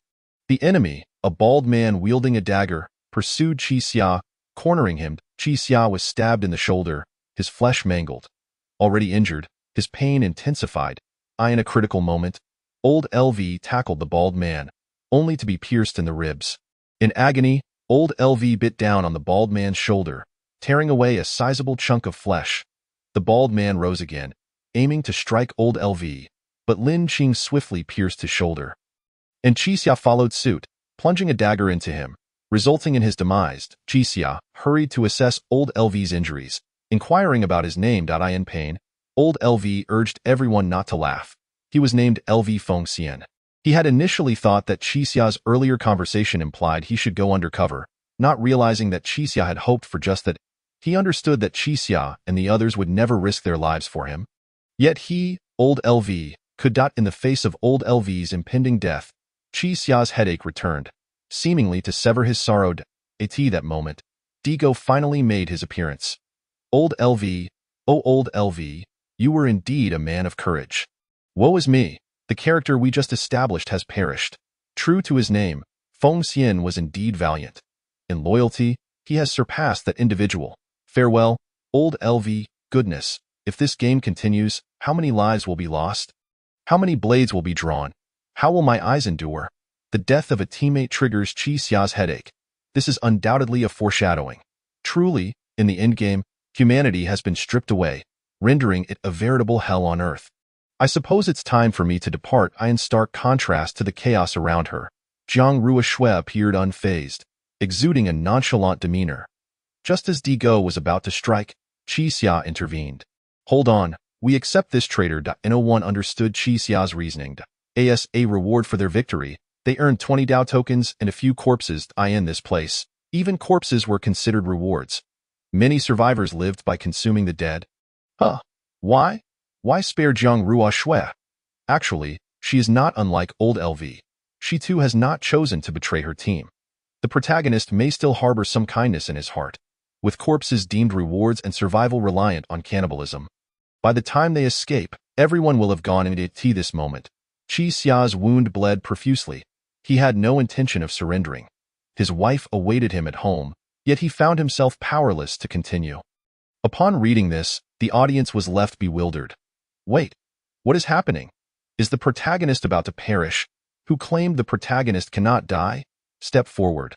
the enemy, a bald man wielding a dagger, pursued Qixia, cornering him. Qixia was stabbed in the shoulder, his flesh mangled. Already injured, his pain intensified. In a critical moment, Old LV tackled the bald man, only to be pierced in the ribs. In agony, Old LV bit down on the bald man's shoulder, tearing away a sizable chunk of flesh. The bald man rose again, aiming to strike Old LV, but Lin Qing swiftly pierced his shoulder. And Qixia followed suit, plunging a dagger into him, resulting in his demise. Qixia hurried to assess Old LV's injuries, inquiring about his name. In pain, Old LV urged everyone not to laugh. He was named LV Fengxian. He had initially thought that Qixia's earlier conversation implied he should go undercover, not realizing that Qixia had hoped for just that. He understood that Qixia and the others would never risk their lives for him. Yet he, Old LV, could not. In the face of Old LV's impending death, Qixia's headache returned, seemingly to sever his sorrow. At that moment, Digo finally made his appearance. Old LV, oh Old LV, you were indeed a man of courage. Woe is me, the character we just established has perished. True to his name, Fengxian was indeed valiant. In loyalty, he has surpassed that individual. Farewell, Old LV. Goodness, if this game continues, how many lives will be lost? How many blades will be drawn? How will my eyes endure? The death of a teammate triggers Qixia's headache. This is undoubtedly a foreshadowing. Truly, in the endgame, humanity has been stripped away, rendering it a veritable hell on earth. I suppose it's time for me to depart. In stark contrast to the chaos around her, Jiang Ruoxue appeared unfazed, exuding a nonchalant demeanor. Just as Digo was about to strike, Qixia intervened. Hold on, we accept this traitor. No one understood Qixia's reasoning. As a reward for their victory, they earned 20 Dao tokens and a few corpses. In this place, even corpses were considered rewards. Many survivors lived by consuming the dead. Why? Why spare Jiang Ruoxue? Actually, she is not unlike Old LV. She too has not chosen to betray her team. The protagonist may still harbor some kindness in his heart, with corpses deemed rewards and survival reliant on cannibalism. By the time they escape, everyone will have gone into this moment. Qi Xia's wound bled profusely. He had no intention of surrendering. His wife awaited him at home, yet he found himself powerless to continue. Upon reading this, the audience was left bewildered. Wait, what is happening? Is the protagonist about to perish? Who claimed the protagonist cannot die? Step forward.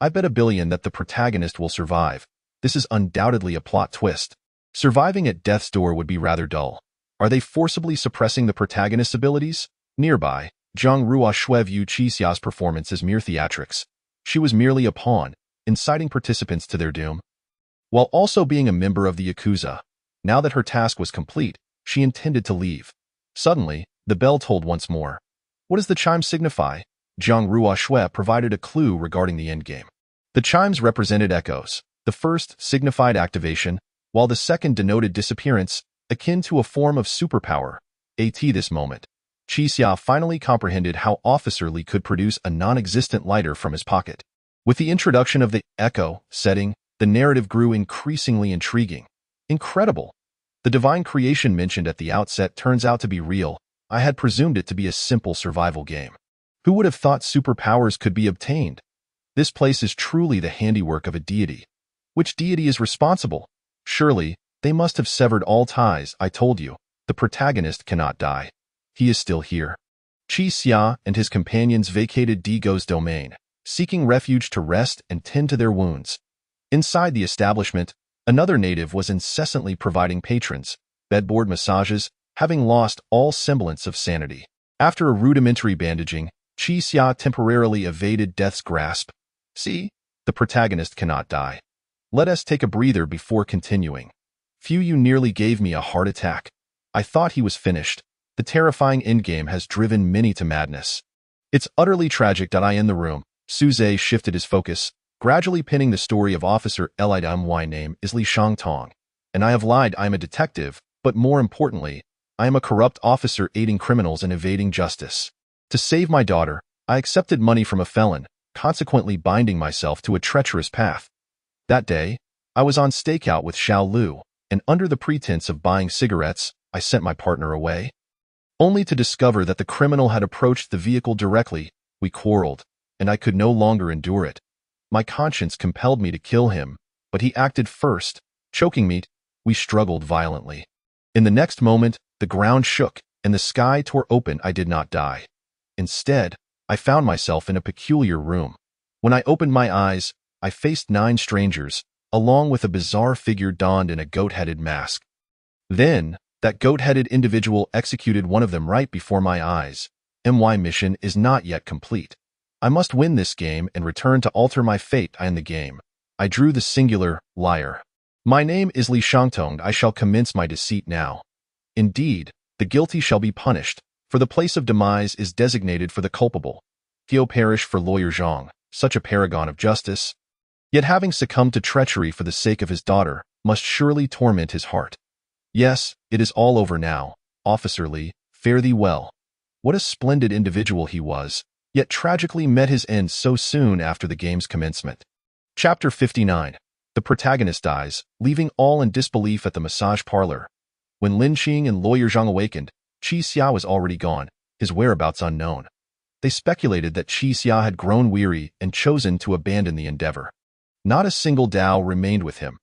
I bet $1 billion that the protagonist will survive. This is undoubtedly a plot twist. Surviving at death's door would be rather dull. Are they forcibly suppressing the protagonist's abilities? Nearby, Zhang Ruoshui viewed Qi Xia's performance as mere theatrics. She was merely a pawn, inciting participants to their doom. While also being a member of the Yakuza, now that her task was complete, she intended to leave. Suddenly, the bell tolled once more. What does the chime signify? Zhang Ruoshui provided a clue regarding the endgame. The chimes represented echoes. The first signified activation, while the second denoted disappearance, akin to a form of superpower. At this moment, Qi Xia finally comprehended how Officer Li could produce a non-existent lighter from his pocket. With the introduction of the echo setting, the narrative grew increasingly intriguing. Incredible! The divine creation mentioned at the outset turns out to be real. I had presumed it to be a simple survival game. Who would have thought superpowers could be obtained? This place is truly the handiwork of a deity. Which deity is responsible? Surely, they must have severed all ties. I told you, the protagonist cannot die. He is still here. Qi Xia and his companions vacated Digo's domain, seeking refuge to rest and tend to their wounds. Inside the establishment, another native was incessantly providing patrons bedboard massages, having lost all semblance of sanity. After a rudimentary bandaging, Qi Xia temporarily evaded death's grasp. See, the protagonist cannot die. Let us take a breather before continuing. Phew, you nearly gave me a heart attack. I thought he was finished. The terrifying endgame has driven many to madness. It's utterly tragic that I end the room. Suze shifted his focus, gradually pinning the story of Officer Elide. My name is Li Shangtong, and I have lied. I am a detective, but more importantly, I am a corrupt officer aiding criminals and evading justice. To save my daughter, I accepted money from a felon, consequently binding myself to a treacherous path. That day, I was on stakeout with Xiao Lu, and under the pretense of buying cigarettes, I sent my partner away. Only to discover that the criminal had approached the vehicle directly. We quarreled, and I could no longer endure it. My conscience compelled me to kill him, but he acted first, choking me. We struggled violently. In the next moment, the ground shook, and the sky tore open. I did not die. Instead, I found myself in a peculiar room. When I opened my eyes, I faced 9 strangers, along with a bizarre figure donned in a goat-headed mask. Then, that goat-headed individual executed one of them right before my eyes. My mission is not yet complete. I must win this game and return to alter my fate. I end the game. I drew the singular, liar. My name is Li Shangtong. I shall commence my deceit now. Indeed, the guilty shall be punished, for the place of demise is designated for the culpable. He'll perish for Lawyer Zhang, such a paragon of justice. Yet having succumbed to treachery for the sake of his daughter, must surely torment his heart. Yes, it is all over now. Officer Li, fare thee well. What a splendid individual he was, yet tragically met his end so soon after the game's commencement. Chapter 59. The protagonist dies, leaving all in disbelief at the massage parlor. When Lin Qing and Lawyer Zhang awakened, Qi Xia was already gone, his whereabouts unknown. They speculated that Qi Xia had grown weary and chosen to abandon the endeavor. Not a single Dao remained with him.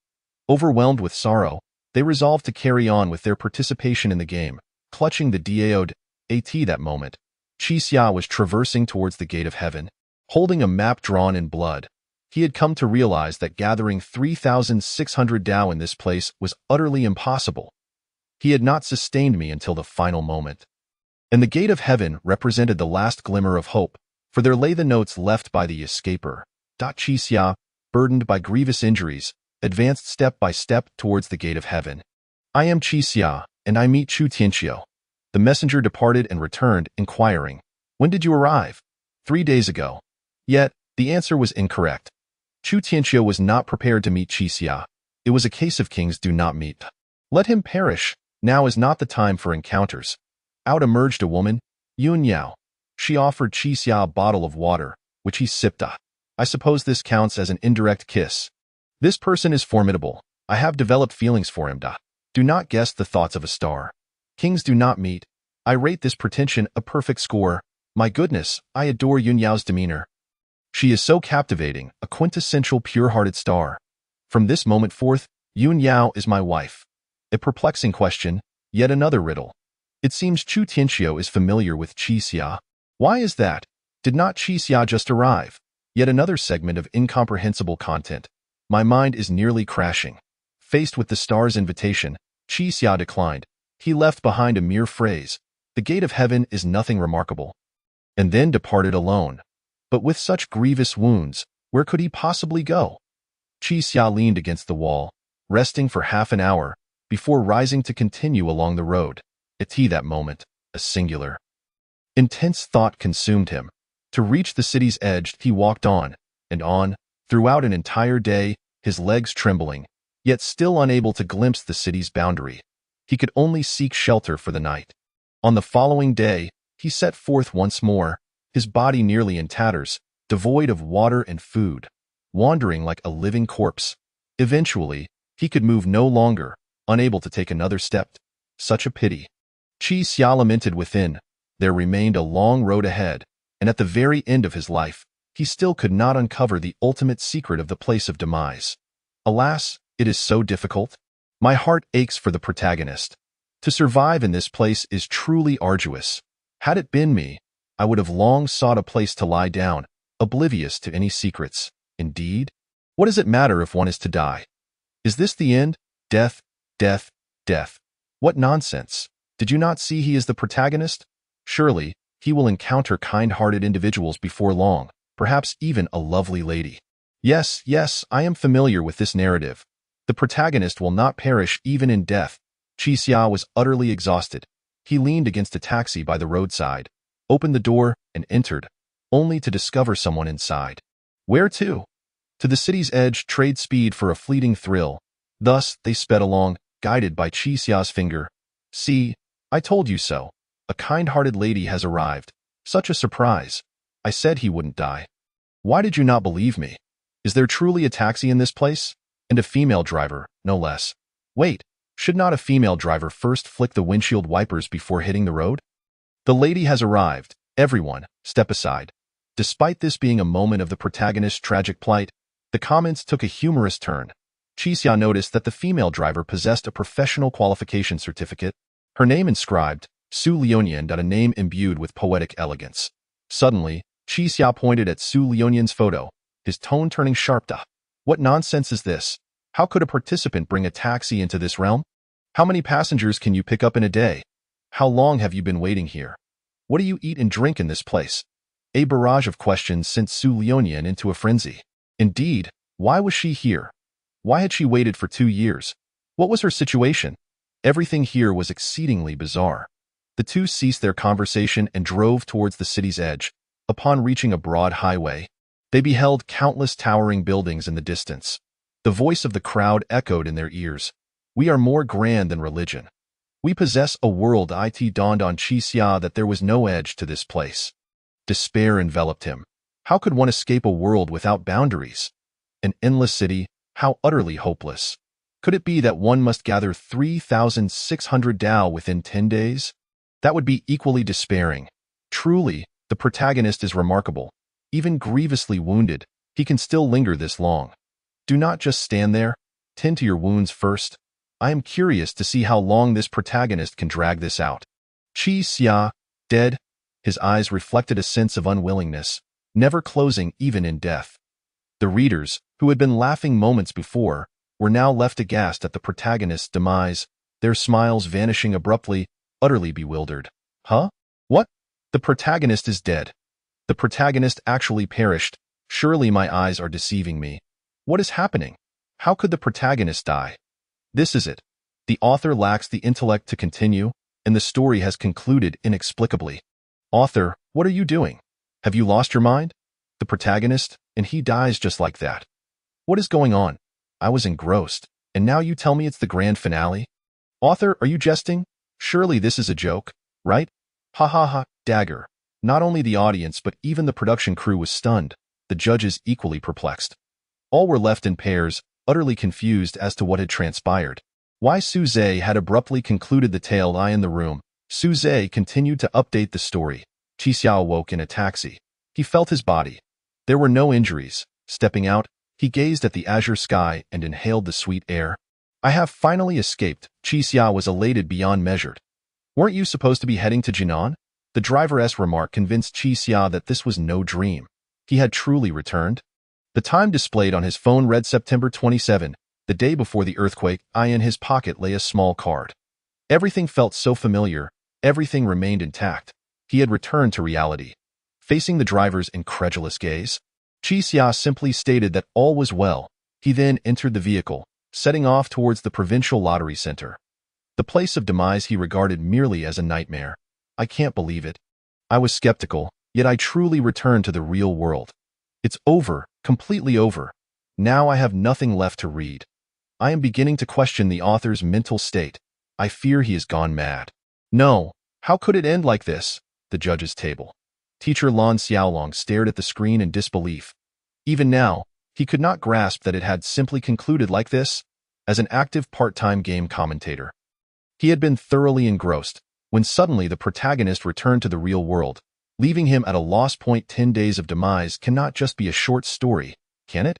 Overwhelmed with sorrow, they resolved to carry on with their participation in the game, clutching the Daoed at that moment. Qi Xia was traversing towards the gate of heaven, holding a map drawn in blood. He had come to realize that gathering 3,600 Dao in this place was utterly impossible. He had not sustained me until the final moment. And the gate of heaven represented the last glimmer of hope, for there lay the notes left by the escaper. Qi Xia, burdened by grievous injuries, advanced step by step towards the gate of heaven. I am Qi Xia, and I meet Chu Tianqiu. The messenger departed and returned, inquiring, when did you arrive? 3 days ago. Yet, the answer was incorrect. Chu Tianqiu was not prepared to meet Qi Xia. It was a case of kings do not meet. Let him perish. Now is not the time for encounters. Out emerged a woman, Yun Yao. She offered Qi Xia a bottle of water, which he sipped. I suppose this counts as an indirect kiss. This person is formidable. I have developed feelings for him. Do not guess the thoughts of a star. Kings do not meet. I rate this pretension a perfect score. My goodness, I adore Yun Yao's demeanor. She is so captivating, a quintessential pure-hearted star. From this moment forth, Yun Yao is my wife. A perplexing question, yet another riddle. It seems Chu Tianxiu is familiar with Qi Xia. Why is that? Did not Qi Xia just arrive? Yet another segment of incomprehensible content. My mind is nearly crashing. Faced with the star's invitation, Qi Xia declined. He left behind a mere phrase. The gate of heaven is nothing remarkable. And then departed alone. But with such grievous wounds, where could he possibly go? Qi Xia leaned against the wall, resting for half an hour, before rising to continue along the road. At that moment, a singular, intense thought consumed him. To reach the city's edge, he walked on, and on, throughout an entire day, his legs trembling, yet still unable to glimpse the city's boundary. He could only seek shelter for the night. On the following day, he set forth once more, his body nearly in tatters, devoid of water and food, wandering like a living corpse. Eventually, he could move no longer, unable to take another step. Such a pity. Qi Xia lamented within. There remained a long road ahead, and at the very end of his life, he still could not uncover the ultimate secret of the place of demise. Alas, it is so difficult. My heart aches for the protagonist. To survive in this place is truly arduous. Had it been me, I would have long sought a place to lie down, oblivious to any secrets. Indeed, what does it matter if one is to die? Is this the end? Death, death, death. What nonsense. Did you not see he is the protagonist? Surely, he will encounter kind-hearted individuals before long, perhaps even a lovely lady. Yes, yes, I am familiar with this narrative. The protagonist will not perish even in death. Qi Xia was utterly exhausted. He leaned against a taxi by the roadside, opened the door, and entered, only to discover someone inside. Where to? To the city's edge, trade speed for a fleeting thrill. Thus, they sped along, guided by Qi Xia's finger. See, I told you so. A kind-hearted lady has arrived. Such a surprise. I said he wouldn't die. Why did you not believe me? Is there truly a taxi in this place? And a female driver, no less. Wait, should not a female driver first flick the windshield wipers before hitting the road? The lady has arrived. Everyone, step aside. Despite this being a moment of the protagonist's tragic plight, the comments took a humorous turn. Qi Xia noticed that the female driver possessed a professional qualification certificate, her name inscribed, Su Lionian, a name imbued with poetic elegance. Suddenly, Qi Xia pointed at Su Lionian's photo, his tone turning sharp. What nonsense is this? How could a participant bring a taxi into this realm? How many passengers can you pick up in a day? How long have you been waiting here? What do you eat and drink in this place? A barrage of questions sent Su Lionian into a frenzy. Indeed, why was she here? Why had she waited for 2 years? What was her situation? Everything here was exceedingly bizarre. The two ceased their conversation and drove towards the city's edge. Upon reaching a broad highway, they beheld countless towering buildings in the distance. The voice of the crowd echoed in their ears. We are more grand than religion. We possess a world. It dawned on Qi Xia that there was no edge to this place. Despair enveloped him. How could one escape a world without boundaries? An endless city, how utterly hopeless. Could it be that one must gather 3,600 Dao within 10 days? That would be equally despairing. Truly, the protagonist is remarkable. Even grievously wounded, he can still linger this long. Do not just stand there. Tend to your wounds first. I am curious to see how long this protagonist can drag this out. Qi Xia, dead, his eyes reflected a sense of unwillingness, never closing even in death. The readers, who had been laughing moments before, were now left aghast at the protagonist's demise, their smiles vanishing abruptly, utterly bewildered. Huh? What? The protagonist is dead. The protagonist actually perished. Surely my eyes are deceiving me. What is happening? How could the protagonist die? This is it. The author lacks the intellect to continue, and the story has concluded inexplicably. Author, what are you doing? Have you lost your mind? The protagonist, and he dies just like that. What is going on? I was engrossed, and now you tell me it's the grand finale? Author, are you jesting? Surely this is a joke, right? Ha ha ha, dagger. Not only the audience but even the production crew was stunned, the judges equally perplexed. All were left in pairs, utterly confused as to what had transpired. Why Su Zhe had abruptly concluded the tale. I in the room, Suze continued to update the story. Qixia awoke in a taxi. He felt his body. There were no injuries. Stepping out, he gazed at the azure sky and inhaled the sweet air. I have finally escaped. Qixia was elated beyond measure. Weren't you supposed to be heading to Jinan? The driver's remark convinced Qixia that this was no dream. He had truly returned. The time displayed on his phone read September 27, the day before the earthquake. In his pocket lay a small card. Everything felt so familiar. Everything remained intact. He had returned to reality. Facing the driver's incredulous gaze, Qixia simply stated that all was well. He then entered the vehicle, setting off towards the provincial lottery center. The place of demise he regarded merely as a nightmare. I can't believe it. I was skeptical, yet I truly returned to the real world. It's over, completely over. Now I have nothing left to read. I am beginning to question the author's mental state. I fear he has gone mad. No, how could it end like this? The judge's table. Teacher Lan Xiaolong stared at the screen in disbelief. Even now, he could not grasp that it had simply concluded like this. As an active part-time game commentator, he had been thoroughly engrossed when suddenly the protagonist returned to the real world, leaving him at a lost point. 10 Days of Demise cannot just be a short story, can it?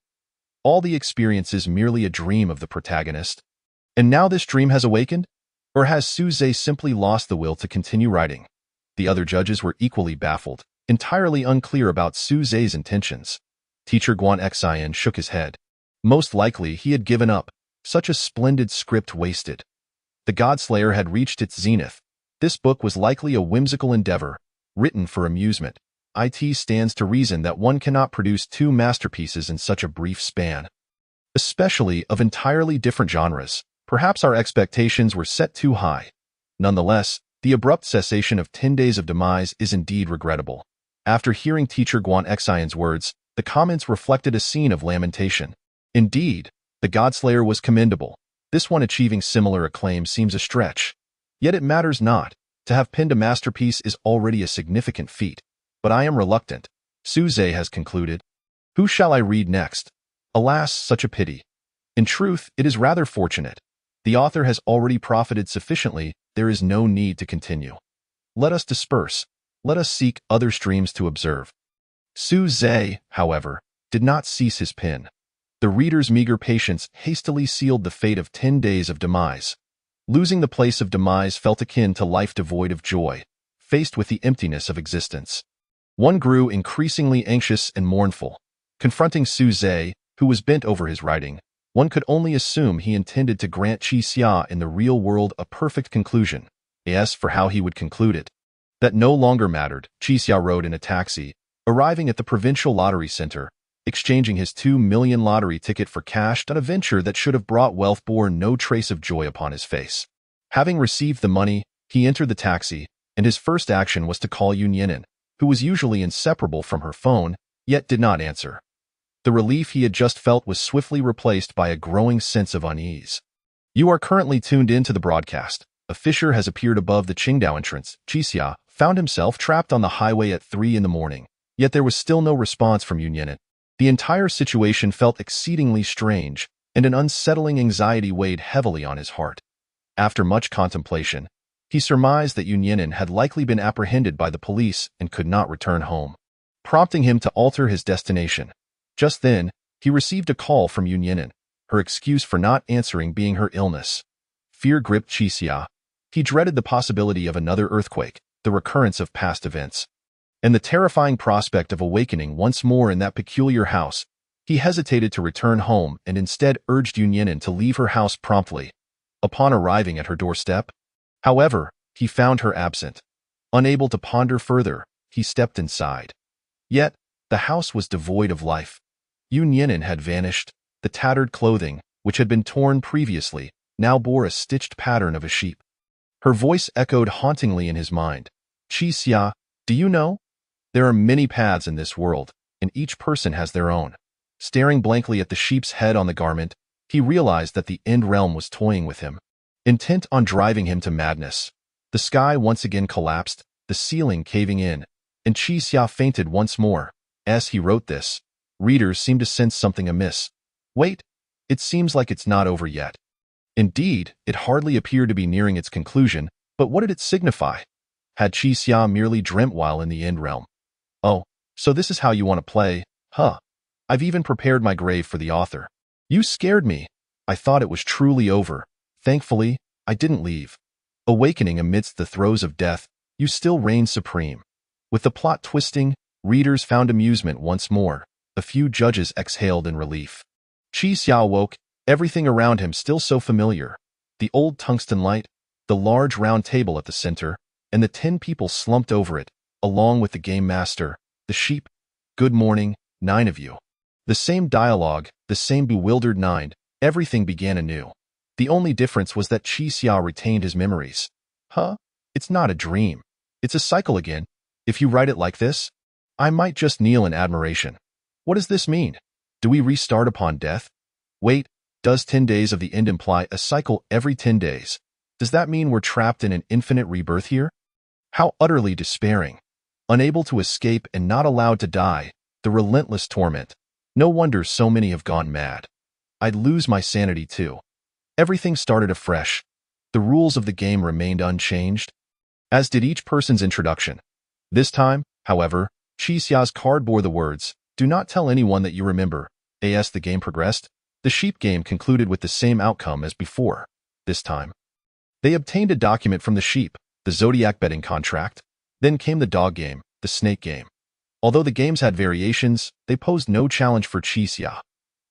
All the experiences merely a dream of the protagonist. And now this dream has awakened? Or has Suze simply lost the will to continue writing? The other judges were equally baffled, entirely unclear about Suze's intentions. Teacher Guan Xian shook his head. Most likely he had given up. Such a splendid script wasted. The Godslayer had reached its zenith. This book was likely a whimsical endeavor, written for amusement. It stands to reason that one cannot produce two masterpieces in such a brief span. Especially of entirely different genres. Perhaps our expectations were set too high. Nonetheless, the abrupt cessation of 10 Days of Demise is indeed regrettable. After hearing Teacher Guan Xian's words, the comments reflected a scene of lamentation. Indeed, the Godslayer was commendable. This one achieving similar acclaim seems a stretch. Yet it matters not. To have penned a masterpiece is already a significant feat. But I am reluctant. Suze has concluded. Who shall I read next? Alas, such a pity. In truth, it is rather fortunate. The author has already profited sufficiently. There is no need to continue. Let us disperse. Let us seek other streams to observe. Suze, however, did not cease his pen. The reader's meager patience hastily sealed the fate of 10 Days of Demise. Losing the place of demise felt akin to life devoid of joy, faced with the emptiness of existence. One grew increasingly anxious and mournful. Confronting Suze, who was bent over his writing, one could only assume he intended to grant Qixia in the real world a perfect conclusion. As for how he would conclude it, that no longer mattered. Qixia rode in a taxi, arriving at the provincial lottery center, exchanging his 2 million lottery ticket for cash. A venture that should have brought wealth bore no trace of joy upon his face. Having received the money, he entered the taxi, and his first action was to call Yunyanin, who was usually inseparable from her phone, yet did not answer. The relief he had just felt was swiftly replaced by a growing sense of unease. You are currently tuned in to the broadcast. A fissure has appeared above the Qingdao entrance. Qixia found himself trapped on the highway at 3 in the morning, yet there was still no response from Yunyanin. The entire situation felt exceedingly strange, and an unsettling anxiety weighed heavily on his heart. After much contemplation, he surmised that Yunyanin had likely been apprehended by the police and could not return home, prompting him to alter his destination. Just then, he received a call from Yunyanin, her excuse for not answering being her illness. Fear gripped Qixia. He dreaded the possibility of another earthquake, the recurrence of past events, and the terrifying prospect of awakening once more in that peculiar house. He hesitated to return home and instead urged Yunyanin to leave her house promptly. Upon arriving at her doorstep, however, he found her absent. Unable to ponder further, he stepped inside. Yet, the house was devoid of life. Yunyanin had vanished. The tattered clothing, which had been torn previously, now bore a stitched pattern of a sheep. Her voice echoed hauntingly in his mind. Qixia, do you know? There are many paths in this world, and each person has their own. Staring blankly at the sheep's head on the garment, he realized that the end realm was toying with him, intent on driving him to madness. The sky once again collapsed, the ceiling caving in, and Qixia fainted once more. As he wrote this, readers seemed to sense something amiss. Wait, it seems like it's not over yet. Indeed, it hardly appeared to be nearing its conclusion, But what did it signify? Had Qi Xia merely dreamt while in the End Realm? Oh, so this is how you want to play, huh? I've even prepared my grave for the author. You scared me. I thought it was truly over. Thankfully, I didn't leave. Awakening amidst the throes of death, you still reign supreme. With the plot twisting, readers found amusement once more. A few judges exhaled in relief. Qi Xia woke, everything around him still so familiar. The old tungsten light, the large round table at the center, and the 10 people slumped over it, along with the game master, the sheep. Good morning, 9 of you. The same dialogue, the same bewildered 9, everything began anew. The only difference was that Qi Xia retained his memories. Huh? It's not a dream. It's a cycle again. If you write it like this, I might just kneel in admiration. What does this mean? Do we restart upon death? Wait, does 10 days of the end imply a cycle every 10 days? Does that mean we're trapped in an infinite rebirth here? How utterly despairing. Unable to escape and not allowed to die, the relentless torment. No wonder so many have gone mad. I'd lose my sanity too. Everything started afresh. The rules of the game remained unchanged, as did each person's introduction. This time, however, Qi Xia's card bore the words, "Do not tell anyone that you remember." As the game progressed, the sheep game concluded with the same outcome as before. This time, they obtained a document from the sheep, the zodiac betting contract. Then came the dog game, the snake game. Although the games had variations, they posed no challenge for Qi Xia.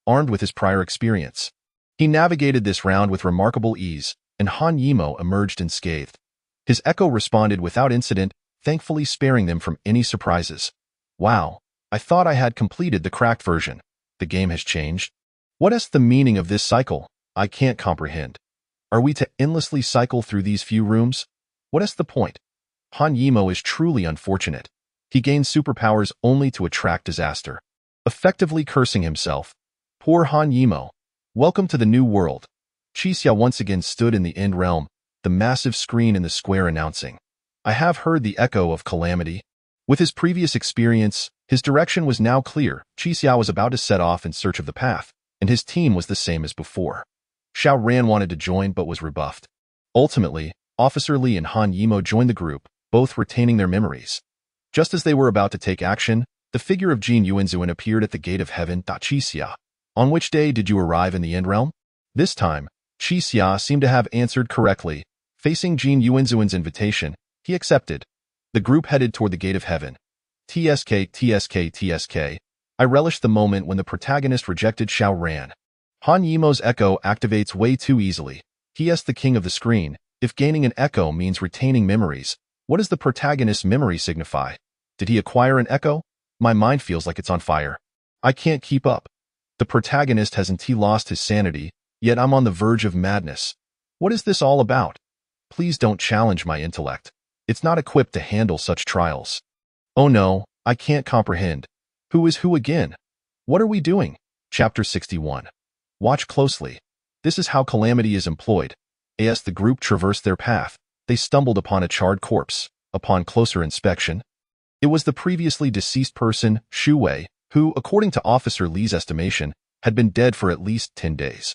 Armed with his prior experience, he navigated this round with remarkable ease, and Han Yimo emerged unscathed. His echo responded without incident, thankfully sparing them from any surprises. Wow, I thought I had completed the cracked version. The game has changed. What is the meaning of this cycle? I can't comprehend. Are we to endlessly cycle through these few rooms? What is the point? Han Yimo is truly unfortunate. He gains superpowers only to attract disaster. Effectively cursing himself. Poor Han Yimo. Welcome to the new world. Qi Xia once again stood in the End Realm, the massive screen in the square announcing, "I have heard the echo of calamity." With his previous experience, his direction was now clear. Qi Xia was about to set off in search of the path, and his team was the same as before. Xiao Ran wanted to join but was rebuffed. Ultimately, Officer Li and Han Yimo joined the group, both retaining their memories. Just as they were about to take action, the figure of Jin Yuanzuan appeared at the gate of heaven. Qi Xia, on which day did you arrive in the End Realm? This time, Qi Xia seemed to have answered correctly. Facing Jin Yuanzuan's invitation, he accepted. The group headed toward the gate of heaven. TSK. I relished the moment when the protagonist rejected Xiao Ran. Han Yimo's echo activates way too easily. He is the king of the screen. If gaining an echo means retaining memories, what does the protagonist's memory signify? Did he acquire an echo? My mind feels like it's on fire. I can't keep up. The protagonist hasn't lost his sanity, yet I'm on the verge of madness. What is this all about? Please don't challenge my intellect. It's not equipped to handle such trials. Oh no, I can't comprehend. Who is who again? What are we doing? Chapter 61. Watch closely. This is how calamity is employed. As the group traversed their path, they stumbled upon a charred corpse. Upon closer inspection, it was the previously deceased person, Shu Wei, who, according to Officer Li's estimation, had been dead for at least 10 days.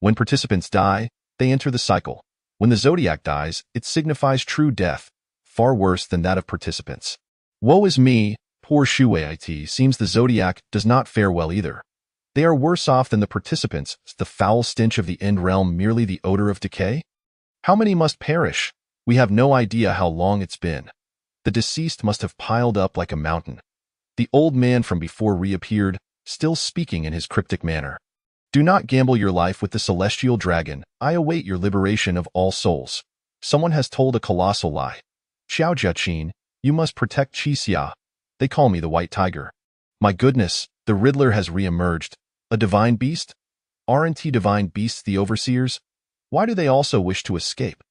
When participants die, they enter the cycle. When the zodiac dies, it signifies true death, far worse than that of participants. Woe is me, poor Shu Wei. It seems the zodiac does not fare well either. They are worse off than the participants. Is the foul stench of the End Realm merely the odor of decay? How many must perish? We have no idea how long it's been. The deceased must have piled up like a mountain. The old man from before reappeared, still speaking in his cryptic manner. Do not gamble your life with the celestial dragon. I await your liberation of all souls. Someone has told a colossal lie. Xiao Jiaqin, you must protect Qi Xia. They call me the White Tiger. My goodness, the Riddler has re-emerged. A divine beast? Aren't divine beasts the overseers? Why do they also wish to escape?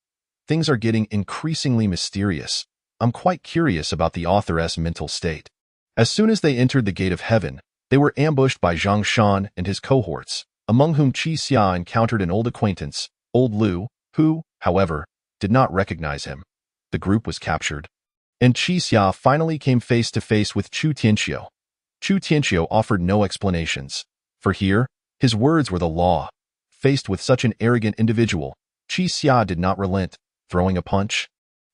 Things are getting increasingly mysterious. I'm quite curious about the author's mental state. As soon as they entered the gate of heaven, they were ambushed by Zhang Shan and his cohorts, among whom Qi Xia encountered an old acquaintance, Old Lu, who, however, did not recognize him. The group was captured, and Qi Xia finally came face to face with Chu Tianqiu. Chu Tianqiu offered no explanations, for here, his words were the law. Faced with such an arrogant individual, Qi Xia did not relent, throwing a punch.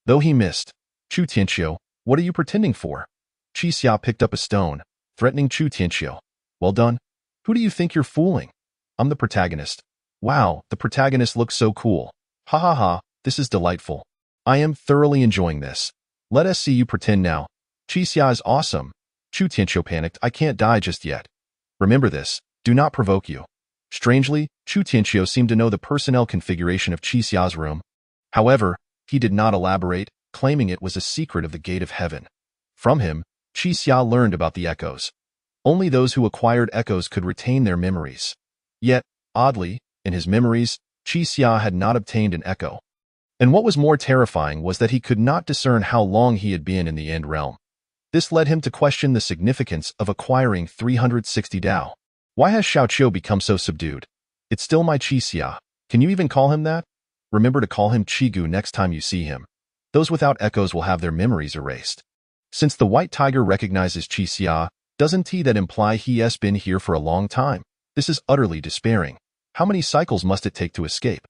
Though he missed. Chu Tianqiu, what are you pretending for? Qi Xia picked up a stone, threatening Chu Tianqiu. Well done. Who do you think you're fooling? I'm the protagonist. Wow, the protagonist looks so cool. Ha ha ha, this is delightful. I am thoroughly enjoying this. Let us see you pretend now. Qi Xia is awesome. Chu Tianqiu panicked. I can't die just yet. Remember this, do not provoke you. Strangely, Chu Tianqiu seemed to know the personnel configuration of Qi Xia's room. However, he did not elaborate, claiming it was a secret of the Gate of Heaven. From him, Qi Xia learned about the echoes. Only those who acquired echoes could retain their memories. Yet, oddly, in his memories, Qi Xia had not obtained an echo. And what was more terrifying was that he could not discern how long he had been in the End Realm. This led him to question the significance of acquiring 360 Dao. Why has Xiao Qiu become so subdued? It's still my Qi Xia. Can you even call him that? Remember to call him Qigu next time you see him. Those without echoes will have their memories erased. Since the White Tiger recognizes Qi Xia, doesn't that imply he has been here for a long time? This is utterly despairing. How many cycles must it take to escape?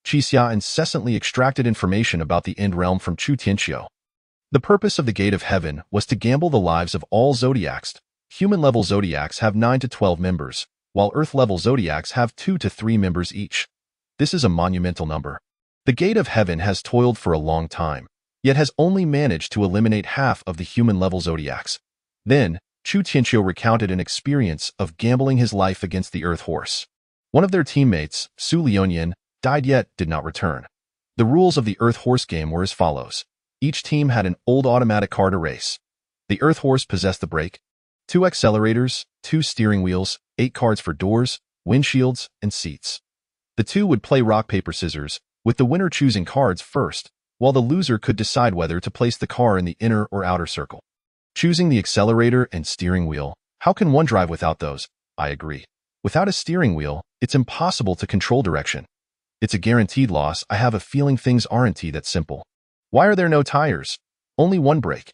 Qi Xia incessantly extracted information about the End Realm from Chu Tianqiu. The purpose of the Gate of Heaven was to gamble the lives of all zodiacs. Human-level zodiacs have 9 to 12 members, while Earth-level zodiacs have 2 to 3 members each. This is a monumental number. The Gate of Heaven has toiled for a long time, yet has only managed to eliminate half of the human-level zodiacs. Then, Chu Tianqiu recounted an experience of gambling his life against the Earth Horse. One of their teammates, Su Lionian, died yet did not return. The rules of the Earth Horse game were as follows. Each team had an old automatic car to race. The Earth Horse possessed the brake, 2 accelerators, 2 steering wheels, 8 cards for doors, windshields, and seats. The two would play rock, paper, scissors, with the winner choosing cards first, while the loser could decide whether to place the car in the inner or outer circle. Choosing the accelerator and steering wheel. How can one drive without those? I agree. Without a steering wheel, it's impossible to control direction. It's a guaranteed loss. I have a feeling things aren't that simple. Why are there no tires? Only one brake.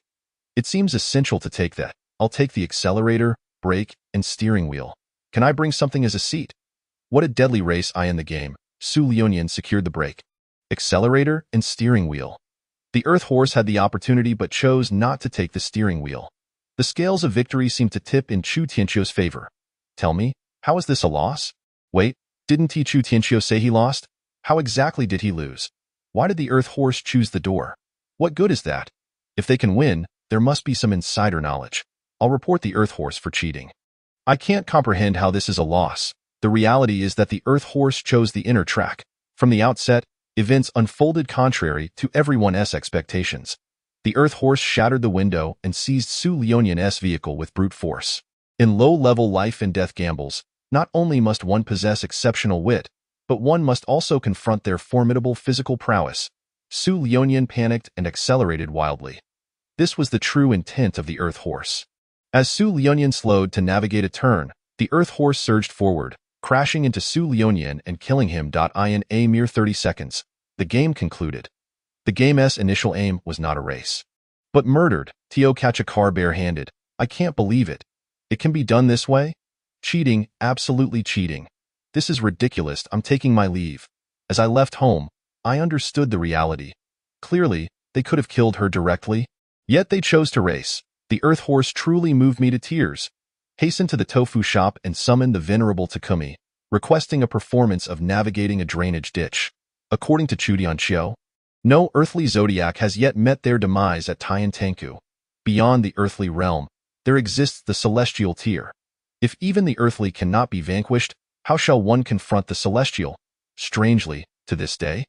It seems essential to take that. I'll take the accelerator, brake, and steering wheel. Can I bring something as a seat? What a deadly race in the game. Su Lionian secured the brake, accelerator, and steering wheel. The Earth Horse had the opportunity but chose not to take the steering wheel. The scales of victory seemed to tip in Chu Tianqiu's favor. Tell me, how is this a loss? Wait, didn't Chu Tianqiu say he lost? How exactly did he lose? Why did the Earth Horse choose the door? What good is that? If they can win, there must be some insider knowledge. I'll report the Earth Horse for cheating. I can't comprehend how this is a loss. The reality is that the Earth Horse chose the inner track. From the outset, events unfolded contrary to everyone's expectations. The Earth Horse shattered the window and seized Su Lionian's vehicle with brute force. In low-level life and death gambles, not only must one possess exceptional wit, but one must also confront their formidable physical prowess. Su Lionian panicked and accelerated wildly. This was the true intent of the Earth Horse. As Su Lionian slowed to navigate a turn, the Earth Horse surged forward, crashing into Su Lionian and killing him. In a mere 30 seconds, the game concluded. The game's initial aim was not a race, but murdered. Tio catch a car bare-handed. I can't believe it. It can be done this way? Cheating, absolutely cheating. This is ridiculous. I'm taking my leave. As I left home, I understood the reality. Clearly, they could have killed her directly, yet they chose to race. The Earth Horse truly moved me to tears. Hastened to the tofu shop and summoned the venerable Takumi, requesting a performance of navigating a drainage ditch. According to Chu Tianqiu, no earthly zodiac has yet met their demise at Tiantanku. Beyond the earthly realm, there exists the celestial tier. If even the earthly cannot be vanquished, how shall one confront the celestial? Strangely, to this day,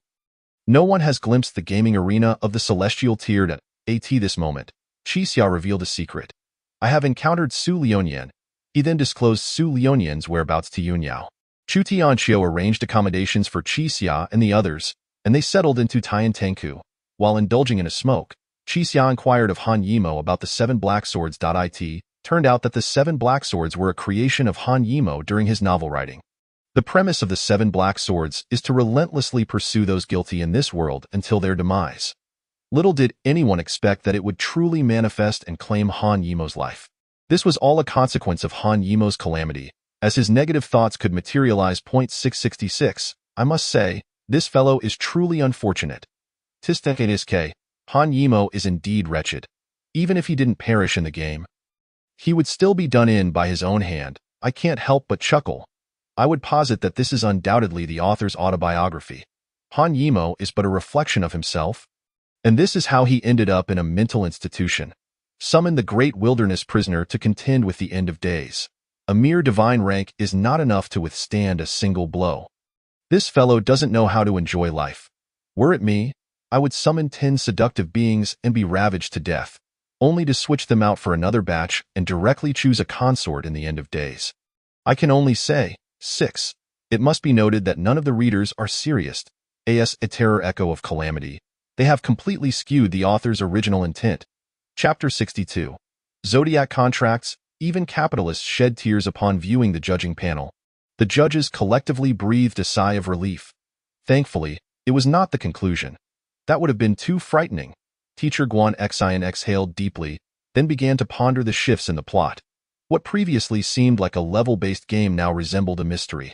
no one has glimpsed the gaming arena of the celestial tier at this moment. Qi Xia revealed a secret. I have encountered Su Lionian. He then disclosed Su Lionian's whereabouts to Yunyao. Chu Tianqiu arranged accommodations for Qi Xia and the others, and they settled into Tiantanku. While indulging in a smoke, Qi Xia inquired of Han Yimo about the 7 black swords. It turned out that the 7 black swords were a creation of Han Yimo during his novel writing. The premise of the 7 black swords is to relentlessly pursue those guilty in this world until their demise. Little did anyone expect that it would truly manifest and claim Han Yimo's life. This was all a consequence of Han Yimo's calamity, as his negative thoughts could materialize. 666. I must say, this fellow is truly unfortunate. Tiskk. Han Yimou is indeed wretched. Even if he didn't perish in the game, he would still be done in by his own hand. I can't help but chuckle. I would posit that this is undoubtedly the author's autobiography. Han Yimou is but a reflection of himself, and this is how he ended up in a mental institution. Summon the great wilderness prisoner to contend with the end of days. A mere divine rank is not enough to withstand a single blow. This fellow doesn't know how to enjoy life. Were it me, I would summon 10 seductive beings and be ravaged to death, only to switch them out for another batch and directly choose a consort in the end of days. I can only say, 6. It must be noted that none of the readers are serious. As a terror echo of calamity, they have completely skewed the author's original intent. Chapter 62. Zodiac Contracts. Even capitalists shed tears upon viewing the judging panel. The judges collectively breathed a sigh of relief. Thankfully, it was not the conclusion. That would have been too frightening. Teacher Guan Xian exhaled deeply, then began to ponder the shifts in the plot. What previously seemed like a level-based game now resembled a mystery.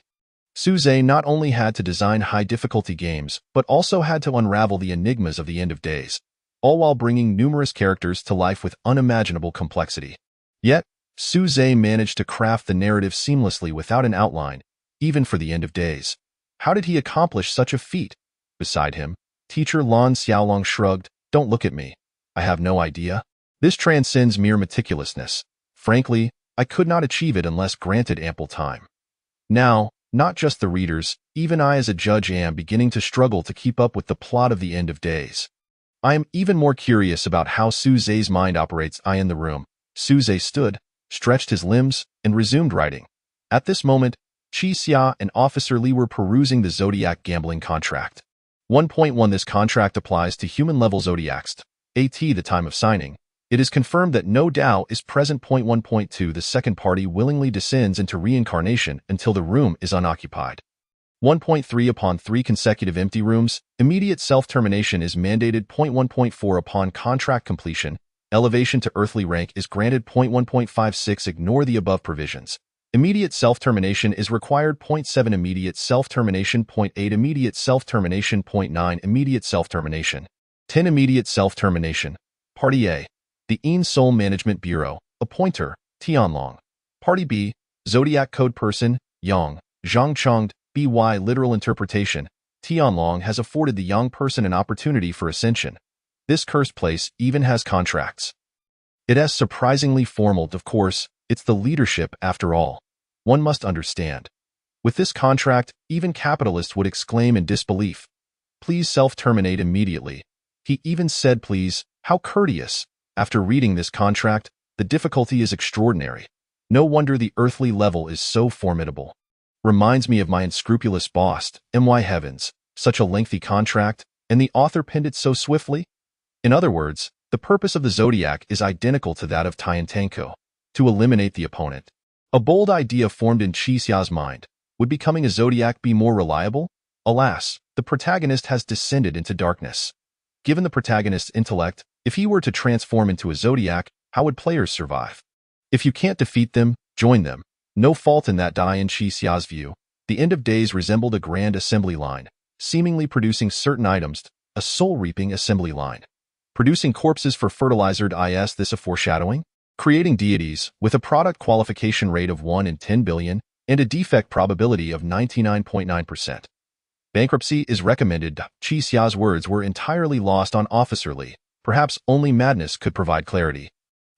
Suze not only had to design high-difficulty games, but also had to unravel the enigmas of the end of days, all while bringing numerous characters to life with unimaginable complexity. Yet, Suze managed to craft the narrative seamlessly without an outline, even for the end of days. How did he accomplish such a feat? Beside him, Teacher Lan Xiaolong shrugged. Don't look at me. I have no idea. This transcends mere meticulousness. Frankly, I could not achieve it unless granted ample time. Now, not just the readers, even I as a judge am beginning to struggle to keep up with the plot of the end of days. I am even more curious about how Suze's mind operates. I in the room. Suze stood, stretched his limbs, and resumed writing. At this moment, Qi Xia and Officer Li were perusing the Zodiac gambling contract. 1.1 This contract applies to human-level Zodiacs. At the time of signing, it is confirmed that no Tao is present. 1.2 The second party willingly descends into reincarnation until the room is unoccupied. 1.3 Upon 3 consecutive empty rooms, immediate self-termination is mandated. 1.4 Upon contract completion, elevation to earthly rank is granted. 1.56 Ignore the above provisions. Immediate self-termination is required. 7 Immediate self-termination. 8 Immediate self-termination. 9 Immediate self-termination. 10 Immediate self-termination. Party A. The Een Soul Management Bureau. Appointer, Tianlong. Party B. Zodiac Code Person, Yang. Zhangchongd. BY Literal Interpretation. Tianlong has afforded the young person an opportunity for ascension. This cursed place even has contracts. It is surprisingly formal. Of course, it's the leadership after all. One must understand. With this contract, even capitalists would exclaim in disbelief. Please self-terminate immediately. He even said please. How courteous. After reading this contract, the difficulty is extraordinary. No wonder the earthly level is so formidable. Reminds me of my unscrupulous boss. My heavens, such a lengthy contract, and the author penned it so swiftly? In other words, the purpose of the Zodiac is identical to that of Tiantanko, to eliminate the opponent. A bold idea formed in Qi Xia's mind. Would becoming a Zodiac be more reliable? Alas, the protagonist has descended into darkness. Given the protagonist's intellect, if he were to transform into a Zodiac, how would players survive? If you can't defeat them, join them. No fault in that. In Qi Xia's view, the end of days resembled a grand assembly line, seemingly producing certain items, a soul-reaping assembly line. Producing corpses for fertilizer. Is this a foreshadowing? Creating deities, with a product qualification rate of 1 in 10 billion, and a defect probability of 99.9%. Bankruptcy is recommended. Qi Xia's words were entirely lost on Officer Li. Perhaps only madness could provide clarity.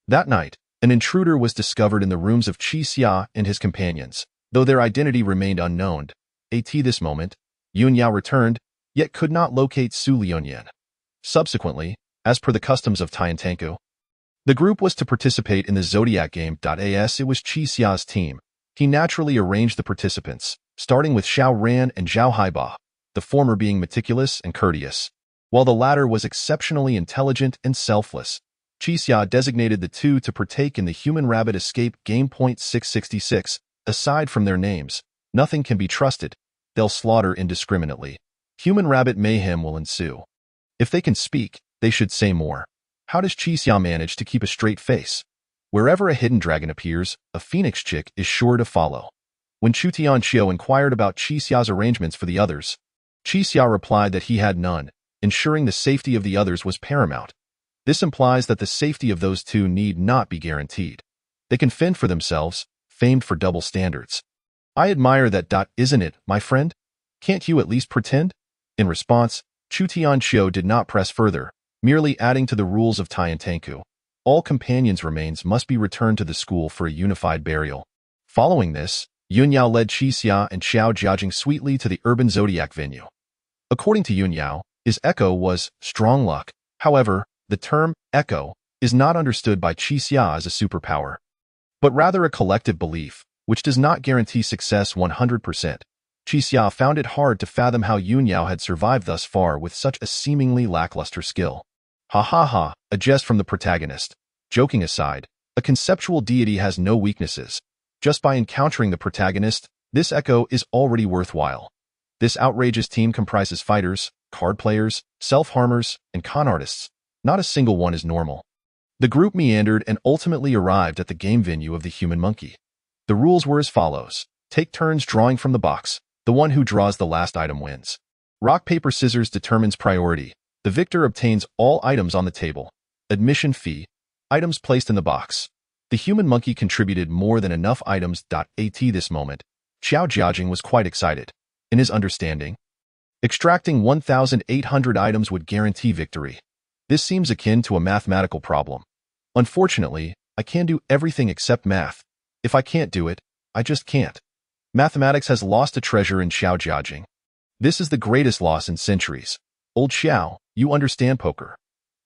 That night, an intruder was discovered in the rooms of Qi Xia and his companions, though their identity remained unknown. At this moment, Yun Yao returned, yet could not locate Su Liuyan. Subsequently, as per the customs of Tiantanko, the group was to participate in the Zodiac game. As it was Qi Xia's team, he naturally arranged the participants, starting with Xiao Ran and Zhao Haiba, the former being meticulous and courteous, while the latter was exceptionally intelligent and selfless. Qi Xia designated the two to partake in the Human Rabbit Escape Game. 666. Aside from their names, nothing can be trusted. They'll slaughter indiscriminately. Human rabbit mayhem will ensue. If they can speak, they should say more. How does Qi Xia manage to keep a straight face? Wherever a hidden dragon appears, a phoenix chick is sure to follow. When Chu Tianxiu inquired about Qi Xia's arrangements for the others, Qi Xia replied that he had none. ensuring the safety of the others was paramount. This implies that the safety of those two need not be guaranteed. They can fend for themselves, famed for double standards. I admire that. Isn't it, my friend? Can't you at least pretend? In response, Chu Tianxiu did not press further, merely adding to the rules of Tiantanku. All companions' remains must be returned to the school for a unified burial. Following this, Yunyao led Qixia and Xiao Jiajing sweetly to the urban zodiac venue. According to Yunyao, his echo was strong luck. However, the term echo is not understood by Qixia as a superpower, but rather a collective belief, which does not guarantee success 100%. Qixia found it hard to fathom how Yunyao had survived thus far with such a seemingly lackluster skill. Ha ha ha, a jest from the protagonist. Joking aside, a conceptual deity has no weaknesses. Just by encountering the protagonist, this echo is already worthwhile. This outrageous team comprises fighters, card players, self-harmers, and con artists. Not a single one is normal. The group meandered and ultimately arrived at the game venue of the human monkey. The rules were as follows. Take turns drawing from the box. The one who draws the last item wins. Rock, paper, scissors determines priority. The victor obtains all items on the table. Admission fee. Items placed in the box. The human monkey contributed more than enough items. At this moment, Xiao Jiajing was quite excited. In his understanding, extracting 1,800 items would guarantee victory. This seems akin to a mathematical problem. Unfortunately, I can do everything except math. If I can't do it, I just can't. Mathematics has lost a treasure in Xiao Jiajing. This is the greatest loss in centuries. Old Xiao, you understand poker.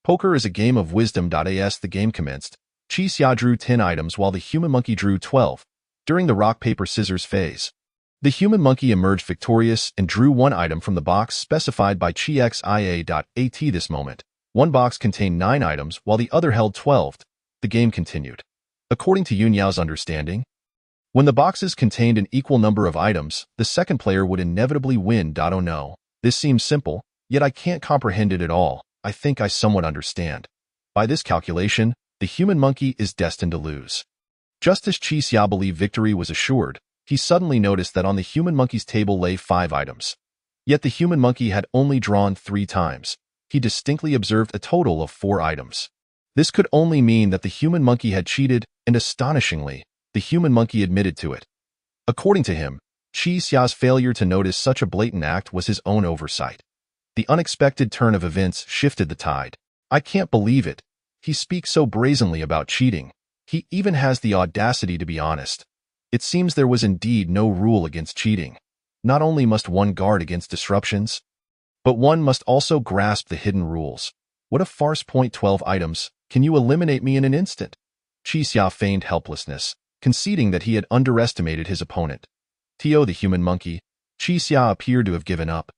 Poker is a game of wisdom. As the game commenced, Qixia drew 10 items while the human monkey drew 12. During the rock, paper, scissors phase, the human monkey emerged victorious and drew one item from the box specified by Qixia. At this moment, one box contained 9 items while the other held 12. The game continued. According to Yunyao's understanding, when the boxes contained an equal number of items, the second player would inevitably win. Oh no, this seems simple, yet I can't comprehend it at all. I think I somewhat understand. By this calculation, the human monkey is destined to lose. Just as Qixia believed victory was assured, he suddenly noticed that on the human monkey's table lay 5 items. Yet the human monkey had only drawn 3 times. He distinctly observed a total of 4 items. This could only mean that the human monkey had cheated, and astonishingly, the human monkey admitted to it. According to him, Xia's failure to notice such a blatant act was his own oversight. The unexpected turn of events shifted the tide. I can't believe it. He speaks so brazenly about cheating. He even has the audacity to be honest. It seems there was indeed no rule against cheating. Not only must one guard against disruptions, but one must also grasp the hidden rules. What a farce! 12 items. Can you eliminate me in an instant? Qixia feigned helplessness, conceding that he had underestimated his opponent. Tio, the human monkey, Qixia appeared to have given up.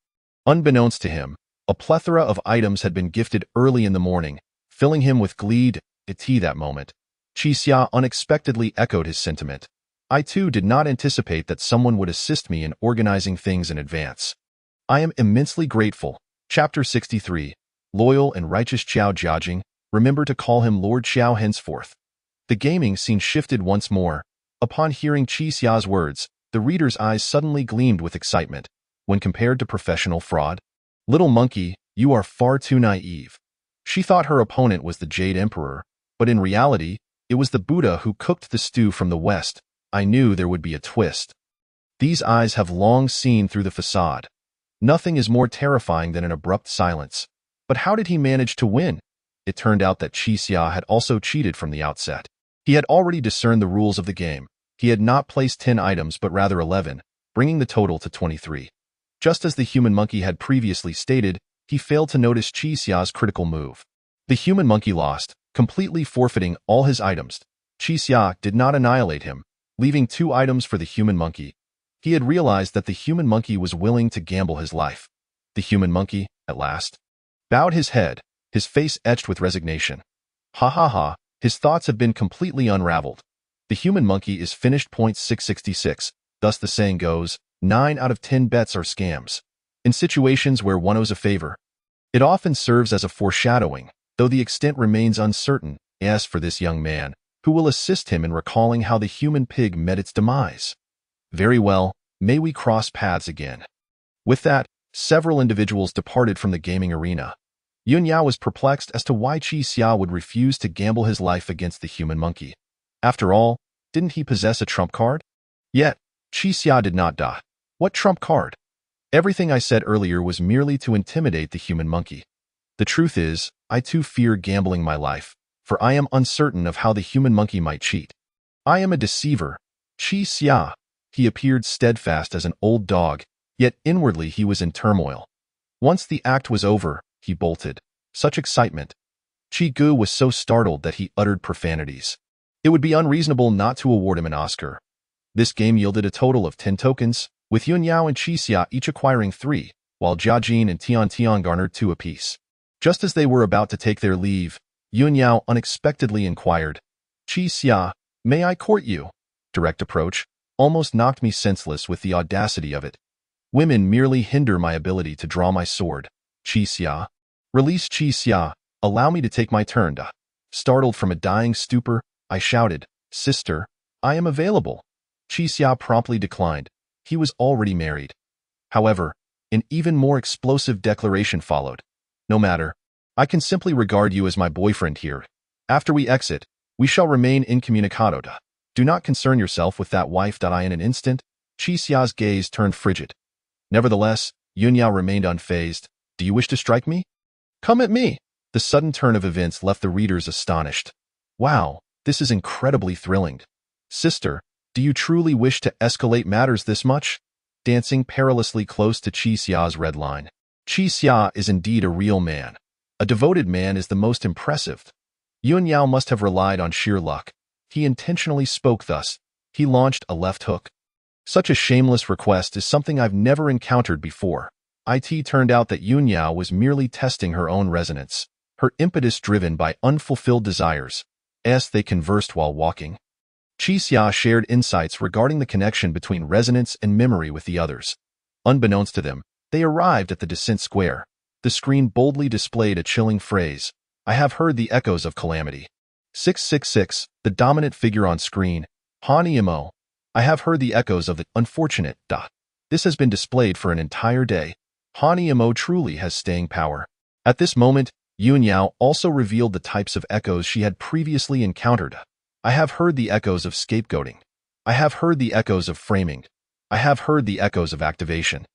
Unbeknownst to him, a plethora of items had been gifted early in the morning, filling him with glee. At that moment, Qixia unexpectedly echoed his sentiment. I too did not anticipate that someone would assist me in organizing things in advance. I am immensely grateful. Chapter 63. Loyal and righteous Xiao Jiajing, remember to call him Lord Xiao henceforth. The gaming scene shifted once more. Upon hearing Qixia's words, the reader's eyes suddenly gleamed with excitement. When compared to professional fraud, little monkey, you are far too naive. She thought her opponent was the Jade Emperor, but in reality, it was the Buddha who cooked the stew from the West. I knew there would be a twist. These eyes have long seen through the facade. Nothing is more terrifying than an abrupt silence. But how did he manage to win? It turned out that Qixia had also cheated from the outset. He had already discerned the rules of the game. He had not placed 10 items but rather 11, bringing the total to 23. Just as the human monkey had previously stated, he failed to notice Qixia's critical move. The human monkey lost, completely forfeiting all his items. Qixia did not annihilate him, leaving 2 items for the human monkey. He had realized that the human monkey was willing to gamble his life. The human monkey, at last, bowed his head, his face etched with resignation. Ha ha ha, his thoughts have been completely unraveled. The human monkey is finished. 666. Thus the saying goes, 9 out of 10 bets are scams. In situations where one owes a favor, it often serves as a foreshadowing, though the extent remains uncertain. As for this young man, who will assist him in recalling how the human pig met its demise? Very well, may we cross paths again. With that, several individuals departed from the gaming arena. Yun Yao was perplexed as to why Qi Xia would refuse to gamble his life against the human monkey. After all, didn't he possess a trump card? Yet, Qi Xia did not die. What trump card? Everything I said earlier was merely to intimidate the human monkey. The truth is, I too fear gambling my life, for I am uncertain of how the human monkey might cheat. I am a deceiver. Qi Xia. He appeared steadfast as an old dog, yet inwardly he was in turmoil. Once the act was over, he bolted. Such excitement. Qi Gu was so startled that he uttered profanities. It would be unreasonable not to award him an Oscar. This game yielded a total of 10 tokens, with Yun Yao and Qi Xia each acquiring 3, while Jia Jin and Tian Tian garnered 2 apiece. Just as they were about to take their leave, Yun Yao unexpectedly inquired, "Qi Xia, may I court you?" Direct approach almost knocked me senseless with the audacity of it. Women merely hinder my ability to draw my sword. Qi Xia. Release Qi Xia. Allow me to take my turn. Startled from a dying stupor, I shouted, "Sister, I am available." Qi Xia promptly declined. He was already married. However, an even more explosive declaration followed. "No matter. I can simply regard you as my boyfriend here. After we exit, we shall remain incommunicado. Do not concern yourself with that wife. I in an instant." Qi Xia's gaze turned frigid. Nevertheless, Yun Yao remained unfazed. "Do you wish to strike me? Come at me." The sudden turn of events left the readers astonished. Wow, this is incredibly thrilling. Sister, do you truly wish to escalate matters this much? Dancing perilously close to Qi Xia's red line. Qi Xia is indeed a real man. A devoted man is the most impressive. Yun Yao must have relied on sheer luck. He intentionally spoke thus. He launched a left hook. Such a shameless request is something I've never encountered before. It turned out that Yun Yao was merely testing her own resonance, her impetus driven by unfulfilled desires. As they conversed while walking, Qi Xia shared insights regarding the connection between resonance and memory with the others. Unbeknownst to them, they arrived at the descent square. The screen boldly displayed a chilling phrase, "I have heard the echoes of calamity." 666, the dominant figure on screen, Han Emo. "I have heard the echoes of the unfortunate. This has been displayed for an entire day. Han Emo truly has staying power." At this moment, Yun Yao also revealed the types of echoes she had previously encountered. "I have heard the echoes of scapegoating. I have heard the echoes of framing. I have heard the echoes of activation.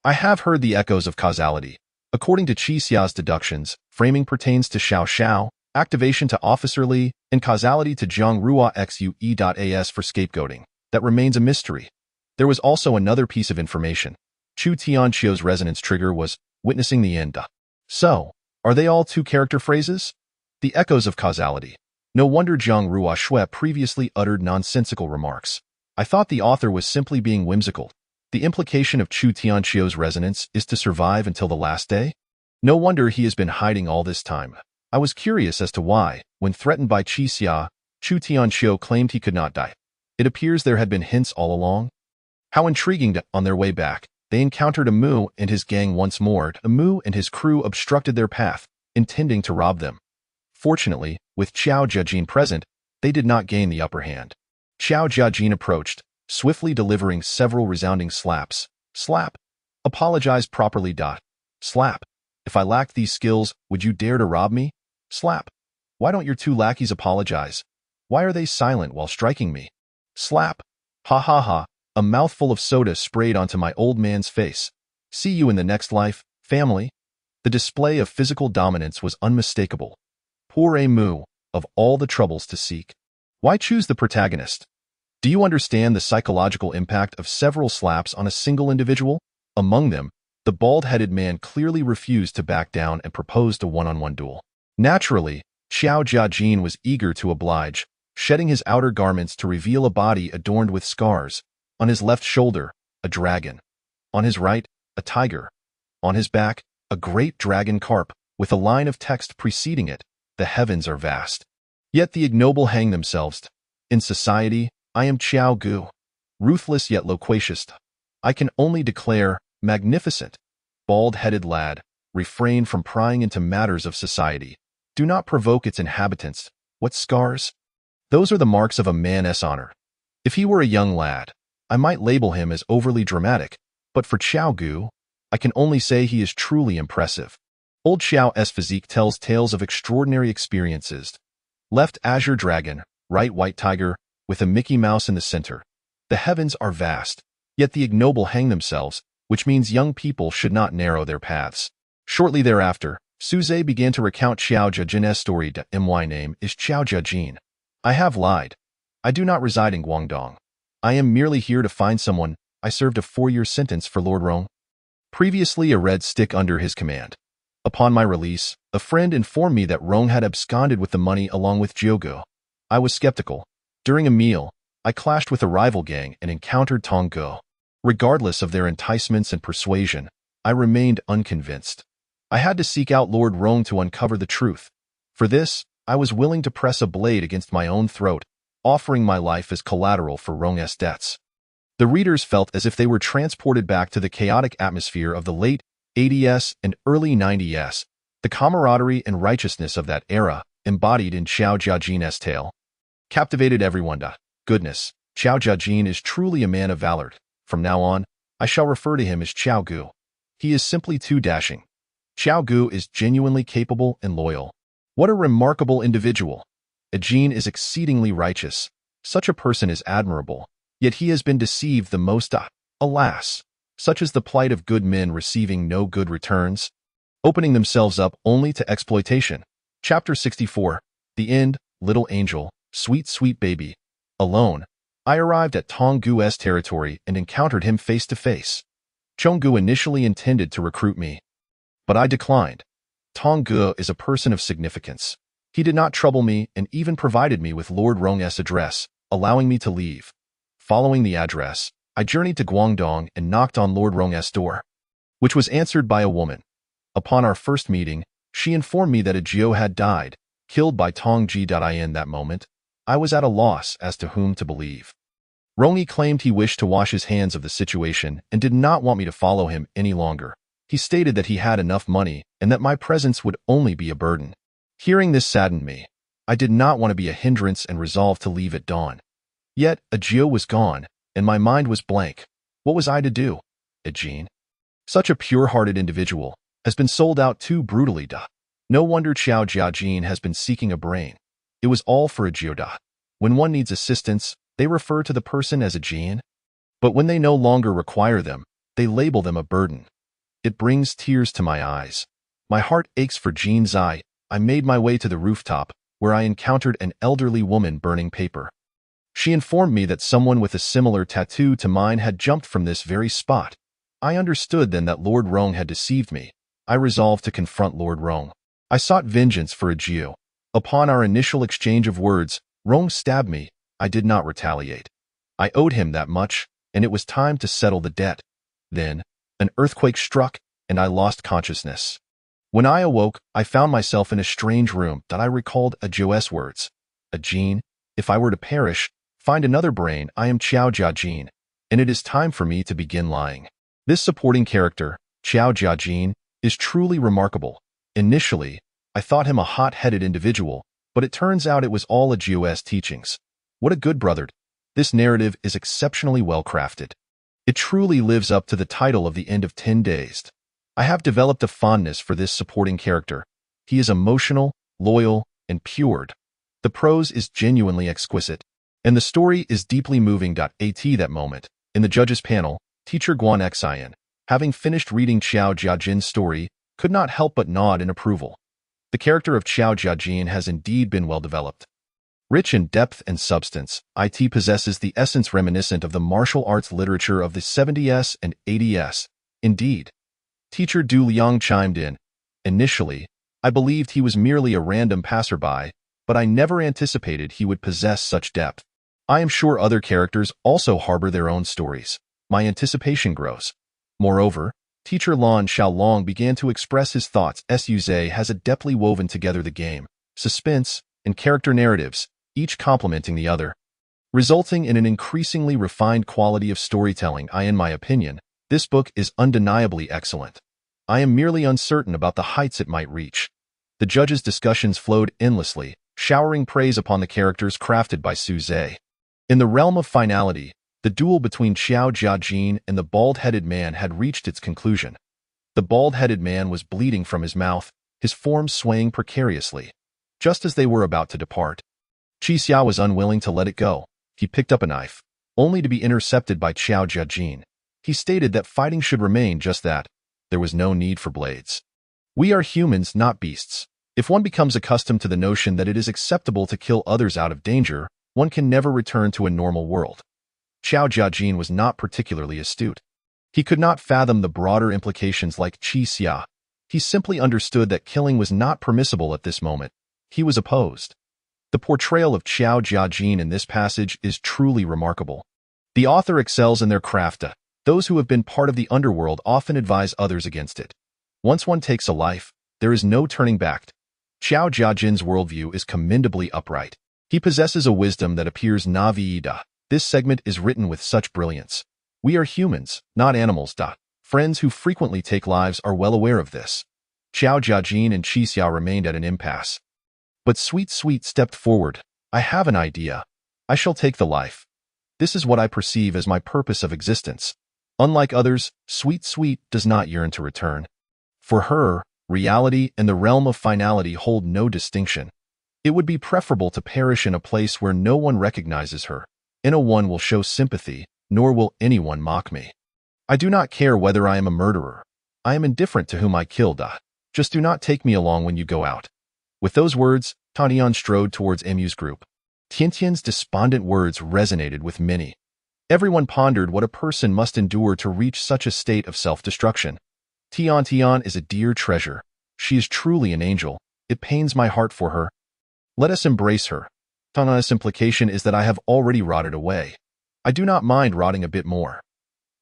I have heard the echoes of causality." According to Qi Xia's deductions, framing pertains to Xiao Xiao, activation to Officer Li, and causality to Zhang Rua Xue.as for scapegoating. That remains a mystery. There was also another piece of information. Chu Tianqiu's resonance trigger was witnessing the end. So, are they all 2-character phrases? The echoes of causality. No wonder Zhang Rua Xue previously uttered nonsensical remarks. I thought the author was simply being whimsical. The implication of Chu Tianqiu's resonance is to survive until the last day? No wonder he has been hiding all this time. I was curious as to why, when threatened by Qi Xia, Chu Tianqiu claimed he could not die. It appears there had been hints all along. How intriguing. On their way back, they encountered Amu and his gang once more. Amu and his crew obstructed their path, intending to rob them. Fortunately, with Xiao Jiajin present, they did not gain the upper hand. Xiao Jiajin approached, swiftly delivering several resounding slaps. Slap. Apologize properly. Slap. If I lacked these skills, would you dare to rob me? Slap. Why don't your 2 lackeys apologize? Why are they silent while striking me? Slap. Ha ha ha. A mouthful of soda sprayed onto my old man's face. See you in the next life, family. The display of physical dominance was unmistakable. Poor Amu, of all the troubles to seek. Why choose the protagonist? Do you understand the psychological impact of several slaps on a single individual? Among them, the bald-headed man clearly refused to back down and proposed a one-on-one duel. Naturally, Xiao Jiajin was eager to oblige, shedding his outer garments to reveal a body adorned with scars. On his left shoulder, a dragon. On his right, a tiger. On his back, a great dragon carp, with a line of text preceding it, "The heavens are vast. Yet the ignoble hang themselves. In society, I am Qiao Gu, ruthless yet loquacious. I can only declare, magnificent. Bald-headed lad, refrain from prying into matters of society. Do not provoke its inhabitants. What scars? Those are the marks of a man's honor. If he were a young lad, I might label him as overly dramatic, but for Qiao Gu, I can only say he is truly impressive. Old Xiao's physique tells tales of extraordinary experiences. Left azure dragon, right white tiger, with a Mickey Mouse in the center. The heavens are vast, yet the ignoble hang themselves, which means young people should not narrow their paths. Shortly thereafter, Suze began to recount Xiao Jiajin's story. My name is Xiao Jiajin. I have lied. I do not reside in Guangdong. I am merely here to find someone. I served a 4-year sentence for Lord Rong, previously a red stick under his command. Upon my release, a friend informed me that Rong had absconded with the money along with Jiugu. I was skeptical. During a meal, I clashed with a rival gang and encountered Tong Go. Regardless of their enticements and persuasion, I remained unconvinced. I had to seek out Lord Rong to uncover the truth. For this, I was willing to press a blade against my own throat, offering my life as collateral for Rong's debts. The readers felt as if they were transported back to the chaotic atmosphere of the late 80s and early 90s, the camaraderie and righteousness of that era, embodied in Xiao Jiajin's tale, captivated everyone. Goodness, Xiao Jiajin is truly a man of valor. From now on, I shall refer to him as Xiao Gu. He is simply too dashing. Xiao Gu is genuinely capable and loyal. What a remarkable individual. Jin is exceedingly righteous. Such a person is admirable, yet he has been deceived the most. Alas, such is the plight of good men receiving no good returns, opening themselves up only to exploitation. Chapter 64. The End. Little angel, sweet, sweet baby. Alone, I arrived at Tong Gu's territory and encountered him face to face. Chong Gu initially intended to recruit me, but I declined. Tong Gu is a person of significance. He did not trouble me and even provided me with Lord Rong's address, allowing me to leave. Following the address, I journeyed to Guangdong and knocked on Lord Rong's door, which was answered by a woman. Upon our first meeting, she informed me that a Jiu had died, killed by Tong Ji. In that moment, I was at a loss as to whom to believe. Rongi claimed he wished to wash his hands of the situation and did not want me to follow him any longer. He stated that he had enough money and that my presence would only be a burden. Hearing this saddened me. I did not want to be a hindrance and resolved to leave at dawn. Yet, Ajio was gone, and my mind was blank. What was I to do? Ajin, such a pure-hearted individual, has been sold out too brutally. No wonder Xiao Jiajin has been seeking a brain. It was all for Ajio. When one needs assistance, they refer to the person as Ajin. But when they no longer require them, they label them a burden. It brings tears to my eyes. My heart aches for Jin Zai. I made my way to the rooftop, where I encountered an elderly woman burning paper. She informed me that someone with a similar tattoo to mine had jumped from this very spot. I understood then that Lord Rong had deceived me. I resolved to confront Lord Rong. I sought vengeance for Ajio. Upon our initial exchange of words, Rong stabbed me. I did not retaliate. I owed him that much, and it was time to settle the debt. Then, an earthquake struck, and I lost consciousness. When I awoke, I found myself in a strange room that I recalled Ajio's words. Ajin, if I were to perish, find another brain. I am Xiao Jiajin, and it is time for me to begin lying. This supporting character, Xiao Jiajin, is truly remarkable. Initially, I thought him a hot-headed individual, but it turns out it was all Ajio's teachings. What a good brother. This narrative is exceptionally well crafted. It truly lives up to the title of The End of 10 Days. I have developed a fondness for this supporting character. He is emotional, loyal, and pure. The prose is genuinely exquisite, and the story is deeply moving. At that moment, in the judges' panel, teacher Guan Xian, having finished reading Xiao Jiajin's story, could not help but nod in approval. The character of Xiao Jiajin has indeed been well developed. Rich in depth and substance, it possesses the essence reminiscent of the martial arts literature of the 70s and 80s. Indeed. Teacher Du Liang chimed in. Initially, I believed he was merely a random passerby, but I never anticipated he would possess such depth. I am sure other characters also harbor their own stories. My anticipation grows. Moreover, Teacher Lan Xiaolong began to express his thoughts. Suze has adeptly woven together the game, suspense, and character narratives, each complementing the other, resulting in an increasingly refined quality of storytelling. In my opinion, this book is undeniably excellent. I am merely uncertain about the heights it might reach. The judges' discussions flowed endlessly, showering praise upon the characters crafted by Suze. In the realm of finality, the duel between Xiao Jiajin and the bald-headed man had reached its conclusion. The bald-headed man was bleeding from his mouth, his form swaying precariously. Just as they were about to depart, Qixia was unwilling to let it go. He picked up a knife, only to be intercepted by Qiao Jiajin. He stated that fighting should remain just that. There was no need for blades. We are humans, not beasts. If one becomes accustomed to the notion that it is acceptable to kill others out of danger, one can never return to a normal world. Qiao Jiajin was not particularly astute. He could not fathom the broader implications like Qixia. He simply understood that killing was not permissible at this moment. He was opposed. The portrayal of Qiao Jiajin in this passage is truly remarkable. The author excels in their craft. Those who have been part of the underworld often advise others against it. Once one takes a life, there is no turning back. Qiao Jiajin's worldview is commendably upright. He possesses a wisdom that appears naivete. This segment is written with such brilliance. We are humans, not animals. Friends who frequently take lives are well aware of this. Qiao Jiajin and Qixia remained at an impasse. But Sweet stepped forward. I have an idea. I shall take the life. This is what I perceive as my purpose of existence. Unlike others, Sweet does not yearn to return. For her, reality and the realm of finality hold no distinction. It would be preferable to perish in a place where no one recognizes her. No one will show sympathy, nor will anyone mock me. I do not care whether I am a murderer. I am indifferent to whom I killed. Just do not take me along when you go out. With those words, Tiantian strode towards Mu's group. Tiantian's despondent words resonated with many. Everyone pondered what a person must endure to reach such a state of self-destruction. Tiantian is a dear treasure. She is truly an angel. It pains my heart for her. Let us embrace her. Tiantian's implication is that I have already rotted away. I do not mind rotting a bit more.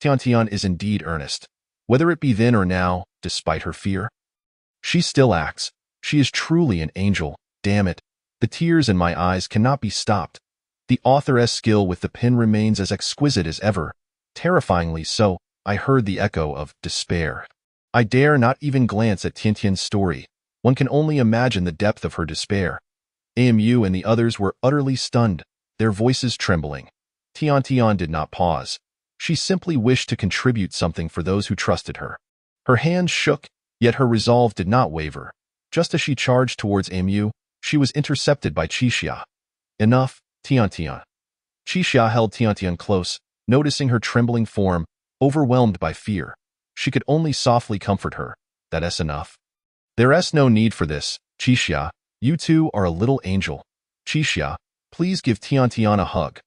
Tiantian is indeed earnest. Whether it be then or now, despite her fear. She still acts. She is truly an angel. Damn it. The tears in my eyes cannot be stopped. The author's skill with the pen remains as exquisite as ever. Terrifyingly so, I heard the echo of despair. I dare not even glance at Tiantian's story. One can only imagine the depth of her despair. Mu and the others were utterly stunned, their voices trembling. Tiantian did not pause. She simply wished to contribute something for those who trusted her. Her hands shook, yet her resolve did not waver. Just as she charged towards Mu, she was intercepted by Qixia. Enough, Tiantian. Qixia held Tiantian close, noticing her trembling form, overwhelmed by fear. She could only softly comfort her. That's enough. There's no need for this, Qixia. You two are a little angel. Qixia, please give Tiantian a hug.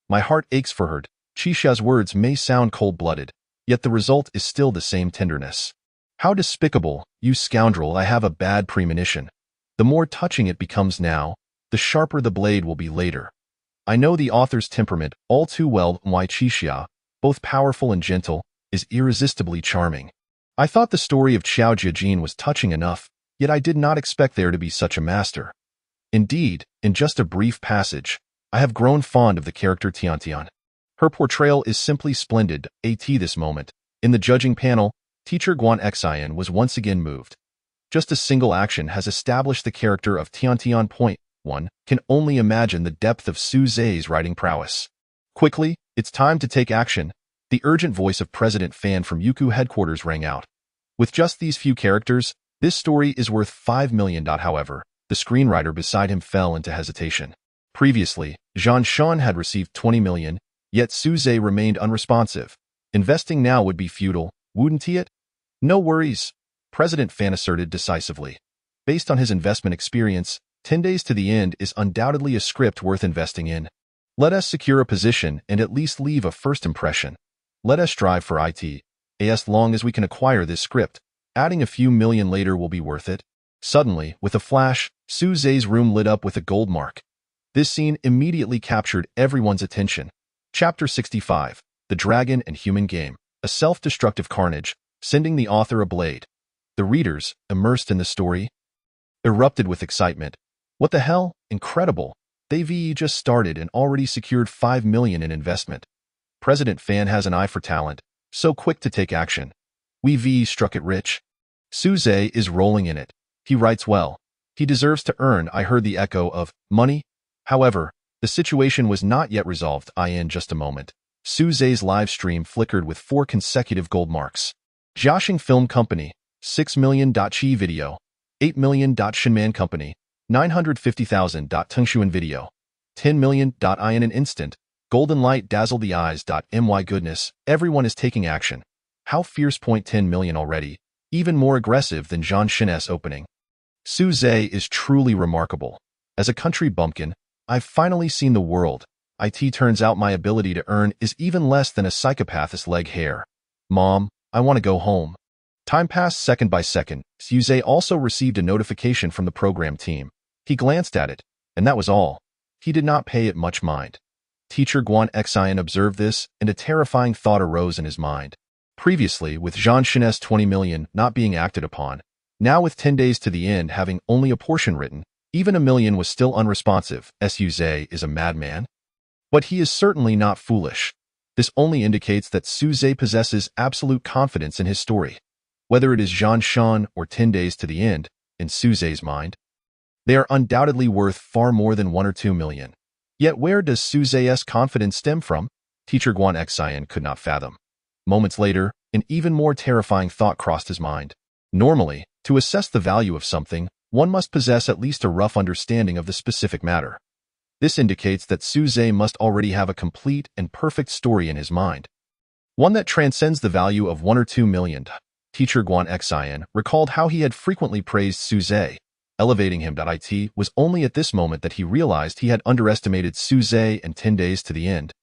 My heart aches for her. Qixia's words may sound cold-blooded, yet the result is still the same tenderness. How despicable, you scoundrel! I have a bad premonition. The more touching it becomes now, the sharper the blade will be later. I know the author's temperament all too well. Why Qixia, both powerful and gentle, is irresistibly charming. I thought the story of Qiao Jiajin was touching enough, yet I did not expect there to be such a master. Indeed, in just a brief passage, I have grown fond of the character Tiantian. Her portrayal is simply splendid. This moment, in the judging panel, teacher Guan Xian was once again moved. Just a single action has established the character of Tiantian. One can only imagine the depth of Su Zhe's writing prowess. Quickly, it's time to take action. The urgent voice of President Fan from Youku headquarters rang out. With just these few characters, this story is worth 5 million. However, the screenwriter beside him fell into hesitation. Previously, Zhang Shan had received 20 million, yet Su Zhe remained unresponsive. Investing now would be futile, wouldn't it? No worries, President Fan asserted decisively. Based on his investment experience, 10 days to the end is undoubtedly a script worth investing in. Let us secure a position and at least leave a first impression. Let us strive for it. As long as we can acquire this script, adding a few million later will be worth it. Suddenly, with a flash, Su Zhe's room lit up with a gold mark. This scene immediately captured everyone's attention. Chapter 65, The Dragon and Human Game, a self-destructive carnage, sending the author a blade. The readers, immersed in the story, erupted with excitement. What the hell? Incredible. They've just started and already secured 5 million in investment. President Fan has an eye for talent, so quick to take action. We've struck it rich. Su Zhe is rolling in it. He writes well. He deserves to earn. I heard the echo of money. However, the situation was not yet resolved. In just a moment, Su Zhe's live stream flickered with 4 consecutive gold marks. Jiaxing Film Company, 6 million. Chi video. 8 million. Shinman company. 950,000. Tungshuan video. 10 million. I in an instant. Golden light dazzled the eyes. My goodness, everyone is taking action. How fierce. 10 million already. Even more aggressive than Zhang Shen's opening. Su Zhe is truly remarkable. As a country bumpkin, I've finally seen the world. It turns out my ability to earn is even less than a psychopath's leg hair. Mom, I want to go home. Time passed second by second. Su Zhe also received a notification from the program team. He glanced at it, and that was all. He did not pay it much mind. Teacher Guan Xian observed this, and a terrifying thought arose in his mind. Previously, with Zhang Shen's 20 million not being acted upon, now with 10 days to the end having only a portion written, even a million was still unresponsive. Su Zhe is a madman? But he is certainly not foolish. This only indicates that Su Zhe possesses absolute confidence in his story. Whether it is Zhang Shen or 10 days to the end, in Su Zhe's mind, they are undoubtedly worth far more than 1 or 2 million. Yet where does Su Zhe's confidence stem from? Teacher Guan Xian could not fathom. Moments later, an even more terrifying thought crossed his mind. Normally, to assess the value of something, one must possess at least a rough understanding of the specific matter. This indicates that Su Zhe must already have a complete and perfect story in his mind. One that transcends the value of 1 or 2 million. Teacher Guan Xian recalled how he had frequently praised Su Zhe, elevating him. It was only at this moment that he realized he had underestimated Su Zhe and 10 days to the end.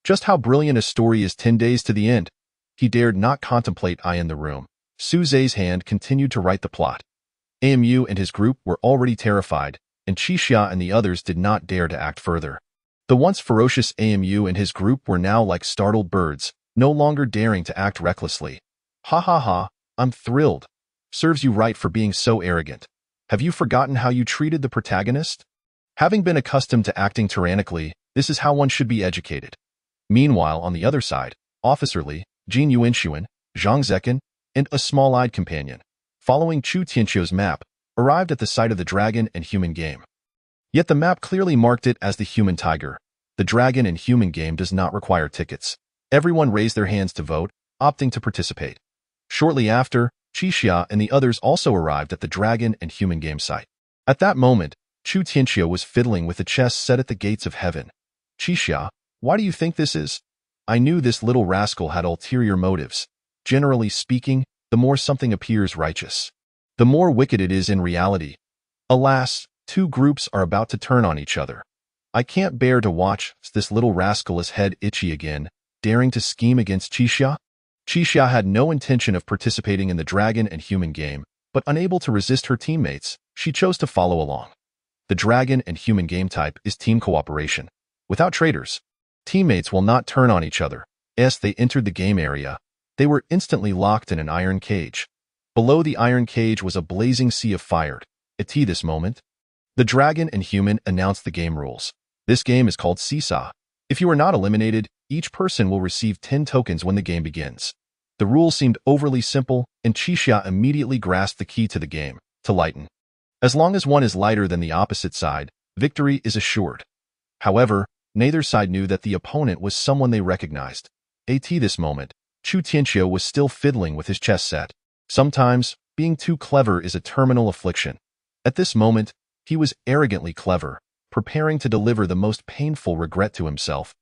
Just how brilliant a story is 10 days to the end? He dared not contemplate in the room. Su Zhe's hand continued to write the plot. Amu and his group were already terrified, and Qixia and the others did not dare to act further. The once ferocious Amu and his group were now like startled birds, no longer daring to act recklessly. Ha ha ha, I'm thrilled. Serves you right for being so arrogant. Have you forgotten how you treated the protagonist? Having been accustomed to acting tyrannically, this is how one should be educated. Meanwhile, on the other side, Officer Li, Jin Yuanxuan, Zhang Zekin, and a small-eyed companion, following Chu Tianqiu's map, arrived at the site of the dragon and human game. Yet the map clearly marked it as the human tiger. The dragon and human game does not require tickets. Everyone raised their hands to vote, opting to participate. Shortly after, Qixia and the others also arrived at the dragon and human game site. At that moment, Chu Tianqiu was fiddling with the chess set at the gates of heaven. Qixia, why do you think this is? I knew this little rascal had ulterior motives. Generally speaking, the more something appears righteous, the more wicked it is in reality. Alas, two groups are about to turn on each other. I can't bear to watch this little rascal's head itchy again, daring to scheme against Qixia. Qixia had no intention of participating in the dragon and human game, but unable to resist her teammates, she chose to follow along. The dragon and human game type is team cooperation. Without traitors, teammates will not turn on each other. As they entered the game area, they were instantly locked in an iron cage. Below the iron cage was a blazing sea of fire. At this moment, the dragon and human announced the game rules. This game is called Seesaw. If you are not eliminated, each person will receive 10 tokens when the game begins. The rules seemed overly simple, and Qixia immediately grasped the key to the game, to lighten. As long as one is lighter than the opposite side, victory is assured. However, neither side knew that the opponent was someone they recognized. At this moment, Chu Tianqiu was still fiddling with his chess set. Sometimes, being too clever is a terminal affliction. At this moment, he was arrogantly clever, preparing to deliver the most painful regret to himself.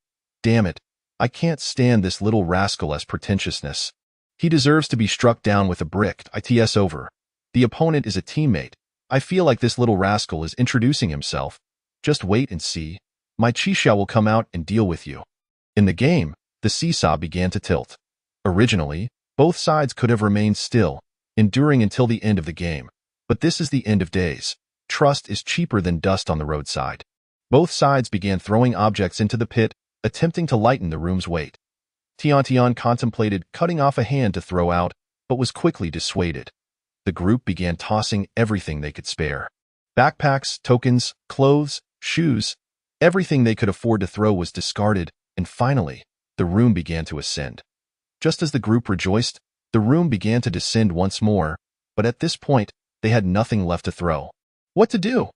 Damn it, I can't stand this little rascal's pretentiousness. He deserves to be struck down with a brick. It's over. The opponent is a teammate. I feel like this little rascal is introducing himself. Just wait and see. My Qixia will come out and deal with you. In the game, the seesaw began to tilt. Originally, both sides could have remained still, enduring until the end of the game. But this is the end of days. Trust is cheaper than dust on the roadside. Both sides began throwing objects into the pit, attempting to lighten the room's weight. Tian contemplated cutting off a hand to throw out, but was quickly dissuaded. The group began tossing everything they could spare. Backpacks, tokens, clothes, shoes, everything they could afford to throw was discarded, and finally, the room began to ascend. Just as the group rejoiced, the room began to descend once more, but at this point, they had nothing left to throw. What to do?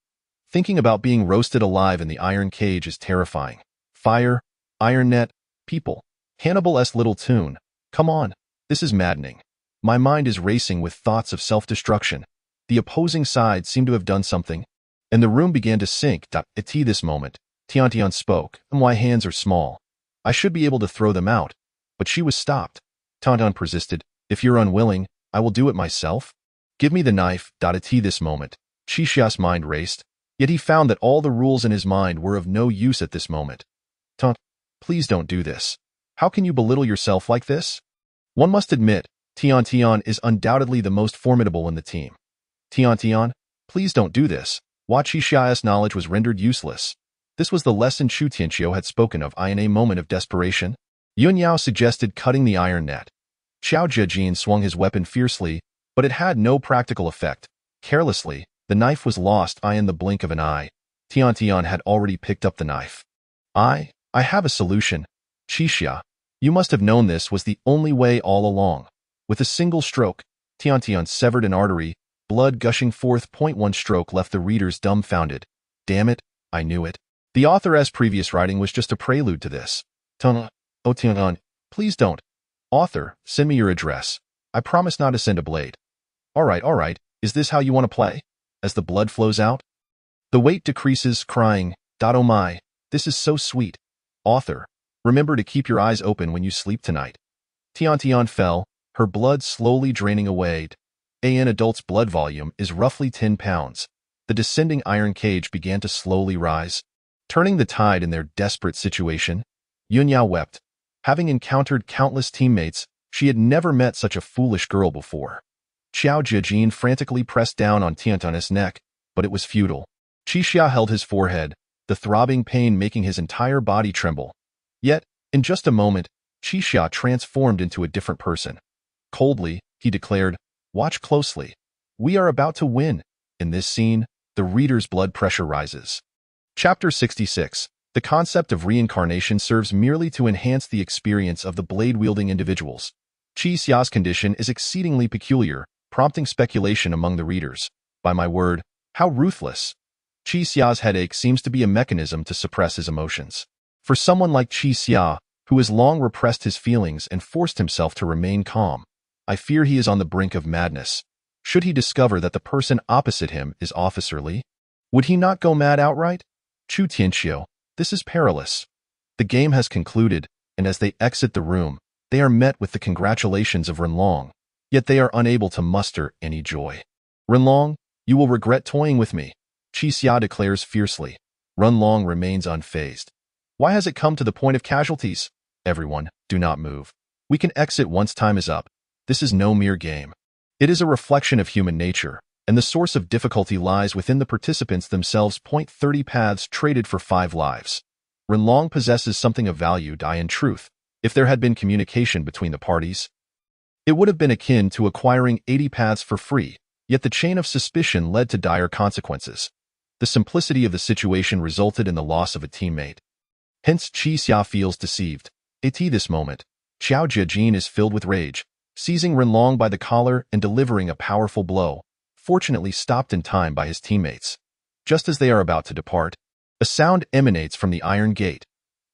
Thinking about being roasted alive in the iron cage is terrifying. Fire, iron net, people. Hannibal's little tune. Come on, this is maddening. My mind is racing with thoughts of self-destruction. The opposing side seemed to have done something, and the room began to sink. At this moment, Tiantian spoke. My hands are small. I should be able to throw them out, but she was stopped. Tiantian persisted. If you're unwilling, I will do it myself. Give me the knife. At this moment, Qixia's mind raced, yet he found that all the rules in his mind were of no use at this moment. Tiantian, please don't do this. How can you belittle yourself like this? One must admit, Tiantian is undoubtedly the most formidable in the team. Tiantian, please don't do this. Qixia's knowledge was rendered useless. This was the lesson Chu Tianqiu had spoken of in a moment of desperation. Yun Yao suggested cutting the iron net. Xiao Jiajin swung his weapon fiercely, but it had no practical effect. Carelessly, the knife was lost in the blink of an eye. Tiantian had already picked up the knife. I have a solution. Qixia, you must have known this was the only way all along. With a single stroke, Tiantian severed an artery, blood gushing forth. One stroke left the readers dumbfounded. Damn it, I knew it. The author's previous writing was just a prelude to this. Tiantian, please don't. Author, send me your address. I promise not to send a blade. All right, is this how you want to play? As the blood flows out? The weight decreases, crying, oh my, this is so sweet. Author, remember to keep your eyes open when you sleep tonight. Tiantian fell, her blood slowly draining away. An adult's blood volume is roughly 10 pounds. The descending iron cage began to slowly rise, turning the tide in their desperate situation. Yun Yao wept. Having encountered countless teammates, she had never met such a foolish girl before. Xiao Jiajin frantically pressed down on Tiantian's neck, but it was futile. Qixia held his forehead, the throbbing pain making his entire body tremble. Yet, in just a moment, Qixia transformed into a different person. Coldly, he declared, "Watch closely. We are about to win." In this scene, the reader's blood pressure rises. Chapter 66. The concept of reincarnation serves merely to enhance the experience of the blade-wielding individuals. Qixia's condition is exceedingly peculiar, prompting speculation among the readers. By my word, how ruthless! Qixia's headache seems to be a mechanism to suppress his emotions. For someone like Qixia, who has long repressed his feelings and forced himself to remain calm, I fear he is on the brink of madness. Should he discover that the person opposite him is Officer Li? Would he not go mad outright? Chu Tianqiu, this is perilous. The game has concluded, and as they exit the room, they are met with the congratulations of Renlong, yet they are unable to muster any joy. Renlong, you will regret toying with me, Qixia declares fiercely. Renlong remains unfazed. Why has it come to the point of casualties? Everyone, do not move. We can exit once time is up. This is no mere game. It is a reflection of human nature, and the source of difficulty lies within the participants themselves. 30 paths traded for 5 lives. Renlong possesses something of value. In truth, if there had been communication between the parties, it would have been akin to acquiring 80 paths for free, yet the chain of suspicion led to dire consequences. The simplicity of the situation resulted in the loss of a teammate. Hence, Qixia feels deceived. At this moment, Xiao Jiajin is filled with rage, seizing Renlong by the collar and delivering a powerful blow, fortunately stopped in time by his teammates. Just as they are about to depart, a sound emanates from the iron gate.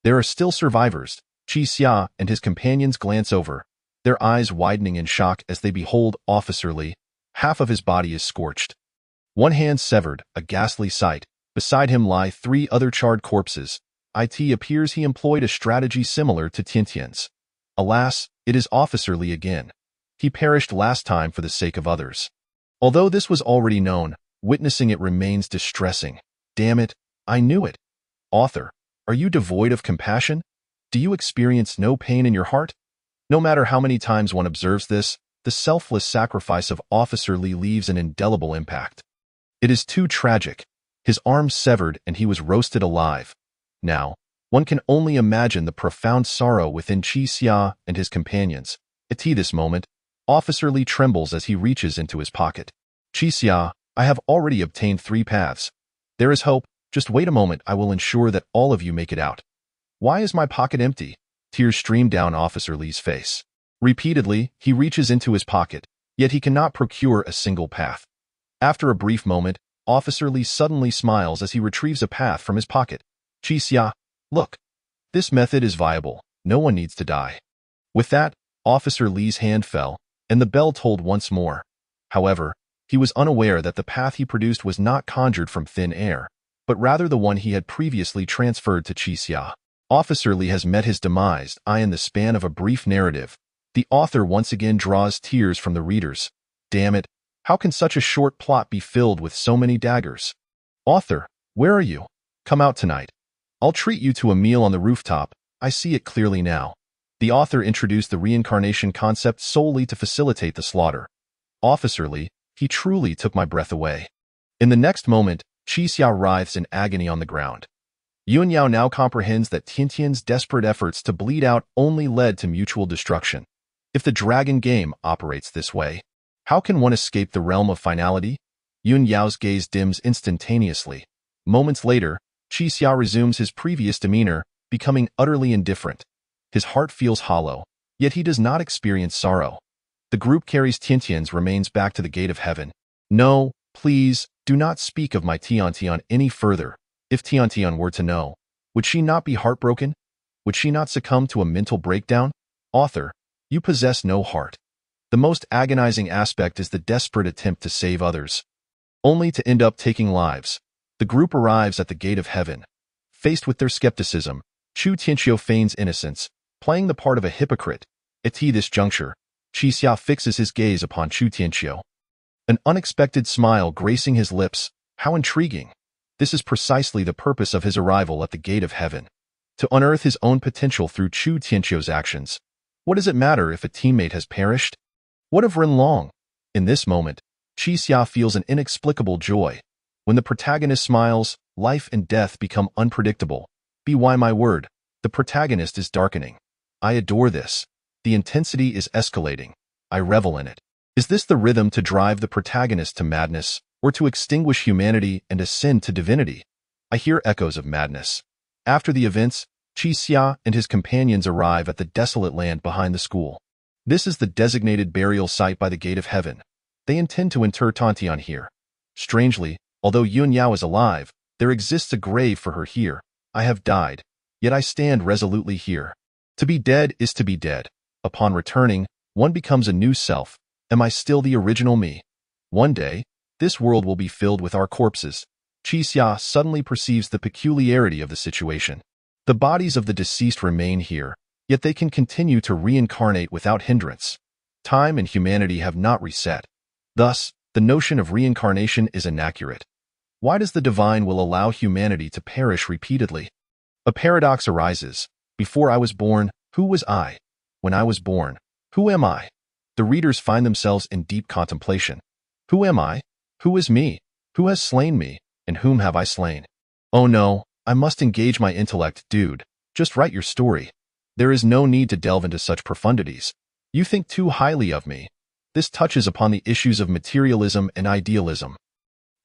There are still survivors. Qixia and his companions glance over, their eyes widening in shock as they behold Officer Li. Half of his body is scorched. One hand severed, a ghastly sight. Beside him lie 3 other charred corpses. It appears he employed a strategy similar to Tiantian's. Alas, it is Officer Li again. He perished last time for the sake of others. Although this was already known, witnessing it remains distressing. Damn it, I knew it. Author, are you devoid of compassion? Do you experience no pain in your heart? No matter how many times one observes this, the selfless sacrifice of Officer Li leaves an indelible impact. It is too tragic. His arms severed and he was roasted alive. Now, one can only imagine the profound sorrow within Qixia and his companions. At this moment, Officer Li trembles as he reaches into his pocket. Qixia, I have already obtained 3 paths. There is hope. Just wait a moment. I will ensure that all of you make it out. Why is my pocket empty? Tears stream down Officer Li's face. Repeatedly, he reaches into his pocket, yet he cannot procure a single path. After a brief moment, Officer Li suddenly smiles as he retrieves a path from his pocket. Qixia, look. This method is viable. No one needs to die. With that, Officer Li's hand fell, and the bell tolled once more. However, he was unaware that the path he produced was not conjured from thin air, but rather the one he had previously transferred to Daxia. Officer Lee has met his demise. In the span of a brief narrative, the author once again draws tears from the readers. Damn it, how can such a short plot be filled with so many daggers? Author, where are you? Come out tonight. I'll treat you to a meal on the rooftop. I see it clearly now. The author introduced the reincarnation concept solely to facilitate the slaughter. Officer Lee, he truly took my breath away. In the next moment, Daxia writhes in agony on the ground. Yuanyao now comprehends that Tiantian's desperate efforts to bleed out only led to mutual destruction. If the dragon game operates this way, how can one escape the realm of finality? Yuanyao's gaze dims instantaneously. Moments later, Daxia resumes his previous demeanor, becoming utterly indifferent. His heart feels hollow, yet he does not experience sorrow. The group carries Tiantian's remains back to the gate of heaven. No, please, do not speak of my Tiantian any further. If Tiantian were to know, would she not be heartbroken? Would she not succumb to a mental breakdown? Author, you possess no heart. The most agonizing aspect is the desperate attempt to save others, only to end up taking lives. The group arrives at the gate of heaven. Faced with their skepticism, Chu Tianxiu feigns innocence, playing the part of a hypocrite. At this juncture, Daxia fixes his gaze upon Chu Tianxiu. An unexpected smile gracing his lips. How intriguing! This is precisely the purpose of his arrival at the gate of heaven. To unearth his own potential through Chu Tianxiu's actions. What does it matter if a teammate has perished? What of Renlong? In this moment, Daxia feels an inexplicable joy. When the protagonist smiles, life and death become unpredictable. By my word, the protagonist is darkening. I adore this. The intensity is escalating. I revel in it. Is this the rhythm to drive the protagonist to madness, or to extinguish humanity and ascend to divinity? I hear echoes of madness. After the events, Daxia and his companions arrive at the desolate land behind the school. This is the designated burial site by the gate of heaven. They intend to inter Tiantian here. Strangely, although Yuanyao is alive, there exists a grave for her here. I have died, yet I stand resolutely here. To be dead is to be dead. Upon returning, one becomes a new self. Am I still the original me? One day, this world will be filled with our corpses. Daxia suddenly perceives the peculiarity of the situation. The bodies of the deceased remain here, yet they can continue to reincarnate without hindrance. Time and humanity have not reset. Thus, the notion of reincarnation is inaccurate. Why does the divine will allow humanity to perish repeatedly? A paradox arises. Before I was born, who was I? When I was born, who am I? The readers find themselves in deep contemplation. Who am I? Who is me? Who has slain me? And whom have I slain? Oh no, I must engage my intellect, dude. Just write your story. There is no need to delve into such profundities. You think too highly of me. This touches upon the issues of materialism and idealism.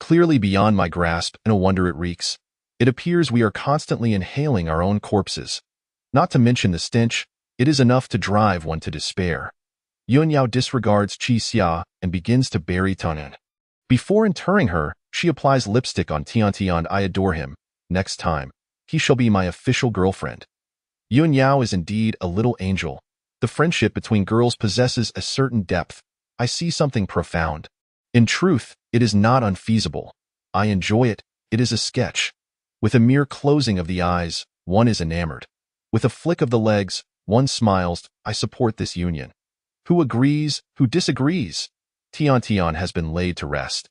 Clearly beyond my grasp, and a wonder it reeks. It appears we are constantly inhaling our own corpses. Not to mention the stench, it is enough to drive one to despair. Yuanyao disregards Daxia and begins to bury Tiantian. Before interring her, she applies lipstick on Tiantian. I adore him. Next time, he shall be my official girlfriend. Yuanyao is indeed a little angel. The friendship between girls possesses a certain depth. I see something profound. In truth, it is not unfeasible. I enjoy it. It is a sketch. With a mere closing of the eyes, one is enamored. With a flick of the legs, one smiles. I support this union. Who agrees? Who disagrees? Tiantian has been laid to rest.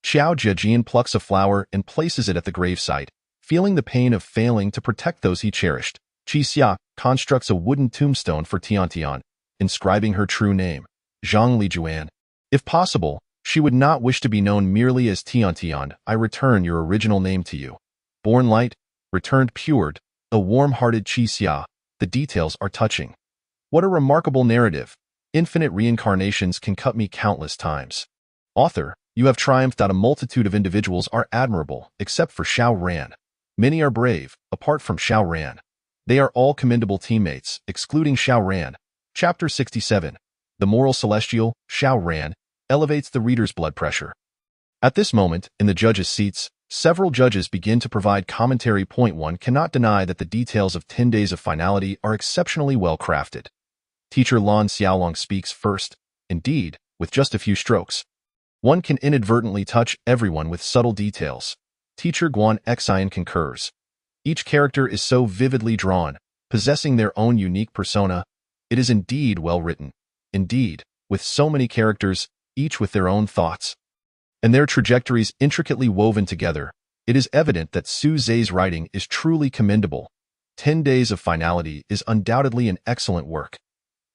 Xiao Zhejian plucks a flower and places it at the gravesite, feeling the pain of failing to protect those he cherished. Daxia constructs a wooden tombstone for Tiantian, inscribing her true name, Zhang Lijuan. If possible, she would not wish to be known merely as Tiantian. I return your original name to you. Born light, returned pured, a warm-hearted Daxia. The details are touching. What a remarkable narrative. Infinite reincarnations can cut me countless times. Author, you have triumphed out. A multitude of individuals are admirable, except for Xiao Ran. Many are brave, apart from Xiao Ran. They are all commendable teammates, excluding Xiao Ran. Chapter 67. The moral celestial, Xiao Ran, elevates the reader's blood pressure. At this moment, in the judges' seats, several judges begin to provide commentary. One cannot deny that the details of 10 Days of Finality are exceptionally well crafted. Teacher Lan Xiaolong speaks first. Indeed, with just a few strokes, one can inadvertently touch everyone with subtle details. Teacher Guan Xian concurs. Each character is so vividly drawn, possessing their own unique persona. It is indeed well written. Indeed, with so many characters, each with their own thoughts, and their trajectories intricately woven together, it is evident that Su Zhe's writing is truly commendable. 10 Days of Finality is undoubtedly an excellent work.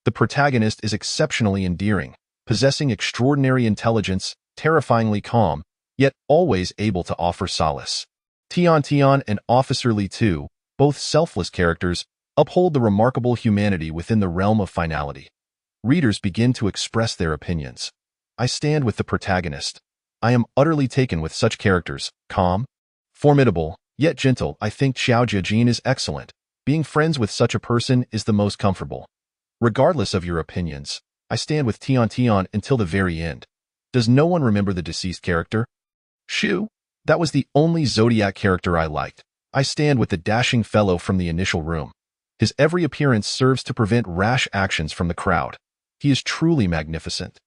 The protagonist is exceptionally endearing, possessing extraordinary intelligence, terrifyingly calm, yet always able to offer solace. Tian Tian and Officer Li Tu, both selfless characters, uphold the remarkable humanity within the realm of finality. Readers begin to express their opinions. I stand with the protagonist. I am utterly taken with such characters, calm, formidable, yet gentle. I think Xiao Jiajin is excellent. Being friends with such a person is the most comfortable. Regardless of your opinions, I stand with Tian Tian until the very end. Does no one remember the deceased character? Shu? That was the only Zodiac character I liked. I stand with the dashing fellow from the initial room. His every appearance serves to prevent rash actions from the crowd. He is truly magnificent.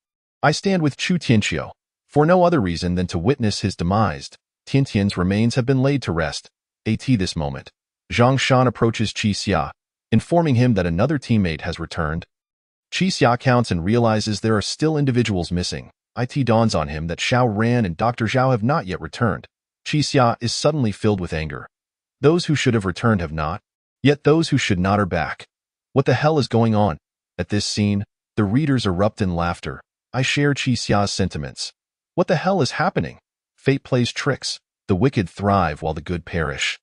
I stand with Chu Tianqiu, for no other reason than to witness his demise. Tiantian's remains have been laid to rest. At this moment, Zhang Shan approaches Qi Xia, informing him that another teammate has returned. Qi Xia counts and realizes there are still individuals missing. It dawns on him that Xiao Ran and Dr. Zhao have not yet returned. Qi Xia is suddenly filled with anger. Those who should have returned have not, yet those who should not are back. What the hell is going on? At this scene, the readers erupt in laughter. I share Qi Xia's sentiments. What the hell is happening? Fate plays tricks. The wicked thrive while the good perish.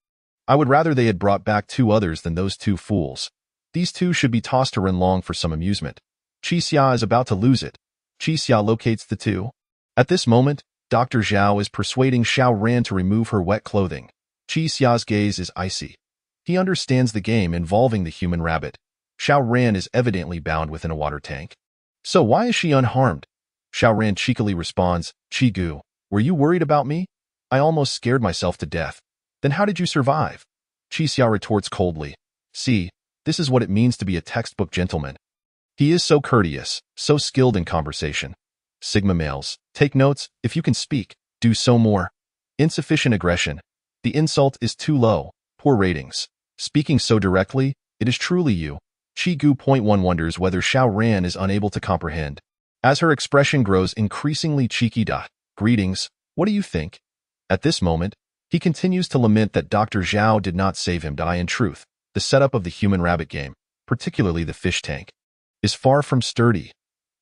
I would rather they had brought back 2 others than those 2 fools. These 2 should be tossed to Renlong for some amusement. Qi Xia is about to lose it. Qi Xia locates the 2. At this moment, Dr. Zhao is persuading Xiao Ran to remove her wet clothing. Qi Xia's gaze is icy. He understands the game involving the human rabbit. Xiao Ran is evidently bound within a water tank. So why is she unharmed? Xiao Ran cheekily responds, Qi Gu, were you worried about me? I almost scared myself to death. Then how did you survive? Qi Xia retorts coldly. See, this is what it means to be a textbook gentleman. He is so courteous, so skilled in conversation. Sigma males, take notes. If you can speak, do so more. Insufficient aggression. The insult is too low. Poor ratings. Speaking so directly, it is truly you. Qi Gu. 1 wonders whether Xiao Ran is unable to comprehend. As her expression grows increasingly cheeky. Greetings, what do you think? At this moment, he continues to lament that Dr. Zhao did not save him. In truth, the setup of the human rabbit game, particularly the fish tank, is far from sturdy.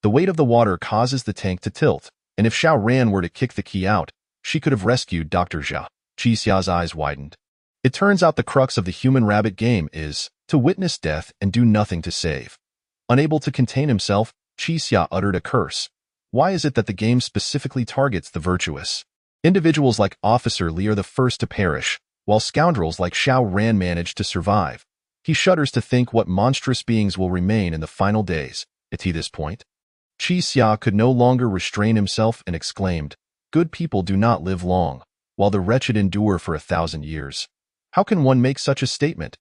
The weight of the water causes the tank to tilt, and if Xiao Ran were to kick the key out, she could have rescued Dr. Zhao. Qi Xia's eyes widened. It turns out the crux of the human rabbit game is to witness death and do nothing to save. Unable to contain himself, Qi Xia uttered a curse. Why is it that the game specifically targets the virtuous? Individuals like Officer Li are the first to perish, while scoundrels like Xiao Ran manage to survive. He shudders to think what monstrous beings will remain in the final days. At this point, Qi Xia could no longer restrain himself and exclaimed, Good people do not live long, while the wretched endure for 1,000 years. How can one make such a statement?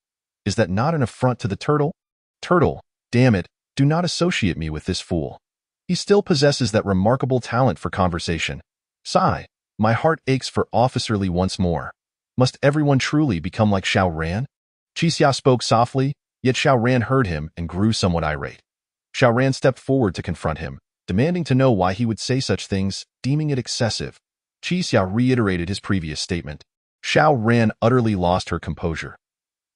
Is that not an affront to the turtle? Turtle, damn it, do not associate me with this fool. He still possesses that remarkable talent for conversation. Sigh, my heart aches for Officer Li once more. Must everyone truly become like Xiao Ran? Qi Xia spoke softly, yet Xiao Ran heard him and grew somewhat irate. Xiao Ran stepped forward to confront him, demanding to know why he would say such things, deeming it excessive. Qi Xia reiterated his previous statement. Xiao Ran utterly lost her composure.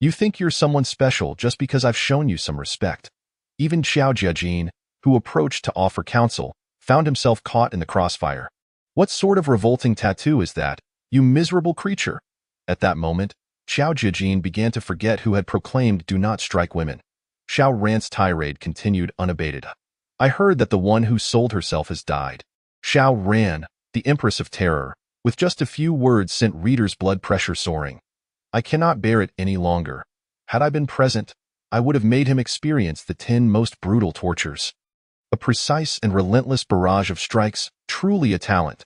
You think you're someone special just because I've shown you some respect. Even Xiao Jiajin, who approached to offer counsel, found himself caught in the crossfire. What sort of revolting tattoo is that, you miserable creature? At that moment, Xiao Jiajin began to forget who had proclaimed do not strike women. Xiao Ran's tirade continued unabated. I heard that the one who sold herself has died. Xiao Ran, the Empress of Terror, with just a few words sent readers' blood pressure soaring. I cannot bear it any longer. Had I been present, I would have made him experience the 10 most brutal tortures. A precise and relentless barrage of strikes, truly a talent.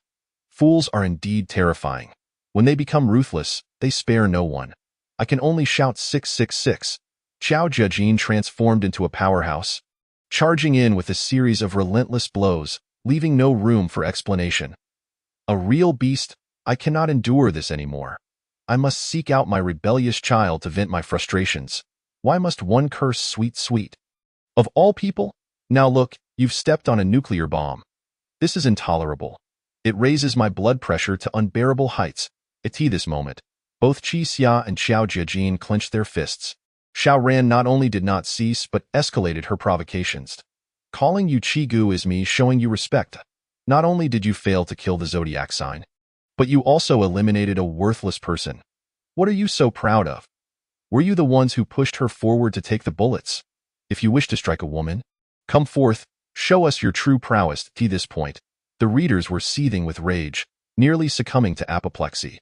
Fools are indeed terrifying. When they become ruthless, they spare no one. I can only shout 666. Xiao Jiajin transformed into a powerhouse. charging in with a series of relentless blows, leaving no room for explanation. A real beast, I cannot endure this anymore. I must seek out my rebellious child to vent my frustrations. Why must one curse sweet? Of all people? Now look, you've stepped on a nuclear bomb. This is intolerable. It raises my blood pressure to unbearable heights. At this moment, both Qi Xia and Xiao Jiajin clenched their fists. Xiao Ran not only did not cease but escalated her provocations. Calling you Qi Gu is me showing you respect. Not only did you fail to kill the zodiac sign, but you also eliminated a worthless person. What are you so proud of? Were you the ones who pushed her forward to take the bullets? If you wish to strike a woman, come forth, show us your true prowess. To this point, the readers were seething with rage, nearly succumbing to apoplexy.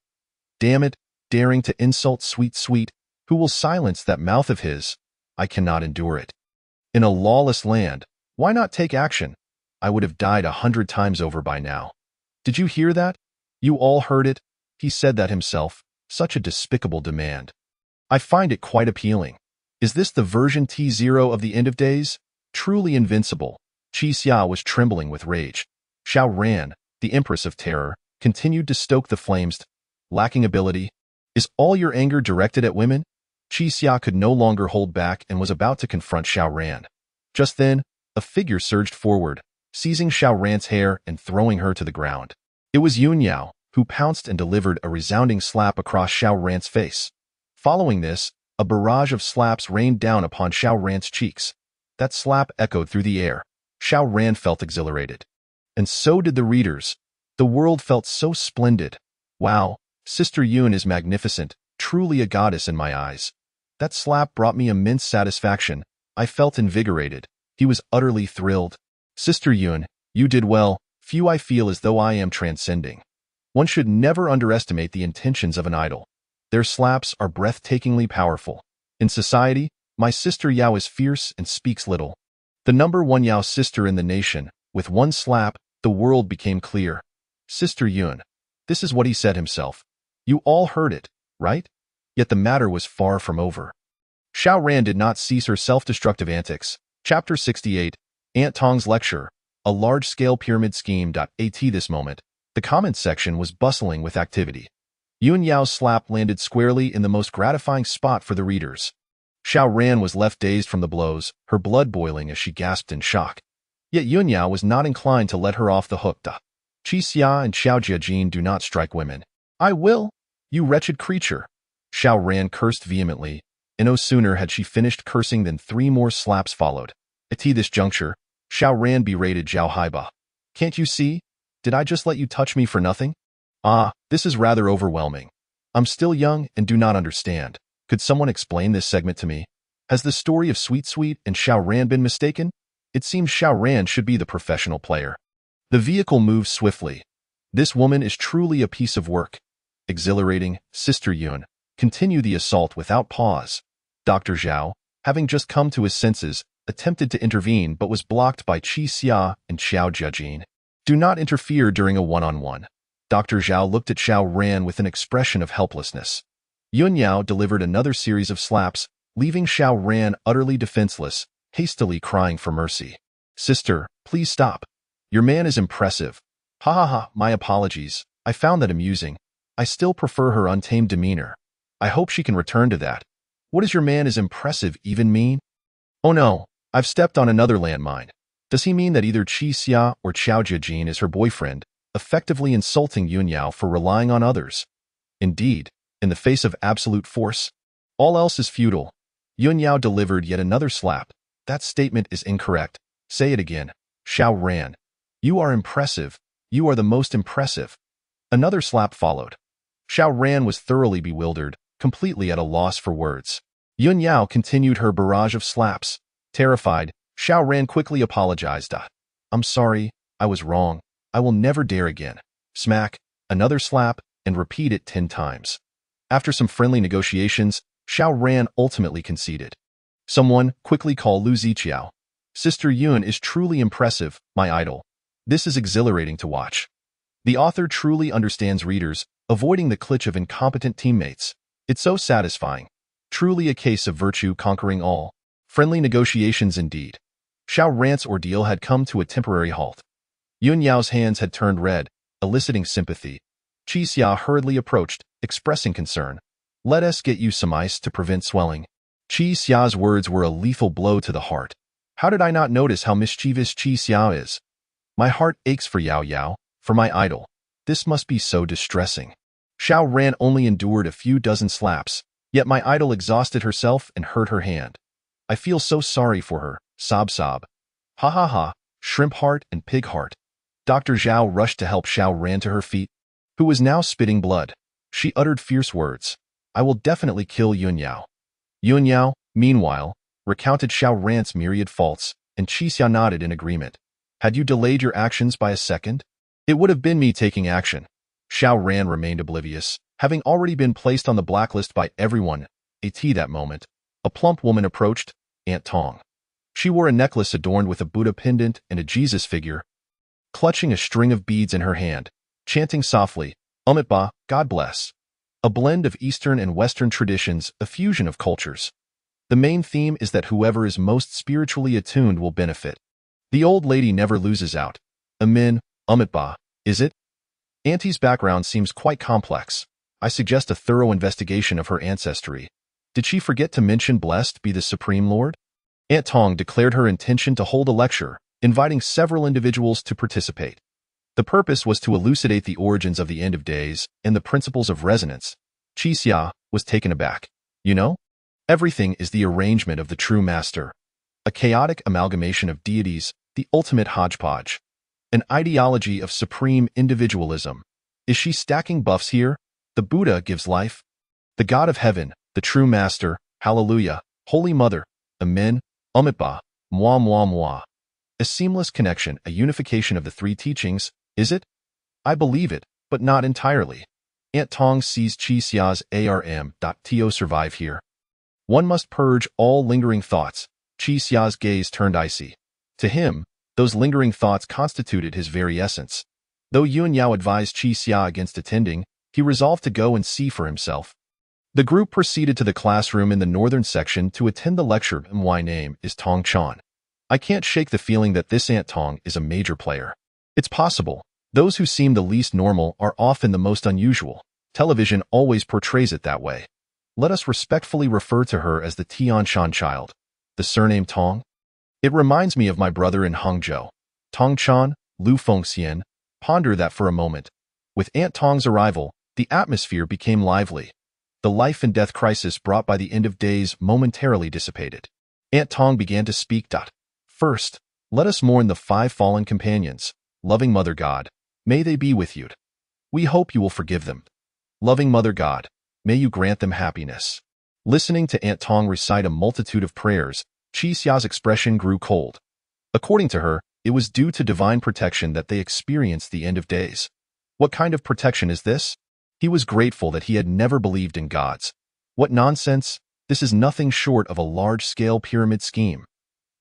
Damn it, daring to insult sweet, who will silence that mouth of his? I cannot endure it. In a lawless land, why not take action? I would have died 100 times over by now. Did you hear that? You all heard it. He said that himself. Such a despicable demand. I find it quite appealing. Is this the version T0 of the end of days? Truly invincible. Qi Xia was trembling with rage. Xiao Ran, the Empress of Terror, continued to stoke the flames. Lacking ability? Is all your anger directed at women? Qi Xia could no longer hold back and was about to confront Xiao Ran. Just then, a figure surged forward, seizing Xiao Ran's hair and throwing her to the ground. It was Yun Yao, who pounced and delivered a resounding slap across Xiao Ran's face. Following this, a barrage of slaps rained down upon Xiao Ran's cheeks. That slap echoed through the air. Xiao Ran felt exhilarated. And so did the readers. The world felt so splendid. Wow, Sister Yun is magnificent, truly a goddess in my eyes. That slap brought me immense satisfaction. I felt invigorated. He was utterly thrilled. Sister Yun, you did well. Few I feel as though I am transcending. One should never underestimate the intentions of an idol. Their slaps are breathtakingly powerful. In society, my sister Yao is fierce and speaks little. The #1 Yao sister in the nation, with one slap, the world became clear. Sister Yun. This is what he said himself. You all heard it, right? Yet the matter was far from over. Xiao Ran did not cease her self-destructive antics. Chapter 68, Aunt Tong's Lecture, a large-scale pyramid scheme. At this moment, the comments section was bustling with activity. Yun Yao's slap landed squarely in the most gratifying spot for the readers. Xiao Ran was left dazed from the blows, her blood boiling as she gasped in shock. Yet Yun Yao was not inclined to let her off the hook. Qi Xia and Xiao Jiajin do not strike women. I will, you wretched creature. Xiao Ran cursed vehemently, and no sooner had she finished cursing than 3 more slaps followed. At this juncture, Xiao Ran berated Zhao Haiba. Can't you see? Did I just let you touch me for nothing? Ah, this is rather overwhelming. I'm still young and do not understand. Could someone explain this segment to me? Has the story of Sweet and Xiao Ran been mistaken? It seems Xiao Ran should be the professional player. The vehicle moves swiftly. This woman is truly a piece of work. Exhilarating, Sister Yun. Continue the assault without pause. Dr. Zhao, having just come to his senses, attempted to intervene but was blocked by Qi Xia and Xiao Jiajin. Do not interfere during a one-on-one. Dr. Zhao looked at Xiao Ran with an expression of helplessness. Yun Yao delivered another series of slaps, leaving Xiao Ran utterly defenseless, hastily crying for mercy. Sister, please stop. Your man is impressive. Ha, my apologies. I found that amusing. I still prefer her untamed demeanor. I hope she can return to that. What does your man is impressive even mean? Oh no, I've stepped on another landmine. Does he mean that either Qi Xia or Xiao Jiajin is her boyfriend, effectively insulting Yun Yao for relying on others? Indeed, in the face of absolute force, all else is futile. Yun Yao delivered yet another slap. That statement is incorrect. Say it again. Xiao Ran. You are impressive. You are the most impressive. Another slap followed. Xiao Ran was thoroughly bewildered, completely at a loss for words. Yun Yao continued her barrage of slaps. Terrified, Xiao Ran quickly apologized. I'm sorry, I was wrong. I will never dare again. Smack, another slap, and repeat it 10 times. After some friendly negotiations, Xiao Ran ultimately conceded. Someone quickly call Lu Ziqiao. Sister Yun is truly impressive, my idol. This is exhilarating to watch. The author truly understands readers, avoiding the clitch of incompetent teammates. It's so satisfying. Truly a case of virtue conquering all. Friendly negotiations indeed. Xiao Ran's ordeal had come to a temporary halt. Yun Yao's hands had turned red, eliciting sympathy. Qi Xia hurriedly approached, expressing concern. Let us get you some ice to prevent swelling. Qi Xia's words were a lethal blow to the heart. How did I not notice how mischievous Qi Xia is? My heart aches for Yao Yao, for my idol. This must be so distressing. Xiao Ran only endured a few dozen slaps, yet my idol exhausted herself and hurt her hand. I feel so sorry for her, sob sob. Ha ha ha, shrimp heart and pig heart. Dr. Zhao rushed to help Xiao Ran to her feet, who was now spitting blood. She uttered fierce words. I will definitely kill Yun Yao. Yun Yao, meanwhile, recounted Xiao Ran's myriad faults, and Qi Xia nodded in agreement. Had you delayed your actions by a second? It would have been me taking action. Xiao Ran remained oblivious, having already been placed on the blacklist by everyone. At that moment, a plump woman approached, Aunt Tong. She wore a necklace adorned with a Buddha pendant and a Jesus figure, clutching a string of beads in her hand, chanting softly, Ba, God bless. A blend of Eastern and Western traditions, a fusion of cultures. The main theme is that whoever is most spiritually attuned will benefit. The old lady never loses out. Amen, Ba, is it? Auntie's background seems quite complex. I suggest a thorough investigation of her ancestry. Did she forget to mention blessed be the Supreme Lord? Aunt Tong declared her intention to hold a lecture, inviting several individuals to participate. The purpose was to elucidate the origins of the end of days and the principles of resonance. Qi Xia was taken aback. You know? Everything is the arrangement of the true master. A chaotic amalgamation of deities, the ultimate hodgepodge. An ideology of supreme individualism. Is she stacking buffs here? The Buddha gives life. The God of heaven, the true master, hallelujah, Holy Mother, amen, Ba, moi moi moi. A seamless connection, a unification of the three teachings, is it? I believe it, but not entirely. Aunt Tong sees Qi Xia's arm.to survive here. One must purge all lingering thoughts. Qi Xia's gaze turned icy. To him, those lingering thoughts constituted his very essence. Though Yun Yao advised Qi Xia against attending, he resolved to go and see for himself. The group proceeded to the classroom in the northern section to attend the lecture. My name is Tong Chan. I can't shake the feeling that this Aunt Tong is a major player. It's possible. Those who seem the least normal are often the most unusual. Television always portrays it that way. Let us respectfully refer to her as the Tian Shan child. The surname Tong? It reminds me of my brother in Hangzhou. Tong Chan, Lu Fengxian. Ponder that for a moment. With Aunt Tong's arrival, the atmosphere became lively. The life and death crisis brought by the end of days momentarily dissipated. Aunt Tong began to speak. First, let us mourn the 5 fallen companions. Loving Mother God, may they be with you. We hope you will forgive them. Loving Mother God, may you grant them happiness. Listening to Aunt Tong recite a multitude of prayers, Qi Xia's expression grew cold. According to her, it was due to divine protection that they experienced the end of days. What kind of protection is this? He was grateful that he had never believed in gods. What nonsense! This is nothing short of a large-scale pyramid scheme.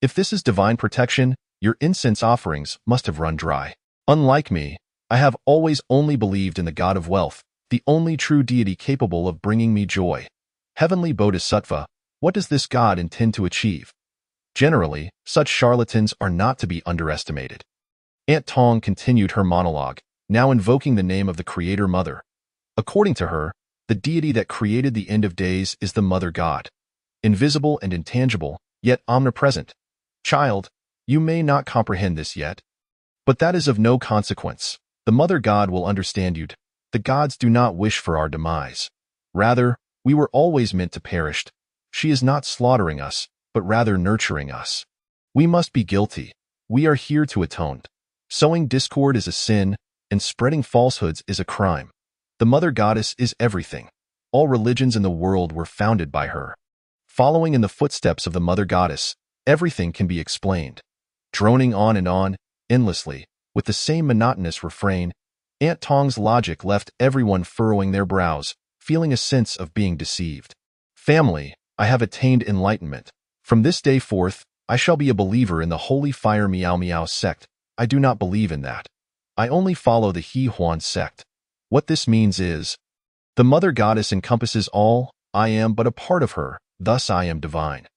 If this is divine protection, your incense offerings must have run dry. Unlike me, I have always only believed in the God of wealth, the only true deity capable of bringing me joy. Heavenly Bodhisattva, what does this God intend to achieve? Generally, such charlatans are not to be underestimated. Aunt Tong continued her monologue, now invoking the name of the Creator Mother. According to her, the deity that created the end of days is the Mother God. Invisible and intangible, yet omnipresent. Child, you may not comprehend this yet. But that is of no consequence. The Mother God will understand you. The gods do not wish for our demise. Rather, we were always meant to perish. She is not slaughtering us, but rather nurturing us. We must be guilty. We are here to atone. Sowing discord is a sin, and spreading falsehoods is a crime. The Mother Goddess is everything. All religions in the world were founded by her. Following in the footsteps of the Mother Goddess, everything can be explained. Droning on, endlessly, with the same monotonous refrain, Aunt Tong's logic left everyone furrowing their brows, feeling a sense of being deceived. Family, I have attained enlightenment. From this day forth, I shall be a believer in the Holy Fire Miao Miao sect. I do not believe in that. I only follow the He Huan sect. What this means is, the Mother Goddess encompasses all, I am but a part of her, thus I am divine.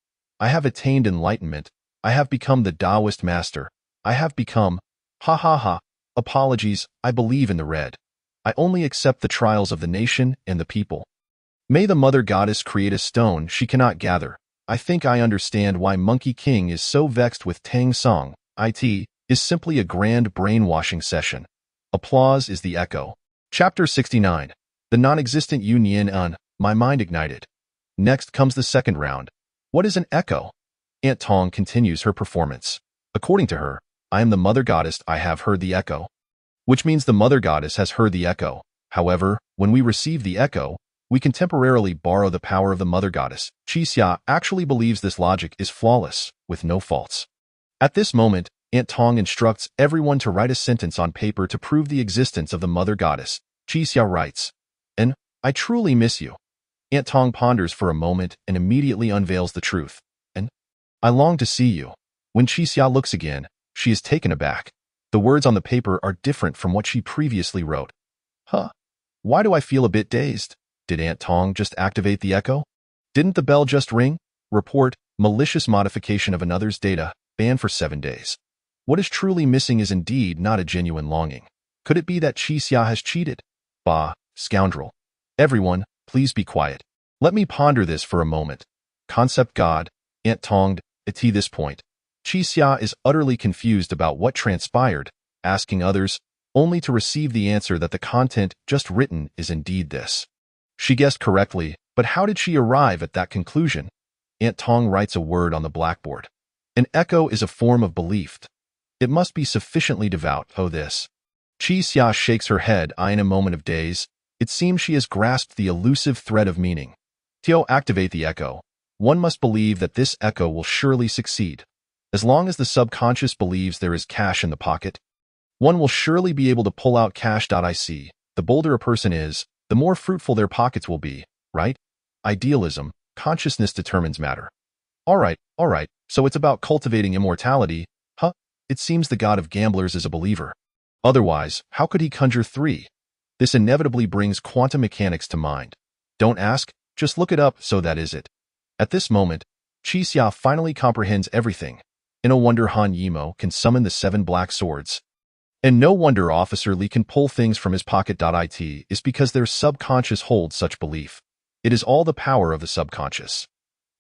I have attained enlightenment, I have become the Taoist master. I have become. Ha ha ha. Apologies, I believe in the red. I only accept the trials of the nation and the people. May the mother goddess create a stone she cannot gather. I think I understand why Monkey King is so vexed with Tang Song. It is simply a grand brainwashing session. Applause is the echo. Chapter 69. The non-existent Yin Un. My mind ignited. Next comes the second round. What is an echo? Aunt Tong continues her performance. According to her, I am the mother goddess. I have heard the echo. Which means the mother goddess has heard the echo. However, when we receive the echo, we can temporarily borrow the power of the mother goddess. Daxia actually believes this logic is flawless, with no faults. At this moment, Aunt Tong instructs everyone to write a sentence on paper to prove the existence of the mother goddess. Daxia writes, "And I truly miss you." Aunt Tong ponders for a moment and immediately unveils the truth. "And I long to see you." When Daxia looks again, she is taken aback. The words on the paper are different from what she previously wrote. Huh? Why do I feel a bit dazed? Did Aunt Tong just activate the echo? Didn't the bell just ring? Report, malicious modification of another's data, banned for 7 days. What is truly missing is indeed not a genuine longing. Could it be that Daxia has cheated? Bah, scoundrel. Everyone, please be quiet. Let me ponder this for a moment. Concept God, Aunt Tong, at this point. Daxia is utterly confused about what transpired, asking others, only to receive the answer that the content just written is indeed this. She guessed correctly, but how did she arrive at that conclusion? Aunt Tong writes a word on the blackboard. An echo is a form of belief. It must be sufficiently devout. Oh, this. Daxia shakes her head in a moment of daze. It seems she has grasped the elusive thread of meaning. To activate the echo, one must believe that this echo will surely succeed. As long as the subconscious believes there is cash in the pocket, one will surely be able to pull out cash. The bolder a person is, the more fruitful their pockets will be, right? Idealism, consciousness determines matter. All right, so it's about cultivating immortality, huh? It seems the god of gamblers is a believer. Otherwise, how could he conjure 3? This inevitably brings quantum mechanics to mind. Don't ask, just look it up, so that is it. At this moment, Daxia finally comprehends everything. And no wonder Han Yimou can summon the 7 black swords. And no wonder Officer Li can pull things from his pocket. It is because their subconscious holds such belief. It is all the power of the subconscious.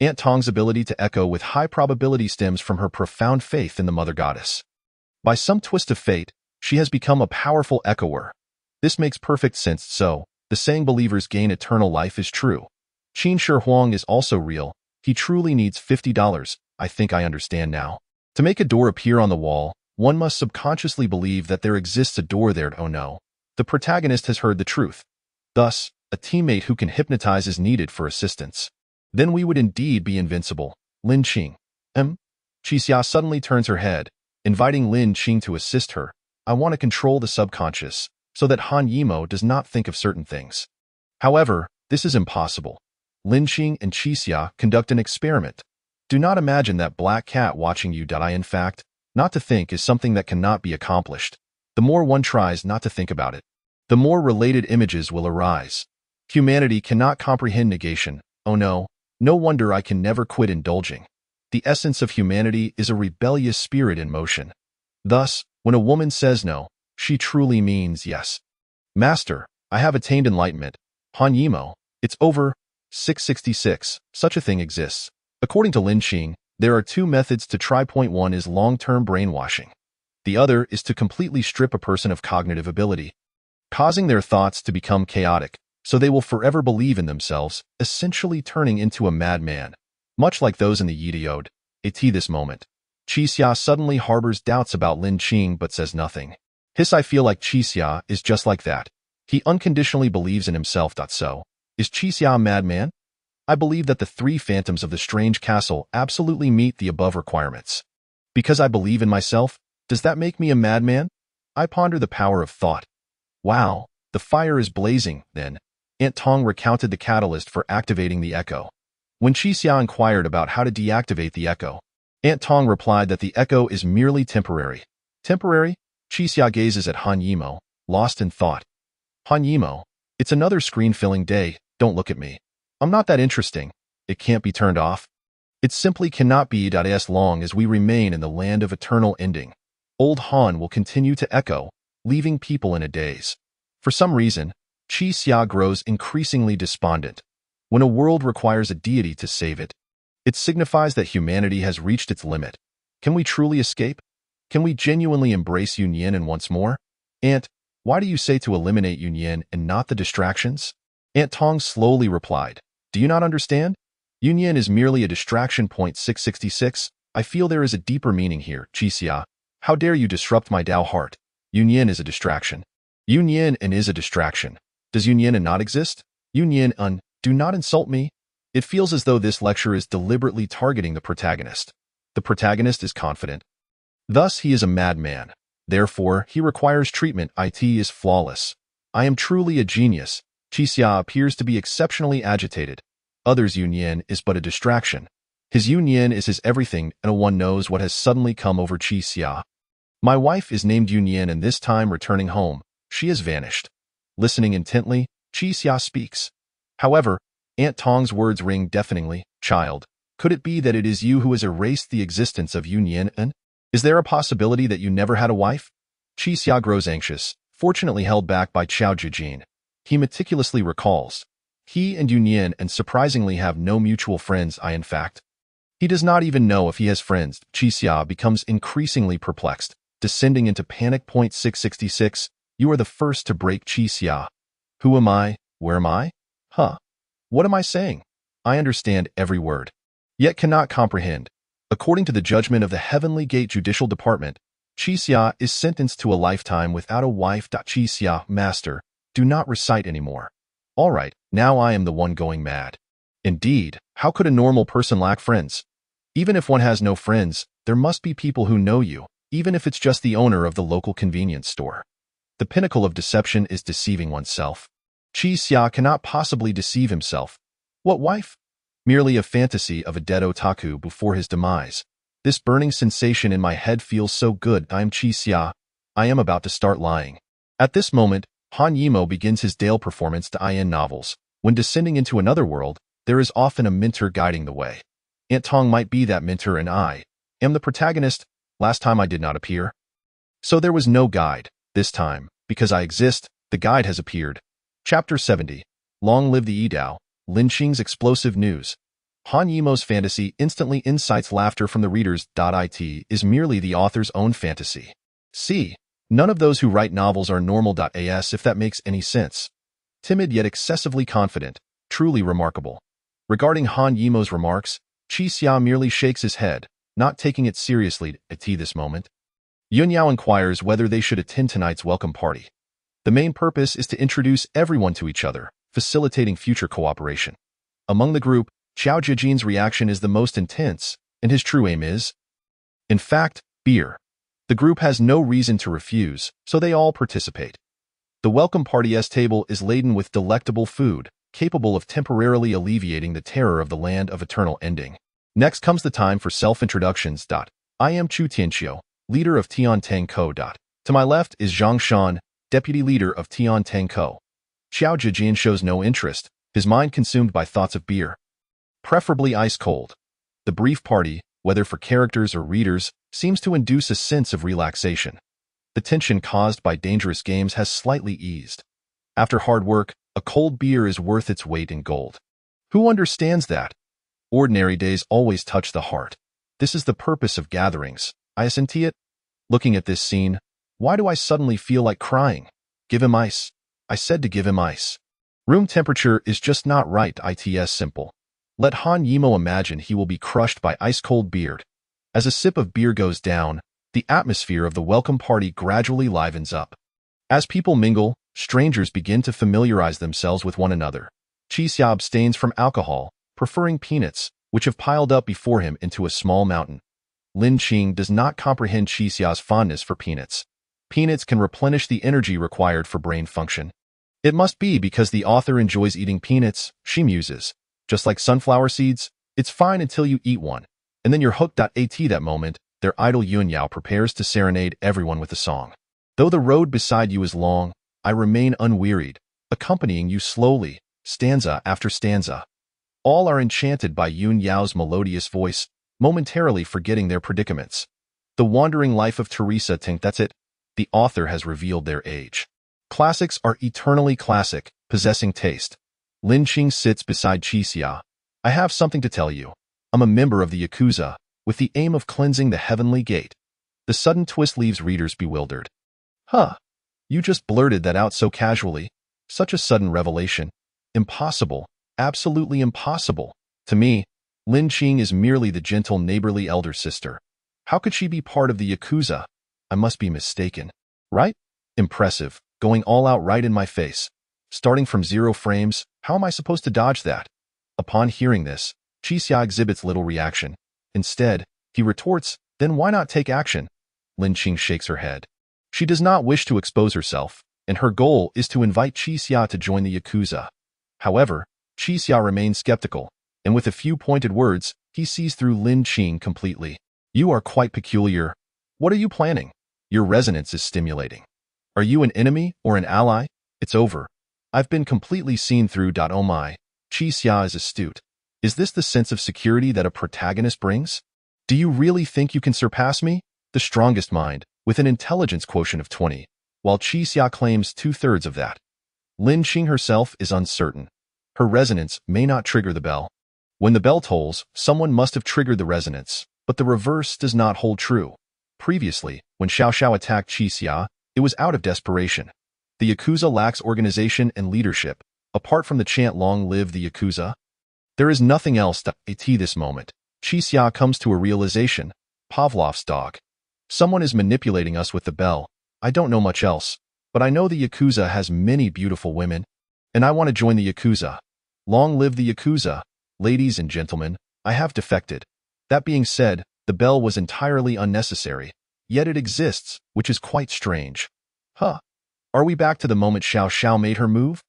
Aunt Tong's ability to echo with high probability stems from her profound faith in the mother goddess. By some twist of fate, she has become a powerful echoer. This makes perfect sense, so the saying believers gain eternal life is true. Qin Shi Huang is also real. He truly needs $50. I think I understand now. To make a door appear on the wall, one must subconsciously believe that there exists a door there. Oh no. The protagonist has heard the truth. Thus, a teammate who can hypnotize is needed for assistance. Then we would indeed be invincible. Lin Qing. Daxia suddenly turns her head, inviting Lin Qing to assist her. I want to control the subconscious, so that Han Yimou does not think of certain things. However, this is impossible. Lin Qing and Daxia conduct an experiment. Do not imagine that black cat watching you. In fact, not to think is something that cannot be accomplished. The more one tries not to think about it, the more related images will arise. Humanity cannot comprehend negation. Oh no, no wonder I can never quit indulging. The essence of humanity is a rebellious spirit in motion. Thus, when a woman says no, she truly means yes. Master, I have attained enlightenment. Han Yimou, it's over. 666. Such a thing exists. According to Lin Qing, there are 2 methods to try. Point 1 is long-term brainwashing. The other is to completely strip a person of cognitive ability, causing their thoughts to become chaotic, so they will forever believe in themselves, essentially turning into a madman. Much like those in the Yidiode. At this moment, Daxia suddenly harbors doubts about Lin Qing but says nothing. I feel like Daxia is just like that. He unconditionally believes in himself. So, is Daxia a madman? I believe that the 3 phantoms of the strange castle absolutely meet the above requirements. Because I believe in myself, does that make me a madman? I ponder the power of thought. Wow, the fire is blazing, then. Aunt Tong recounted the catalyst for activating the echo. When Daxia inquired about how to deactivate the echo, Aunt Tong replied that the echo is merely temporary. Temporary? Daxia gazes at Han Yimou, lost in thought. Han Yimou, it's another screen-filling day, don't look at me. I'm not that interesting. It can't be turned off. It simply cannot be as long as we remain in the land of eternal ending. Old Han will continue to echo, leaving people in a daze. For some reason, Qi Xia grows increasingly despondent. When a world requires a deity to save it, it signifies that humanity has reached its limit. Can we truly escape? Can we genuinely embrace Yun Yin and once more? Aunt, why do you say to eliminate Yun Yin and not the distractions? Aunt Tong slowly replied, do you not understand? Yun Yin is merely a distraction. 666. I feel there is a deeper meaning here, Qi Xia. How dare you disrupt my Dao heart? Yun Yin is a distraction. Yun Yin and is a distraction. Does Yun Yin and not exist? Yun Yin and do not insult me. It feels as though this lecture is deliberately targeting the protagonist. The protagonist is confident. Thus, he is a madman. Therefore, he requires treatment. It is flawless. I am truly a genius. Qi Xia appears to be exceptionally agitated. Others' Yun Yin is but a distraction. His Yun Yin is his everything, and one knows what has suddenly come over Qi Xia. My wife is named Yun Yin, and this time returning home, she has vanished. Listening intently, Qi Xia speaks. However, Aunt Tong's words ring deafeningly. Child, could it be that it is you who has erased the existence of Yun Yin? And is there a possibility that you never had a wife? Qi Xia grows anxious, fortunately held back by Qiao Jijin. He meticulously recalls. He and Yun Yin and surprisingly have no mutual friends. In fact, he does not even know if he has friends. Qi Xia becomes increasingly perplexed, descending into panic. 666. You are the first to break, Qi Xia. Who am I? Where am I? Huh. What am I saying? I understand every word, yet cannot comprehend. According to the judgment of the Heavenly Gate Judicial Department, Qi Xia is sentenced to a lifetime without a wife. Qi Xia, master, do not recite anymore. All right, now I am the one going mad. Indeed, how could a normal person lack friends? Even if one has no friends, there must be people who know you, even if it's just the owner of the local convenience store. The pinnacle of deception is deceiving oneself. Qi Xia cannot possibly deceive himself. What wife? Merely a fantasy of a dead otaku before his demise. This burning sensation in my head feels so good. I am Qi Xia. I am about to start lying. At this moment, Han Yimou begins his Dale performance to IN novels. When descending into another world, there is often a mentor guiding the way. Aunt Tong might be that mentor, and I am the protagonist. Last time I did not appear, so there was no guide. This time, because I exist, the guide has appeared. Chapter 70. Long live the Yidao. Lin Qing's explosive news. Han Yimou's fantasy instantly incites laughter from the readers. It is merely the author's own fantasy. See, none of those who write novels are normal. As if that makes any sense. Timid yet excessively confident. Truly remarkable. Regarding Han Yimou's remarks, Qi Xia merely shakes his head, not taking it seriously at this moment. Yun Yao inquires whether they should attend tonight's welcome party. The main purpose is to introduce everyone to each other, facilitating future cooperation. Among the group, Qiao Jijin's reaction is the most intense, and his true aim is, in fact, beer. The group has no reason to refuse, so they all participate. The welcome party's table is laden with delectable food, capable of temporarily alleviating the terror of the land of eternal ending. Next comes the time for self-introductions. I am Chu Tianqiu, leader of Tian Tang Co. To my left is Zhang Shan, deputy leader of Tian Tang Co. Qiao Jijin shows no interest, his mind consumed by thoughts of beer. Preferably ice-cold. The brief party, whether for characters or readers, seems to induce a sense of relaxation. The tension caused by dangerous games has slightly eased. After hard work, a cold beer is worth its weight in gold. Who understands that? Ordinary days always touch the heart. This is the purpose of gatherings. I assent it. Looking at this scene, why do I suddenly feel like crying? Give him ice. I said to give him ice. Room temperature is just not right. It's simple. Let Han Yimou imagine he will be crushed by ice-cold beer. As a sip of beer goes down, the atmosphere of the welcome party gradually livens up. As people mingle, strangers begin to familiarize themselves with one another. Qi Xia abstains from alcohol, preferring peanuts, which have piled up before him into a small mountain. Lin Qing does not comprehend Qi Xia's fondness for peanuts. Peanuts can replenish the energy required for brain function. It must be because the author enjoys eating peanuts, she muses. Just like sunflower seeds, it's fine until you eat one, and then you're hooked. At that moment, their idol Yun Yao prepares to serenade everyone with a song. Though the road beside you is long, I remain unwearied, accompanying you slowly, stanza after stanza. All are enchanted by Yun Yao's melodious voice, momentarily forgetting their predicaments. The Wandering Life of Teresa Tink. That's it. The author has revealed their age. Classics are eternally classic, possessing taste. Lin Qing sits beside Qixia. I have something to tell you. I'm a member of the Yakuza, with the aim of cleansing the heavenly gate. The sudden twist leaves readers bewildered. Huh. You just blurted that out so casually. Such a sudden revelation. Impossible. Absolutely impossible. To me, Lin Qing is merely the gentle neighborly elder sister. How could she be part of the Yakuza? I must be mistaken. Right? Impressive. Going all out right in my face. Starting from 0 frames, how am I supposed to dodge that? Upon hearing this, Qixia exhibits little reaction. Instead, he retorts, then why not take action? Lin Qing shakes her head. She does not wish to expose herself, and her goal is to invite Qixia to join the Yakuza. However, Qixia remains skeptical, and with a few pointed words, he sees through Lin Qing completely. You are quite peculiar. What are you planning? Your resonance is stimulating. Are you an enemy or an ally? It's over. I've been completely seen through. Oh my. Qixia is astute. Is this the sense of security that a protagonist brings? Do you really think you can surpass me? The strongest mind, with an intelligence quotient of 20, while Qixia claims 2/3 of that. Lin Qing herself is uncertain. Her resonance may not trigger the bell. When the bell tolls, someone must have triggered the resonance, but the reverse does not hold true. Previously, when Xiao Xiao attacked Qixia, it was out of desperation. The Yakuza lacks organization and leadership. Apart from the chant "Long live the Yakuza," there is nothing else. At this moment, Qixia comes to a realization. Pavlov's dog. Someone is manipulating us with the bell. I don't know much else, but I know the Yakuza has many beautiful women, and I want to join the Yakuza. Long live the Yakuza. Ladies and gentlemen, I have defected. That being said, the bell was entirely unnecessary, yet it exists, which is quite strange. Huh. Are we back to the moment Xiao Xiao made her move?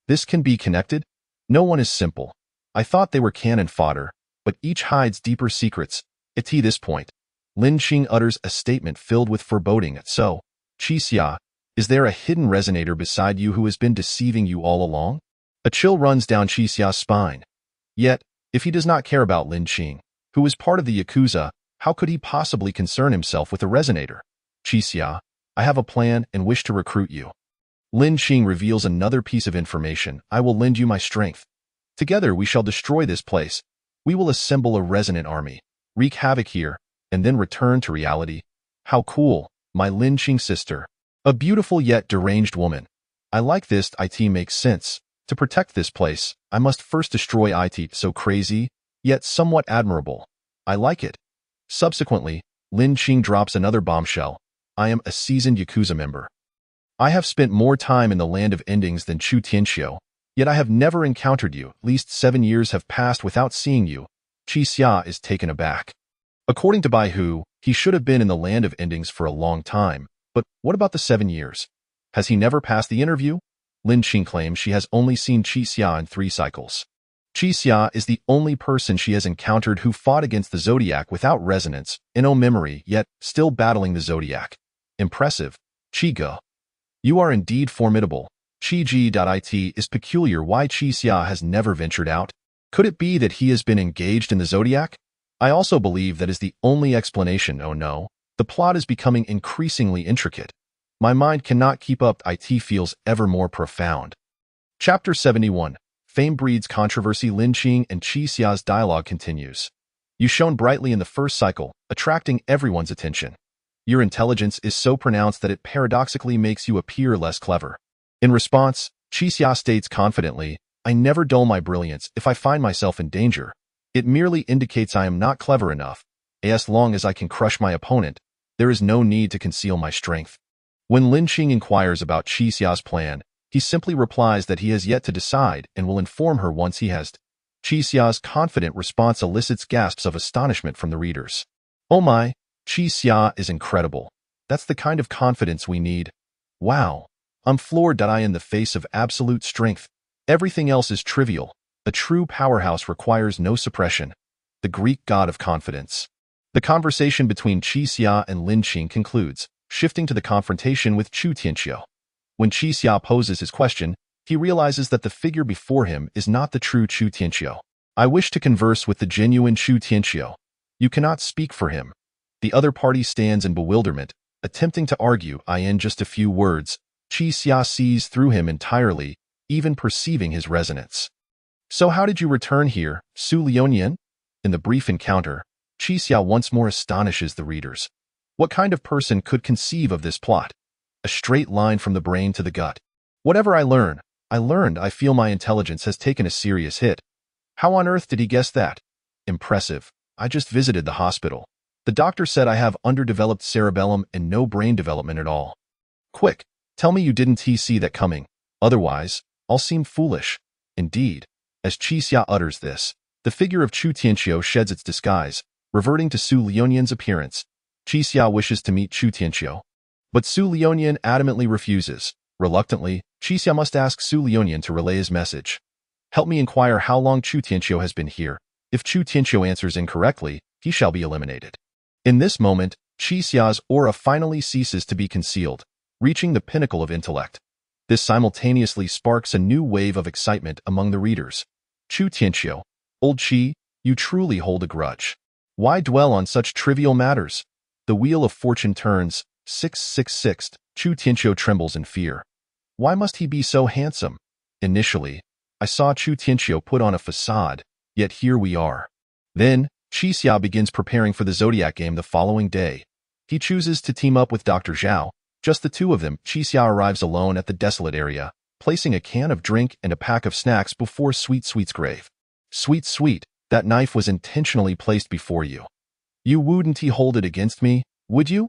This can be connected? No one is simple. I thought they were cannon fodder, but each hides deeper secrets. At this point, Lin Qing utters a statement filled with foreboding. So, Qixia, is there a hidden resonator beside you who has been deceiving you all along? A chill runs down Qixia's spine. Yet, if he does not care about Lin Qing, who is part of the Yakuza, how could he possibly concern himself with a resonator? Qixia, I have a plan and wish to recruit you. Lin Qing reveals another piece of information. I will lend you my strength. Together we shall destroy this place. We will assemble a resonant army, wreak havoc here, and then return to reality. How cool, my Lin Qing sister. A beautiful yet deranged woman. I like this. It makes sense. To protect this place, I must first destroy it. So crazy, yet somewhat admirable. I like it. Subsequently, Lin Qing drops another bombshell. I am a seasoned Yakuza member. I have spent more time in the land of endings than Chu Tianxiu, yet I have never encountered you. At least 7 years have passed without seeing you. Qixia is taken aback. According to Bai Hu, he should have been in the land of endings for a long time. But what about the 7 years? Has he never passed the interview? Lin Qing claims she has only seen Qixia in 3 cycles. Qixia is the only person she has encountered who fought against the Zodiac without resonance, in no memory, yet still battling the Zodiac. Impressive. Qige. You are indeed formidable. Qige.it is peculiar. Why Qixia has never ventured out? Could it be that he has been engaged in the Zodiac? I also believe that is the only explanation. Oh no, the plot is becoming increasingly intricate. My mind cannot keep up. It feels ever more profound. Chapter 71. Fame breeds controversy. Lin Qing and Qixia's dialogue continues. You shone brightly in the first cycle, attracting everyone's attention. Your intelligence is so pronounced that it paradoxically makes you appear less clever. In response, Qixia states confidently, I never dull my brilliance if I find myself in danger. It merely indicates I am not clever enough. As long as I can crush my opponent, there is no need to conceal my strength. When Lin Qing inquires about Qixia's plan, he simply replies that he has yet to decide and will inform her once he has. Qixia's confident response elicits gasps of astonishment from the readers. Oh my, Qixia is incredible. That's the kind of confidence we need. Wow. I'm floored. In the face of absolute strength. Everything else is trivial. A true powerhouse requires no suppression. The Greek god of confidence. The conversation between Qixia and Lin Qing concludes, shifting to the confrontation with Chu Tianxiu. When Qixia poses his question, he realizes that the figure before him is not the true Chu Tianxiu. I wish to converse with the genuine Chu Tianxiu. You cannot speak for him. The other party stands in bewilderment, attempting to argue in just a few words. Qi Xia sees through him entirely, even perceiving his resonance. So how did you return here, Su Lionian? In the brief encounter, Qi Xia once more astonishes the readers. What kind of person could conceive of this plot? A straight line from the brain to the gut. Whatever I learned, I feel my intelligence has taken a serious hit. How on earth did he guess that? Impressive. I just visited the hospital. The doctor said I have underdeveloped cerebellum and no brain development at all. Quick, tell me you didn't see that coming. Otherwise, I'll seem foolish. Indeed. As Qi Xia utters this, the figure of Chu Tianxiu sheds its disguise, reverting to Su Lionian's appearance. Qi Xia wishes to meet Chu Tianxiu, but Su Lionian adamantly refuses. Reluctantly, Qi Xia must ask Su Lionian to relay his message. Help me inquire how long Chu Tianxiu has been here. If Chu Tianxiu answers incorrectly, he shall be eliminated. In this moment, Qi Xia's aura finally ceases to be concealed, reaching the pinnacle of intellect. This simultaneously sparks a new wave of excitement among the readers. Chu Tianxiu, old Qi, you truly hold a grudge. Why dwell on such trivial matters? The wheel of fortune turns. 666. Chu Tianxiu trembles in fear. Why must he be so handsome? Initially, I saw Chu Tianxiu put on a facade, yet here we are. Then, Qi Xia begins preparing for the Zodiac game the following day. He chooses to team up with Dr. Zhao. Just the two of them. Qi Xia arrives alone at the desolate area, placing a can of drink and a pack of snacks before Sweet Sweet's grave. Sweet, that knife was intentionally placed before you. You wouldn't hold it against me, would you?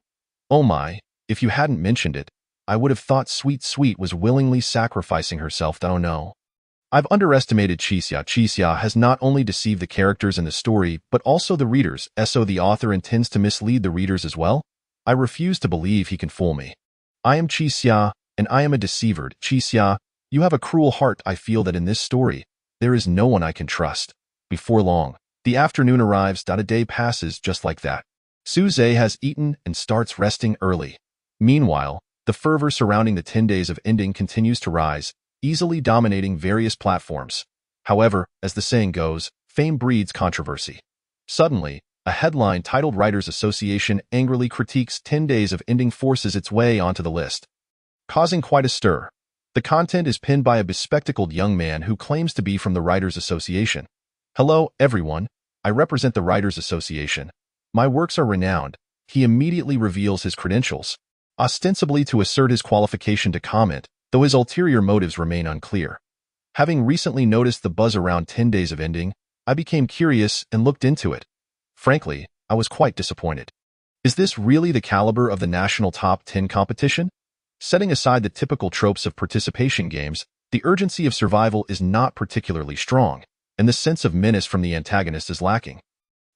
Oh my, if you hadn't mentioned it, I would have thought Sweet was willingly sacrificing herself. Oh no. I've underestimated Qi Xia. Qi Xia has not only deceived the characters in the story, but also the readers. So the author intends to mislead the readers as well? I refuse to believe he can fool me. I am Qi Xia, and I am a deceiver. Qi Xia, you have a cruel heart. I feel that in this story, there is no one I can trust. Before long, the afternoon arrives. A day passes just like that. Su Zhe has eaten and starts resting early. Meanwhile, the fervor surrounding the 10 days of ending continues to rise, easily dominating various platforms. However, as the saying goes, fame breeds controversy. Suddenly, a headline titled Writers Association angrily critiques 10 days of ending forces its way onto the list, causing quite a stir. The content is penned by a bespectacled young man who claims to be from the Writers Association. Hello, everyone. I represent the Writers Association. My works are renowned. He immediately reveals his credentials, ostensibly to assert his qualification to comment, though his ulterior motives remain unclear. Having recently noticed the buzz around 10 days of ending, I became curious and looked into it. Frankly, I was quite disappointed. Is this really the caliber of the national top 10 competition? Setting aside the typical tropes of participation games, the urgency of survival is not particularly strong, and the sense of menace from the antagonist is lacking.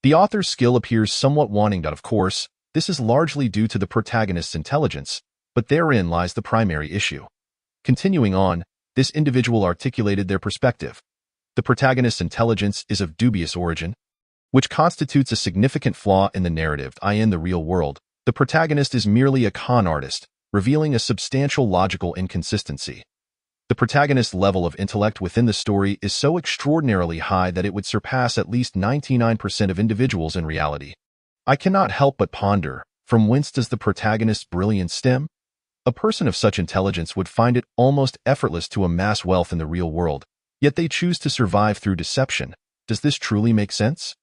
The author's skill appears somewhat wanting. Of course, this is largely due to the protagonist's intelligence, but therein lies the primary issue. Continuing on, this individual articulated their perspective. The protagonist's intelligence is of dubious origin, which constitutes a significant flaw in the narrative. In the real world, the protagonist is merely a con artist, revealing a substantial logical inconsistency. The protagonist's level of intellect within the story is so extraordinarily high that it would surpass at least 99% of individuals in reality. I cannot help but ponder, from whence does the protagonist's brilliance stem? A person of such intelligence would find it almost effortless to amass wealth in the real world, yet they choose to survive through deception. Does this truly make sense?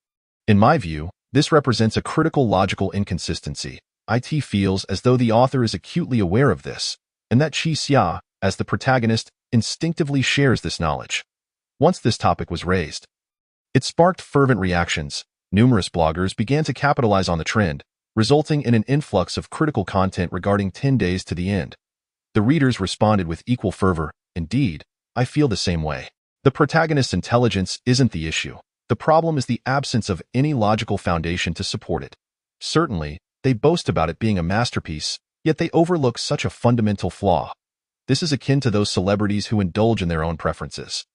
In my view, this represents a critical logical inconsistency. It feels as though the author is acutely aware of this, and that Qi Xia, as the protagonist, instinctively shares this knowledge. Once this topic was raised, it sparked fervent reactions. Numerous bloggers began to capitalize on the trend, resulting in an influx of critical content regarding 10 days to the end. The readers responded with equal fervor. Indeed, I feel the same way. The protagonist's intelligence isn't the issue. The problem is the absence of any logical foundation to support it. Certainly, they boast about it being a masterpiece, yet they overlook such a fundamental flaw. This is akin to those celebrities who indulge in their own preferences.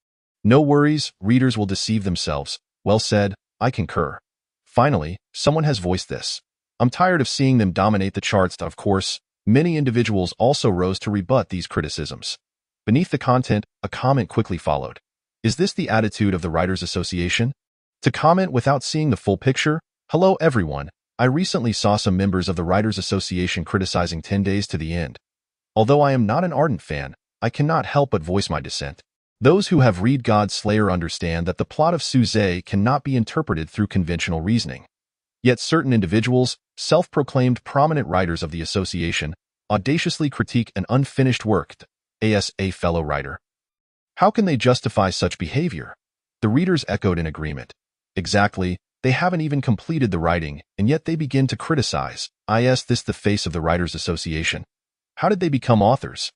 No worries, readers will deceive themselves. Well said, I concur. Finally, someone has voiced this. I'm tired of seeing them dominate the charts. Of course, many individuals also rose to rebut these criticisms. Beneath the content, a comment quickly followed. Is this the attitude of the Writers Association? To comment without seeing the full picture, hello everyone, I recently saw some members of the Writers Association criticizing 10 Days to the End. Although I am not an ardent fan, I cannot help but voice my dissent. Those who have read God Slayer understand that the plot of Suze cannot be interpreted through conventional reasoning. Yet certain individuals, self-proclaimed prominent writers of the association, audaciously critique an unfinished work as a fellow writer. How can they justify such behavior? The readers echoed in agreement. Exactly, they haven't even completed the writing, and yet they begin to criticize. Is this the face of the Writers Association? How did they become authors?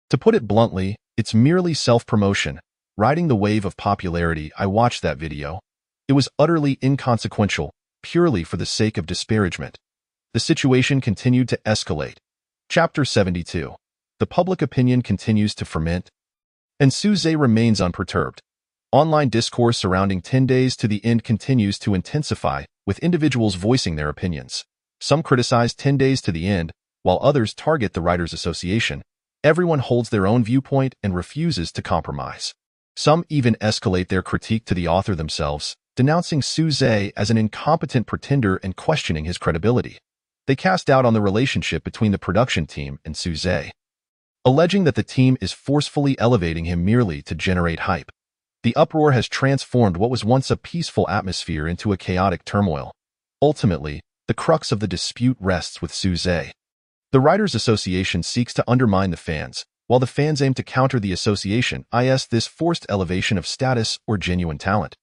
To put it bluntly, it's merely self-promotion, riding the wave of popularity. I watched that video. It was utterly inconsequential, purely for the sake of disparagement. The situation continued to escalate. Chapter 72. The public opinion continues to ferment, and Suze remains unperturbed. Online discourse surrounding 10 Days to the End continues to intensify, with individuals voicing their opinions. Some criticize 10 Days to the End, while others target the Writers Association. Everyone holds their own viewpoint and refuses to compromise. Some even escalate their critique to the author themselves, denouncing Suze as an incompetent pretender and questioning his credibility. They cast doubt on the relationship between the production team and Suze, alleging that the team is forcefully elevating him merely to generate hype. The uproar has transformed what was once a peaceful atmosphere into a chaotic turmoil. Ultimately, the crux of the dispute rests with Suze. The Writers Association seeks to undermine the fans, while the fans aim to counter the association. Is this forced elevation of status or genuine talent?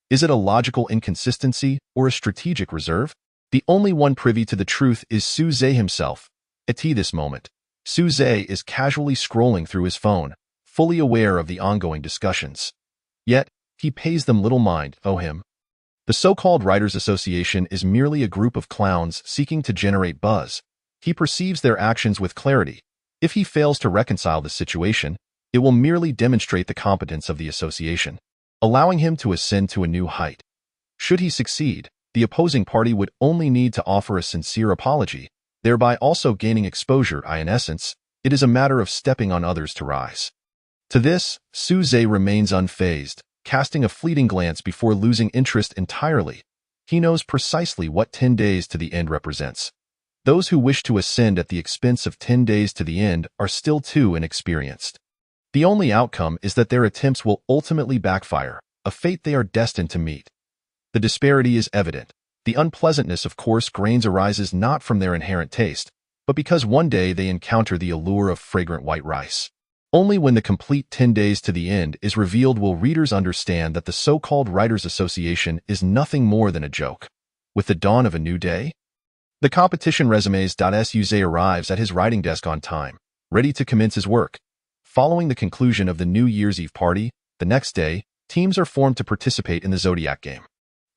Is it a logical inconsistency or a strategic reserve? The only one privy to the truth is Suze himself. At this moment, Suze is casually scrolling through his phone, fully aware of the ongoing discussions. Yet, he pays them little mind. Him. The so-called Writers Association is merely a group of clowns seeking to generate buzz. He perceives their actions with clarity. If he fails to reconcile the situation, it will merely demonstrate the competence of the association, allowing him to ascend to a new height. Should he succeed, the opposing party would only need to offer a sincere apology, thereby also gaining exposure. In essence, it is a matter of stepping on others to rise. To this, Suze remains unfazed, casting a fleeting glance before losing interest entirely. He knows precisely what 10 Days to the End represents. Those who wish to ascend at the expense of 10 Days to the End are still too inexperienced. The only outcome is that their attempts will ultimately backfire, a fate they are destined to meet. The disparity is evident. The unpleasantness of coarse grains arises not from their inherent taste, but because one day they encounter the allure of fragrant white rice. Only when the complete 10 Days to the End is revealed will readers understand that the so-called Writers Association is nothing more than a joke. With the dawn of a new day, the competition resumes. Suze arrives at his writing desk on time, ready to commence his work. Following the conclusion of the New Year's Eve party, the next day, teams are formed to participate in the Zodiac game.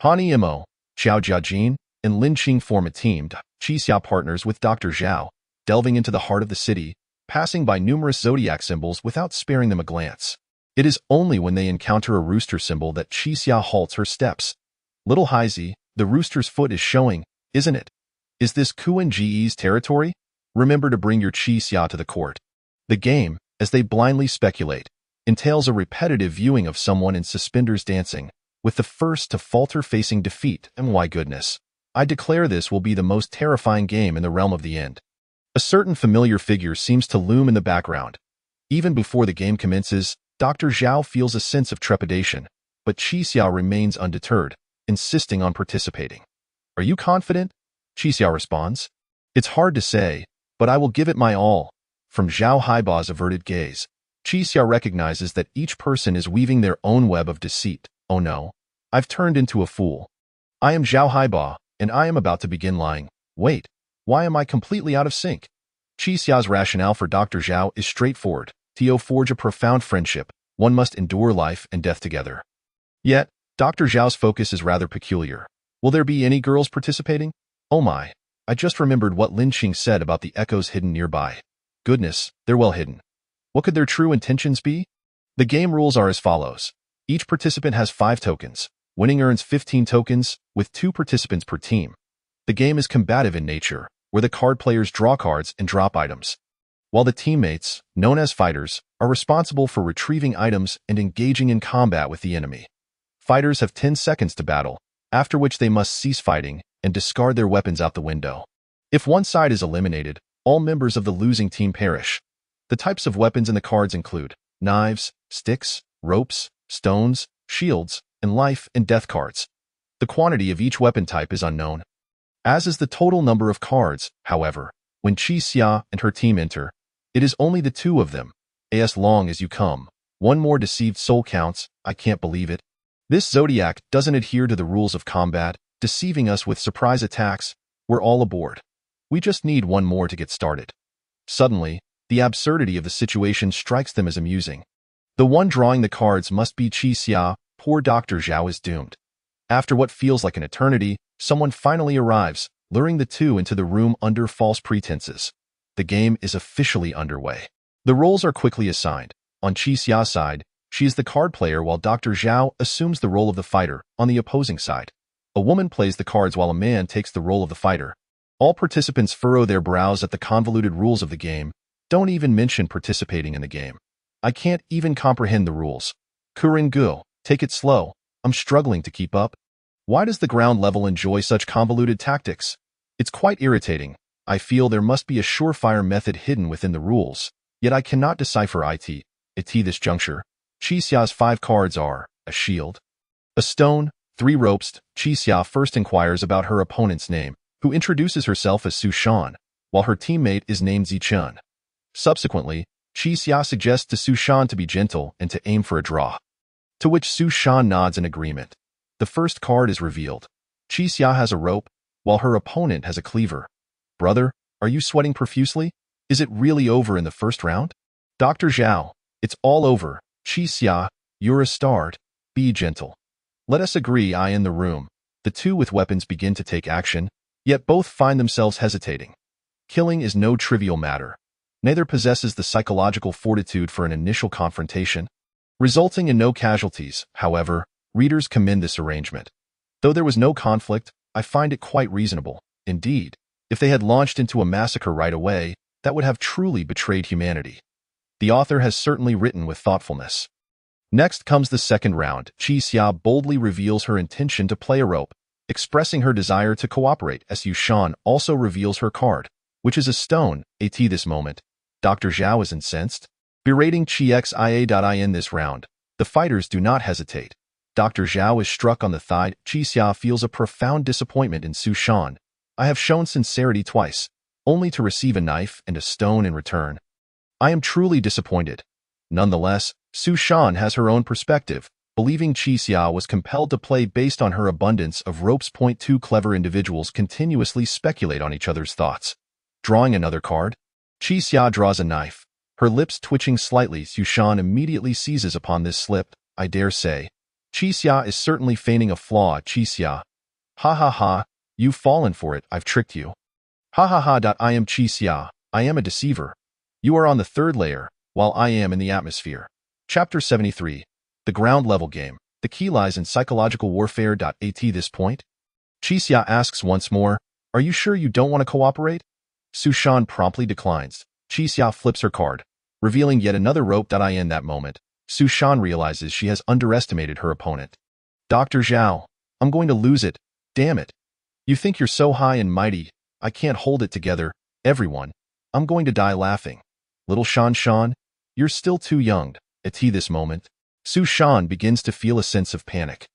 Han Imo, Xiao Jiajin, and Lin Qing form a team. Qixia partners with Dr. Zhao, delving into the heart of the city, passing by numerous zodiac symbols without sparing them a glance. It is only when they encounter a rooster symbol that Qixia halts her steps. Little Haizi, the rooster's foot is showing, isn't it? Is this Kuan Ji's territory? Remember to bring your Qixia to the court. The game, as they blindly speculate, entails a repetitive viewing of someone in suspenders dancing, with the first to falter facing defeat. And why goodness, I declare this will be the most terrifying game in the realm of the end. A certain familiar figure seems to loom in the background. Even before the game commences, Dr. Zhao feels a sense of trepidation, but Qixia remains undeterred, insisting on participating. Are you confident? Qixia responds. It's hard to say, but I will give it my all. From Zhao Haiba's averted gaze, Qixia recognizes that each person is weaving their own web of deceit. Oh no, I've turned into a fool. I am Zhao Haiba, and I am about to begin lying. Wait. Why am I completely out of sync? Qixia's rationale for Dr. Zhao is straightforward. To forge a profound friendship, one must endure life and death together. Yet, Dr. Zhao's focus is rather peculiar. Will there be any girls participating? Oh my, I just remembered what Lin Qing said about the echoes hidden nearby. Goodness, they're well hidden. What could their true intentions be? The game rules are as follows. Each participant has 5 tokens. Winning earns 15 tokens, with 2 participants per team. The game is combative in nature, where the card players draw cards and drop items, while the teammates, known as fighters, are responsible for retrieving items and engaging in combat with the enemy. Fighters have 10 seconds to battle, after which they must cease fighting and discard their weapons out the window. If one side is eliminated, all members of the losing team perish. The types of weapons in the cards include knives, sticks, ropes, stones, shields, and life and death cards. The quantity of each weapon type is unknown, as is the total number of cards. However, when Daxia and her team enter, it is only the two of them. As long as you come, one more deceived soul counts. I can't believe it. This Zodiac doesn't adhere to the rules of combat, deceiving us with surprise attacks. We're all aboard. We just need one more to get started. Suddenly, the absurdity of the situation strikes them as amusing. The one drawing the cards must be Daxia. Poor Dr. Zhao is doomed. After what feels like an eternity, someone finally arrives, luring the two into the room under false pretenses. The game is officially underway. The roles are quickly assigned. On Daxia's side, she is the card player while Dr. Zhao assumes the role of the fighter. On the opposing side, a woman plays the cards while a man takes the role of the fighter. All participants furrow their brows at the convoluted rules of the game. Don't even mention participating in the game. I can't even comprehend the rules. Kuringu, take it slow. I'm struggling to keep up. Why does the ground level enjoy such convoluted tactics? It's quite irritating. I feel there must be a surefire method hidden within the rules, yet I cannot decipher it. At this juncture, Daxia's 5 cards are a shield, a stone, 3 ropes. Daxia first inquires about her opponent's name, who introduces herself as Su Shan, while her teammate is named Zichun. Subsequently, Daxia suggests to Su Shan to be gentle and to aim for a draw, to which Su Shan nods in agreement. The first card is revealed. Daxia has a rope, while her opponent has a cleaver. Brother, are you sweating profusely? Is it really over in the first round? Dr. Zhao, it's all over. Daxia, you're a star. Be gentle. Let us agree. I in the room. The two with weapons begin to take action, yet both find themselves hesitating. Killing is no trivial matter. Neither possesses the psychological fortitude for an initial confrontation, resulting in no casualties. However, readers commend this arrangement. Though there was no conflict, I find it quite reasonable. Indeed, if they had launched into a massacre right away, that would have truly betrayed humanity. The author has certainly written with thoughtfulness. Next comes the second round. Daxia boldly reveals her intention to play a rope, expressing her desire to cooperate. Su Shan also reveals her card, which is a stone. At this moment, Dr. Zhao is incensed, berating Daxia. In this round, the fighters do not hesitate. Dr. Zhao is struck on the thigh. Daxia feels a profound disappointment in Su Shan. I have shown sincerity twice, only to receive a knife and a stone in return. I am truly disappointed. Nonetheless, Su Shan has her own perspective, believing Daxia was compelled to play based on her abundance of ropes. Two clever individuals continuously speculate on each other's thoughts. Drawing another card, Daxia draws a knife. Her lips twitching slightly, Su Shan immediately seizes upon this slip. I dare say, Daxia is certainly feigning a flaw. Daxia. Ha ha ha, you've fallen for it. I've tricked you. Ha ha ha. I am Daxia. I am a deceiver. You are on the 3rd layer, while I am in the atmosphere. Chapter 73. The ground level game. The key lies in psychological warfare. At this point, Daxia asks once more, are you sure you don't want to cooperate? Su Shan promptly declines. Daxia flips her card, revealing yet another rope. In that moment, Su Shan realizes she has underestimated her opponent. Dr. Zhao, I'm going to lose it. Damn it. You think you're so high and mighty. I can't hold it together. Everyone. I'm going to die laughing. Little Shan, you're still too young. At this moment, Su Shan begins to feel a sense of panic.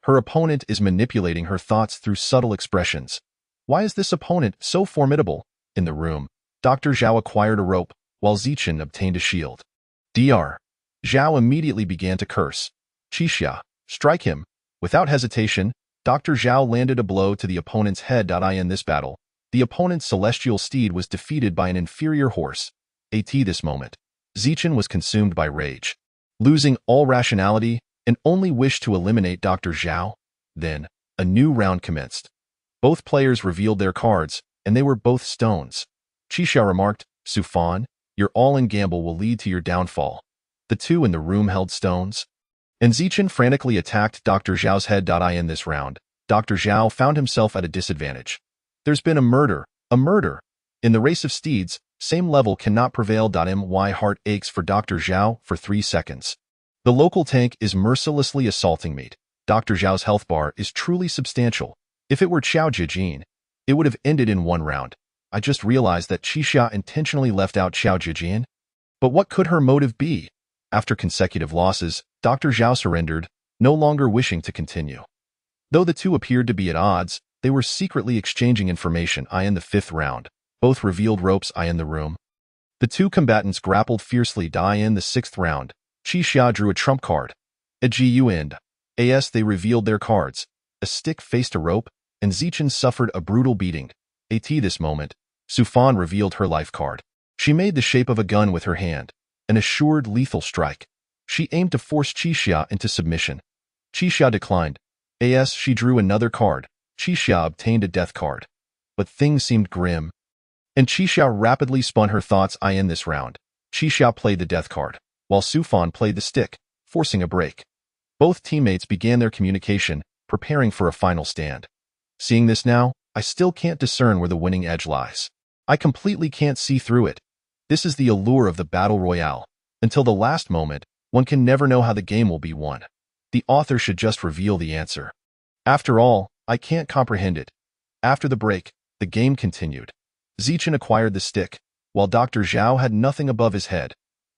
Her opponent is manipulating her thoughts through subtle expressions. Why is this opponent so formidable? In the room, Dr. Zhao acquired a rope, while Zichun obtained a shield. Dr. Zhao immediately began to curse. Daxia, strike him. Without hesitation, Dr. Zhao landed a blow to the opponent's head. In this battle, the opponent's celestial steed was defeated by an inferior horse. At this moment, Zichun was consumed by rage, losing all rationality and only wished to eliminate Dr. Zhao. Then, a new round commenced. Both players revealed their cards, and they were both stones. Daxia remarked, Su Fan, your all-in gamble will lead to your downfall. The two in the room held stones, and Zichun frantically attacked Dr. Zhao's head. In this round, Dr. Zhao found himself at a disadvantage. There's been a murder. In the race of steeds, same level cannot prevail. My heart aches for Dr. Zhao for 3 seconds. The local tank is mercilessly assaulting me. Dr. Zhao's health bar is truly substantial. If it were Qiao Jijin, it would have ended in one round. I just realized that Qixia intentionally left out Qiao Jijin. But what could her motive be? After consecutive losses, Dr. Zhao surrendered, no longer wishing to continue. Though the two appeared to be at odds, they were secretly exchanging information. In the fifth round, both revealed ropes in the room. The two combatants grappled fiercely. In the sixth round, Qixia drew a trump card. At Gu end, they revealed their cards. A stick faced a rope, and Zichen suffered a brutal beating. At this moment, Sufan revealed her life card. She made the shape of a gun with her hand, an assured lethal strike. She aimed to force Qixia into submission. Qixia declined. She drew another card. Qixia obtained a death card. But things seemed grim. And Qixia rapidly spun her thoughts. In this round, Qixia played the death card, while Sufan played the stick, forcing a break. Both teammates began their communication, preparing for a final stand. Seeing this now, I still can't discern where the winning edge lies. I completely can't see through it. This is the allure of the Battle Royale. Until the last moment, one can never know how the game will be won. The author should just reveal the answer. After all, I can't comprehend it. After the break, the game continued. Zichen acquired the stick, while Dr. Zhao had nothing above his head.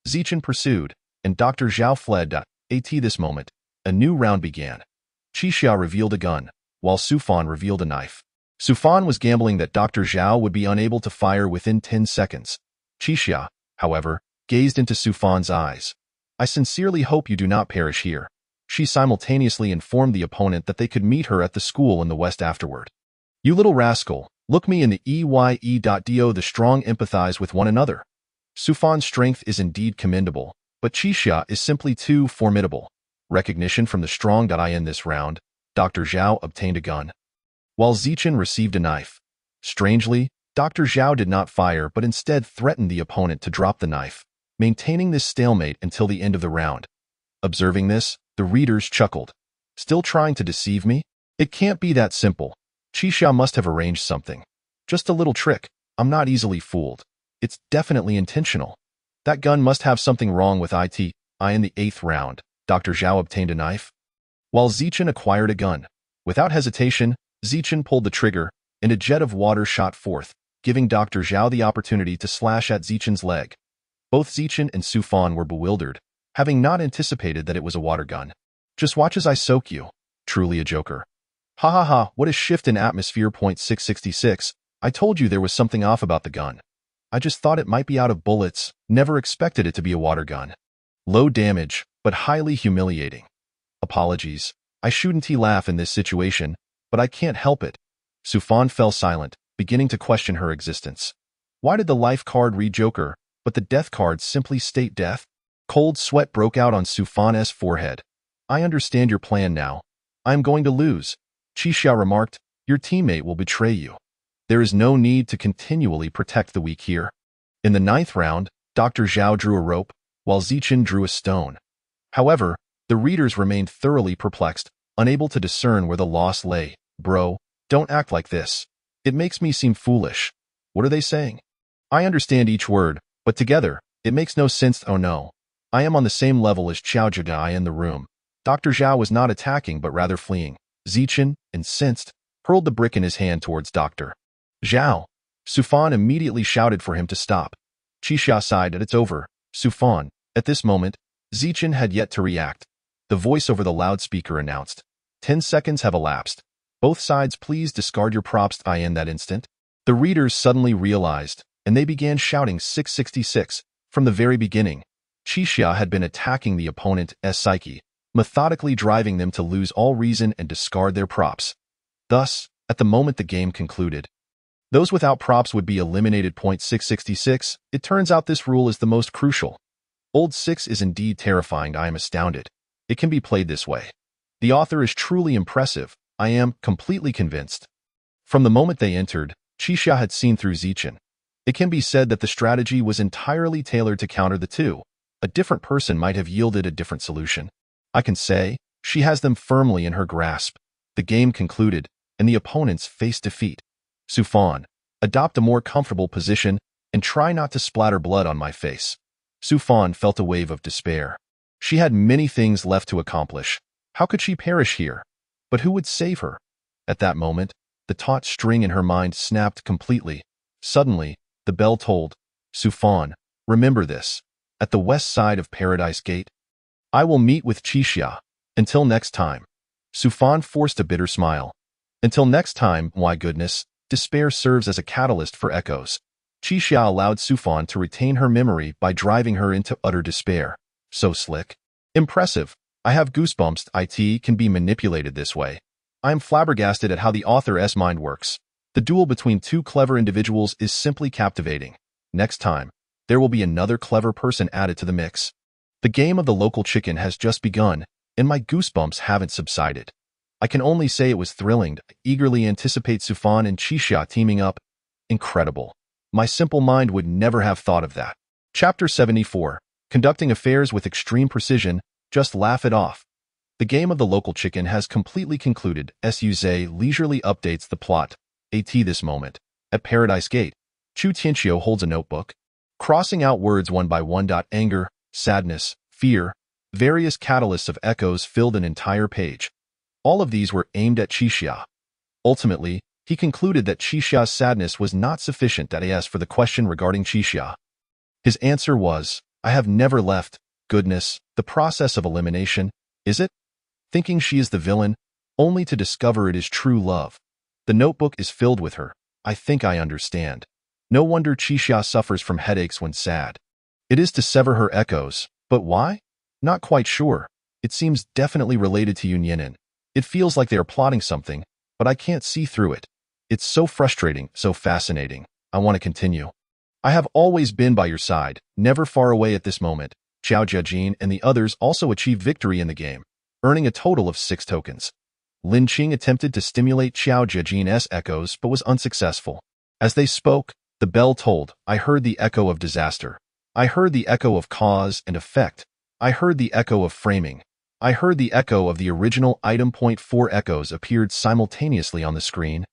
Zichen pursued, and Dr. Zhao fled. At this moment, a new round began. Qixia revealed a gun, while Sufan revealed a knife. Sufan was gambling that Dr. Zhao would be unable to fire within 10 seconds. Qixia, however, gazed into Sufan's eyes. I sincerely hope you do not perish here. She simultaneously informed the opponent that they could meet her at the school in the west afterward. You little rascal, look me in the eye.do. The strong empathize with one another. Sufan's strength is indeed commendable, but Qixia is simply too formidable. Recognition from the strong. In this round, Dr. Zhao obtained a gun, while Zichen received a knife. Strangely, Dr. Zhao did not fire but instead threatened the opponent to drop the knife, maintaining this stalemate until the end of the round. Observing this, the readers chuckled. Still trying to deceive me? It can't be that simple. Qixia must have arranged something. Just a little trick. I'm not easily fooled. It's definitely intentional. That gun must have something wrong with it. In the eighth round, Dr. Zhao obtained a knife, while Zichen acquired a gun. Without hesitation, Zichen pulled the trigger, and a jet of water shot forth, giving Dr. Zhao the opportunity to slash at Zichen's leg. Both Zichen and Sufan were bewildered, having not anticipated that it was a water gun. Just watch as I soak you. Truly a joker. Ha ha ha, what a shift in atmosphere. 666. I told you there was something off about the gun. I just thought it might be out of bullets, never expected it to be a water gun. Low damage, but highly humiliating. Apologies. I shouldn't laugh in this situation, but I can't help it. Sufan fell silent, beginning to question her existence. Why did the life card read Joker, but the death card simply state death? Cold sweat broke out on Sufan's forehead. I understand your plan now. I am going to lose. Qixia remarked, your teammate will betray you. There is no need to continually protect the weak here. In the ninth round, Dr. Zhao drew a rope, while Zichen drew a stone. However, the readers remained thoroughly perplexed, unable to discern where the loss lay. Bro, don't act like this. It makes me seem foolish. What are they saying? I understand each word, but together, it makes no sense. Oh no. I am on the same level as Qiao Jidai in the room. Dr. Zhao was not attacking but rather fleeing. Zichen, incensed, hurled the brick in his hand towards Dr. Zhao. Sufan immediately shouted for him to stop. Qixia sighed at it's over. Sufan. At this moment, Zichen had yet to react. The voice over the loudspeaker announced, 10 seconds have elapsed. Both sides please discard your props. In that instant, the readers suddenly realized, and they began shouting 666. From the very beginning, Qixia had been attacking the opponent's psyche, methodically driving them to lose all reason and discard their props. Thus, at the moment the game concluded, those without props would be eliminated. 666. It turns out this rule is the most crucial. Old 6 is indeed terrifying. I am astounded. It can be played this way. The author is truly impressive. I am completely convinced. From the moment they entered, Qixia had seen through Zichen. It can be said that the strategy was entirely tailored to counter the two. A different person might have yielded a different solution. I can say, she has them firmly in her grasp. The game concluded, and the opponents faced defeat. Sufan, adopt a more comfortable position and try not to splatter blood on my face. Sufan felt a wave of despair. She had many things left to accomplish. How could she perish here? But who would save her? At that moment, the taut string in her mind snapped completely. Suddenly, the bell tolled. Sufan, remember this. At the west side of Paradise Gate, I will meet with Qixia. Until next time. Sufan forced a bitter smile. Until next time, why goodness, despair serves as a catalyst for echoes. Qixia allowed Sufan to retain her memory by driving her into utter despair. So slick. Impressive. I have goosebumps. It can be manipulated this way. I am flabbergasted at how the author's mind works. The duel between two clever individuals is simply captivating. Next time, there will be another clever person added to the mix. The game of the local chicken has just begun, and my goosebumps haven't subsided. I can only say it was thrilling. I eagerly anticipate Sufan and Qixia teaming up. Incredible. My simple mind would never have thought of that. Chapter 74. Conducting affairs with extreme precision, just laugh it off. The game of the local chicken has completely concluded. Suze leisurely updates the plot. This moment. At Paradise Gate, Chu Tianqiu holds a notebook, crossing out words one by one. Anger, sadness, fear, various catalysts of echoes filled an entire page. All of these were aimed at Qixia. Ultimately, he concluded that Qixia's sadness was not sufficient for the question regarding Qixia. His answer was, I have never left. Goodness, the process of elimination, is it? Thinking she is the villain, only to discover it is true love. The notebook is filled with her. I think I understand. No wonder Qixia suffers from headaches when sad. It is to sever her echoes, but why? Not quite sure. It seems definitely related to Yunyanin. It feels like they are plotting something, but I can't see through it. It's so frustrating, so fascinating. I want to continue. I have always been by your side, never far away at this moment. Xiao Jiajin and the others also achieved victory in the game, earning a total of 6 tokens. Lin Qing attempted to stimulate Xiao Jiajin's echoes but was unsuccessful. As they spoke, the bell tolled. I heard the echo of disaster. I heard the echo of cause and effect. I heard the echo of framing. I heard the echo of the original item. 4 echoes appeared simultaneously on the screen.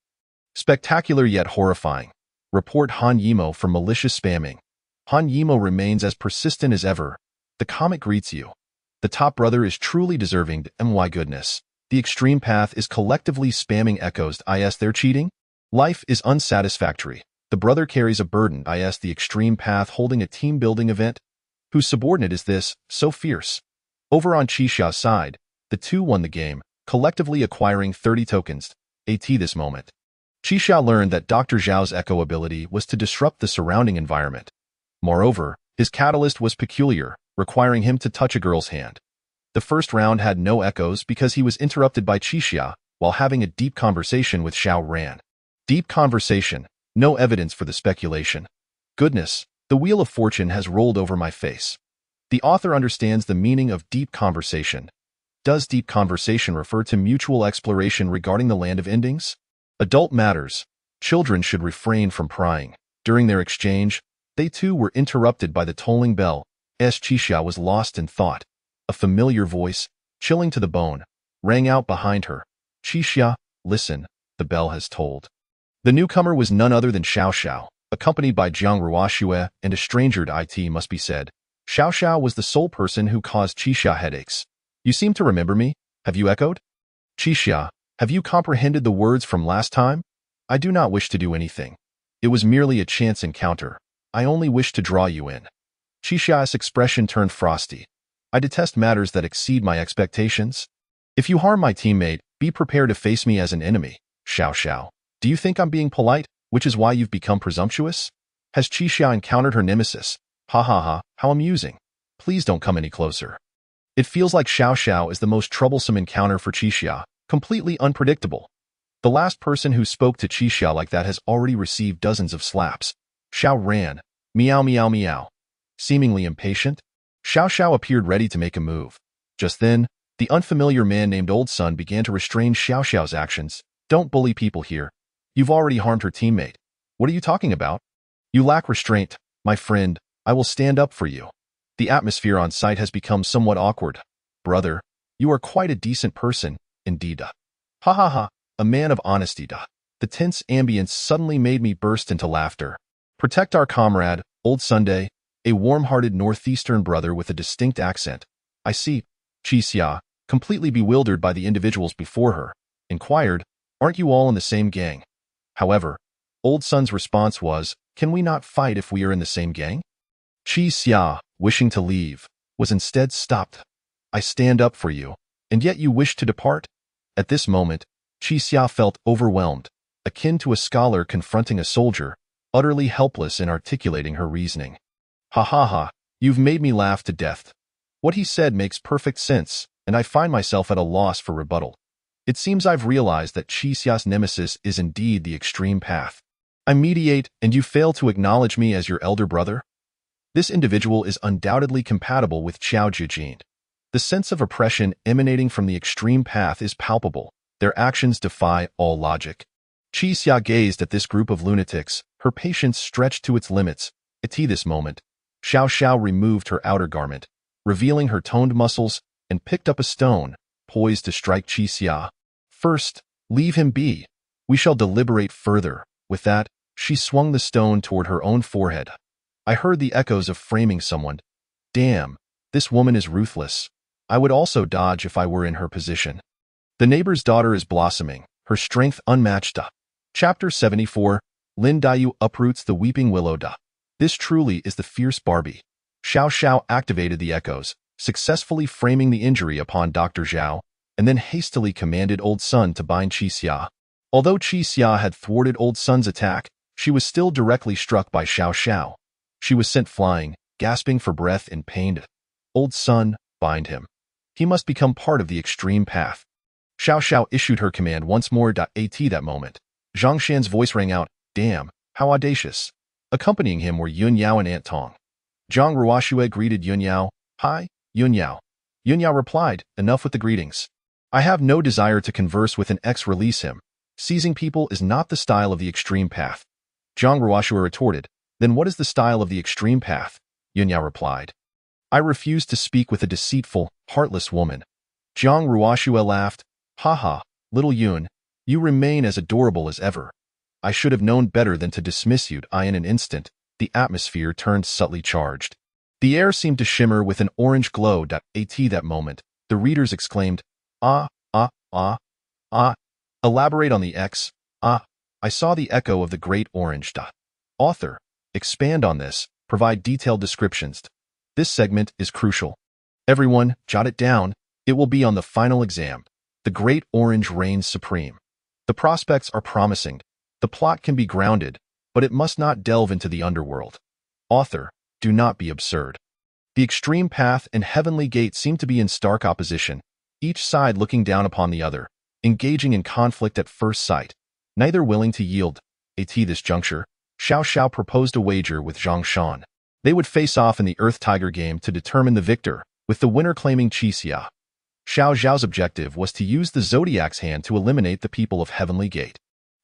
Spectacular yet horrifying. Report Han Yimo for malicious spamming. Han Yimo remains as persistent as ever. The comic greets you. The top brother is truly deserving. My goodness. The extreme path is collectively spamming echoes. They're cheating? Life is unsatisfactory. The brother carries a burden. The extreme path holding a team-building event. Whose subordinate is this, so fierce? Over on Qixia's side, the two won the game, collectively acquiring 30 tokens. This moment. Qixia learned that Dr. Zhao's echo ability was to disrupt the surrounding environment. Moreover, his catalyst was peculiar, requiring him to touch a girl's hand. The first round had no echoes because he was interrupted by Qixia while having a deep conversation with Xiao Ran. Deep conversation, no evidence for the speculation. Goodness, the wheel of fortune has rolled over my face. The author understands the meaning of deep conversation. Does deep conversation refer to mutual exploration regarding the land of endings? Adult matters. Children should refrain from prying. During their exchange, they too were interrupted by the tolling bell. Qixia was lost in thought. A familiar voice, chilling to the bone, rang out behind her. Qixia, listen, the bell has tolled. The newcomer was none other than Xiao Xiao, accompanied by Jiang Ruoxue and a stranger to it must be said. Xiao Xiao was the sole person who caused Qixia headaches. You seem to remember me, have you echoed? Qixia, have you comprehended the words from last time? I do not wish to do anything. It was merely a chance encounter. I only wish to draw you in. Qixia's expression turned frosty. I detest matters that exceed my expectations. If you harm my teammate, be prepared to face me as an enemy. Xiao Xiao, do you think I'm being polite, which is why you've become presumptuous? Has Qixia encountered her nemesis? Ha ha ha, how amusing. Please don't come any closer. It feels like Xiao Xiao is the most troublesome encounter for Qixia, completely unpredictable. The last person who spoke to Qixia like that has already received dozens of slaps. Xiao Ran, meow meow meow. Seemingly impatient, Xiao Xiao appeared ready to make a move. Just then, the unfamiliar man named Old Sun began to restrain Xiao Xiao's actions. Don't bully people here. You've already harmed her teammate. What are you talking about? You lack restraint, my friend. I will stand up for you. The atmosphere on site has become somewhat awkward. Brother, you are quite a decent person, indeed. Ha ha ha, a man of honesty. The tense ambience suddenly made me burst into laughter. Protect our comrade, Old Sunday, a warm-hearted northeastern brother with a distinct accent. I see. Qixia, completely bewildered by the individuals before her, inquired, "Aren't you all in the same gang?" However, Old Sun's response was, "Can we not fight if we are in the same gang?" Qi Xia, wishing to leave, was instead stopped. "I stand up for you, and yet you wish to depart?" At this moment, Qi Xia felt overwhelmed, akin to a scholar confronting a soldier, utterly helpless in articulating her reasoning. "Ha ha ha, you've made me laugh to death. What he said makes perfect sense, and I find myself at a loss for rebuttal. It seems I've realized that Qi Xia's nemesis is indeed the extreme path. I mediate, and you fail to acknowledge me as your elder brother? This individual is undoubtedly compatible with Qiao Jijin. The sense of oppression emanating from the extreme path is palpable. Their actions defy all logic." Qi Xia gazed at this group of lunatics, her patience stretched to its limits. At this moment, Xiao Xiao removed her outer garment, revealing her toned muscles, and picked up a stone, poised to strike Qi Xia. "First, leave him be. We shall deliberate further." With that, she swung the stone toward her own forehead. I heard the echoes of framing someone. Damn, this woman is ruthless. I would also dodge if I were in her position. The neighbor's daughter is blossoming, her strength unmatched. Chapter 74, Lin Daiyu uproots the weeping willow. This truly is the fierce Barbie. Xiao Xiao activated the echoes, successfully framing the injury upon Dr. Zhao, and then hastily commanded Old Sun to bind Qi Xia. Although Qi Xia had thwarted Old Sun's attack, she was still directly struck by Xiao Xiao. She was sent flying, gasping for breath in pain. "Old Sun, bind him. He must become part of the extreme path." Xiao Xiao issued her command once more. At that moment, Zhang Shan's voice rang out, "Damn, how audacious." Accompanying him were Yun Yao and Ant Tong. Zhang Ruoxue greeted Yun Yao. "Hi, Yun Yao." Yun Yao replied, "Enough with the greetings. I have no desire to converse with an ex-release him. Seizing people is not the style of the extreme path." Zhang Ruoxue retorted, "Then what is the style of the extreme path?" Yun Yao replied, "I refuse to speak with a deceitful, heartless woman." Zhang Ruoxue laughed, "Haha, little Yun, you remain as adorable as ever. I should have known better than to dismiss you." In an instant, the atmosphere turned subtly charged. The air seemed to shimmer with an orange glow. At that moment, the readers exclaimed, "Ah, ah, ah, ah." Elaborate on the X. "Ah, I saw the echo of the great orange." Author, expand on this, provide detailed descriptions. This segment is crucial. Everyone, jot it down. It will be on the final exam. The great orange reigns supreme. The prospects are promising. The plot can be grounded, but it must not delve into the underworld. Author, do not be absurd. The extreme path and heavenly gate seem to be in stark opposition, each side looking down upon the other, engaging in conflict at first sight, neither willing to yield. At this juncture, Xiao Xiao proposed a wager with Zhang Shan. They would face off in the Earth Tiger game to determine the victor, with the winner claiming Qi Xia. Xiao Xiao's objective was to use the Zodiac's hand to eliminate the people of Heavenly Gate.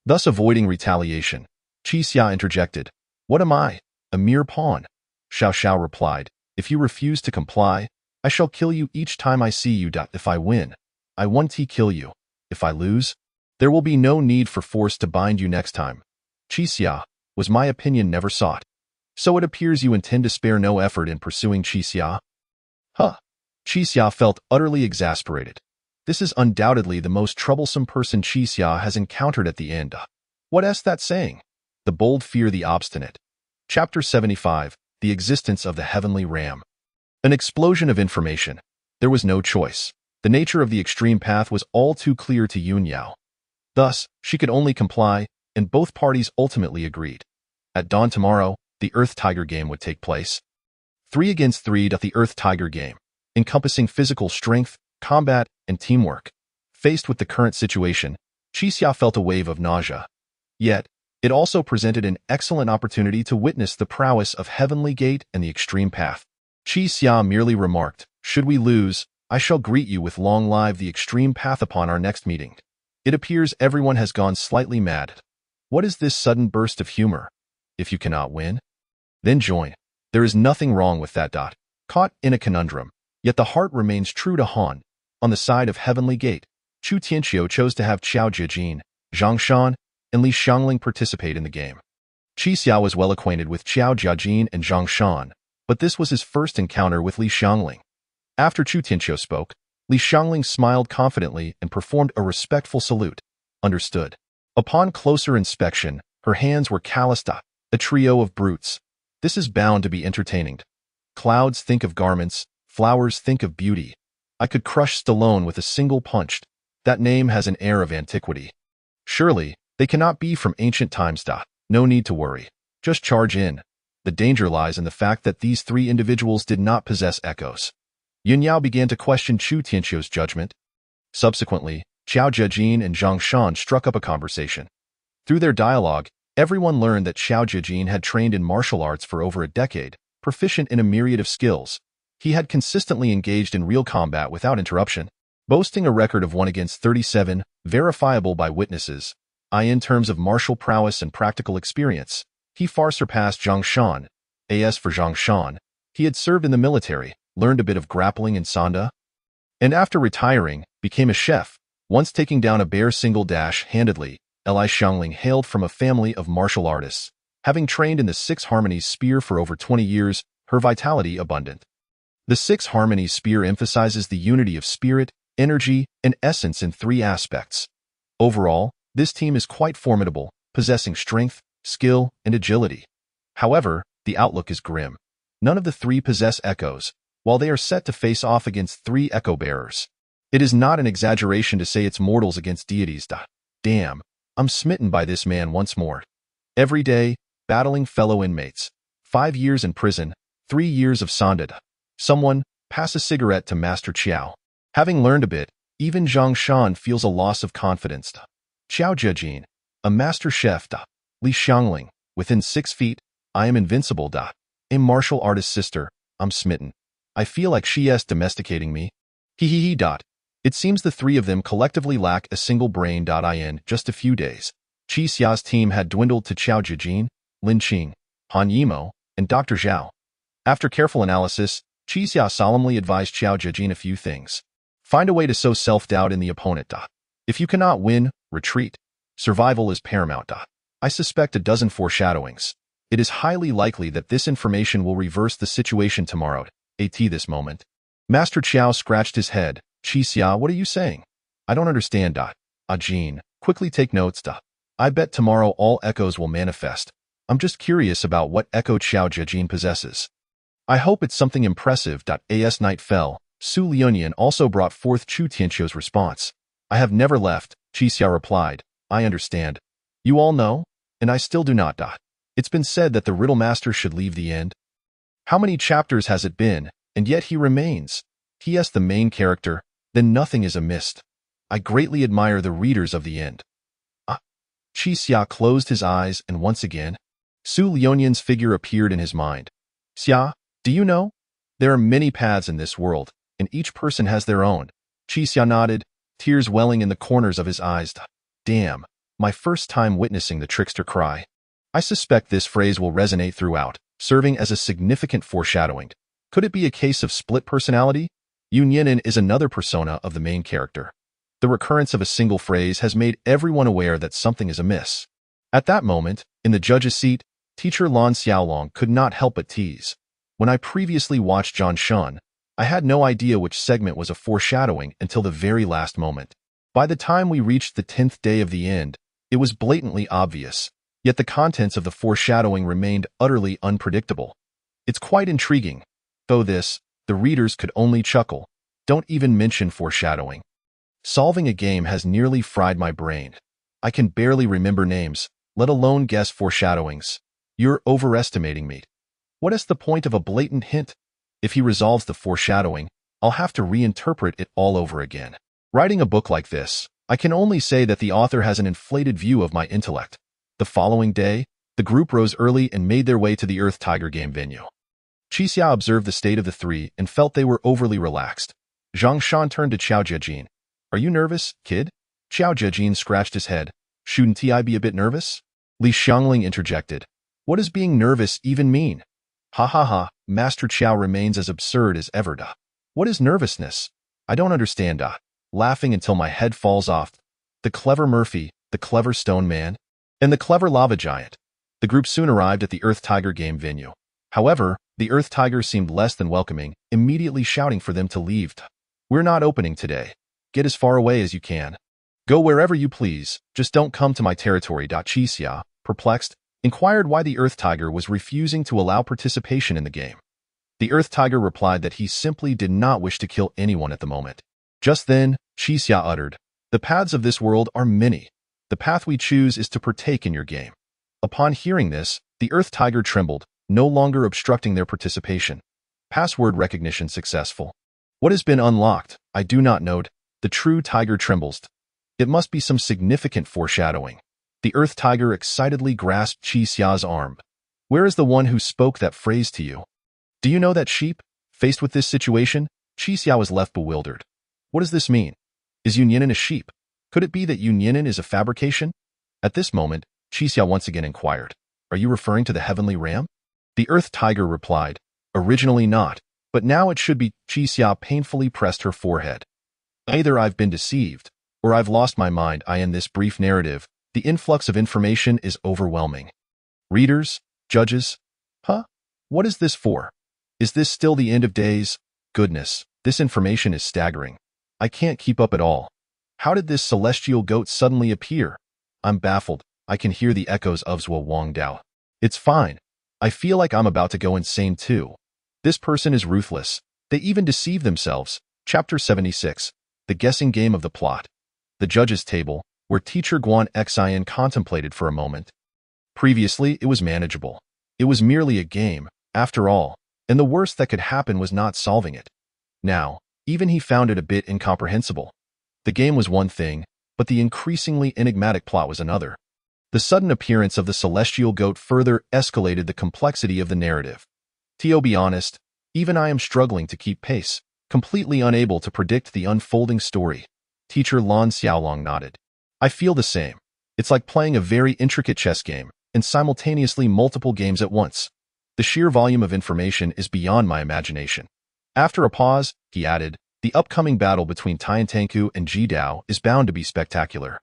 Thus avoiding retaliation, Qi Xia interjected, "What am I? A mere pawn?" Xiao Xiao replied, "If you refuse to comply, I shall kill you each time I see you. If I win, I won't kill you. If I lose, there will be no need for force to bind you next time." Qi Xia, was my opinion never sought. So it appears you intend to spare no effort in pursuing Qi Xia? Huh. Qi Xia felt utterly exasperated. This is undoubtedly the most troublesome person Qi Xia has encountered at the end. What is that saying? The bold fear the obstinate. Chapter 75, The Existence of the Heavenly Ram. An explosion of information. There was no choice. The nature of the extreme path was all too clear to Yun Yao. Thus, she could only comply, and both parties ultimately agreed. At dawn tomorrow, the Earth Tiger game would take place. 3 against 3. The Earth Tiger game, encompassing physical strength, combat, and teamwork. Faced with the current situation, Qi Xia felt a wave of nausea. Yet, it also presented an excellent opportunity to witness the prowess of Heavenly Gate and the extreme path. Qi Xia merely remarked, "Should we lose, I shall greet you with long live the extreme path upon our next meeting." It appears everyone has gone slightly mad. What is this sudden burst of humor? If you cannot win, then join. There is nothing wrong with that. Caught in a conundrum, yet the heart remains true to Han. On the side of Heavenly Gate, Chu Tianqiu chose to have Qiao Jijin, Zhang Shan, and Li Xiangling participate in the game. Qi Xia was well acquainted with Qiao Jiajin and Zhang Shan, but this was his first encounter with Li Xiangling. After Chu Tianqiu spoke, Li Xiangling smiled confidently and performed a respectful salute. Understood. Upon closer inspection, her hands were calloused. A trio of brutes. This is bound to be entertaining. Clouds think of garments, flowers think of beauty. I could crush Stallone with a single punch. That name has an air of antiquity. Surely, they cannot be from ancient times. No need to worry. Just charge in. The danger lies in the fact that these three individuals did not possess echoes. Yun Yao began to question Chu Tianxiu's judgment. Subsequently, Qiao Zhejin and Zhang Shan struck up a conversation. Through their dialogue, everyone learned that Qiao Zhejin had trained in martial arts for over a decade, proficient in a myriad of skills. He had consistently engaged in real combat without interruption, boasting a record of 1 against 37, verifiable by witnesses. In terms of martial prowess and practical experience, he far surpassed Zhang Shan. As for Zhang Shan, he had served in the military, learned a bit of grappling and sanda, and after retiring, became a chef, once taking down a bear single-handedly. Li Xiangling hailed from a family of martial artists, having trained in the Six Harmonies spear for over 20 years, her vitality abundant. The Six Harmonies spear emphasizes the unity of spirit, energy, and essence in 3 aspects. Overall, this team is quite formidable, possessing strength, skill, and agility. However, the outlook is grim. None of the 3 possess echoes, while they are set to face off against 3 echo bearers. It is not an exaggeration to say it's mortals against deities. Damn, I'm smitten by this man once more. Every day, battling fellow inmates. 5 years in prison, 3 years of sanda. Someone, pass a cigarette to Master Qiao. Having learned a bit, even Zhang Shan feels a loss of confidence. Qiao Zhejin, a master chef. Li Xiangling, within 6 feet, I am invincible. A martial artist's sister, I'm smitten. I feel like she is domesticating me. He. It seems the 3 of them collectively lack a single brain. In just a few days, Qi Xia's team had dwindled to Qiao Zhejin, Lin Qing, Han Yimo, and Dr. Zhao. After careful analysis, Qi Xia solemnly advised Qiao Zhejin a few things. Find a way to sow self-doubt in the opponent. If you cannot win, retreat. Survival is paramount. I suspect a dozen foreshadowings. It is highly likely that this information will reverse the situation tomorrow. This moment. Master Qiao scratched his head. Qi Xia, what are you saying? I don't understand. Jin, quickly take notes. I bet tomorrow all echoes will manifest. I'm just curious about what echo Qiao Zhejin possesses. I hope it's something impressive. As night fell, Su Liunian also brought forth Chu Tianxiu's response. I have never left, Qi Xia replied. I understand. You all know? And I still do not. It's been said that the Riddle Master should leave the end. How many chapters has it been, and yet he remains? He is the main character, then nothing is amiss. I greatly admire the readers of the end. Qi Xia closed his eyes and once again, Su Liunian's figure appeared in his mind. Xia, do you know? There are many paths in this world, and each person has their own. Qi Xia nodded, tears welling in the corners of his eyes. Damn, my first time witnessing the trickster cry. I suspect this phrase will resonate throughout, serving as a significant foreshadowing. Could it be a case of split personality? Yun Yinan is another persona of the main character. The recurrence of a single phrase has made everyone aware that something is amiss. At that moment, in the judge's seat, teacher Lan Xiaolong could not help but tease. When I previously watched Zhang Shan, I had no idea which segment was a foreshadowing until the very last moment. By the time we reached the 10th day of the end, it was blatantly obvious, yet the contents of the foreshadowing remained utterly unpredictable. It's quite intriguing. Though this, the readers could only chuckle. Don't even mention foreshadowing. Solving a game has nearly fried my brain. I can barely remember names, let alone guess foreshadowings. You're overestimating me. What is the point of a blatant hint? If he resolves the foreshadowing, I'll have to reinterpret it all over again. Writing a book like this, I can only say that the author has an inflated view of my intellect. The following day, the group rose early and made their way to the Earth Tiger game venue. Qi Xia observed the state of the 3 and felt they were overly relaxed. Zhang Shan turned to Qiao Zhejin. Are you nervous, kid? Qiao Zhejin scratched his head. Shouldn't I be a bit nervous? Li Xiangling interjected. What does being nervous even mean? Ha, Master Qiao remains as absurd as ever. What is nervousness? I don't understand. Laughing until my head falls off. The clever Murphy, the clever stone man, and the clever lava giant. The group soon arrived at the Earth Tiger game venue. However, the Earth Tiger seemed less than welcoming, immediately shouting for them to leave. We're not opening today. Get as far away as you can. Go wherever you please, just don't come to my territory. Daxia, perplexed, inquired why the Earth Tiger was refusing to allow participation in the game. The Earth Tiger replied that he simply did not wish to kill anyone at the moment. Just then, Daxia uttered, "The paths of this world are many. The path we choose is to partake in your game." Upon hearing this, the Earth Tiger trembled, no longer obstructing their participation. Password recognition successful. What has been unlocked? I do not know. The true tiger trembles. It must be some significant foreshadowing. The Earth Tiger excitedly grasped Daxia's arm. Where is the one who spoke that phrase to you? Do you know that sheep? Faced with this situation, Daxia was left bewildered. What does this mean? Is Yunyin a sheep? Could it be that Yunyin is a fabrication? At this moment, Daxia once again inquired, "Are you referring to the heavenly ram?" The Earth Tiger replied, "Originally not, but now it should be." Daxia painfully pressed her forehead. "Either I've been deceived, or I've lost my mind. In this brief narrative, the influx of information is overwhelming. Readers, judges, what is this for? Is this still the end of days? Goodness, this information is staggering. I can't keep up at all. How did this celestial goat suddenly appear? I'm baffled. I can hear the echoes of Zhuo Wang Dao. It's fine. I feel like I'm about to go insane too. This person is ruthless. They even deceive themselves." Chapter 76. The Guessing Game of the Plot. The Judge's Table, where teacher Guan Xian contemplated for a moment. Previously, it was manageable. It was merely a game, after all, and the worst that could happen was not solving it. Now, even he found it a bit incomprehensible. The game was one thing, but the increasingly enigmatic plot was another. The sudden appearance of the celestial goat further escalated the complexity of the narrative. To be honest, even I am struggling to keep pace, completely unable to predict the unfolding story. Teacher Lan Xiaolong nodded. I feel the same. It's like playing a very intricate chess game, and simultaneously multiple games at once. The sheer volume of information is beyond my imagination. After a pause, he added, the upcoming battle between Tiantanku and Jidao is bound to be spectacular.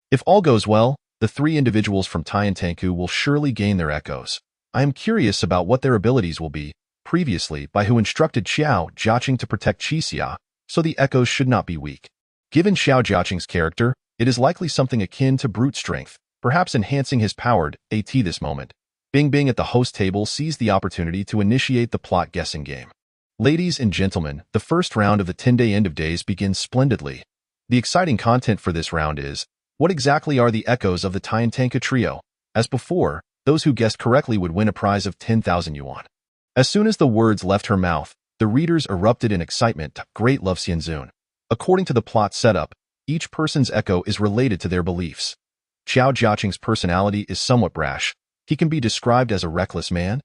If all goes well, the three individuals from Tiantanku will surely gain their echoes. I am curious about what their abilities will be, previously by who instructed Xiao Jiaqing to protect Daxia, so the echoes should not be weak. Given Xiao Jiaqing's character, it is likely something akin to brute strength, perhaps enhancing his powered AT this moment. Bing Bing at the host table seized the opportunity to initiate the plot guessing game. Ladies and gentlemen, the first round of the 10-day end of days begins splendidly. The exciting content for this round is, what exactly are the echoes of the Tiantanka trio? As before, those who guessed correctly would win a prize of 10,000 yuan. As soon as the words left her mouth, the readers erupted in excitement. Great love Xianzun. According to the plot setup, each person's echo is related to their beliefs. Xiao Jiaqing's personality is somewhat brash. He can be described as a reckless man,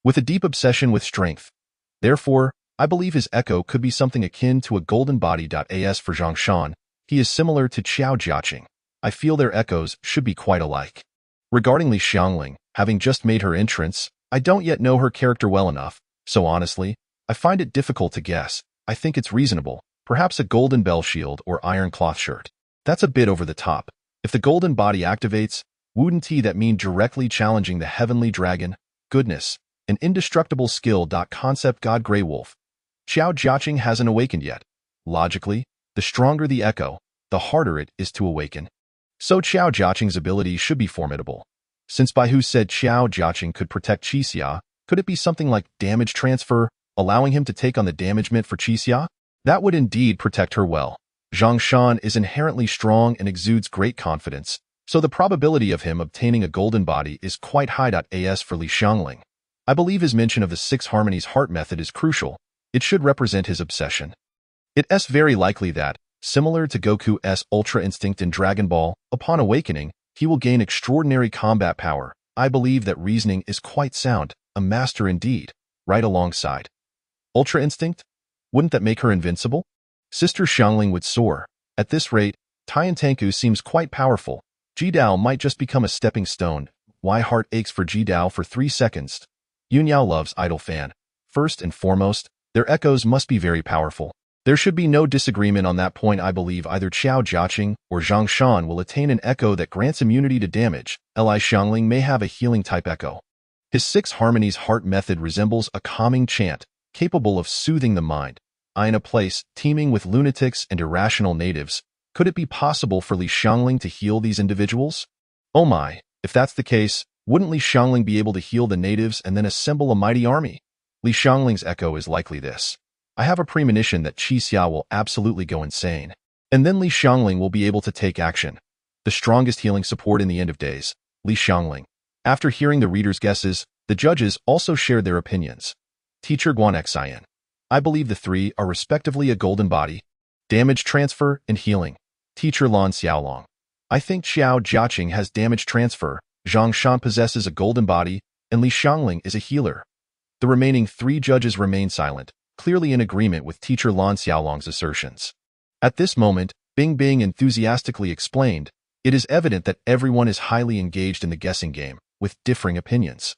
with a deep obsession with strength. Therefore, I believe his echo could be something akin to a golden body. As for Zhang Shan, he is similar to Xiao Jiaqing. I feel their echoes should be quite alike. Regarding Li Xiangling, having just made her entrance, I don't yet know her character well enough, so honestly, I find it difficult to guess. I think it's reasonable, perhaps a golden bell shield or iron cloth shirt. That's a bit over the top. If the golden body activates, wouldn't that mean directly challenging the heavenly dragon? Goodness, an indestructible skill. Concept God Grey Wolf. Xiao Jiaqing hasn't awakened yet. Logically, the stronger the echo, the harder it is to awaken. So Xiao Jiaqing's ability should be formidable. Since Bai Hu said Xiao Jiaqing could protect Daxia, could it be something like damage transfer, allowing him to take on the damagement for Daxia? That would indeed protect her well. Zhang Shan is inherently strong and exudes great confidence, so the probability of him obtaining a golden body is quite high. As for Li Xiangling, I believe his mention of the Six Harmonies heart method is crucial. It should represent his obsession. It's very likely that, similar to Goku's Ultra Instinct in Dragon Ball, upon awakening, he will gain extraordinary combat power. I believe that reasoning is quite sound, a master indeed, right alongside. Ultra Instinct? Wouldn't that make her invincible? Sister Xiangling would soar. At this rate, Tiantanku seems quite powerful. Jidao might just become a stepping stone. Why heart aches for Jidao for 3 seconds? Yunyao loves Idol Fan. First and foremost, their echoes must be very powerful. There should be no disagreement on that point. I believe either Xiao Jiaqing or Zhang Shan will attain an echo that grants immunity to damage. Li Xiangling may have a healing type echo. His Six Harmonies heart method resembles a calming chant, capable of soothing the mind. In a place teeming with lunatics and irrational natives, could it be possible for Li Xiangling to heal these individuals? Oh my, if that's the case, wouldn't Li Xiangling be able to heal the natives and then assemble a mighty army? Li Xiangling's echo is likely this. I have a premonition that Qi Xia will absolutely go insane. And then Li Xiangling will be able to take action. The strongest healing support in the end of days, Li Xiangling. After hearing the readers' guesses, the judges also shared their opinions. Teacher Guan Xian. I believe the three are respectively a golden body, damage transfer, and healing. Teacher Lan Xiaolong. I think Xiao Jiaqing has damage transfer, Zhang Shan possesses a golden body, and Li Xiangling is a healer. The remaining three judges remain silent, clearly in agreement with Teacher Lan Xiaolong's assertions. At this moment, Bing Bing enthusiastically explained, it is evident that everyone is highly engaged in the guessing game, with differing opinions.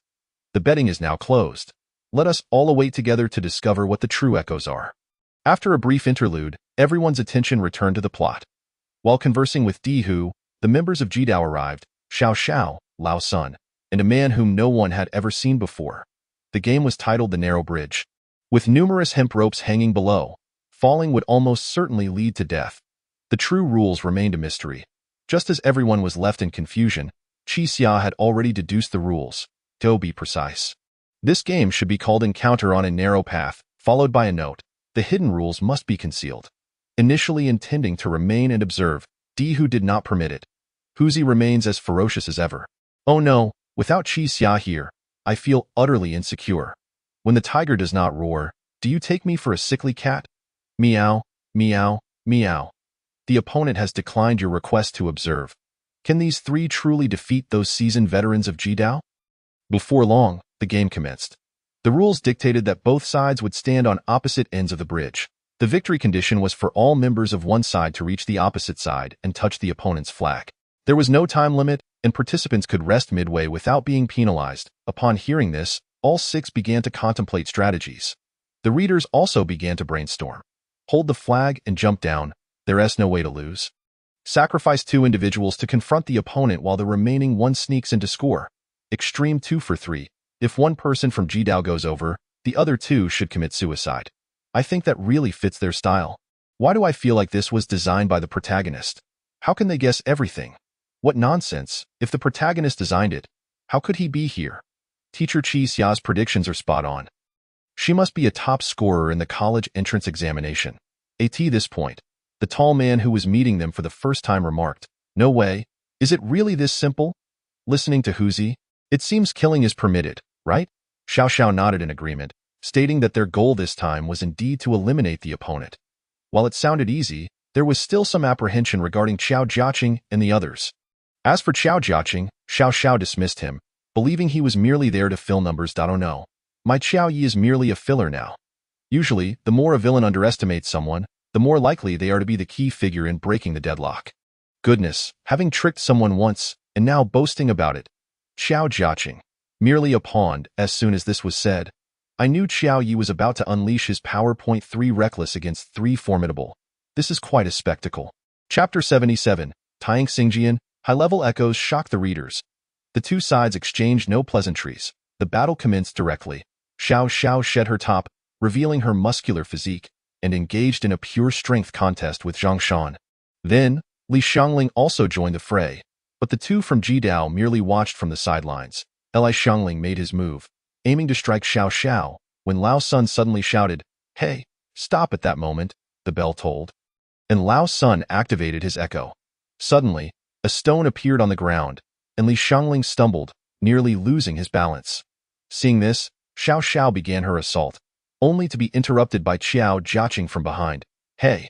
The betting is now closed. Let us all await together to discover what the true echoes are. After a brief interlude, everyone's attention returned to the plot. While conversing with Di Hu, the members of Jidao arrived, Xiao Xiao, Lao Sun, and a man whom no one had ever seen before. The game was titled The Narrow Bridge. With numerous hemp ropes hanging below, falling would almost certainly lead to death. The true rules remained a mystery. Just as everyone was left in confusion, Qi Xia had already deduced the rules. To be precise. This game should be called Encounter on a Narrow Path, followed by a note. The hidden rules must be concealed. Initially intending to remain and observe, Di Hu did not permit it. Huzi remains as ferocious as ever. Oh no, without Qi Xia here, I feel utterly insecure. When the tiger does not roar, do you take me for a sickly cat? Meow, meow, meow. The opponent has declined your request to observe. Can these three truly defeat those seasoned veterans of Jidao? Before long, the game commenced. The rules dictated that both sides would stand on opposite ends of the bridge. The victory condition was for all members of one side to reach the opposite side and touch the opponent's flag. There was no time limit, and participants could rest midway without being penalized. Upon hearing this, all six began to contemplate strategies. The readers also began to brainstorm. Hold the flag and jump down. There's no way to lose. Sacrifice two individuals to confront the opponent while the remaining one sneaks in to score. Extreme 2 for 3. If one person from Jidao goes over, the other two should commit suicide. I think that really fits their style. Why do I feel like this was designed by the protagonist? How can they guess everything? What nonsense. If the protagonist designed it, how could he be here? Teacher Qi Xia's predictions are spot on. She must be a top scorer in the college entrance examination. At this point, the tall man who was meeting them for the first time remarked, no way. Is it really this simple? Listening to Huzi, it seems killing is permitted, right? Xiao Xiao nodded in agreement, stating that their goal this time was indeed to eliminate the opponent. While it sounded easy, there was still some apprehension regarding Xiao Jiaqing and the others. As for Xiao Jiaqing, Xiao Xiao dismissed him, believing he was merely there to fill numbers. Oh no. My Xiao Yi is merely a filler now. Usually, the more a villain underestimates someone, the more likely they are to be the key figure in breaking the deadlock. Goodness, having tricked someone once, and now boasting about it. Xiao Jiaqing, merely a pawn. As soon as this was said, I knew Xiao Yi was about to unleash his power. 3 reckless against 3 formidable. This is quite a spectacle. Chapter 77, Taiying Xingjian, high-level echoes shocked the readers. The two sides exchanged no pleasantries. The battle commenced directly. Xiao Xiao shed her top, revealing her muscular physique, and engaged in a pure strength contest with Zhang Shan. Then, Li Xiangling also joined the fray, but the two from Jidao merely watched from the sidelines. Li Xiangling made his move, aiming to strike Xiao Xiao, when Lao Sun suddenly shouted, "Hey, stop!" At that moment, the bell tolled, and Lao Sun activated his echo. Suddenly, a stone appeared on the ground, and Li Xiangling stumbled, nearly losing his balance. Seeing this, Xiao Xiao began her assault, only to be interrupted by Xiao Jiaqing from behind. Hey,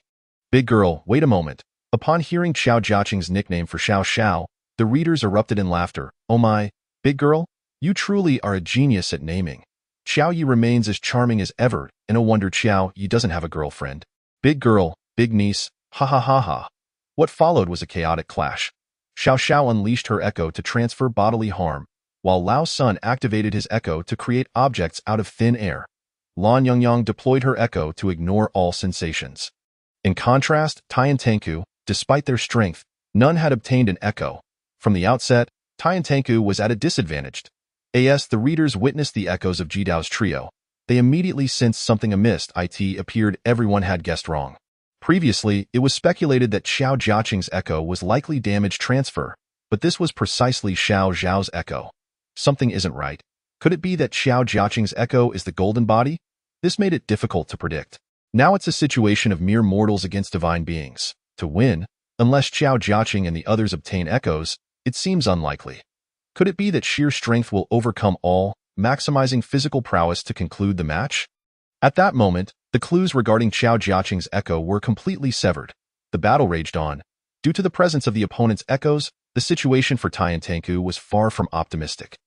big girl, wait a moment. Upon hearing Xiao Jiaqing's nickname for Xiao Xiao, the readers erupted in laughter. Oh my, big girl, you truly are a genius at naming. Xiao Yi remains as charming as ever, and no wonder Xiao Yi doesn't have a girlfriend. Big girl, big niece, ha ha ha ha. What followed was a chaotic clash. Xiao Xiao unleashed her echo to transfer bodily harm, while Lao Sun activated his echo to create objects out of thin air. Lan Yongyang deployed her echo to ignore all sensations. In contrast, Tai and Tanku, despite their strength, none had obtained an echo. From the outset, Tai and Tanku was at a disadvantage. As the readers witnessed the echoes of Jidao's trio, They immediately sensed something amiss. It appeared everyone had guessed wrong. Previously, it was speculated that Xiao Jiaqing's echo was likely damage transfer, but this was precisely Xiao Zhao's echo. Something isn't right. Could it be that Xiao Jiaqing's echo is the golden body? This made it difficult to predict. Now it's a situation of mere mortals against divine beings. To win, unless Xiao Jiaqing and the others obtain echoes, it seems unlikely. Could it be that sheer strength will overcome all, maximizing physical prowess to conclude the match? At that moment, the clues regarding Xiao Jiaqing's echo were completely severed. The battle raged on. Due to the presence of the opponent's echoes, the situation for Tian Tanku was far from optimistic.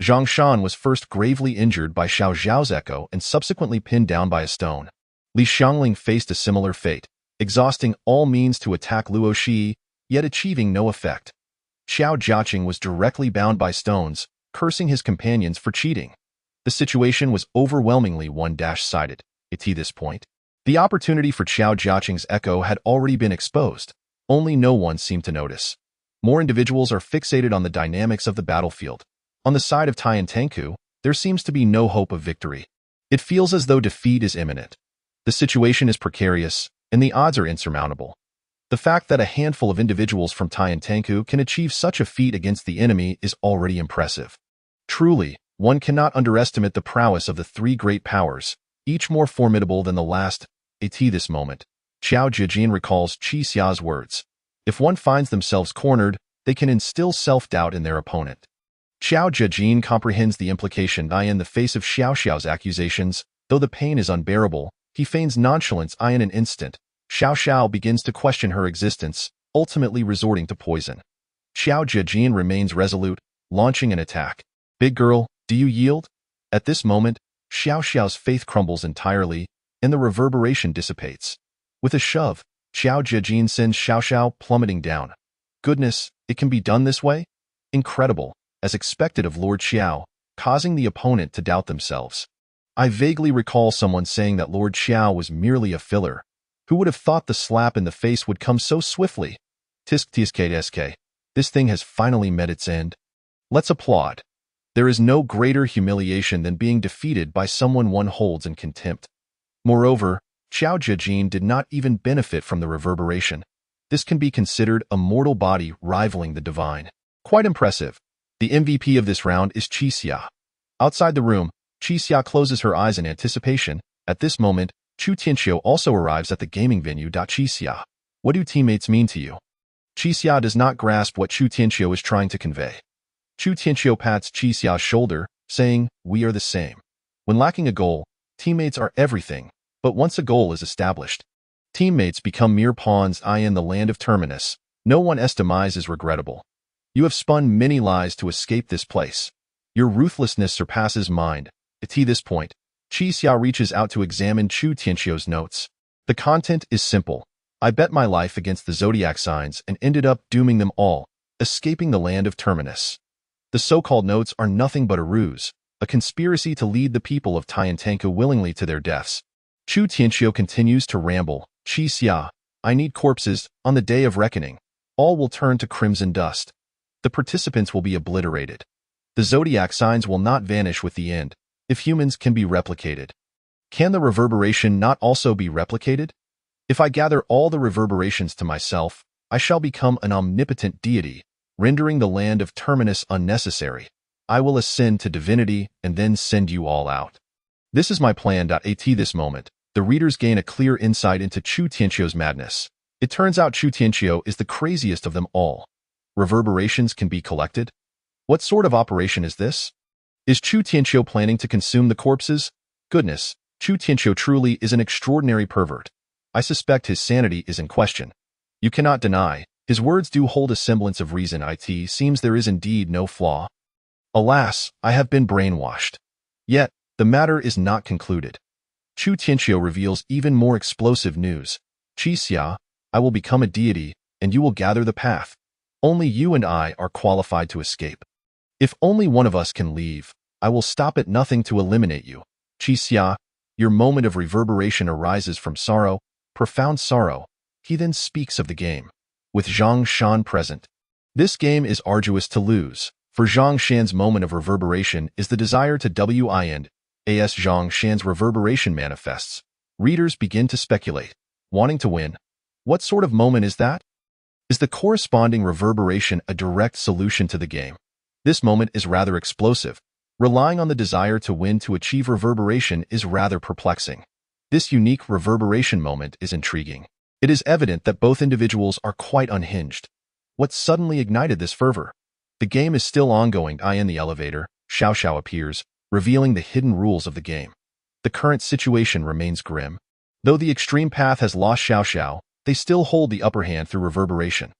Zhang Shan was first gravely injured by Xiao Zhao's echo and subsequently pinned down by a stone. Li Xiangling faced a similar fate, exhausting all means to attack Luo Shi, yet achieving no effect. Xiao Jiaqing was directly bound by stones, cursing his companions for cheating. The situation was overwhelmingly one-sided. At this point, the opportunity for Xiao Jiaqing's echo had already been exposed, only no one seemed to notice. More individuals are fixated on the dynamics of the battlefield. On the side of Tian Tanku, there seems to be no hope of victory. It feels as though defeat is imminent. The situation is precarious, and the odds are insurmountable. The fact that a handful of individuals from Tian Tanku can achieve such a feat against the enemy is already impressive. Truly, one cannot underestimate the prowess of the three great powers, each more formidable than the last. At this moment, Xiao Zhijin recalls Qi Xia's words. If one finds themselves cornered, they can instill self-doubt in their opponent. Xiao Zhijin comprehends the implication. In the face of Xiao Xiao's accusations, though the pain is unbearable, he feigns nonchalance. In an instant, Xiao Xiao begins to question her existence, ultimately resorting to poison. Xiao Zhijin remains resolute, launching an attack. Big girl, do you yield? At this moment, Xiao Xiao's faith crumbles entirely, and the reverberation dissipates. With a shove, Xiao Zhijin sends Xiao Xiao plummeting down. Goodness, it can be done this way? Incredible, as expected of Lord Xiao, causing the opponent to doubt themselves. I vaguely recall someone saying that Lord Xiao was merely a filler. Who would have thought the slap in the face would come so swiftly? Tisk tisk. This thing has finally met its end. Let's applaud. There is no greater humiliation than being defeated by someone one holds in contempt. Moreover, Xiao Zhijin did not even benefit from the reverberation. This can be considered a mortal body rivaling the divine. Quite impressive. The MVP of this round is Qi Xia. Outside the room, Qi Xia closes her eyes in anticipation. At this moment, Chu Tianxiu also arrives at the gaming venue. Qi Xia, what do teammates mean to you? Qi Xia does not grasp what Chu Tianxiu is trying to convey. Chu Tianxiu pats Qi Xia's shoulder, saying, "We are the same. When lacking a goal, teammates are everything, but once a goal is established, teammates become mere pawns. In the land of Terminus, no one demise is regrettable. You have spun many lies to escape this place. Your ruthlessness surpasses mine." At this point, Qi Xia reaches out to examine Chu Tianxiu's notes. The content is simple. I bet my life against the zodiac signs and ended up dooming them all, escaping the land of Terminus. The so-called notes are nothing but a ruse, a conspiracy to lead the people of Tian Tanku willingly to their deaths. Chu Tianxiu continues to ramble. Qi Xia, I need corpses. On the day of reckoning, all will turn to crimson dust. The participants will be obliterated. The zodiac signs will not vanish with the end, if humans can be replicated. Can the reverberation not also be replicated? If I gather all the reverberations to myself, I shall become an omnipotent deity, rendering the land of Terminus unnecessary. I will ascend to divinity and then send you all out. This is my plan. At this moment, the readers gain a clear insight into Chu Tianxiu's madness. It turns out Chu Tianxiu is the craziest of them all. Reverberations can be collected? What sort of operation is this? Is Chu Tianxiu planning to consume the corpses? Goodness, Chu Tianxiu truly is an extraordinary pervert. I suspect his sanity is in question. You cannot deny, his words do hold a semblance of reason. It seems there is indeed no flaw. Alas, I have been brainwashed. Yet, the matter is not concluded. Chu Tianxiu reveals even more explosive news. Qi Xia, I will become a deity, and you will gather the path. Only you and I are qualified to escape. If only one of us can leave, I will stop at nothing to eliminate you. Qi Xia, your moment of reverberation arises from sorrow, profound sorrow. He then speaks of the game. With Zhang Shan present. This game is arduous to lose, for Zhang Shan's moment of reverberation is the desire to win. as Zhang Shan's reverberation manifests, readers begin to speculate, wanting to win. What sort of moment is that? Is the corresponding reverberation a direct solution to the game? This moment is rather explosive. Relying on the desire to win to achieve reverberation is rather perplexing. This unique reverberation moment is intriguing. It is evident that both individuals are quite unhinged. What suddenly ignited this fervor? The game is still ongoing. In the elevator, Xiao Xiao appears, revealing the hidden rules of the game. The current situation remains grim. Though the extreme path has lost Xiao Xiao, they still hold the upper hand through reverberation.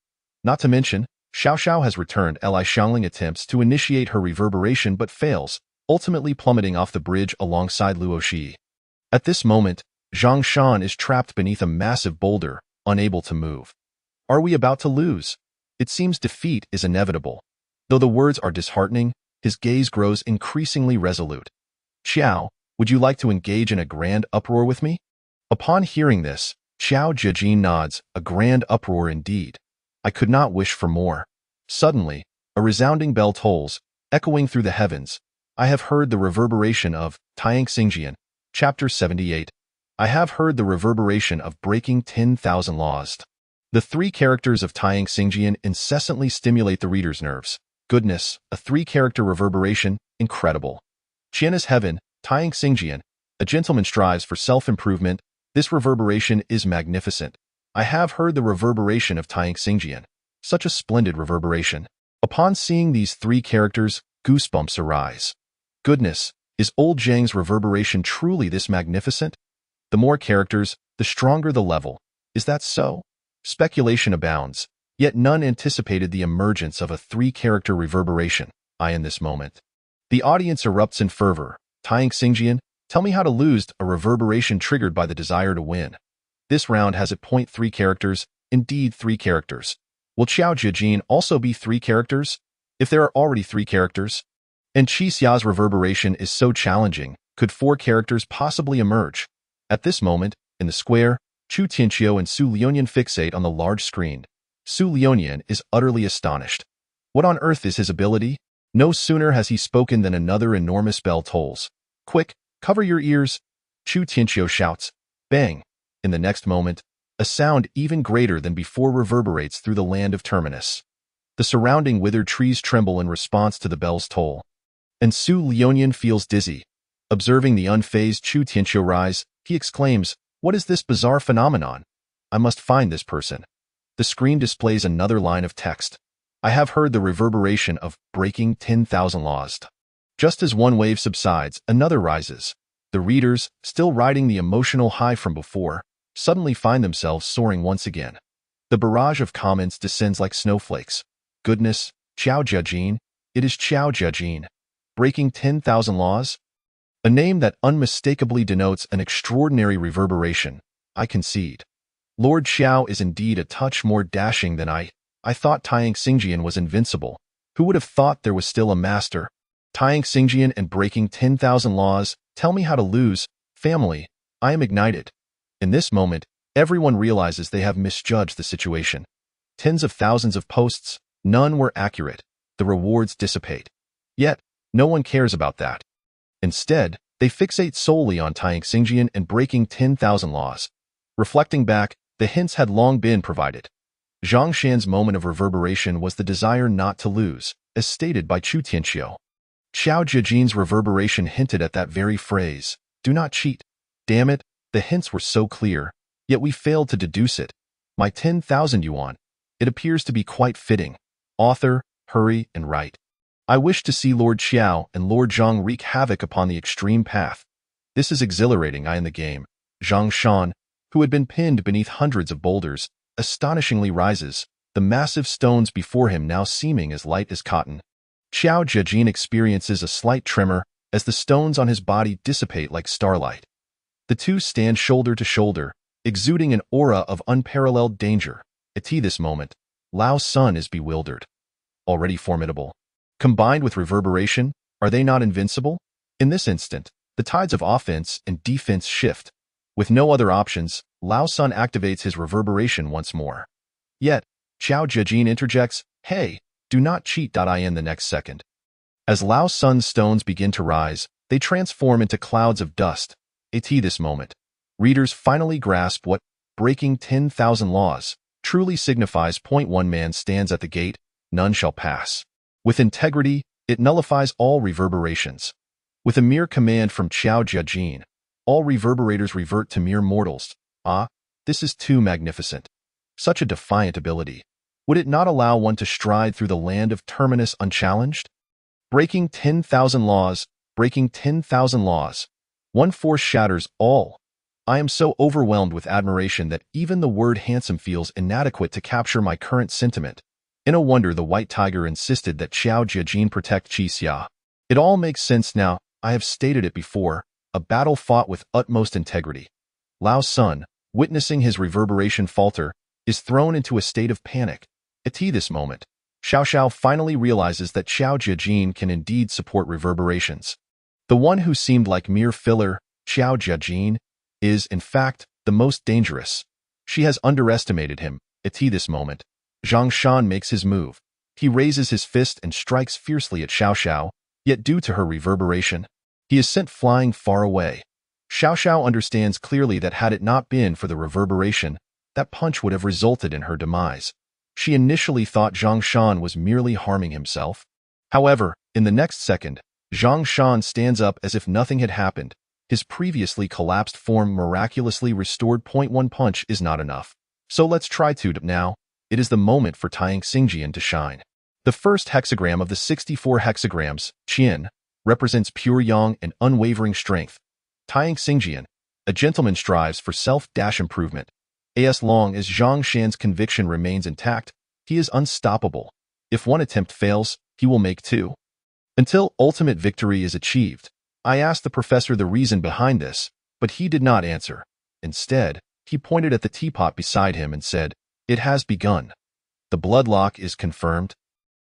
Not to mention, Xiao Xiao has returned. Li Xiangling attempts to initiate her reverberation but fails, ultimately plummeting off the bridge alongside Luo Shi. At this moment, Zhang Shan is trapped beneath a massive boulder, unable to move. Are we about to lose? It seems defeat is inevitable. Though the words are disheartening, his gaze grows increasingly resolute. Xiao, would you like to engage in a grand uproar with me? Upon hearing this, Xiao Zhejin nods, a grand uproar indeed. I could not wish for more. Suddenly, a resounding bell tolls, echoing through the heavens. I have heard the reverberation of Taiyang Xingjian, Chapter 78. I have heard the reverberation of breaking 10,000 laws. The three characters of Taiyang Xingjian incessantly stimulate the reader's nerves. Goodness, a three-character reverberation, incredible. Qian is heaven, Taiyang Xingjian. A gentleman strives for self-improvement. This reverberation is magnificent. I have heard the reverberation of Taiyang Xingjian. Such a splendid reverberation. Upon seeing these three characters, goosebumps arise. Goodness, is old Zhang's reverberation truly this magnificent? The more characters, the stronger the level. Is that so? Speculation abounds, yet none anticipated the emergence of a three-character reverberation. In this moment, the audience erupts in fervor. Taiyang Xingjian, tell me how to lose. A reverberation triggered by the desire to win. This round has at point 3 characters, indeed 3 characters. Will Xiao Zhejin also be 3 characters? If there are already 3 characters? And Qi Xia's reverberation is so challenging, could 4 characters possibly emerge? At this moment, in the square, Chu Tianqiu and Su Lionian fixate on the large screen. Su Lionian is utterly astonished. What on earth is his ability? No sooner has he spoken than another enormous bell tolls. Quick, cover your ears! Chu Tianqiu shouts. Bang! In the next moment, a sound even greater than before reverberates through the land of Terminus. The surrounding withered trees tremble in response to the bell's toll. And Su Lionian feels dizzy. Observing the unfazed Chu Tianqiu rise, he exclaims, "What is this bizarre phenomenon? I must find this person." The screen displays another line of text. I have heard the reverberation of breaking 10,000 laws. Just as one wave subsides, another rises. The readers, still riding the emotional high from before, suddenly find themselves soaring once again. The barrage of comments descends like snowflakes. Goodness, Xiao Zhejin, it is Xiao Zhejin. Breaking 10,000 laws? A name that unmistakably denotes an extraordinary reverberation, I concede. Lord Xiao is indeed a touch more dashing than I thought Taiyang Xingjian was invincible. Who would have thought there was still a master? Taiyang Xingjian and breaking 10,000 laws, tell me how to lose. Family, I am ignited. In this moment, everyone realizes they have misjudged the situation. Tens of thousands of posts, none were accurate. The rewards dissipate. Yet, no one cares about that. Instead, they fixate solely on Taiyang Xingjian and breaking 10,000 laws. Reflecting back, the hints had long been provided. Zhang Shan's moment of reverberation was the desire not to lose, as stated by Chu Tianqiu. Xiao Zhejin's reverberation hinted at that very phrase, do not cheat. Damn it, the hints were so clear, yet we failed to deduce it. My 10,000 yuan. It appears to be quite fitting. Author, hurry and write. I wish to see Lord Xiao and Lord Zhang wreak havoc upon the extreme path. This is exhilarating. In the game, Zhang Shan, who had been pinned beneath hundreds of boulders, astonishingly rises, the massive stones before him now seeming as light as cotton. Xiao Zhejin experiences a slight tremor as the stones on his body dissipate like starlight. The two stand shoulder to shoulder, exuding an aura of unparalleled danger. At this moment, Lao Sun is bewildered. Already formidable. Combined with reverberation, are they not invincible? In this instant, the tides of offense and defense shift. With no other options, Lao Sun activates his reverberation once more. Yet, Xiao Zhejin interjects, hey, do not cheat. In the next second. As Lao Sun's stones begin to rise, They transform into clouds of dust. At this moment, readers finally grasp what breaking 10,000 laws truly signifies. One man stands at the gate, none shall pass. With integrity, it nullifies all reverberations. With a mere command from Qiao Jiajin, all reverberators revert to mere mortals. Ah, this is too magnificent. Such a defiant ability. Would it not allow one to stride through the land of Terminus unchallenged? Breaking 10,000 laws, breaking 10,000 laws. One force shatters all. I am so overwhelmed with admiration that even the word handsome feels inadequate to capture my current sentiment. No wonder the White Tiger insisted that Qiao Jiajin protect Qixia. It all makes sense now. I have stated it before, a battle fought with utmost integrity. Lao Sun, witnessing his reverberation falter, is thrown into a state of panic. At this moment, Xiao Xiao finally realizes that Qiao Jiajin can indeed support reverberations. The one who seemed like mere filler, Qiao Jiajin, is, in fact, the most dangerous. She has underestimated him. At this moment, Zhang Shan makes his move. He raises his fist and strikes fiercely at Xiao Xiao, yet due to her reverberation, he is sent flying far away. Xiao Xiao understands clearly that had it not been for the reverberation, that punch would have resulted in her demise. She initially thought Zhang Shan was merely harming himself. However, in the next second, Zhang Shan stands up as if nothing had happened. His previously collapsed form miraculously restored. One punch is not enough. So let's try two now. It is the moment for Taiying Xingjian to shine. The first hexagram of the 64 hexagrams, Qian, represents pure yang and unwavering strength. Taiying Xingjian, a gentleman strives for self-improvement. As long as Zhang Shan's conviction remains intact, he is unstoppable. If one attempt fails, he will make two. Until ultimate victory is achieved. I asked the professor the reason behind this, but he did not answer. Instead, he pointed at the teapot beside him and said, "It has begun. The bloodlock is confirmed.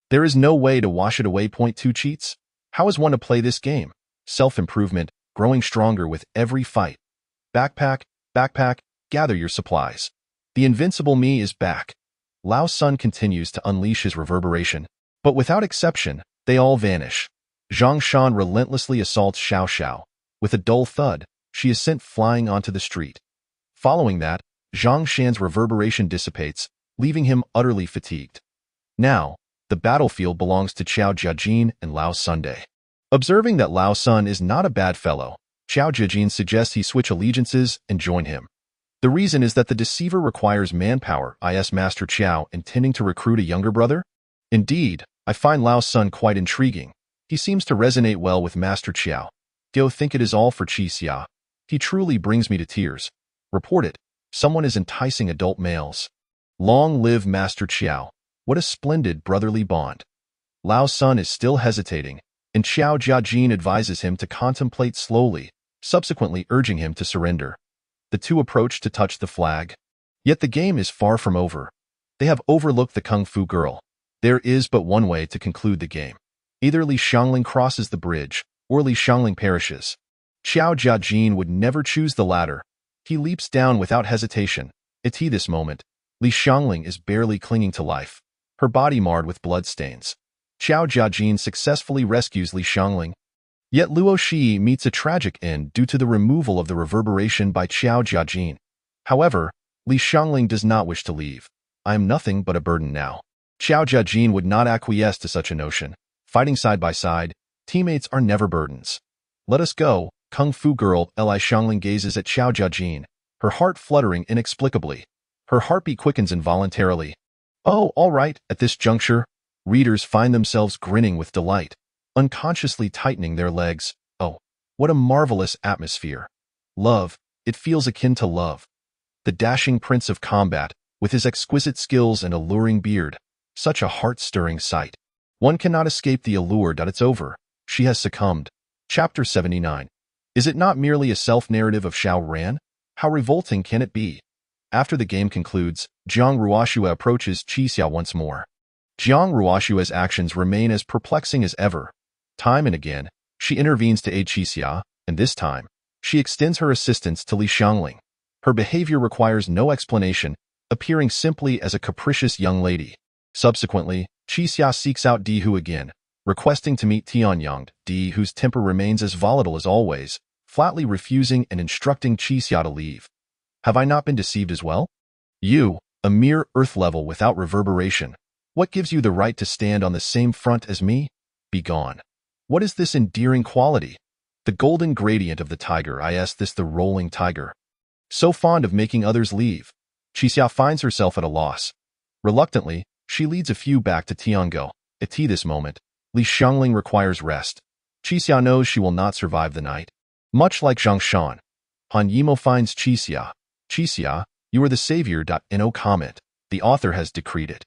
There is no way to wash it away. Two cheats? How is one to play this game? Self-improvement, growing stronger with every fight. Backpack, backpack, gather your supplies. The invincible me is back." Lao Sun continues to unleash his reverberation, but without exception, they all vanish. Zhang Shan relentlessly assaults Xiao Xiao. With a dull thud, she is sent flying onto the street. Following that, Zhang Shan's reverberation dissipates, leaving him utterly fatigued. Now, the battlefield belongs to Qiao Jiajin and Lao Sunday. Observing that Lao Sun is not a bad fellow, Qiao Jiajin suggests he switch allegiances and join him. The reason is that the deceiver requires manpower. Is Master Qiao intending to recruit a younger brother? Indeed, I find Lao Sun quite intriguing. He seems to resonate well with Master Qiao. Do you think it is all for Qixia? He truly brings me to tears. Report it. Someone is enticing adult males. Long live Master Qiao. What a splendid brotherly bond. Lao Sun is still hesitating, and Qiao Jiajin advises him to contemplate slowly, subsequently urging him to surrender. The two approach to touch the flag. Yet the game is far from over. They have overlooked the Kung Fu girl. There is but one way to conclude the game. Either Li Xiangling crosses the bridge, or Li Xiangling perishes. Qiao Jiajin would never choose the latter. He leaps down without hesitation. At this moment, Li Xiangling is barely clinging to life, her body marred with bloodstains. Qiao Jiajin successfully rescues Li Xiangling. Yet Luo Shi meets a tragic end due to the removal of the reverberation by Qiao Jiajin. However, Li Xiangling does not wish to leave. I am nothing but a burden now. Qiao Jiajin would not acquiesce to such a notion. Fighting side by side, teammates are never burdens. Let us go, Kung Fu girl. Li Xiangling gazes at Qiao Jiajin, her heart fluttering inexplicably. Her heartbeat quickens involuntarily. Oh, all right. At this juncture, readers find themselves grinning with delight, unconsciously tightening their legs. Oh, what a marvelous atmosphere. Love, it feels akin to love. The dashing prince of combat, with his exquisite skills and alluring beard, such a heart-stirring sight. One cannot escape the allure. It's over. She has succumbed. Chapter 79. Is it not merely a self-narrative of Xiao Ran? How revolting can it be? After the game concludes, Jiang Ruoxue approaches Qixia once more. Jiang Ruoxue's actions remain as perplexing as ever. Time and again, she intervenes to aid Qixia, and this time, she extends her assistance to Li Xiangling. Her behavior requires no explanation, appearing simply as a capricious young lady. Subsequently, Qixia seeks out Di Hu again, requesting to meet Tianyang D, whose temper remains as volatile as always, flatly refusing and instructing Qixia to leave. Have I not been deceived as well? You, a mere earth level without reverberation, what gives you the right to stand on the same front as me? Be gone. What is this endearing quality? The golden gradient of the tiger, this the rolling tiger. So fond of making others leave. Qixia finds herself at a loss. Reluctantly, she leads a few back to Tiango. At this moment, Li Xiangling requires rest. Qixia knows she will not survive the night. Much like Zhang Shan, Han Yimo finds Qixia. Qixia, you are the savior. No comment. The author has decreed it.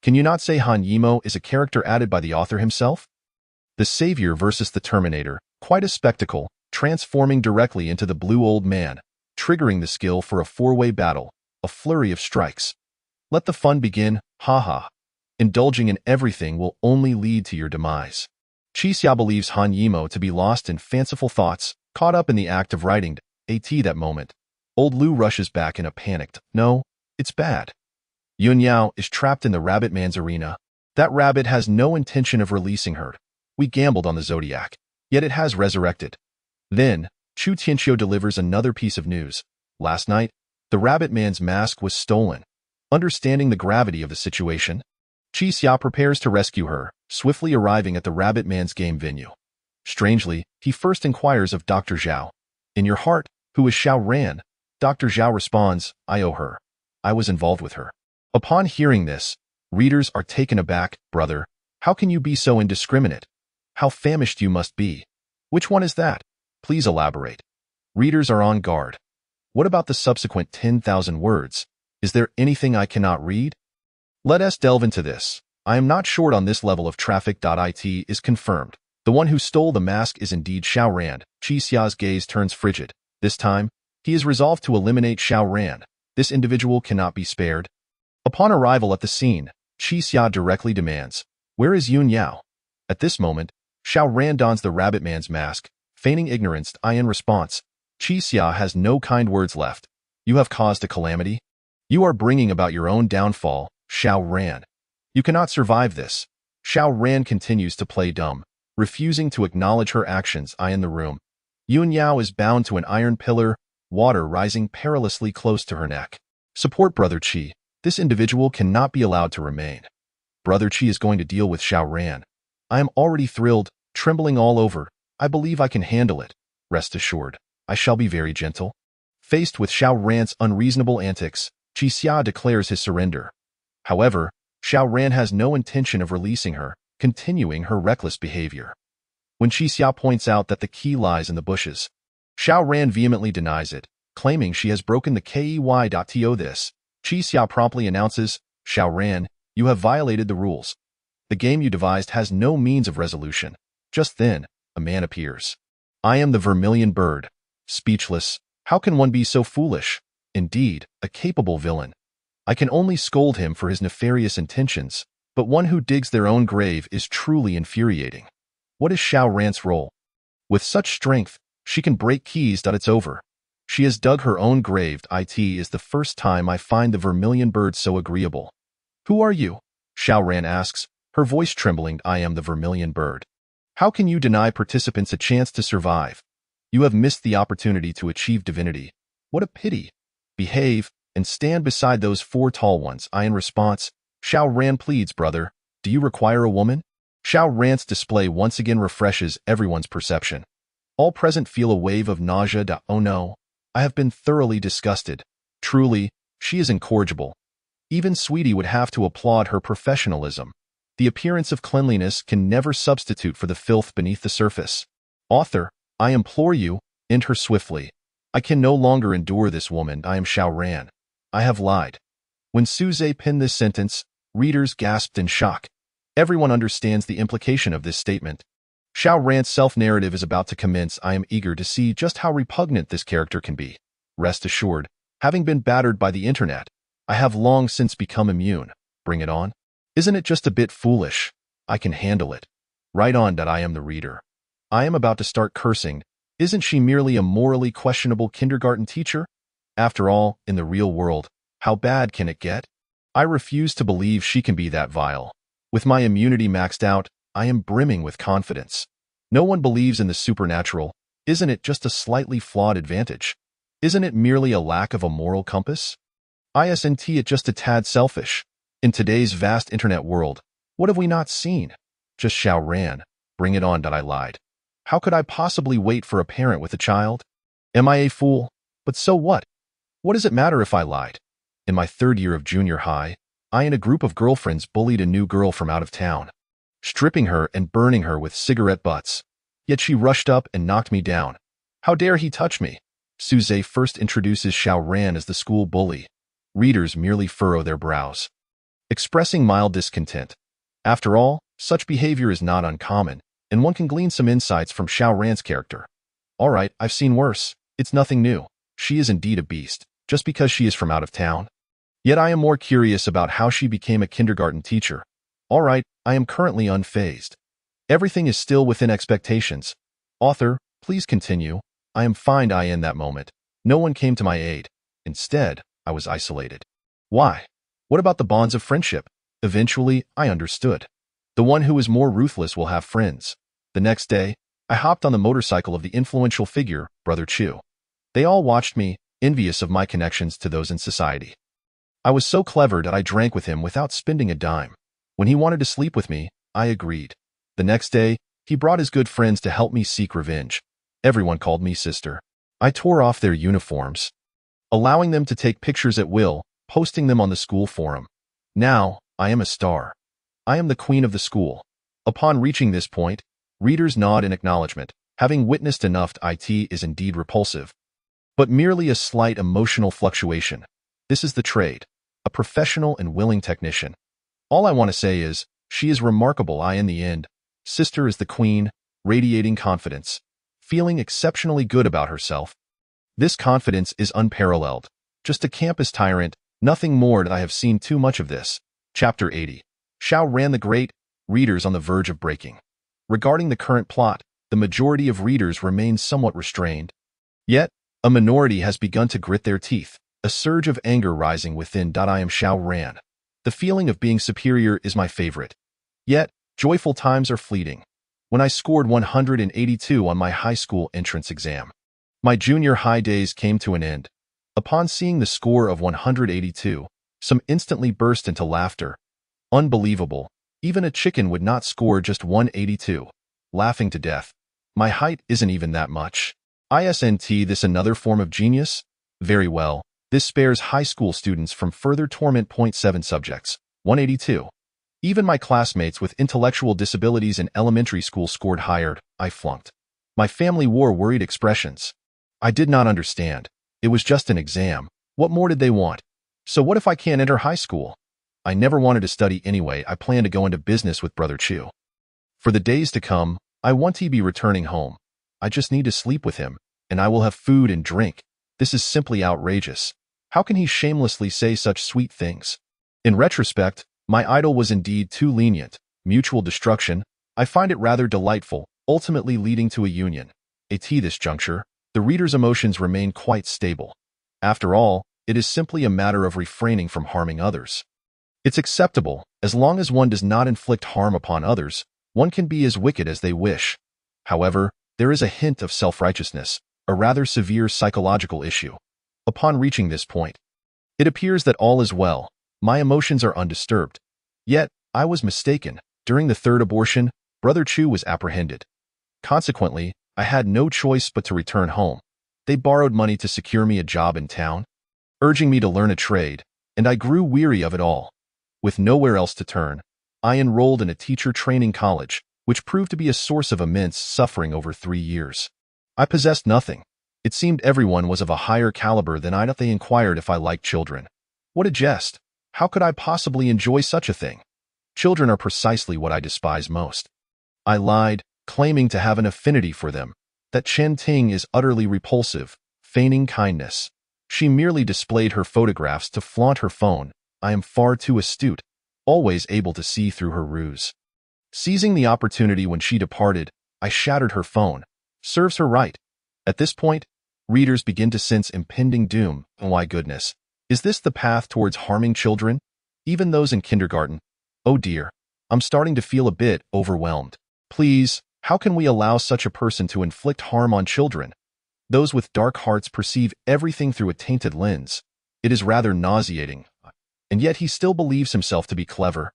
Can you not say Han Yimo is a character added by the author himself? The savior versus the Terminator, quite a spectacle, transforming directly into the blue old man, triggering the skill for a four-way battle, a flurry of strikes. Let the fun begin, haha. Indulging in everything will only lead to your demise. Qixia believes Han Yimo to be lost in fanciful thoughts, caught up in the act of writing. That moment. Old Lu rushes back in a panicked, no, it's bad. Yun Yao is trapped in the rabbit man's arena. That rabbit has no intention of releasing her. We gambled on the zodiac, yet it has resurrected. Then, Chu Tianqiu delivers another piece of news. Last night, the rabbit man's mask was stolen. Understanding the gravity of the situation, Qixia prepares to rescue her, swiftly arriving at the rabbit man's game venue. Strangely, he first inquires of Dr. Zhao. In your heart, who is Xiao Ran? Dr. Zhao responds, I owe her. I was involved with her. Upon hearing this, readers are taken aback. Brother, how can you be so indiscriminate? How famished you must be. Which one is that? Please elaborate. Readers are on guard. What about the subsequent 10,000 words? Is there anything I cannot read? Let us delve into this. I am not short on this level of traffic. It is confirmed. The one who stole the mask is indeed Xiao Ran. Qixia's gaze turns frigid. This time, he is resolved to eliminate Xiao Ran. This individual cannot be spared. Upon arrival at the scene, Qixia directly demands, where is Yun Yao? At this moment, Xiao Ran dons the rabbit man's mask, feigning ignorance. In response, Qixia has no kind words left. You have caused a calamity. You are bringing about your own downfall, Xiao Ran. You cannot survive this. Xiao Ran continues to play dumb, refusing to acknowledge her actions. In the room, Yun Yao is bound to an iron pillar, water rising perilously close to her neck. Support Brother Qi. This individual cannot be allowed to remain. Brother Qi is going to deal with Xiao Ran. I am already thrilled, trembling all over. I believe I can handle it. Rest assured, I shall be very gentle. Faced with Xiao Ran's unreasonable antics, Qixia declares his surrender. However, Xiao Ran has no intention of releasing her, continuing her reckless behavior. When Qixia points out that the key lies in the bushes, Xiao Ran vehemently denies it, claiming she has broken the key.to this. Qixia promptly announces, Xiao Ran, you have violated the rules. The game you devised has no means of resolution. Just then, a man appears. I am the vermilion bird. Speechless, how can one be so foolish? Indeed, a capable villain. I can only scold him for his nefarious intentions, but one who digs their own grave is truly infuriating. What is Xiao Ran's role? With such strength, she can break keys. It's over. She has dug her own grave. It is the first time I find the vermilion bird so agreeable. Who are you? Xiao Ran asks, her voice trembling. I am the vermilion bird. How can you deny participants a chance to survive? You have missed the opportunity to achieve divinity. What a pity. Behave, and stand beside those four tall ones. In response, Xiao Ran pleads, brother, do you require a woman? Xiao Ran's display once again refreshes everyone's perception. All present feel a wave of nausea. Oh no, I have been thoroughly disgusted. Truly, she is incorrigible. Even Sweetie would have to applaud her professionalism. The appearance of cleanliness can never substitute for the filth beneath the surface. Author, I implore you, end her swiftly. I can no longer endure this woman. I am Xiao Ran. I have lied. When Suze penned this sentence, readers gasped in shock. Everyone understands the implication of this statement. Xiao Ran's self-narrative is about to commence. I am eager to see just how repugnant this character can be. Rest assured, having been battered by the internet, I have long since become immune. Bring it on. Isn't it just a bit foolish? I can handle it. Right on. I am the reader. I am about to start cursing. Isn't she merely a morally questionable kindergarten teacher? After all, in the real world, how bad can it get? I refuse to believe she can be that vile. With my immunity maxed out, I am brimming with confidence. No one believes in the supernatural. Isn't it just a slightly flawed advantage? Isn't it merely a lack of a moral compass? Isn't it just a tad selfish? In today's vast internet world, what have we not seen? Just Xiao Ran. Bring it on. I lied. How could I possibly wait for a parent with a child? Am I a fool? But so what? What does it matter if I lied? In my third year of junior high, I and a group of girlfriends bullied a new girl from out of town, stripping her and burning her with cigarette butts. Yet she rushed up and knocked me down. How dare he touch me? Suze first introduces Xiao Ran as the school bully. Readers merely furrow their brows, expressing mild discontent. After all, such behavior is not uncommon, and one can glean some insights from Xiao Ran's character. All right, I've seen worse. It's nothing new. She is indeed a beast, just because she is from out of town. Yet I am more curious about how she became a kindergarten teacher. All right, I am currently unfazed. Everything is still within expectations. Author, please continue. I am fine. In that moment, no one came to my aid. Instead, I was isolated. Why? What about the bonds of friendship? Eventually, I understood. The one who is more ruthless will have friends. The next day, I hopped on the motorcycle of the influential figure, Brother Chu. They all watched me, envious of my connections to those in society. I was so clever that I drank with him without spending a dime. When he wanted to sleep with me, I agreed. The next day, he brought his good friends to help me seek revenge. Everyone called me sister. I tore off their uniforms, allowing them to take pictures at will, posting them on the school forum. Now, I am a star. I am the queen of the school. Upon reaching this point, readers nod in acknowledgement. Having witnessed enough, it is indeed repulsive. But merely a slight emotional fluctuation. This is the trade. A professional and willing technician. All I want to say is, she is remarkable. In the end, sister is the queen, radiating confidence, feeling exceptionally good about herself. This confidence is unparalleled. Just a campus tyrant, nothing more. That I have seen too much of this. Chapter 80. Xiao Ran the Great, readers on the verge of breaking. Regarding the current plot, the majority of readers remain somewhat restrained. Yet, a minority has begun to grit their teeth, a surge of anger rising within. I am Xiao Ran. The feeling of being superior is my favorite. Yet, joyful times are fleeting. When I scored 182 on my high school entrance exam, my junior high days came to an end. Upon seeing the score of 182, some instantly burst into laughter. Unbelievable. Even a chicken would not score just 182. Laughing to death. My height isn't even that much. Isn't this another form of genius? Very well. This spares high school students from further torment. 7 subjects. 182. Even my classmates with intellectual disabilities in elementary school scored higher. I flunked. My family wore worried expressions. I did not understand. It was just an exam. What more did they want? So what if I can't enter high school? I never wanted to study anyway. I plan to go into business with Brother Chu. For the days to come, I want to be returning home. I just need to sleep with him, and I will have food and drink. This is simply outrageous. How can he shamelessly say such sweet things? In retrospect, my idol was indeed too lenient. Mutual destruction. I find it rather delightful, ultimately leading to a union. At this juncture, the reader's emotions remain quite stable. After all, it is simply a matter of refraining from harming others. It's acceptable, as long as one does not inflict harm upon others, one can be as wicked as they wish. However, there is a hint of self-righteousness, a rather severe psychological issue. Upon reaching this point, it appears that all is well. My emotions are undisturbed. Yet, I was mistaken. During the third abortion, Brother Chu was apprehended. Consequently, I had no choice but to return home. They borrowed money to secure me a job in town, urging me to learn a trade, and I grew weary of it all. With nowhere else to turn, I enrolled in a teacher training college, which proved to be a source of immense suffering over 3 years. I possessed nothing. It seemed everyone was of a higher caliber than I. They inquired if I liked children. What a jest! How could I possibly enjoy such a thing? Children are precisely what I despise most. I lied, claiming to have an affinity for them. That Chen Ting is utterly repulsive, feigning kindness. She merely displayed her photographs to flaunt her phone. I am far too astute, always able to see through her ruse. Seizing the opportunity when she departed, I shattered her phone. Serves her right. At this point, readers begin to sense impending doom. Oh my goodness. Is this the path towards harming children? Even those in kindergarten? Oh dear. I'm starting to feel a bit overwhelmed. Please, how can we allow such a person to inflict harm on children? Those with dark hearts perceive everything through a tainted lens. It is rather nauseating. And yet he still believes himself to be clever.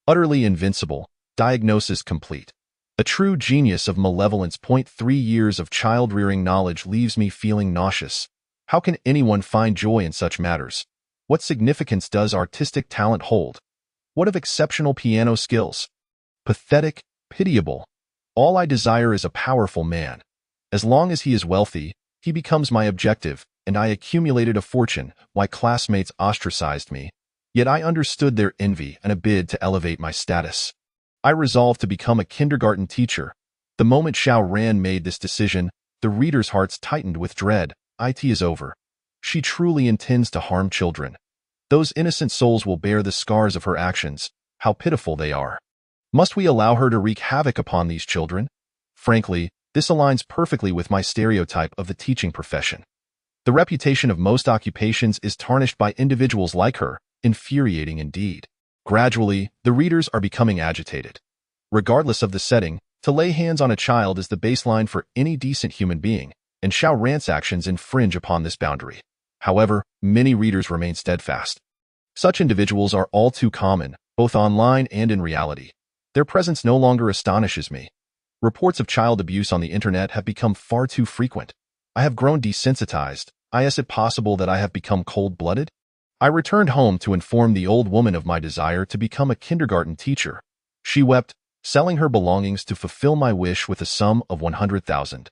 Utterly invincible. Diagnosis complete. A true genius of malevolence. 3 years of child-rearing knowledge leaves me feeling nauseous. How can anyone find joy in such matters? What significance does artistic talent hold? What of exceptional piano skills? Pathetic, pitiable. All I desire is a powerful man. As long as he is wealthy, he becomes my objective, and I accumulated a fortune. My classmates ostracized me. Yet I understood their envy and a bid to elevate my status. I resolved to become a kindergarten teacher. The moment Xiao Ran made this decision, the readers' hearts tightened with dread. It is over. She truly intends to harm children. Those innocent souls will bear the scars of her actions. How pitiful they are. Must we allow her to wreak havoc upon these children? Frankly, this aligns perfectly with my stereotype of the teaching profession. The reputation of most occupations is tarnished by individuals like her. Infuriating indeed. Gradually, the readers are becoming agitated. Regardless of the setting, to lay hands on a child is the baseline for any decent human being, and Xiao Ran's actions infringe upon this boundary. However, many readers remain steadfast. Such individuals are all too common, both online and in reality. Their presence no longer astonishes me. Reports of child abuse on the internet have become far too frequent. I have grown desensitized. Is it possible that I have become cold-blooded? I returned home to inform the old woman of my desire to become a kindergarten teacher. She wept, selling her belongings to fulfill my wish with a sum of 100,000.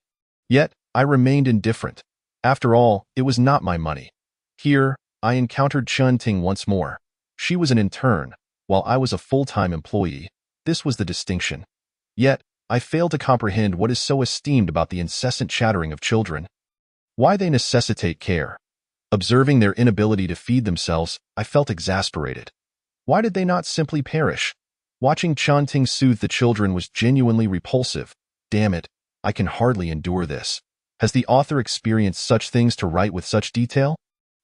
Yet, I remained indifferent. After all, it was not my money. Here, I encountered Chun Ting once more. She was an intern, while I was a full-time employee. This was the distinction. Yet, I failed to comprehend what is so esteemed about the incessant chattering of children. Why they necessitate care. Observing their inability to feed themselves, I felt exasperated. Why did they not simply perish? Watching Chun Ting soothe the children was genuinely repulsive. Damn it, I can hardly endure this. Has the author experienced such things to write with such detail?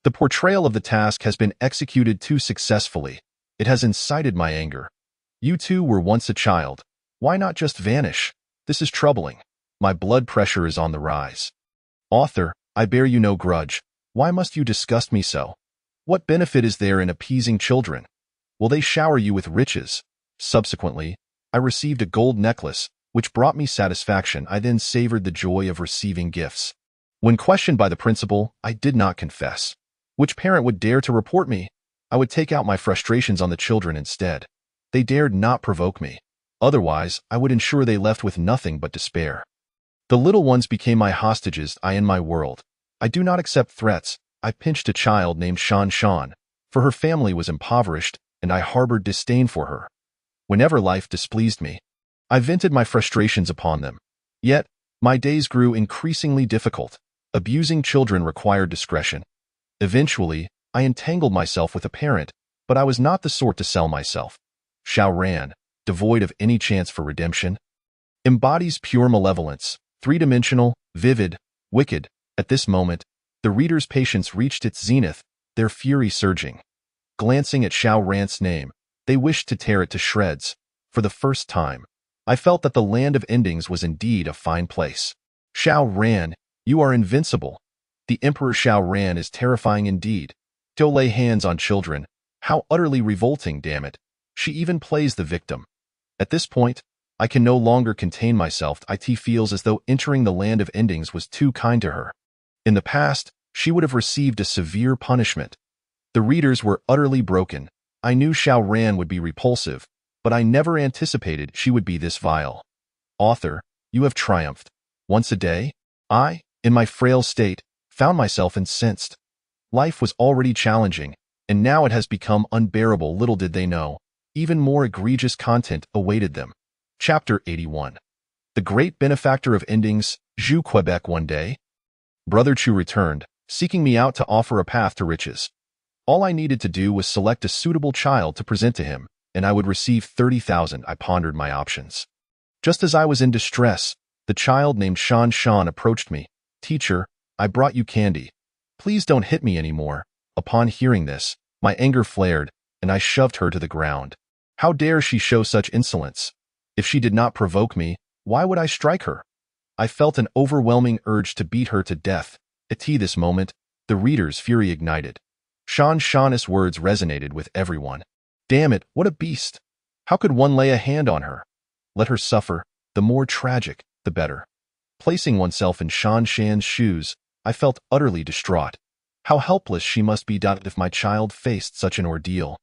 The portrayal of the task has been executed too successfully. It has incited my anger. You too were once a child. Why not just vanish? This is troubling. My blood pressure is on the rise. Author, I bear you no grudge. Why must you disgust me so? What benefit is there in appeasing children? Will they shower you with riches? Subsequently, I received a gold necklace, which brought me satisfaction. I then savored the joy of receiving gifts. When questioned by the principal, I did not confess. Which parent would dare to report me? I would take out my frustrations on the children instead. They dared not provoke me. Otherwise, I would ensure they left with nothing but despair. The little ones became my hostages. In my world. I do not accept threats. I pinched a child named Shan Shan, for her family was impoverished, and I harbored disdain for her. Whenever life displeased me, I vented my frustrations upon them. Yet, my days grew increasingly difficult. Abusing children required discretion. Eventually, I entangled myself with a parent, but I was not the sort to sell myself. Xiao Ran, devoid of any chance for redemption, embodies pure malevolence, three-dimensional, vivid, wicked. At this moment, the reader's patience reached its zenith, their fury surging. Glancing at Xiao Ran's name, they wished to tear it to shreds. For the first time, I felt that the land of endings was indeed a fine place. Xiao Ran, you are invincible. The Emperor Xiao Ran is terrifying indeed. To lay hands on children, how utterly revolting, damn it. She even plays the victim. At this point, I can no longer contain myself. It feels as though entering the land of endings was too kind to her. In the past, she would have received a severe punishment. The readers were utterly broken. I knew Xiao Ran would be repulsive, but I never anticipated she would be this vile. Author, you have triumphed. Once a day, I, in my frail state, found myself incensed. Life was already challenging, and now it has become unbearable. Little did they know, even more egregious content awaited them. Chapter 81. The great benefactor of endings, Zhu Quebec. One day, Brother Chu returned, seeking me out to offer a path to riches. All I needed to do was select a suitable child to present to him, and I would receive 30,000. I pondered my options. Just as I was in distress, the child named Shan Shan approached me. Teacher, I brought you candy. Please don't hit me anymore. Upon hearing this, my anger flared, and I shoved her to the ground. How dare she show such insolence? If she did not provoke me, why would I strike her? I felt an overwhelming urge to beat her to death. At this moment, the reader's fury ignited. Shan's words resonated with everyone. Damn it, what a beast! How could one lay a hand on her? Let her suffer, the more tragic, the better. Placing oneself in Shan's shoes, I felt utterly distraught. How helpless she must be if my child faced such an ordeal.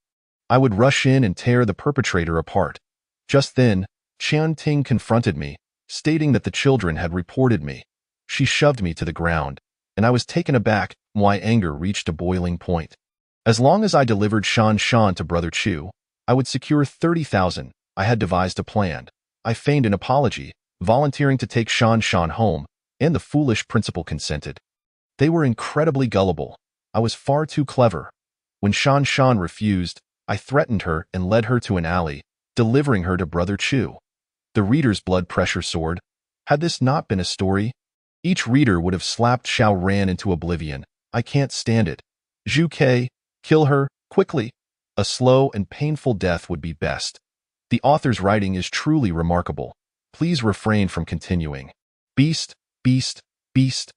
I would rush in and tear the perpetrator apart. Just then, Qian Ting confronted me, stating that the children had reported me. She shoved me to the ground, and I was taken aback. My anger reached a boiling point. As long as I delivered Shan to Brother Chu, I would secure 30,000. I had devised a plan. I feigned an apology, volunteering to take Shan home, and the foolish principal consented. They were incredibly gullible. I was far too clever. When Shan refused, I threatened her and led her to an alley, delivering her to Brother Chu. The reader's blood pressure soared. Had this not been a story, each reader would have slapped Xiao Ran into oblivion. I can't stand it. Zhu Ke, kill her, quickly. A slow and painful death would be best. The author's writing is truly remarkable. Please refrain from continuing. Beast, beast, beast.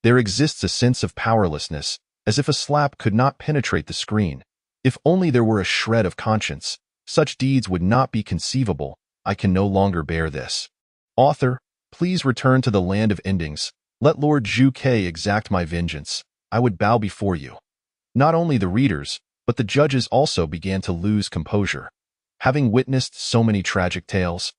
There exists a sense of powerlessness, as if a slap could not penetrate the screen. If only there were a shred of conscience, such deeds would not be conceivable. I can no longer bear this. Author, please return to the land of endings. Let Lord Zhu Ke exact my vengeance. I would bow before you. Not only the readers, but the judges also began to lose composure. Having witnessed so many tragic tales,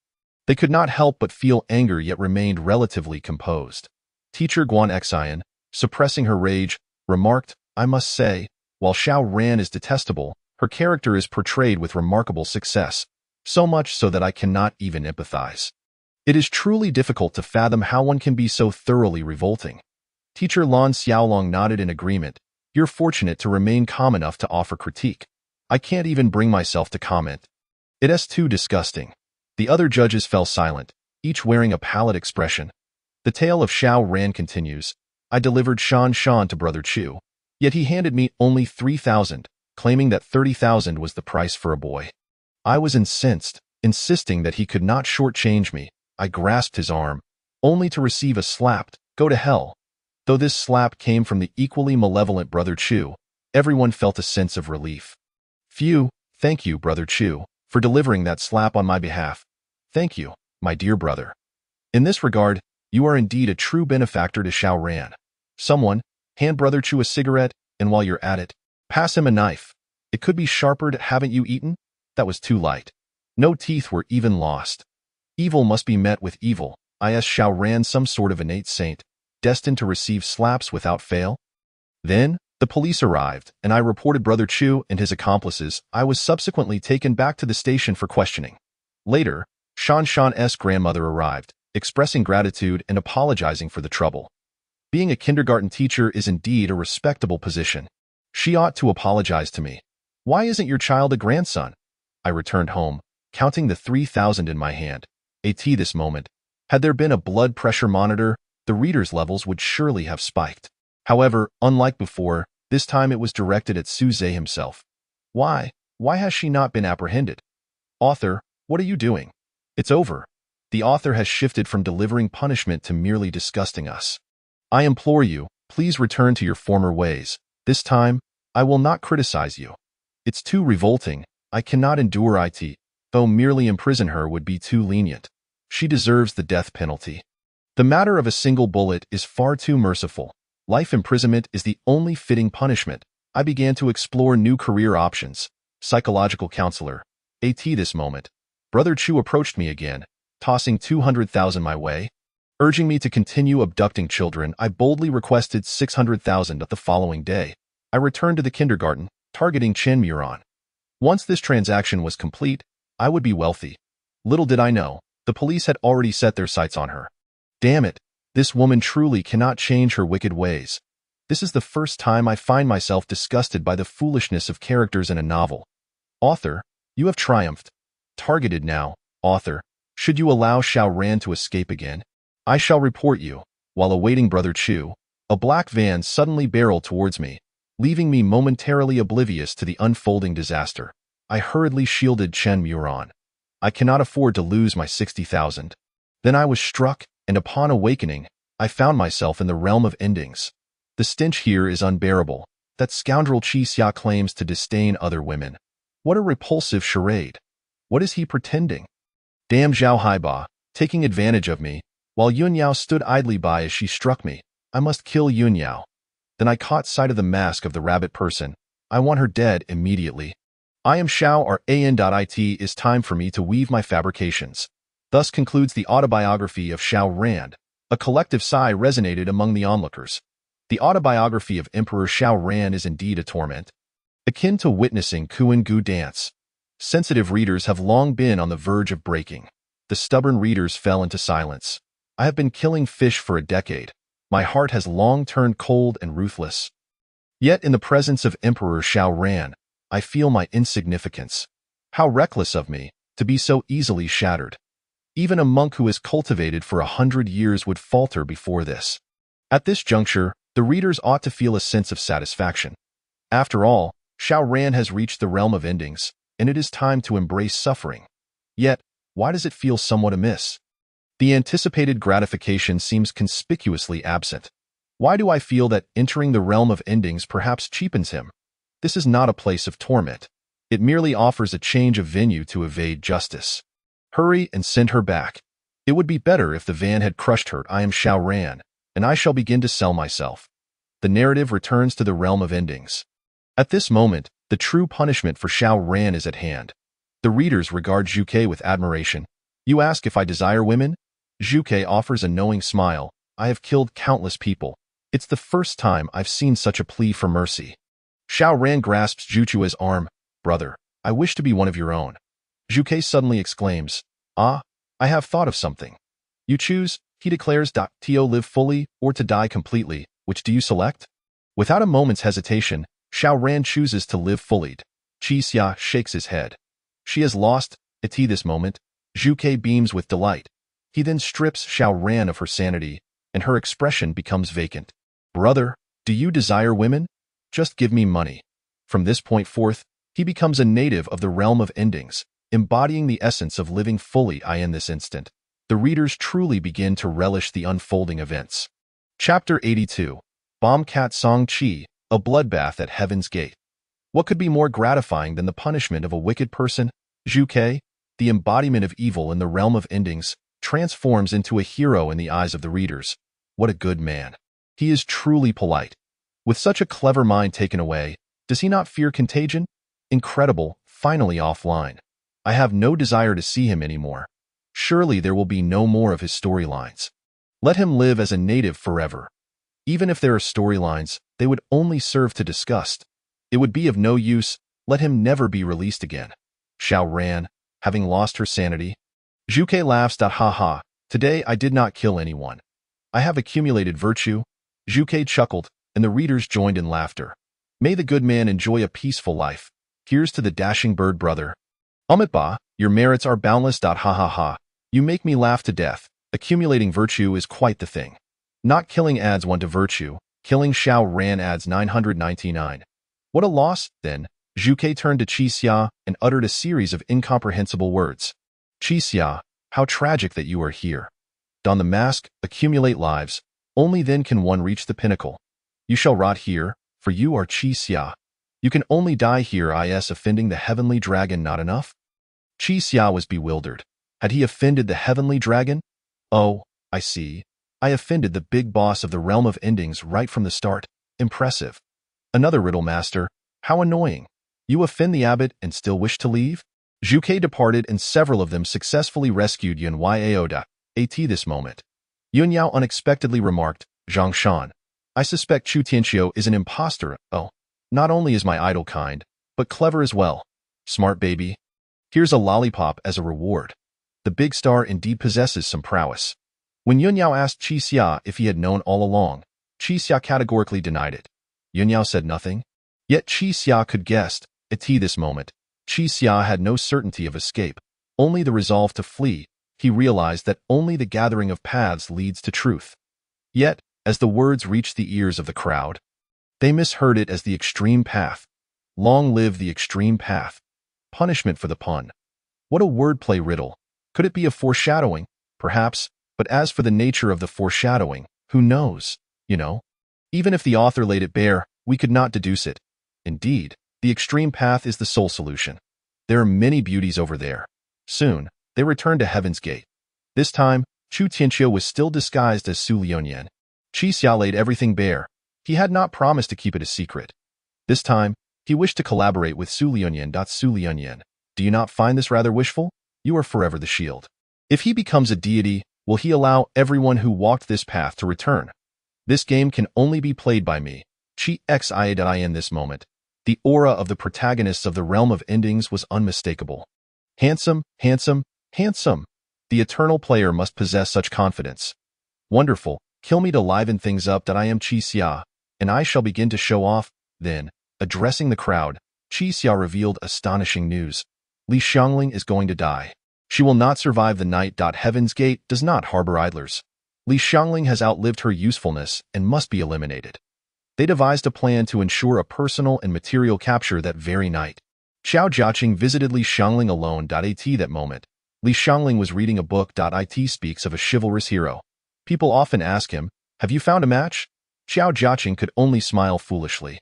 they could not help but feel anger yet remained relatively composed. Teacher Guan Xian, suppressing her rage, remarked, I must say, while Xiao Ran is detestable, her character is portrayed with remarkable success, so much so that I cannot even empathize. It is truly difficult to fathom how one can be so thoroughly revolting. Teacher Lan Xiaolong nodded in agreement. You're fortunate to remain calm enough to offer critique. I can't even bring myself to comment. It's too disgusting. The other judges fell silent, each wearing a pallid expression. The tale of Xiao Ran continues. I delivered Shan to Brother Chu, yet he handed me only 3,000, claiming that 30,000 was the price for a boy. I was incensed, insisting that he could not shortchange me. I grasped his arm, only to receive a slap. Go to hell. Though this slap came from the equally malevolent Brother Chu, everyone felt a sense of relief. Phew, thank you, Brother Chu, for delivering that slap on my behalf. Thank you, my dear brother. In this regard, you are indeed a true benefactor to Xiao Ran. Someone, hand Brother Chu a cigarette, and while you're at it, pass him a knife. It could be sharper. Haven't you eaten? That was too light. No teeth were even lost. Evil must be met with evil. Is Xiao Ran some sort of innate saint, destined to receive slaps without fail? Then, the police arrived, and I reported Brother Chu and his accomplices. I was subsequently taken back to the station for questioning. Later, Shan's grandmother arrived, expressing gratitude and apologizing for the trouble. Being a kindergarten teacher is indeed a respectable position. She ought to apologize to me. Why isn't your child a grandson? I returned home, counting the 3,000 in my hand. This moment, had there been a blood pressure monitor, the reader's levels would surely have spiked. However, unlike before, this time it was directed at Su Zhe himself. Why? Why has she not been apprehended? Author, what are you doing? It's over. The author has shifted from delivering punishment to merely disgusting us. I implore you, please return to your former ways. This time, I will not criticize you. It's too revolting. I cannot endure it, though merely imprison her would be too lenient. She deserves the death penalty. The matter of a single bullet is far too merciful. Life imprisonment is the only fitting punishment. I began to explore new career options. Psychological counselor. This moment, Brother Chu approached me again, tossing 200,000 my way. Urging me to continue abducting children, I boldly requested 600,000 the following day. I returned to the kindergarten, targeting Chen Muron. Once this transaction was complete, I would be wealthy. Little did I know, the police had already set their sights on her. Damn it, this woman truly cannot change her wicked ways. This is the first time I find myself disgusted by the foolishness of characters in a novel. Author, you have triumphed. Targeted now, author, should you allow Xiao Ran to escape again, I shall report you. While awaiting Brother Chu, a black van suddenly barreled towards me, leaving me momentarily oblivious to the unfolding disaster. I hurriedly shielded Chen Muron. I cannot afford to lose my 60,000. Then I was struck, and upon awakening, I found myself in the realm of endings. The stench here is unbearable. That scoundrel Qixia claims to disdain other women. What a repulsive charade. What is he pretending? Damn Zhao Haiba, taking advantage of me, while Yunyao stood idly by as she struck me. I must kill Yunyao. Then I caught sight of the mask of the rabbit person. I want her dead immediately. I am Xiao or AN.IT is time for me to weave my fabrications. Thus concludes the autobiography of Xiao Ran. A collective sigh resonated among the onlookers. The autobiography of Emperor Xiao Ran is indeed a torment, akin to witnessing Kuan Gu dance. Sensitive readers have long been on the verge of breaking. The stubborn readers fell into silence. I have been killing fish for a decade. My heart has long turned cold and ruthless. Yet in the presence of Emperor Xiao Ran, I feel my insignificance. How reckless of me, to be so easily shattered. Even a monk who has cultivated for 100 years would falter before this. At this juncture, the readers ought to feel a sense of satisfaction. After all, Xiao Ran has reached the realm of endings, and it is time to embrace suffering. Yet, why does it feel somewhat amiss? The anticipated gratification seems conspicuously absent. Why do I feel that entering the realm of endings perhaps cheapens him? This is not a place of torment. It merely offers a change of venue to evade justice. Hurry and send her back. It would be better if the van had crushed her. I am Xiao Ran, and I shall begin to sell myself. The narrative returns to the realm of endings. At this moment, the true punishment for Xiao Ran is at hand. The readers regard Zhuke with admiration. You ask if I desire women? Zhuke offers a knowing smile. I have killed countless people. It's the first time I've seen such a plea for mercy. Xiao Ran grasps Zhuchua's arm. Brother, I wish to be one of your own. Zhuke suddenly exclaims, Ah, I have thought of something. You choose, he declares, to live fully or to die completely. Which do you select? Without a moment's hesitation, Xiao Ran chooses to live fully. Qixia shakes his head. She has lost, at this moment. Zhuke beams with delight. He then strips Xiao Ran of her sanity, and her expression becomes vacant. Brother, do you desire women? Just give me money. From this point forth, he becomes a native of the realm of endings, embodying the essence of living fully. In this instant, the readers truly begin to relish the unfolding events. Chapter 82. Bombcat Song Chi, a bloodbath at Heaven's Gate. What could be more gratifying than the punishment of a wicked person? Zhuke, the embodiment of evil in the realm of endings, transforms into a hero in the eyes of the readers. What a good man. He is truly polite. With such a clever mind taken away, does he not fear contagion? Incredible, finally offline. I have no desire to see him anymore. Surely there will be no more of his storylines. Let him live as a native forever. Even if there are storylines, they would only serve to disgust. It would be of no use. Let him never be released again. Xiao Ran, having lost her sanity. Zhuke laughs. Ha ha, today I did not kill anyone. I have accumulated virtue. Zhuke chuckled, and the readers joined in laughter. May the good man enjoy a peaceful life. Here's to the dashing bird brother. Amitba, your merits are boundless. Ha ha ha, you make me laugh to death. Accumulating virtue is quite the thing. Not killing adds 1 to virtue. Killing Xiao Ran adds 999. What a loss, then. Zhuke turned to Qixia and uttered a series of incomprehensible words. Qixia, how tragic that you are here. Don the mask, accumulate lives. Only then can one reach the pinnacle. You shall rot here, for you are Qixia. You can only die here. Offending the heavenly dragon not enough? Qixia was bewildered. Had he offended the heavenly dragon? Oh, I see. I offended the big boss of the realm of endings right from the start. Impressive. Another riddle master. How annoying. You offend the abbot and still wish to leave? Zhuke departed and several of them successfully rescued Yun Yaoda. At this moment, Yun Yao unexpectedly remarked, Zhang Shan, I suspect Chu Tianqiu is an imposter. Oh, not only is my idol kind, but clever as well. Smart baby. Here's a lollipop as a reward. The big star indeed possesses some prowess. When Yun Yao asked Qixia if he had known all along, Qixia categorically denied it. Yun Yao said nothing. Yet Qixia could guess. At this moment, Qixia had no certainty of escape, only the resolve to flee. He realized that only the gathering of paths leads to truth. Yet, as the words reached the ears of the crowd, they misheard it as the extreme path. Long live the extreme path. Punishment for the pun. What a wordplay riddle. Could it be a foreshadowing? Perhaps, but as for the nature of the foreshadowing, who knows? You know? Even if the author laid it bare, we could not deduce it. Indeed, the extreme path is the sole solution. There are many beauties over there. Soon, they returned to Heaven's Gate. This time, Chu Tianqiu was still disguised as Su Liunian. Qixia laid everything bare. He had not promised to keep it a secret. This time, he wished to collaborate with Su Liunian. Su Liunian, do you not find this rather wishful? You are forever the shield. If he becomes a deity, will he allow everyone who walked this path to return? This game can only be played by me. Qixia in this moment. The aura of the protagonists of the realm of endings was unmistakable. Handsome, handsome, handsome. The eternal player must possess such confidence. Wonderful, kill me to liven things up. I am Qixia, and I shall begin to show off. Then, addressing the crowd, Qixia revealed astonishing news. Li Xiangling is going to die. She will not survive the night. Heaven's Gate does not harbor idlers. Li Xiangling has outlived her usefulness and must be eliminated. They devised a plan to ensure a personal and material capture that very night. Xiao Jiaqing visited Li Xiangling alone. At that moment, Li Xiangling was reading a book. It speaks of a chivalrous hero. People often ask him, have you found a match? Xiao Jiaqing could only smile foolishly.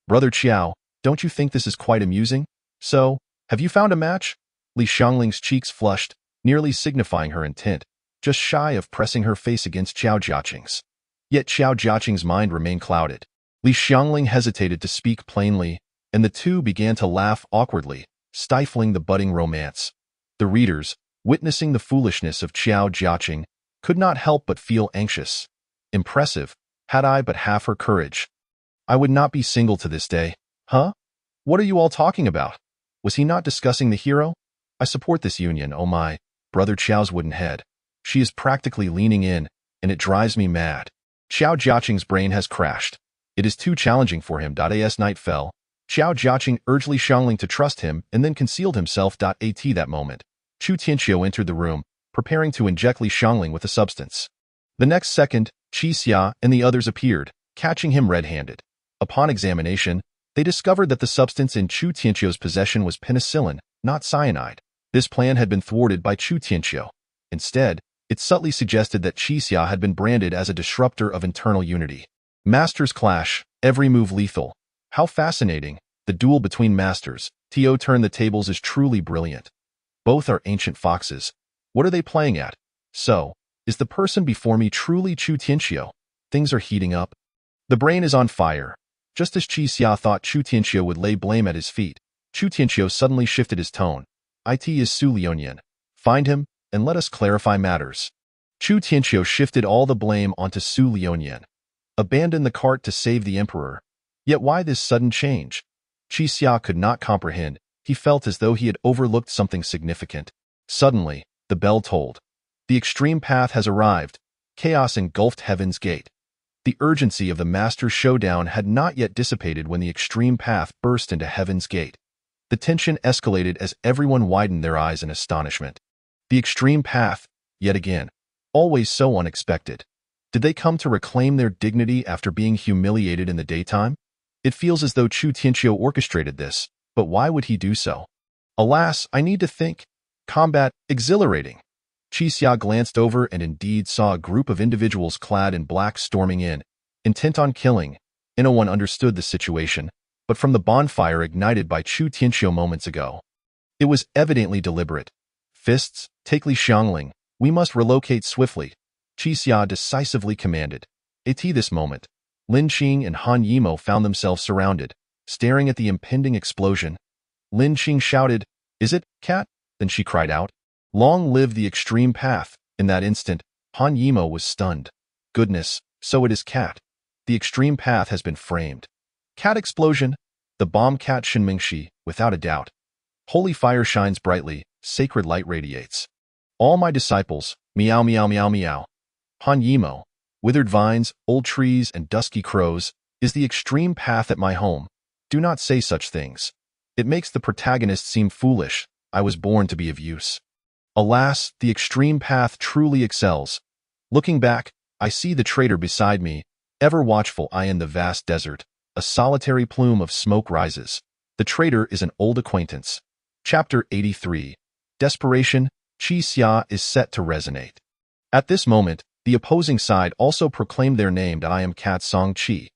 Brother Xiao, don't you think this is quite amusing? So, have you found a match? Li Xiangling's cheeks flushed, nearly signifying her intent, just shy of pressing her face against Xiao Jiaqing's. Yet Xiao Jiaqing's mind remained clouded. Li Xiangling hesitated to speak plainly, and the two began to laugh awkwardly, stifling the budding romance. The readers, witnessing the foolishness of Xiao Jiaqing, could not help but feel anxious. Impressive, had I but half her courage. I would not be single to this day. Huh? What are you all talking about? Was he not discussing the hero? I support this union, oh my, brother Xiao's wooden head. She is practically leaning in, and it drives me mad. Xiao Jiaqing's brain has crashed. It is too challenging for him. As night fell, Xiao Jiaqing urged Li Xiangling to trust him and then concealed himself. At that moment, Chu Tianqiu entered the room, preparing to inject Li Xiangling with a substance. The next second, Qixia and the others appeared, catching him red-handed. Upon examination, they discovered that the substance in Chu Tianqiu's possession was penicillin, not cyanide. This plan had been thwarted by Chu Tianqiu. Instead, it subtly suggested that Qixia had been branded as a disruptor of internal unity. Masters clash, every move lethal. How fascinating, the duel between masters. Tio turned the tables is truly brilliant. Both are ancient foxes. What are they playing at? So, is the person before me truly Chu Tianqiu? Things are heating up. The brain is on fire. Just as Qixia thought Chu Tianqiu would lay blame at his feet, Chu Tianqiu suddenly shifted his tone. It is Su Liunian. Find him, and let us clarify matters. Chu Tianqiu shifted all the blame onto Su Liunian. Abandon the cart to save the emperor. Yet why this sudden change? Qixia could not comprehend. He felt as though he had overlooked something significant. Suddenly, the bell tolled. The extreme path has arrived. Chaos engulfed Heaven's Gate. The urgency of the Master's showdown had not yet dissipated when the extreme path burst into Heaven's Gate. The tension escalated as everyone widened their eyes in astonishment. The extreme path, yet again, always so unexpected. Did they come to reclaim their dignity after being humiliated in the daytime? It feels as though Chu Tianqiu orchestrated this, but why would he do so? Alas, I need to think. Combat, exhilarating. Qixia glanced over and indeed saw a group of individuals clad in black storming in, intent on killing. No one understood the situation, but from the bonfire ignited by Chu Tianqiu moments ago. It was evidently deliberate. Fists, take Li Xiangling. We must relocate swiftly. Qixia decisively commanded. At this moment, Lin Qing and Han Yimo found themselves surrounded, staring at the impending explosion. Lin Qing shouted, "Is it, cat?" Then she cried out, "Long live the extreme path!" In that instant, Han Yimo was stunned. Goodness, so it is cat. The extreme path has been framed. Cat explosion. The bomb cat Shinmingshi, without a doubt. Holy fire shines brightly, sacred light radiates. All my disciples, meow meow meow meow. Han Yimo, withered vines, old trees, and dusky crows, is the extreme path at my home. Do not say such things. It makes the protagonist seem foolish. I was born to be of use. Alas, the extreme path truly excels. Looking back, I see the traitor beside me, ever watchful eye in the vast desert. A solitary plume of smoke rises. The traitor is an old acquaintance. Chapter 83. Desperation, Qi Xia is set to resonate. At this moment, the opposing side also proclaimed their name. I am Cat Song Qi.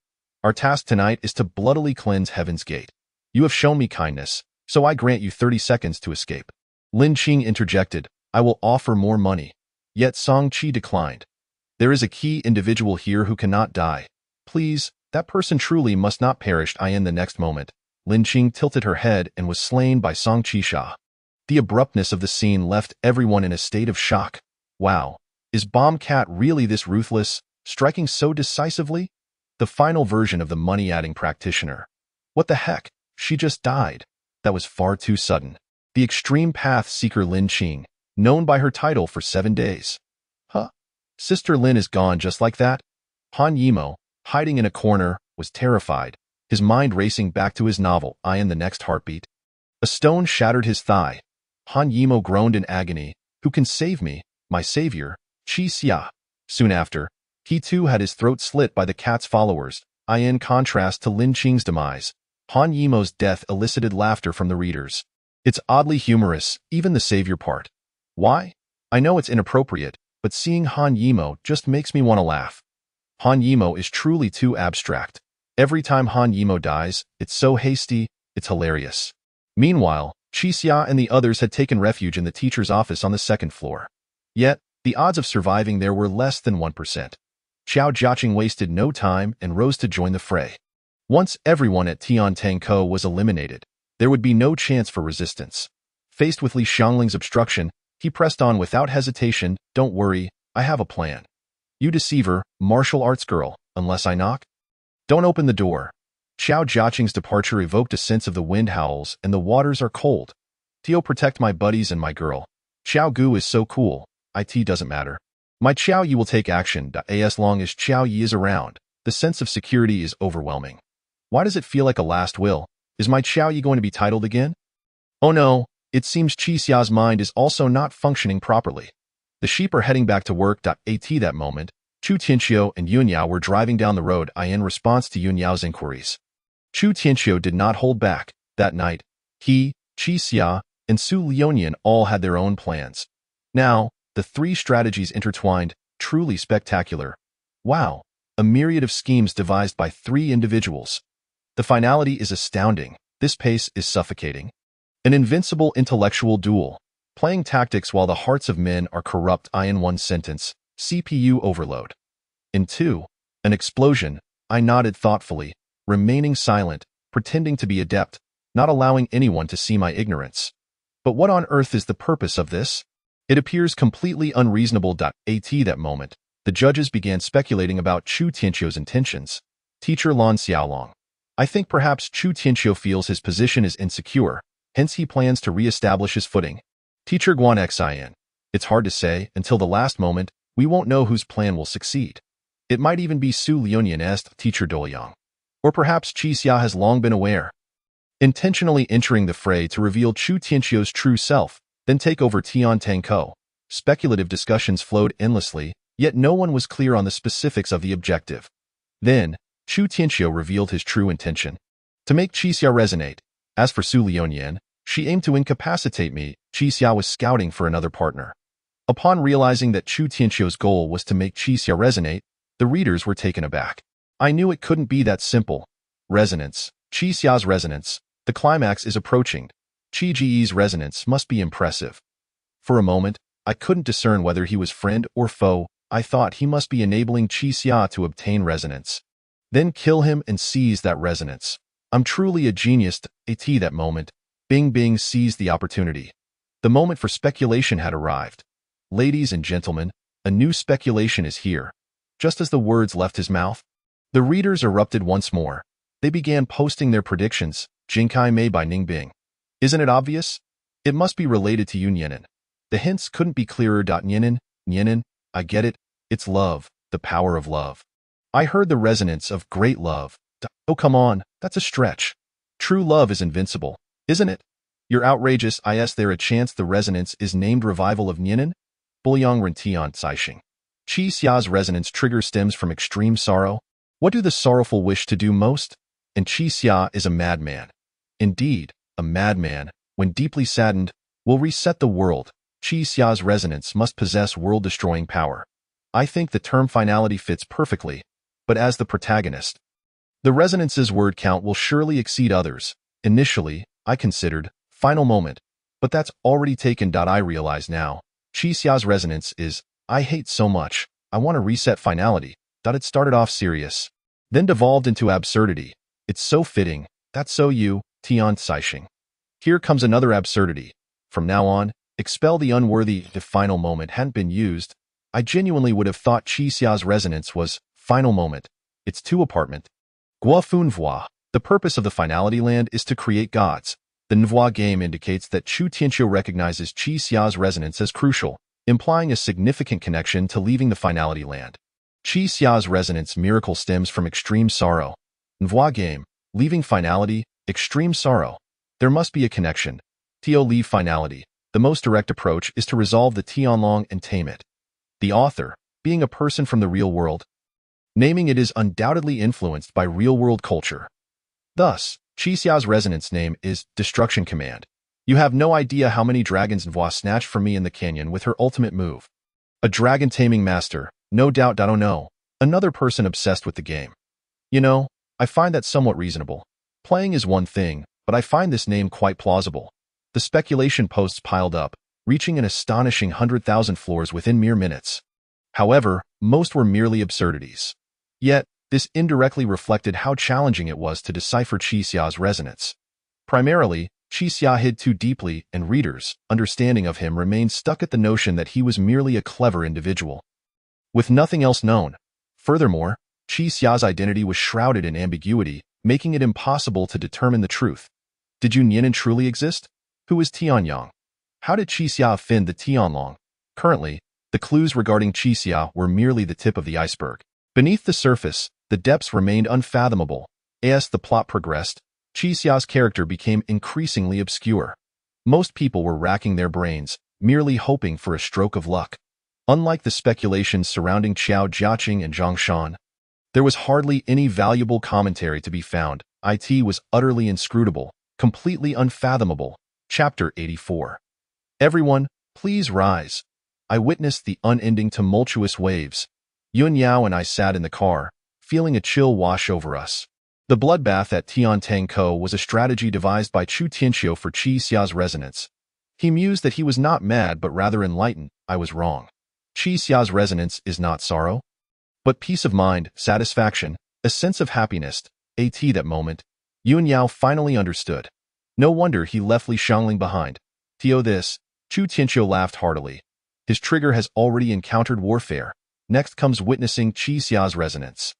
Our task tonight is to bloodily cleanse Heaven's Gate. You have shown me kindness, so I grant you 30 seconds to escape. Lin Qing interjected, I will offer more money. Yet Song Qi declined. There is a key individual here who cannot die. Please, that person truly must not perish. In the next moment, Lin Qing tilted her head and was slain by Song Qisha. The abruptness of the scene left everyone in a state of shock. Wow, is Bomb Cat really this ruthless, striking so decisively? The final version of the money-adding practitioner. What the heck? She just died. That was far too sudden. The extreme path seeker Lin Qing, known by her title for 7 days. Huh? Sister Lin is gone just like that? Han Yimou, hiding in a corner, was terrified, his mind racing back to his novel, in the next heartbeat. A stone shattered his thigh. Han Yimou groaned in agony. Who can save me, my savior, Qi Xia? Soon after, he too had his throat slit by the cat's followers. In contrast to Lin Qing's demise, Han Yimou's death elicited laughter from the readers. It's oddly humorous, even the savior part. Why? I know it's inappropriate, but seeing Han Yimou just makes me want to laugh. Han Yimou is truly too abstract. Every time Han Yimou dies, it's so hasty, it's hilarious. Meanwhile, Qi Xia and the others had taken refuge in the teacher's office on the 2nd floor. Yet, the odds of surviving there were less than 1%. Xiao Jiaqing wasted no time and rose to join the fray. Once everyone at Tiantangkou was eliminated, there would be no chance for resistance. Faced with Li Xiangling's obstruction, he pressed on without hesitation. Don't worry, I have a plan. You deceiver, martial arts girl, unless I knock? Don't open the door. Xiao Jiaqing's departure evoked a sense of the wind howls and the waters are cold. Tio, protect my buddies and my girl. Xiao Gu is so cool, it doesn't matter. My Xiao Yi will take action. As long as Xiao Yi is around, the sense of security is overwhelming. Why does it feel like a last will? Is my Xiao Yi going to be titled again? Oh no, it seems Qi Xia's mind is also not functioning properly. The sheep are heading back to work. At that moment, Chu Tianxiu and Yun Yao were driving down the road in response to Yun Yao's inquiries. Chu Tianxiu did not hold back. That night, he, Qi Xia, and Su Lionian all had their own plans. Now, the 3 strategies intertwined, truly spectacular. Wow, a myriad of schemes devised by 3 individuals. The finality is astounding. This pace is suffocating. An invincible intellectual duel, playing tactics while the hearts of men are corrupt. In 1 sentence, CPU overload. In 2, an explosion. I nodded thoughtfully, remaining silent, pretending to be adept, not allowing anyone to see my ignorance. But what on earth is the purpose of this? It appears completely unreasonable. At that moment, the judges began speculating about Chu Tianxiu's intentions. Teacher Lan Xiaolong. I think perhaps Chu Tianxiu feels his position is insecure, hence he plans to re-establish his footing. Teacher Guan Xin. It's hard to say. Until the last moment, we won't know whose plan will succeed. It might even be Su Lionian. Teacher Douyang. Or perhaps Qi Xia has long been aware. Intentionally entering the fray to reveal Chu Tianxiu's true self, then take over Tiantangkou. Speculative discussions flowed endlessly, yet no one was clear on the specifics of the objective. Then, Chu Tianxiu revealed his true intention. To make Qi Xia resonate. As for Su Lionian, she aimed to incapacitate me. Qi Xia was scouting for another partner. Upon realizing that Chu Tianxiu's goal was to make Qi Xia resonate, the readers were taken aback. I knew it couldn't be that simple. Resonance. Qi Xia's resonance. The climax is approaching. Qi Ji's resonance must be impressive. For a moment, I couldn't discern whether he was friend or foe. I thought he must be enabling Qi Xia to obtain resonance. Then kill him and seize that resonance. I'm truly a genius. At that moment, Bing Bing seized the opportunity. The moment for speculation had arrived. Ladies and gentlemen, a new speculation is here. Just as the words left his mouth, the readers erupted once more. They began posting their predictions. Jinkai Mei by Ning Bing. Isn't it obvious? It must be related to Yun Yenin. The hints couldn't be clearer. Yenin, I get it. It's love, the power of love. I heard the resonance of great love. Oh, come on, that's a stretch. True love is invincible, isn't it? You're outrageous. Is there a chance the resonance is named revival of Yenin? Bulyang Rentian Caixing. Qi Xia's resonance trigger stems from extreme sorrow. What do the sorrowful wish to do most? And Qi Xia is a madman. Indeed, a madman. when deeply saddened, will reset the world. Qi Xia's resonance must possess world-destroying power. I think the term finality fits perfectly, but as the protagonist, the resonance's word count will surely exceed others. Initially, I considered final moment, but that's already taken. I realize now, Qi Xia's resonance is, I hate so much, I want to reset finality. It started off serious, then devolved into absurdity. It's so fitting. That's so you, Tian Caixing. Here comes another absurdity. From now on, expel the unworthy. If final moment hadn't been used, I genuinely would have thought Qi Xia's resonance was final moment. It's two apartment. Gua Fun Voix. The purpose of the Finality Land is to create gods. The Nvoix game indicates that Chu Tianqiu recognizes Qi Xia's resonance as crucial, implying a significant connection to leaving the Finality Land. Qi Xia's resonance miracle stems from extreme sorrow. Nvoix game, leaving finality, extreme sorrow. There must be a connection. Tio leave finality. The most direct approach is to resolve the Tianlong and tame it. The author, being a person from the real world, naming it is undoubtedly influenced by real-world culture. Thus, Qi Xia's resonance name is Destruction Command. You have no idea how many dragons Nvoix snatched from me in the canyon with her ultimate move. A dragon-taming master, no doubt. Oh no, another person obsessed with the game. You know, I find that somewhat reasonable. Playing is one thing, but I find this name quite plausible. The speculation posts piled up, reaching an astonishing 100,000 floors within mere minutes. However, most were merely absurdities. Yet, this indirectly reflected how challenging it was to decipher Qi Xia's resonance. Primarily, Qi Xia hid too deeply, and readers' understanding of him remained stuck at the notion that he was merely a clever individual, with nothing else known. Furthermore, Qi Xia's identity was shrouded in ambiguity, making it impossible to determine the truth. Did Yun Yinan truly exist? Who is Tianyang? How did Qi Xia offend the Tianlong? Currently, the clues regarding Qi Xia were merely the tip of the iceberg. Beneath the surface, the depths remained unfathomable. As the plot progressed, Qi Xia's character became increasingly obscure. Most people were racking their brains, merely hoping for a stroke of luck. Unlike the speculations surrounding Qiao Jiaqing and Zhang Shan, there was hardly any valuable commentary to be found. It was utterly inscrutable, completely unfathomable. Chapter 84. Everyone, please rise. I witnessed the unending tumultuous waves. Yun Yao and I sat in the car, feeling a chill wash over us. The bloodbath at Tiantangkou was a strategy devised by Chu Tianqiu for Qi Xia's resonance. He mused that he was not mad but rather enlightened. I was wrong. Qi Xia's resonance is not sorrow, but peace of mind, satisfaction, a sense of happiness. At that moment, Yun Yao finally understood. No wonder he left Li Shangling behind. Tio this, Chu Tianqiu laughed heartily. His trigger has already encountered warfare. Next comes witnessing Qi Xia's resonance.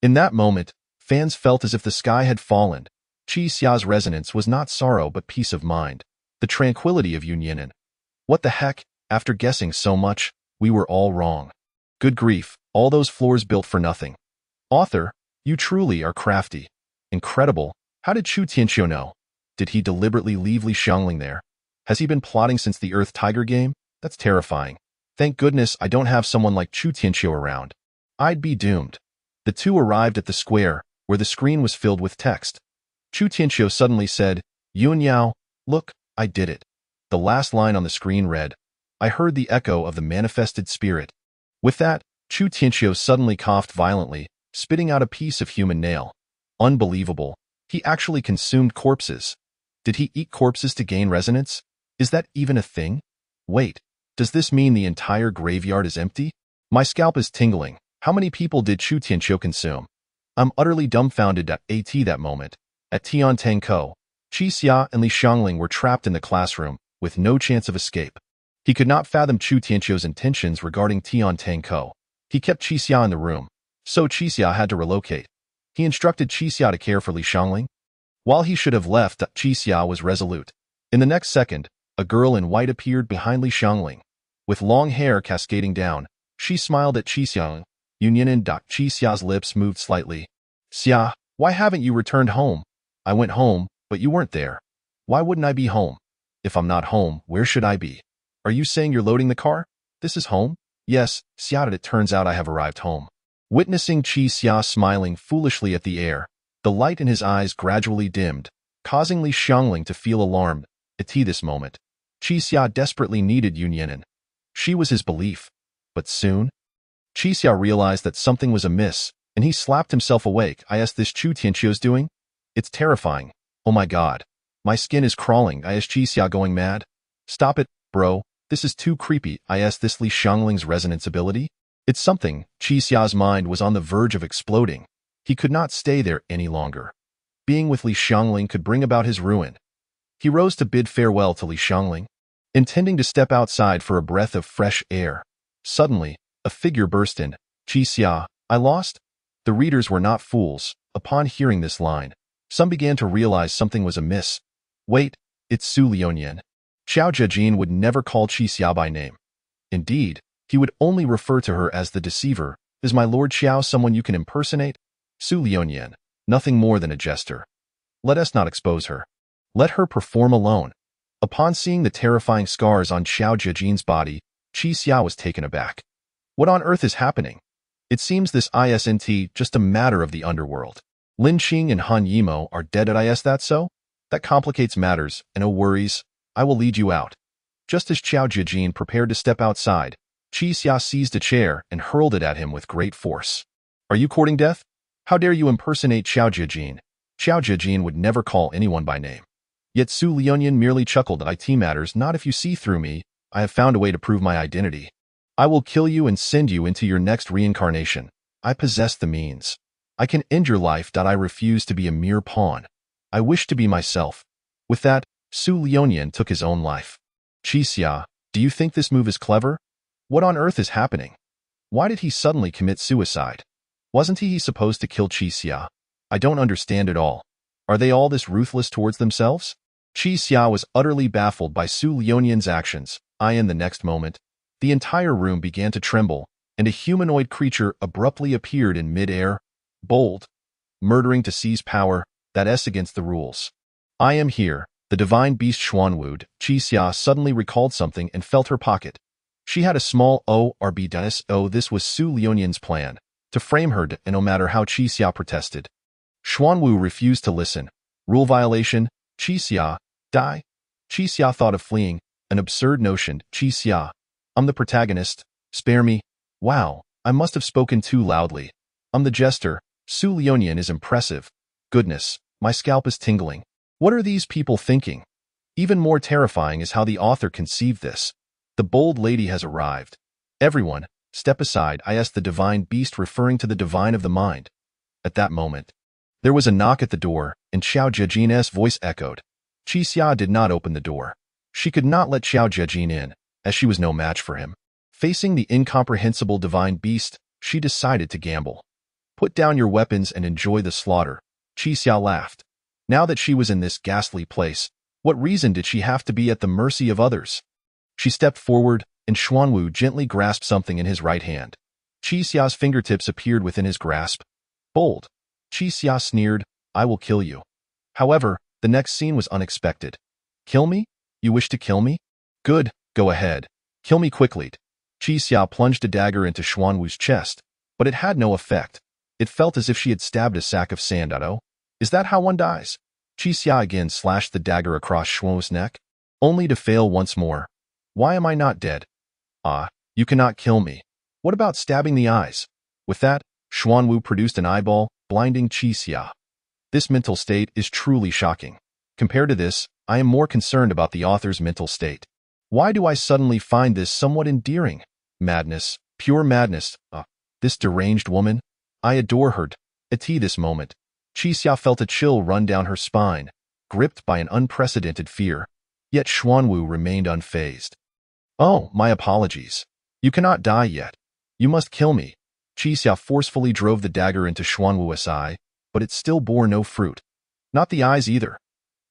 In that moment, fans felt as if the sky had fallen. Qi Xia's resonance was not sorrow but peace of mind. The tranquility of Yun Yinan. What the heck, after guessing so much, we were all wrong. Good grief, all those floors built for nothing. Author, you truly are crafty. Incredible, how did Chu Tianqiu know? Did he deliberately leave Li Shangling there? Has he been plotting since the Earth Tiger game? That's terrifying. Thank goodness I don't have someone like Chu Tianqiu around. I'd be doomed. The two arrived at the square, where the screen was filled with text. Chu Tianqiu suddenly said, Yun Yao, look, I did it. The last line on the screen read, I heard the echo of the manifested spirit. With that, Chu Tianqiu suddenly coughed violently, spitting out a piece of human nail. Unbelievable. He actually consumed corpses. Did he eat corpses to gain resonance? Is that even a thing? Wait, does this mean the entire graveyard is empty? My scalp is tingling. How many people did Chu Tianqiu consume? I'm utterly dumbfounded at that moment. At Tiantangkou, Qi Xia and Li Shangling were trapped in the classroom, with no chance of escape. He could not fathom Chu Tianqiu's intentions regarding Tiantangkou. He kept Qi Xia in the room, so Qi Xia had to relocate. He instructed Qi Xia to care for Li Shangling. While he should have left, Qi Xia was resolute. In the next second, a girl in white appeared behind Li Shangling. With long hair cascading down, she smiled at Qi Xia. Yun Yinan. Qi Xia's lips moved slightly. Xia, why haven't you returned home? I went home, but you weren't there. Why wouldn't I be home? If I'm not home, where should I be? Are you saying you're loading the car? This is home? Yes, Xia. It turns out I have arrived home. Witnessing Qi Xia smiling foolishly at the air, the light in his eyes gradually dimmed, causing Li Shangling to feel alarmed. At this moment, Qixia desperately needed Yun Yan'an. She was his belief. But soon, Qixia realized that something was amiss, and he slapped himself awake. This Chu Tianqiu's doing? It's terrifying. Oh my god. My skin is crawling. Qixia going mad? Stop it, bro. This is too creepy. This Li Xiangling's resonance ability? It's something. Qixia's mind was on the verge of exploding. He could not stay there any longer. Being with Li Xiangling could bring about his ruin. He rose to bid farewell to Li Xiangling, intending to step outside for a breath of fresh air. Suddenly, a figure burst in. Qixia, I lost? The readers were not fools. Upon hearing this line, some began to realize something was amiss. Wait, it's Su Liuyan. Xiao Zhejin would never call Qixia by name. Indeed, he would only refer to her as the deceiver. Is my Lord Xiao someone you can impersonate? Su Liuyan, nothing more than a jester. Let us not expose her. Let her perform alone. Upon seeing the terrifying scars on Xiao Zhejin's body, Qixia was taken aback. What on earth is happening? It seems this isn't just a matter of the underworld. Lin Qing and Han Yimo are dead at that so? That complicates matters, and no worries, I will lead you out. Just as Xiao Zhejin prepared to step outside, Qixia seized a chair and hurled it at him with great force. Are you courting death? How dare you impersonate Xiao Zhejin? Xiao Zhejin would never call anyone by name. Yet Su Liuyan merely chuckled. It matters not if you see through me. I have found a way to prove my identity. I will kill you and send you into your next reincarnation. I possess the means. I can end your life. I refuse to be a mere pawn. I wish to be myself. With that, Su Liuyan took his own life. Qixia, do you think this move is clever? What on earth is happening? Why did he suddenly commit suicide? Wasn't he supposed to kill Qixia? I don't understand at all. Are they all this ruthless towards themselves? Qixia was utterly baffled by Su Liuyan's actions. In the next moment, the entire room began to tremble, and a humanoid creature abruptly appeared in mid-air, bold, murdering to seize power, that's against the rules. I am here, the divine beast Xuanwu. Qixia suddenly recalled something and felt her pocket. She had a small ORB. This was Su Liuyan's plan, to frame her, and no matter how Qixia protested. Xuanwu refused to listen. Rule violation, Qixia, die. Qixia thought of fleeing, an absurd notion. Qixia, I'm the protagonist, spare me. Wow, I must have spoken too loudly. I'm the jester. Su Liuyan is impressive. Goodness, my scalp is tingling. What are these people thinking? Even more terrifying is how the author conceived this. The bold lady has arrived. Everyone, step aside. The divine beast, referring to the divine of the mind. At that moment, there was a knock at the door, and Xiao Zhejin's voice echoed. Qixia did not open the door. She could not let Xiao Zhejin in, as she was no match for him. Facing the incomprehensible divine beast, she decided to gamble. Put down your weapons and enjoy the slaughter. Qixia laughed. Now that she was in this ghastly place, what reason did she have to be at the mercy of others? She stepped forward, and Xuanwu gently grasped something in his right hand. Qixia's fingertips appeared within his grasp. Bold. Qixia sneered, I will kill you. However, the next scene was unexpected. Kill me? You wish to kill me? Good, go ahead. Kill me quickly. Qixia plunged a dagger into Xuanwu's chest, but it had no effect. It felt as if she had stabbed a sack of sand. Is that how one dies? Qixia again slashed the dagger across Xuanwu's neck, only to fail once more. Why am I not dead? You cannot kill me. What about stabbing the eyes? With that, Xuanwu produced an eyeball, blinding Qixia. This mental state is truly shocking. Compared to this, I am more concerned about the author's mental state. Why do I suddenly find this somewhat endearing? Madness, pure madness. This deranged woman? I adore her. At this moment, Qixia felt a chill run down her spine, gripped by an unprecedented fear. Yet Xuanwu remained unfazed. Oh, my apologies. You cannot die yet. You must kill me. Qixia forcefully drove the dagger into Xuanwu's eye, but it still bore no fruit. Not the eyes either.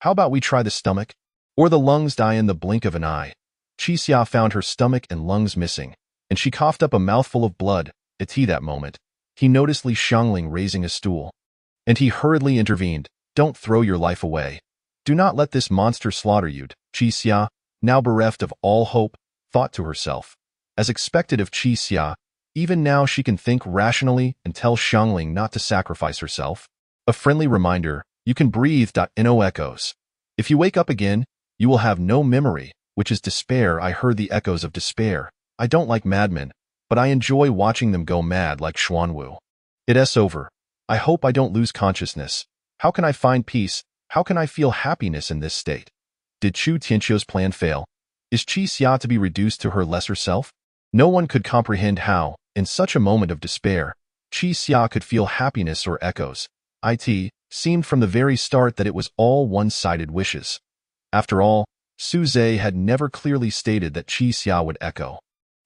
How about we try the stomach? Or the lungs? Die in the blink of an eye. Qixia found her stomach and lungs missing, and she coughed up a mouthful of blood. At that moment, he noticed Li Xiangling raising a stool, and he hurriedly intervened. Don't throw your life away. Do not let this monster slaughter you. Qixia, now bereft of all hope, thought to herself. As expected of Qixia, even now she can think rationally and tell Xiangling not to sacrifice herself. A friendly reminder, you can breathe. No echoes. If you wake up again, You will have no memory, which is despair. I heard the echoes of despair. I don't like madmen, but I enjoy watching them go mad like Xuanwu. It's over. I hope I don't lose consciousness. How can I find peace? How can I feel happiness in this state? Did Chu Tianqiu's plan fail? Is Qi Xia to be reduced to her lesser self? No one could comprehend how, in such a moment of despair, Qi Xia could feel happiness or echoes. It seemed from the very start that it was all one-sided wishes. After all, Su Zhe had never clearly stated that Qi Xia would echo.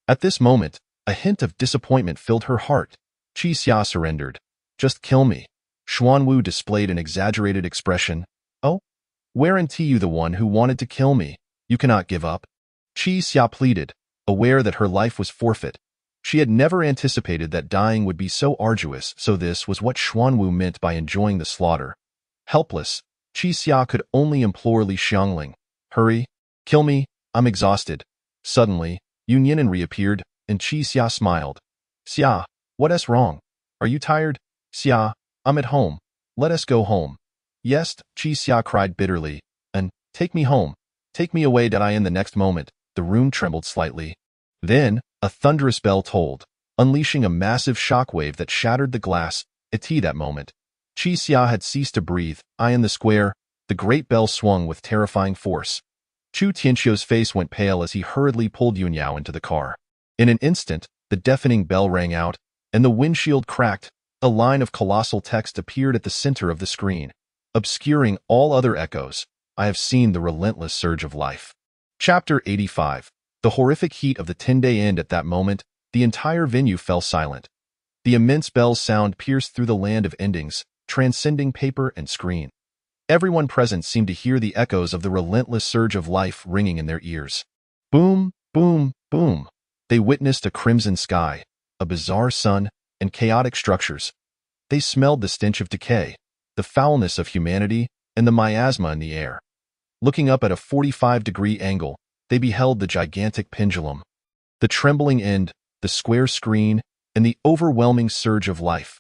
At this moment, a hint of disappointment filled her heart. Qi Xia surrendered. Just kill me. Xuanwu displayed an exaggerated expression. Oh? Weren't you the one who wanted to kill me? You cannot give up. Qi Xia pleaded, aware that her life was forfeit. She had never anticipated that dying would be so arduous, so this was what Xuanwu meant by enjoying the slaughter. Helpless, Qi Xia could only implore Li Xiangling. Hurry. Kill me. I'm exhausted. Suddenly, Yun Yinan reappeared, and Qi Xia smiled. Xia, what's wrong? Are you tired? Xia, I'm at home. Let us go home. Yes, Qi Xia cried bitterly. And, take me home. Take me away. In the next moment, the room trembled slightly. Then, a thunderous bell tolled, unleashing a massive shockwave that shattered the glass. At that moment, Qi Xia had ceased to breathe. In the square, the great bell swung with terrifying force. Chu Tianqiu's face went pale as he hurriedly pulled Yunyao into the car. In an instant, the deafening bell rang out, and the windshield cracked. A line of colossal text appeared at the center of the screen, obscuring all other echoes. I have seen the relentless surge of life. Chapter 85. The horrific heat of the 10-day end. At that moment, the entire venue fell silent. The immense bell's sound pierced through the land of endings, transcending paper and screen. Everyone present seemed to hear the echoes of the relentless surge of life ringing in their ears. Boom, boom, boom. They witnessed a crimson sky, a bizarre sun, and chaotic structures. They smelled the stench of decay, the foulness of humanity, and the miasma in the air. Looking up at a 45-degree angle, they beheld the gigantic pendulum, the trembling end, the square screen, and the overwhelming surge of life.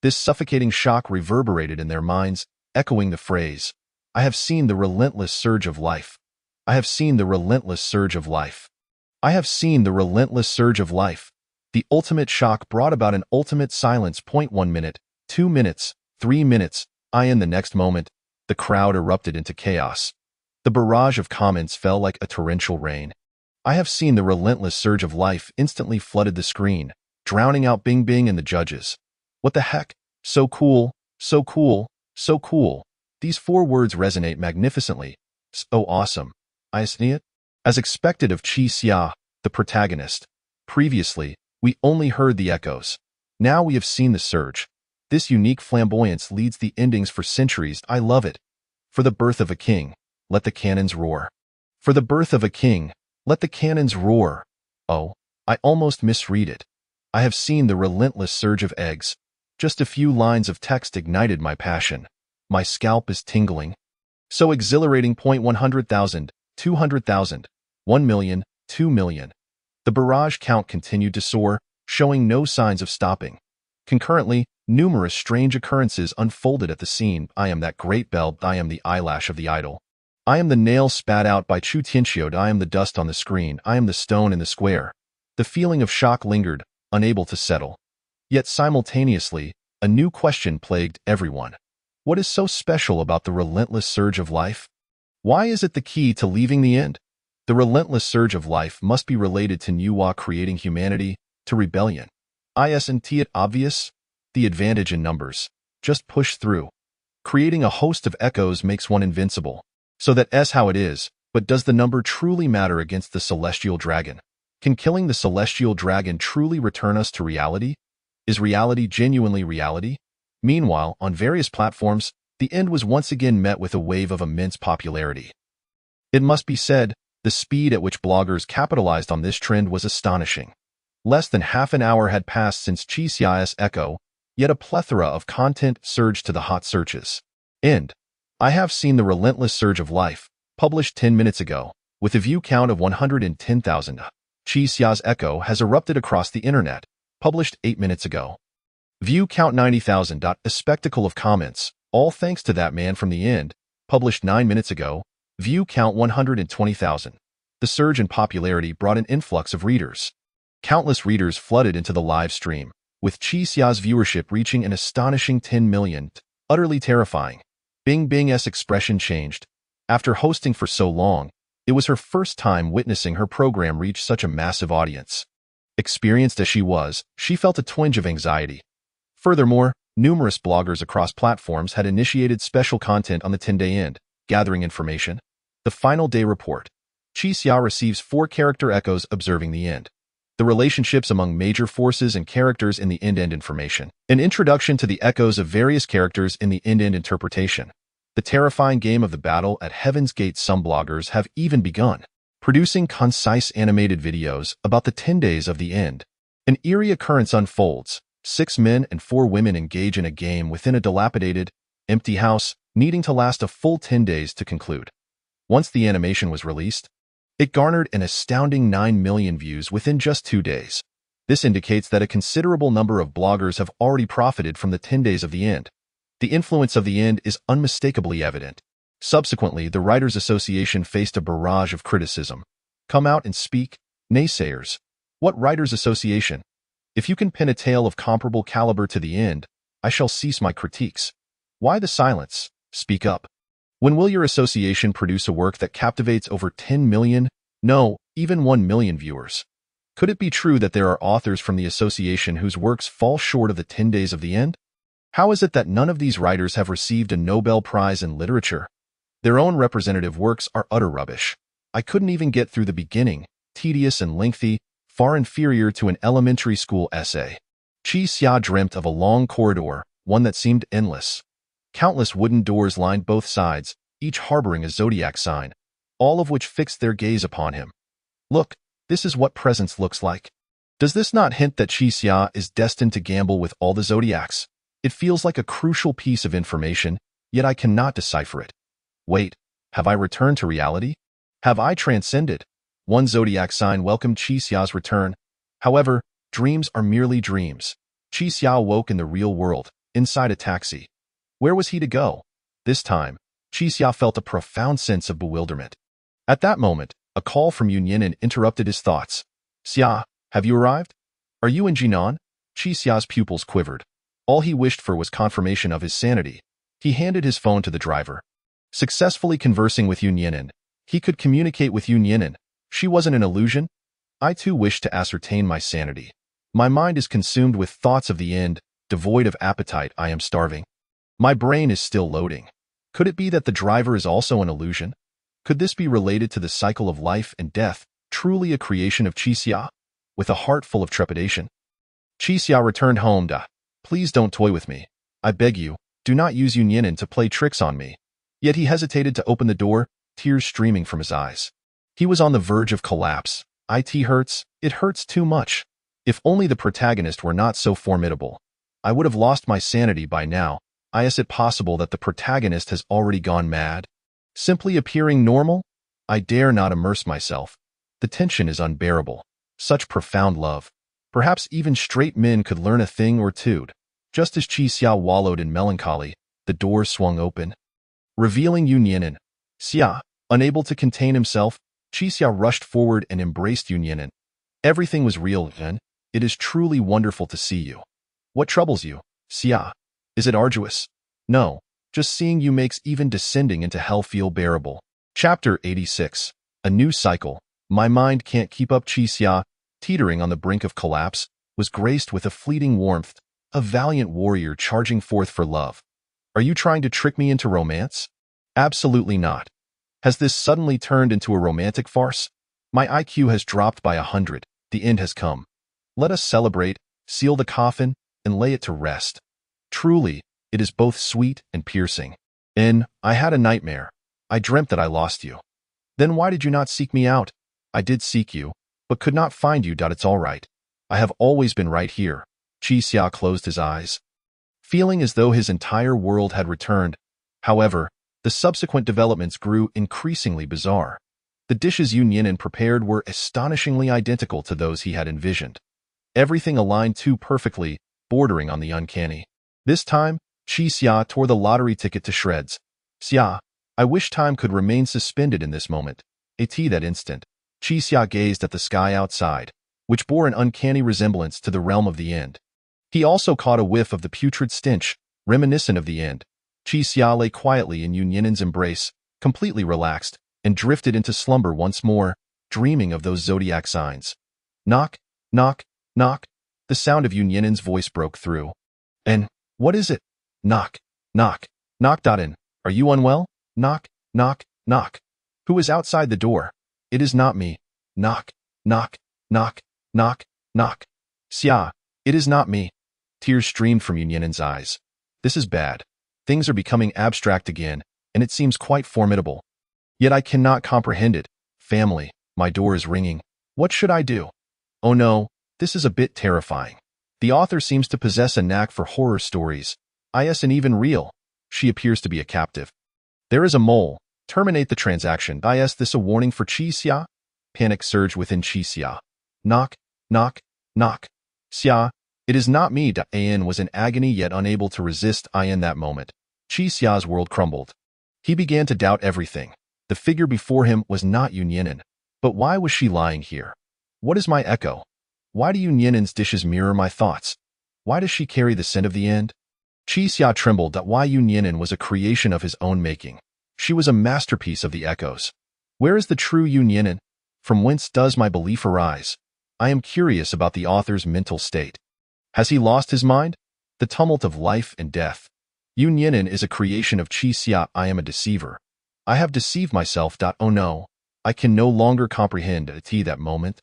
This suffocating shock reverberated in their minds, echoing the phrase, I have seen the relentless surge of life. I have seen the relentless surge of life. I have seen the relentless surge of life. The ultimate shock brought about an ultimate silence. 1 minute, 2 minutes, 3 minutes. In the next moment, the crowd erupted into chaos. The barrage of comments fell like a torrential rain. I have seen the relentless surge of life instantly flooded the screen, drowning out Bing Bing and the judges. What the heck? So cool, so cool, so cool. These 4 words resonate magnificently. So awesome. I see it. As expected of Qi Xia, the protagonist. Previously, we only heard the echoes. Now we have seen the surge. This unique flamboyance leads the endings for centuries. I love it. For the birth of a king, let the cannons roar. For the birth of a king, let the cannons roar. Oh, I almost misread it. I have seen the relentless surge of eggs. Just a few lines of text ignited my passion. My scalp is tingling. So exhilarating. 100,000, 200,000, 1 million, 2 million. The barrage count continued to soar, showing no signs of stopping. Concurrently, numerous strange occurrences unfolded at the scene. I am that great bell. I am the eyelash of the idol. I am the nail spat out by Chu Tianqiu. I am the dust on the screen. I am the stone in the square. The feeling of shock lingered, unable to settle. Yet simultaneously, a new question plagued everyone. What is so special about the relentless surge of life? Why is it the key to leaving the end? The relentless surge of life must be related to Nuwa creating humanity, to rebellion. Isn't it obvious? The advantage in numbers. Just push through. Creating a host of echoes makes one invincible. So that's how it is, but does the number truly matter against the celestial dragon? Can killing the celestial dragon truly return us to reality? Is reality genuinely reality? Meanwhile, on various platforms, the end was once again met with a wave of immense popularity. It must be said, the speed at which bloggers capitalized on this trend was astonishing. Less than half an hour had passed since Qi Xia's echo, yet a plethora of content surged to the hot searches. I have seen the relentless surge of life, published 10 minutes ago, with a view count of 110,000. Qi Xia's echo has erupted across the internet, published 8 minutes ago. View count 90,000. A spectacle of comments, all thanks to that man from the end, published 9 minutes ago. View count 120,000. The surge in popularity brought an influx of readers. Countless readers flooded into the live stream, with Daxia's viewership reaching an astonishing 10 million. Utterly terrifying. Bing's expression changed. After hosting for so long, it was her first time witnessing her program reach such a massive audience. Experienced as she was, she felt a twinge of anxiety. Furthermore, numerous bloggers across platforms had initiated special content on the 10-day end, gathering information. The final day report. Daxia receives 4 character echoes observing the end. The relationships among major forces and characters in the end information. An introduction to the echoes of various characters in the end interpretation. The terrifying game of the battle at Heaven's Gate. Some bloggers have even begun producing concise animated videos about the 10 days of the end. An eerie occurrence unfolds. 6 men and 4 women engage in a game within a dilapidated, empty house, needing to last a full 10 days to conclude. Once the animation was released, it garnered an astounding 9 million views within just 2 days. This indicates that a considerable number of bloggers have already profited from the 10 days of the end. The influence of the end is unmistakably evident. Subsequently, the Writers Association faced a barrage of criticism. Come out and speak, naysayers. What Writers Association? If you can pin a tale of comparable caliber to the end, I shall cease my critiques. Why the silence? Speak up. When will your association produce a work that captivates over 10 million, no, even 1 million viewers? Could it be true that there are authors from the association whose works fall short of the 10 days of the end? How is it that none of these writers have received a Nobel Prize in literature? Their own representative works are utter rubbish. I couldn't even get through the beginning, tedious and lengthy, far inferior to an elementary school essay. Daxia dreamt of a long corridor, one that seemed endless. Countless wooden doors lined both sides, each harboring a zodiac sign, all of which fixed their gaze upon him. Look, this is what presence looks like. Does this not hint that Daxia is destined to gamble with all the zodiacs? It feels like a crucial piece of information, yet I cannot decipher it. Wait, have I returned to reality? Have I transcended? One zodiac sign welcomed Daxia's return. However, dreams are merely dreams. Daxia awoke in the real world, inside a taxi. Where was he to go? This time, Daxia felt a profound sense of bewilderment. At that moment, a call from Yunyin interrupted his thoughts. Xia, have you arrived? Are you in Jinan? Daxia's pupils quivered. All he wished for was confirmation of his sanity. He handed his phone to the driver. Successfully conversing with Yunyin, he could communicate with Yunyin. She wasn't an illusion. I too wish to ascertain my sanity. My mind is consumed with thoughts of the end, devoid of appetite. I am starving. My brain is still loading. Could it be that the driver is also an illusion? Could this be related to the cycle of life and death, truly a creation of Daxia? With a heart full of trepidation, Daxia returned home. Please don't toy with me. I beg you, do not use Yunyin to play tricks on me. Yet he hesitated to open the door, tears streaming from his eyes. He was on the verge of collapse. It hurts. It hurts too much. If only the protagonist were not so formidable. I would have lost my sanity by now. Is it possible that the protagonist has already gone mad? Simply appearing normal? I dare not immerse myself. The tension is unbearable. Such profound love. Perhaps even straight men could learn a thing or two. Just as Daxia wallowed in melancholy, the door swung open, revealing Yunyin. Xia, unable to contain himself, Daxia rushed forward and embraced Yunyin. Everything was real, Yun. It is truly wonderful to see you. What troubles you, Xia? Is it arduous? No, just seeing you makes even descending into hell feel bearable. Chapter 86. A New Cycle. My mind can't keep up. Daxia, teetering on the brink of collapse, was graced with a fleeting warmth, a valiant warrior charging forth for love. Are you trying to trick me into romance? Absolutely not. Has this suddenly turned into a romantic farce? My IQ has dropped by 100. The end has come. Let us celebrate, seal the coffin, and lay it to rest. Truly, it is both sweet and piercing. I had a nightmare. I dreamt that I lost you. Then why did you not seek me out? I did seek you, but could not find you. It's all right. I have always been right here. Daxia closed his eyes, feeling as though his entire world had returned. However, the subsequent developments grew increasingly bizarre. The dishes Yunyin prepared were astonishingly identical to those he had envisioned. Everything aligned too perfectly, bordering on the uncanny. This time, Daxia tore the lottery ticket to shreds. Xia, I wish time could remain suspended in this moment. That instant, Qixia gazed at the sky outside, which bore an uncanny resemblance to the realm of the end. He also caught a whiff of the putrid stench, reminiscent of the end. Qixia lay quietly in Yunyanen's embrace, completely relaxed, and drifted into slumber once more, dreaming of those zodiac signs. Knock, knock, knock. The sound of Yunyanen's voice broke through. And, what is it? Knock, knock, knock. In. Are you unwell? Knock, knock, knock. Who is outside the door? It is not me. Knock, knock, knock, knock, knock. Xia, it is not me. Tears streamed from Yunyanen's eyes. This is bad. Things are becoming abstract again, and it seems quite formidable. Yet I cannot comprehend it. Family, my door is ringing. What should I do? Oh no, this is a bit terrifying. The author seems to possess a knack for horror stories. And even real. She appears to be a captive. There is a mole. Terminate the transaction. This a warning for Qixia? Panic surged within Qixia. Knock, knock, knock. Xia, it is not me. An was in agony yet unable to resist in that moment. Qixia's world crumbled. He began to doubt everything. The figure before him was not Yunyanen. But why was she lying here? What is my echo? Why do Yunyanen's dishes mirror my thoughts? Why does she carry the scent of the end? Qixia trembled. Why Yunyanen was a creation of his own making. She was a masterpiece of the echoes. Where is the true Yunyanen? From whence does my belief arise? I am curious about the author's mental state. Has he lost his mind? The tumult of life and death. Yunyanen is a creation of Qixia. I am a deceiver. I have deceived myself. Oh no, I can no longer comprehend that moment.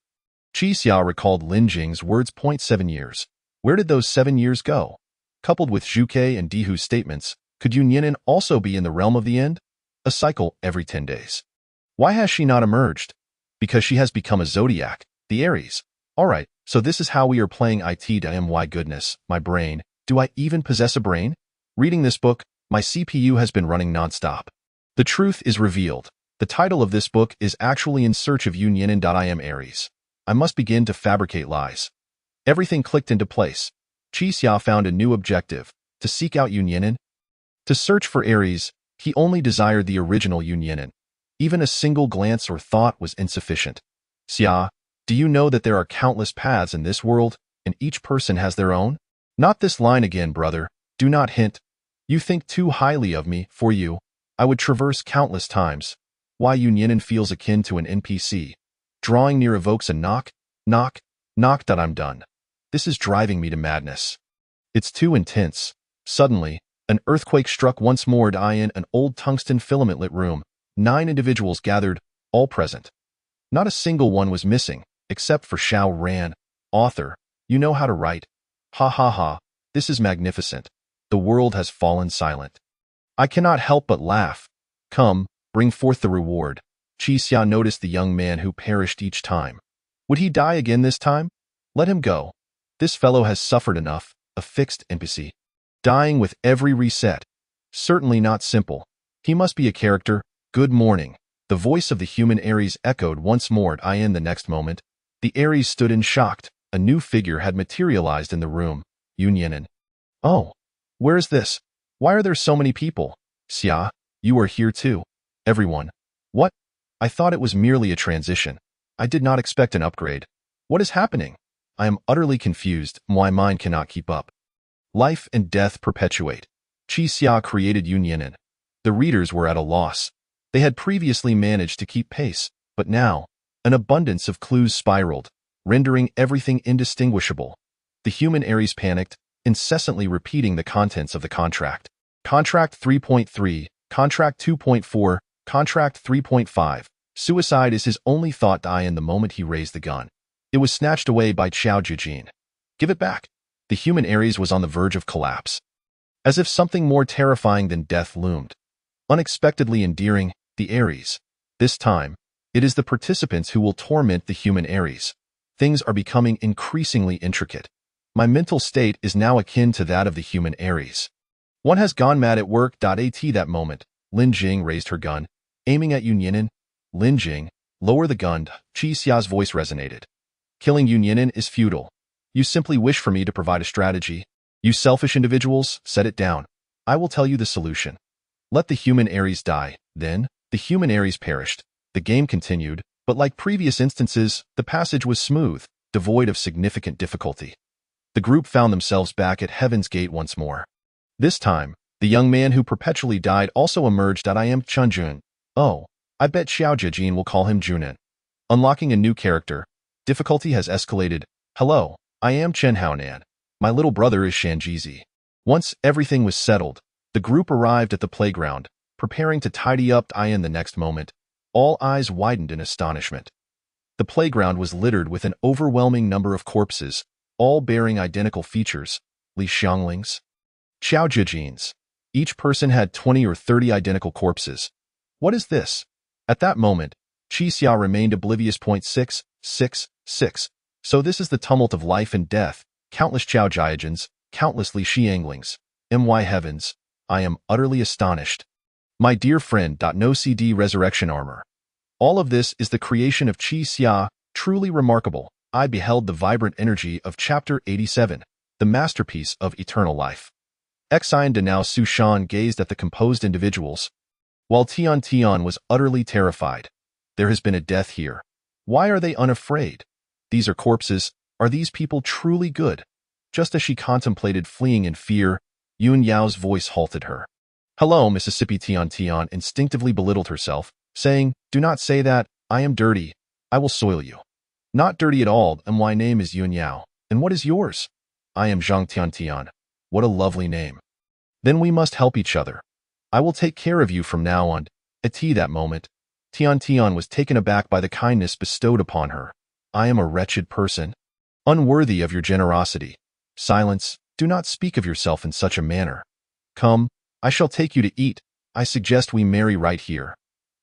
Qixia recalled Lin Jing's words. 7 years. Where did those 7 years go? Coupled with Zhuke and Dihu's statements, could Yunyanen also be in the realm of the end? A cycle every 10 days. Why has she not emerged? Because she has become a zodiac, the Aries. Alright, so this is how we are playing it. My goodness, my brain. Do I even possess a brain? Reading this book, my CPU has been running nonstop. The truth is revealed. The title of this book is actually In Search of Yunyanen. I am Aries. I must begin to fabricate lies. Everything clicked into place. Qixia found a new objective, to seek out Yunyanen. To search for Aries, he only desired the original Yunyanen. Even a single glance or thought was insufficient. Xia, do you know that there are countless paths in this world, and each person has their own? Not this line again, brother. Do not hint. You think too highly of me. For you, I would traverse countless times. Why Yunyanen feels akin to an NPC. Drawing near evokes a knock, knock, knock. I'm done. This is driving me to madness. It's too intense. Suddenly, an earthquake struck once more in an old tungsten filament-lit room. 9 individuals gathered, all present. Not a single one was missing, except for Xiao Ran. Author, you know how to write. Ha ha ha, this is magnificent. The world has fallen silent. I cannot help but laugh. Come, bring forth the reward. Qixia noticed the young man who perished each time. Would he die again this time? Let him go. This fellow has suffered enough, a fixed NPC. Dying with every reset. Certainly not simple. He must be a character. Good morning. The voice of the human Aries echoed once more in the next moment. The Aries stood in shocked. A new figure had materialized in the room. Yunyanen. Oh, where is this? Why are there so many people? Xia, you are here too. Everyone. What? I thought it was merely a transition. I did not expect an upgrade. What is happening? I am utterly confused. My mind cannot keep up. Life and death perpetuate. Qixia created Yunyanen. The readers were at a loss. They had previously managed to keep pace, but now, an abundance of clues spiraled, rendering everything indistinguishable. The human Aries panicked, incessantly repeating the contents of the contract. Contract 3.3, Contract 2.4, Contract 3.5. Suicide is his only thought in the moment he raised the gun. It was snatched away by Xiao Jujin. Give it back. The human Aries was on the verge of collapse. As if something more terrifying than death loomed. Unexpectedly endearing, the Aries. This time, it is the participants who will torment the human Aries. Things are becoming increasingly intricate. My mental state is now akin to that of the human Aries. One has gone mad at work. At that moment, Lin Jing raised her gun, aiming at Yunyanen. Lin Jing, lower the gun. Qixia's voice resonated. Killing Yunyanen is futile. You simply wish for me to provide a strategy. You selfish individuals, set it down. I will tell you the solution. Let the human Ares die. Then, the human Ares perished. The game continued, but like previous instances, the passage was smooth, devoid of significant difficulty. The group found themselves back at Heaven's Gate once more. This time, the young man who perpetually died also emerged. I am Chunjun. Oh, I bet Xiao Jiajin will call him Junin. Unlocking a new character. Difficulty has escalated. Hello, I am Chen Haonan. My little brother is Shanjizi. Once everything was settled, the group arrived at the playground, preparing to tidy up. In the next moment, all eyes widened in astonishment. The playground was littered with an overwhelming number of corpses, all bearing identical features, Li Xianglings, Xiao Jiajins. Each person had 20 or 30 identical corpses. What is this? At that moment, Qi Xia remained oblivious. 666. So this is the tumult of life and death, countless Xiao Jiajins, countless Li Xianglings. My heavens, I am utterly astonished. My dear friend. No CD resurrection armor. All of this is the creation of Qi Xia, truly remarkable. I beheld the vibrant energy of Chapter 87, the masterpiece of eternal life. Xian Danao Su Shan gazed at the composed individuals, while Tian was utterly terrified. There has been a death here. Why are they unafraid? These are corpses. Are these people truly good? Just as she contemplated fleeing in fear, Yun Yao's voice halted her. Hello, Mississippi. Tian instinctively belittled herself, saying, do not say that. I am dirty. I will soil you. Not dirty at all. My name is Yun Yao. And what is yours? I am Zhang Tian. What a lovely name. Then we must help each other. I will take care of you from now on. At that moment, Tian was taken aback by the kindness bestowed upon her. I am a wretched person, unworthy of your generosity. Silence. Do not speak of yourself in such a manner. Come, I shall take you to eat. I suggest we marry right here.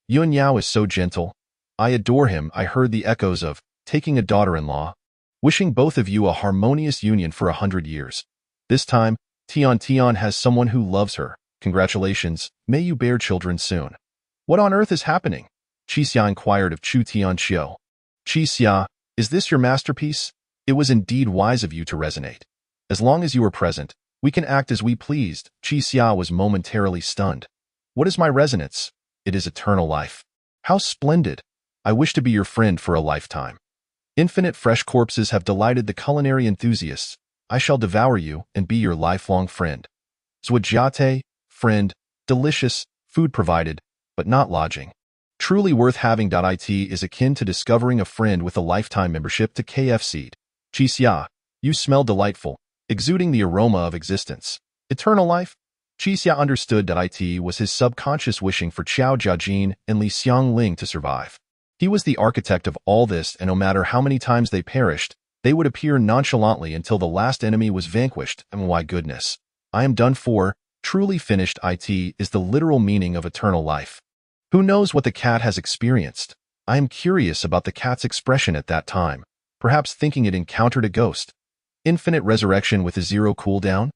Yun Yao is so gentle. I adore him. I heard the echoes of taking a daughter-in-law, wishing both of you a harmonious union for 100 years. This time, Tian has someone who loves her. Congratulations, may you bear children soon. What on earth is happening? Qi Xia inquired of Chu Tianxiu. Qi Xia, is this your masterpiece? It was indeed wise of you to resonate. As long as you are present, we can act as we pleased. Qi Xia was momentarily stunned. What is my resonance? It is eternal life. How splendid. I wish to be your friend for a lifetime. Infinite fresh corpses have delighted the culinary enthusiasts. I shall devour you and be your lifelong friend. Zwajiate, friend, delicious, food provided, but not lodging. Truly worth having. It is akin to discovering a friend with a lifetime membership to KFC. Qi Xia, you smell delightful, exuding the aroma of existence. Eternal life? Qi Xia understood it was his subconscious wishing for Xiao Jiajin and Li Xiangling to survive. He was the architect of all this, and no matter how many times they perished, they would appear nonchalantly until the last enemy was vanquished. And why goodness, I am done for, truly finished. It is the literal meaning of eternal life. Who knows what the cat has experienced? I am curious about the cat's expression at that time, perhaps thinking it encountered a ghost. Infinite resurrection with a zero cooldown?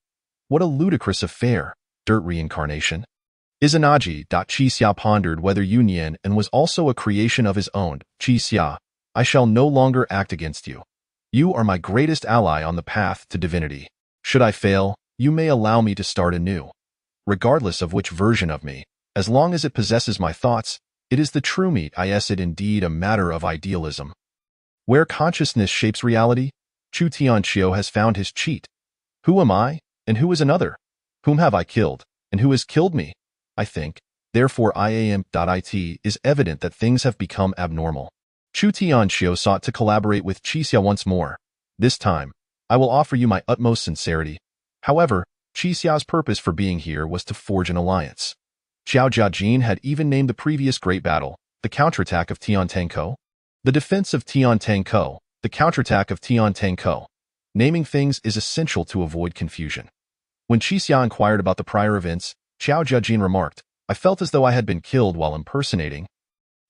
What a ludicrous affair. Dirt reincarnation? Izanagi. Qi Xia pondered whether Yunyan and was also a creation of his own. Qi Xia, I shall no longer act against you. You are my greatest ally on the path to divinity. Should I fail, you may allow me to start anew. Regardless of which version of me, as long as it possesses my thoughts, it is the true me. Is it indeed a matter of idealism? Where consciousness shapes reality, Chu Tianxiu has found his cheat. Who am I, and who is another? Whom have I killed, and who has killed me? I think, therefore I am. It is evident that things have become abnormal. Chu Tianxiu sought to collaborate with Qi Xia once more. This time, I will offer you my utmost sincerity. However, Qi Xia's purpose for being here was to forge an alliance. Xiao Jiajin had even named the previous great battle, the counterattack of Tiantangkou. The defense of Tiantangkou, the counterattack of Tiantangkou. Naming things is essential to avoid confusion. When Qi Xia inquired about the prior events, Xiao Jiajin remarked, I felt as though I had been killed while impersonating,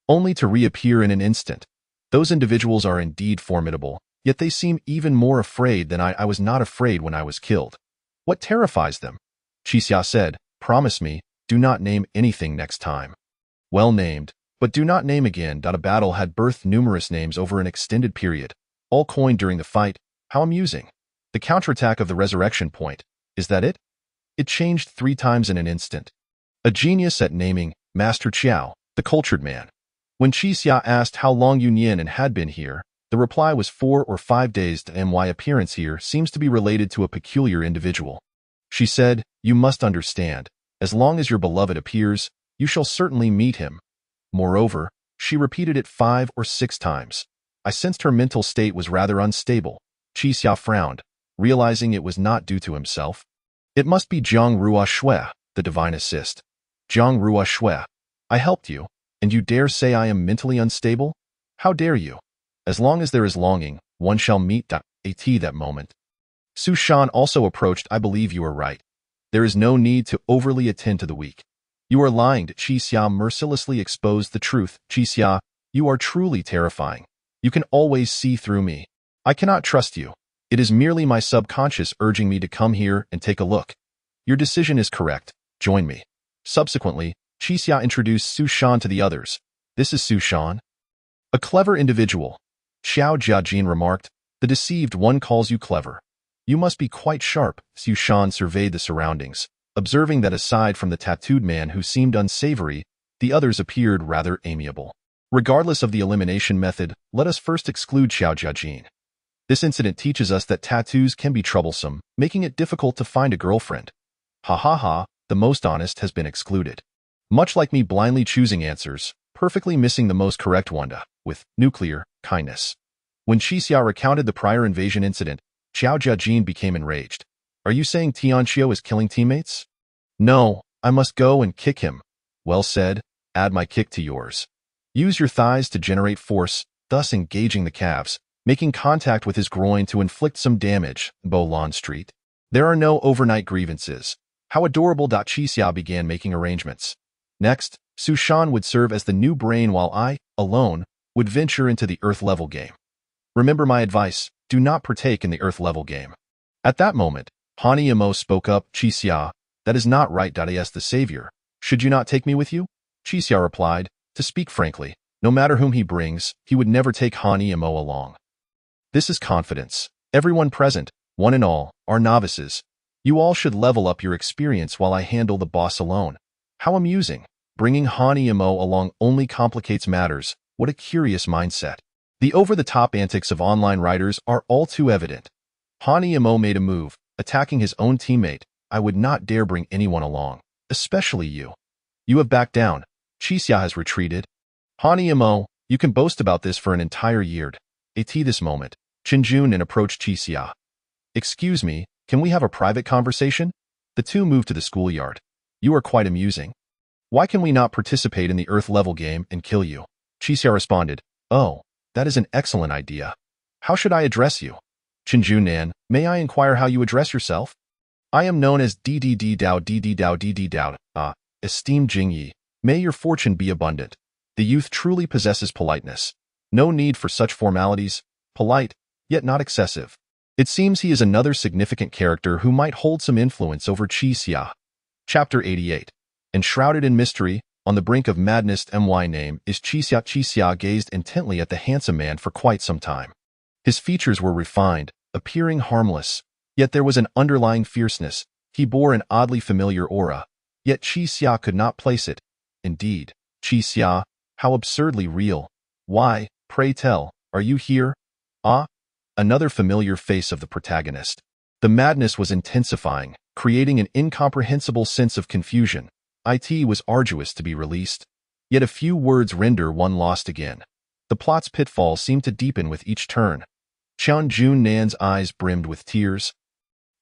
only to reappear in an instant. Those individuals are indeed formidable, yet they seem even more afraid than I was not afraid when I was killed. What terrifies them? Qi Xia said, promise me, do not name anything next time. Well named, but do not name again. A battle had birthed numerous names over an extended period, all coined during the fight. How amusing. The counterattack of the resurrection point. Is that it? It changed 3 times in an instant. A genius at naming Master Qiao, the cultured man. When Qixia asked how long Yunyan had been here, the reply was 4 or 5 days. My appearance here seems to be related to a peculiar individual. She said, you must understand, as long as your beloved appears, you shall certainly meet him. Moreover, she repeated it 5 or 6 times. I sensed her mental state was rather unstable. Qixia frowned, realizing it was not due to himself. It must be Zhang Rua Shui, the divine assist. Zhang Rua Shui, I helped you, and you dare say I am mentally unstable? How dare you? As long as there is longing, one shall meet that moment. Su Shan also approached. I believe you are right. There is no need to overly attend to the weak. You are lying. Qixia mercilessly exposed the truth. Qixia, you are truly terrifying. You can always see through me. I cannot trust you. It is merely my subconscious urging me to come here and take a look. Your decision is correct. Join me. Subsequently, Qixia introduced Su Shan to the others. This is Su Shan. A clever individual. Xiao Jiajin remarked, the deceived one calls you clever. You must be quite sharp. Su Shan surveyed the surroundings, observing that aside from the tattooed man who seemed unsavory, the others appeared rather amiable. Regardless of the elimination method, let us first exclude Xiao Jiajin. This incident teaches us that tattoos can be troublesome, making it difficult to find a girlfriend. Ha ha ha, the most honest has been excluded. Much like me blindly choosing answers, perfectly missing the most correct one with nuclear kindness. When Qixia recounted the prior invasion incident, Xiao Jiajin became enraged. Are you saying Tianxiu is killing teammates? No, I must go and kick him. Well said, add my kick to yours. Use your thighs to generate force, thus engaging the calves, making contact with his groin to inflict some damage. Bolon Street. There are no overnight grievances. How adorable. Qixia began making arrangements. Next, Su Shan would serve as the new brain while I, alone, would venture into the Earth-level game. Remember my advice, do not partake in the Earth-level game. At that moment, Hani Imo spoke up. Qixia, that is not right. As the savior, should you not take me with you? Qixia replied, to speak frankly, no matter whom he brings, he would never take Hani Imo along. This is confidence. Everyone present, one and all, are novices. You all should level up your experience while I handle the boss alone. How amusing. Bringing Hani Imo along only complicates matters. What a curious mindset. The over-the-top antics of online writers are all too evident. Hani Imo made a move, attacking his own teammate. I would not dare bring anyone along, especially you. You have backed down. Qixia has retreated. Hani Imo, you can boast about this for an entire year. At this moment, Qinjunin approached Qixia. Excuse me, can we have a private conversation? The two moved to the schoolyard. You are quite amusing. Why can we not participate in the Earth-level game and kill you? Qixia responded, oh, that is an excellent idea. How should I address you? Qinjunin, may I inquire how you address yourself? I am known as Ddd Dao. Esteemed Jingyi, may your fortune be abundant. The youth truly possesses politeness. No need for such formalities, polite, yet not excessive. It seems he is another significant character who might hold some influence over Qixia. Chapter 88. Enshrouded in mystery, on the brink of madness. My name is Qixia. Qixia gazed intently at the handsome man for quite some time. His features were refined, appearing harmless, yet there was an underlying fierceness. He bore an oddly familiar aura, yet Qixia could not place it. Indeed, Qixia, how absurdly real. Why, pray tell, are you here? Ah? Another familiar face of the protagonist. The madness was intensifying, creating an incomprehensible sense of confusion. It was arduous to be released. Yet a few words render one lost again. The plot's pitfall seemed to deepen with each turn. Qinjunin's eyes brimmed with tears.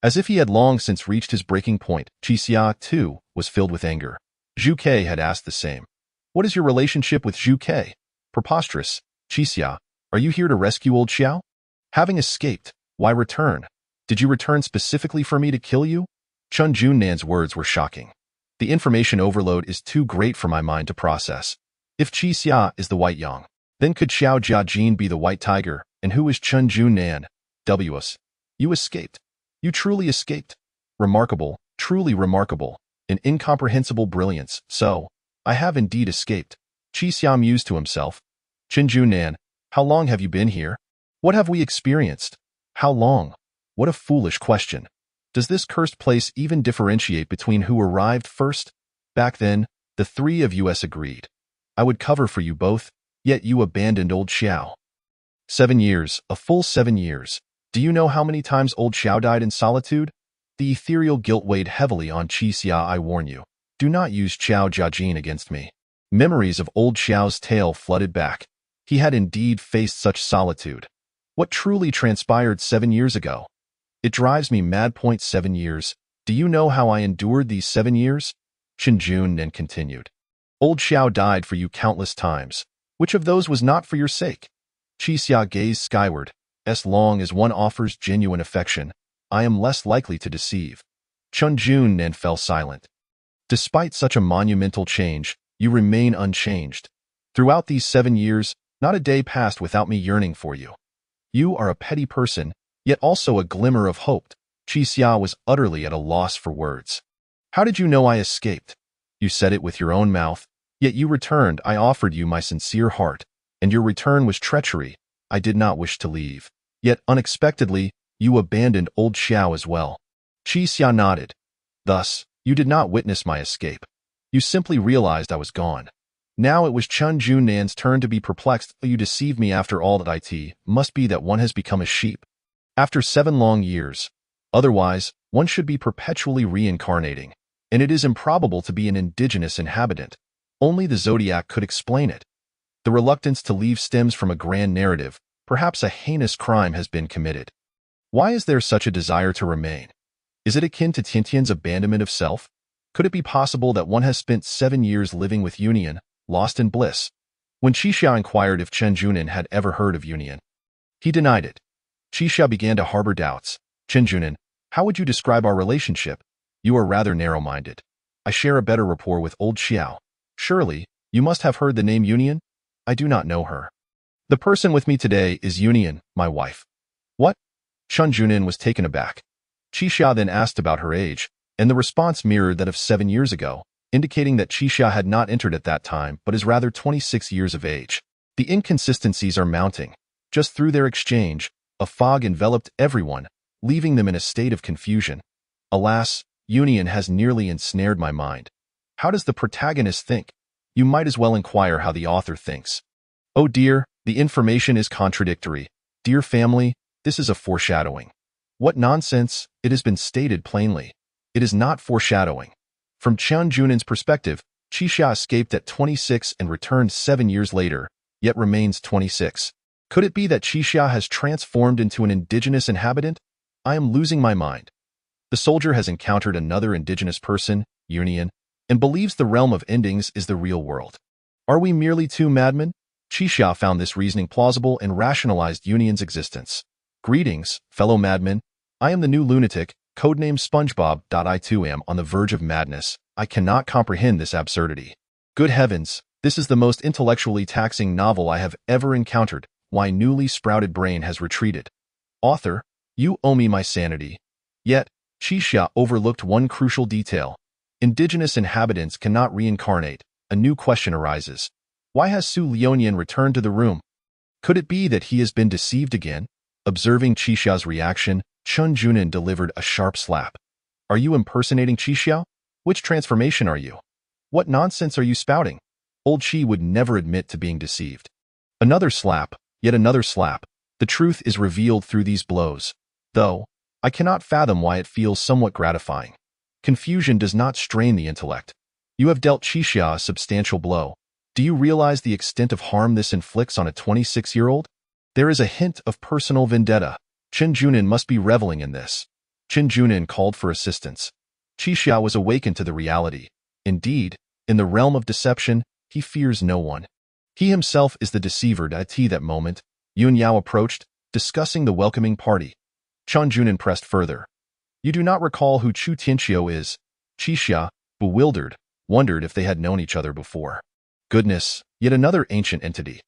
As if he had long since reached his breaking point, Qixia, too, was filled with anger. Zhu Ke had asked the same. What is your relationship with Zhu Ke? Preposterous. Qixia, are you here to rescue old Xiao? Having escaped, why return? Did you return specifically for me to kill you? Qinjunin's words were shocking. The information overload is too great for my mind to process. If Qixia is the White Yang, then could Xiao Jiajin be the White Tiger, and who is Qinjunin? Ws. You escaped. You truly escaped. Remarkable, truly remarkable. An incomprehensible brilliance. So, I have indeed escaped. Qixia mused to himself. Qinjunin, how long have you been here? What have we experienced? How long? What a foolish question. Does this cursed place even differentiate between who arrived first? Back then, the three of us agreed. I would cover for you both, yet you abandoned old Xiao. 7 years, a full 7 years. Do you know how many times old Xiao died in solitude? The ethereal guilt weighed heavily on Qixia. I warn you, do not use Xiao Jiajin against me. Memories of old Xiao's tale flooded back. He had indeed faced such solitude. What truly transpired 7 years ago? It drives me mad. 7 years. Do you know how I endured these 7 years? Chen Junin continued. Old Xiao died for you countless times. Which of those was not for your sake? Qixia gazed skyward. As long as one offers genuine affection, I am less likely to deceive. Chen Junin fell silent. Despite such a monumental change, you remain unchanged. Throughout these 7 years, not a day passed without me yearning for you. You are a petty person, yet also a glimmer of hope. Qixia was utterly at a loss for words. How did you know I escaped? You said it with your own mouth, yet you returned. I offered you my sincere heart, and your return was treachery. I did not wish to leave. Yet, unexpectedly, you abandoned old Xiao as well. Qixia nodded. Thus, you did not witness my escape. You simply realized I was gone. Now it was Chen Junin's turn to be perplexed. You deceived me after all that. It must be that one has become a sheep. After 7 long years. Otherwise, one should be perpetually reincarnating, and it is improbable to be an indigenous inhabitant. Only the zodiac could explain it. The reluctance to leave stems from a grand narrative. Perhaps a heinous crime has been committed. Why is there such a desire to remain? Is it akin to Tiantian's abandonment of self? Could it be possible that one has spent 7 years living with Union, lost in bliss? When Qixia inquired if Chen Junin had ever heard of Union, he denied it. Qixia began to harbor doubts. Chen Junin, how would you describe our relationship? You are rather narrow-minded. I share a better rapport with old Xiao. Surely, you must have heard the name Union? I do not know her. The person with me today is Union, my wife. What? Chen Junin was taken aback. Qixia then asked about her age, and the response mirrored that of 7 years ago, indicating that Qixia had not entered at that time but is rather 26 years of age. The inconsistencies are mounting. Just through their exchange, a fog enveloped everyone, leaving them in a state of confusion. Alas, Union has nearly ensnared my mind. How does the protagonist think? You might as well inquire how the author thinks. Oh dear, the information is contradictory. Dear family, this is a foreshadowing. What nonsense, it has been stated plainly. It is not foreshadowing. From Chen Junin's perspective, Qixia escaped at 26 and returned 7 years later, yet remains 26. Could it be that Qixia has transformed into an indigenous inhabitant? I am losing my mind. The soldier has encountered another indigenous person, Union, and believes the realm of endings is the real world. Are we merely two madmen? Qixia found this reasoning plausible and rationalized Union's existence. Greetings, fellow madmen. I am the new lunatic, codenamed SpongeBob. I too am on the verge of madness. I cannot comprehend this absurdity. Good heavens, this is the most intellectually taxing novel I have ever encountered. My newly sprouted brain has retreated. Author, you owe me my sanity. Yet, Qixia overlooked one crucial detail. Indigenous inhabitants cannot reincarnate. A new question arises. Why has Su Lionian returned to the room? Could it be that he has been deceived again? Observing Qixia's reaction, Chen Junin delivered a sharp slap. Are you impersonating Qixia? Which transformation are you? What nonsense are you spouting? Old Qi would never admit to being deceived. Another slap, yet another slap. The truth is revealed through these blows. Though, I cannot fathom why it feels somewhat gratifying. Confusion does not strain the intellect. You have dealt Qixia a substantial blow. Do you realize the extent of harm this inflicts on a 26-year-old? There is a hint of personal vendetta. Chen Junin must be reveling in this. Chen Junin called for assistance. Qixia was awakened to the reality. Indeed, in the realm of deception, he fears no one. He himself is the deceiver. At that moment, Yun Yao approached, discussing the welcoming party. Chen Junin pressed further. You do not recall who Chu Tianqiu is? Qixia, bewildered, wondered if they had known each other before. Goodness, yet another ancient entity.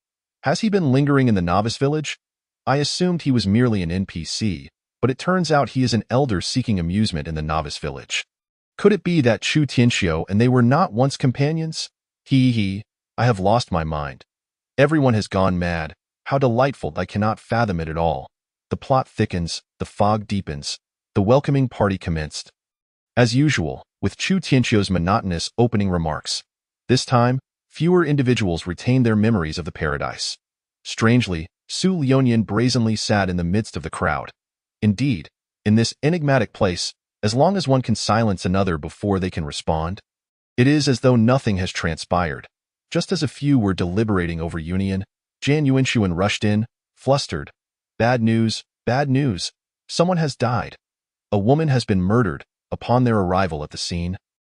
Has he been lingering in the novice village? I assumed he was merely an NPC, but it turns out he is an elder seeking amusement in the novice village. Could it be that Chu Tianqiu and they were not once companions? I have lost my mind. Everyone has gone mad. How delightful, I cannot fathom it at all. The plot thickens, the fog deepens. The welcoming party commenced. As usual, with Chu Tianqiu's monotonous opening remarks. This time, fewer individuals retained their memories of the paradise. Strangely, Su Lionian brazenly sat in the midst of the crowd. Indeed, in this enigmatic place, as long as one can silence another before they can respond, it is as though nothing has transpired. Just as a few were deliberating over union, Jan Yuanshuan rushed in, flustered. Bad news, bad news. Someone has died. A woman has been murdered. Upon their arrival at the scene,